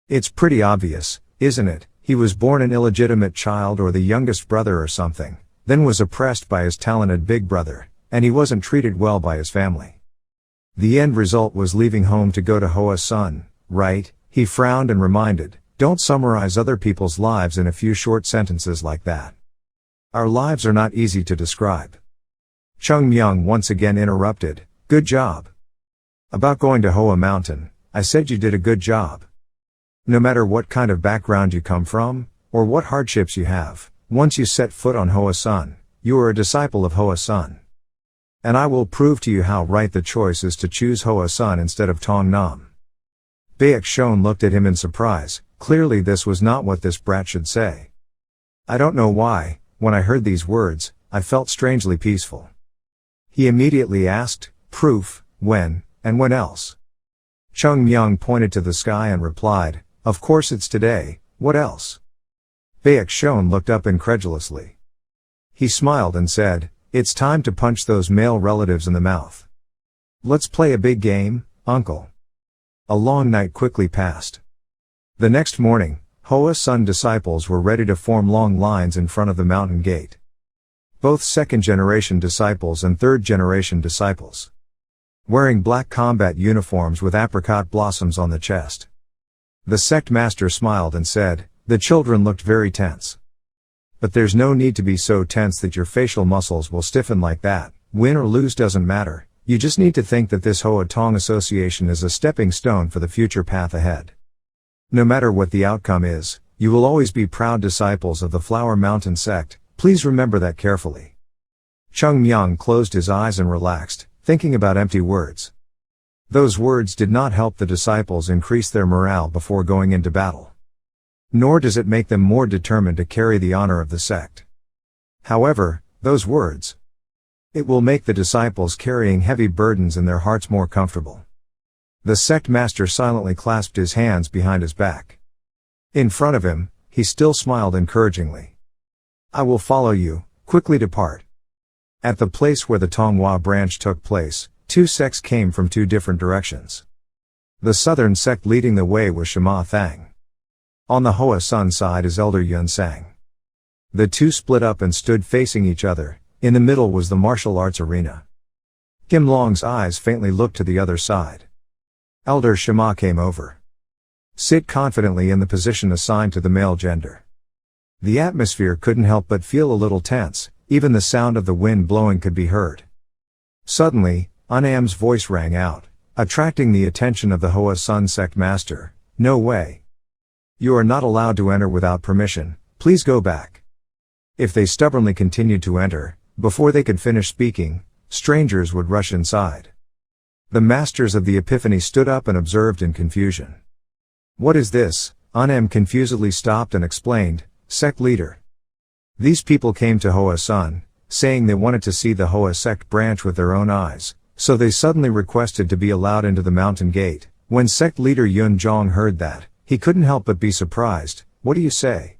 Speaker 1: It's pretty obvious, isn't it? He was born an illegitimate child or the youngest brother or something, then was oppressed by his talented big brother, and he wasn't treated well by his family. The end result was leaving home to go to Hoa Sun, right? He frowned and reminded, don't summarize other people's lives in a few short sentences like that. Our lives are not easy to describe. Cheongmyeong once again interrupted, good job. About going to Hoa Mountain, I said you did a good job. No matter what kind of background you come from, or what hardships you have, once you set foot on Hoa Sun, you are a disciple of Hoa Sun. And I will prove to you how right the choice is to choose Hoa Sun instead of Tong Nam. Baek Shon looked at him in surprise. Clearly this was not what this brat should say. I don't know why, when I heard these words, I felt strangely peaceful. He immediately asked, proof, when, and when else? Cheongmyeong pointed to the sky and replied, of course it's today, what else? Baek Shon looked up incredulously. He smiled and said, it's time to punch those male relatives in the mouth. Let's play a big game, uncle. A long night quickly passed. The next morning, Hoa Sun disciples were ready to form long lines in front of the mountain gate. Both second-generation disciples and third-generation disciples. Wearing black combat uniforms with apricot blossoms on the chest. The sect master smiled and said, the children looked very tense. But there's no need to be so tense that your facial muscles will stiffen like that. Win or lose doesn't matter, you just need to think that this Hoa Tong association is a stepping stone for the future path ahead. No matter what the outcome is, you will always be proud disciples of the Flower Mountain sect, please remember that carefully. Cheongmyeong closed his eyes and relaxed, thinking about empty words. Those words did not help the disciples increase their morale before going into battle. Nor does it make them more determined to carry the honor of the sect. However, those words. It will make the disciples carrying heavy burdens in their hearts more comfortable. The sect master silently clasped his hands behind his back. In front of him, he still smiled encouragingly. I will follow you, quickly depart. At the place where the Tonghua branch took place, two sects came from two different directions. The southern sect leading the way was Shema Thang. On the Hoa Sun side is Elder Yun Sang. The two split up and stood facing each other. In the middle was the martial arts arena. Kim Long's eyes faintly looked to the other side. Elder Shema came over. Sit confidently in the position assigned to the male gender. The atmosphere couldn't help but feel a little tense, even the sound of the wind blowing could be heard. Suddenly, Anam's voice rang out, attracting the attention of the Hoa Sun sect master. No way. You are not allowed to enter without permission, please go back. If they stubbornly continued to enter, before they could finish speaking, strangers would rush inside. The masters of the Epiphany stood up and observed in confusion. What is this? Unem confusedly stopped and explained, sect leader. These people came to Hoa Sun, saying they wanted to see the Hoa Sect branch with their own eyes, so they suddenly requested to be allowed into the mountain gate. When sect leader Yun Jong heard that, he couldn't help but be surprised. What do you say?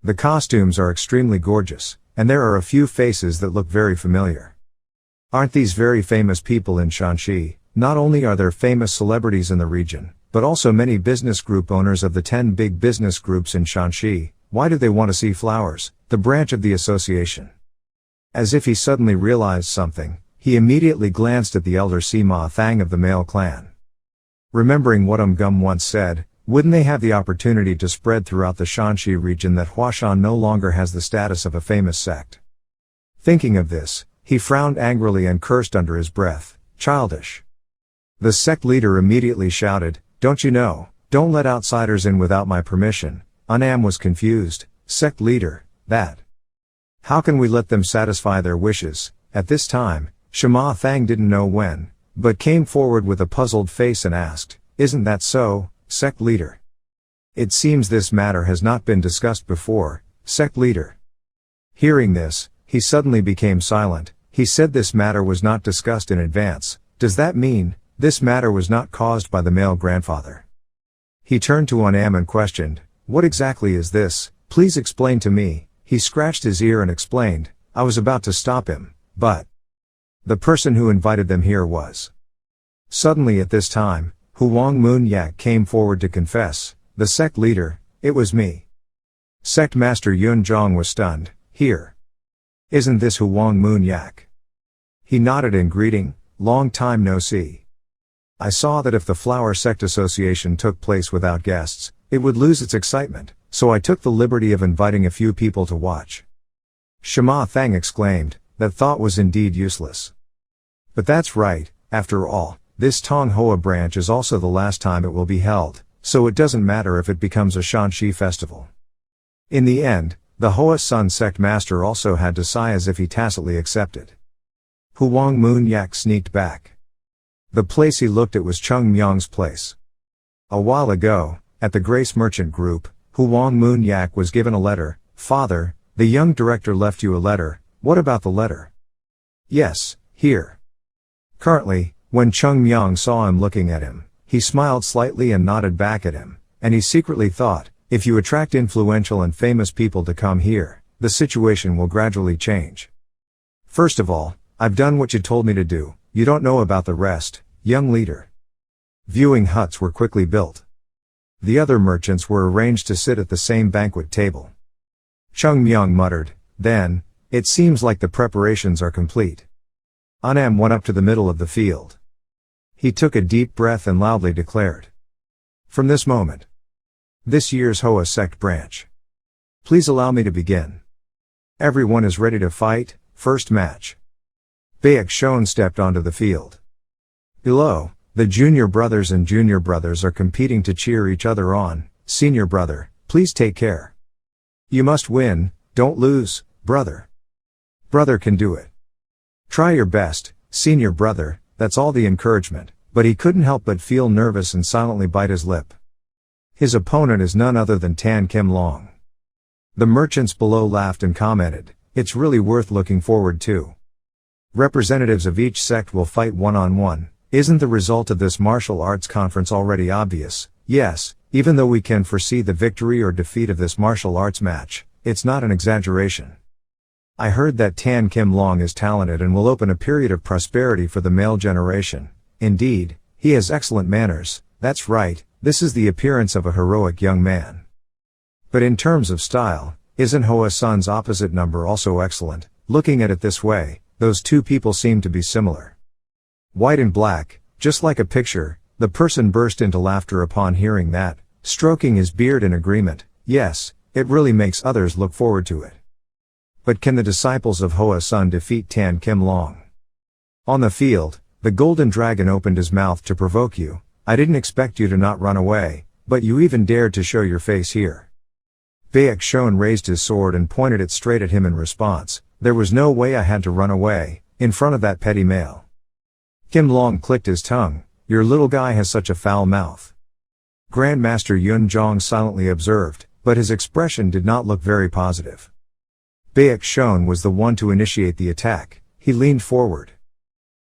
Speaker 1: The costumes are extremely gorgeous, and there are a few faces that look very familiar. Aren't these very famous people in Shanxi? Not only are there famous celebrities in the region, but also many business group owners of the 10 big business groups in Shanxi. Why do they want to see flowers, the branch of the association? As if he suddenly realized something, he immediately glanced at the elder Sima Thang of the male clan. Remembering what Gum once said, wouldn't they have the opportunity to spread throughout the Shanxi region that Huashan no longer has the status of a famous sect? Thinking of this, he frowned angrily and cursed under his breath, childish. The sect leader immediately shouted, don't you know, don't let outsiders in without my permission. Unam was confused, sect leader, that. How can we let them satisfy their wishes? At this time, Shema Thang didn't know when, but came forward with a puzzled face and asked, isn't that so, sect leader? It seems this matter has not been discussed before, sect leader. Hearing this, he suddenly became silent. He said this matter was not discussed in advance. Does that mean, this matter was not caused by the male grandfather? He turned to Unam and questioned, what exactly is this? Please explain to me. He scratched his ear and explained, I was about to stop him, but the person who invited them here was. Suddenly at this time, Huang Moon Yak came forward to confess, the sect leader, it was me. Sect master Yun Jong was stunned, here. Isn't this Huang Moon Yak? He nodded in greeting, long time no see. I saw that if the Flower Sect Association took place without guests, it would lose its excitement, so I took the liberty of inviting a few people to watch. Shema Thang exclaimed, that thought was indeed useless. But that's right, after all, this Tong Hoa branch is also the last time it will be held, so it doesn't matter if it becomes a Shanxi festival. In the end, the Hoa Sun sect master also had to sigh as if he tacitly accepted. Huang Moon Yak sneaked back. The place he looked at was Cheongmyeong's place. A while ago, at the Grace Merchant Group, Huang Moon Yak was given a letter. Father, the young director left you a letter. What about the letter? Yes, here. Currently, when Cheongmyeong saw him looking at him, he smiled slightly and nodded back at him, and he secretly thought, if you attract influential and famous people to come here, the situation will gradually change. First of all, I've done what you told me to do. You don't know about the rest, young leader. Viewing huts were quickly built. The other merchants were arranged to sit at the same banquet table. Cheongmyeong muttered, then, it seems like the preparations are complete. Unam went up to the middle of the field. He took a deep breath and loudly declared. From this moment, this year's Hoa Sect branch. Please allow me to begin. Everyone is ready to fight, first match. Baek Shon stepped onto the field. Below, the junior brothers and junior brothers are competing to cheer each other on. Senior brother, please take care. You must win, don't lose, brother. Brother can do it. Try your best, senior brother, that's all the encouragement, but he couldn't help but feel nervous and silently bite his lip. His opponent is none other than Tan Kim Long. The merchants below laughed and commented, it's really worth looking forward to. Representatives of each sect will fight one-on-one. Isn't the result of this martial arts conference already obvious? Yes, even though we can foresee the victory or defeat of this martial arts match, it's not an exaggeration. I heard that Tan Kim Long is talented and will open a period of prosperity for the male generation. Indeed, he has excellent manners. That's right, this is the appearance of a heroic young man. But in terms of style, isn't Hoa Sun's opposite number also excellent? Looking at it this way, those two people seem to be similar. White and black, just like a picture. The person burst into laughter upon hearing that, stroking his beard in agreement. Yes, it really makes others look forward to it. But can the disciples of Hoa Sun defeat Tan Kim Long? On the field, the golden dragon opened his mouth to provoke you. I didn't expect you to not run away, but you even dared to show your face here. Baek Shon raised his sword and pointed it straight at him in response. There was no way I had to run away, in front of that petty male. Kim Long clicked his tongue. Your little guy has such a foul mouth. Grandmaster Yun Jong silently observed, but his expression did not look very positive. Baek Shon was the one to initiate the attack. He leaned forward.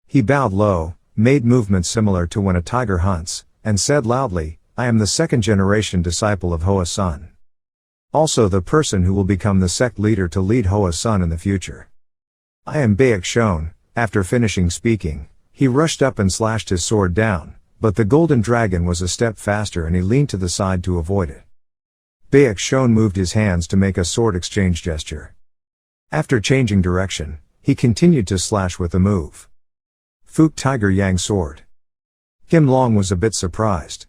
Speaker 1: He bowed low, made movements similar to when a tiger hunts, and said loudly, "I am the second-generation disciple of Hoa Sun. Also the person who will become the sect leader to lead Hoa Sun in the future. I am Baek Shon." After finishing speaking, he rushed up and slashed his sword down, but the golden dragon was a step faster and he leaned to the side to avoid it. Baek Shon moved his hands to make a sword exchange gesture. After changing direction, he continued to slash with the move. Fook Tiger Yang Sword. Kim Long was a bit surprised.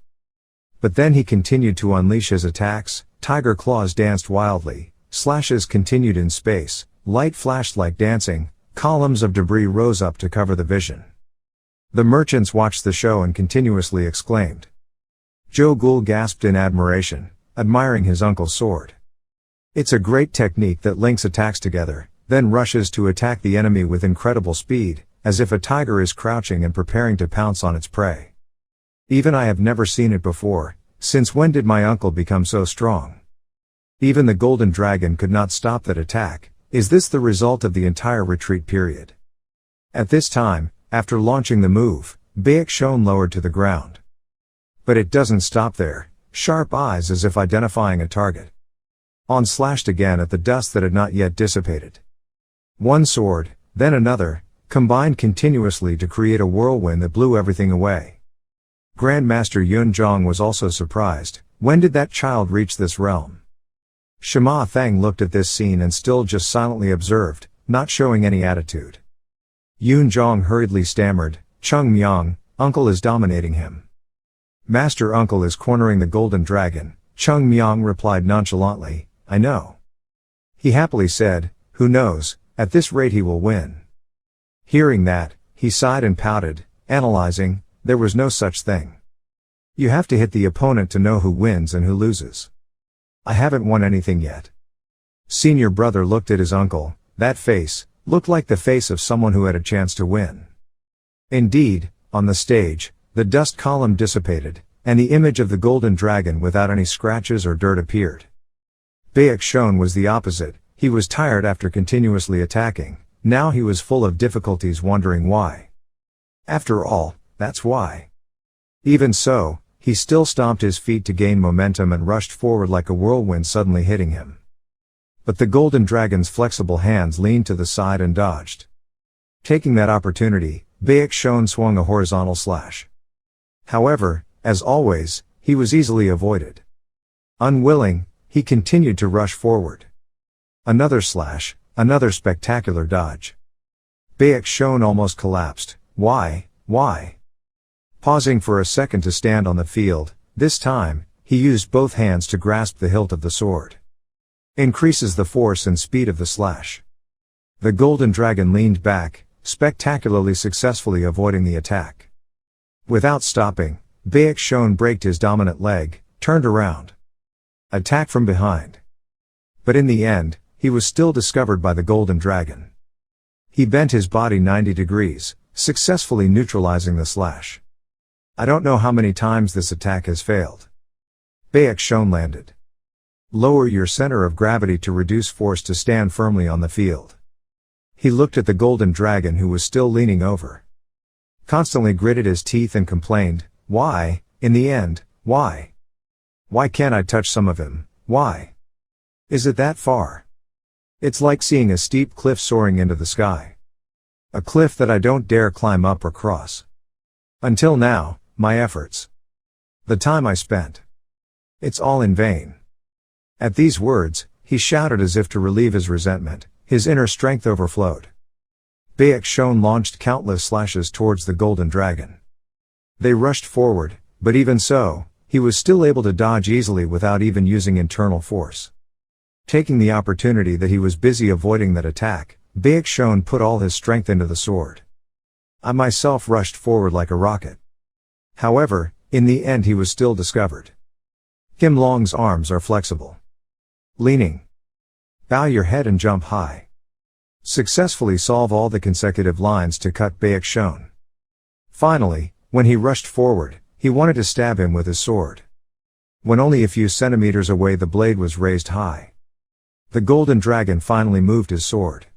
Speaker 1: But then he continued to unleash his attacks. Tiger claws danced wildly, slashes continued in space, light flashed like dancing, columns of debris rose up to cover the vision. The merchants watched the show and continuously exclaimed. Joe Gul gasped in admiration, admiring his uncle's sword. It's a great technique that links attacks together, then rushes to attack the enemy with incredible speed, as if a tiger is crouching and preparing to pounce on its prey. Even I have never seen it before. Since when did my uncle become so strong? Even the golden dragon could not stop that attack. Is this the result of the entire retreat period? At this time, after launching the move, Baek Shon lowered to the ground. But it doesn't stop there, sharp eyes as if identifying a target. On slashed again at the dust that had not yet dissipated. One sword, then another, combined continuously to create a whirlwind that blew everything away. Grandmaster Yun Jong was also surprised. When did that child reach this realm? Shima Thang looked at this scene and still just silently observed, not showing any attitude. Yun Jong hurriedly stammered, Cheongmyeong, uncle is dominating him. Master uncle is cornering the golden dragon. Cheongmyeong replied nonchalantly, I know. He happily said, who knows, at this rate he will win. Hearing that, he sighed and pouted, analyzing, there was no such thing. You have to hit the opponent to know who wins and who loses. I haven't won anything yet. Senior brother looked at his uncle. That face looked like the face of someone who had a chance to win. Indeed, on the stage, the dust column dissipated, and the image of the golden dragon without any scratches or dirt appeared. Baek Shon was the opposite. He was tired after continuously attacking. Now he was full of difficulties, wondering why. After all, that's why. Even so, he still stomped his feet to gain momentum and rushed forward like a whirlwind suddenly hitting him. But the golden dragon's flexible hands leaned to the side and dodged. Taking that opportunity, Baek Shon swung a horizontal slash. However, as always, he was easily avoided. Unwilling, he continued to rush forward. Another slash, another spectacular dodge. Baek Shon almost collapsed. Why? Pausing for a second to stand on the field, this time, he used both hands to grasp the hilt of the sword. Increases the force and speed of the slash. The golden dragon leaned back, spectacularly successfully avoiding the attack. Without stopping, Baek Shon braked his dominant leg, turned around. Attack from behind. But in the end, he was still discovered by the golden dragon. He bent his body 90 degrees, successfully neutralizing the slash. I don't know how many times this attack has failed. Baek Shon landed. Lower your center of gravity to reduce force to stand firmly on the field. He looked at the golden dragon who was still leaning over. Constantly gritted his teeth and complained, why, in the end, why? Why can't I touch some of him, why? Is it that far? It's like seeing a steep cliff soaring into the sky. A cliff that I don't dare climb up or cross. Until now, my efforts. The time I spent. It's all in vain. At these words, he shouted as if to relieve his resentment. His inner strength overflowed. Baek Shon launched countless slashes towards the golden dragon. They rushed forward, but even so, he was still able to dodge easily without even using internal force. Taking the opportunity that he was busy avoiding that attack, Baek Shon put all his strength into the sword. I myself rushed forward like a rocket. However, in the end he was still discovered. Kim Long's arms are flexible. Leaning. Bow your head and jump high. Successfully solve all the consecutive lines to cut Baek Shon. Finally, when he rushed forward, he wanted to stab him with his sword. When only a few centimeters away the blade was raised high. The golden dragon finally moved his sword.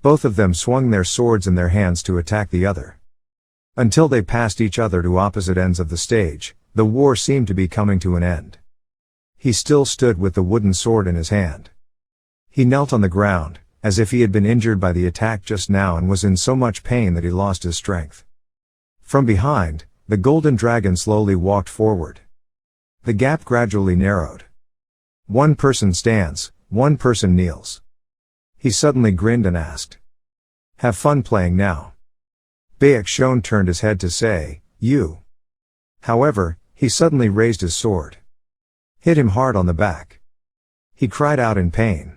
Speaker 1: Both of them swung their swords in their hands to attack the other. Until they passed each other to opposite ends of the stage, the war seemed to be coming to an end. He still stood with the wooden sword in his hand. He knelt on the ground, as if he had been injured by the attack just now and was in so much pain that he lost his strength. From behind, the golden dragon slowly walked forward. The gap gradually narrowed. One person stands, one person kneels. He suddenly grinned and asked, "Have fun playing now." Baekshon turned his head to say, "You." However, he suddenly raised his sword. Hit him hard on the back. He cried out in pain.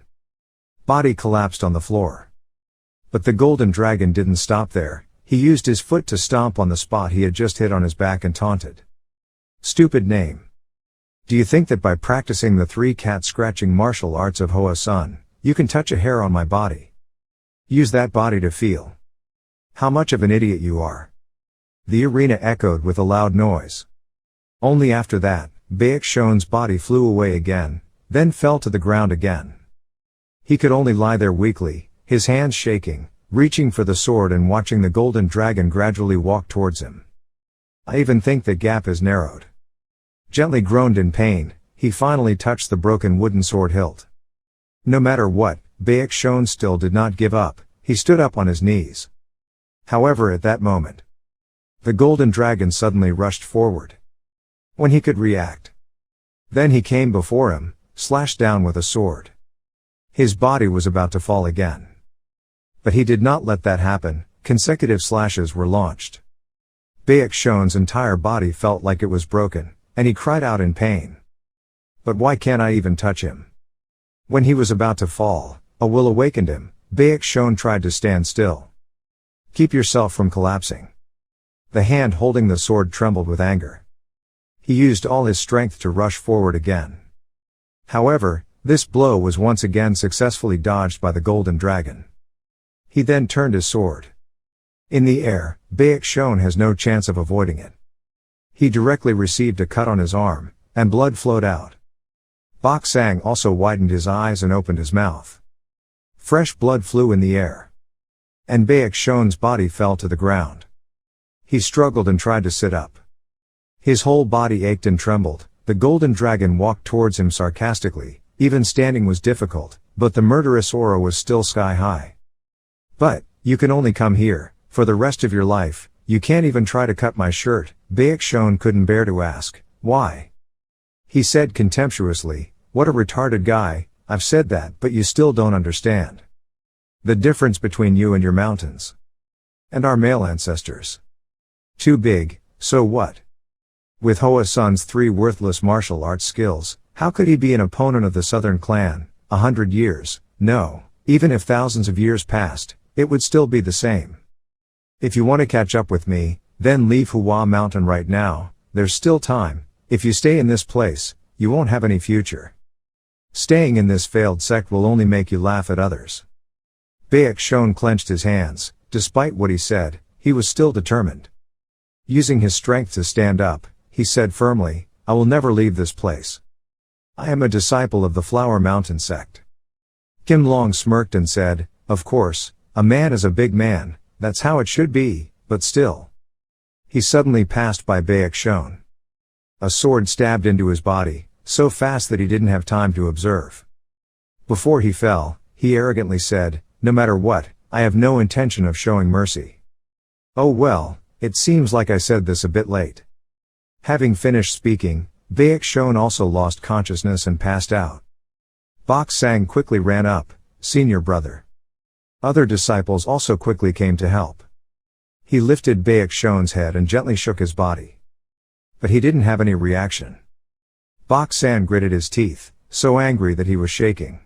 Speaker 1: Body collapsed on the floor. But the golden dragon didn't stop there. He used his foot to stomp on the spot he had just hit on his back and taunted. "Stupid name. Do you think that by practicing the 3 cat scratching martial arts of Hoa Sun, you can touch a hair on my body? Use that body to feel how much of an idiot you are." The arena echoed with a loud noise. Only after that, Baekshon's body flew away again, then fell to the ground again. He could only lie there weakly, his hands shaking, reaching for the sword and watching the golden dragon gradually walk towards him. "I even think the gap is narrowed." Gently groaned in pain, he finally touched the broken wooden sword hilt. No matter what, Baekshon still did not give up. He stood up on his knees. However, at that moment, the golden dragon suddenly rushed forward. When he could react, then he came before him, slashed down with a sword. His body was about to fall again. But he did not let that happen. Consecutive slashes were launched. Baekshon's entire body felt like it was broken, and he cried out in pain. "But why can't I even touch him?" When he was about to fall, a will awakened him. Baekshon tried to stand still. "Keep yourself from collapsing." The hand holding the sword trembled with anger. He used all his strength to rush forward again. However, this blow was once again successfully dodged by the golden dragon. He then turned his sword. In the air, Baekshon has no chance of avoiding it. He directly received a cut on his arm, and blood flowed out. Bak Sang also widened his eyes and opened his mouth. Fresh blood flew in the air. And Baekshon's body fell to the ground. He struggled and tried to sit up. His whole body ached and trembled. The golden dragon walked towards him sarcastically. Even standing was difficult, but the murderous aura was still sky high. "But, you can only come here, for the rest of your life. You can't even try to cut my shirt." Baekshon couldn't bear to ask, "Why?" He said contemptuously, "What a retarded guy. I've said that, but you still don't understand the difference between you and your mountains. And our male ancestors. Too big, so what? With Hoa Sun's 3 worthless martial arts skills, how could he be an opponent of the Southern clan? 100 years, no, even if thousands of years passed, it would still be the same. If you want to catch up with me, then leave Hua Mountain right now. There's still time. If you stay in this place, you won't have any future. Staying in this failed sect will only make you laugh at others." Baekshon clenched his hands. Despite what he said, he was still determined. Using his strength to stand up, he said firmly, "I will never leave this place. I am a disciple of the Flower Mountain sect." Kim Long smirked and said, "Of course, a man is a big man, that's how it should be, but still." He suddenly passed by Baekshon. A sword stabbed into his body, so fast that he didn't have time to observe. Before he fell, he arrogantly said, "No matter what, I have no intention of showing mercy." "Oh well, it seems like I said this a bit late." Having finished speaking, Baekshon also lost consciousness and passed out. Bak Sang quickly ran up, "Senior brother." Other disciples also quickly came to help. He lifted Baekshon's head and gently shook his body. But he didn't have any reaction. Bak Sang gritted his teeth, so angry that he was shaking.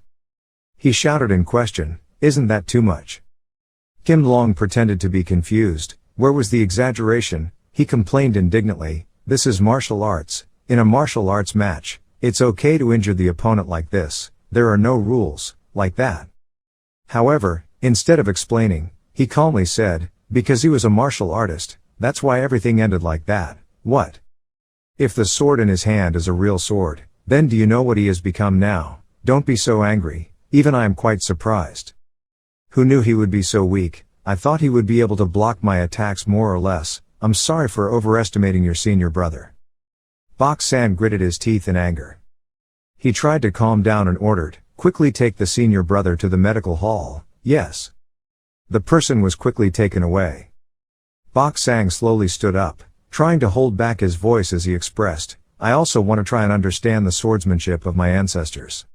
Speaker 1: He shouted in question, "Isn't that too much?" Kim Long pretended to be confused. Where was the exaggeration? He complained indignantly, "This is martial arts. In a martial arts match, it's okay to injure the opponent like this. There are no rules like that." However, instead of explaining, he calmly said, "Because he was a martial artist, that's why everything ended like that." "What? If the sword in his hand is a real sword, then do you know what he has become now? Don't be so angry, even I am quite surprised. Who knew he would be so weak? I thought he would be able to block my attacks more or less. I'm sorry for overestimating your senior brother. Bok-san gritted his teeth in anger. He tried to calm down and ordered, quickly take the senior brother to the medical hall. Yes. The person was quickly taken away. Bok-sang slowly stood up, trying to hold back his voice as he expressed, I also want to try and understand the swordsmanship of my ancestors.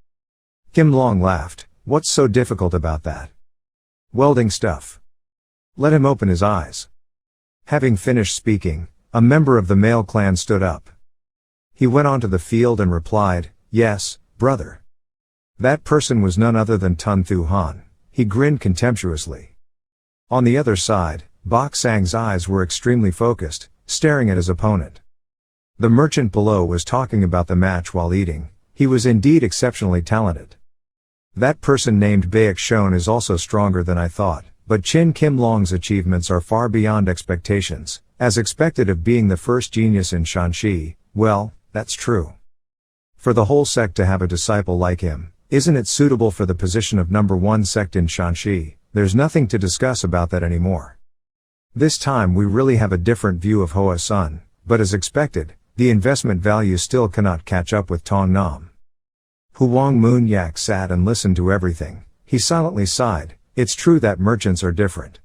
Speaker 1: Kim Long laughed, what's so difficult about that? Welding stuff. Let him open his eyes. Having finished speaking, a member of the male clan stood up. He went onto the field and replied, yes, brother. That person was none other than Tun Thu Han. He grinned contemptuously. On the other side, Bok-sang's eyes were extremely focused, staring at his opponent. The merchant below was talking about the match while eating. He was indeed exceptionally talented. That person named Baek Shon is also stronger than I thought, but Chin Kim Long's achievements are far beyond expectations. As expected of being the first genius in Shanxi, well, that's true. For the whole sect to have a disciple like him, isn't it suitable for the position of number one sect in Shanxi? There's nothing to discuss about that anymore. This time we really have a different view of Hoa Sun, but as expected, the investment value still cannot catch up with Tong Nam. Huang Moon Yak sat and listened to everything. He silently sighed. It's true that merchants are different.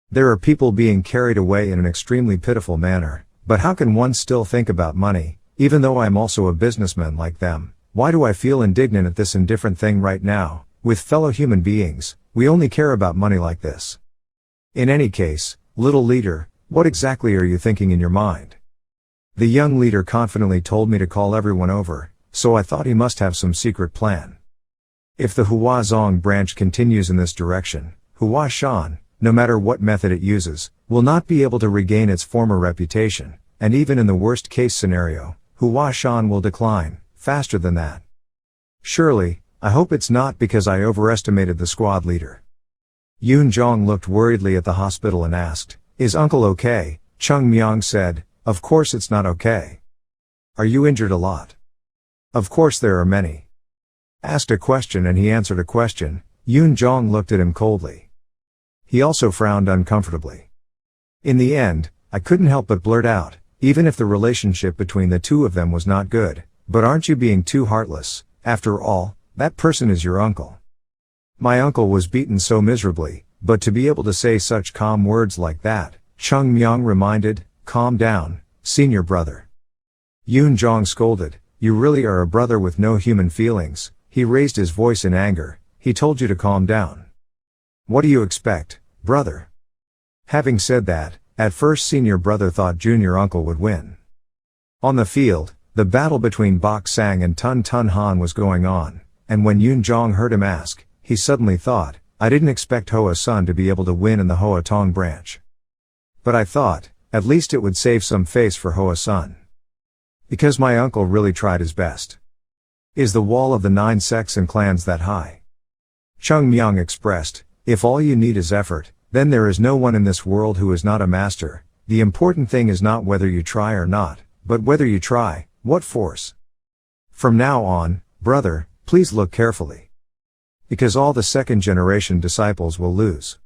Speaker 1: There are people being carried away in an extremely pitiful manner, but how can one still think about money, even though I am also a businessman like them? Why do I feel indignant at this indifferent thing right now? With fellow human beings, we only care about money like this. In any case, little leader, what exactly are you thinking in your mind? The young leader confidently told me to call everyone over, so I thought he must have some secret plan. If the Huazong branch continues in this direction, Hua Shan, no matter what method it uses, will not be able to regain its former reputation, and even in the worst case scenario, Hua Shan will decline, faster than that. Surely, I hope it's not because I overestimated the squad leader. Yun Zhong looked worriedly at the hospital and asked, is uncle okay? Cheongmyeong said, of course it's not okay. Are you injured a lot? Of course there are many. Asked a question and he answered a question. Yun Zhong looked at him coldly. He also frowned uncomfortably. In the end, I couldn't help but blurt out, even if the relationship between the two of them was not good, but aren't you being too heartless? After all, that person is your uncle. My uncle was beaten so miserably, but to be able to say such calm words like that, Cheongmyeong reminded, calm down, senior brother. Yun Zhong scolded, you really are a brother with no human feelings. He raised his voice in anger. He told you to calm down. What do you expect, brother? Having said that, at first senior brother thought junior uncle would win. On the field, the battle between Bok-sang and Tun Tun Han was going on, and when Yun Zhong heard him ask, he suddenly thought, I didn't expect Hoa Sun to be able to win in the Hoa Tong branch. But I thought, at least it would save some face for Hoa Sun. Because my uncle really tried his best. Is the wall of the 9 sects and clans that high? Cheongmyeong expressed, if all you need is effort, then there is no one in this world who is not a master. The important thing is not whether you try or not, but whether you try, what force. From now on, brother, please look carefully. Because all the second generation disciples will lose.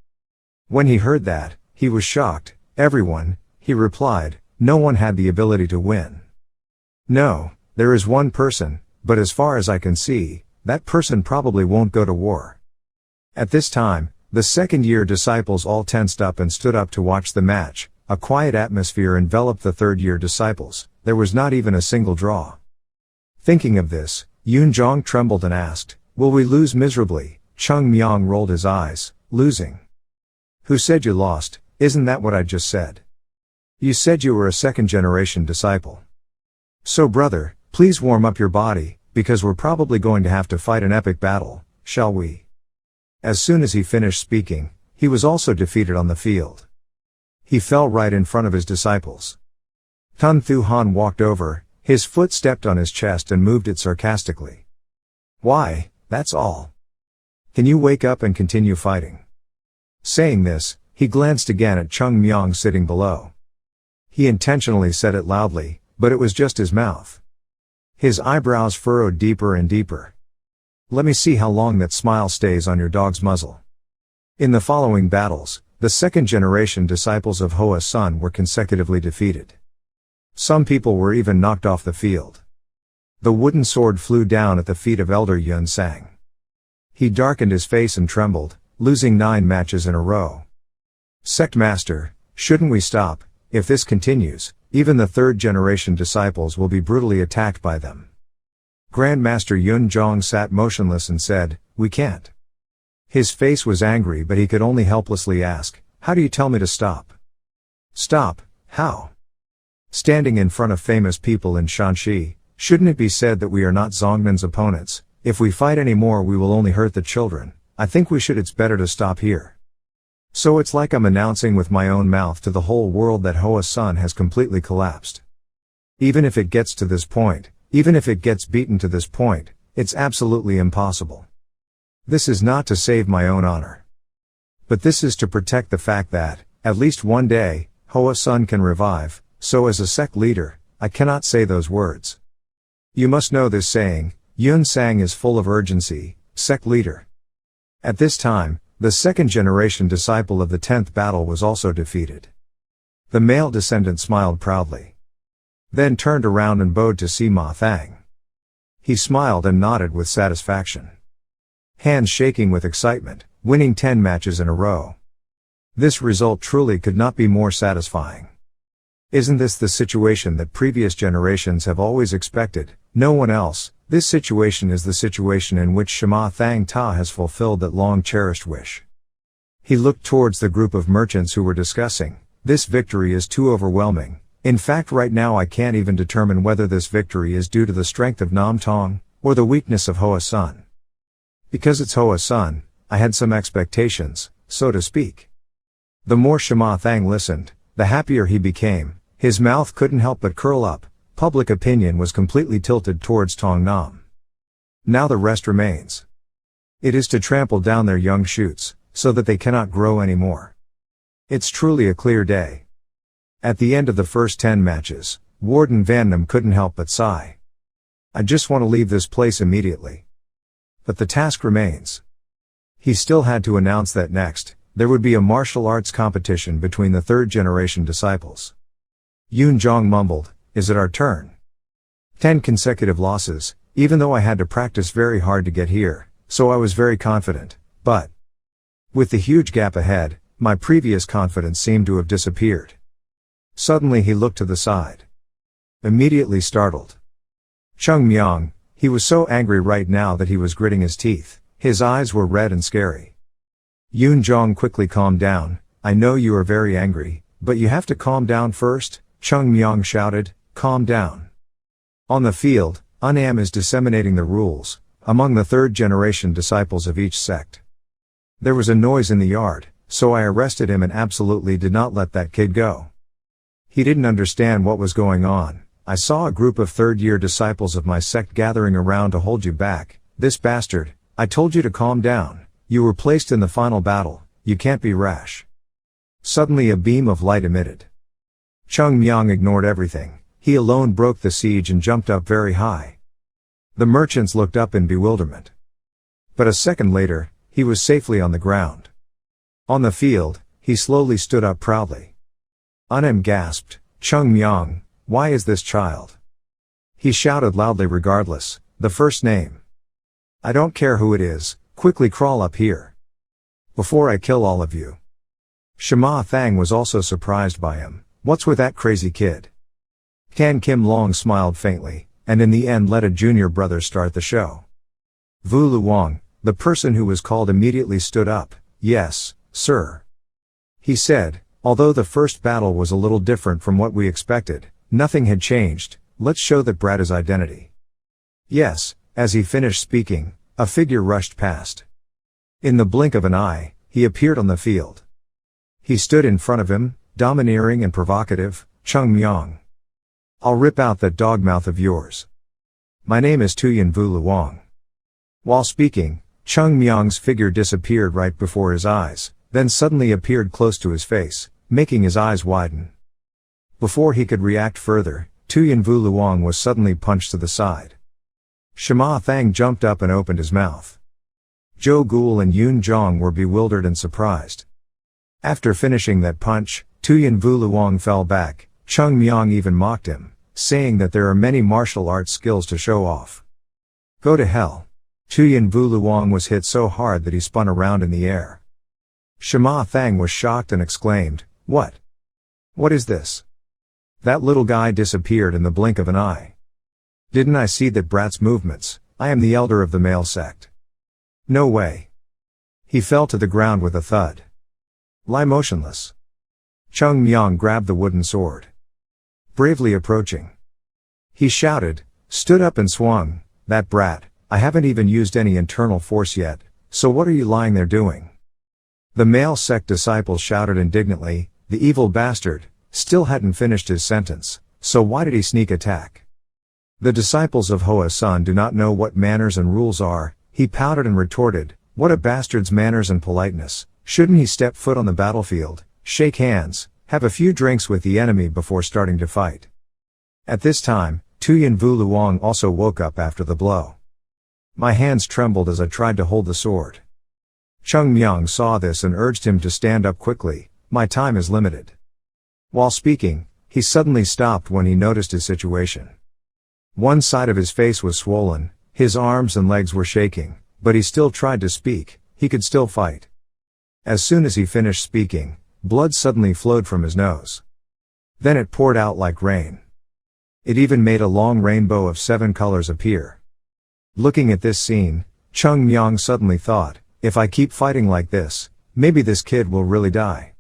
Speaker 1: When he heard that, he was shocked. Everyone, he replied, no one had the ability to win. No, there is one person, but as far as I can see, that person probably won't go to war. At this time, the second-year disciples all tensed up and stood up to watch the match. A quiet atmosphere enveloped the third-year disciples. There was not even a single draw. Thinking of this, Yun Zhong trembled and asked, will we lose miserably? Cheongmyeong rolled his eyes, losing. Who said you lost? Isn't that what I just said? You said you were a second-generation disciple. So brother, please warm up your body, because we're probably going to have to fight an epic battle, shall we? As soon as he finished speaking, he was also defeated on the field. He fell right in front of his disciples. Tun Thu Han walked over, his foot stepped on his chest and moved it sarcastically. Why, that's all. Can you wake up and continue fighting? Saying this, he glanced again at Cheongmyeong sitting below. He intentionally said it loudly, but it was just his mouth. His eyebrows furrowed deeper and deeper. Let me see how long that smile stays on your dog's muzzle. In the following battles, the second-generation disciples of Hoa Sun were consecutively defeated. Some people were even knocked off the field. The wooden sword flew down at the feet of Elder Yun Sang. He darkened his face and trembled, losing 9 matches in a row. Sect Master, shouldn't we stop? If this continues, even the third-generation disciples will be brutally attacked by them. Grandmaster Yun Jong sat motionless and said, "We can't." His face was angry, but he could only helplessly ask, "How do you tell me to stop?" Stop, how? Standing in front of famous people in Shanxi, shouldn't it be said that we are not Zongman's opponents? If we fight anymore we will only hurt the children. I think it's better to stop here. So it's like I'm announcing with my own mouth to the whole world that Hoa Sun has completely collapsed. Even if it gets to this point, even if it gets beaten to this point, it's absolutely impossible. This is not to save my own honor. But this is to protect the fact that, at least one day, Hoa Sun can revive, so as a sect leader, I cannot say those words. You must know this saying, Yun Sang is full of urgency, sect leader. At this time, the second-generation disciple of the 10th battle was also defeated. The male descendant smiled proudly. Then turned around and bowed to Sima Thang. He smiled and nodded with satisfaction. Hands shaking with excitement, winning 10 matches in a row. This result truly could not be more satisfying. Isn't this the situation that previous generations have always expected? No one else. This situation is the situation in which Sima Thang Ta has fulfilled that long-cherished wish. He looked towards the group of merchants who were discussing, "This victory is too overwhelming. In fact right now I can't even determine whether this victory is due to the strength of Nam Tong, or the weakness of Hoa Sun. Because it's Hoa Sun, I had some expectations, so to speak." The more Sima Thang listened, the happier he became. His mouth couldn't help but curl up. Public opinion was completely tilted towards Tong Nam. Now the rest remains. It is to trample down their young shoots, so that they cannot grow anymore. It's truly a clear day. At the end of the first 10 matches, Warden Van Nam couldn't help but sigh. I just want to leave this place immediately. But the task remains. He still had to announce that next, there would be a martial arts competition between the third-generation disciples. Yun Jong mumbled, "Is it our turn?" 10 consecutive losses, even though I had to practice very hard to get here, so I was very confident, but with the huge gap ahead, my previous confidence seemed to have disappeared. Suddenly he looked to the side. Immediately startled. Cheongmyeong, he was so angry right now that he was gritting his teeth, his eyes were red and scary. Yun Jong quickly calmed down. "I know you are very angry, but you have to calm down first," Cheongmyeong shouted. "Calm down." On the field, Unam is disseminating the rules, among the third-generation disciples of each sect. There was a noise in the yard, so I arrested him and absolutely did not let that kid go. He didn't understand what was going on. I saw a group of third-year disciples of my sect gathering around to hold you back. "This bastard, I told you to calm down. You were placed in the final battle, you can't be rash." Suddenly a beam of light emitted. Cheongmyeong ignored everything. He alone broke the siege and jumped up very high. The merchants looked up in bewilderment. But a second later, he was safely on the ground. On the field, he slowly stood up proudly. Unam gasped, "Cheongmyeong, why is this child?" He shouted loudly regardless, "The first name. I don't care who it is, quickly crawl up here. Before I kill all of you." Sima Thang was also surprised by him. "What's with that crazy kid?" Tan Kim Long smiled faintly, and in the end let a junior brother start the show. Vu Luong, the person who was called, immediately stood up. "Yes, sir," he said. "Although the first battle was a little different from what we expected, nothing had changed. Let's show that brat his identity." "Yes." As he finished speaking, a figure rushed past. In the blink of an eye, he appeared on the field. He stood in front of him, domineering and provocative. "Cheongmyeong, I'll rip out that dog mouth of yours. My name is Tuyen Vu Luong." While speaking, Cheongmyeong's figure disappeared right before his eyes, then suddenly appeared close to his face, making his eyes widen. Before he could react further, Tuyen Vu Luong was suddenly punched to the side. Shima Thang jumped up and opened his mouth. Zhou Gul and Yun Zhong were bewildered and surprised. After finishing that punch, Tuyen Vu Luong fell back. Cheongmyeong even mocked him, saying that there are many martial arts skills to show off. Go to hell. Tuyen Vu Luong was hit so hard that he spun around in the air. Shima Thang was shocked and exclaimed, "What? What is this?" That little guy disappeared in the blink of an eye. Didn't I see that brat's movements? I am the elder of the male sect. No way. He fell to the ground with a thud. Lie motionless. Cheongmyeong grabbed the wooden sword. Bravely approaching. He shouted, stood up and swung, "That brat, I haven't even used any internal force yet, so what are you lying there doing?" The male sect disciples shouted indignantly, "The evil bastard, still hadn't finished his sentence, so why did he sneak attack?" The disciples of Hoa Sun do not know what manners and rules are. He pouted and retorted, "What a bastard's manners and politeness, shouldn't he step foot on the battlefield, shake hands, have a few drinks with the enemy before starting to fight?" At this time, Tuyen Vu Luong also woke up after the blow. My hands trembled as I tried to hold the sword. Cheongmyeong saw this and urged him to stand up quickly, "My time is limited." While speaking, he suddenly stopped when he noticed his situation. One side of his face was swollen, his arms and legs were shaking, but he still tried to speak, he could still fight. As soon as he finished speaking, blood suddenly flowed from his nose. Then it poured out like rain. It even made a long rainbow of 7 colors appear. Looking at this scene, Cheongmyeong suddenly thought, if I keep fighting like this, maybe this kid will really die.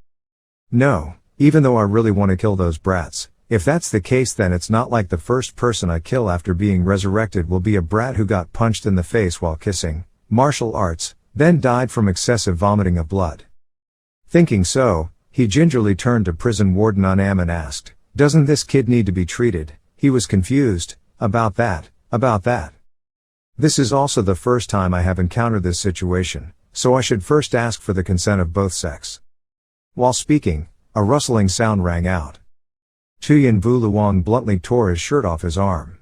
Speaker 1: No, even though I really want to kill those brats, if that's the case then it's not like the first person I kill after being resurrected will be a brat who got punched in the face while kissing, martial arts, then died from excessive vomiting of blood. Thinking so, he gingerly turned to prison warden Unam and asked, "Doesn't this kid need to be treated?" He was confused, about that. This is also the first time I have encountered this situation, so I should first ask for the consent of both sects. While speaking, a rustling sound rang out. Tuyen Vu Luong bluntly tore his shirt off his arm.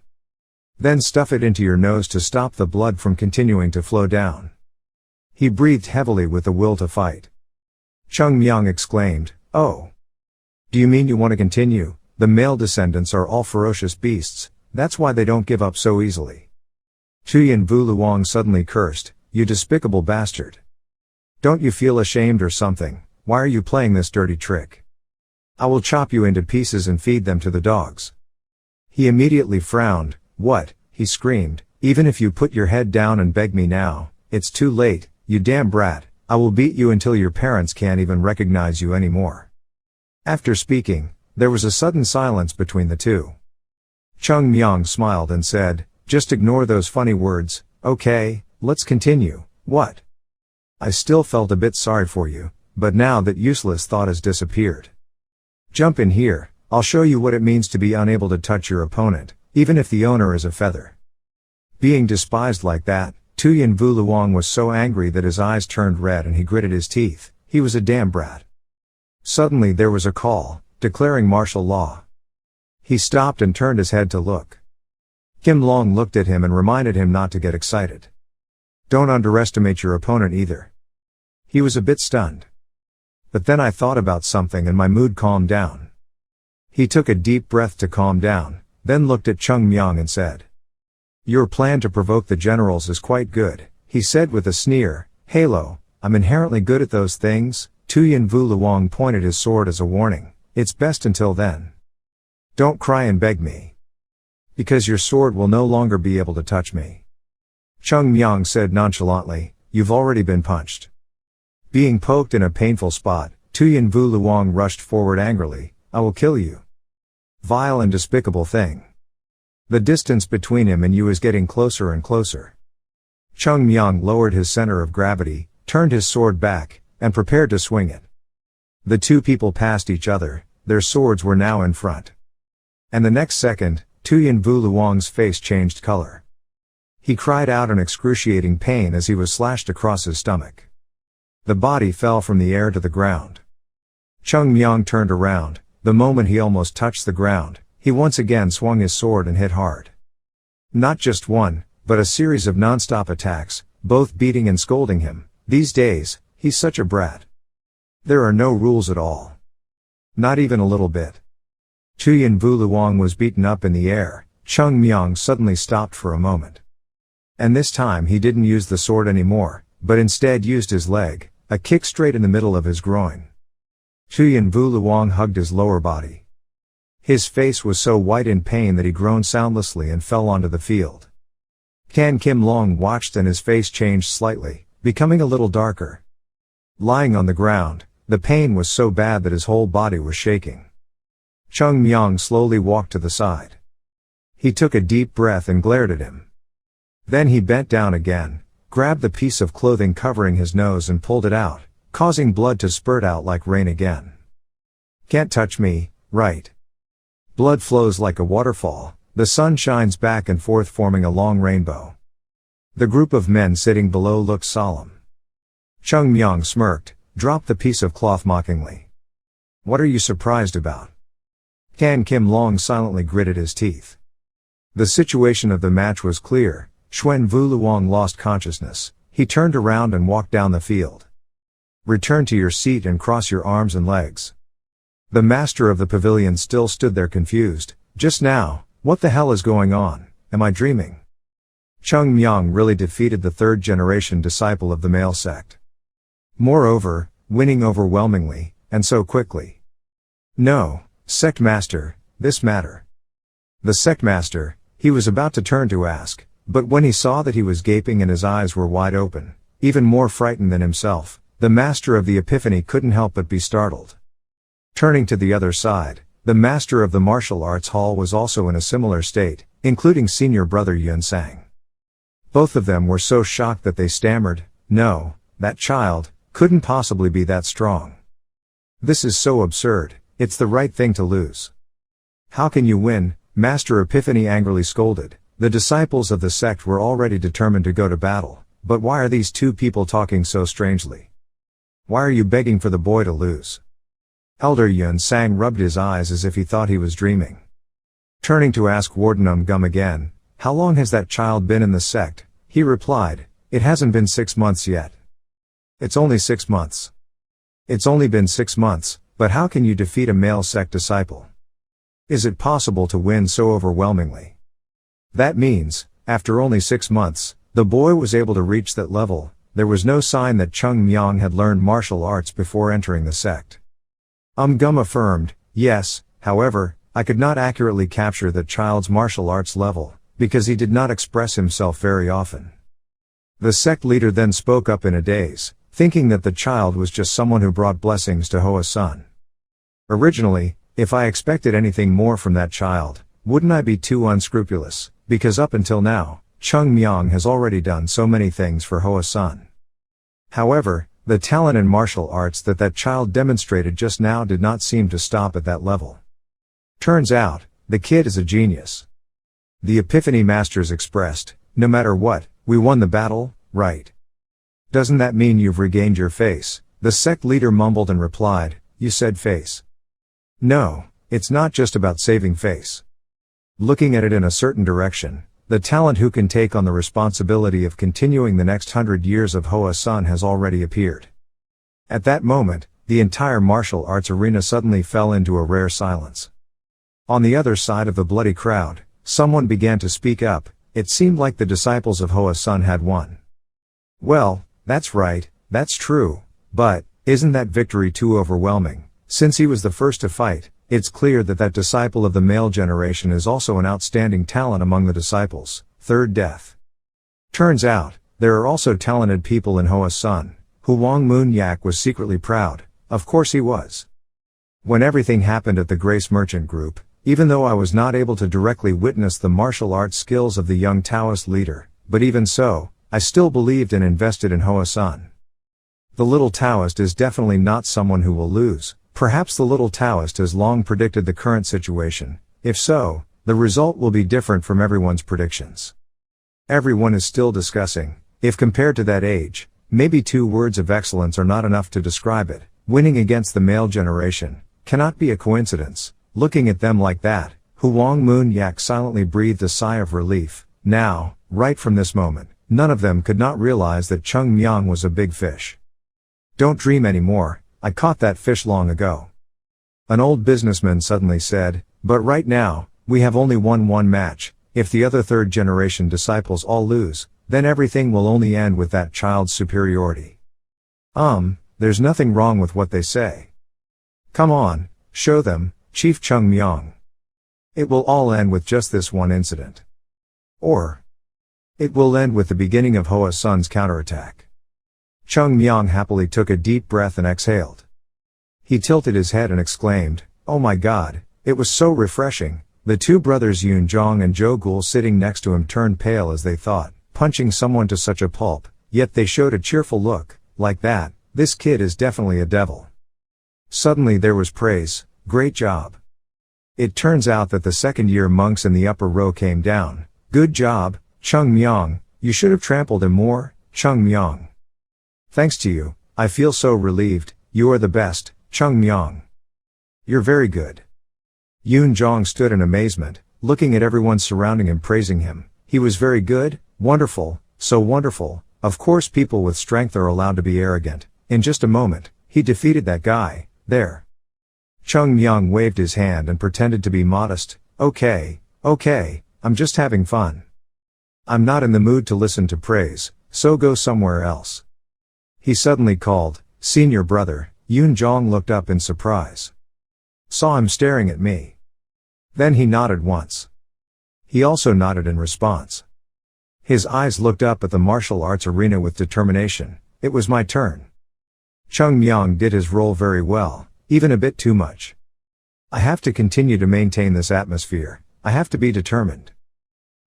Speaker 1: Then stuff it into your nose to stop the blood from continuing to flow down. He breathed heavily with the will to fight. Cheongmyeong exclaimed, "Oh. Do you mean you want to continue? The male descendants are all ferocious beasts, that's why they don't give up so easily." Tuyen Vu Luong suddenly cursed, "You despicable bastard. Don't you feel ashamed or something? Why are you playing this dirty trick? I will chop you into pieces and feed them to the dogs." He immediately frowned. "What?" he screamed, "Even if you put your head down and beg me now, it's too late, you damn brat, I will beat you until your parents can't even recognize you anymore." After speaking, there was a sudden silence between the two. Cheongmyeong smiled and said, "Just ignore those funny words, okay, let's continue." "What?" I still felt a bit sorry for you, but now that useless thought has disappeared. Jump in here, I'll show you what it means to be unable to touch your opponent, even if the owner is a feather. Being despised like that, Tuyen Vu Luong was so angry that his eyes turned red and he gritted his teeth. He was a damn brat. Suddenly there was a call, declaring martial law. He stopped and turned his head to look. Kim Long looked at him and reminded him not to get excited. Don't underestimate your opponent either. He was a bit stunned. But then I thought about something and my mood calmed down. He took a deep breath to calm down, then looked at Cheongmyeong and said, "Your plan to provoke the generals is quite good," he said with a sneer. "Halo, I'm inherently good at those things." Tuyen Vu Luong pointed his sword as a warning. "It's best until then. Don't cry and beg me. Because your sword will no longer be able to touch me." Cheongmyeong said nonchalantly, "You've already been punched." Being poked in a painful spot, Tuyen Vu Luong rushed forward angrily, "I will kill you. Vile and despicable thing. The distance between him and you is getting closer and closer." Cheongmyeong lowered his center of gravity, turned his sword back, and prepared to swing it. The two people passed each other, their swords were now in front. And the next second, Tuyen Vu Luong's face changed color. He cried out in excruciating pain as he was slashed across his stomach. The body fell from the air to the ground. Cheongmyeong turned around. The moment he almost touched the ground, He once again swung his sword and hit hard. Not just one, but a series of non-stop attacks, both beating and scolding him. These days, he's such a brat. There are no rules at all. Not even a little bit. Chuyan Vuluong was beaten up in the air. Cheongmyeong suddenly stopped for a moment. And this time he didn't use the sword anymore, but instead used his leg, a kick straight in the middle of his groin. Chuyan Vuluong hugged his lower body. His face was so white in pain that he groaned soundlessly and fell onto the field. Kan Kim Long watched and his face changed slightly, becoming a little darker. Lying on the ground, the pain was so bad that his whole body was shaking. Cheongmyeong slowly walked to the side. He took a deep breath and glared at him. Then he bent down again, grabbed the piece of clothing covering his nose and pulled it out, causing blood to spurt out like rain again. Can't touch me, right? Blood flows like a waterfall, the sun shines back and forth forming a long rainbow. The group of men sitting below looked solemn. Cheongmyeong smirked, dropped the piece of cloth mockingly. What are you surprised about? Kan Kim Long silently gritted his teeth. The situation of the match was clear. Chuyan Vuluong lost consciousness. He turned around and walked down the field. Return to your seat and cross your arms and legs. The master of the pavilion still stood there confused. Just now, what the hell is going on? Am I dreaming? Cheongmyeong really defeated the third-generation disciple of the male sect. Moreover, winning overwhelmingly, and so quickly. No, sect master, this matter. The sect master, he was about to turn to ask, but when he saw that he was gaping and his eyes were wide open, even more frightened than himself, the master of the epiphany couldn't help but be startled. Turning to the other side, the master of the martial arts hall was also in a similar state, including senior brother Yun Sang. Both of them were so shocked that they stammered, "No, that child couldn't possibly be that strong. This is so absurd, it's the right thing to lose." "How can you win?" Master Epiphany angrily scolded. The disciples of the sect were already determined to go to battle, but why are these two people talking so strangely? Why are you begging for the boy to lose? Elder Yun Sang rubbed his eyes as if he thought he was dreaming. Turning to ask Warden Gum again, "How long has that child been in the sect?" He replied, "It hasn't been 6 months yet." "It's only 6 months. It's only been 6 months, but how can you defeat a male sect disciple? Is it possible to win so overwhelmingly?" That means, after only 6 months, the boy was able to reach that level. There was no sign that Cheongmyeong had learned martial arts before entering the sect. Gum affirmed, "Yes, however, I could not accurately capture that child's martial arts level, because he did not express himself very often." The sect leader then spoke up in a daze, thinking that the child was just someone who brought blessings to Hoa Sun. "Originally, if I expected anything more from that child, wouldn't I be too unscrupulous, because up until now, Cheongmyeong has already done so many things for Hoa Sun. However, the talent in martial arts that child demonstrated just now did not seem to stop at that level. Turns out, the kid is a genius." The Epiphany Masters expressed, "No matter what, we won the battle, right? Doesn't that mean you've regained your face?" The sect leader mumbled and replied, "You said face. No, it's not just about saving face. Looking at it in a certain direction, the talent who can take on the responsibility of continuing the next 100 years of Hoa Sun has already appeared." At that moment, the entire martial arts arena suddenly fell into a rare silence. On the other side of the bloody crowd, someone began to speak up. It seemed like the disciples of Hoa Sun had won. "Well, that's right, that's true, but isn't that victory too overwhelming? Since he was the first to fight, it's clear that disciple of the male generation is also an outstanding talent among the disciples." Third death. Turns out, there are also talented people in Hoa Sun. Huang Moon Yak was secretly proud. Of course he was. When everything happened at the Grace Merchant Group, even though I was not able to directly witness the martial arts skills of the young Taoist leader, but even so, I still believed and invested in Hoa Sun. The little Taoist is definitely not someone who will lose. Perhaps the little Taoist has long predicted the current situation. If so, the result will be different from everyone's predictions. Everyone is still discussing. If compared to that age, maybe 2 words of excellence are not enough to describe it. Winning against the male generation cannot be a coincidence. Looking at them like that, Huang Moon Yak silently breathed a sigh of relief. Now, right from this moment, none of them could not realize that Cheongmyeong was a big fish. Don't dream anymore, I caught that fish long ago. An old businessman suddenly said, but right now, we have only won one match. If the other third generation disciples all lose, then everything will only end with that child's superiority. There's nothing wrong with what they say. Come on, show them, Chief Cheongmyeong. It will all end with just this one incident. Or it will end with the beginning of Hoa Sun's counterattack. Cheongmyeong happily took a deep breath and exhaled. He tilted his head and exclaimed, oh my God, it was so refreshing. The two brothers Yoon Jong and Jo Gul sitting next to him turned pale as they thought, punching someone to such a pulp, yet they showed a cheerful look, like that, this kid is definitely a devil. Suddenly there was praise, great job. It turns out that the second-year monks in the upper row came down. Good job, Cheongmyeong, you should have trampled him more, Cheongmyeong. Thanks to you, I feel so relieved, you are the best, Cheongmyeong. You're very good. Yoon Jong stood in amazement, looking at everyone surrounding him praising him. He was very good, wonderful, so wonderful. Of course people with strength are allowed to be arrogant. In just a moment, he defeated that guy, there. Cheongmyeong waved his hand and pretended to be modest. Okay, I'm just having fun. I'm not in the mood to listen to praise, so go somewhere else. He suddenly called, senior brother. Yoon Jong looked up in surprise. Saw him staring at me. Then he nodded once. He also nodded in response. His eyes looked up at the martial arts arena with determination. It was my turn. Cheongmyeong did his role very well, even a bit too much. I have to continue to maintain this atmosphere. I have to be determined.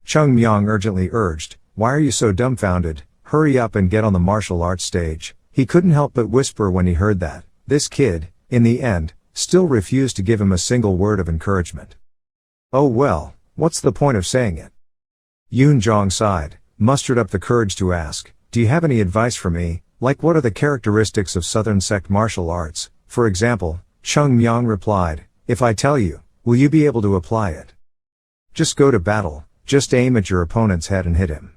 Speaker 1: Cheongmyeong urgently urged, why are you so dumbfounded? Hurry up and get on the martial arts stage. He couldn't help but whisper when he heard that. This kid, in the end, still refused to give him a single word of encouragement. Oh well, what's the point of saying it? Yoon Jong sighed, mustered up the courage to ask, do you have any advice for me, like what are the characteristics of Southern sect martial arts, for example? Cheongmyeong replied, if I tell you, will you be able to apply it? Just go to battle, just aim at your opponent's head and hit him.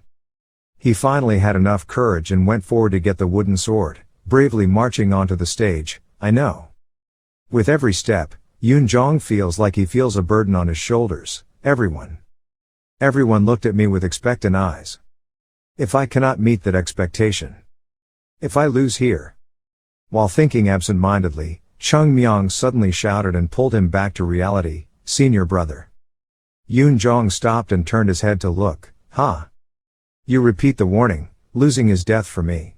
Speaker 1: He finally had enough courage and went forward to get the wooden sword, bravely marching onto the stage. I know. With every step, Yoon Jong feels like he feels a burden on his shoulders. Everyone looked at me with expectant eyes. If I cannot meet that expectation, if I lose here. While thinking absent-mindedly, Cheongmyeong suddenly shouted and pulled him back to reality, senior brother. Yoon Jong stopped and turned his head to look. You repeat the warning, losing is death for me.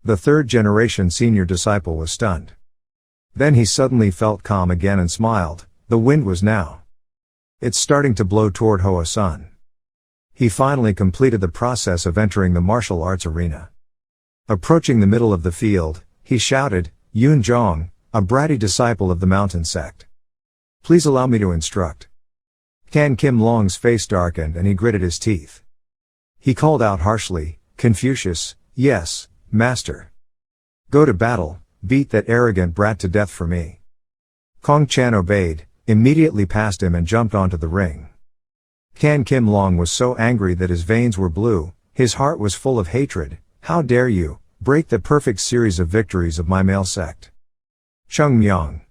Speaker 1: The third-generation senior disciple was stunned. Then he suddenly felt calm again and smiled. The wind was now. It's starting to blow toward Hoa Sun. He finally completed the process of entering the martial arts arena. Approaching the middle of the field, he shouted, Yoon Jong, a bratty disciple of the Mountain Sect. Please allow me to instruct. Can Kim Long's face darkened and he gritted his teeth. He called out harshly, Confucius, yes, master. Go to battle, beat that arrogant brat to death for me. Kong Chan obeyed, immediately passed him and jumped onto the ring. Can Kim Long was so angry that his veins were blue, his heart was full of hatred. How dare you, break the perfect series of victories of my male sect. Cheongmyeong.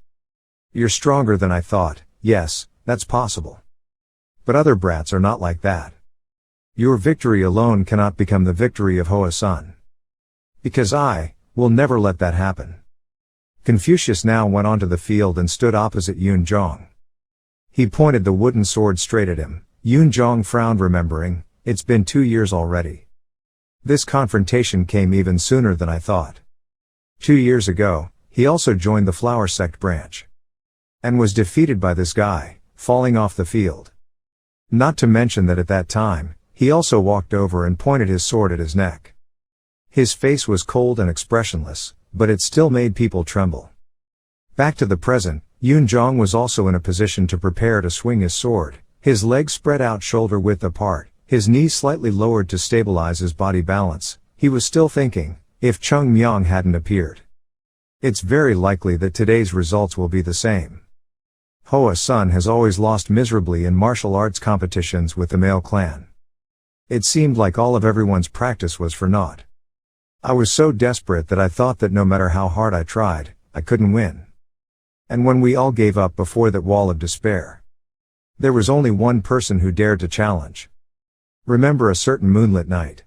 Speaker 1: You're stronger than I thought, yes, that's possible. But other brats are not like that. Your victory alone cannot become the victory of Hoa Sun. Because I will never let that happen. Confucius now went onto the field and stood opposite Yoon Jong. He pointed the wooden sword straight at him. Yoon Jong frowned, remembering, it's been 2 years already. This confrontation came even sooner than I thought. 2 years ago, he also joined the Flower Sect branch. And was defeated by this guy, falling off the field. Not to mention that at that time, he also walked over and pointed his sword at his neck. His face was cold and expressionless, but it still made people tremble. Back to the present, Yoon Jong was also in a position to prepare to swing his sword, his legs spread out shoulder width apart, his knees slightly lowered to stabilize his body balance. He was still thinking, if Cheongmyeong hadn't appeared. It's very likely that today's results will be the same. Hoa's son has always lost miserably in martial arts competitions with the male clan. It seemed like all of everyone's practice was for naught. I was so desperate that I thought that no matter how hard I tried, I couldn't win. And when we all gave up before that wall of despair, there was only one person who dared to challenge. Remember a certain moonlit night.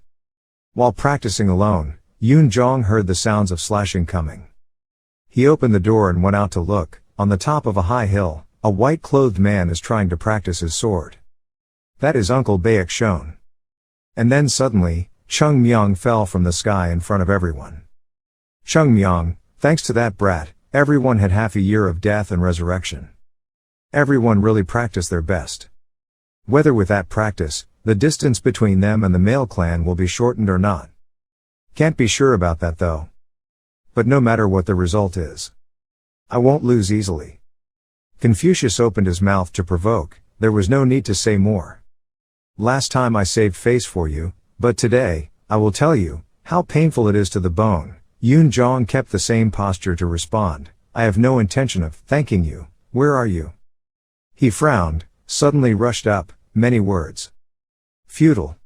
Speaker 1: While practicing alone, Yoon Jong heard the sounds of slashing coming. He opened the door and went out to look. On the top of a high hill, a white-clothed man is trying to practice his sword. That is Uncle Baek Shon. And then suddenly, Cheongmyeong fell from the sky in front of everyone. Cheongmyeong, thanks to that brat, everyone had half a year of death and resurrection. Everyone really practiced their best. Whether with that practice, the distance between them and the male clan will be shortened or not. Can't be sure about that though. But no matter what the result is, I won't lose easily. Confucius opened his mouth to provoke, there was no need to say more. Last time I saved face for you, but today, I will tell you, how painful it is to the bone. Yoon Jong kept the same posture to respond, I have no intention of thanking you, where are you? He frowned, suddenly rushed up, many words. Futile.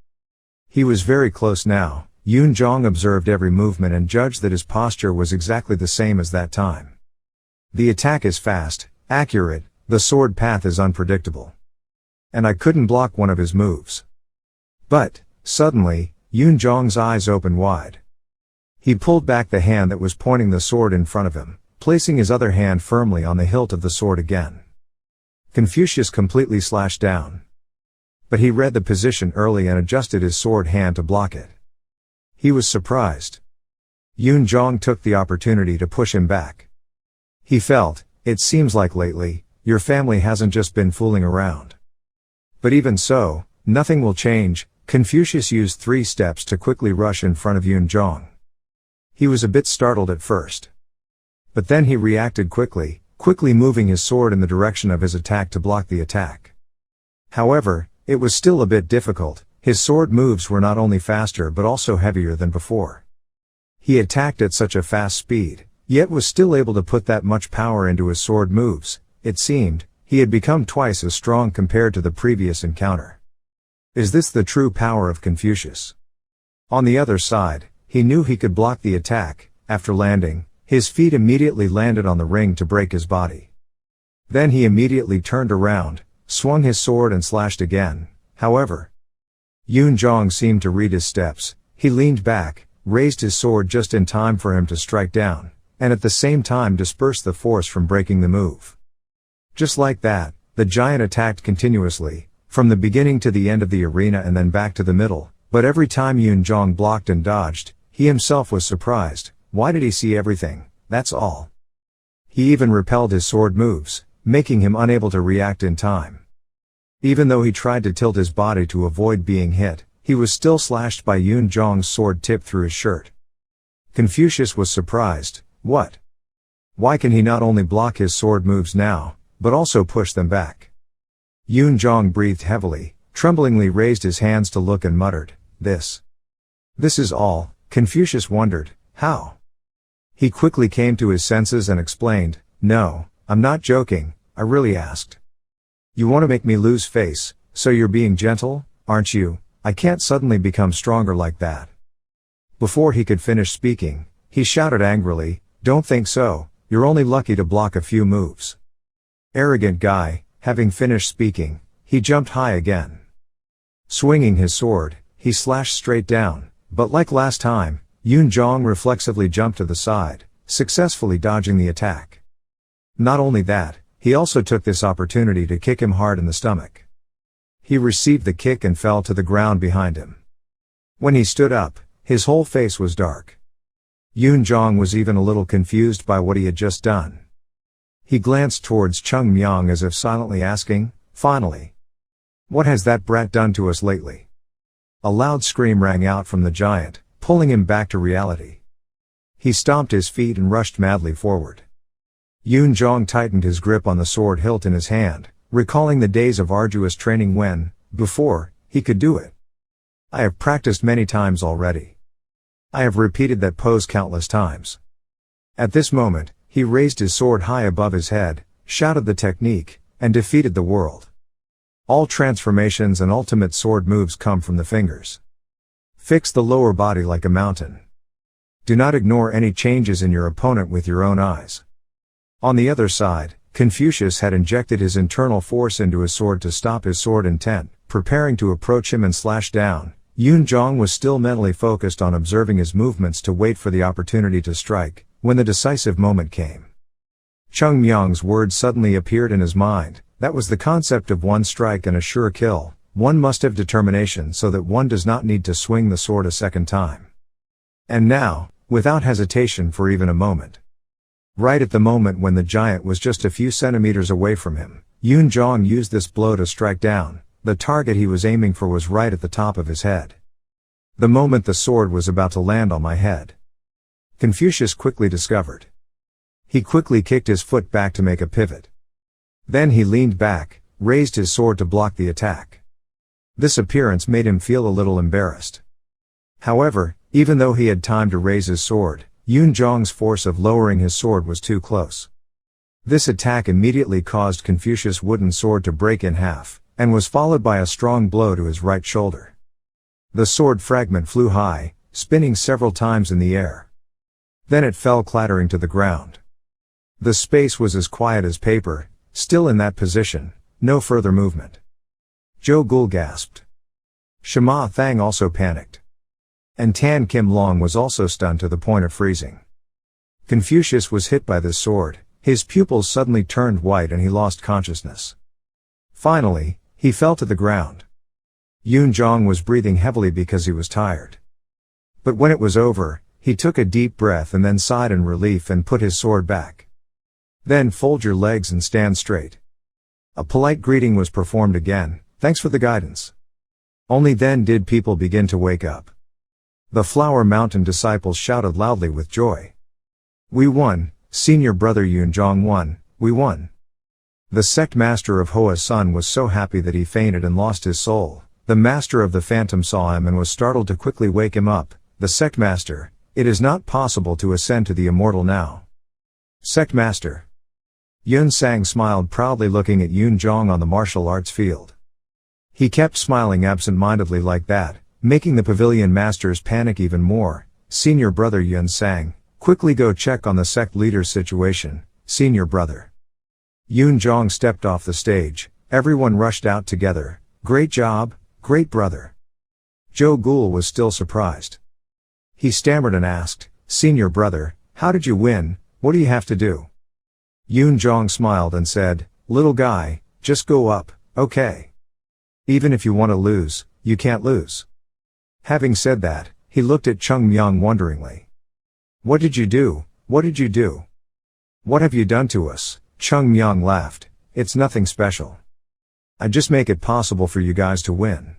Speaker 1: He was very close now. Yoon Jong observed every movement and judged that his posture was exactly the same as that time. The attack is fast, accurate, the sword path is unpredictable. And I couldn't block one of his moves. But, suddenly, Yoon Jong's eyes opened wide. He pulled back the hand that was pointing the sword in front of him, placing his other hand firmly on the hilt of the sword again. Confucius completely slashed down. But he read the position early and adjusted his sword hand to block it. He was surprised. Yoon Jong took the opportunity to push him back. He felt, it seems like lately, your family hasn't just been fooling around. But even so, nothing will change. Confucius used 3 steps to quickly rush in front of Yoon Jong. He was a bit startled at first. But then he reacted quickly moving his sword in the direction of his attack to block the attack. However, it was still a bit difficult. His sword moves were not only faster but also heavier than before. He attacked at such a fast speed, yet was still able to put that much power into his sword moves. It seemed, he had become twice as strong compared to the previous encounter. Is this the true power of Confucius? On the other side, he knew he could block the attack. After landing, his feet immediately landed on the ring to break his body. Then he immediately turned around, swung his sword and slashed again. However, Yoon Jong seemed to read his steps. He leaned back, raised his sword just in time for him to strike down, and at the same time disperse the force from breaking the move. Just like that, the giant attacked continuously, from the beginning to the end of the arena and then back to the middle, but every time Yoon Jong blocked and dodged, he himself was surprised. Why did he see everything? That's all. He even repelled his sword moves, making him unable to react in time. Even though he tried to tilt his body to avoid being hit, he was still slashed by Yoon Jong's sword tip through his shirt. Confucius was surprised. What? Why can he not only block his sword moves now, but also push them back? Yoon Jong breathed heavily, tremblingly raised his hands to look and muttered, This is all. Confucius wondered, how? He quickly came to his senses and explained, No, I'm not joking, I really asked. You want to make me lose face, so you're being gentle, aren't you? I can't suddenly become stronger like that. Before he could finish speaking, he shouted angrily, Don't think so, you're only lucky to block a few moves. Arrogant guy. Having finished speaking, he jumped high again. Swinging his sword, he slashed straight down, but like last time, Yoon Jong reflexively jumped to the side, successfully dodging the attack. Not only that, he also took this opportunity to kick him hard in the stomach. He received the kick and fell to the ground behind him. When he stood up, his whole face was dark. Yoon Jong was even a little confused by what he had just done. He glanced towards Cheongmyeong as if silently asking, Finally. What has that brat done to us lately? A loud scream rang out from the giant, pulling him back to reality. He stomped his feet and rushed madly forward. Yoon Jong tightened his grip on the sword hilt in his hand, recalling the days of arduous training when, before, he could do it. I have practiced many times already. I have repeated that pose countless times. At this moment, he raised his sword high above his head, shouted the technique, and defeated the world. All transformations and ultimate sword moves come from the fingers. Fix the lower body like a mountain. Do not ignore any changes in your opponent with your own eyes. On the other side, Confucius had injected his internal force into his sword to stop his sword intent, preparing to approach him and slash down. Yun-jong was still mentally focused on observing his movements to wait for the opportunity to strike, when the decisive moment came. Cheongmyeong's words suddenly appeared in his mind. That was the concept of one strike and a sure kill. One must have determination so that one does not need to swing the sword a second time. And now, without hesitation for even a moment. Right at the moment when the giant was just a few centimeters away from him, Yun-jong used this blow to strike down. The target he was aiming for was right at the top of his head. The moment the sword was about to land on my head, Confucius quickly discovered. He quickly kicked his foot back to make a pivot. Then he leaned back, raised his sword to block the attack. This appearance made him feel a little embarrassed. However, even though he had time to raise his sword, Yun-jong's force of lowering his sword was too close. This attack immediately caused Confucius' wooden sword to break in half, and was followed by a strong blow to his right shoulder. The sword fragment flew high, spinning several times in the air. Then it fell clattering to the ground. The space was as quiet as paper, still in that position, no further movement. Zhou Gul gasped. Shima Thang also panicked. And Tan Kim Long was also stunned to the point of freezing. Confucius was hit by this sword, his pupils suddenly turned white and he lost consciousness. Finally, he fell to the ground. Yun-jong was breathing heavily because he was tired. But when it was over, he took a deep breath and then sighed in relief and put his sword back. Then fold your legs and stand straight. A polite greeting was performed again. Thanks for the guidance. Only then did people begin to wake up. The Flower Mountain disciples shouted loudly with joy. We won, senior brother Yun-jong won, we won. The sect master of Hoa's son was so happy that he fainted and lost his soul. The master of the phantom saw him and was startled to quickly wake him up. The sect master, it is not possible to ascend to the immortal now. Sect master. Yun Sang smiled proudly looking at Yun-jong on the martial arts field. He kept smiling absent-mindedly like that, making the pavilion masters panic even more. Senior brother Yun Sang, quickly go check on the sect leader's situation, senior brother. Yun-jong stepped off the stage, everyone rushed out together. Great job, great brother. Zhou Gul was still surprised. He stammered and asked, Senior brother, how did you win, what do you have to do? Yun-jong smiled and said, little guy, just go up, okay? Even if you want to lose, you can't lose. Having said that, he looked at Cheongmyeong wonderingly. What did you do, what did you do? What have you done to us? Cheongmyeong laughed, it's nothing special. I just make it possible for you guys to win.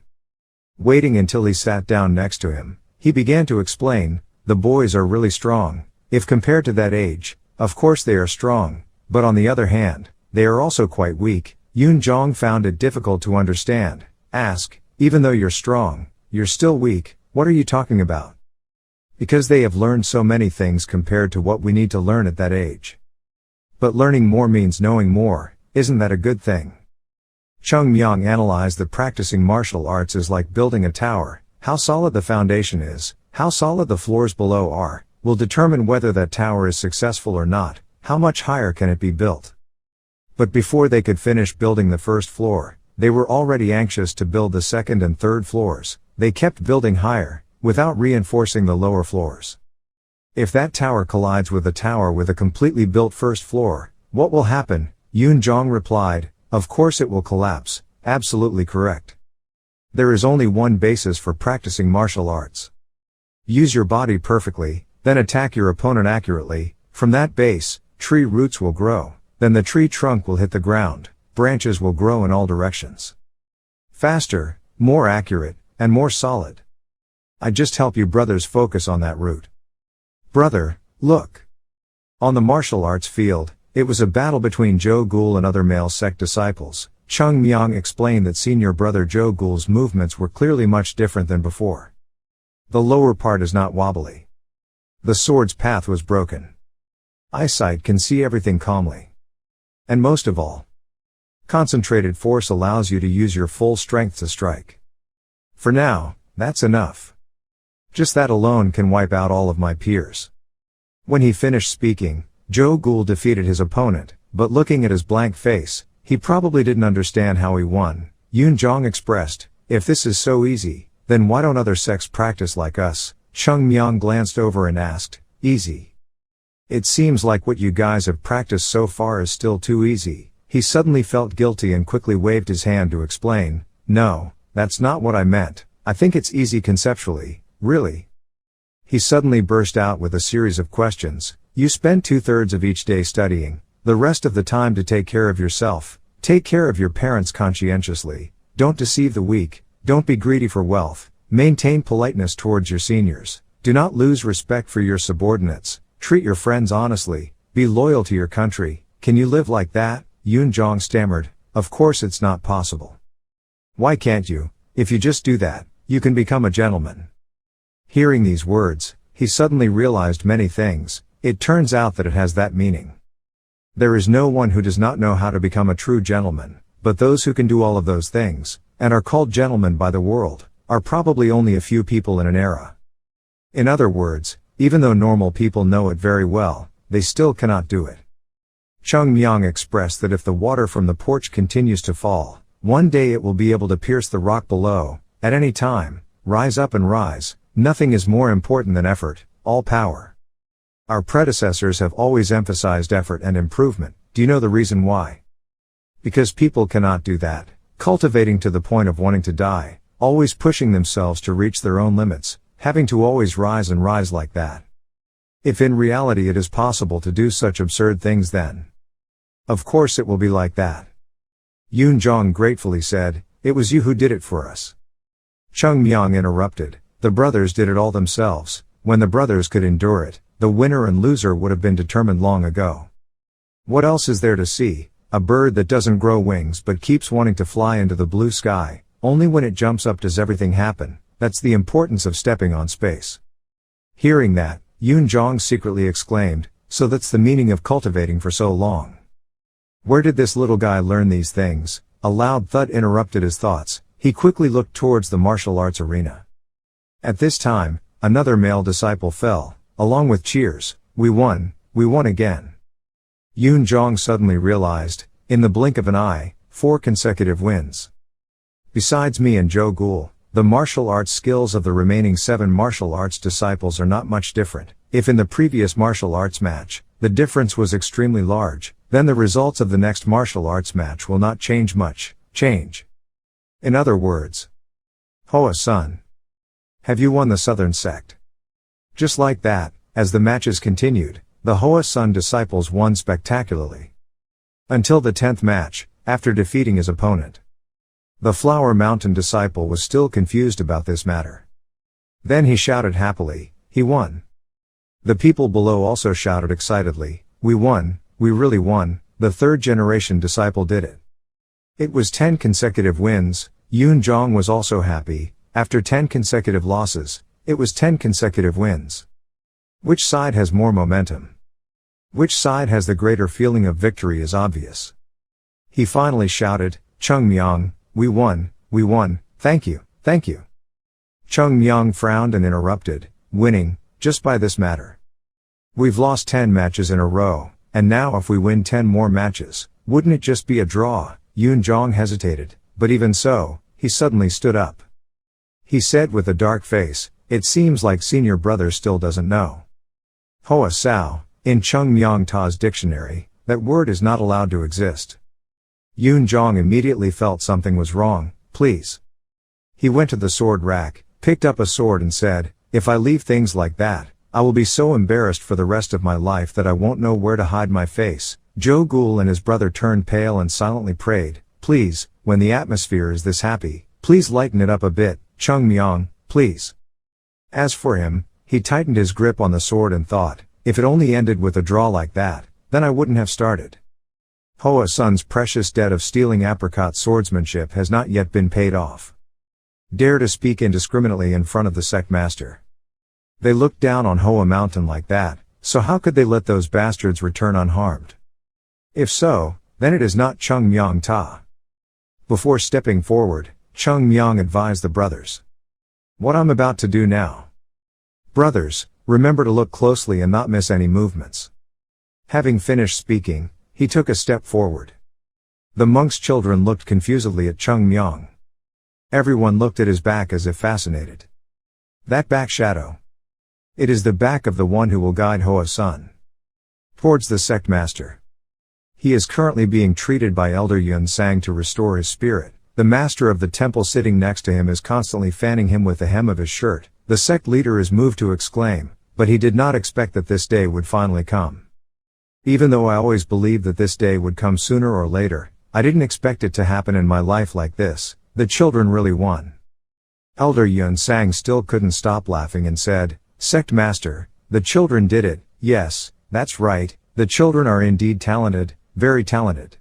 Speaker 1: Waiting until he sat down next to him, he began to explain, the boys are really strong, if compared to that age, of course they are strong, but on the other hand, they are also quite weak. Yun-jong found it difficult to understand, even though you're strong, you're still weak, what are you talking about? Because they have learned so many things compared to what we need to learn at that age. But learning more means knowing more, isn't that a good thing? Cheongmyeong analyzed that practicing martial arts is like building a tower. How solid the foundation is, how solid the floors below are, will determine whether that tower is successful or not. How much higher can it be built? But before they could finish building the first floor, they were already anxious to build the second and third floors. They kept building higher, without reinforcing the lower floors. If that tower collides with a tower with a completely built first floor, what will happen? Yun-jong replied, of course it will collapse, absolutely correct. There is only one basis for practicing martial arts. Use your body perfectly, then attack your opponent accurately. From that base, tree roots will grow, then the tree trunk will hit the ground, branches will grow in all directions. Faster, more accurate, and more solid. I just help you brothers focus on that root. Brother, look. On the martial arts field, it was a battle between Zhou Gul and other male sect disciples. Cheongmyeong explained that senior brother Zhou Gul's movements were clearly much different than before. The lower part is not wobbly. The sword's path was broken. Eyesight can see everything calmly. And most of all, Concentrated force allows you to use your full strength to strike. For now, that's enough. Just that alone can wipe out all of my peers. When he finished speaking, Joe Ghoul defeated his opponent, but looking at his blank face, he probably didn't understand how he won. Yun Jong expressed, "If this is so easy, then why don't other sects practice like us?" Cheongmyeong glanced over and asked, "Easy? It seems like what you guys have practiced so far is still too easy." He suddenly felt guilty and quickly waved his hand to explain, "No, that's not what I meant. I think it's easy conceptually, really." He suddenly burst out with a series of questions. "You spend 2/3 of each day studying, the rest of the time to take care of yourself. Take care of your parents conscientiously. Don't deceive the weak. Don't be greedy for wealth. Maintain politeness towards your seniors. Do not lose respect for your subordinates. Treat your friends honestly. Be loyal to your country. Can you live like that?" Yun Jong stammered, "Of course it's not possible." "Why can't you? If you just do that, you can become a gentleman." Hearing these words, he suddenly realized many things. It turns out that it has that meaning. There is no one who does not know how to become a true gentleman, but those who can do all of those things, and are called gentlemen by the world, are probably only a few people in an era. In other words, even though normal people know it very well, they still cannot do it. Cheongmyeong expressed that if the water from the porch continues to fall, one day it will be able to pierce the rock below, at any time. Rise up and rise. Nothing is more important than effort, all power. Our predecessors have always emphasized effort and improvement. Do you know the reason why? Because people cannot do that, cultivating to the point of wanting to die, always pushing themselves to reach their own limits, having to always rise and rise like that. If in reality it is possible to do such absurd things, then of course it will be like that. Yun Jong gratefully said, "It was you who did it for us." Cheongmyeong interrupted, "The brothers did it all themselves. When the brothers could endure it, the winner and loser would have been determined long ago. What else is there to see? A bird that doesn't grow wings but keeps wanting to fly into the blue sky. Only when it jumps up does everything happen. That's the importance of stepping on space." Hearing that, Yun Jong secretly exclaimed, "So that's the meaning of cultivating for so long. Where did this little guy learn these things?" A loud thud interrupted his thoughts. He quickly looked towards the martial arts arena. At this time, another male disciple fell, along with cheers. We won again." Yun Jong suddenly realized, in the blink of an eye, 4 consecutive wins. Besides me and Joe Ghoul, the martial arts skills of the remaining 7 martial arts disciples are not much different. If in the previous martial arts match, the difference was extremely large, then the results of the next martial arts match will not change much. In other words, Hoa Sun, have you won the Southern Sect? Just like that, as the matches continued, the Hoa Sun disciples won spectacularly. Until the 10th match, after defeating his opponent. The Flower Mountain disciple was still confused about this matter. Then he shouted happily, "He won." The people below also shouted excitedly, "We won, we really won, the 3rd generation disciple did it." It was 10 consecutive wins. Yun Jong was also happy. After 10 consecutive losses, it was 10 consecutive wins. Which side has more momentum? Which side has the greater feeling of victory is obvious. He finally shouted, "Cheongmyeong, we won, thank you. Cheongmyeong frowned and interrupted, "Winning, just by this matter. We've lost 10 matches in a row, and now if we win 10 more matches, wouldn't it just be a draw?" Yun Jong hesitated, but even so, he suddenly stood up. He said with a dark face, "It seems like senior brother still doesn't know. Hoa Sao, in Cheongmyeong Ta's dictionary, that word is not allowed to exist." Yun Jong immediately felt something was wrong. "Please." He went to the sword rack, picked up a sword and said, "If I leave things like that, I will be so embarrassed for the rest of my life that I won't know where to hide my face." Joe Ghoul and his brother turned pale and silently prayed, "Please, when the atmosphere is this happy, please lighten it up a bit, Cheongmyeong, please." As for him, he tightened his grip on the sword and thought, if it only ended with a draw like that, then I wouldn't have started. Hoa Sun's precious debt of stealing apricot swordsmanship has not yet been paid off. Dare to speak indiscriminately in front of the sect master. They looked down on Hoa Mountain like that, so how could they let those bastards return unharmed? If so, then it is not Cheongmyeong ta. Before stepping forward, Cheongmyeong advised the brothers. What I'm about to do now. Brothers, remember to look closely and not miss any movements. Having finished speaking, he took a step forward. The monk's children looked confusedly at Cheongmyeong. Everyone looked at his back as if fascinated. That back shadow. It is the back of the one who will guide Hoa Sun towards the sect master. He is currently being treated by Elder Yun Sang to restore his spirit. The master of the temple sitting next to him is constantly fanning him with the hem of his shirt. The sect leader is moved to exclaim, but he did not expect that this day would finally come. Even though I always believed that this day would come sooner or later, I didn't expect it to happen in my life like this. The children really won. Elder Yun Sang still couldn't stop laughing and said, Sect Master, the children did it. Yes, that's right, the children are indeed talented, very talented.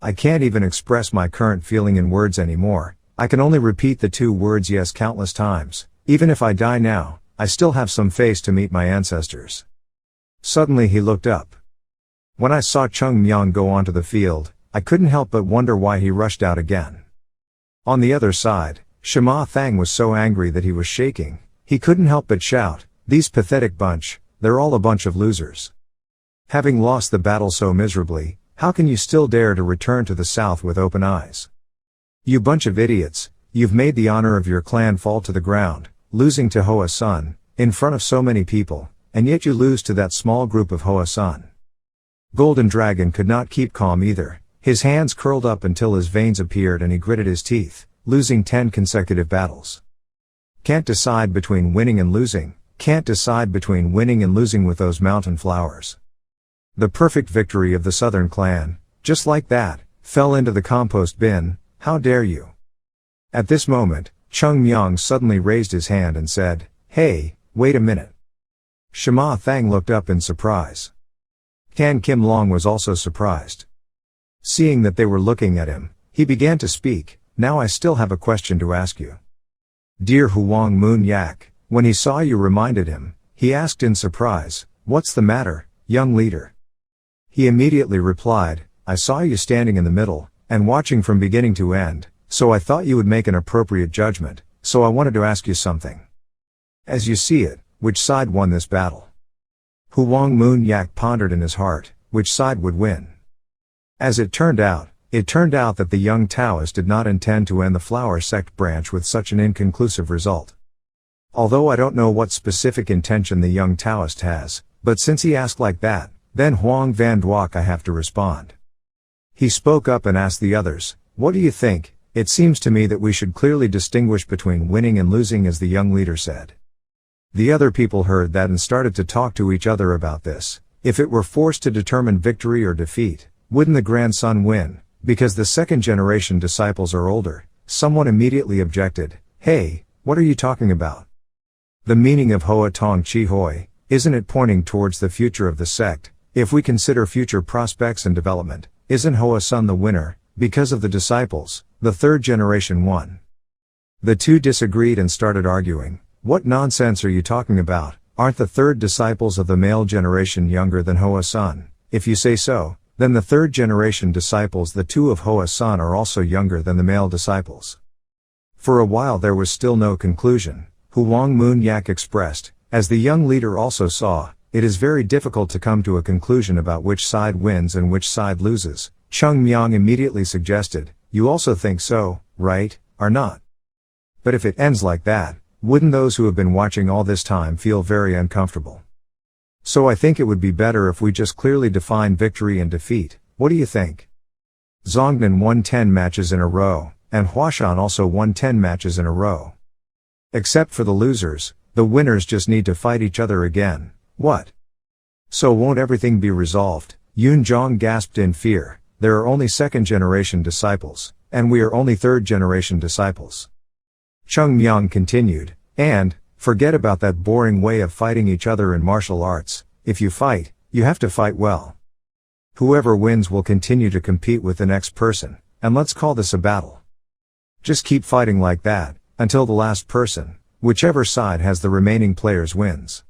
Speaker 1: I can't even express my current feeling in words anymore. I can only repeat the two words yes countless times. Even if I die now, I still have some face to meet my ancestors. Suddenly he looked up. When I saw Cheongmyeong go onto the field, I couldn't help but wonder why he rushed out again. On the other side, Shema Thang was so angry that he was shaking. He couldn't help but shout, these pathetic bunch, they're all a bunch of losers. Having lost the battle so miserably, how can you still dare to return to the south with open eyes? You bunch of idiots, you've made the honor of your clan fall to the ground, losing to Hoa Sun, in front of so many people, and yet you lose to that small group of Hoa Sun. Golden Dragon could not keep calm either. His hands curled up until his veins appeared and he gritted his teeth, losing 10 consecutive battles. Can't decide between winning and losing, can't decide between winning and losing with those mountain flowers. The perfect victory of the southern clan, just like that, fell into the compost bin. How dare you? At this moment, Cheongmyeong suddenly raised his hand and said, Hey, wait a minute. Shema Thang looked up in surprise. Tan Kim Long was also surprised. Seeing that they were looking at him, he began to speak. Now I still have a question to ask you. Dear Huang Moon Yak, when he saw you reminded him, he asked in surprise, What's the matter, young leader? He immediately replied, I saw you standing in the middle, and watching from beginning to end, so I thought you would make an appropriate judgment, so I wanted to ask you something. As you see it, which side won this battle? Huang Moon Yak pondered in his heart, which side would win? As it turned out that the young Taoist did not intend to end the flower sect branch with such an inconclusive result. Although I don't know what specific intention the young Taoist has, but since he asked like that, then Huang Van Duok I have to respond. He spoke up and asked the others, What do you think? It seems to me that we should clearly distinguish between winning and losing, as the young leader said. The other people heard that and started to talk to each other about this. If it were forced to determine victory or defeat, wouldn't the grandson win? Because the second generation disciples are older. Someone immediately objected, Hey, what are you talking about? The meaning of Hoa Tong Chi Hoi, isn't it pointing towards the future of the sect? If we consider future prospects and development, isn't Hoa Sun the winner? Because of the disciples, the third generation won. The two disagreed and started arguing. What nonsense are you talking about? Aren't the third disciples of the male generation younger than Hoa Sun? If you say so, then the third generation disciples, the two of Hoa Sun, are also younger than the male disciples. For a while there was still no conclusion. Huang Moon Yak expressed, as the young leader also saw, it is very difficult to come to a conclusion about which side wins and which side loses. Cheongmyeong immediately suggested, You also think so, right, or not? But if it ends like that, wouldn't those who have been watching all this time feel very uncomfortable? So I think it would be better if we just clearly define victory and defeat. What do you think? Zongnan won 10 matches in a row, and Huashan also won 10 matches in a row. Except for the losers, the winners just need to fight each other again. What? So won't everything be resolved? Yun Zhong gasped in fear. There are only second generation disciples, and we are only third generation disciples. Cheongmyeong continued, and, forget about that boring way of fighting each other in martial arts. If you fight, you have to fight well. Whoever wins will continue to compete with the next person, and let's call this a battle. Just keep fighting like that, until the last person, whichever side has the remaining players, wins.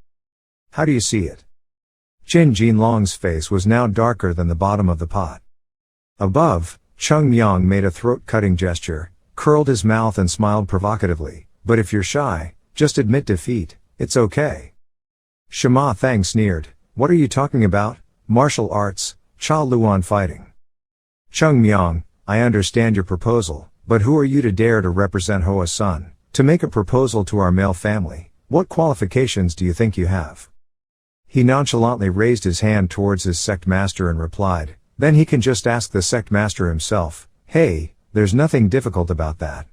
Speaker 1: How do you see it? Jin Jinlong's face was now darker than the bottom of the pot. Above, Cheongmyeong made a throat-cutting gesture, curled his mouth and smiled provocatively. But if you're shy, just admit defeat, it's okay. Cheonma Thang sneered. What are you talking about? Martial arts, Cha Luan fighting. Cheongmyeong, I understand your proposal, but who are you to dare to represent Hoa's son, to make a proposal to our male family? What qualifications do you think you have? He nonchalantly raised his hand towards his sect master and replied, then he can just ask the sect master himself. Hey, there's nothing difficult about that.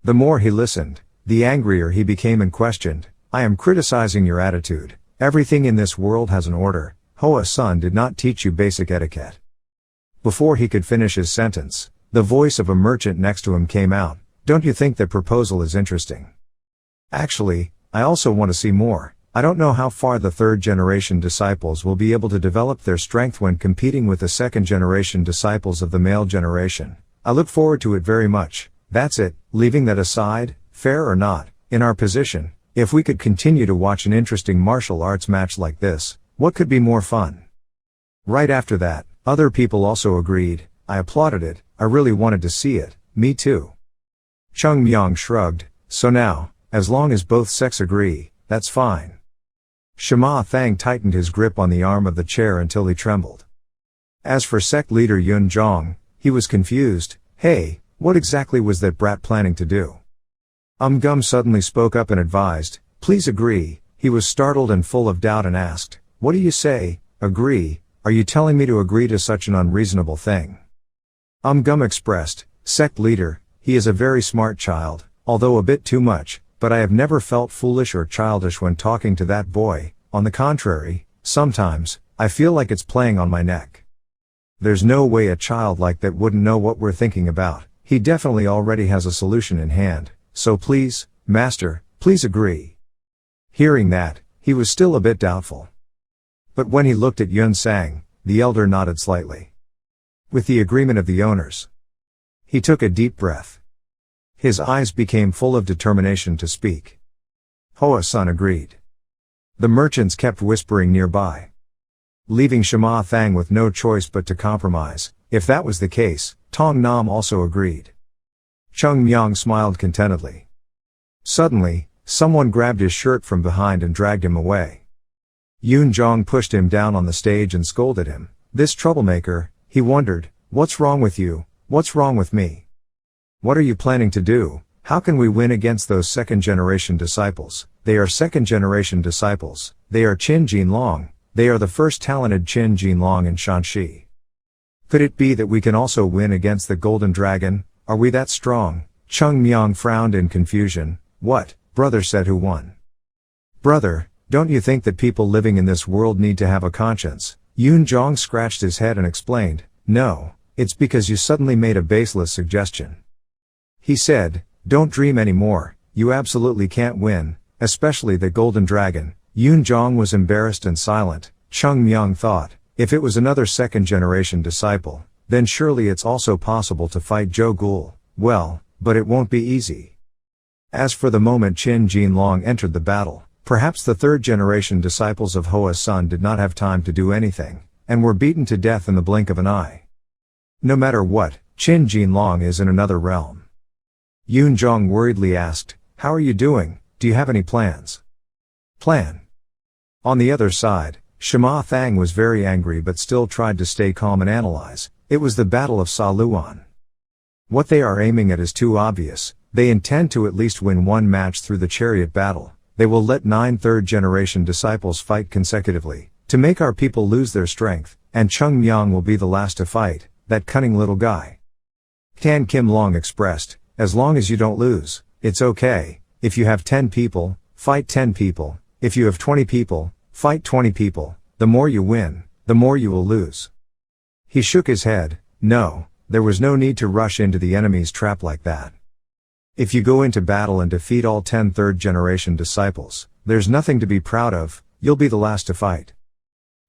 Speaker 1: The more he listened, the angrier he became and questioned, I am criticizing your attitude. Everything in this world has an order. Hoa's son did not teach you basic etiquette. Before he could finish his sentence, the voice of a merchant next to him came out. Don't you think that proposal is interesting? Actually, I also want to see more. I don't know how far the third-generation disciples will be able to develop their strength when competing with the second-generation disciples of the male generation. I look forward to it very much. That's it. Leaving that aside, fair or not, in our position, if we could continue to watch an interesting martial arts match like this, what could be more fun? Right after that, other people also agreed. I applauded it. I really wanted to see it. Me too. Cheongmyeong shrugged. So now, as long as both sects agree, that's fine. Cheonma Thang tightened his grip on the arm of the chair until he trembled. As for sect leader Yun Jong, he was confused. Hey, what exactly was that brat planning to do? Gum suddenly spoke up and advised, please agree. He was startled and full of doubt and asked, what do you say, agree? Are you telling me to agree to such an unreasonable thing? Gum expressed, sect leader, he is a very smart child, although a bit too much, but I have never felt foolish or childish when talking to that boy. On the contrary, sometimes, I feel like it's playing on my neck. There's no way a child like that wouldn't know what we're thinking about. He definitely already has a solution in hand. So please, master, please agree. Hearing that, he was still a bit doubtful. But when he looked at Yun Sang, the elder nodded slightly. With the agreement of the owners. He took a deep breath. His eyes became full of determination to speak. Hoa's son agreed. The merchants kept whispering nearby, leaving Cheonma Thang with no choice but to compromise. If that was the case, Tong Nam also agreed. Cheongmyeong smiled contentedly. Suddenly, someone grabbed his shirt from behind and dragged him away. Yun Jong pushed him down on the stage and scolded him. This troublemaker, he wondered, what's wrong with you? What's wrong with me? What are you planning to do? How can we win against those second-generation disciples? They are second-generation disciples. They are Qin Jinlong. They are the first talented Qin Jinlong in Shanxi. Could it be that we can also win against the Golden Dragon? Are we that strong? Cheongmyeong frowned in confusion. What, brother said who won? Brother, don't you think that people living in this world need to have a conscience? Yun Jong scratched his head and explained, no, it's because you suddenly made a baseless suggestion. He said, don't dream anymore, you absolutely can't win, especially the Golden Dragon. Yun Jong was embarrassed and silent. Cheongmyeong thought, if it was another second-generation disciple, then surely it's also possible to fight Zhou Gul. Well, but it won't be easy. As for the moment Qin Jinlong entered the battle, perhaps the third-generation disciples of Hoa's son did not have time to do anything, and were beaten to death in the blink of an eye. No matter what, Qin Jinlong is in another realm. Yun Jong worriedly asked, how are you doing? Do you have any plans? Plan? On the other side, Cheonma Thang was very angry but still tried to stay calm and analyze. It was the Battle of Sa Luan. What they are aiming at is too obvious. They intend to at least win one match through the chariot battle. They will let 9 third-generation disciples fight consecutively, to make our people lose their strength, and Cheongmyeong will be the last to fight, that cunning little guy. Tan Kim Long expressed, as long as you don't lose, it's okay. If you have 10 people, fight 10 people. If you have 20 people, fight 20 people. The more you win, the more you will lose. He shook his head. No, there was no need to rush into the enemy's trap like that. If you go into battle and defeat all 10 third-generation disciples, there's nothing to be proud of, you'll be the last to fight.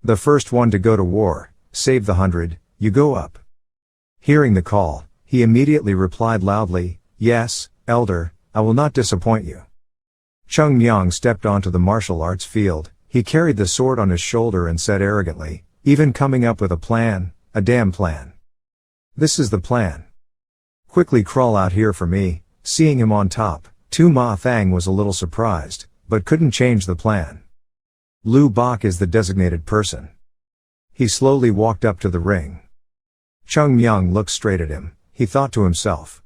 Speaker 1: The first one to go to war, save the 100, you go up. Hearing the call, he immediately replied loudly, yes, elder, I will not disappoint you. Cheongmyeong stepped onto the martial arts field. He carried the sword on his shoulder and said arrogantly, even coming up with a plan, a damn plan. This is the plan. Quickly crawl out here for me." Seeing him on top, Tu Ma Thang was a little surprised, but couldn't change the plan. Lu Bak is the designated person. He slowly walked up to the ring. Cheongmyeong looked straight at him. He thought to himself,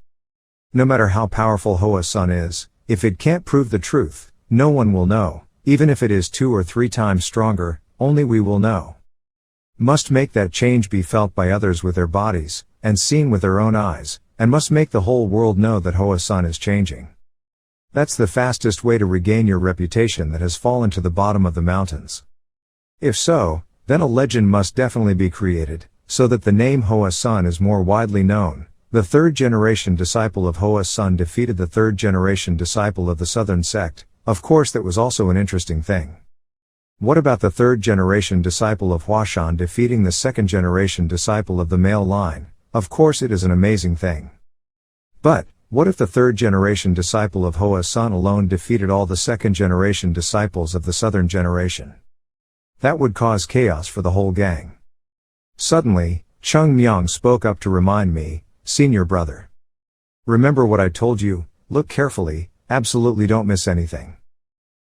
Speaker 1: no matter how powerful Hoa Sun is, if it can't prove the truth, no one will know. Even if it is 2 or 3 times stronger, only we will know. Must make that change be felt by others with their bodies, and seen with their own eyes, and must make the whole world know that Hoa Sun is changing. That's the fastest way to regain your reputation that has fallen to the bottom of the mountains. If so, then a legend must definitely be created, so that the name Hoa Sun is more widely known. The third-generation disciple of Hoa Sun defeated the third-generation disciple of the southern sect. Of course, that was also an interesting thing. What about the third-generation disciple of Huashan defeating the second-generation disciple of the male line? Of course it is an amazing thing. But, what if the third-generation disciple of Hoa Sun alone defeated all the second-generation disciples of the southern generation? That would cause chaos for the whole gang. Suddenly, Cheongmyeong spoke up to remind me, "Senior brother. Remember what I told you, look carefully, absolutely don't miss anything."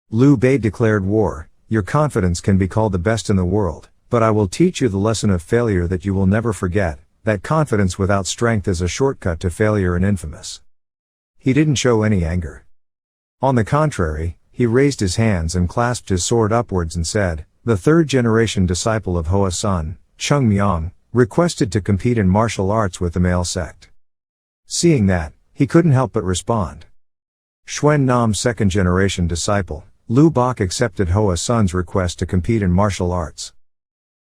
Speaker 1: Liu Bei declared war. "Your confidence can be called the best in the world, but I will teach you the lesson of failure that you will never forget, that confidence without strength is a shortcut to failure and infamous." He didn't show any anger. On the contrary, he raised his hands and clasped his sword upwards and said, "The third-generation disciple of Hoa Sun, Cheongmyeong, requested to compete in martial arts with the male sect." Seeing that, he couldn't help but respond. Xuan Nam's second-generation disciple, Lu Bak, accepted Hoa Sun's request to compete in martial arts.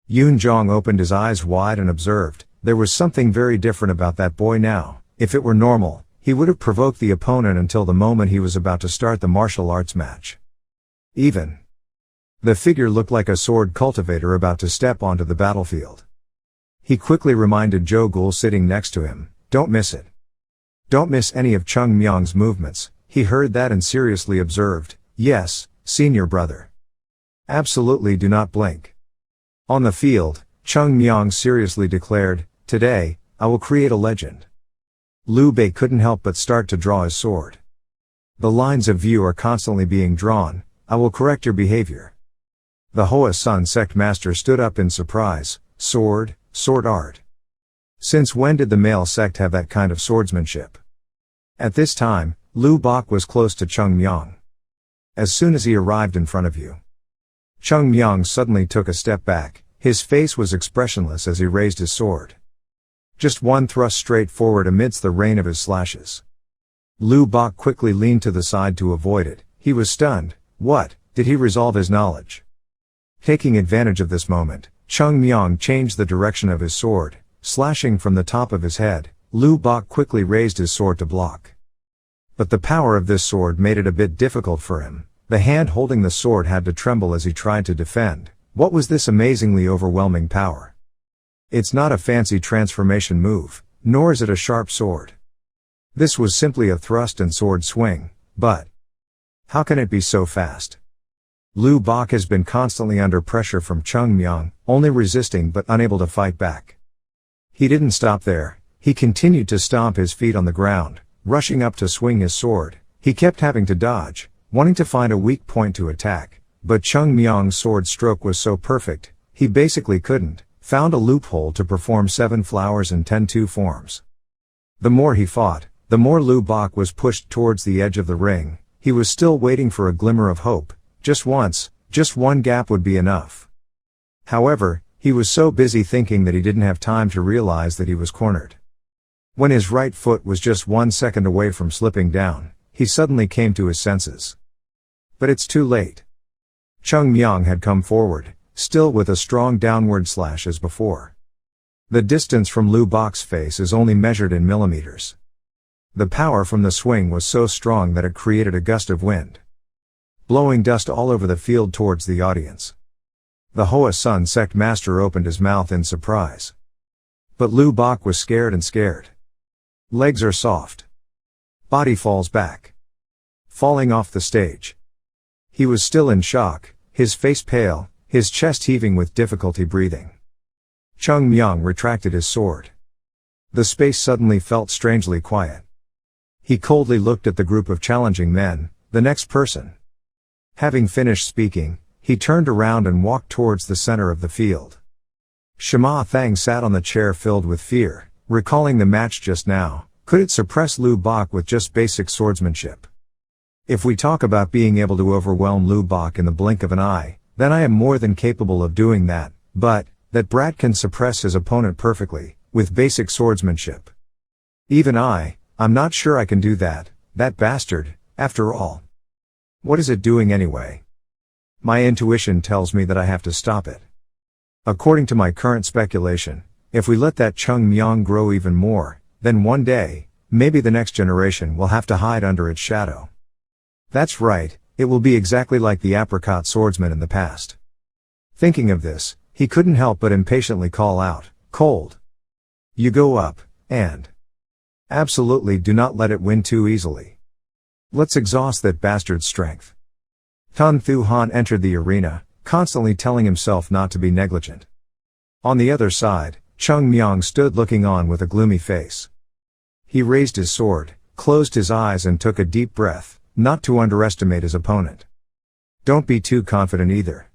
Speaker 1: Yun Zhong opened his eyes wide and observed, there was something very different about that boy now. If it were normal, he would have provoked the opponent until the moment he was about to start the martial arts match. Even the figure looked like a sword cultivator about to step onto the battlefield. He quickly reminded Zhou Gul sitting next to him, "Don't miss it. Don't miss any of Cheongmyeong's movements." He heard that and seriously observed, "Yes, senior brother. Absolutely do not blink." On the field, Cheongmyeong seriously declared, "Today, I will create a legend." Liu Bei couldn't help but start to draw his sword. "The lines of view are constantly being drawn, I will correct your behavior." The Hoa Sun sect master stood up in surprise. Sword art. Since when did the male sect have that kind of swordsmanship? At this time, Lu Bak was close to Cheongmyeong. "As soon as he arrived in front of you." Cheongmyeong suddenly took a step back, his face was expressionless as he raised his sword. Just one thrust straight forward amidst the rain of his slashes. Lu Bak quickly leaned to the side to avoid it. He was stunned. What, did he resolve his knowledge? Taking advantage of this moment, Cheongmyeong changed the direction of his sword, slashing from the top of his head. Lu Bak quickly raised his sword to block. But the power of this sword made it a bit difficult for him. The hand holding the sword had to tremble as he tried to defend. What was this amazingly overwhelming power? It's not a fancy transformation move, nor is it a sharp sword. This was simply a thrust and sword swing, but how can it be so fast? Lu Bak has been constantly under pressure from Cheongmyeong, only resisting but unable to fight back. He didn't stop there, he continued to stomp his feet on the ground, rushing up to swing his sword. He kept having to dodge, wanting to find a weak point to attack, but Cheongmyeong's sword stroke was so perfect, he basically couldn't, found a loophole to perform 7 flowers and 10 two forms. The more he fought, the more Lu Bak was pushed towards the edge of the ring. He was still waiting for a glimmer of hope. Just once, just one gap would be enough. However, he was so busy thinking that he didn't have time to realize that he was cornered. When his right foot was just 1 second away from slipping down, he suddenly came to his senses. But it's too late. Cheongmyeong had come forward, still with a strong downward slash as before. The distance from Lu Bak's face is only measured in millimeters. The power from the swing was so strong that it created a gust of wind, blowing dust all over the field towards the audience. The Hoa Sun sect master opened his mouth in surprise. But Lu Bak was scared. Legs are soft. Body falls back. Falling off the stage. He was still in shock, his face pale, his chest heaving with difficulty breathing. Cheongmyeong retracted his sword. The space suddenly felt strangely quiet. He coldly looked at the group of challenging men, the next person. Having finished speaking, he turned around and walked towards the center of the field. Shima Thang sat on the chair filled with fear, recalling the match just now. Could it suppress Lu Bak with just basic swordsmanship? If we talk about being able to overwhelm Lu Bak in the blink of an eye, then I am more than capable of doing that, but that brat can suppress his opponent perfectly, with basic swordsmanship. Even I'm not sure I can do that bastard, after all. What is it doing anyway? My intuition tells me that I have to stop it. According to my current speculation, if we let that Cheongmyeong grow even more, then one day, maybe the next generation will have to hide under its shadow. That's right, it will be exactly like the apricot swordsman in the past. Thinking of this, he couldn't help but impatiently call out, "Cold! You go up, and absolutely do not let it win too easily. Let's exhaust that bastard's strength." Tun Thu Han entered the arena, constantly telling himself not to be negligent. On the other side, Cheongmyeong stood looking on with a gloomy face. He raised his sword, closed his eyes and took a deep breath, not to underestimate his opponent. Don't be too confident either.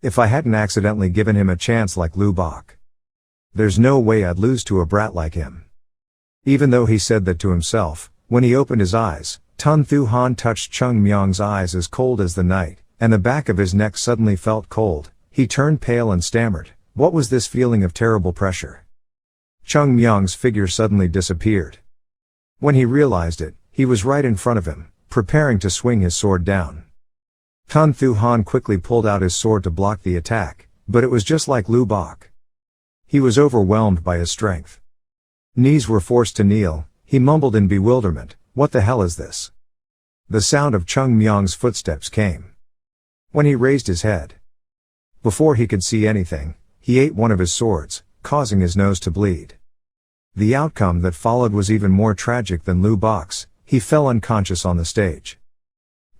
Speaker 1: If I hadn't accidentally given him a chance like Lu Bak, there's no way I'd lose to a brat like him. Even though he said that to himself, when he opened his eyes, Tun Thu Han touched Cheongmyeong's eyes as cold as the night, and the back of his neck suddenly felt cold. He turned pale and stammered, "What was this feeling of terrible pressure?" Cheongmyeong's figure suddenly disappeared. When he realized it, he was right in front of him, preparing to swing his sword down. Tun Thu Han quickly pulled out his sword to block the attack, but it was just like Lu Bak. He was overwhelmed by his strength. Knees were forced to kneel. He mumbled in bewilderment, "What the hell is this?" The sound of Cheongmyeong's footsteps came. When he raised his head, before he could see anything, he ate one of his swords, causing his nose to bleed. The outcome that followed was even more tragic than Lu Bak's. He fell unconscious on the stage.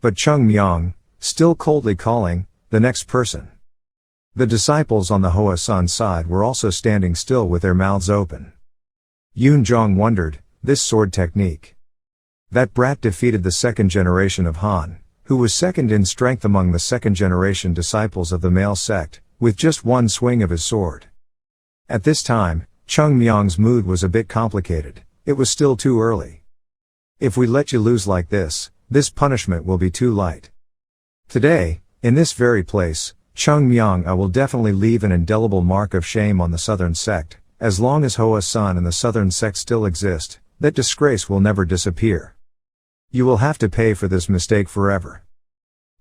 Speaker 1: But Cheongmyeong, still coldly calling, "The next person." The disciples on the Hoa Sun's side were also standing still with their mouths open. Yoon Jong wondered, this sword technique. That brat defeated the second generation of Han, who was second in strength among the second generation disciples of the male sect, with just one swing of his sword. At this time, Cheongmyeong's mood was a bit complicated. It was still too early. If we let you lose like this punishment will be too light. Today, in this very place, Cheongmyeong, I will definitely leave an indelible mark of shame on the southern sect. As long as Hoa Sun and the southern sect still exist, that disgrace will never disappear. You will have to pay for this mistake forever.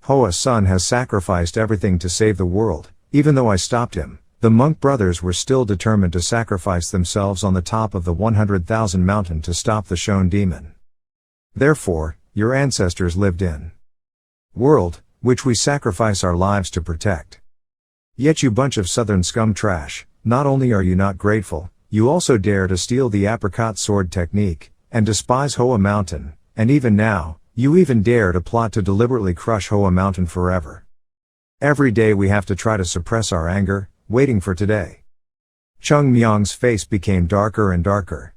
Speaker 1: Hoa Sun has sacrificed everything to save the world. Even though I stopped him, the monk brothers were still determined to sacrifice themselves on the top of the 100,000 mountain to stop the Shon demon. Therefore, your ancestors lived in world, which we sacrifice our lives to protect. Yet you bunch of southern scum trash, not only are you not grateful, you also dare to steal the apricot sword technique, and despise Hoa Mountain, and even now, you even dare to plot to deliberately crush Hoa Mountain forever. Every day we have to try to suppress our anger, waiting for today. Cheongmyeong's face became darker and darker.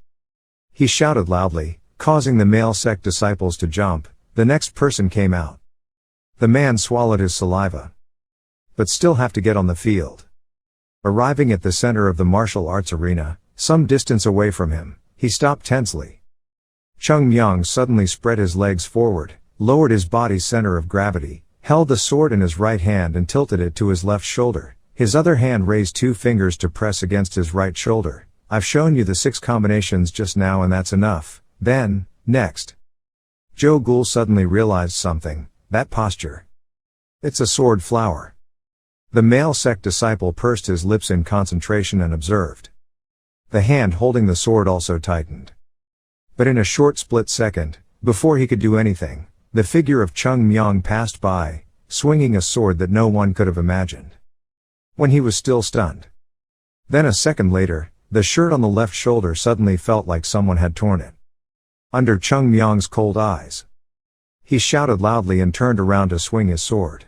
Speaker 1: He shouted loudly, causing the male sect disciples to jump. The next person came out. The man swallowed his saliva, but still have to get on the field. Arriving at the center of the martial arts arena, some distance away from him, he stopped tensely. Cheongmyeong suddenly spread his legs forward, lowered his body's center of gravity, held the sword in his right hand and tilted it to his left shoulder. His other hand raised 2 fingers to press against his right shoulder. I've shown you the 6 combinations just now and that's enough. Then, next. Jo Gul suddenly realized something, that posture. It's a sword flower. The male sect disciple pursed his lips in concentration and observed. The hand holding the sword also tightened. But in a short split second, before he could do anything, the figure of Cheongmyeong passed by, swinging a sword that no one could have imagined. When he was still stunned. Then a second later, the shirt on the left shoulder suddenly felt like someone had torn it. Under Cheongmyeong's cold eyes. He shouted loudly and turned around to swing his sword.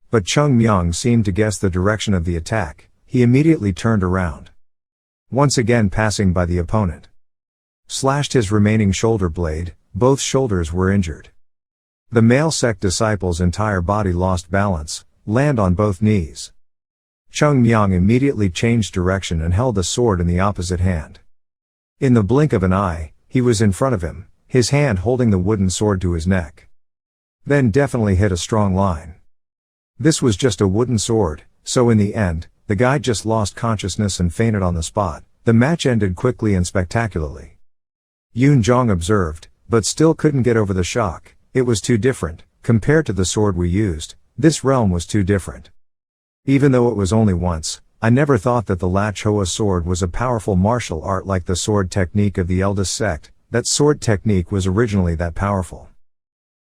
Speaker 1: But Cheongmyeong seemed to guess the direction of the attack. He immediately turned around. once again passing by the opponent. Slashed his remaining shoulder blade, both shoulders were injured. The male sect disciple's entire body lost balance, land on both knees. Cheongmyeong immediately changed direction and held the sword in the opposite hand. In the blink of an eye, he was in front of him, his hand holding the wooden sword to his neck. Then definitely hit a strong line. This was just a wooden sword, so in the end, the guy just lost consciousness and fainted on the spot. The match ended quickly and spectacularly. Yoon Jong observed, but still couldn't get over the shock. It was too different, compared to the sword we used, this realm was too different. Even though it was only once, I never thought that the Mount Hua sword was a powerful martial art like the sword technique of the eldest sect, that sword technique was originally that powerful.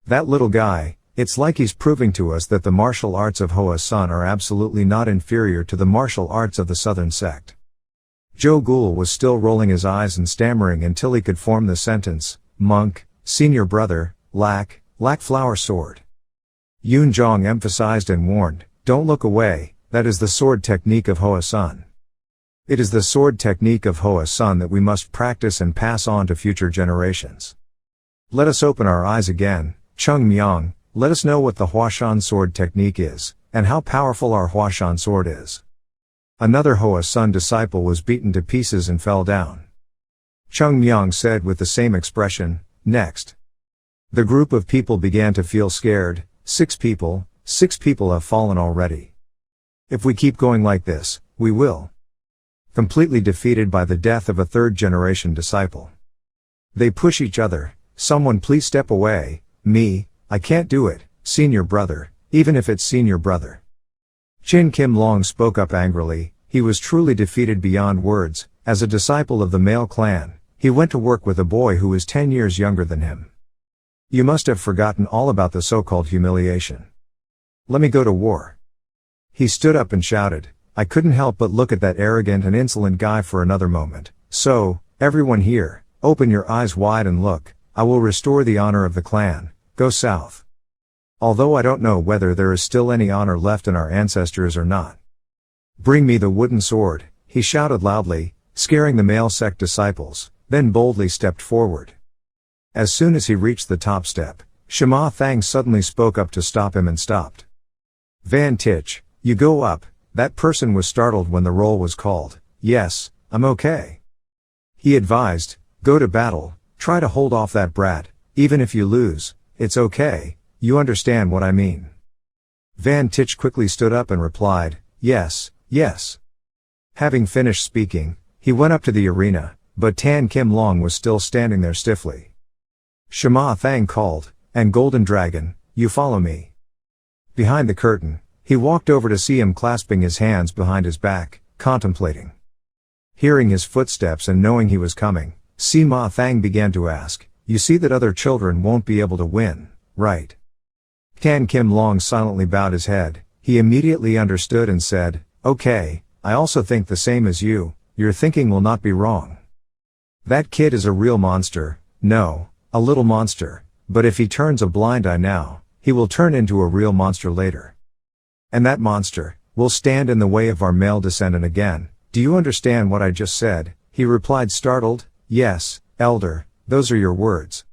Speaker 1: That little guy, it's like he's proving to us that the martial arts of Hoa Sun are absolutely not inferior to the martial arts of the southern sect. Joe Ghoul was still rolling his eyes and stammering until he could form the sentence, monk, senior brother, lack flower sword. Yoon Jong emphasized and warned, don't look away, that is the sword technique of Hoa Sun. It is the sword technique of Hoa Sun that we must practice and pass on to future generations. Let us open our eyes again, Cheongmyeong, let us know what the Huashan sword technique is, and how powerful our Huashan sword is. Another Hoa Sun disciple was beaten to pieces and fell down. Cheongmyeong said with the same expression, next. The group of people began to feel scared. 6 people have fallen already. If we keep going like this, we will. Completely defeated by the death of a 3rd generation disciple. They push each other, someone please step away, me, I can't do it, senior brother, even if it's senior brother. Chin Kim Long spoke up angrily, he was truly defeated beyond words. As a disciple of the male clan, he went to work with a boy who was 10 years younger than him. You must have forgotten all about the so-called humiliation. Let me go to war. He stood up and shouted. I couldn't help but look at that arrogant and insolent guy for another moment. So, everyone here, open your eyes wide and look, I will restore the honor of the clan, go south. Although I don't know whether there is still any honor left in our ancestors or not. Bring me the wooden sword, he shouted loudly, scaring the male sect disciples, then boldly stepped forward. As soon as he reached the top step, Shema Thang suddenly spoke up to stop him and stopped. Van Tich, you go up. That person was startled when the roll was called. Yes, I'm okay. He advised, go to battle, try to hold off that brat, even if you lose, it's okay, you understand what I mean. Van Tich quickly stood up and replied, yes. Having finished speaking, he went up to the arena, but Tan Kim Long was still standing there stiffly. Shema Thang called, and Golden Dragon, you follow me. Behind the curtain, he walked over to see him clasping his hands behind his back, contemplating. Hearing his footsteps and knowing he was coming, Sima Thang began to ask, you see that other children won't be able to win, right? Tan Kim Long silently bowed his head, he immediately understood and said, okay, I also think the same as you, your thinking will not be wrong. That kid is a real monster, no, a little monster, but if he turns a blind eye now, he will turn into a real monster later. And that monster will stand in the way of our male descendant again. Do you understand what I just said? He replied startled, yes, elder, those are your words.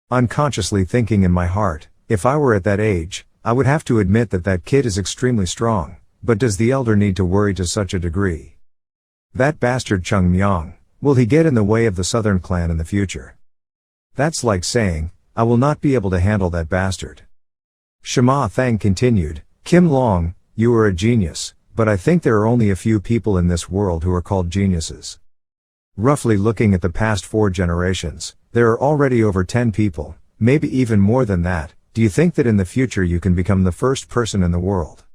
Speaker 1: Unconsciously thinking in my heart, if I were at that age, I would have to admit that that kid is extremely strong, but does the elder need to worry to such a degree? That bastard Cheongmyeong, will he get in the way of the southern clan in the future? That's like saying, I will not be able to handle that bastard. Shema Thang continued, Kim Long, you are a genius, but I think there are only a few people in this world who are called geniuses. Roughly looking at the past 4 generations, there are already over 10 people, maybe even more than that. Do you think that in the future you can become the first person in the world?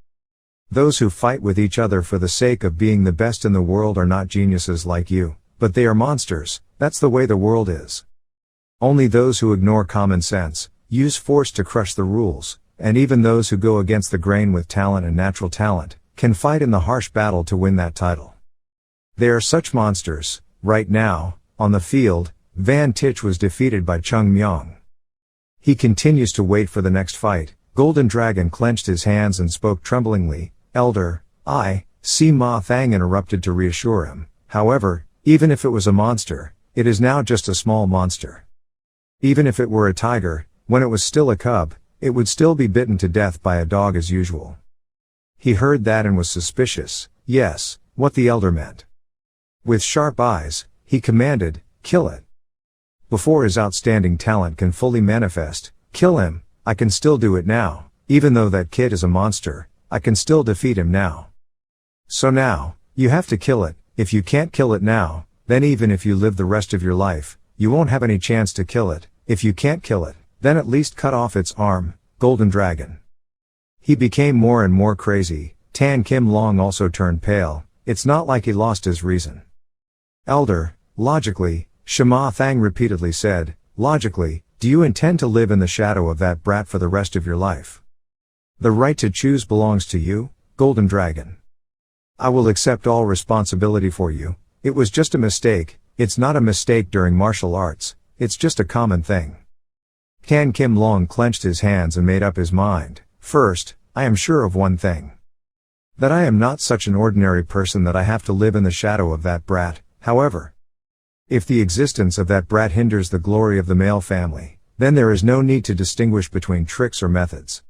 Speaker 1: Those who fight with each other for the sake of being the best in the world are not geniuses like you, but they are monsters. That's the way the world is. Only those who ignore common sense, use force to crush the rules, and even those who go against the grain with talent and natural talent, can fight in the harsh battle to win that title. They are such monsters. Right now, on the field, Van Tich was defeated by Cheongmyeong. He continues to wait for the next fight. Golden Dragon clenched his hands and spoke tremblingly, Elder, Sima Thang interrupted to reassure him. However, Even if it was a monster, it is now just a small monster. Even if it were a tiger, when it was still a cub, it would still be bitten to death by a dog as usual. He heard that and was suspicious, yes, what the elder meant. With sharp eyes, he commanded, "Kill it." Before his outstanding talent can fully manifest, kill him. I can still do it now, even though that kid is a monster, I can still defeat him now. So now, you have to kill it. If you can't kill it now, then even if you live the rest of your life, you won't have any chance to kill it. If you can't kill it, then at least cut off its arm, Golden Dragon. He became more and more crazy. Tan Kim Long also turned pale. It's not like he lost his reason. Elder, logically, Shema Thang repeatedly said, logically, do you intend to live in the shadow of that brat for the rest of your life? The right to choose belongs to you, Golden Dragon. I will accept all responsibility for you. It was just a mistake. It's not a mistake during martial arts, it's just a common thing. Tan Kim Long clenched his hands and made up his mind. First, I am sure of one thing. That I am not such an ordinary person that I have to live in the shadow of that brat. However, if the existence of that brat hinders the glory of the male family, then there is no need to distinguish between tricks or methods.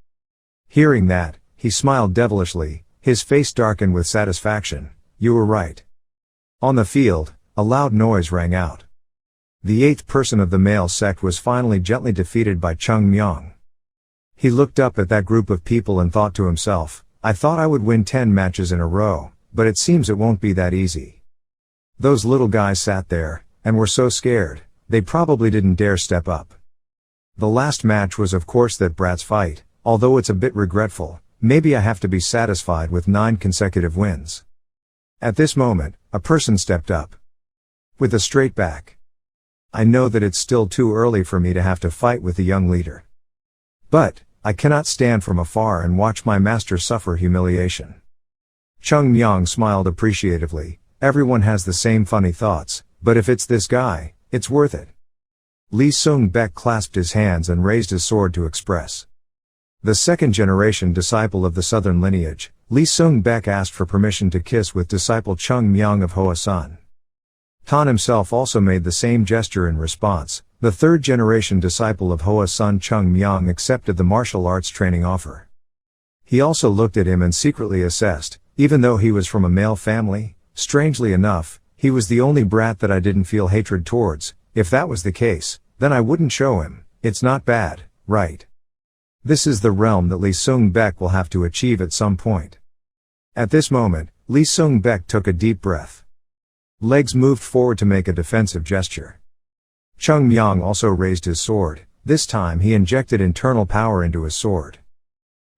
Speaker 1: Hearing that, he smiled devilishly, his face darkened with satisfaction. You were right. On the field, a loud noise rang out. The 8th person of the male sect was finally gently defeated by Cheongmyeong. He looked up at that group of people and thought to himself, I thought I would win 10 matches in a row, but it seems it won't be that easy. Those little guys sat there, and were so scared, they probably didn't dare step up. The last match was of course that brat's fight, although it's a bit regretful, maybe I have to be satisfied with 9 consecutive wins. At this moment, a person stepped up. With a straight back. I know that it's still too early for me to have to fight with the young leader. But, I cannot stand from afar and watch my master suffer humiliation. Cheongmyeong smiled appreciatively. Everyone has the same funny thoughts, but if it's this guy, it's worth it. Lee Sung-baek clasped his hands and raised his sword to express. The second-generation disciple of the southern lineage, Lee Sung-baek asked for permission to kiss with disciple Cheongmyeong of Hoa Sun. Tan himself also made the same gesture in response. The third-generation disciple of Hoa Sun Cheongmyeong accepted the martial arts training offer. He also looked at him and secretly assessed, even though he was from a male family, strangely enough, he was the only brat that I didn't feel hatred towards. If that was the case, then I wouldn't show him. It's not bad, right? This is the realm that Lee Sung-baek will have to achieve at some point. At this moment, Lee Sung-baek took a deep breath. Legs moved forward to make a defensive gesture. Cheongmyeong also raised his sword. This time he injected internal power into his sword.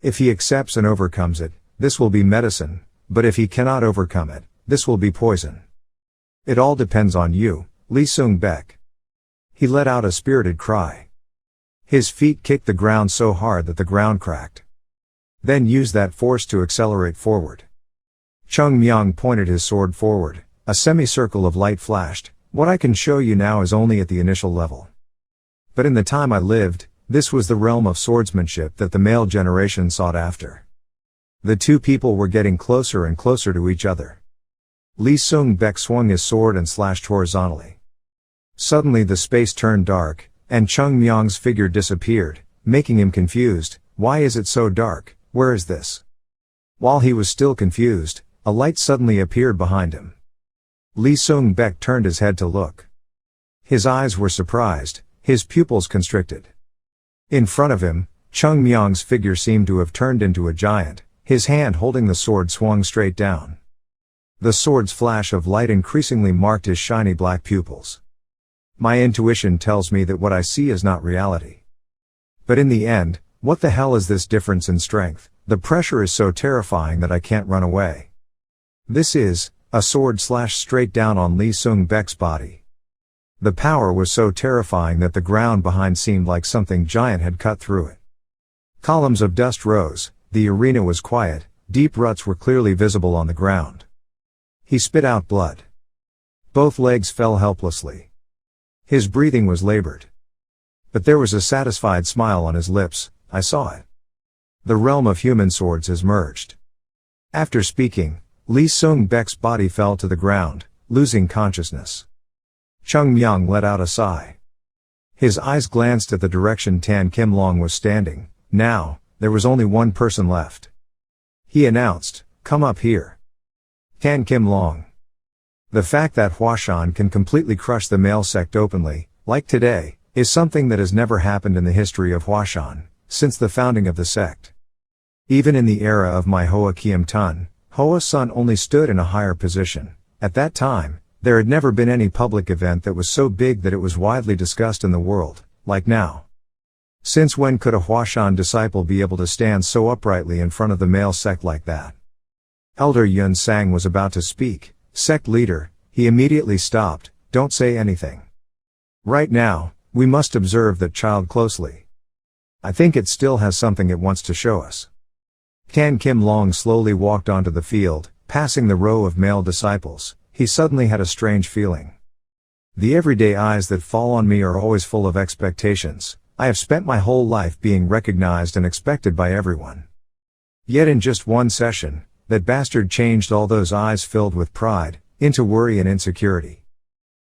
Speaker 1: If he accepts and overcomes it, this will be medicine, but if he cannot overcome it, this will be poison. It all depends on you, Lee Sung-baek. He let out a spirited cry. His feet kicked the ground so hard that the ground cracked. Then use that force to accelerate forward. Cheongmyeong pointed his sword forward. A semicircle of light flashed. What I can show you now is only at the initial level. But in the time I lived, this was the realm of swordsmanship that the male generation sought after. The two people were getting closer and closer to each other. Lee Sung-baek swung his sword and slashed horizontally. Suddenly the space turned dark, and Cheongmyeong's figure disappeared, making him confused. Why is it so dark? Where is this? While he was still confused, a light suddenly appeared behind him. Lee Sung-baek turned his head to look. His eyes were surprised, his pupils constricted. In front of him, Cheongmyeong's figure seemed to have turned into a giant. His hand holding the sword swung straight down. The sword's flash of light increasingly marked his shiny black pupils. My intuition tells me that what I see is not reality. But in the end, what the hell is this difference in strength? The pressure is so terrifying that I can't run away. This is, a sword slashed straight down on Lee Sung-baek's body. The power was so terrifying that the ground behind seemed like something giant had cut through it. Columns of dust rose, the arena was quiet, deep ruts were clearly visible on the ground. He spit out blood. Both legs fell helplessly. His breathing was labored. But there was a satisfied smile on his lips. I saw it. The realm of human swords has merged. After speaking, Lee Sung-baek's body fell to the ground. losing consciousness. Cheongmyeong let out a sigh. His eyes glanced at the direction Tan Kim Long was standing. Now, there was only one person left. He announced, "Come up here." Tan Kim Long. The fact that Huashan can completely crush the male sect openly, like today, is something that has never happened in the history of Huashan, since the founding of the sect. Even in the era of manhwa Kiem Tun, Hoa Sun only stood in a higher position. At that time, there had never been any public event that was so big that it was widely discussed in the world, like now. Since when could a Huashan disciple be able to stand so uprightly in front of the male sect like that? Elder Yun Sang was about to speak. "Sect leader," he immediately stopped, "don't say anything. Right now, we must observe that child closely. I think it still has something it wants to show us." Tan Kim Long slowly walked onto the field, passing the row of male disciples. He suddenly had a strange feeling. The everyday eyes that fall on me are always full of expectations. I have spent my whole life being recognized and expected by everyone. Yet in just one session, that bastard changed all those eyes filled with pride, into worry and insecurity.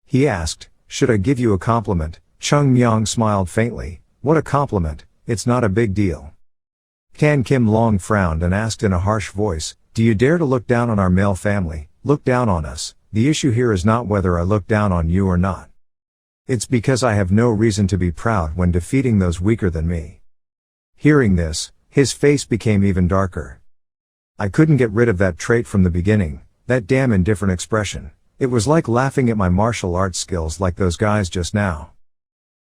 Speaker 1: He asked, "Should I give you a compliment?" Cheongmyeong smiled faintly. "What a compliment, it's not a big deal." Tan Kim Long frowned and asked in a harsh voice, "Do you dare to look down on our male family, look down on us? The issue here is not whether I look down on you or not. It's because I have no reason to be proud when defeating those weaker than me." Hearing this, his face became even darker. I couldn't get rid of that trait from the beginning, that damn indifferent expression. It was like laughing at my martial arts skills like those guys just now.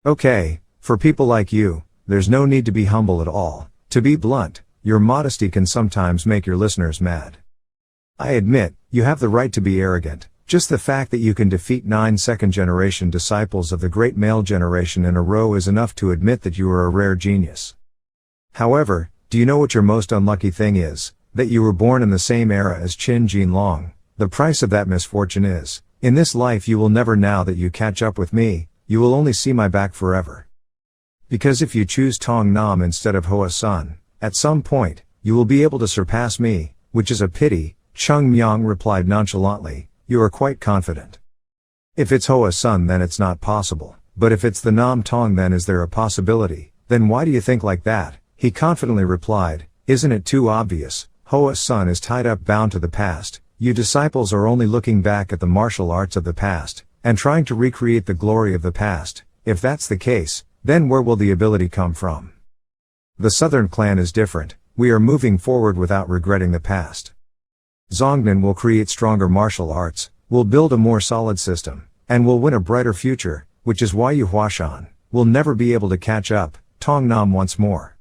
Speaker 1: Okay, for people like you, there's no need to be humble at all. To be blunt, your modesty can sometimes make your listeners mad. I admit, you have the right to be arrogant. Just the fact that you can defeat 9 second-generation disciples of the great male generation in a row is enough to admit that you are a rare genius. However, do you know what your most unlucky thing is? That you were born in the same era as Qin Jin Long. The price of that misfortune is, in this life you will never now that you catch up with me, you will only see my back forever. Because if you choose Tong Nam instead of Hoa Sun, at some point, you will be able to surpass me, which is a pity. Cheongmyeong replied nonchalantly, "You are quite confident. If it's Hoa Sun then it's not possible, but if it's the Nam Tong then is there a possibility? Then why do you think like that?" He confidently replied, "Isn't it too obvious? Hoa Sun is tied up bound to the past. You disciples are only looking back at the martial arts of the past, and trying to recreate the glory of the past. If that's the case, then where will the ability come from? The Southern clan is different. We are moving forward without regretting the past. Zongnan will create stronger martial arts, will build a more solid system, and will win a brighter future, which is why you Huashan will never be able to catch up." Tong Nam once more.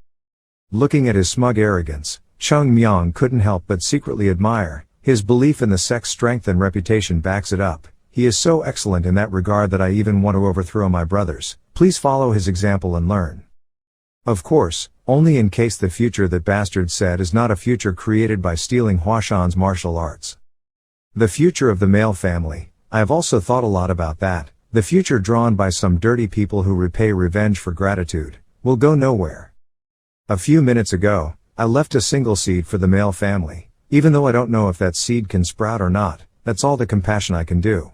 Speaker 1: Looking at his smug arrogance, Cheongmyeong couldn't help but secretly admire. His belief in the sect's strength and reputation backs it up. He is so excellent in that regard that I even want to overthrow my brothers. Please follow his example and learn. Of course, only in case the future that bastard said is not a future created by stealing Huashan's martial arts. The future of the male family, I have also thought a lot about that. The future drawn by some dirty people who repay revenge for gratitude, will go nowhere. A few minutes ago, I left a single seed for the male family, even though I don't know if that seed can sprout or not. That's all the compassion I can do.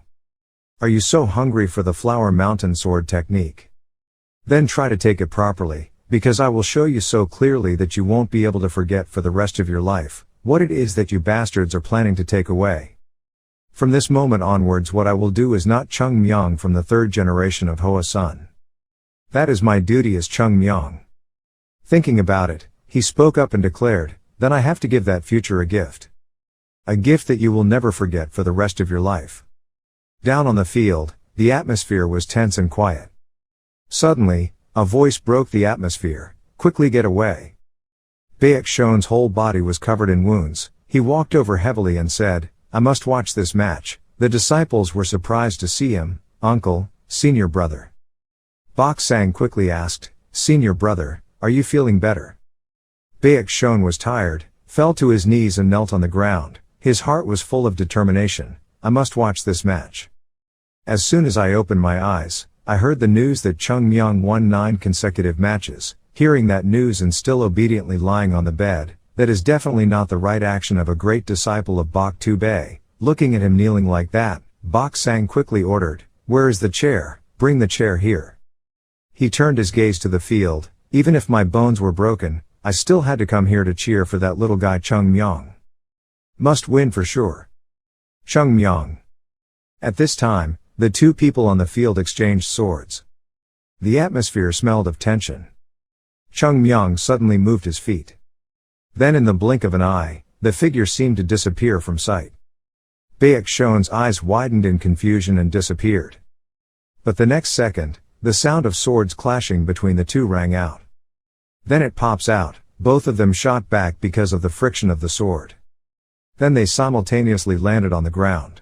Speaker 1: Are you so hungry for the flower mountain sword technique? Then try to take it properly, because I will show you so clearly that you won't be able to forget for the rest of your life, what it is that you bastards are planning to take away. From this moment onwards what I will do is not Cheongmyeong from the 3rd generation of Hoa Sun. That is my duty as Cheongmyeong. Thinking about it, he spoke up and declared, then I have to give that future a gift. A gift that you will never forget for the rest of your life. Down on the field, the atmosphere was tense and quiet. Suddenly, a voice broke the atmosphere, "Quickly get away." Baek Shon's whole body was covered in wounds. He walked over heavily and said, "I must watch this match." The disciples were surprised to see him. "Uncle, senior brother." Bak Sang quickly asked, "Senior brother, are you feeling better?" Baek Shon was tired, fell to his knees and knelt on the ground. His heart was full of determination. "I must watch this match." As soon as I opened my eyes, I heard the news that Cheongmyeong won 9 consecutive matches. Hearing that news and still obediently lying on the bed, that is definitely not the right action of a great disciple of Bak Tu Bei. Looking at him kneeling like that, Bok Sang quickly ordered, "Where is the chair? Bring the chair here." He turned his gaze to the field. "Even if my bones were broken, I still had to come here to cheer for that little guy Cheongmyeong. Must win for sure. Cheongmyeong." At this time, the two people on the field exchanged swords. The atmosphere smelled of tension. Cheongmyeong suddenly moved his feet. Then in the blink of an eye, the figure seemed to disappear from sight. Baek Shon's eyes widened in confusion and disappeared. But the next second, the sound of swords clashing between the two rang out. Then it pops out, both of them shot back because of the friction of the sword. Then they simultaneously landed on the ground.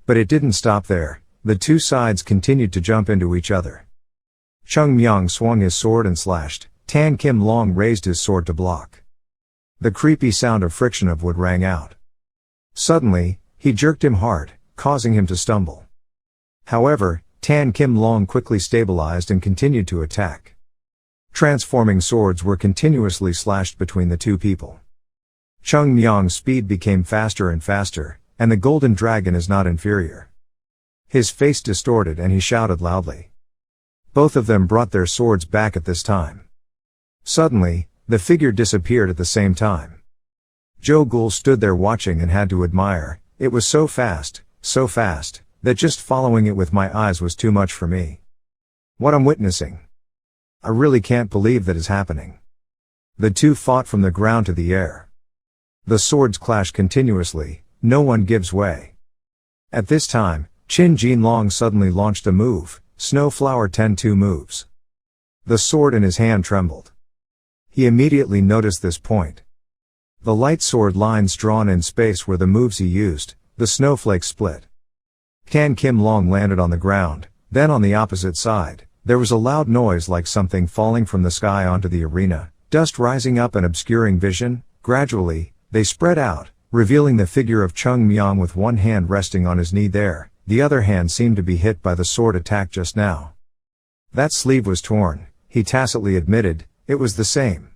Speaker 1: But it didn't stop there, the two sides continued to jump into each other. Cheongmyeong swung his sword and slashed, Tan Kim Long raised his sword to block. The creepy sound of friction of wood rang out. Suddenly, he jerked him hard, causing him to stumble. However, Tan Kim Long quickly stabilized and continued to attack. Transforming swords were continuously slashed between the two people. Cheongmyeong's speed became faster and faster, and the golden dragon is not inferior. His face distorted and he shouted loudly. Both of them brought their swords back at this time. Suddenly, the figure disappeared at the same time. Jo Gul stood there watching and had to admire. It was so fast, that just following it with my eyes was too much for me. What I'm witnessing. I really can't believe that is happening. The two fought from the ground to the air. The swords clash continuously, no one gives way. At this time, Chin Jin Long suddenly launched a move, Snowflower 10-2 moves. The sword in his hand trembled. He immediately noticed this point. The light sword lines drawn in space were the moves he used, the snowflakes split. Tan Kim Long landed on the ground, then on the opposite side, there was a loud noise like something falling from the sky onto the arena, dust rising up and obscuring vision. Gradually, they spread out, revealing the figure of Cheongmyeong with one hand resting on his knee there, the other hand seemed to be hit by the sword attack just now. That sleeve was torn, he tacitly admitted, it was the same.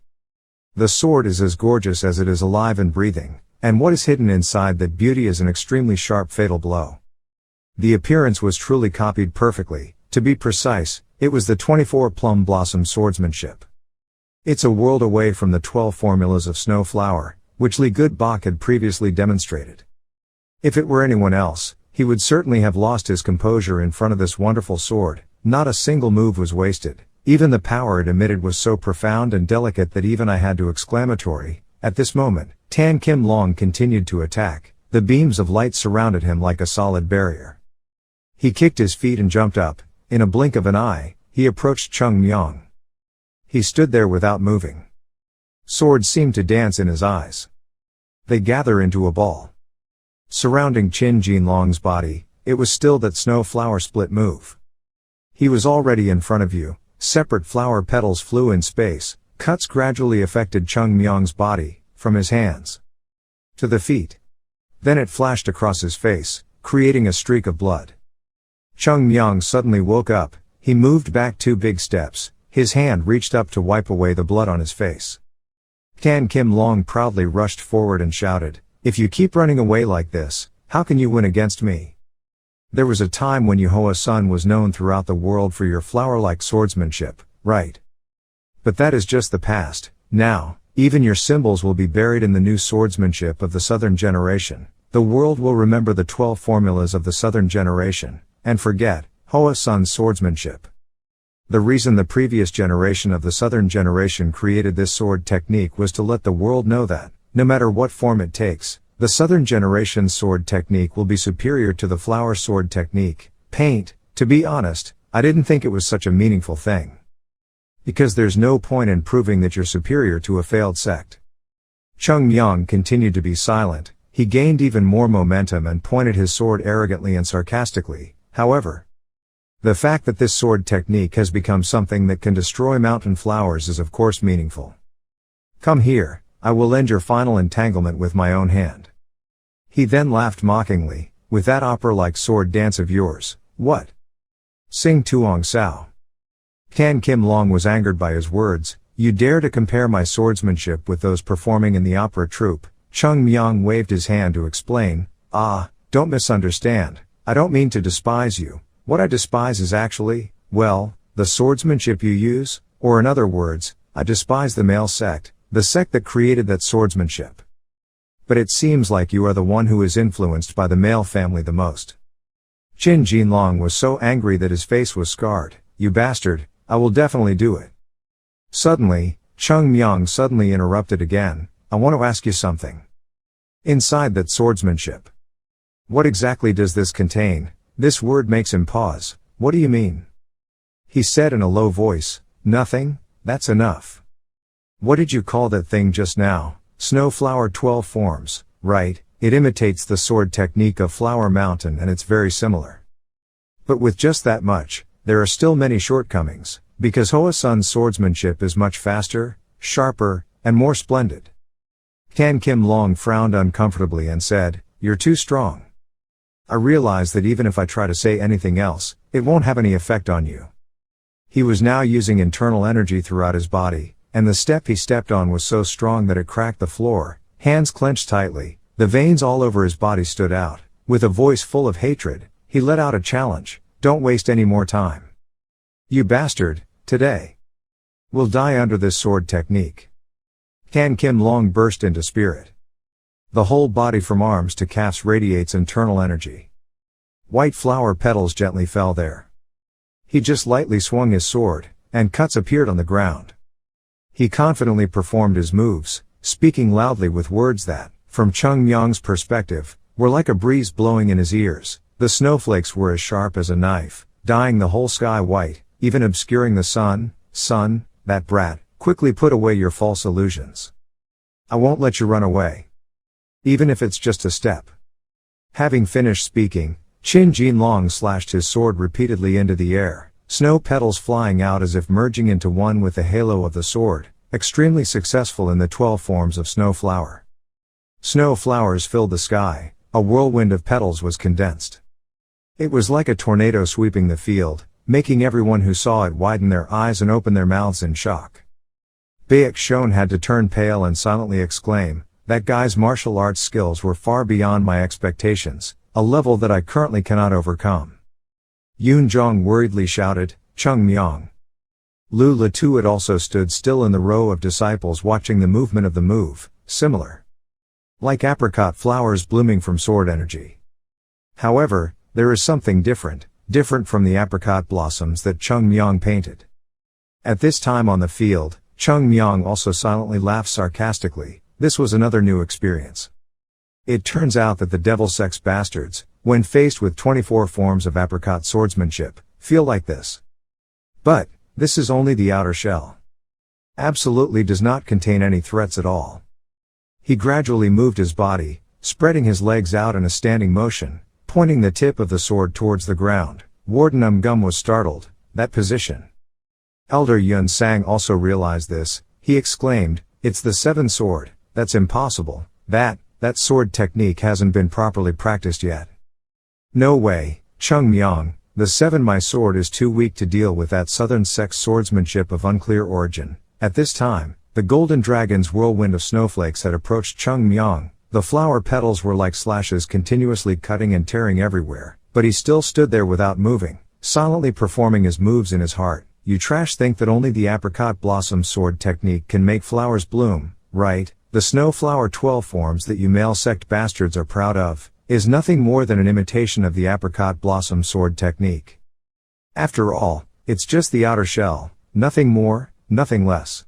Speaker 1: The sword is as gorgeous as it is alive and breathing, and what is hidden inside that beauty is an extremely sharp fatal blow. The appearance was truly copied perfectly, to be precise, it was the 24 Plum Blossom swordsmanship. It's a world away from the 12 formulas of Snowflower, which Lee Good-bok had previously demonstrated. If it were anyone else, he would certainly have lost his composure in front of this wonderful sword. Not a single move was wasted. Even the power it emitted was so profound and delicate that even I had to exclamatory. At this moment, Tan Kim Long continued to attack. The beams of light surrounded him like a solid barrier. He kicked his feet and jumped up. In a blink of an eye, he approached Cheongmyeong. He stood there without moving. Swords seemed to dance in his eyes. They gather into a ball. Surrounding Chin Jin Long's body, it was still that snowflower split move. He was already in front of you. Separate flower petals flew in space, cuts gradually affected Cheongmyeong's body, from his hands to the feet. Then it flashed across his face, creating a streak of blood. Cheongmyeong suddenly woke up, he moved back 2 big steps, his hand reached up to wipe away the blood on his face. Tan Kim Long proudly rushed forward and shouted, "If you keep running away like this, how can you win against me? There was a time when Hua-sun was known throughout the world for your flower-like swordsmanship, right? But that is just the past. Now, even your symbols will be buried in the new swordsmanship of the Southern generation. The world will remember the 12 formulas of the Southern generation, and forget Hua-sun's swordsmanship." The reason the previous generation of the Southern generation created this sword technique was to let the world know that, no matter what form it takes, the Southern generation's sword technique will be superior to the flower sword technique. Paint, to be honest, I didn't think it was such a meaningful thing. Because there's no point in proving that you're superior to a failed sect. Cheongmyeong continued to be silent, he gained even more momentum and pointed his sword arrogantly and sarcastically. However, the fact that this sword technique has become something that can destroy mountain flowers is of course meaningful. Come here, I will end your final entanglement with my own hand. He then laughed mockingly, with that opera-like sword dance of yours, what? Sing Tuong Sao. Tan Kim Long was angered by his words, you dare to compare my swordsmanship with those performing in the opera troupe. Cheongmyeong waved his hand to explain, don't misunderstand, I don't mean to despise you. What I despise is actually, well, the swordsmanship you use, or in other words, I despise the male sect, the sect that created that swordsmanship. But it seems like you are the one who is influenced by the male family the most. Qin Jinlong was so angry that his face was scarred. You bastard, I will definitely do it. Suddenly, Cheongmyeong suddenly interrupted again. I want to ask you something. Inside that swordsmanship. What exactly does this contain? This word makes him pause. What do you mean? He said in a low voice, nothing, that's enough. What did you call that thing just now? Snowflower 12 forms, right? It imitates the sword technique of Flower Mountain and it's very similar. But with just that much, there are still many shortcomings, because Hoa Sun's swordsmanship is much faster, sharper, and more splendid. Tan Kim Long frowned uncomfortably and said, you're too strong. I realize that even if I try to say anything else, it won't have any effect on you. He was now using internal energy throughout his body, and the step he stepped on was so strong that it cracked the floor. Hands clenched tightly, the veins all over his body stood out. With a voice full of hatred, he let out a challenge, don't waste any more time. You bastard, today. We'll die under this sword technique. Tan Kim Long burst into spirit. The whole body from arms to calves radiates internal energy. White flower petals gently fell there. He just lightly swung his sword, and cuts appeared on the ground. He confidently performed his moves, speaking loudly with words that, from Cheongmyeong's perspective, were like a breeze blowing in his ears. The snowflakes were as sharp as a knife, dyeing the whole sky white, even obscuring the sun. Sun, that brat, quickly put away your false illusions. I won't let you run away. Even if it's just a step. Having finished speaking, Qin Jinlong slashed his sword repeatedly into the air, snow petals flying out as if merging into one with the halo of the sword, extremely successful in the 12 forms of snow flower. Snow flowers filled the sky, a whirlwind of petals was condensed. It was like a tornado sweeping the field, making everyone who saw it widen their eyes and open their mouths in shock. Baek Shon had to turn pale and silently exclaim, that guy's martial arts skills were far beyond my expectations, a level that I currently cannot overcome. Yoon Jong worriedly shouted, Cheongmyeong. Lu Latuat also stood still in the row of disciples watching the movement of the move, similar. Like apricot flowers blooming from sword energy. However, there is something different from the apricot blossoms that Cheongmyeong painted. At this time on the field, Cheongmyeong also silently laughed sarcastically. This was another new experience. It turns out that the devil sex bastards, when faced with 24 forms of apricot swordsmanship, feel like this. But, this is only the outer shell. Absolutely does not contain any threats at all. He gradually moved his body, spreading his legs out in a standing motion, pointing the tip of the sword towards the ground. Warden Gum was startled. That position. Elder Yun Sang also realized this. He exclaimed, it's the 7th sword. That's impossible. That sword technique hasn't been properly practiced yet. No way, Cheongmyeong, the 7 my sword is too weak to deal with that southern sex swordsmanship of unclear origin. At this time, the golden dragon's whirlwind of snowflakes had approached Cheongmyeong. The flower petals were like slashes continuously cutting and tearing everywhere, but he still stood there without moving, silently performing his moves in his heart. You trash think that only the apricot blossom sword technique can make flowers bloom, right? The snowflower 12 forms that you male sect bastards are proud of, is nothing more than an imitation of the apricot blossom sword technique. After all, it's just the outer shell, nothing more, nothing less.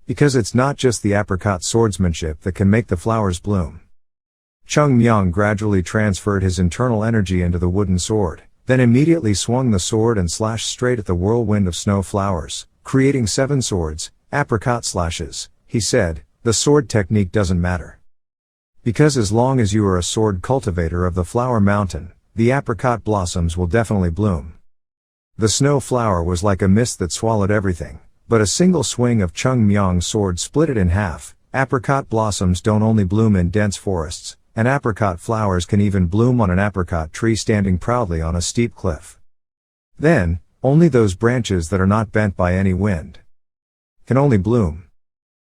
Speaker 1: Because it's not just the apricot swordsmanship that can make the flowers bloom. Cheongmyeong gradually transferred his internal energy into the wooden sword, then immediately swung the sword and slashed straight at the whirlwind of snow flowers, creating 7 swords, apricot slashes. He said, the sword technique doesn't matter. Because as long as you are a sword cultivator of the Flower Mountain, the apricot blossoms will definitely bloom. The snow flower was like a mist that swallowed everything, but a single swing of Cheongmyeong's sword split it in half. Apricot blossoms don't only bloom in dense forests, and apricot flowers can even bloom on an apricot tree standing proudly on a steep cliff. Then, only those branches that are not bent by any wind can only bloom.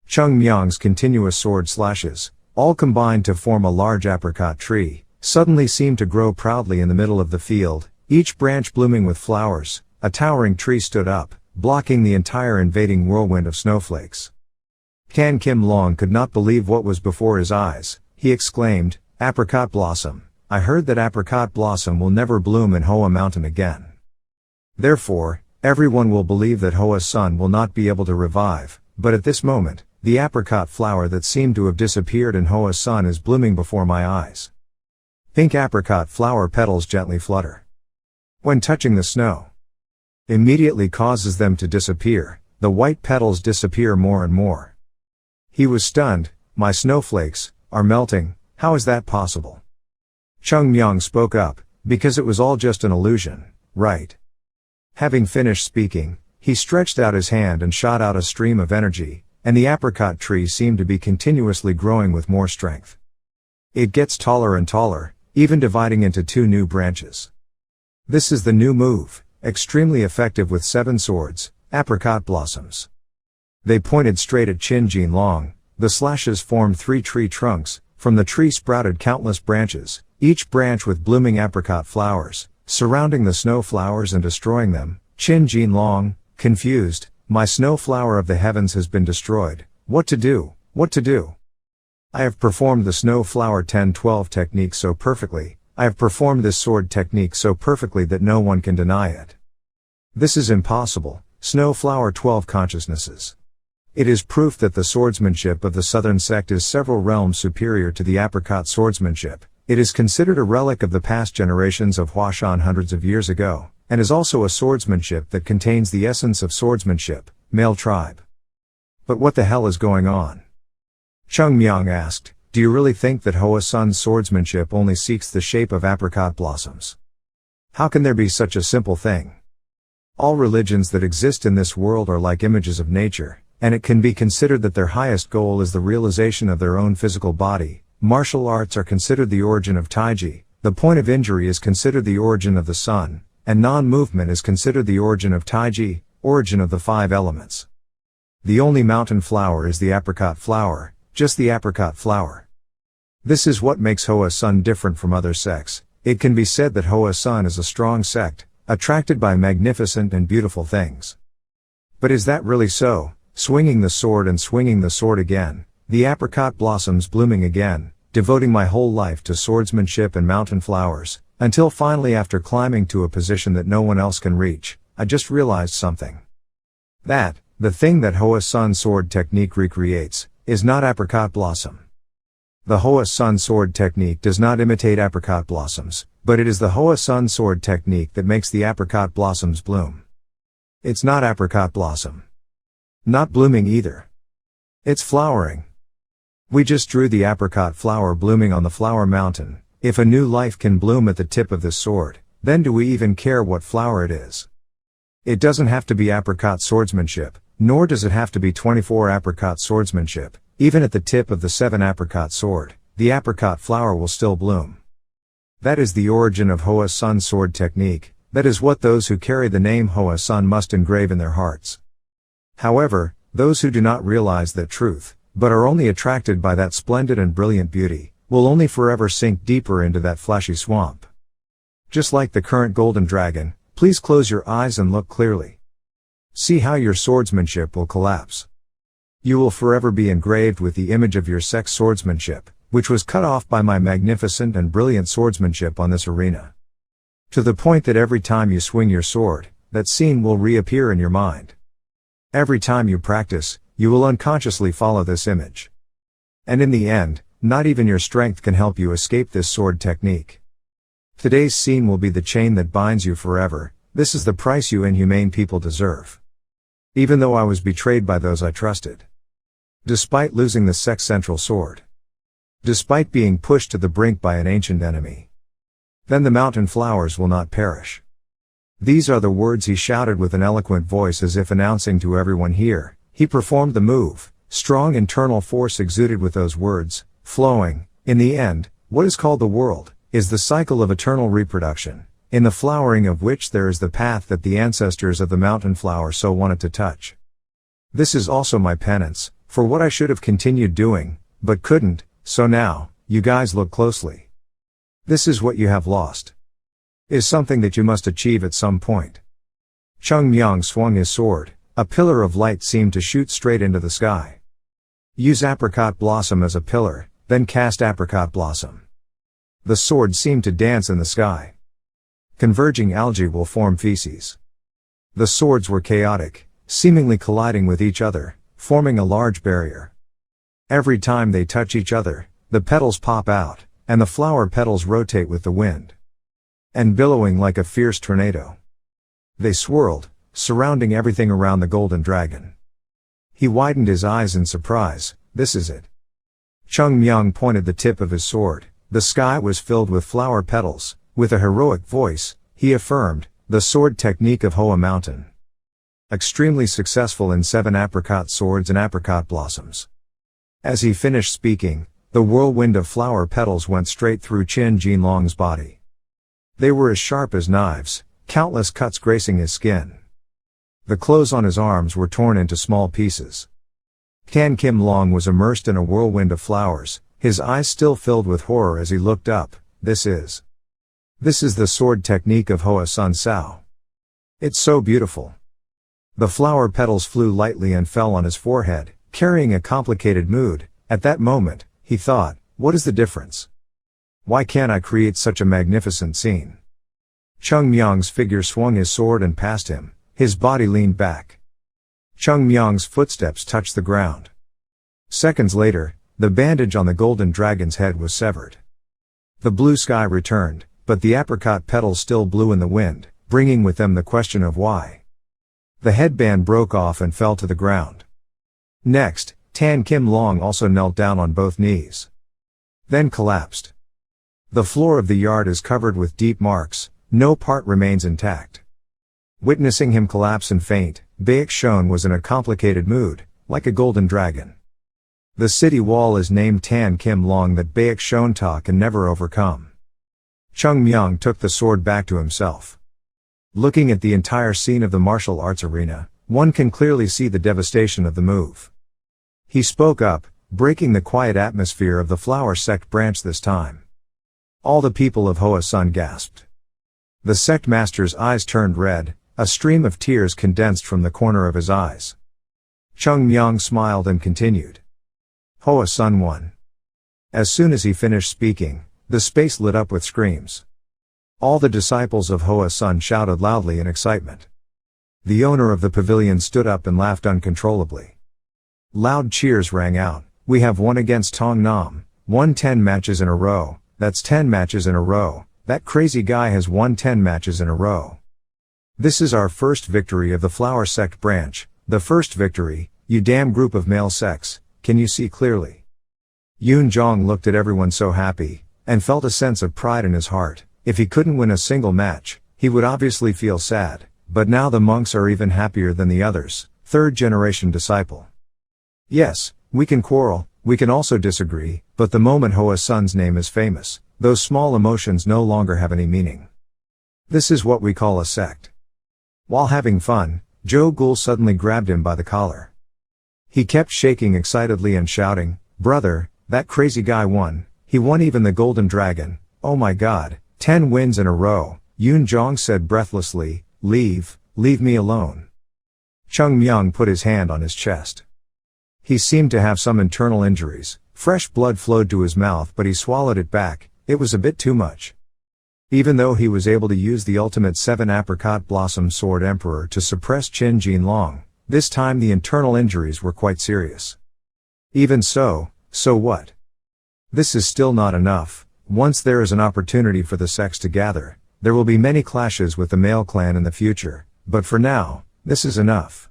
Speaker 1: Cheongmyeong's continuous sword slashes, all combined to form a large apricot tree, suddenly seemed to grow proudly in the middle of the field, each branch blooming with flowers. A towering tree stood up, blocking the entire invading whirlwind of snowflakes. Tan Kim Long could not believe what was before his eyes. He exclaimed, "Apricot blossom! I heard that apricot blossom will never bloom in Hoa Mountain again. Therefore, everyone will believe that Hoa's sun will not be able to revive, but at this moment, the apricot flower that seemed to have disappeared in Hoa's sun is blooming before my eyes. Pink apricot flower petals gently flutter when touching the snow. Immediately causes them to disappear, the white petals disappear more and more." He was stunned. "My snowflakes are melting, how is that possible?" Cheongmyeong spoke up, "Because it was all just an illusion, right?" Having finished speaking, he stretched out his hand and shot out a stream of energy, and the apricot tree seemed to be continuously growing with more strength. It gets taller and taller, even dividing into 2 new branches. This is the new move, extremely effective with 7 swords, apricot blossoms. They pointed straight at Cheonma Long. The slashes formed 3 tree trunks. From the tree sprouted countless branches, each branch with blooming apricot flowers, surrounding the snow flowers and destroying them. Cheonma Long, confused, "My snow flower of the heavens has been destroyed. What to do? What to do? I have performed the snow flower 10-12 technique so perfectly. I have performed this sword technique so perfectly that no one can deny it. This is impossible. Snow flower 12 consciousnesses. It is proof that the swordsmanship of the southern sect is several realms superior to the apricot swordsmanship. It is considered a relic of the past generations of Huashan hundreds of years ago, and is also a swordsmanship that contains the essence of swordsmanship, male tribe." "But what the hell is going on?" Cheongmyeong asked. "Do you really think that Hoa's sun's swordsmanship only seeks the shape of apricot blossoms? How can there be such a simple thing? All religions that exist in this world are like images of nature, and it can be considered that their highest goal is the realization of their own physical body. Martial arts are considered the origin of Taiji, the point of injury is considered the origin of the sun, and non-movement is considered the origin of Taiji, origin of the 5 elements. The only mountain flower is the apricot flower, just the apricot flower. This is what makes Hoa's sun different from other sects. It can be said that Hoa's sun is a strong sect, attracted by magnificent and beautiful things. But is that really so? Swinging the sword and swinging the sword again, the apricot blossoms blooming again, devoting my whole life to swordsmanship and mountain flowers, until finally after climbing to a position that no one else can reach, I just realized something. That, the thing that Hoa's sun sword technique recreates, is not apricot blossom. The Hoa's sun sword technique does not imitate apricot blossoms, but it is the Hoa's sun sword technique that makes the apricot blossoms bloom. It's not apricot blossom. Not blooming either. It's flowering. We just drew the apricot flower blooming on the flower mountain. If a new life can bloom at the tip of this sword, then do we even care what flower it is? It doesn't have to be apricot swordsmanship, nor does it have to be 24 apricot swordsmanship. Even at the tip of the 7 apricot sword, the apricot flower will still bloom. That is the origin of Hoa's sun sword technique. That is what those who carry the name Hoa's sun must engrave in their hearts. However, those who do not realize that truth, but are only attracted by that splendid and brilliant beauty, will only forever sink deeper into that flashy swamp. Just like the current golden dragon, please close your eyes and look clearly. See how your swordsmanship will collapse. You will forever be engraved with the image of your sex swordsmanship, which was cut off by my magnificent and brilliant swordsmanship on this arena. To the point that every time you swing your sword, that scene will reappear in your mind. Every time you practice, you will unconsciously follow this image. And in the end, not even your strength can help you escape this sword technique. Today's scene will be the chain that binds you forever. This is the price you inhumane people deserve. Even though I was betrayed by those I trusted. Despite losing the sex central sword. Despite being pushed to the brink by an ancient enemy. Then the mountain flowers will not perish. These are the words he shouted with an eloquent voice as if announcing to everyone here. He performed the move. Strong internal force exuded with those words, flowing. In the end, what is called the world, is the cycle of eternal reproduction, in the flowering of which there is the path that the ancestors of the mountain flower so wanted to touch. This is also my penance, for what I should have continued doing, but couldn't, so now, you guys look closely. This is what you have lost. Is something that you must achieve at some point. Cheongmyeong swung his sword. A pillar of light seemed to shoot straight into the sky. Use apricot blossom as a pillar, then cast apricot blossom. The sword seemed to dance in the sky. Converging algae will form feces. The swords were chaotic, seemingly colliding with each other, forming a large barrier. Every time they touch each other, the petals pop out, and the flower petals rotate with the wind. And billowing like a fierce tornado. They swirled, surrounding everything around the golden dragon. He widened his eyes in surprise. This is it. Cheongmyeong pointed the tip of his sword. The sky was filled with flower petals. With a heroic voice, he affirmed, the sword technique of Hoa Mountain. Extremely successful in 7 apricot swords and apricot blossoms. As he finished speaking, the whirlwind of flower petals went straight through Cheonma's body. They were as sharp as knives, countless cuts gracing his skin. The clothes on his arms were torn into small pieces. Tan Kim Long was immersed in a whirlwind of flowers, his eyes still filled with horror as he looked up. This is the sword technique of Hoa Sun Sao. It's so beautiful. The flower petals flew lightly and fell on his forehead, carrying a complicated mood. At that moment, he thought, what is the difference? Why can't I create such a magnificent scene? Cheongmyeong's figure swung his sword and passed him. His body leaned back. Cheongmyeong's footsteps touched the ground. Seconds later, the bandage on the golden dragon's head was severed. The blue sky returned, but the apricot petals still blew in the wind, bringing with them the question of why. The headband broke off and fell to the ground. Next, Tan Kim Long also knelt down on both knees. Then collapsed. The floor of the yard is covered with deep marks, no part remains intact. Witnessing him collapse and faint, Baek Shon was in a complicated mood, like a golden dragon. The city wall is named Tan Kim Long that Baek Shon Ta can never overcome. Cheongmyeong took the sword back to himself. Looking at the entire scene of the martial arts arena, one can clearly see the devastation of the move. He spoke up, breaking the quiet atmosphere of the Flower Sect branch this time. All the people of Hoa Sun gasped. The sect master's eyes turned red, a stream of tears condensed from the corner of his eyes. Cheongmyeong smiled and continued. Hoa Sun won. As soon as he finished speaking, the space lit up with screams. All the disciples of Hoa Sun shouted loudly in excitement. The owner of the pavilion stood up and laughed uncontrollably. Loud cheers rang out. We have won against Tong Nam, won 10 matches in a row, that's 10 matches in a row, that crazy guy has won 10 matches in a row. This is our first victory of the Flower Sect branch, the first victory, you damn group of male sex, can you see clearly? Yoon Jong looked at everyone so happy, and felt a sense of pride in his heart. If he couldn't win a single match, he would obviously feel sad, but now the monks are even happier than the others, 3rd generation disciple. Yes, we can quarrel, we can also disagree, but the moment Hoa Sun's name is famous, those small emotions no longer have any meaning. This is what we call a sect. While having fun, Jo Gul suddenly grabbed him by the collar. He kept shaking excitedly and shouting, brother, that crazy guy won, he won even the golden dragon, oh my god, 10 wins in a row, Yoon Jong said breathlessly, leave me alone. Cheongmyeong put his hand on his chest. He seemed to have some internal injuries, fresh blood flowed to his mouth but he swallowed it back, it was a bit too much. Even though he was able to use the ultimate 7 apricot blossom sword emperor to suppress Qin Jin Long, this time the internal injuries were quite serious. Even so what? This is still not enough. Once there is an opportunity for the sects to gather, there will be many clashes with the male clan in the future, but for now, this is enough.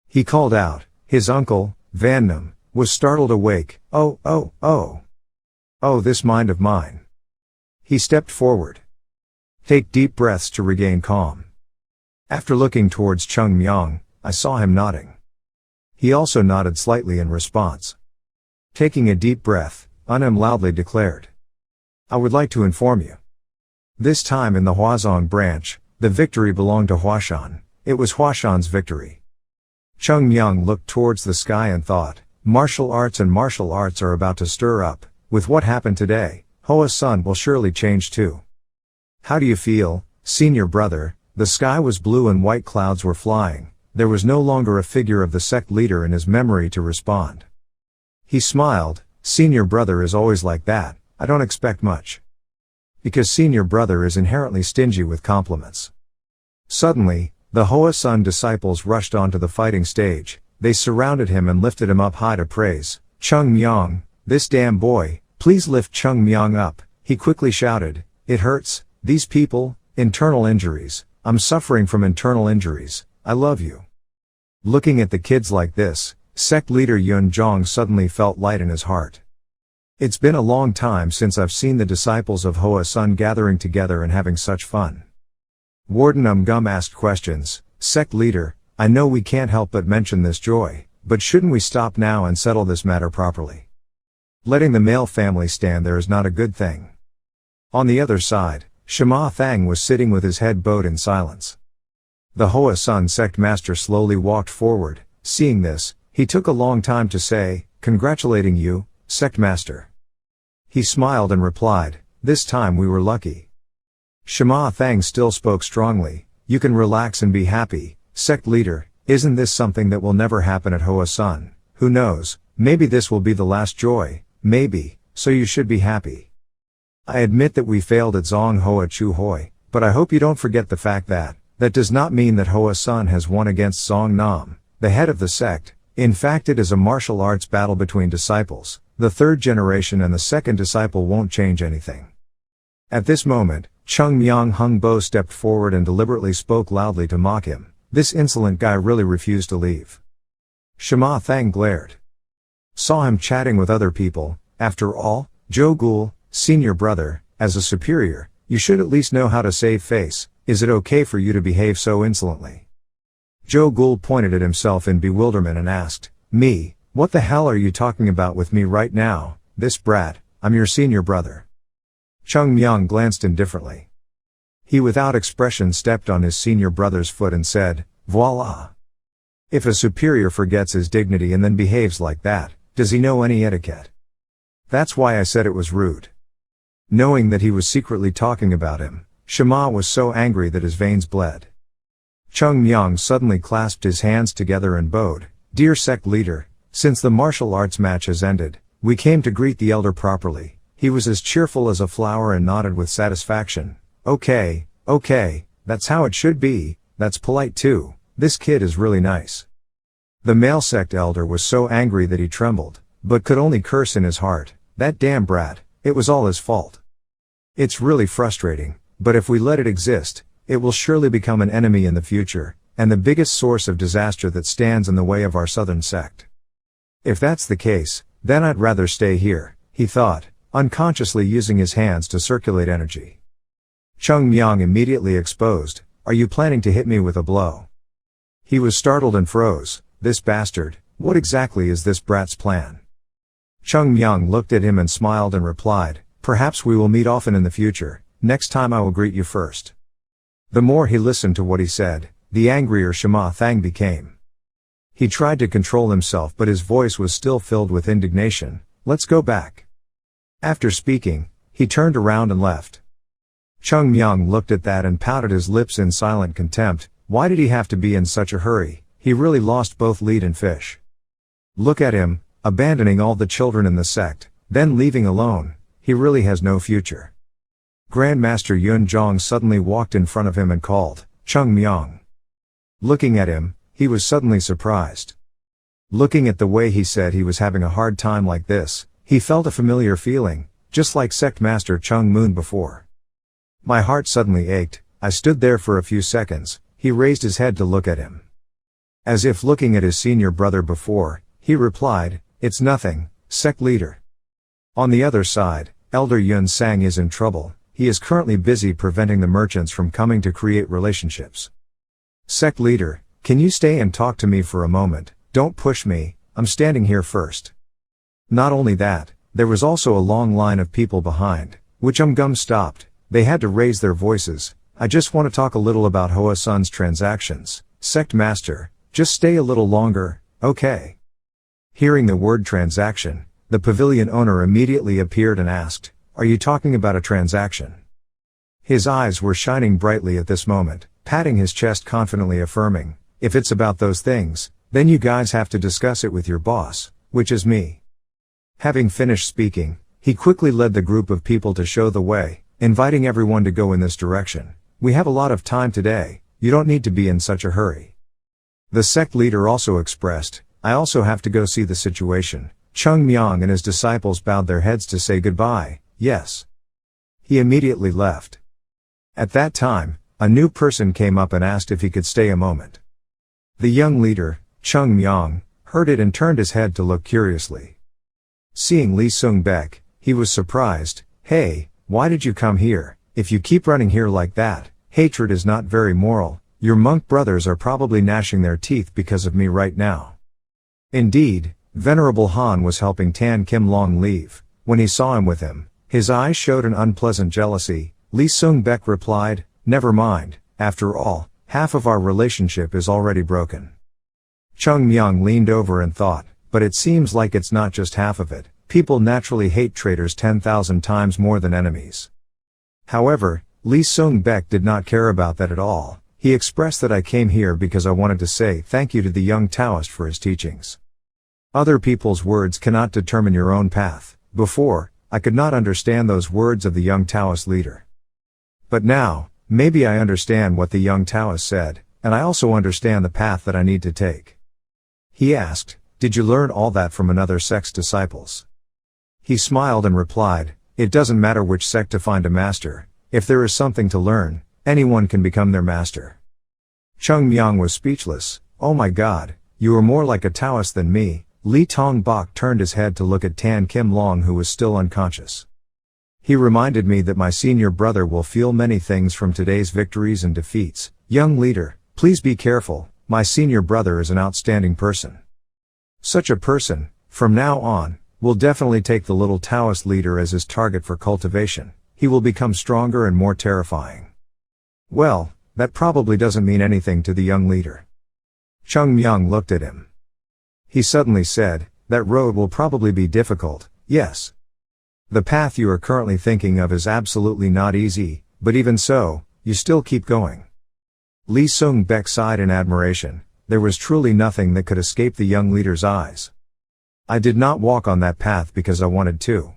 Speaker 1: He called out. His uncle, Van Nam, was startled awake. Oh, this mind of mine. He stepped forward. Take deep breaths to regain calm. After looking towards Cheongmyeong, I saw him nodding. He also nodded slightly in response. Taking a deep breath, Unam loudly declared. I would like to inform you. This time in the Hwazong branch, the victory belonged to Hwashan. It was Hwashan's victory. Cheongmyeong looked towards the sky and thought, martial arts are about to stir up. With what happened today, Hoa Sun will surely change too. How do you feel, senior brother? The sky was blue and white clouds were flying. There was no longer a figure of the sect leader in his memory to respond. He smiled. Senior brother is always like that, I don't expect much. Because senior brother is inherently stingy with compliments. Suddenly, the Hoa Sun disciples rushed onto the fighting stage. They surrounded him and lifted him up high to praise. Cheongmyeong, this damn boy, please lift Cheongmyeong up, he quickly shouted. It hurts, these people, internal injuries, I'm suffering from internal injuries, I love you. Looking at the kids like this, sect leader Yun Jong suddenly felt light in his heart. It's been a long time since I've seen the disciples of Hoa Sun gathering together and having such fun. Warden Gum asked questions. Sect leader, I know we can't help but mention this joy, but shouldn't we stop now and settle this matter properly? Letting the male family stand there is not a good thing. On the other side, Shema Thang was sitting with his head bowed in silence. The Hoa Sun sect master slowly walked forward. Seeing this, he took a long time to say, congratulating you, sect master. He smiled and replied, this time we were lucky. Shema Thang still spoke strongly, you can relax and be happy, sect leader, isn't this something that will never happen at Hoa Sun? Who knows, maybe this will be the last joy, maybe, so you should be happy. I admit that we failed at Zong Hoa Chu Hoi, but I hope you don't forget the fact that does not mean that Hoa Sun has won against Zong Nam, the head of the sect. In fact, it is a martial arts battle between disciples. The third generation and the second disciple won't change anything. At this moment, Cheongmyeong Hung Bo stepped forward and deliberately spoke loudly to mock him. This insolent guy really refused to leave. Shema Thang glared. Saw him chatting with other people. After all, Joe Gul, senior brother, as a superior, you should at least know how to save face. Is it okay for you to behave so insolently? Joe Gul pointed at himself in bewilderment and asked, me, what the hell are you talking about with me right now, this brat, I'm your senior brother. Cheongmyeong glanced indifferently. He without expression stepped on his senior brother's foot and said, voila. If a superior forgets his dignity and then behaves like that, does he know any etiquette? That's why I said it was rude. Knowing that he was secretly talking about him, Shema was so angry that his veins bled. Cheongmyeong suddenly clasped his hands together and bowed, dear sect leader, since the martial arts match has ended, we came to greet the elder properly. He was as cheerful as a flower and nodded with satisfaction. Okay, that's how it should be, that's polite too, this kid is really nice. The male sect elder was so angry that he trembled, but could only curse in his heart, that damn brat, it was all his fault. It's really frustrating, but if we let it exist, it will surely become an enemy in the future, and the biggest source of disaster that stands in the way of our southern sect. If that's the case, then I'd rather stay here, he thought, unconsciously using his hands to circulate energy. Cheongmyeong immediately exposed, are you planning to hit me with a blow? He was startled and froze, this bastard, what exactly is this brat's plan? Cheongmyeong looked at him and smiled and replied, perhaps we will meet often in the future, next time I will greet you first. The more he listened to what he said, the angrier Shema Thang became. He tried to control himself but his voice was still filled with indignation, let's go back. After speaking, he turned around and left. Cheongmyeong looked at that and pouted his lips in silent contempt, why did he have to be in such a hurry, he really lost both lead and fish. Look at him, abandoning all the children in the sect, then leaving alone, he really has no future. Grandmaster Yun Jong suddenly walked in front of him and called, Cheongmyeong. Looking at him, he was suddenly surprised. Looking at the way he said he was having a hard time like this, he felt a familiar feeling, just like sect master Chung Moon before. My heart suddenly ached, I stood there for a few seconds, he raised his head to look at him. As if looking at his senior brother before, he replied, it's nothing, sect leader. On the other side, Elder Yun Sang is in trouble, he is currently busy preventing the merchants from coming to create relationships. Sect leader, can you stay and talk to me for a moment, don't push me, I'm standing here first. Not only that, there was also a long line of people behind, which Gum stopped, they had to raise their voices, I just want to talk a little about Hoa Sun's transactions, sect master, just stay a little longer, okay. Hearing the word transaction, the pavilion owner immediately appeared and asked, are you talking about a transaction? His eyes were shining brightly at this moment, patting his chest confidently affirming, if it's about those things, then you guys have to discuss it with your boss, which is me. Having finished speaking, he quickly led the group of people to show the way, inviting everyone to go in this direction. We have a lot of time today, you don't need to be in such a hurry. The sect leader also expressed, I also have to go see the situation. Cheongmyeong and his disciples bowed their heads to say goodbye, yes. He immediately left. At that time, a new person came up and asked if he could stay a moment. The young leader, Cheongmyeong, heard it and turned his head to look curiously. Seeing Lee Sung-baek, he was surprised. Hey, why did you come here? If you keep running here like that, hatred is not very moral. Your monk brothers are probably gnashing their teeth because of me right now. Indeed, Venerable Han was helping Tan Kim Long leave. When he saw him with him, his eyes showed an unpleasant jealousy. Lee Sung-baek replied, never mind, after all, half of our relationship is already broken. Cheongmyeong leaned over and thought, but it seems like it's not just half of it. People naturally hate traitors 10,000 times more than enemies. However, Lee Sung-baek did not care about that at all. He expressed that I came here because I wanted to say thank you to the young Taoist for his teachings. Other people's words cannot determine your own path. Before, I could not understand those words of the young Taoist leader. But now, maybe I understand what the young Taoist said, and I also understand the path that I need to take. He asked, did you learn all that from another sect's disciples? He smiled and replied, it doesn't matter which sect to find a master. If there is something to learn, anyone can become their master. Cheongmyeong was speechless. Oh my God, you are more like a Taoist than me. Lee Tong-bok turned his head to look at Tan Kim Long, who was still unconscious. He reminded me that my senior brother will feel many things from today's victories and defeats. Young leader, please be careful. My senior brother is an outstanding person. Such a person, from now on, will definitely take the little Taoist leader as his target for cultivation. He will become stronger and more terrifying. Well, that probably doesn't mean anything to the young leader. Cheongmyeong looked at him. He suddenly said, that road will probably be difficult, yes. The path you are currently thinking of is absolutely not easy, but even so, you still keep going. Lee Sung-baek sighed in admiration. There was truly nothing that could escape the young leader's eyes. I did not walk on that path because I wanted to.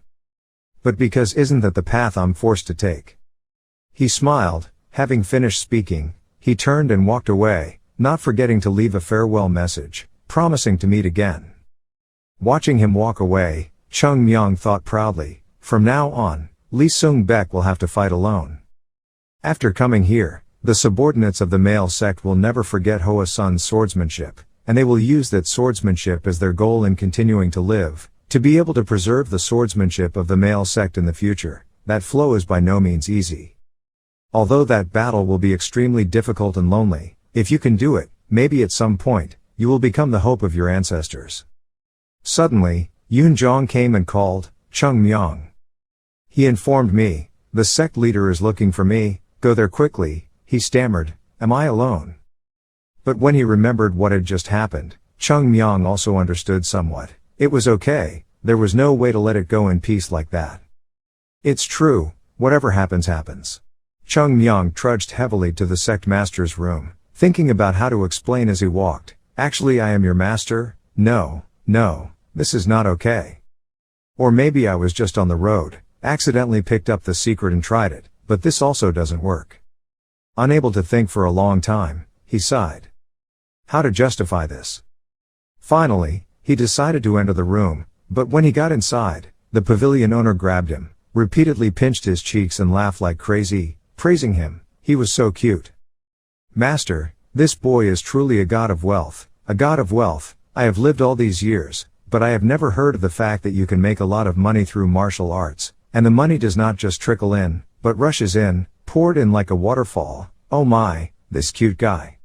Speaker 1: But because isn't that the path I'm forced to take? He smiled. Having finished speaking, he turned and walked away, not forgetting to leave a farewell message, promising to meet again. Watching him walk away, Cheongmyeong thought proudly, from now on, Lee Sung-baek will have to fight alone. After coming here, the subordinates of the male sect will never forget Hoa-sun's swordsmanship, and they will use that swordsmanship as their goal in continuing to live, to be able to preserve the swordsmanship of the male sect in the future. That flow is by no means easy. Although that battle will be extremely difficult and lonely, if you can do it, maybe at some point, you will become the hope of your ancestors. Suddenly, Yoon Jong came and called, Cheongmyeong. He informed me, the sect leader is looking for me, go there quickly. He stammered, am I alone? But when he remembered what had just happened, Cheongmyeong also understood somewhat. It was okay, there was no way to let it go in peace like that. It's true, whatever happens happens. Cheongmyeong trudged heavily to the sect master's room, thinking about how to explain as he walked. Actually, I am your master? No, this is not okay. Or maybe I was just on the road, accidentally picked up the secret and tried it, but this also doesn't work. Unable to think for a long time, he sighed. How to justify this? Finally, he decided to enter the room, but when he got inside, the pavilion owner grabbed him, repeatedly pinched his cheeks and laughed like crazy, praising him. He was so cute. Master, this boy is truly a god of wealth, a god of wealth. I have lived all these years, but I have never heard of the fact that you can make a lot of money through martial arts, and the money does not just trickle in, but rushes in, poured in like a waterfall. Oh my, this cute guy.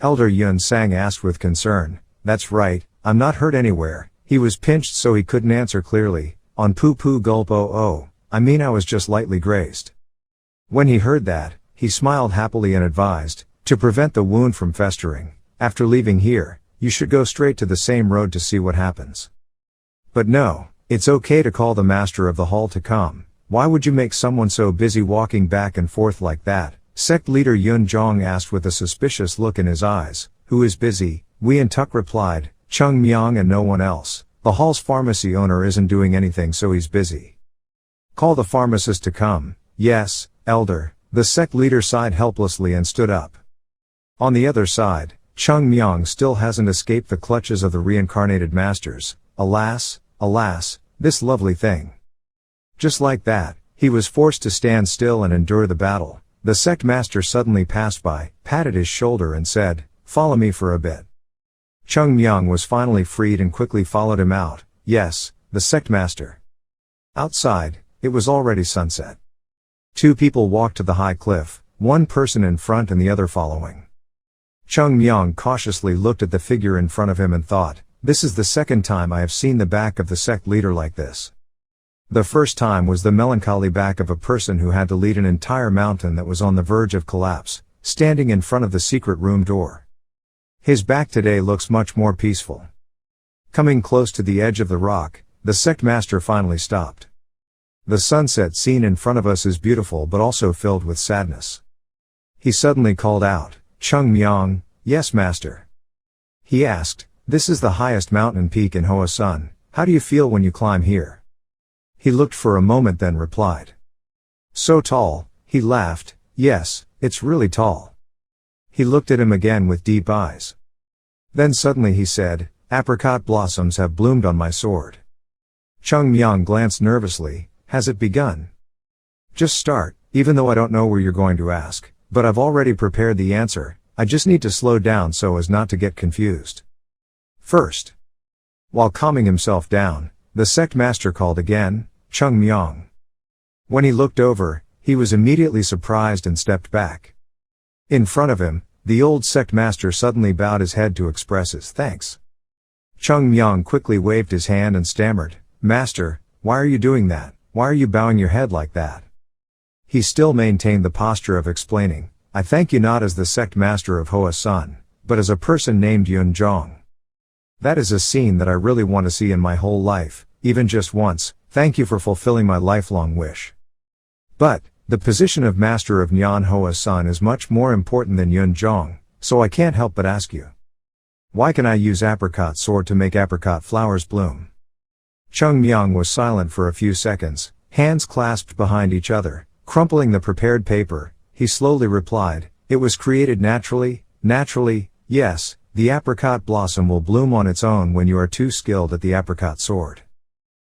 Speaker 1: Elder Yun Sang asked with concern. That's right, I'm not hurt anywhere. He was pinched so he couldn't answer clearly. On poo gulp oh, I mean I was just lightly grazed. When he heard that, he smiled happily and advised, to prevent the wound from festering, after leaving here, you should go straight to the same road to see what happens. But no, it's okay to call the master of the hall to come. Why would you make someone so busy walking back and forth like that? Sect leader Yun Jong asked with a suspicious look in his eyes. Who is busy? Wei Tuk replied. Cheongmyeong and no one else. The hall's pharmacy owner isn't doing anything, so he's busy. Call the pharmacist to come. Yes, elder. The sect leader sighed helplessly and stood up. On the other side, Cheongmyeong still hasn't escaped the clutches of the reincarnated masters. Alas, alas, this lovely thing. Just like that, he was forced to stand still and endure the battle. The sect master suddenly passed by, patted his shoulder and said, "Follow me for a bit." Cheongmyeong was finally freed and quickly followed him out. Yes, the sect master. Outside, it was already sunset. Two people walked to the high cliff, one person in front and the other following. Cheongmyeong cautiously looked at the figure in front of him and thought, this is the second time I have seen the back of the sect leader like this. The first time was the melancholy back of a person who had to lead an entire mountain that was on the verge of collapse, standing in front of the secret room door. His back today looks much more peaceful. Coming close to the edge of the rock, the sect master finally stopped. The sunset scene in front of us is beautiful but also filled with sadness. He suddenly called out, "Cheongmyeong, yes master." He asked, "This is the highest mountain peak in Hua Sect. How do you feel when you climb here?" He looked for a moment then replied. "So tall," he laughed. "Yes, it's really tall." He looked at him again with deep eyes. Then suddenly he said, "Apricot blossoms have bloomed on my sword." Cheongmyeong glanced nervously. "Has it begun?" "Just start, even though I don't know where you're going to ask, but I've already prepared the answer. I just need to slow down so as not to get confused. First." While calming himself down, the sect master called again, "Cheongmyeong." When he looked over, he was immediately surprised and stepped back. In front of him, the old sect master suddenly bowed his head to express his thanks. Cheongmyeong quickly waved his hand and stammered, "Master, why are you doing that? Why are you bowing your head like that?" He still maintained the posture of explaining, "I thank you not as the sect master of Hua Sect, but as a person named Yun Jong. That is a scene that I really want to see in my whole life, even just once. Thank you for fulfilling my lifelong wish. But, the position of master of Nyan Hua Sect is much more important than Yun Jong, so I can't help but ask you. Why can I use apricot sword to make apricot flowers bloom?" Cheongmyeong was silent for a few seconds, hands clasped behind each other, crumpling the prepared paper. He slowly replied, "It was created naturally, yes, the apricot blossom will bloom on its own when you are too skilled at the apricot sword.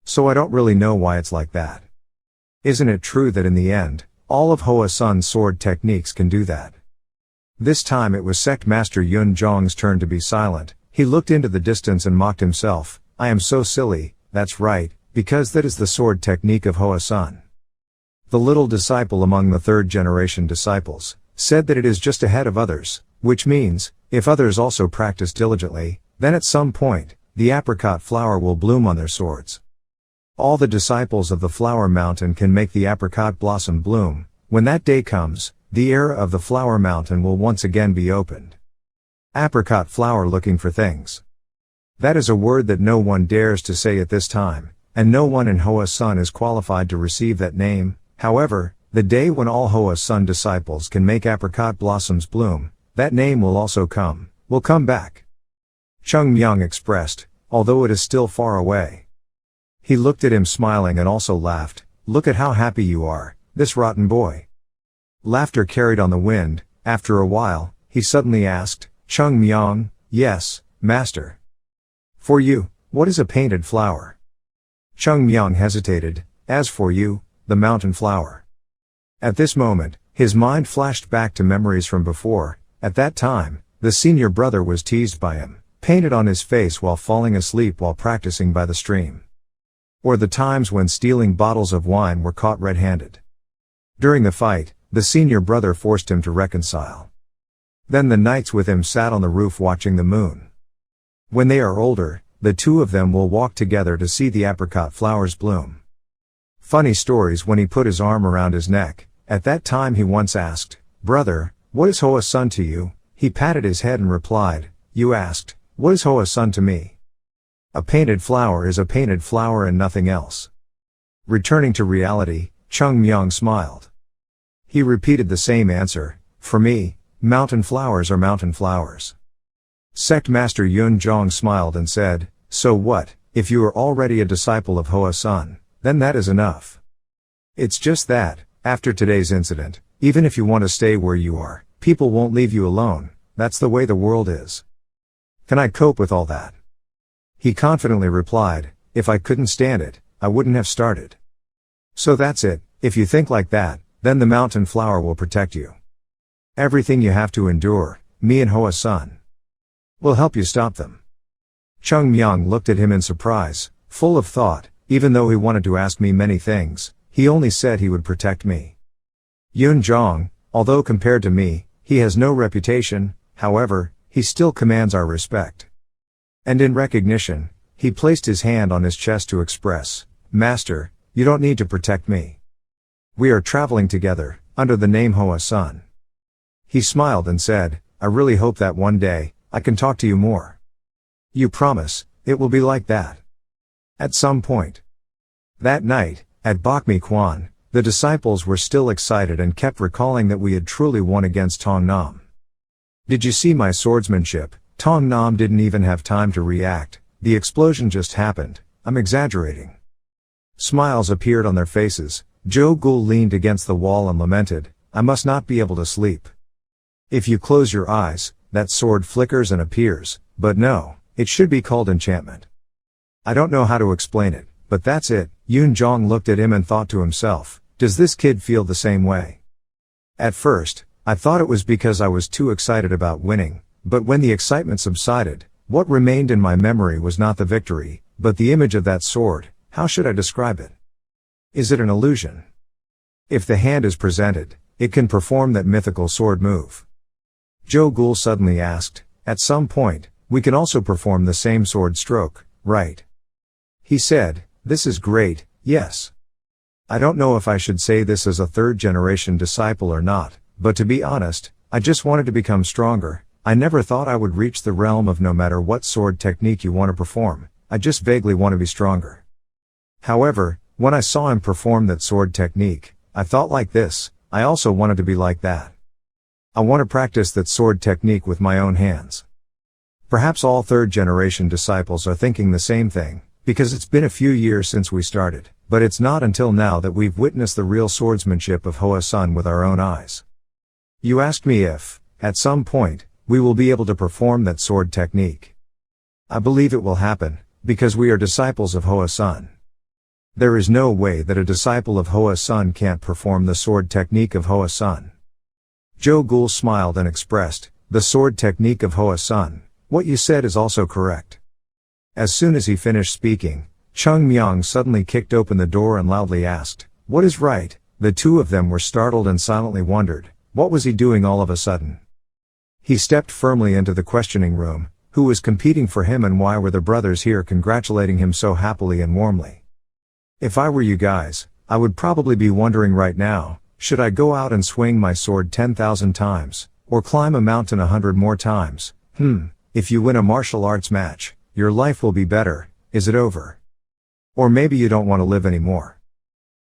Speaker 1: So I don't really know why it's like that. Isn't it true that in the end, all of Hua Sect's sword techniques can do that?" This time it was sect master Yun Jong's turn to be silent. He looked into the distance and mocked himself. "I am so silly, that's right, because that is the sword technique of Hua Sect." The little disciple among the third generation disciples said that it is just ahead of others, which means, if others also practice diligently, then at some point, the apricot flower will bloom on their swords. All the disciples of the flower mountain can make the apricot blossom bloom. When that day comes, the era of the flower mountain will once again be opened. Apricot flower looking for things. That is a word that no one dares to say at this time, and no one in Hua Sect is qualified to receive that name. However, the day when all Hua Sect disciples can make apricot blossoms bloom, that name will also come, will come back. Cheongmyeong expressed, although it is still far away. He looked at him smiling and also laughed. "Look at how happy you are, this rotten boy." Laughter carried on the wind. After a while, he suddenly asked, "Cheongmyeong, yes, master. For you, what is a painted flower?" Cheongmyeong hesitated. "As for you, the mountain flower." At this moment, his mind flashed back to memories from before. At that time, the senior brother was teased by him, painted on his face while falling asleep while practicing by the stream. Or the times when stealing bottles of wine were caught red-handed. During the fight, the senior brother forced him to reconcile. Then the knights with him sat on the roof watching the moon. When they are older, the two of them will walk together to see the apricot flowers bloom. Funny stories when he put his arm around his neck. At that time he once asked, "Brother, what is Hua Sect to you?" He patted his head and replied, "You asked, what is Hua Sect to me? A painted flower is a painted flower and nothing else." Returning to reality, Cheongmyeong smiled. He repeated the same answer, for me, mountain flowers are mountain flowers. Sect Master Yun Jong smiled and said, so what, if you are already a disciple of Hoa Sun, then that is enough. It's just that, after today's incident, even if you want to stay where you are, people won't leave you alone, that's the way the world is. Can I cope with all that? He confidently replied, if I couldn't stand it, I wouldn't have started. So that's it, if you think like that, then the mountain flower will protect you. Everything you have to endure, me and Hoa Sun will help you stop them. Cheongmyeong looked at him in surprise, full of thought. Even though he wanted to ask me many things, he only said he would protect me. Yun Jong, although compared to me, he has no reputation, however, he still commands our respect. And in recognition, he placed his hand on his chest to express, Master, you don't need to protect me. We are traveling together, under the name Hoa Sun. He smiled and said, I really hope that one day, I can talk to you more. You promise, it will be like that? At some point. That night, at Bok Mi Kwan, the disciples were still excited and kept recalling that we had truly won against Tong Nam. Did you see my swordsmanship? Tong Nam didn't even have time to react, the explosion just happened, I'm exaggerating. Smiles appeared on their faces. Joe Gul leaned against the wall and lamented, I must not be able to sleep. If you close your eyes, that sword flickers and appears, but no, it should be called enchantment. I don't know how to explain it, but that's it. Yun Jong looked at him and thought to himself, does this kid feel the same way? At first, I thought it was because I was too excited about winning, but when the excitement subsided, what remained in my memory was not the victory, but the image of that sword. How should I describe it? Is it an illusion? If the hand is presented, it can perform that mythical sword move. Joe Gul suddenly asked, at some point, we can also perform the same sword stroke, right? He said, this is great, yes. I don't know if I should say this as a third-generation disciple or not, but to be honest, I just wanted to become stronger. I never thought I would reach the realm of no matter what sword technique you want to perform, I just vaguely want to be stronger. However, when I saw him perform that sword technique, I thought like this, I also wanted to be like that. I want to practice that sword technique with my own hands. Perhaps all third-generation disciples are thinking the same thing, because it's been a few years since we started, but it's not until now that we've witnessed the real swordsmanship of Hoa Sun with our own eyes. You asked me if, at some point, we will be able to perform that sword technique. I believe it will happen, because we are disciples of Hoa Sun. There is no way that a disciple of Hoa Sun can't perform the sword technique of Hoa Sun. Joe Gul smiled and expressed, the sword technique of Hoa Sun, what you said is also correct. As soon as he finished speaking, Cheongmyeong suddenly kicked open the door and loudly asked, what is right? The two of them were startled and silently wondered, what was he doing all of a sudden? He stepped firmly into the questioning room, who was competing for him and why were the brothers here congratulating him so happily and warmly? If I were you guys, I would probably be wondering right now, should I go out and swing my sword 10,000 times, or climb a mountain 100 more times? If you win a martial arts match, your life will be better, is it over? Or maybe you don't want to live anymore.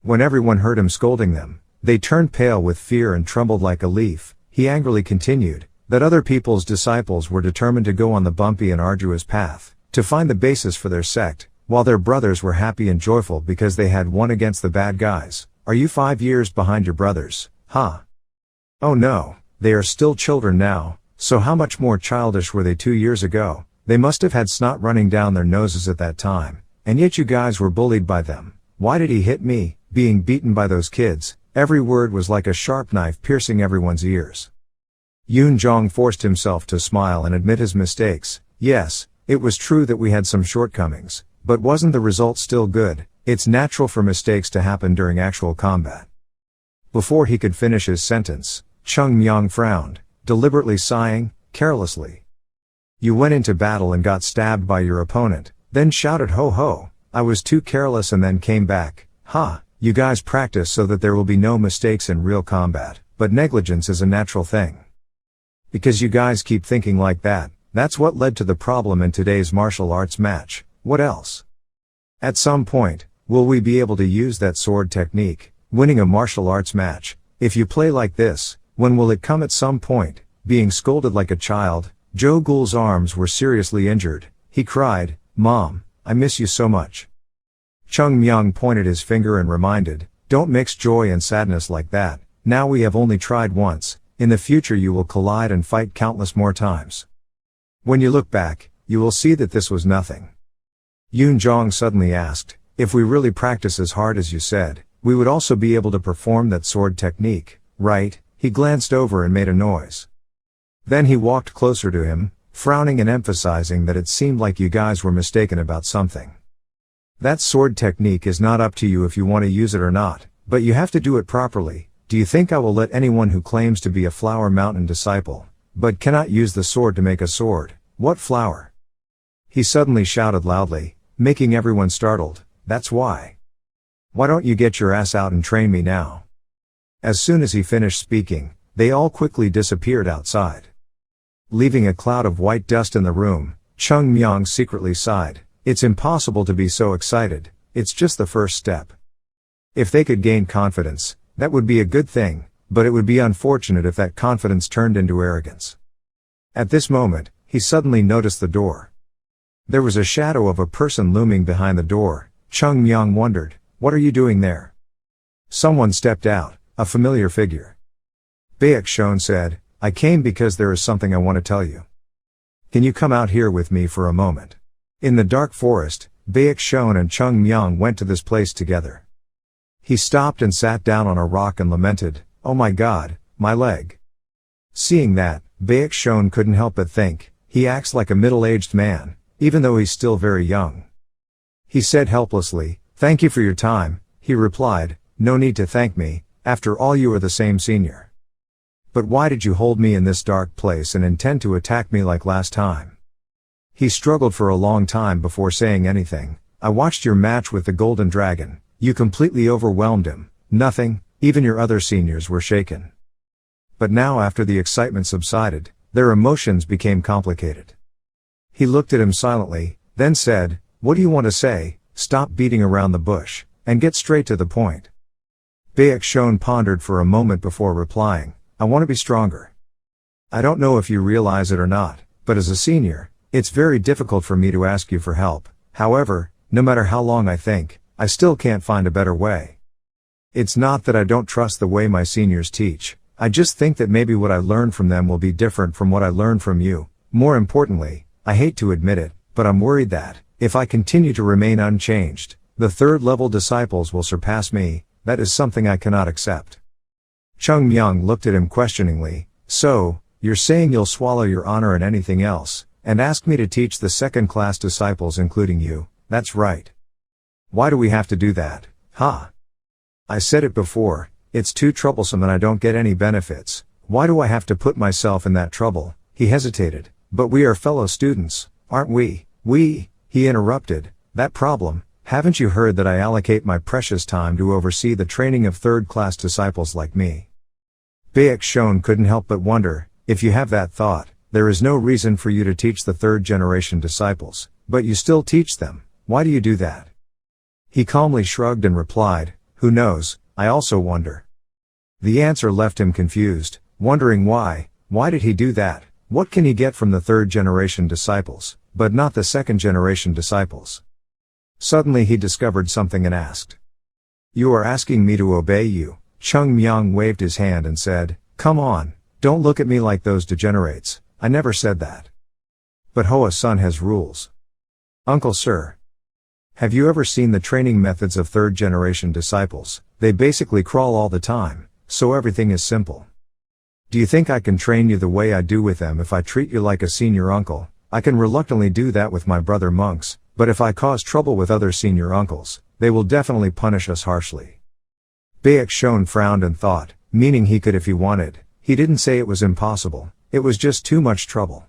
Speaker 1: When everyone heard him scolding them, they turned pale with fear and trembled like a leaf. He angrily continued, that other people's disciples were determined to go on the bumpy and arduous path, to find the basis for their sect, while their brothers were happy and joyful because they had won against the bad guys. Are you 5 years behind your brothers, huh? Oh no, they are still children now, so how much more childish were they 2 years ago? They must have had snot running down their noses at that time, and yet you guys were bullied by them. Why did he hit me? Being beaten by those kids, every word was like a sharp knife piercing everyone's ears. Yun Jong forced himself to smile and admit his mistakes. Yes, it was true that we had some shortcomings, but wasn't the result still good? It's natural for mistakes to happen during actual combat. Before he could finish his sentence, Cheongmyeong frowned, deliberately sighing, carelessly. You went into battle and got stabbed by your opponent, then shouted ho ho, I was too careless and then came back. You guys practice so that there will be no mistakes in real combat, but negligence is a natural thing. Because you guys keep thinking like that, that's what led to the problem in today's martial arts match. What else? At some point, will we be able to use that sword technique? winning a martial arts match. If you play like this, when will it come at some point? Being scolded like a child, Joe Ghoul's arms were seriously injured. He cried, "Mom, I miss you so much." Cheongmyeong pointed his finger and reminded, "Don't mix joy and sadness like that. Now we have only tried once. In the future you will collide and fight countless more times. When you look back, you will see that this was nothing." Yoon Jong suddenly asked, "If we really practice as hard as you said, we would also be able to perform that sword technique, right?" He glanced over and made a noise. Then he walked closer to him, frowning and emphasizing that it seemed like you guys were mistaken about something. "That sword technique is not up to you if you want to use it or not, but you have to do it properly. Do you think I will let anyone who claims to be a Flower Mountain disciple, but cannot use the sword to make a sword? What flower?" He suddenly shouted loudly, making everyone startled, "That's why. Why don't you get your ass out and train me now?" As soon as he finished speaking, they all quickly disappeared outside. Leaving a cloud of white dust in the room, Cheongmyeong secretly sighed. It's impossible to be so excited, it's just the first step. If they could gain confidence, that would be a good thing, but it would be unfortunate if that confidence turned into arrogance. At this moment, he suddenly noticed the door. There was a shadow of a person looming behind the door. Cheongmyeong wondered, "What are you doing there?" Someone stepped out, a familiar figure. Baek Shon said, "I came because there is something I want to tell you. Can you come out here with me for a moment?" In the dark forest, Baek Shon and Cheongmyeong went to this place together. He stopped and sat down on a rock and lamented, "Oh my God, my leg." Seeing that, Baek Shon couldn't help but think, he acts like a middle-aged man, even though he's still very young. He said helplessly, "Thank you for your time." He replied, "No need to thank me, after all you are the same senior. But why did you hold me in this dark place and intend to attack me like last time?" He struggled for a long time before saying anything. "I watched your match with the Golden Dragon. You completely overwhelmed him. Nothing, even your other seniors were shaken." But now after the excitement subsided, their emotions became complicated. He looked at him silently, then said, "What do you want to say? Stop beating around the bush, and get straight to the point." Baek Shon pondered for a moment before replying, "I want to be stronger. I don't know if you realize it or not, but as a senior, it's very difficult for me to ask you for help. However, no matter how long I think, I still can't find a better way. It's not that I don't trust the way my seniors teach, I just think that maybe what I learned from them will be different from what I learned from you. More importantly, I hate to admit it, but I'm worried that, if I continue to remain unchanged, the third-level disciples will surpass me. That is something I cannot accept." Cheongmyeong looked at him questioningly, "So, you're saying you'll swallow your honor and anything else, and ask me to teach the second-class disciples including you? That's right. Why do we have to do that, huh? I said it before, it's too troublesome and I don't get any benefits. Why do I have to put myself in that trouble?" He hesitated. "But we are fellow students, aren't we?" He interrupted, "That problem, haven't you heard that I allocate my precious time to oversee the training of third-class disciples like me?" Baek Shon couldn't help but wonder, if you have that thought, there is no reason for you to teach the third-generation disciples, but you still teach them. Why do you do that? He calmly shrugged and replied, "Who knows, I also wonder." The answer left him confused, wondering why did he do that? What can he get from the third-generation disciples, but not the second-generation disciples? Suddenly he discovered something and asked, "You are asking me to obey you?" Cheongmyeong waved his hand and said, "Come on, don't look at me like those degenerates, I never said that. But Hoa-sun has rules." "Uncle Sir, have you ever seen the training methods of third-generation disciples? They basically crawl all the time, so everything is simple. Do you think I can train you the way I do with them if I treat you like a senior uncle? I can reluctantly do that with my brother monks, but if I cause trouble with other senior uncles, they will definitely punish us harshly." Baek Shon frowned and thought, meaning he could if he wanted. He didn't say it was impossible, it was just too much trouble.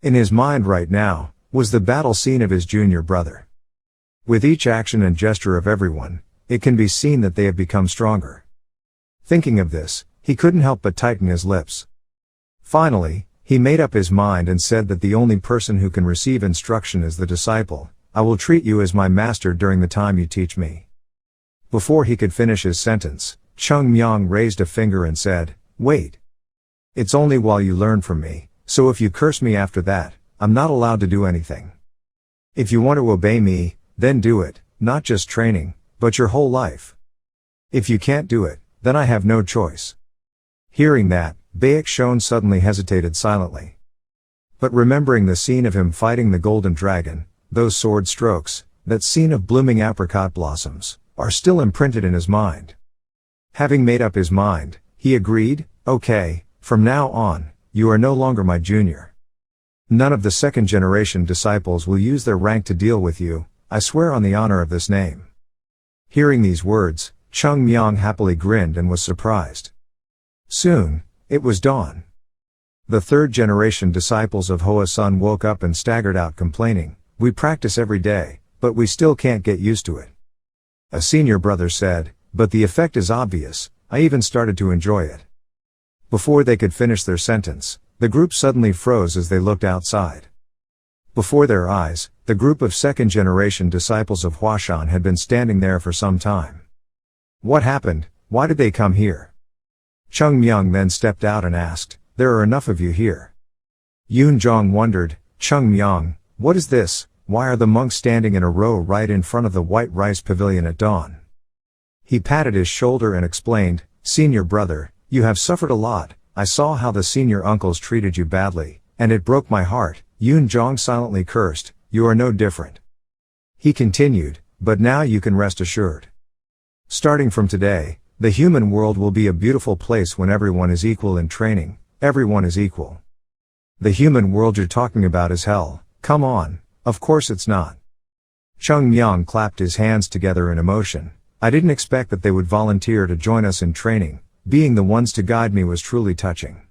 Speaker 1: In his mind right now, was the battle scene of his junior brother. With each action and gesture of everyone, it can be seen that they have become stronger. Thinking of this, he couldn't help but tighten his lips. Finally, he made up his mind and said that the only person who can receive instruction is the disciple. "I will treat you as my master during the time you teach me." Before he could finish his sentence, Cheongmyeong raised a finger and said, "Wait. It's only while you learn from me, so if you curse me after that, I'm not allowed to do anything. If you want to obey me, then do it, not just training, but your whole life. If you can't do it, then I have no choice." Hearing that, Baekshon suddenly hesitated silently. But remembering the scene of him fighting the golden dragon, those sword strokes, that scene of blooming apricot blossoms, are still imprinted in his mind. Having made up his mind, he agreed, "Okay, from now on, you are no longer my junior. None of the second-generation disciples will use their rank to deal with you, I swear on the honor of this name." Hearing these words, Cheongmyeong happily grinned and was surprised. Soon, it was dawn. The third-generation disciples of Hoa Sun woke up and staggered out complaining, "We practice every day, but we still can't get used to it." A senior brother said, "But the effect is obvious, I even started to enjoy it." Before they could finish their sentence, the group suddenly froze as they looked outside. Before their eyes, the group of second-generation disciples of Huashan had been standing there for some time. What happened? Why did they come here? Cheongmyeong then stepped out and asked, "There are enough of you here." Yoon-jong wondered, "Cheongmyeong, what is this? Why are the monks standing in a row right in front of the white rice pavilion at dawn?" He patted his shoulder and explained, "Senior brother, you have suffered a lot. I saw how the senior uncles treated you badly, and it broke my heart." Yoon-jong silently cursed, "You are no different." He continued, "But now you can rest assured. Starting from today, the human world will be a beautiful place when everyone is equal in training, everyone is equal. The human world you're talking about is hell, come on, of course it's not." Cheongmyeong clapped his hands together in emotion. "I didn't expect that they would volunteer to join us in training, being the ones to guide me was truly touching.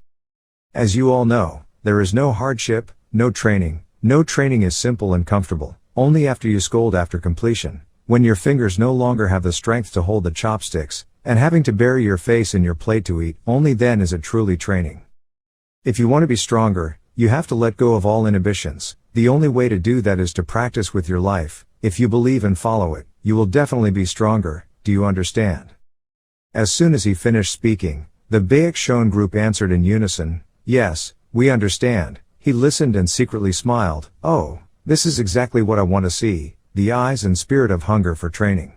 Speaker 1: As you all know, there is no hardship, no training is simple and comfortable, only after you scold after completion, when your fingers no longer have the strength to hold the chopsticks, and having to bury your face in your plate to eat, only then is it truly training. If you want to be stronger, you have to let go of all inhibitions. The only way to do that is to practice with your life. If you believe and follow it, you will definitely be stronger, do you understand?" As soon as he finished speaking, the Baekshon group answered in unison, "Yes, we understand." He listened and secretly smiled, "Oh, this is exactly what I want to see, the eyes and spirit of hunger for training."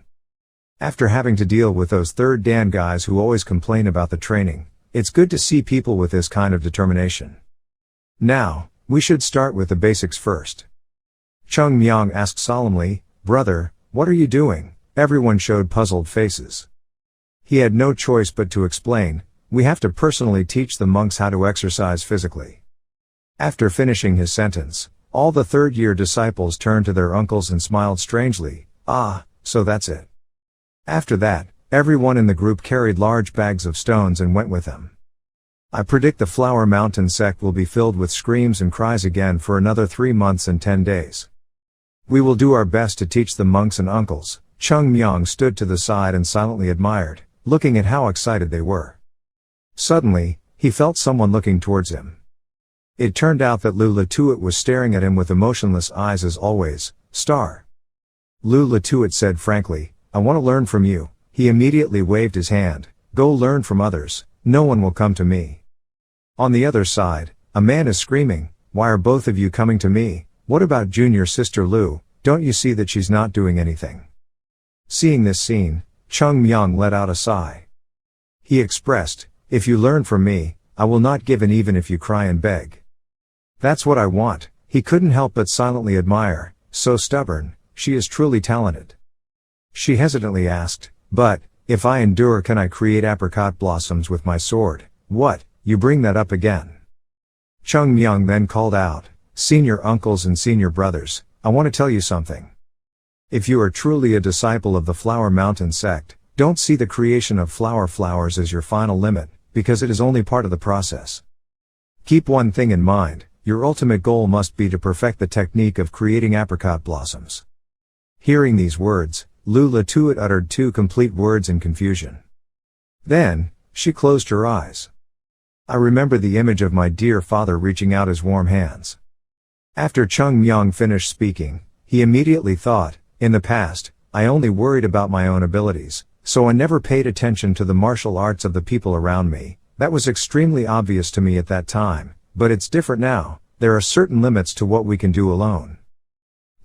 Speaker 1: After having to deal with those third Dan guys who always complain about the training, it's good to see people with this kind of determination. Now, we should start with the basics first. Cheongmyeong asked solemnly, "Brother, what are you doing?" Everyone showed puzzled faces. He had no choice but to explain, "We have to personally teach the monks how to exercise physically." After finishing his sentence, all the third-year disciples turned to their uncles and smiled strangely, "Ah, so that's it." After that, everyone in the group carried large bags of stones and went with them. I predict the Flower Mountain sect will be filled with screams and cries again for another 3 months and 10 days. We will do our best to teach the monks and uncles. Cheongmyeong stood to the side and silently admired, looking at how excited they were. Suddenly, he felt someone looking towards him. It turned out that Lu Latuit was staring at him with emotionless eyes as always. "Star." Lu Latuit said frankly, "I want to learn from you." He immediately waved his hand, "Go learn from others, no one will come to me." On the other side, a man is screaming, "Why are both of you coming to me? What about junior sister Lu? Don't you see that she's not doing anything?" Seeing this scene, Cheongmyeong let out a sigh. He expressed, "If you learn from me, I will not give in even if you cry and beg. That's what I want." He couldn't help but silently admire, "So stubborn, she is truly talented." She hesitantly asked, "But, if I endure, can I create apricot blossoms with my sword?" "What, you bring that up again?" Cheongmyeong then called out, "Senior uncles and senior brothers, I want to tell you something. If you are truly a disciple of the Flower Mountain sect, don't see the creation of flowers as your final limit, because it is only part of the process. Keep one thing in mind, your ultimate goal must be to perfect the technique of creating apricot blossoms." Hearing these words, Lu Latuit uttered 2 complete words in confusion. Then, she closed her eyes. I remember the image of my dear father reaching out his warm hands. After Cheongmyeong finished speaking, he immediately thought, "In the past, I only worried about my own abilities, so I never paid attention to the martial arts of the people around me. That was extremely obvious to me at that time, but it's different now. There are certain limits to what we can do alone.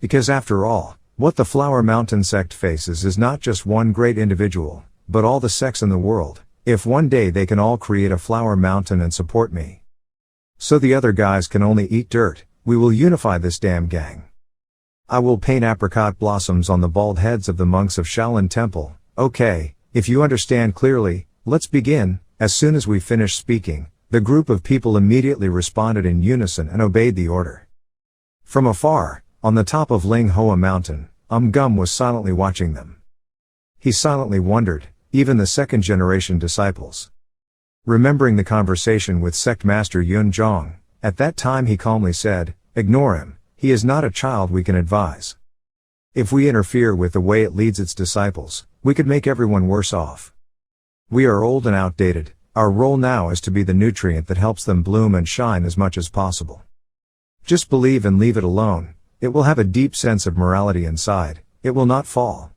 Speaker 1: Because after all, what the Flower Mountain sect faces is not just one great individual, but all the sects in the world. If one day they can all create a flower mountain and support me, so the other guys can only eat dirt, we will unify this damn gang. I will paint apricot blossoms on the bald heads of the monks of Shaolin Temple. Okay, if you understand clearly, let's begin. As soon as we finished speaking, the group of people immediately responded in unison and obeyed the order. From afar, on the top of Ling Hoa Mountain, Gum was silently watching them. He silently wondered, even the second-generation disciples. Remembering the conversation with sect master Yun Zhong, at that time he calmly said, "Ignore him, he is not a child we can advise. If we interfere with the way it leads its disciples, we could make everyone worse off. We are old and outdated, our role now is to be the nutrient that helps them bloom and shine as much as possible. Just believe and leave it alone, it will have a deep sense of morality inside, it will not fall."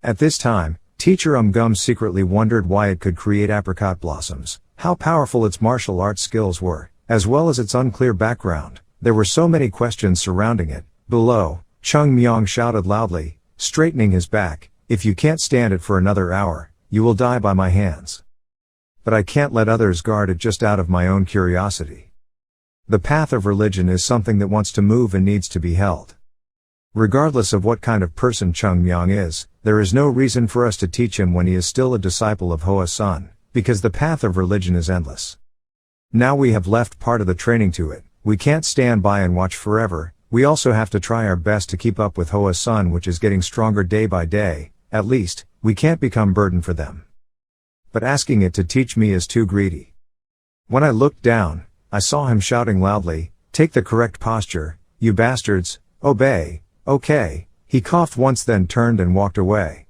Speaker 1: At this time, Teacher Gum secretly wondered why it could create apricot blossoms, how powerful its martial arts skills were, as well as its unclear background. There were so many questions surrounding it. Below, Cheongmyeong shouted loudly, straightening his back, "If you can't stand it for another hour, you will die by my hands. But I can't let others guard it just out of my own curiosity. The path of religion is something that wants to move and needs to be held. Regardless of what kind of person Cheongmyeong is, there is no reason for us to teach him when he is still a disciple of Hoa Sun, because the path of religion is endless. Now we have left part of the training to it, we can't stand by and watch forever, we also have to try our best to keep up with Hoa Sun, which is getting stronger day by day. At least, we can't become burden for them. But asking it to teach me is too greedy." When I looked down, I saw him shouting loudly, "Take the correct posture, you bastards, obey." "Okay." He coughed once, then turned and walked away.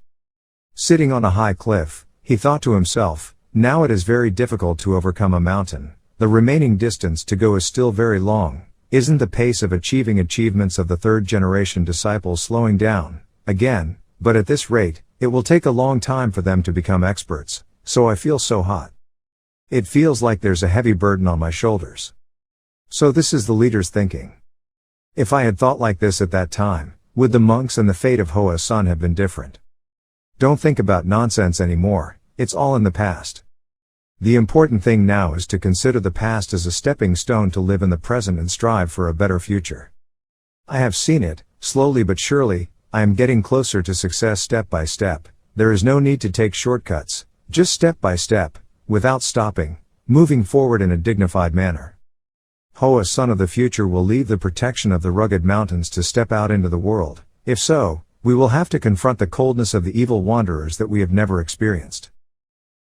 Speaker 1: Sitting on a high cliff, he thought to himself, now it is very difficult to overcome a mountain. The remaining distance to go is still very long. Isn't the pace of achieving achievements of the third-generation disciples slowing down? Again, but at this rate, it will take a long time for them to become experts, so I feel so hot. It feels like there's a heavy burden on my shoulders. So this is the leader's thinking. If I had thought like this at that time, would the monks and the fate of Hoa Sun have been different? Don't think about nonsense anymore, it's all in the past. The important thing now is to consider the past as a stepping stone to live in the present and strive for a better future. I have seen it, slowly but surely, I am getting closer to success step by step. There is no need to take shortcuts, just step by step, without stopping, moving forward in a dignified manner. Hoa Sun of the future will leave the protection of the rugged mountains to step out into the world. If so, we will have to confront the coldness of the evil wanderers that we have never experienced.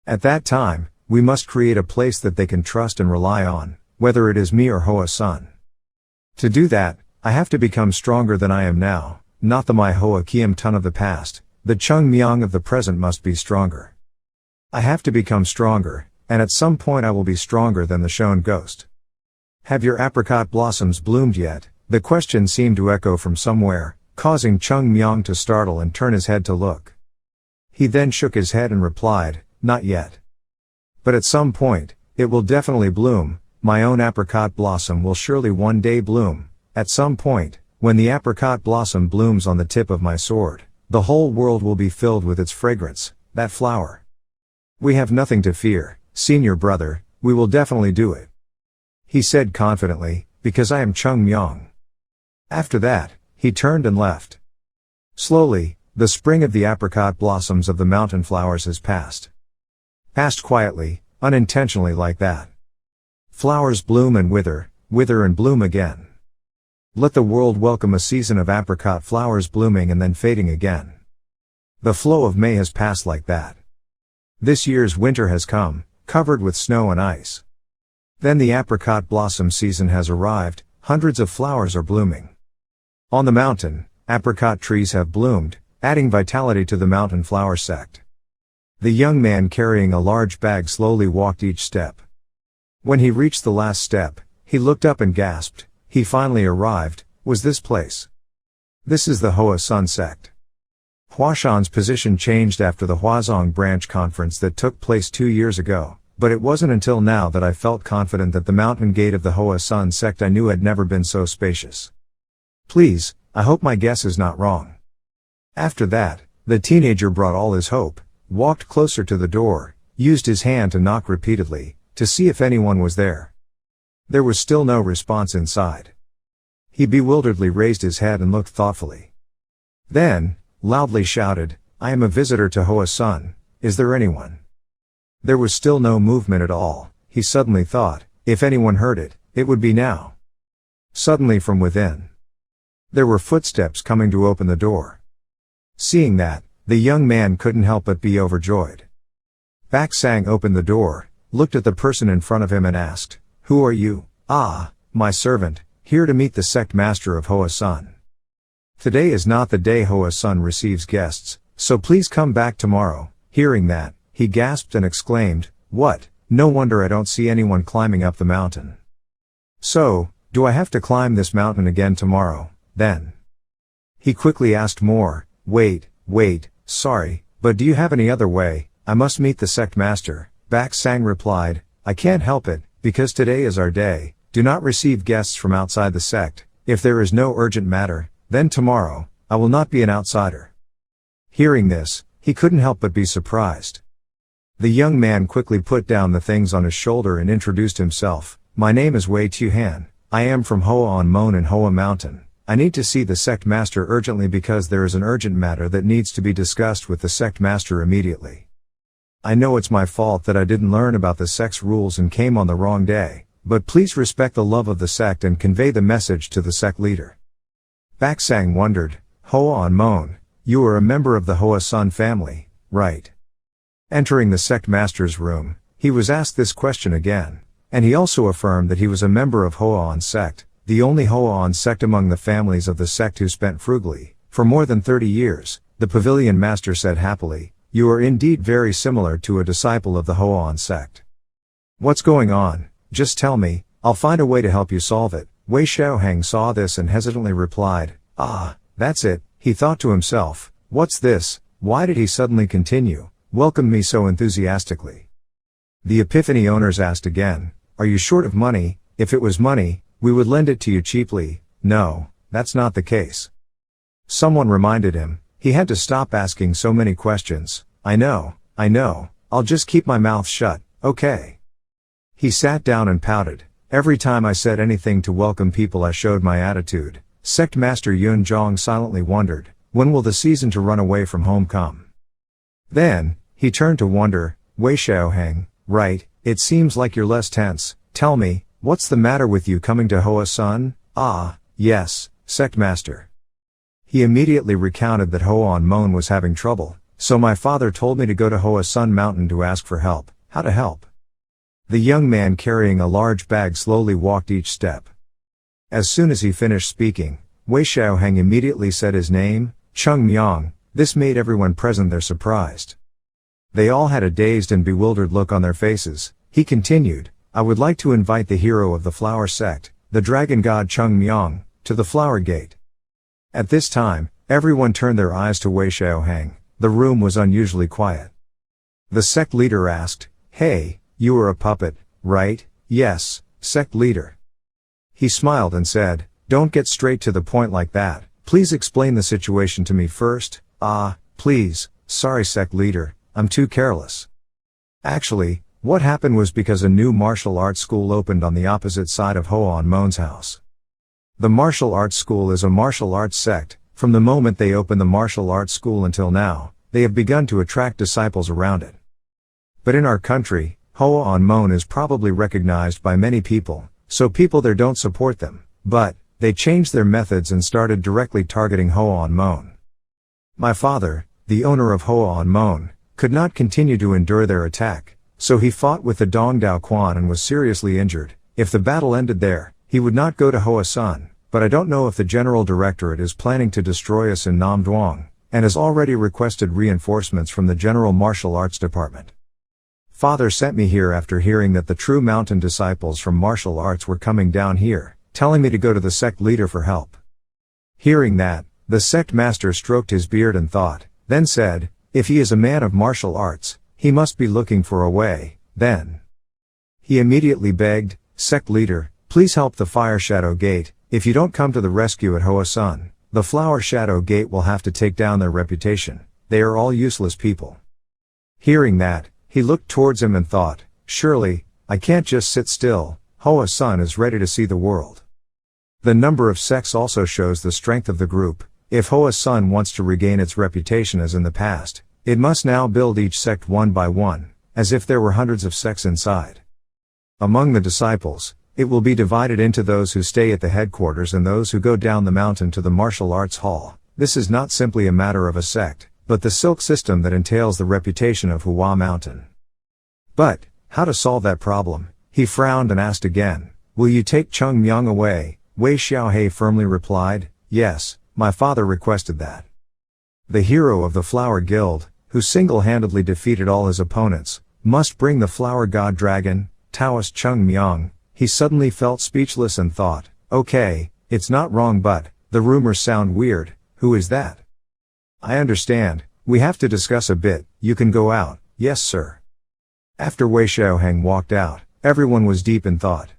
Speaker 1: At that time, we must create a place that they can trust and rely on, whether it is me or Hoa Sun. To do that, I have to become stronger than I am now, not the Mai Hoa Kiem Tun of the past. The Cheongmyeong of the present must be stronger. I have to become stronger, and at some point I will be stronger than the Shone Ghost. "Have your apricot blossoms bloomed yet?" The question seemed to echo from somewhere, causing Cheongmyeong to startle and turn his head to look. He then shook his head and replied, "Not yet. But at some point, it will definitely bloom. My own apricot blossom will surely one day bloom. At some point, when the apricot blossom blooms on the tip of my sword, the whole world will be filled with its fragrance, that flower. We have nothing to fear, senior brother, we will definitely do it," he said confidently, "because I am Cheongmyeong." After that, he turned and left. Slowly, the spring of the apricot blossoms of the mountain flowers has passed. Passed quietly, unintentionally like that. Flowers bloom and wither, wither and bloom again. Let the world welcome a season of apricot flowers blooming and then fading again. The flow of May has passed like that. This year's winter has come, covered with snow and ice. Then the apricot blossom season has arrived, hundreds of flowers are blooming. On the mountain, apricot trees have bloomed, adding vitality to the Mountain Flower Sect. The young man carrying a large bag slowly walked each step. When he reached the last step, he looked up and gasped. He finally arrived. Was this place? This is the Hoa Sun sect. Huashan's position changed after the Huazong branch conference that took place 2 years ago, but it wasn't until now that I felt confident that the mountain gate of the Hoa Sun sect I knew had never been so spacious. Please, I hope my guess is not wrong. After that, the teenager brought all his hope, walked closer to the door, used his hand to knock repeatedly, to see if anyone was there. There was still no response inside. He bewilderedly raised his head and looked thoughtfully. Then, loudly shouted, "I am a visitor to Hoa Sun, is there anyone?" There was still no movement at all. He suddenly thought, if anyone heard it, it would be now. Suddenly from within, there were footsteps coming to open the door. Seeing that, the young man couldn't help but be overjoyed. Bak Sang opened the door, looked at the person in front of him and asked, "Who are you?" "Ah, my servant, here to meet the sect master of Hoa Sun. Today is not the day Hoa Sun receives guests, so please come back tomorrow." Hearing that, he gasped and exclaimed, "What? No wonder I don't see anyone climbing up the mountain. So, do I have to climb this mountain again tomorrow, then?" He quickly asked more, Wait, sorry, but do you have any other way? I must meet the sect master." Bak Sang replied, "I can't help it, because today is our day. Do not receive guests from outside the sect. If there is no urgent matter, then tomorrow, I will not be an outsider." Hearing this, he couldn't help but be surprised. The young man quickly put down the things on his shoulder and introduced himself. "My name is Wei Tuhan. I am from Hoa on Mon in Hoa Mountain. I need to see the sect master urgently because there is an urgent matter that needs to be discussed with the sect master immediately. I know it's my fault that I didn't learn about the sect's rules and came on the wrong day, but please respect the love of the sect and convey the message to the sect leader." Bak Sang wondered, "Hoa on Mon, you are a member of the Hoa Sun family, right?" Entering the sect master's room, he was asked this question again, and he also affirmed that he was a member of Hoa on sect, the only Hoa on sect among the families of the sect who spent frugally, for more than 30 years, the pavilion master said happily, "You are indeed very similar to a disciple of the Hoa on sect. What's going on? Just tell me, I'll find a way to help you solve it." Wei Xiaoheng saw this and hesitantly replied, "Ah, that's it." He thought to himself, "What's this? Why did he suddenly welcome me so enthusiastically?" The Epiphany owners asked again, "Are you short of money? If it was money, we would lend it to you cheaply." "No, that's not the case." Someone reminded him, he had to stop asking so many questions. I know, I'll just keep my mouth shut, okay." He sat down and pouted. "Every time I said anything to welcome people I showed my attitude." Sect Master Yun Zhong silently wondered, when will the season to run away from home come? Then, he turned to wonder, "Wei Xiaoheng, right, it seems like you're less tense. Tell me, what's the matter with you coming to Hoa Sun?" "Ah, yes, Sect Master." He immediately recounted that Hoa on Mon was having trouble, so my father told me to go to Hoa Sun Mountain to ask for help. How to help? The young man carrying a large bag slowly walked each step. As soon as he finished speaking, Wei Xiaoheng immediately said his name, Cheongmyeong. This made everyone present there surprised. They all had a dazed and bewildered look on their faces. He continued, "I would like to invite the hero of the flower sect, the dragon god Cheongmyeong, to the flower gate." At this time, everyone turned their eyes to Wei Xiaoheng. The room was unusually quiet. The sect leader asked, "Hey, you are a puppet, right?" "Yes, sect leader." He smiled and said, "Don't get straight to the point like that. Please explain the situation to me first." "Ah, please, sorry sect leader, I'm too careless. Actually, what happened was because a new martial arts school opened on the opposite side of Hoa on Mon's house. The martial arts school is a martial arts sect. From the moment they opened the martial arts school until now, they have begun to attract disciples around it. But in our country, Hoa on Mon is probably recognized by many people, so people there don't support them, but they changed their methods and started directly targeting Hoa on Mon. My father, the owner of Hoa on Mon, could not continue to endure their attack, so he fought with the Dong Dao Quan and was seriously injured. If the battle ended there, he would not go to Hoa Sun, but I don't know if the General Directorate is planning to destroy us in Nam Duong, and has already requested reinforcements from the General Martial Arts Department. Father sent me here after hearing that the true mountain disciples from martial arts were coming down here, telling me to go to the sect leader for help." Hearing that, the sect master stroked his beard and thought, then said, if he is a man of martial arts, he must be looking for a way, then. He immediately begged, sect leader, please help the fire shadow gate. If you don't come to the rescue at Hoa Sun, the flower shadow gate will have to take down their reputation. They are all useless people. Hearing that, he looked towards him and thought, surely, I can't just sit still. Hoa Sun is ready to see the world. The number of sects also shows the strength of the group. If Hoa Sun wants to regain its reputation as in the past, it must now build each sect one by one, as if there were hundreds of sects inside. Among the disciples, it will be divided into those who stay at the headquarters and those who go down the mountain to the martial arts hall. This is not simply a matter of a sect, but the silk system that entails the reputation of Hua Mountain. But, how to solve that problem? He frowned and asked again, will you take Cheongmyeong away? Wei Xiaohe firmly replied, yes, my father requested that. The hero of the Flower Guild, who single-handedly defeated all his opponents, must bring the flower god dragon, Taoist Cheongmyeong. He suddenly felt speechless and thought, okay, it's not wrong but, the rumors sound weird, who is that? I understand, we have to discuss a bit, you can go out, yes sir. After Wei Xiaoheng walked out, everyone was deep in thought.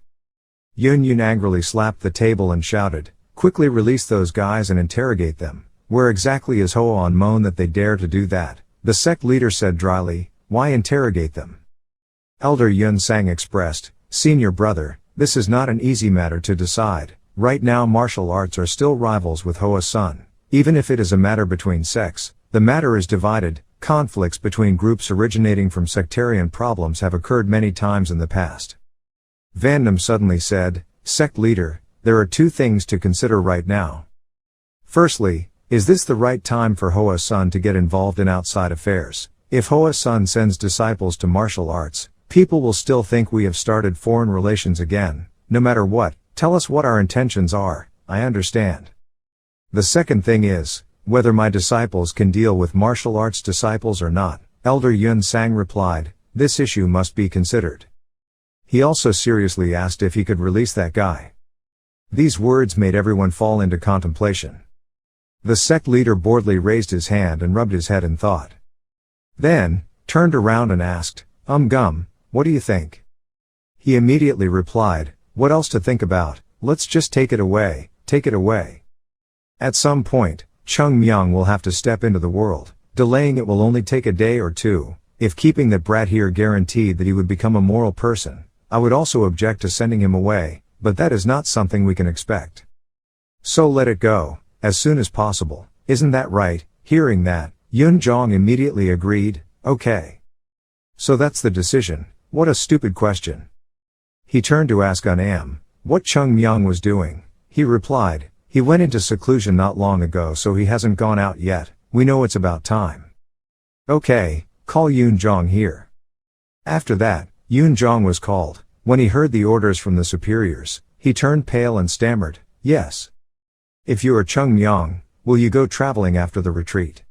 Speaker 1: Yun angrily slapped the table and shouted, quickly release those guys and interrogate them. Where exactly is Hoan Mon that they dare to do that? The sect leader said dryly, why interrogate them? Elder Yun Sang expressed, senior brother, this is not an easy matter to decide. Right now martial arts are still rivals with Hoa Sun. Even if it is a matter between sects, the matter is divided. Conflicts between groups originating from sectarian problems have occurred many times in the past. Vandam suddenly said, sect leader, there are two things to consider right now. Firstly, is this the right time for Hoa Sun to get involved in outside affairs? If Hoa Sun sends disciples to martial arts, people will still think we have started foreign relations again. No matter what, tell us what our intentions are, I understand. The second thing is, whether my disciples can deal with martial arts disciples or not. Elder Yun Sang replied, this issue must be considered. He also seriously asked if he could release that guy. These words made everyone fall into contemplation. The sect leader boredly raised his hand and rubbed his head in thought. Then, turned around and asked, Gum, what do you think? He immediately replied, what else to think about, let's just take it away, take it away. At some point, Cheongmyeong will have to step into the world. Delaying it will only take a day or two. If keeping that brat here guaranteed that he would become a moral person, I would also object to sending him away, but that is not something we can expect. So let it go, as soon as possible, isn't that right? Hearing that, Yun Jong immediately agreed, okay. So that's the decision. What a stupid question. He turned to ask Am what Cheongmyeong was doing. He replied, he went into seclusion not long ago so he hasn't gone out yet, we know it's about time. Okay, call Yun Jong here. After that, Yun Jong was called. When he heard the orders from the superiors, he turned pale and stammered, yes. If you are Cheongmyeong, will you go traveling after the retreat?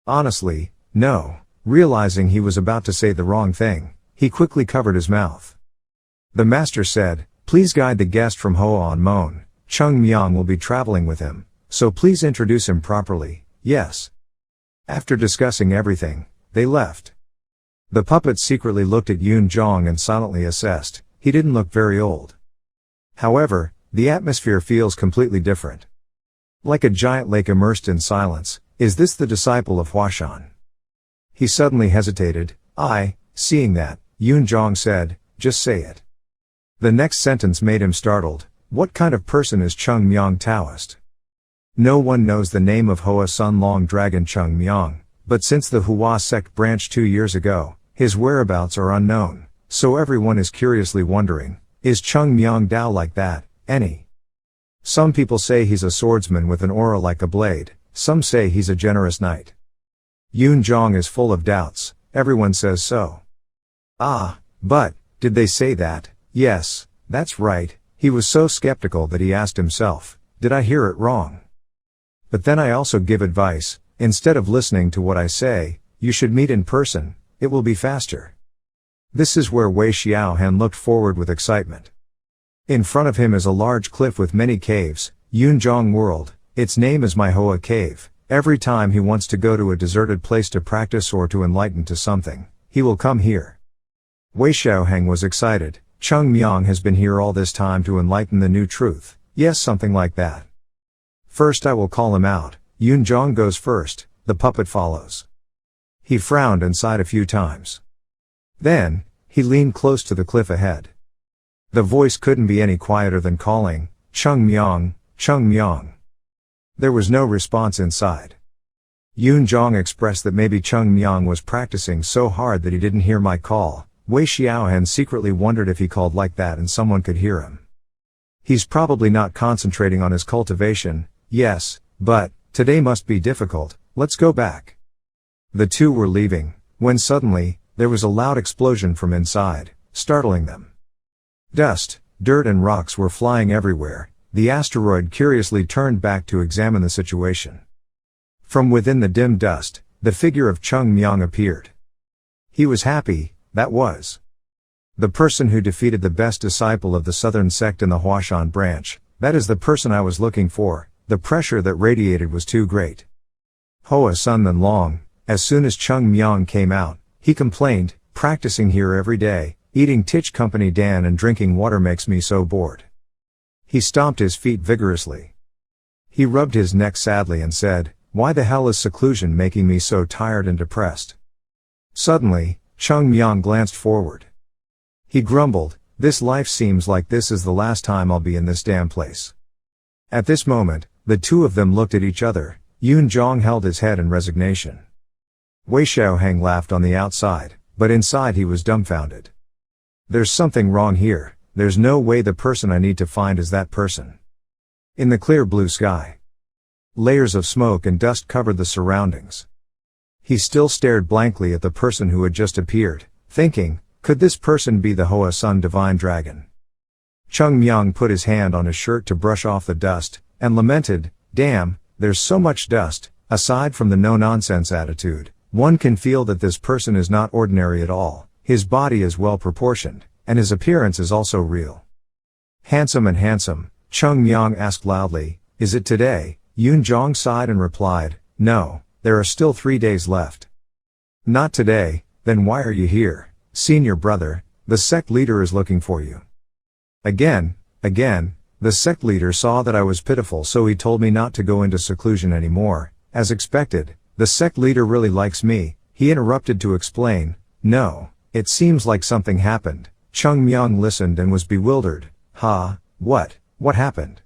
Speaker 1: Honestly, no. Realizing he was about to say the wrong thing, he quickly covered his mouth. The master said, please guide the guest from Hoan Mon. Cheongmyeong will be traveling with him, so please introduce him properly, yes. After discussing everything, they left. The puppet secretly looked at Yun Jong and silently assessed, he didn't look very old. However, the atmosphere feels completely different. Like a giant lake immersed in silence, is this the disciple of Huashan? He suddenly hesitated. Seeing that, Yun Jong said, just say it. The next sentence made him startled. What kind of person is Cheongmyeong Taoist? No one knows the name of Hoa Sun Long Dragon Cheongmyeong, but since the Hua Sect branched 2 years ago, his whereabouts are unknown, so everyone is curiously wondering, is Cheongmyeong Dao like that, any? Some people say he's a swordsman with an aura like a blade, some say he's a generous knight. Yun Jong is full of doubts, everyone says so. But, did they say that? Yes, that's right, he was so skeptical that he asked himself, did I hear it wrong? But then I also give advice, instead of listening to what I say, you should meet in person, it will be faster. This is where Wei Xiaohan looked forward with excitement. In front of him is a large cliff with many caves, Yun Jong World, its name is Manhwa Cave. Every time he wants to go to a deserted place to practice or to enlighten to something, he will come here. Wei Xiaoheng was excited. Cheongmyeong has been here all this time to enlighten the new truth. Yes, something like that. First I will call him out. Yunzhong goes first, the puppet follows. He frowned and sighed a few times. Then, he leaned close to the cliff ahead. The voice couldn't be any quieter than calling, Cheongmyeong, Cheongmyeong. There was no response inside. Yunzhong expressed that maybe Cheongmyeong was practicing so hard that he didn't hear my call. Wei Xiaohen secretly wondered if he called like that and someone could hear him. He's probably not concentrating on his cultivation, yes, but today must be difficult, let's go back. The two were leaving, when suddenly, there was a loud explosion from inside, startling them. Dust, dirt and rocks were flying everywhere. The asteroid curiously turned back to examine the situation. From within the dim dust, the figure of Cheongmyeong appeared. He was happy, that was. The person who defeated the best disciple of the southern sect in the Huashan branch, that is the person I was looking for. The pressure that radiated was too great. Hoa Sun Then Long, as soon as Cheongmyeong came out, he complained, practicing here every day, eating Tich Company Dan and drinking water makes me so bored. He stomped his feet vigorously. He rubbed his neck sadly and said, why the hell is seclusion making me so tired and depressed? Suddenly, Cheongmyeong glanced forward. He grumbled, this life seems like this is the last time I'll be in this damn place. At this moment, the two of them looked at each other. Yunzhong held his head in resignation. Wei Xiaoheng laughed on the outside, but inside he was dumbfounded. There's something wrong here. There's no way the person I need to find is that person. In the clear blue sky, layers of smoke and dust covered the surroundings. He still stared blankly at the person who had just appeared, thinking, could this person be the Hoa Sun Divine Dragon? Cheongmyeong put his hand on his shirt to brush off the dust, and lamented, damn, there's so much dust. Aside from the no-nonsense attitude, one can feel that this person is not ordinary at all. His body is well proportioned, and his appearance is also real. Handsome and handsome, Cheongmyeong asked loudly, is it today? Yunzhong sighed and replied, no, there are still 3 days left. Not today, then why are you here? Senior brother, the sect leader is looking for you. Again, the sect leader saw that I was pitiful, so he told me not to go into seclusion anymore. As expected, the sect leader really likes me. He interrupted to explain, no, it seems like something happened. Cheongmyeong listened and was bewildered. What happened?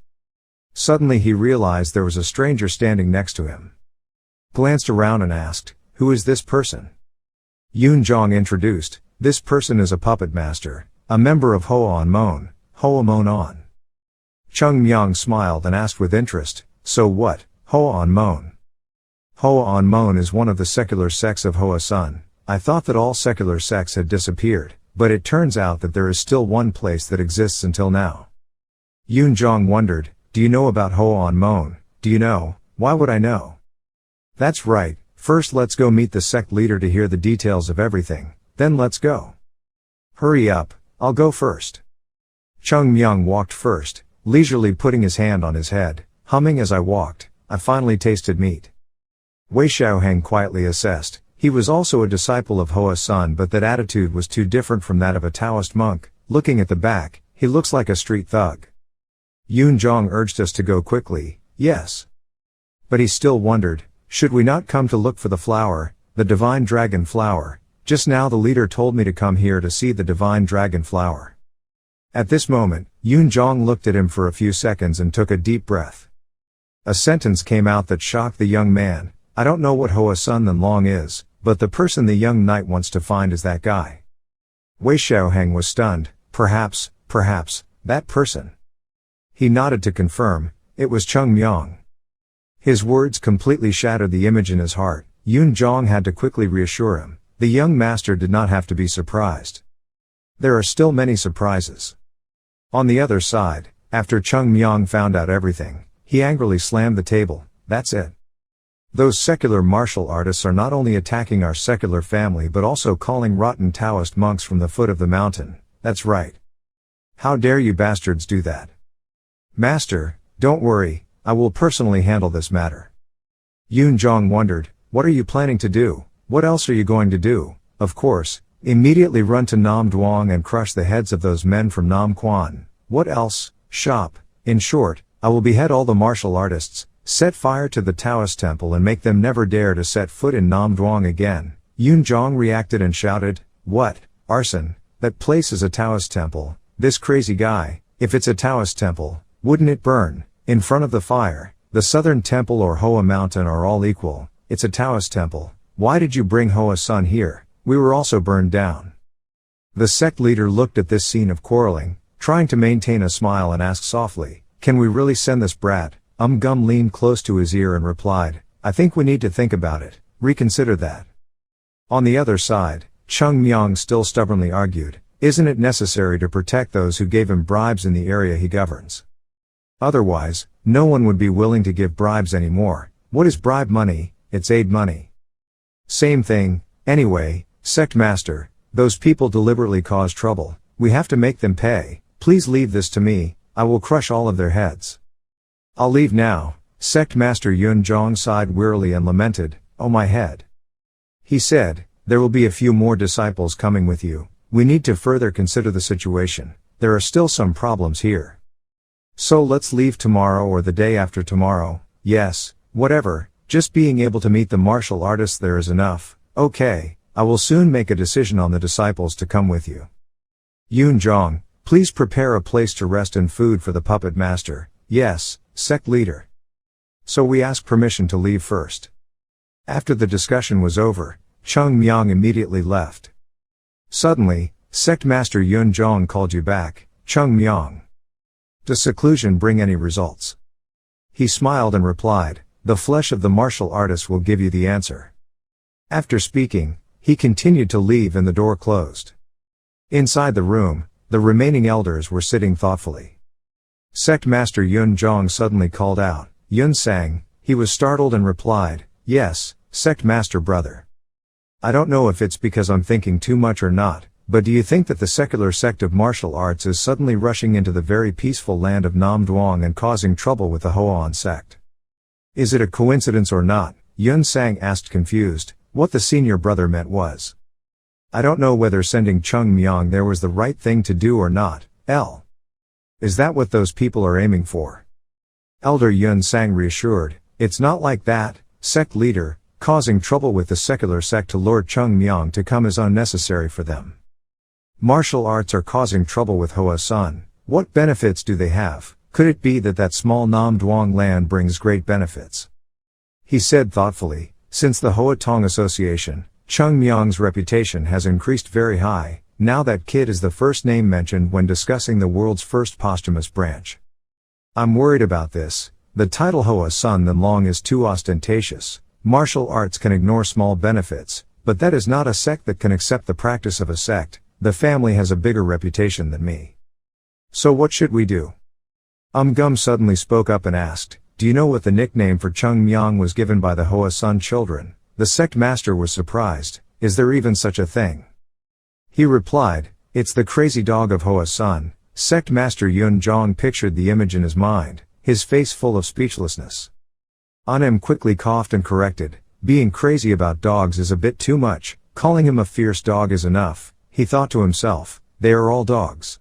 Speaker 1: Suddenly he realized there was a stranger standing next to him. Glanced around and asked, who is this person? Yunzhong introduced, this person is a puppet master, a member of Hoa On Mon, Hoa Mon On. Cheongmyeong smiled and asked with interest, so what, Hoa On Mon? Hoa On Mon is one of the secular sects of Hoa Sun. I thought that all secular sects had disappeared, but it turns out that there is still one place that exists until now. Yunzhong wondered, do you know about Hoa On Mon? Do you know? Why would I know? That's right, first let's go meet the sect leader to hear the details of everything, then let's go. Hurry up, I'll go first. Cheongmyeong walked first, leisurely putting his hand on his head, humming as I walked, I finally tasted meat. Wei Xiaoheng quietly assessed, he was also a disciple of Hoa Sun, but that attitude was too different from that of a Taoist monk. Looking at the back, he looks like a street thug. Yunzhong urged us to go quickly, yes. But he still wondered, should we not come to look for the flower, the divine dragon flower? Just now the leader told me to come here to see the divine dragon flower. At this moment, Yunzhong looked at him for a few seconds and took a deep breath. A sentence came out that shocked the young man. I don't know what Hoa Sun Then Long is, but the person the young knight wants to find is that guy. Wei Xiaoheng was stunned. Perhaps, that person. He nodded to confirm, it was Cheongmyeong. His words completely shattered the image in his heart. Yunzhong had to quickly reassure him. The young master did not have to be surprised. There are still many surprises. On the other side, after Cheongmyeong found out everything, he angrily slammed the table. That's it. Those secular martial artists are not only attacking our secular family but also calling rotten Taoist monks from the foot of the mountain. That's right. How dare you bastards do that? Master, don't worry, I will personally handle this matter. Yun Jong wondered, what are you planning to do? What else are you going to do? Of course, immediately run to Nam Duong and crush the heads of those men from Nam Quan. What else? Shop. In short, I will behead all the martial artists, set fire to the Taoist temple and make them never dare to set foot in Nam Duong again. Yun Jong reacted and shouted, what? Arson? That place is a Taoist temple. This crazy guy, if it's a Taoist temple, wouldn't it burn? In front of the fire, the Southern Temple or Hoa Mountain are all equal. It's a Taoist temple. Why did you bring Hoa Sun here? We were also burned down. The sect leader looked at this scene of quarreling, trying to maintain a smile and asked softly, can we really send this brat? Gum leaned close to his ear and replied, I think we need to think about it, reconsider that. On the other side, Cheongmyeong still stubbornly argued, isn't it necessary to protect those who gave him bribes in the area he governs? Otherwise, no one would be willing to give bribes anymore. What is bribe money? It's aid money. Same thing, anyway, sect master, those people deliberately cause trouble, we have to make them pay, please leave this to me, I will crush all of their heads. I'll leave now. Sect master Yun Jong sighed wearily and lamented, oh my head. He said, there will be a few more disciples coming with you, we need to further consider the situation, there are still some problems here. So let's leave tomorrow or the day after tomorrow, yes, whatever, just being able to meet the martial artists there is enough, okay, I will soon make a decision on the disciples to come with you. Yun Jong, please prepare a place to rest and food for the puppet master, yes, sect leader. So we ask permission to leave first. After the discussion was over, Cheongmyeong immediately left. Suddenly, sect master Yun Jong called you back, Cheongmyeong. Does seclusion bring any results? He smiled and replied, the flesh of the martial artist will give you the answer. After speaking, he continued to leave and the door closed. Inside the room, the remaining elders were sitting thoughtfully. Sect master Yun Jong suddenly called out, Yun Sang. He was startled and replied, yes, sect master brother. I don't know if it's because I'm thinking too much or not, but do you think that the secular sect of martial arts is suddenly rushing into the very peaceful land of Nam Duong and causing trouble with the Hoa sect? Is it a coincidence or not? Yun Sang asked confused. What the senior brother meant was, I don't know whether sending Cheongmyeong there was the right thing to do or not, Is that what those people are aiming for? Elder Yun Sang reassured, it's not like that, sect leader, causing trouble with the secular sect to lure Cheongmyeong to come is unnecessary for them. Martial arts are causing trouble with Hoa Sun, what benefits do they have? Could it be that that small Nam Duong land brings great benefits? He said thoughtfully, since the Hoa Tong Association, Cheongmyeong's reputation has increased very high, now that kid is the first name mentioned when discussing the world's first posthumous branch. I'm worried about this, the title Hoa Sun Then Long is too ostentatious, martial arts can ignore small benefits, but that is not a sect that can accept the practice of a sect, the family has a bigger reputation than me. So what should we do? Gum suddenly spoke up and asked, do you know what the nickname for Cheongmyeong was given by the Hoa Sun children? The sect master was surprised, is there even such a thing? He replied, it's the crazy dog of Hoa Sun. Sect master Yun Jong pictured the image in his mind, his face full of speechlessness. Anem quickly coughed and corrected, being crazy about dogs is a bit too much, calling him a fierce dog is enough, he thought to himself, they are all dogs.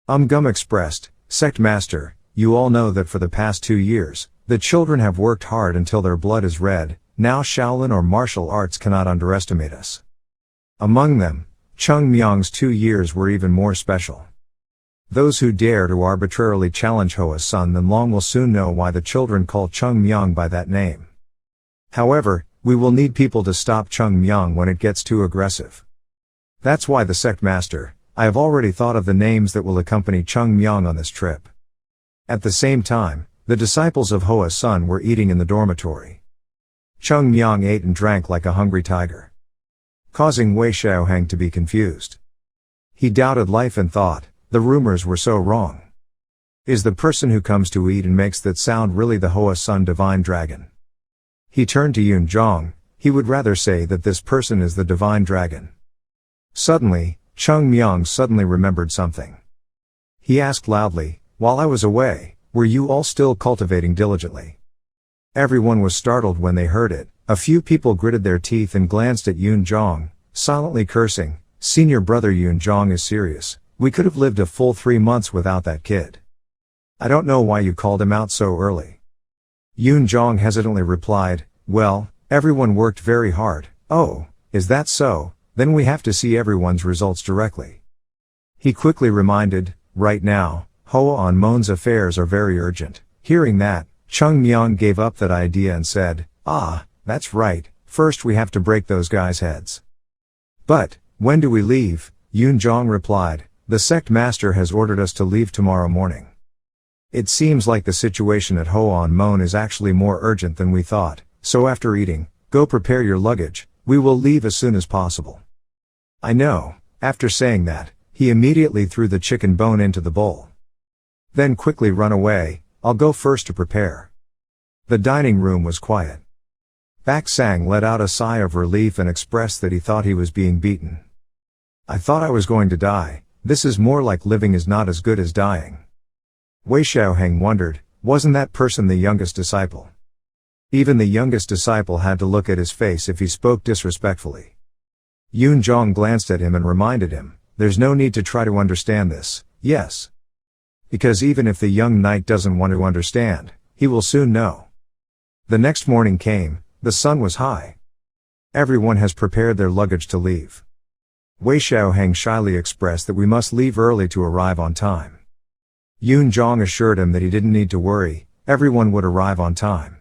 Speaker 1: Gum expressed, sect master, you all know that for the past 2 years, the children have worked hard until their blood is red, now Shaolin or martial arts cannot underestimate us. Among them, Cheongmyeong's 2 years were even more special. Those who dare to arbitrarily challenge Hoa Sun Then Long will soon know why the children call Cheongmyeong by that name. However, we will need people to stop Cheongmyeong when it gets too aggressive. That's why the sect master, I have already thought of the names that will accompany Cheongmyeong on this trip. At the same time, the disciples of Hoa Sun were eating in the dormitory. Cheongmyeong ate and drank like a hungry tiger, causing Wei Xiaoheng to be confused. He doubted life and thought, the rumors were so wrong. Is the person who comes to eat and makes that sound really the Hoa Sun divine dragon? He turned to Yun Jong, he would rather say that this person is the divine dragon. Suddenly, Cheongmyeong suddenly remembered something. He asked loudly, while I was away, were you all still cultivating diligently? Everyone was startled when they heard it. A few people gritted their teeth and glanced at Yoon Jong, silently cursing, "Senior brother Yoon Jong is serious. We could have lived a full 3 months without that kid. I don't know why you called him out so early." Yoon Jong hesitantly replied, "Well, everyone worked very hard." "Oh, is that so? Then we have to see everyone's results directly." He quickly reminded, "Right now, Hwa Mon's affairs are very urgent." Hearing that, Cheongmyeong gave up that idea and said, "Ah, that's right, first we have to break those guys' heads." "But, when do we leave?" Yoon Jong replied, "The sect master has ordered us to leave tomorrow morning. It seems like the situation at Hwa Mon is actually more urgent than we thought, so after eating, go prepare your luggage, we will leave as soon as possible." "I know." After saying that, he immediately threw the chicken bone into the bowl. "Then quickly run away, I'll go first to prepare." The dining room was quiet. Bak Sang let out a sigh of relief and expressed that he thought he was being beaten. "I thought I was going to die. This is more like living is not as good as dying." Wei Xiaoheng wondered, wasn't that person the youngest disciple? Even the youngest disciple had to look at his face if he spoke disrespectfully. Yoon Jong glanced at him and reminded him, "There's no need to try to understand this, yes? Because even if the young knight doesn't want to understand, he will soon know." The next morning came, the sun was high. Everyone has prepared their luggage to leave. Wei Xiaoheng shyly expressed that we must leave early to arrive on time. Yoon Jong assured him that he didn't need to worry, everyone would arrive on time.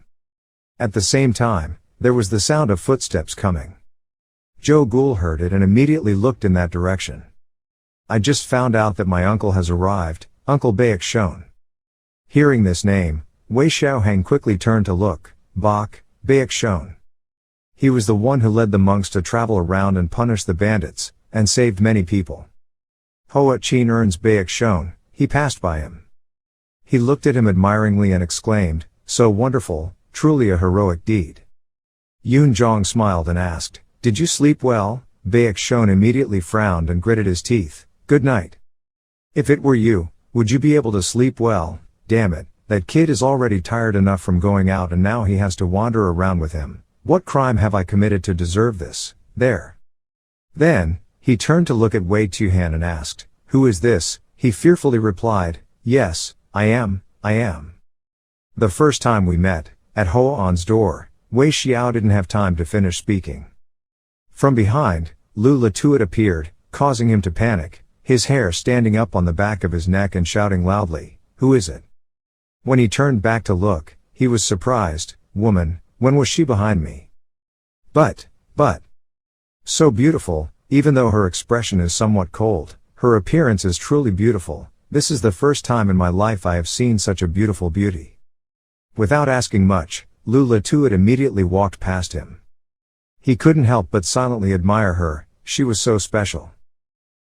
Speaker 1: At the same time, there was the sound of footsteps coming. Jo Gul heard it and immediately looked in that direction. "I just found out that my uncle has arrived, Uncle Baek Shon." Hearing this name, Wei Xiaoheng quickly turned to look. Baek Shon. He was the one who led the monks to travel around and punish the bandits, and saved many people. Hoa Chin earns Baek Shon. He passed by him. He looked at him admiringly and exclaimed, "So wonderful, truly a heroic deed." Yoon Jong smiled and asked, "Did you sleep well?" Baek Shon immediately frowned and gritted his teeth. "Good night." "If it were you, would you be able to sleep well? Damn it, that kid is already tired enough from going out and now he has to wander around with him. What crime have I committed to deserve this? There." Then, he turned to look at Wei Tuhan and asked, "Who is this?" He fearfully replied, "Yes, I am. The first time we met, at Hoan's door, Wei Xiao didn't have time to finish speaking. From behind, Lu Latuat appeared, causing him to panic, his hair standing up on the back of his neck and shouting loudly, "Who is it?" When he turned back to look, he was surprised. "Woman, when was she behind me?" But, so beautiful, even though her expression is somewhat cold, her appearance is truly beautiful. This is the first time in my life I have seen such a beautiful beauty." Without asking much, Lu Latuat immediately walked past him. He couldn't help but silently admire her, she was so special.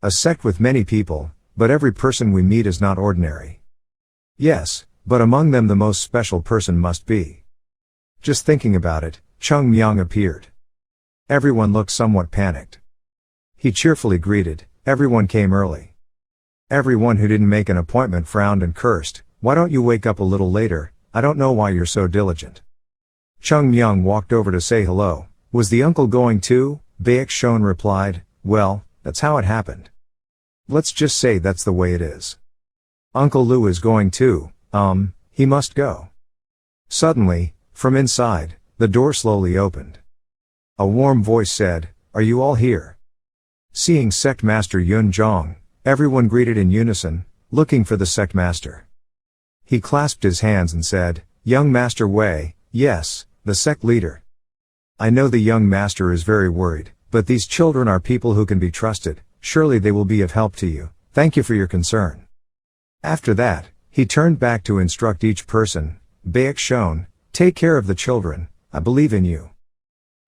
Speaker 1: A sect with many people, but every person we meet is not ordinary. Yes, but among them the most special person must be. Just thinking about it, Cheongmyeong appeared. Everyone looked somewhat panicked. He cheerfully greeted, everyone came early. Everyone who didn't make an appointment frowned and cursed, "Why don't you wake up a little later? I don't know why you're so diligent." Cheongmyeong walked over to say hello. "Was the uncle going too?" Baek Shon replied, "Well, that's how it happened. Let's just say that's the way it is. Uncle Lu is going too, he must go." Suddenly, from inside, the door slowly opened. A warm voice said, "Are you all here?" Seeing Sect Master Yoon Jong, everyone greeted in unison, looking for the Sect Master. He clasped his hands and said, "Young Master Wei, yes, the sect leader. I know the young master is very worried, but these children are people who can be trusted, surely they will be of help to you, thank you for your concern." After that, he turned back to instruct each person, "Baek Shon, take care of the children, I believe in you."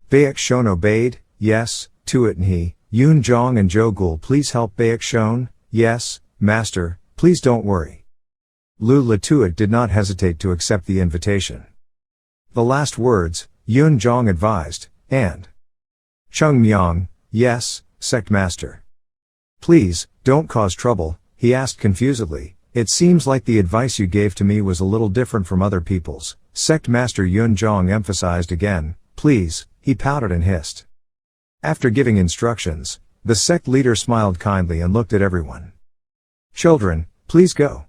Speaker 1: Baek Shon obeyed, "Yes, Tuat and he, Yoon Jong and Jo Gul please help Baek Shon, yes, Master, please don't worry." Lu Latuat did not hesitate to accept the invitation. The last words, Yoon Jong advised, and Cheongmyeong, "Yes, Sect Master. Please, don't cause trouble," he asked confusedly. "It seems like the advice you gave to me was a little different from other people's. Sect Master Yun Zhong emphasized again. Please, he pouted and hissed. After giving instructions, the sect leader smiled kindly and looked at everyone. Children, please go.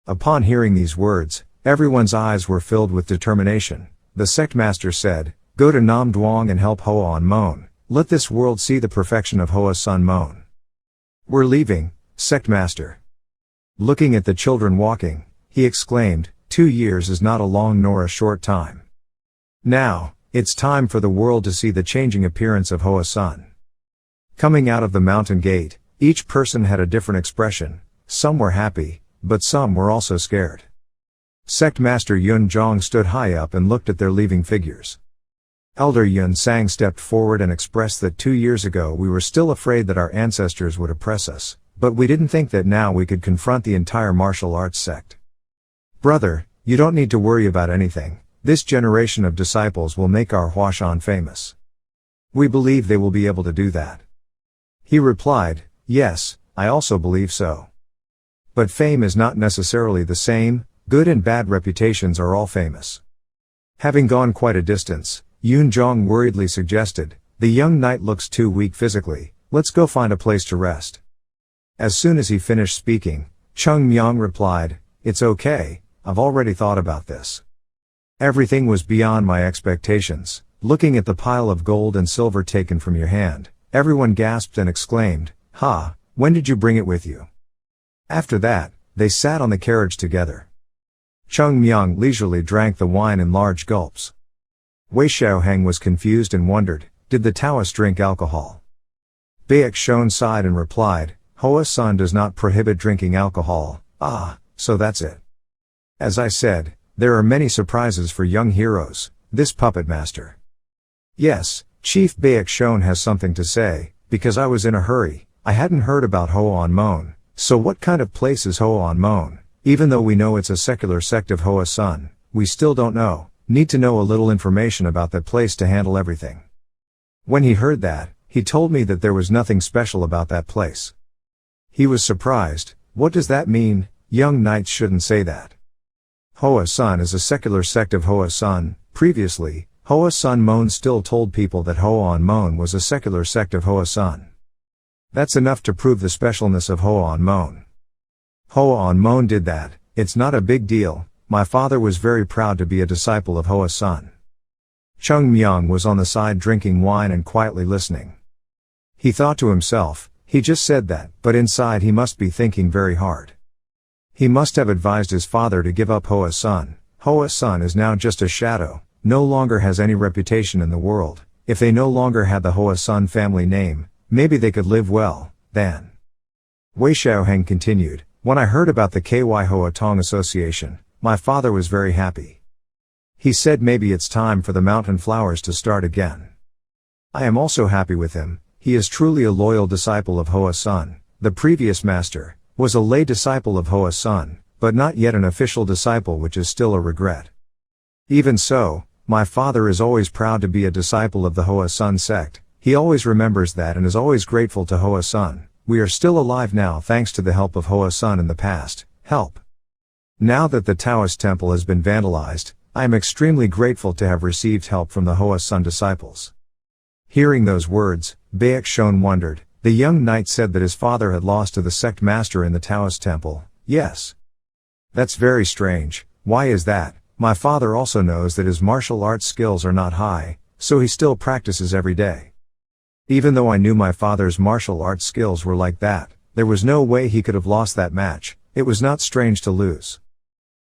Speaker 1: Upon hearing these words, everyone's eyes were filled with determination. The sect master said, go to Nam Duong and help Hoa on Mon. Let this world see the perfection of Hoa's son Mon. We're leaving, sect master. Looking at the children walking, he exclaimed, 2 years is not a long nor a short time. Now, it's time for the world to see the changing appearance of Hoa's son. Coming out of the mountain gate, each person had a different expression. Some were happy, but some were also scared. Sect Master Yun Zhong stood high up and looked at their leaving figures. Elder Yun Sang stepped forward and expressed that 2 years ago we were still afraid that our ancestors would oppress us, but we didn't think that now we could confront the entire martial arts sect. Brother, you don't need to worry about anything. This generation of disciples will make our Huashan famous. We believe they will be able to do that. He replied, yes, I also believe so. But fame is not necessarily the same, good and bad reputations are all famous. Having gone quite a distance, Yun Zhong worriedly suggested, the young knight looks too weak physically, let's go find a place to rest. As soon as he finished speaking, Cheongmyeong replied, it's okay, I've already thought about this. Everything was beyond my expectations. Looking at the pile of gold and silver taken from your hand, everyone gasped and exclaimed, ha, when did you bring it with you? After that, they sat on the carriage together. Cheongmyeong leisurely drank the wine in large gulps. Wei Xiaoheng was confused and wondered, did the Taoist drink alcohol? Baek Shon sighed and replied, Hoa's son does not prohibit drinking alcohol. Ah, so that's it. As I said, there are many surprises for young heroes, this puppet master. Yes, Chief Baek Shon has something to say, because I was in a hurry, I hadn't heard about Hoa on Mon. So what kind of place is Hoa on Mon? Even though we know it's a secular sect of Hoa's son, we still don't know, need to know a little information about that place to handle everything. When he heard that, he told me that there was nothing special about that place. He was surprised. What does that mean? Young knights shouldn't say that. Hoa's son is a secular sect of Hoa's son. Previously, Hoa's son Mon still told people that Hoa on Mon was a secular sect of Hoa's son. That's enough to prove the specialness of Hoa on Mon. Hoa on Mon did that, it's not a big deal, my father was very proud to be a disciple of Hoa's son. Cheongmyeong was on the side drinking wine and quietly listening. He thought to himself, he just said that, but inside he must be thinking very hard. He must have advised his father to give up Hoa's son. Hoa's son is now just a shadow, no longer has any reputation in the world. If they no longer had the Hoa's son family name, maybe they could live well, then. Wei Xiaoheng continued, when I heard about the KY Hoa Tong Association, my father was very happy. He said maybe it's time for the mountain flowers to start again. I am also happy with him, he is truly a loyal disciple of Hoa's son. The previous master was a lay disciple of Hoa's son, but not yet an official disciple, which is still a regret. Even so, my father is always proud to be a disciple of the Hoa's son sect. He always remembers that and is always grateful to Hoa's son. We are still alive now thanks to the help of Hoa's son in the past. Help. Now that the Taoist temple has been vandalized, I am extremely grateful to have received help from the Hoa's son disciples. Hearing those words, Baek Shon wondered. The young knight said that his father had lost to the sect master in the Taoist temple. Yes. That's very strange. Why is that? My father also knows that his martial arts skills are not high, so he still practices every day. Even though I knew my father's martial arts skills were like that, there was no way he could have lost that match. It was not strange to lose.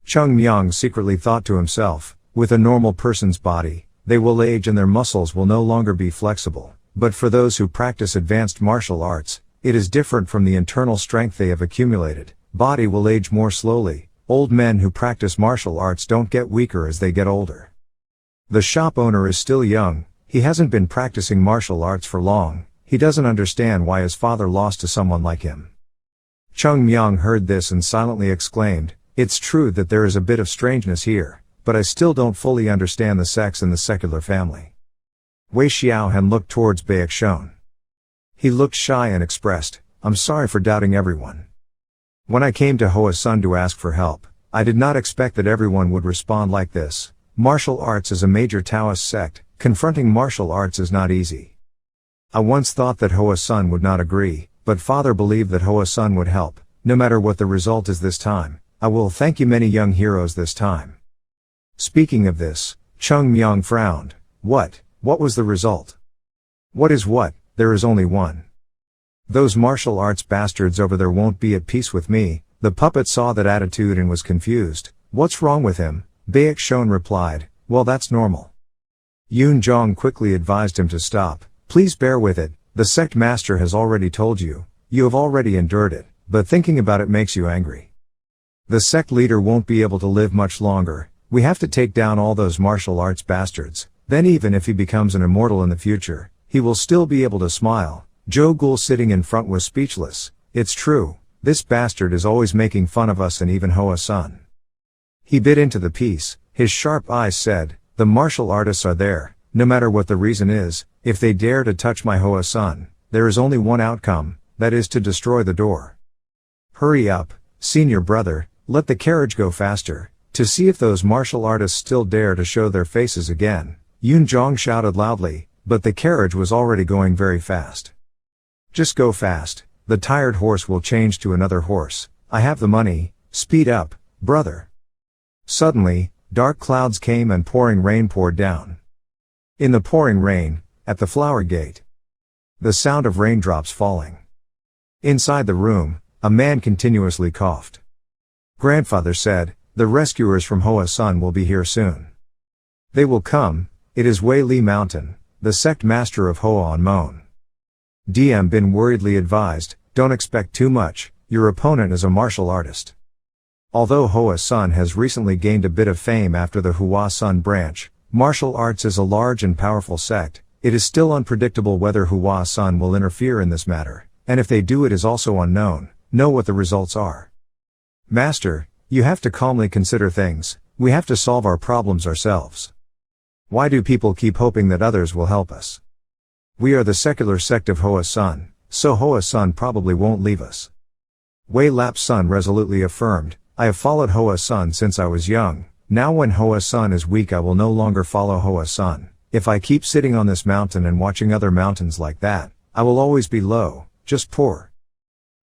Speaker 1: Cheongmyeong secretly thought to himself, with a normal person's body, they will age and their muscles will no longer be flexible, but for those who practice advanced martial arts, it is different from the internal strength they have accumulated. Body will age more slowly. Old men who practice martial arts don't get weaker as they get older. The shop owner is still young. He hasn't been practicing martial arts for long, he doesn't understand why his father lost to someone like him. Cheongmyeong heard this and silently exclaimed, it's true that there is a bit of strangeness here, but I still don't fully understand the sects in the secular family. Wei Xiaohen looked towards Baek Shon. He looked shy and expressed, I'm sorry for doubting everyone. When I came to Hoa's son to ask for help, I did not expect that everyone would respond like this. Martial arts is a major Taoist sect. Confronting martial arts is not easy. I once thought that Hoa Sun would not agree, but father believed that Hoa Sun would help. No matter what the result is this time, I will thank you many young heroes this time. Speaking of this, Cheongmyeong frowned. What was the result? What is what? There is only one. Those martial arts bastards over there won't be at peace with me. The puppet saw that attitude and was confused. What's wrong with him? Baek Shon replied, well, that's normal. Yoon Jong quickly advised him to stop. Please bear with it. The sect master has already told you. You have already endured it, but thinking about it makes you angry. The sect leader won't be able to live much longer. We have to take down all those martial arts bastards. Then even if he becomes an immortal in the future, he will still be able to smile. Jo Gul sitting in front was speechless. It's true. This bastard is always making fun of us and even Hoa Sun. He bit into the piece. His sharp eyes said, the martial artists are there. No matter what the reason is, if they dare to touch my Hoa Sun, there is only one outcome, that is to destroy the door. Hurry up, senior brother, let the carriage go faster, to see if those martial artists still dare to show their faces again. Yoon Jong shouted loudly, but the carriage was already going very fast. Just go fast, the tired horse will change to another horse. I have the money, speed up, brother. Suddenly, dark clouds came and pouring rain poured down. In the pouring rain, at the flower gate. The sound of raindrops falling. Inside the room, a man continuously coughed. Grandfather said, the rescuers from Hoa Sun will be here soon. They will come. It is Wei Li Mountain, the sect master of Hoa on Mon. DM Bin worriedly advised, don't expect too much, your opponent is a martial artist. Although Hoa Sun has recently gained a bit of fame after the Hua Sun branch, martial arts is a large and powerful sect. It is still unpredictable whether Hua Sun will interfere in this matter, and if they do it is also unknown. Know what the results are. Master, you have to calmly consider things. We have to solve our problems ourselves. Why do people keep hoping that others will help us? We are the secular sect of Hoa Sun, so Hoa Sun probably won't leave us. Wei Lap's son resolutely affirmed, I have followed Hoa Sun since I was young. Now when Hoa Sun is weak I will no longer follow Hoa Sun. If I keep sitting on this mountain and watching other mountains like that, I will always be low, just poor.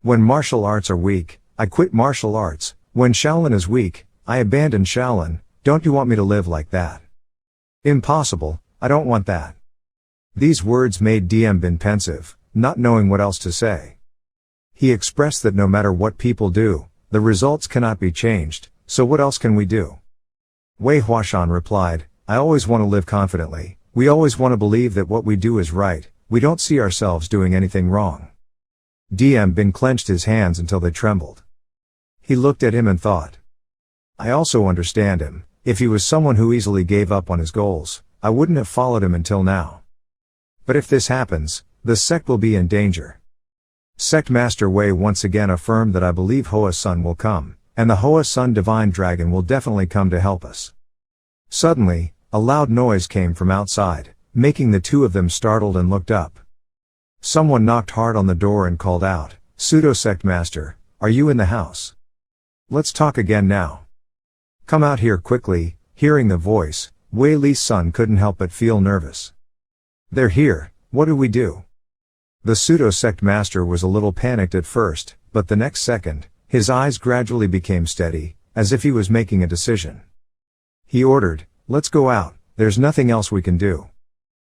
Speaker 1: When martial arts are weak, I quit martial arts. When Shaolin is weak, I abandon Shaolin. Don't you want me to live like that? Impossible, I don't want that. These words made DM Bin pensive, not knowing what else to say. He expressed that no matter what people do, the results cannot be changed, so what else can we do? Wei Huashan replied, I always want to live confidently. We always want to believe that what we do is right. We don't see ourselves doing anything wrong. DM Bin clenched his hands until they trembled. He looked at him and thought. I also understand him. If he was someone who easily gave up on his goals, I wouldn't have followed him until now. But if this happens, the sect will be in danger. Sect Master Wei once again affirmed that I believe Hoa Sun will come, and the Hoa Sun Divine Dragon will definitely come to help us. Suddenly, a loud noise came from outside, making the two of them startled and looked up. Someone knocked hard on the door and called out, Pseudo-Sect Master, are you in the house? Let's talk again now. Come out here quickly. Hearing the voice, Wei Li's son couldn't help but feel nervous. They're here, what do we do? The pseudo-sect master was a little panicked at first, but the next second, his eyes gradually became steady, as if he was making a decision. He ordered, let's go out, there's nothing else we can do.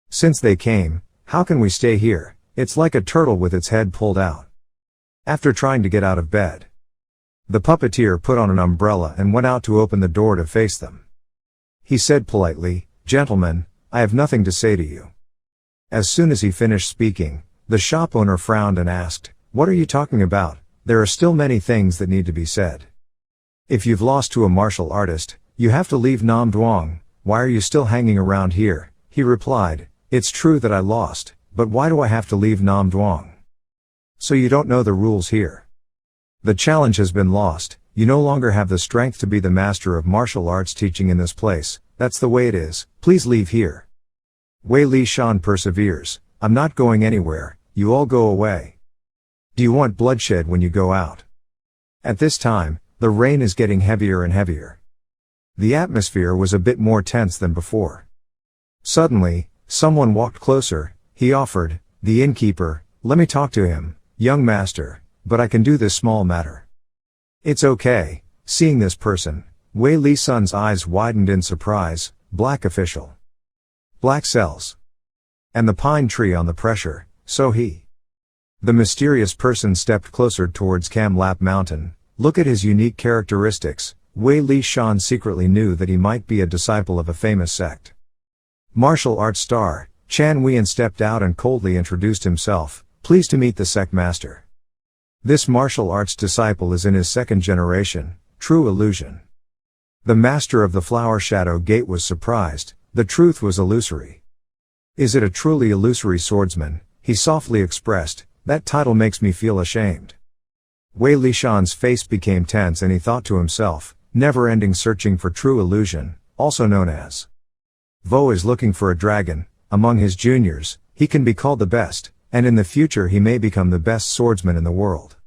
Speaker 1: Since they came, how can we stay here? It's like a turtle with its head pulled out. After trying to get out of bed, the puppeteer put on an umbrella and went out to open the door to face them. He said politely, Gentlemen, I have nothing to say to you. As soon as he finished speaking, the shop owner frowned and asked, What are you talking about? There are still many things that need to be said. If you've lost to a martial artist, you have to leave Nam Duong. Why are you still hanging around here? He replied, It's true that I lost, but why do I have to leave Nam Duong? So you don't know the rules here. The challenge has been lost. You no longer have the strength to be the master of martial arts teaching in this place. That's the way it is. Please leave here. Wei Li Shan perseveres. I'm not going anywhere. You all go away. Do you want bloodshed when you go out? At this time, the rain is getting heavier and heavier. The atmosphere was a bit more tense than before. Suddenly, someone walked closer. He offered, the innkeeper, let me talk to him, young master, but I can do this small matter. It's okay. Seeing this person, Wei Li Sun's eyes widened in surprise. Black official. Black cells. And the pine tree on the pressure, so he. The mysterious person stepped closer towards Cam Lap Mountain. Look at his unique characteristics. Wei Li Shan secretly knew that he might be a disciple of a famous sect. Martial arts star, Chan Wian stepped out and coldly introduced himself. Pleased to meet the sect master. This martial arts disciple is in his second generation, True Illusion. The master of the Flower Shadow Gate was surprised. The truth was illusory. Is it a truly illusory swordsman? He softly expressed, that title makes me feel ashamed. Wei Li Shan's face became tense and he thought to himself, never-ending searching for true illusion, also known as Vo is looking for a dragon. Among his juniors, he can be called the best, and in the future he may become the best swordsman in the world.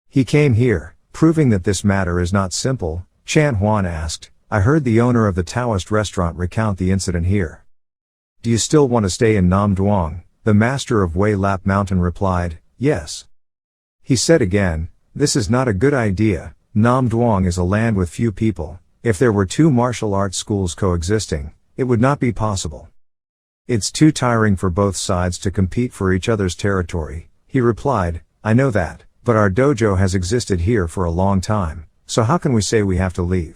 Speaker 1: He came here, proving that this matter is not simple. Chan Huan asked, I heard the owner of the Taoist restaurant recount the incident here. Do you still want to stay in Nam Duong? The master of Wei Lap Mountain replied, yes. He said again, this is not a good idea. Nam Duong is a land with few people. If there were two martial arts schools coexisting, it would not be possible. It's too tiring for both sides to compete for each other's territory. He replied, I know that, but our dojo has existed here for a long time, so how can we say we have to leave?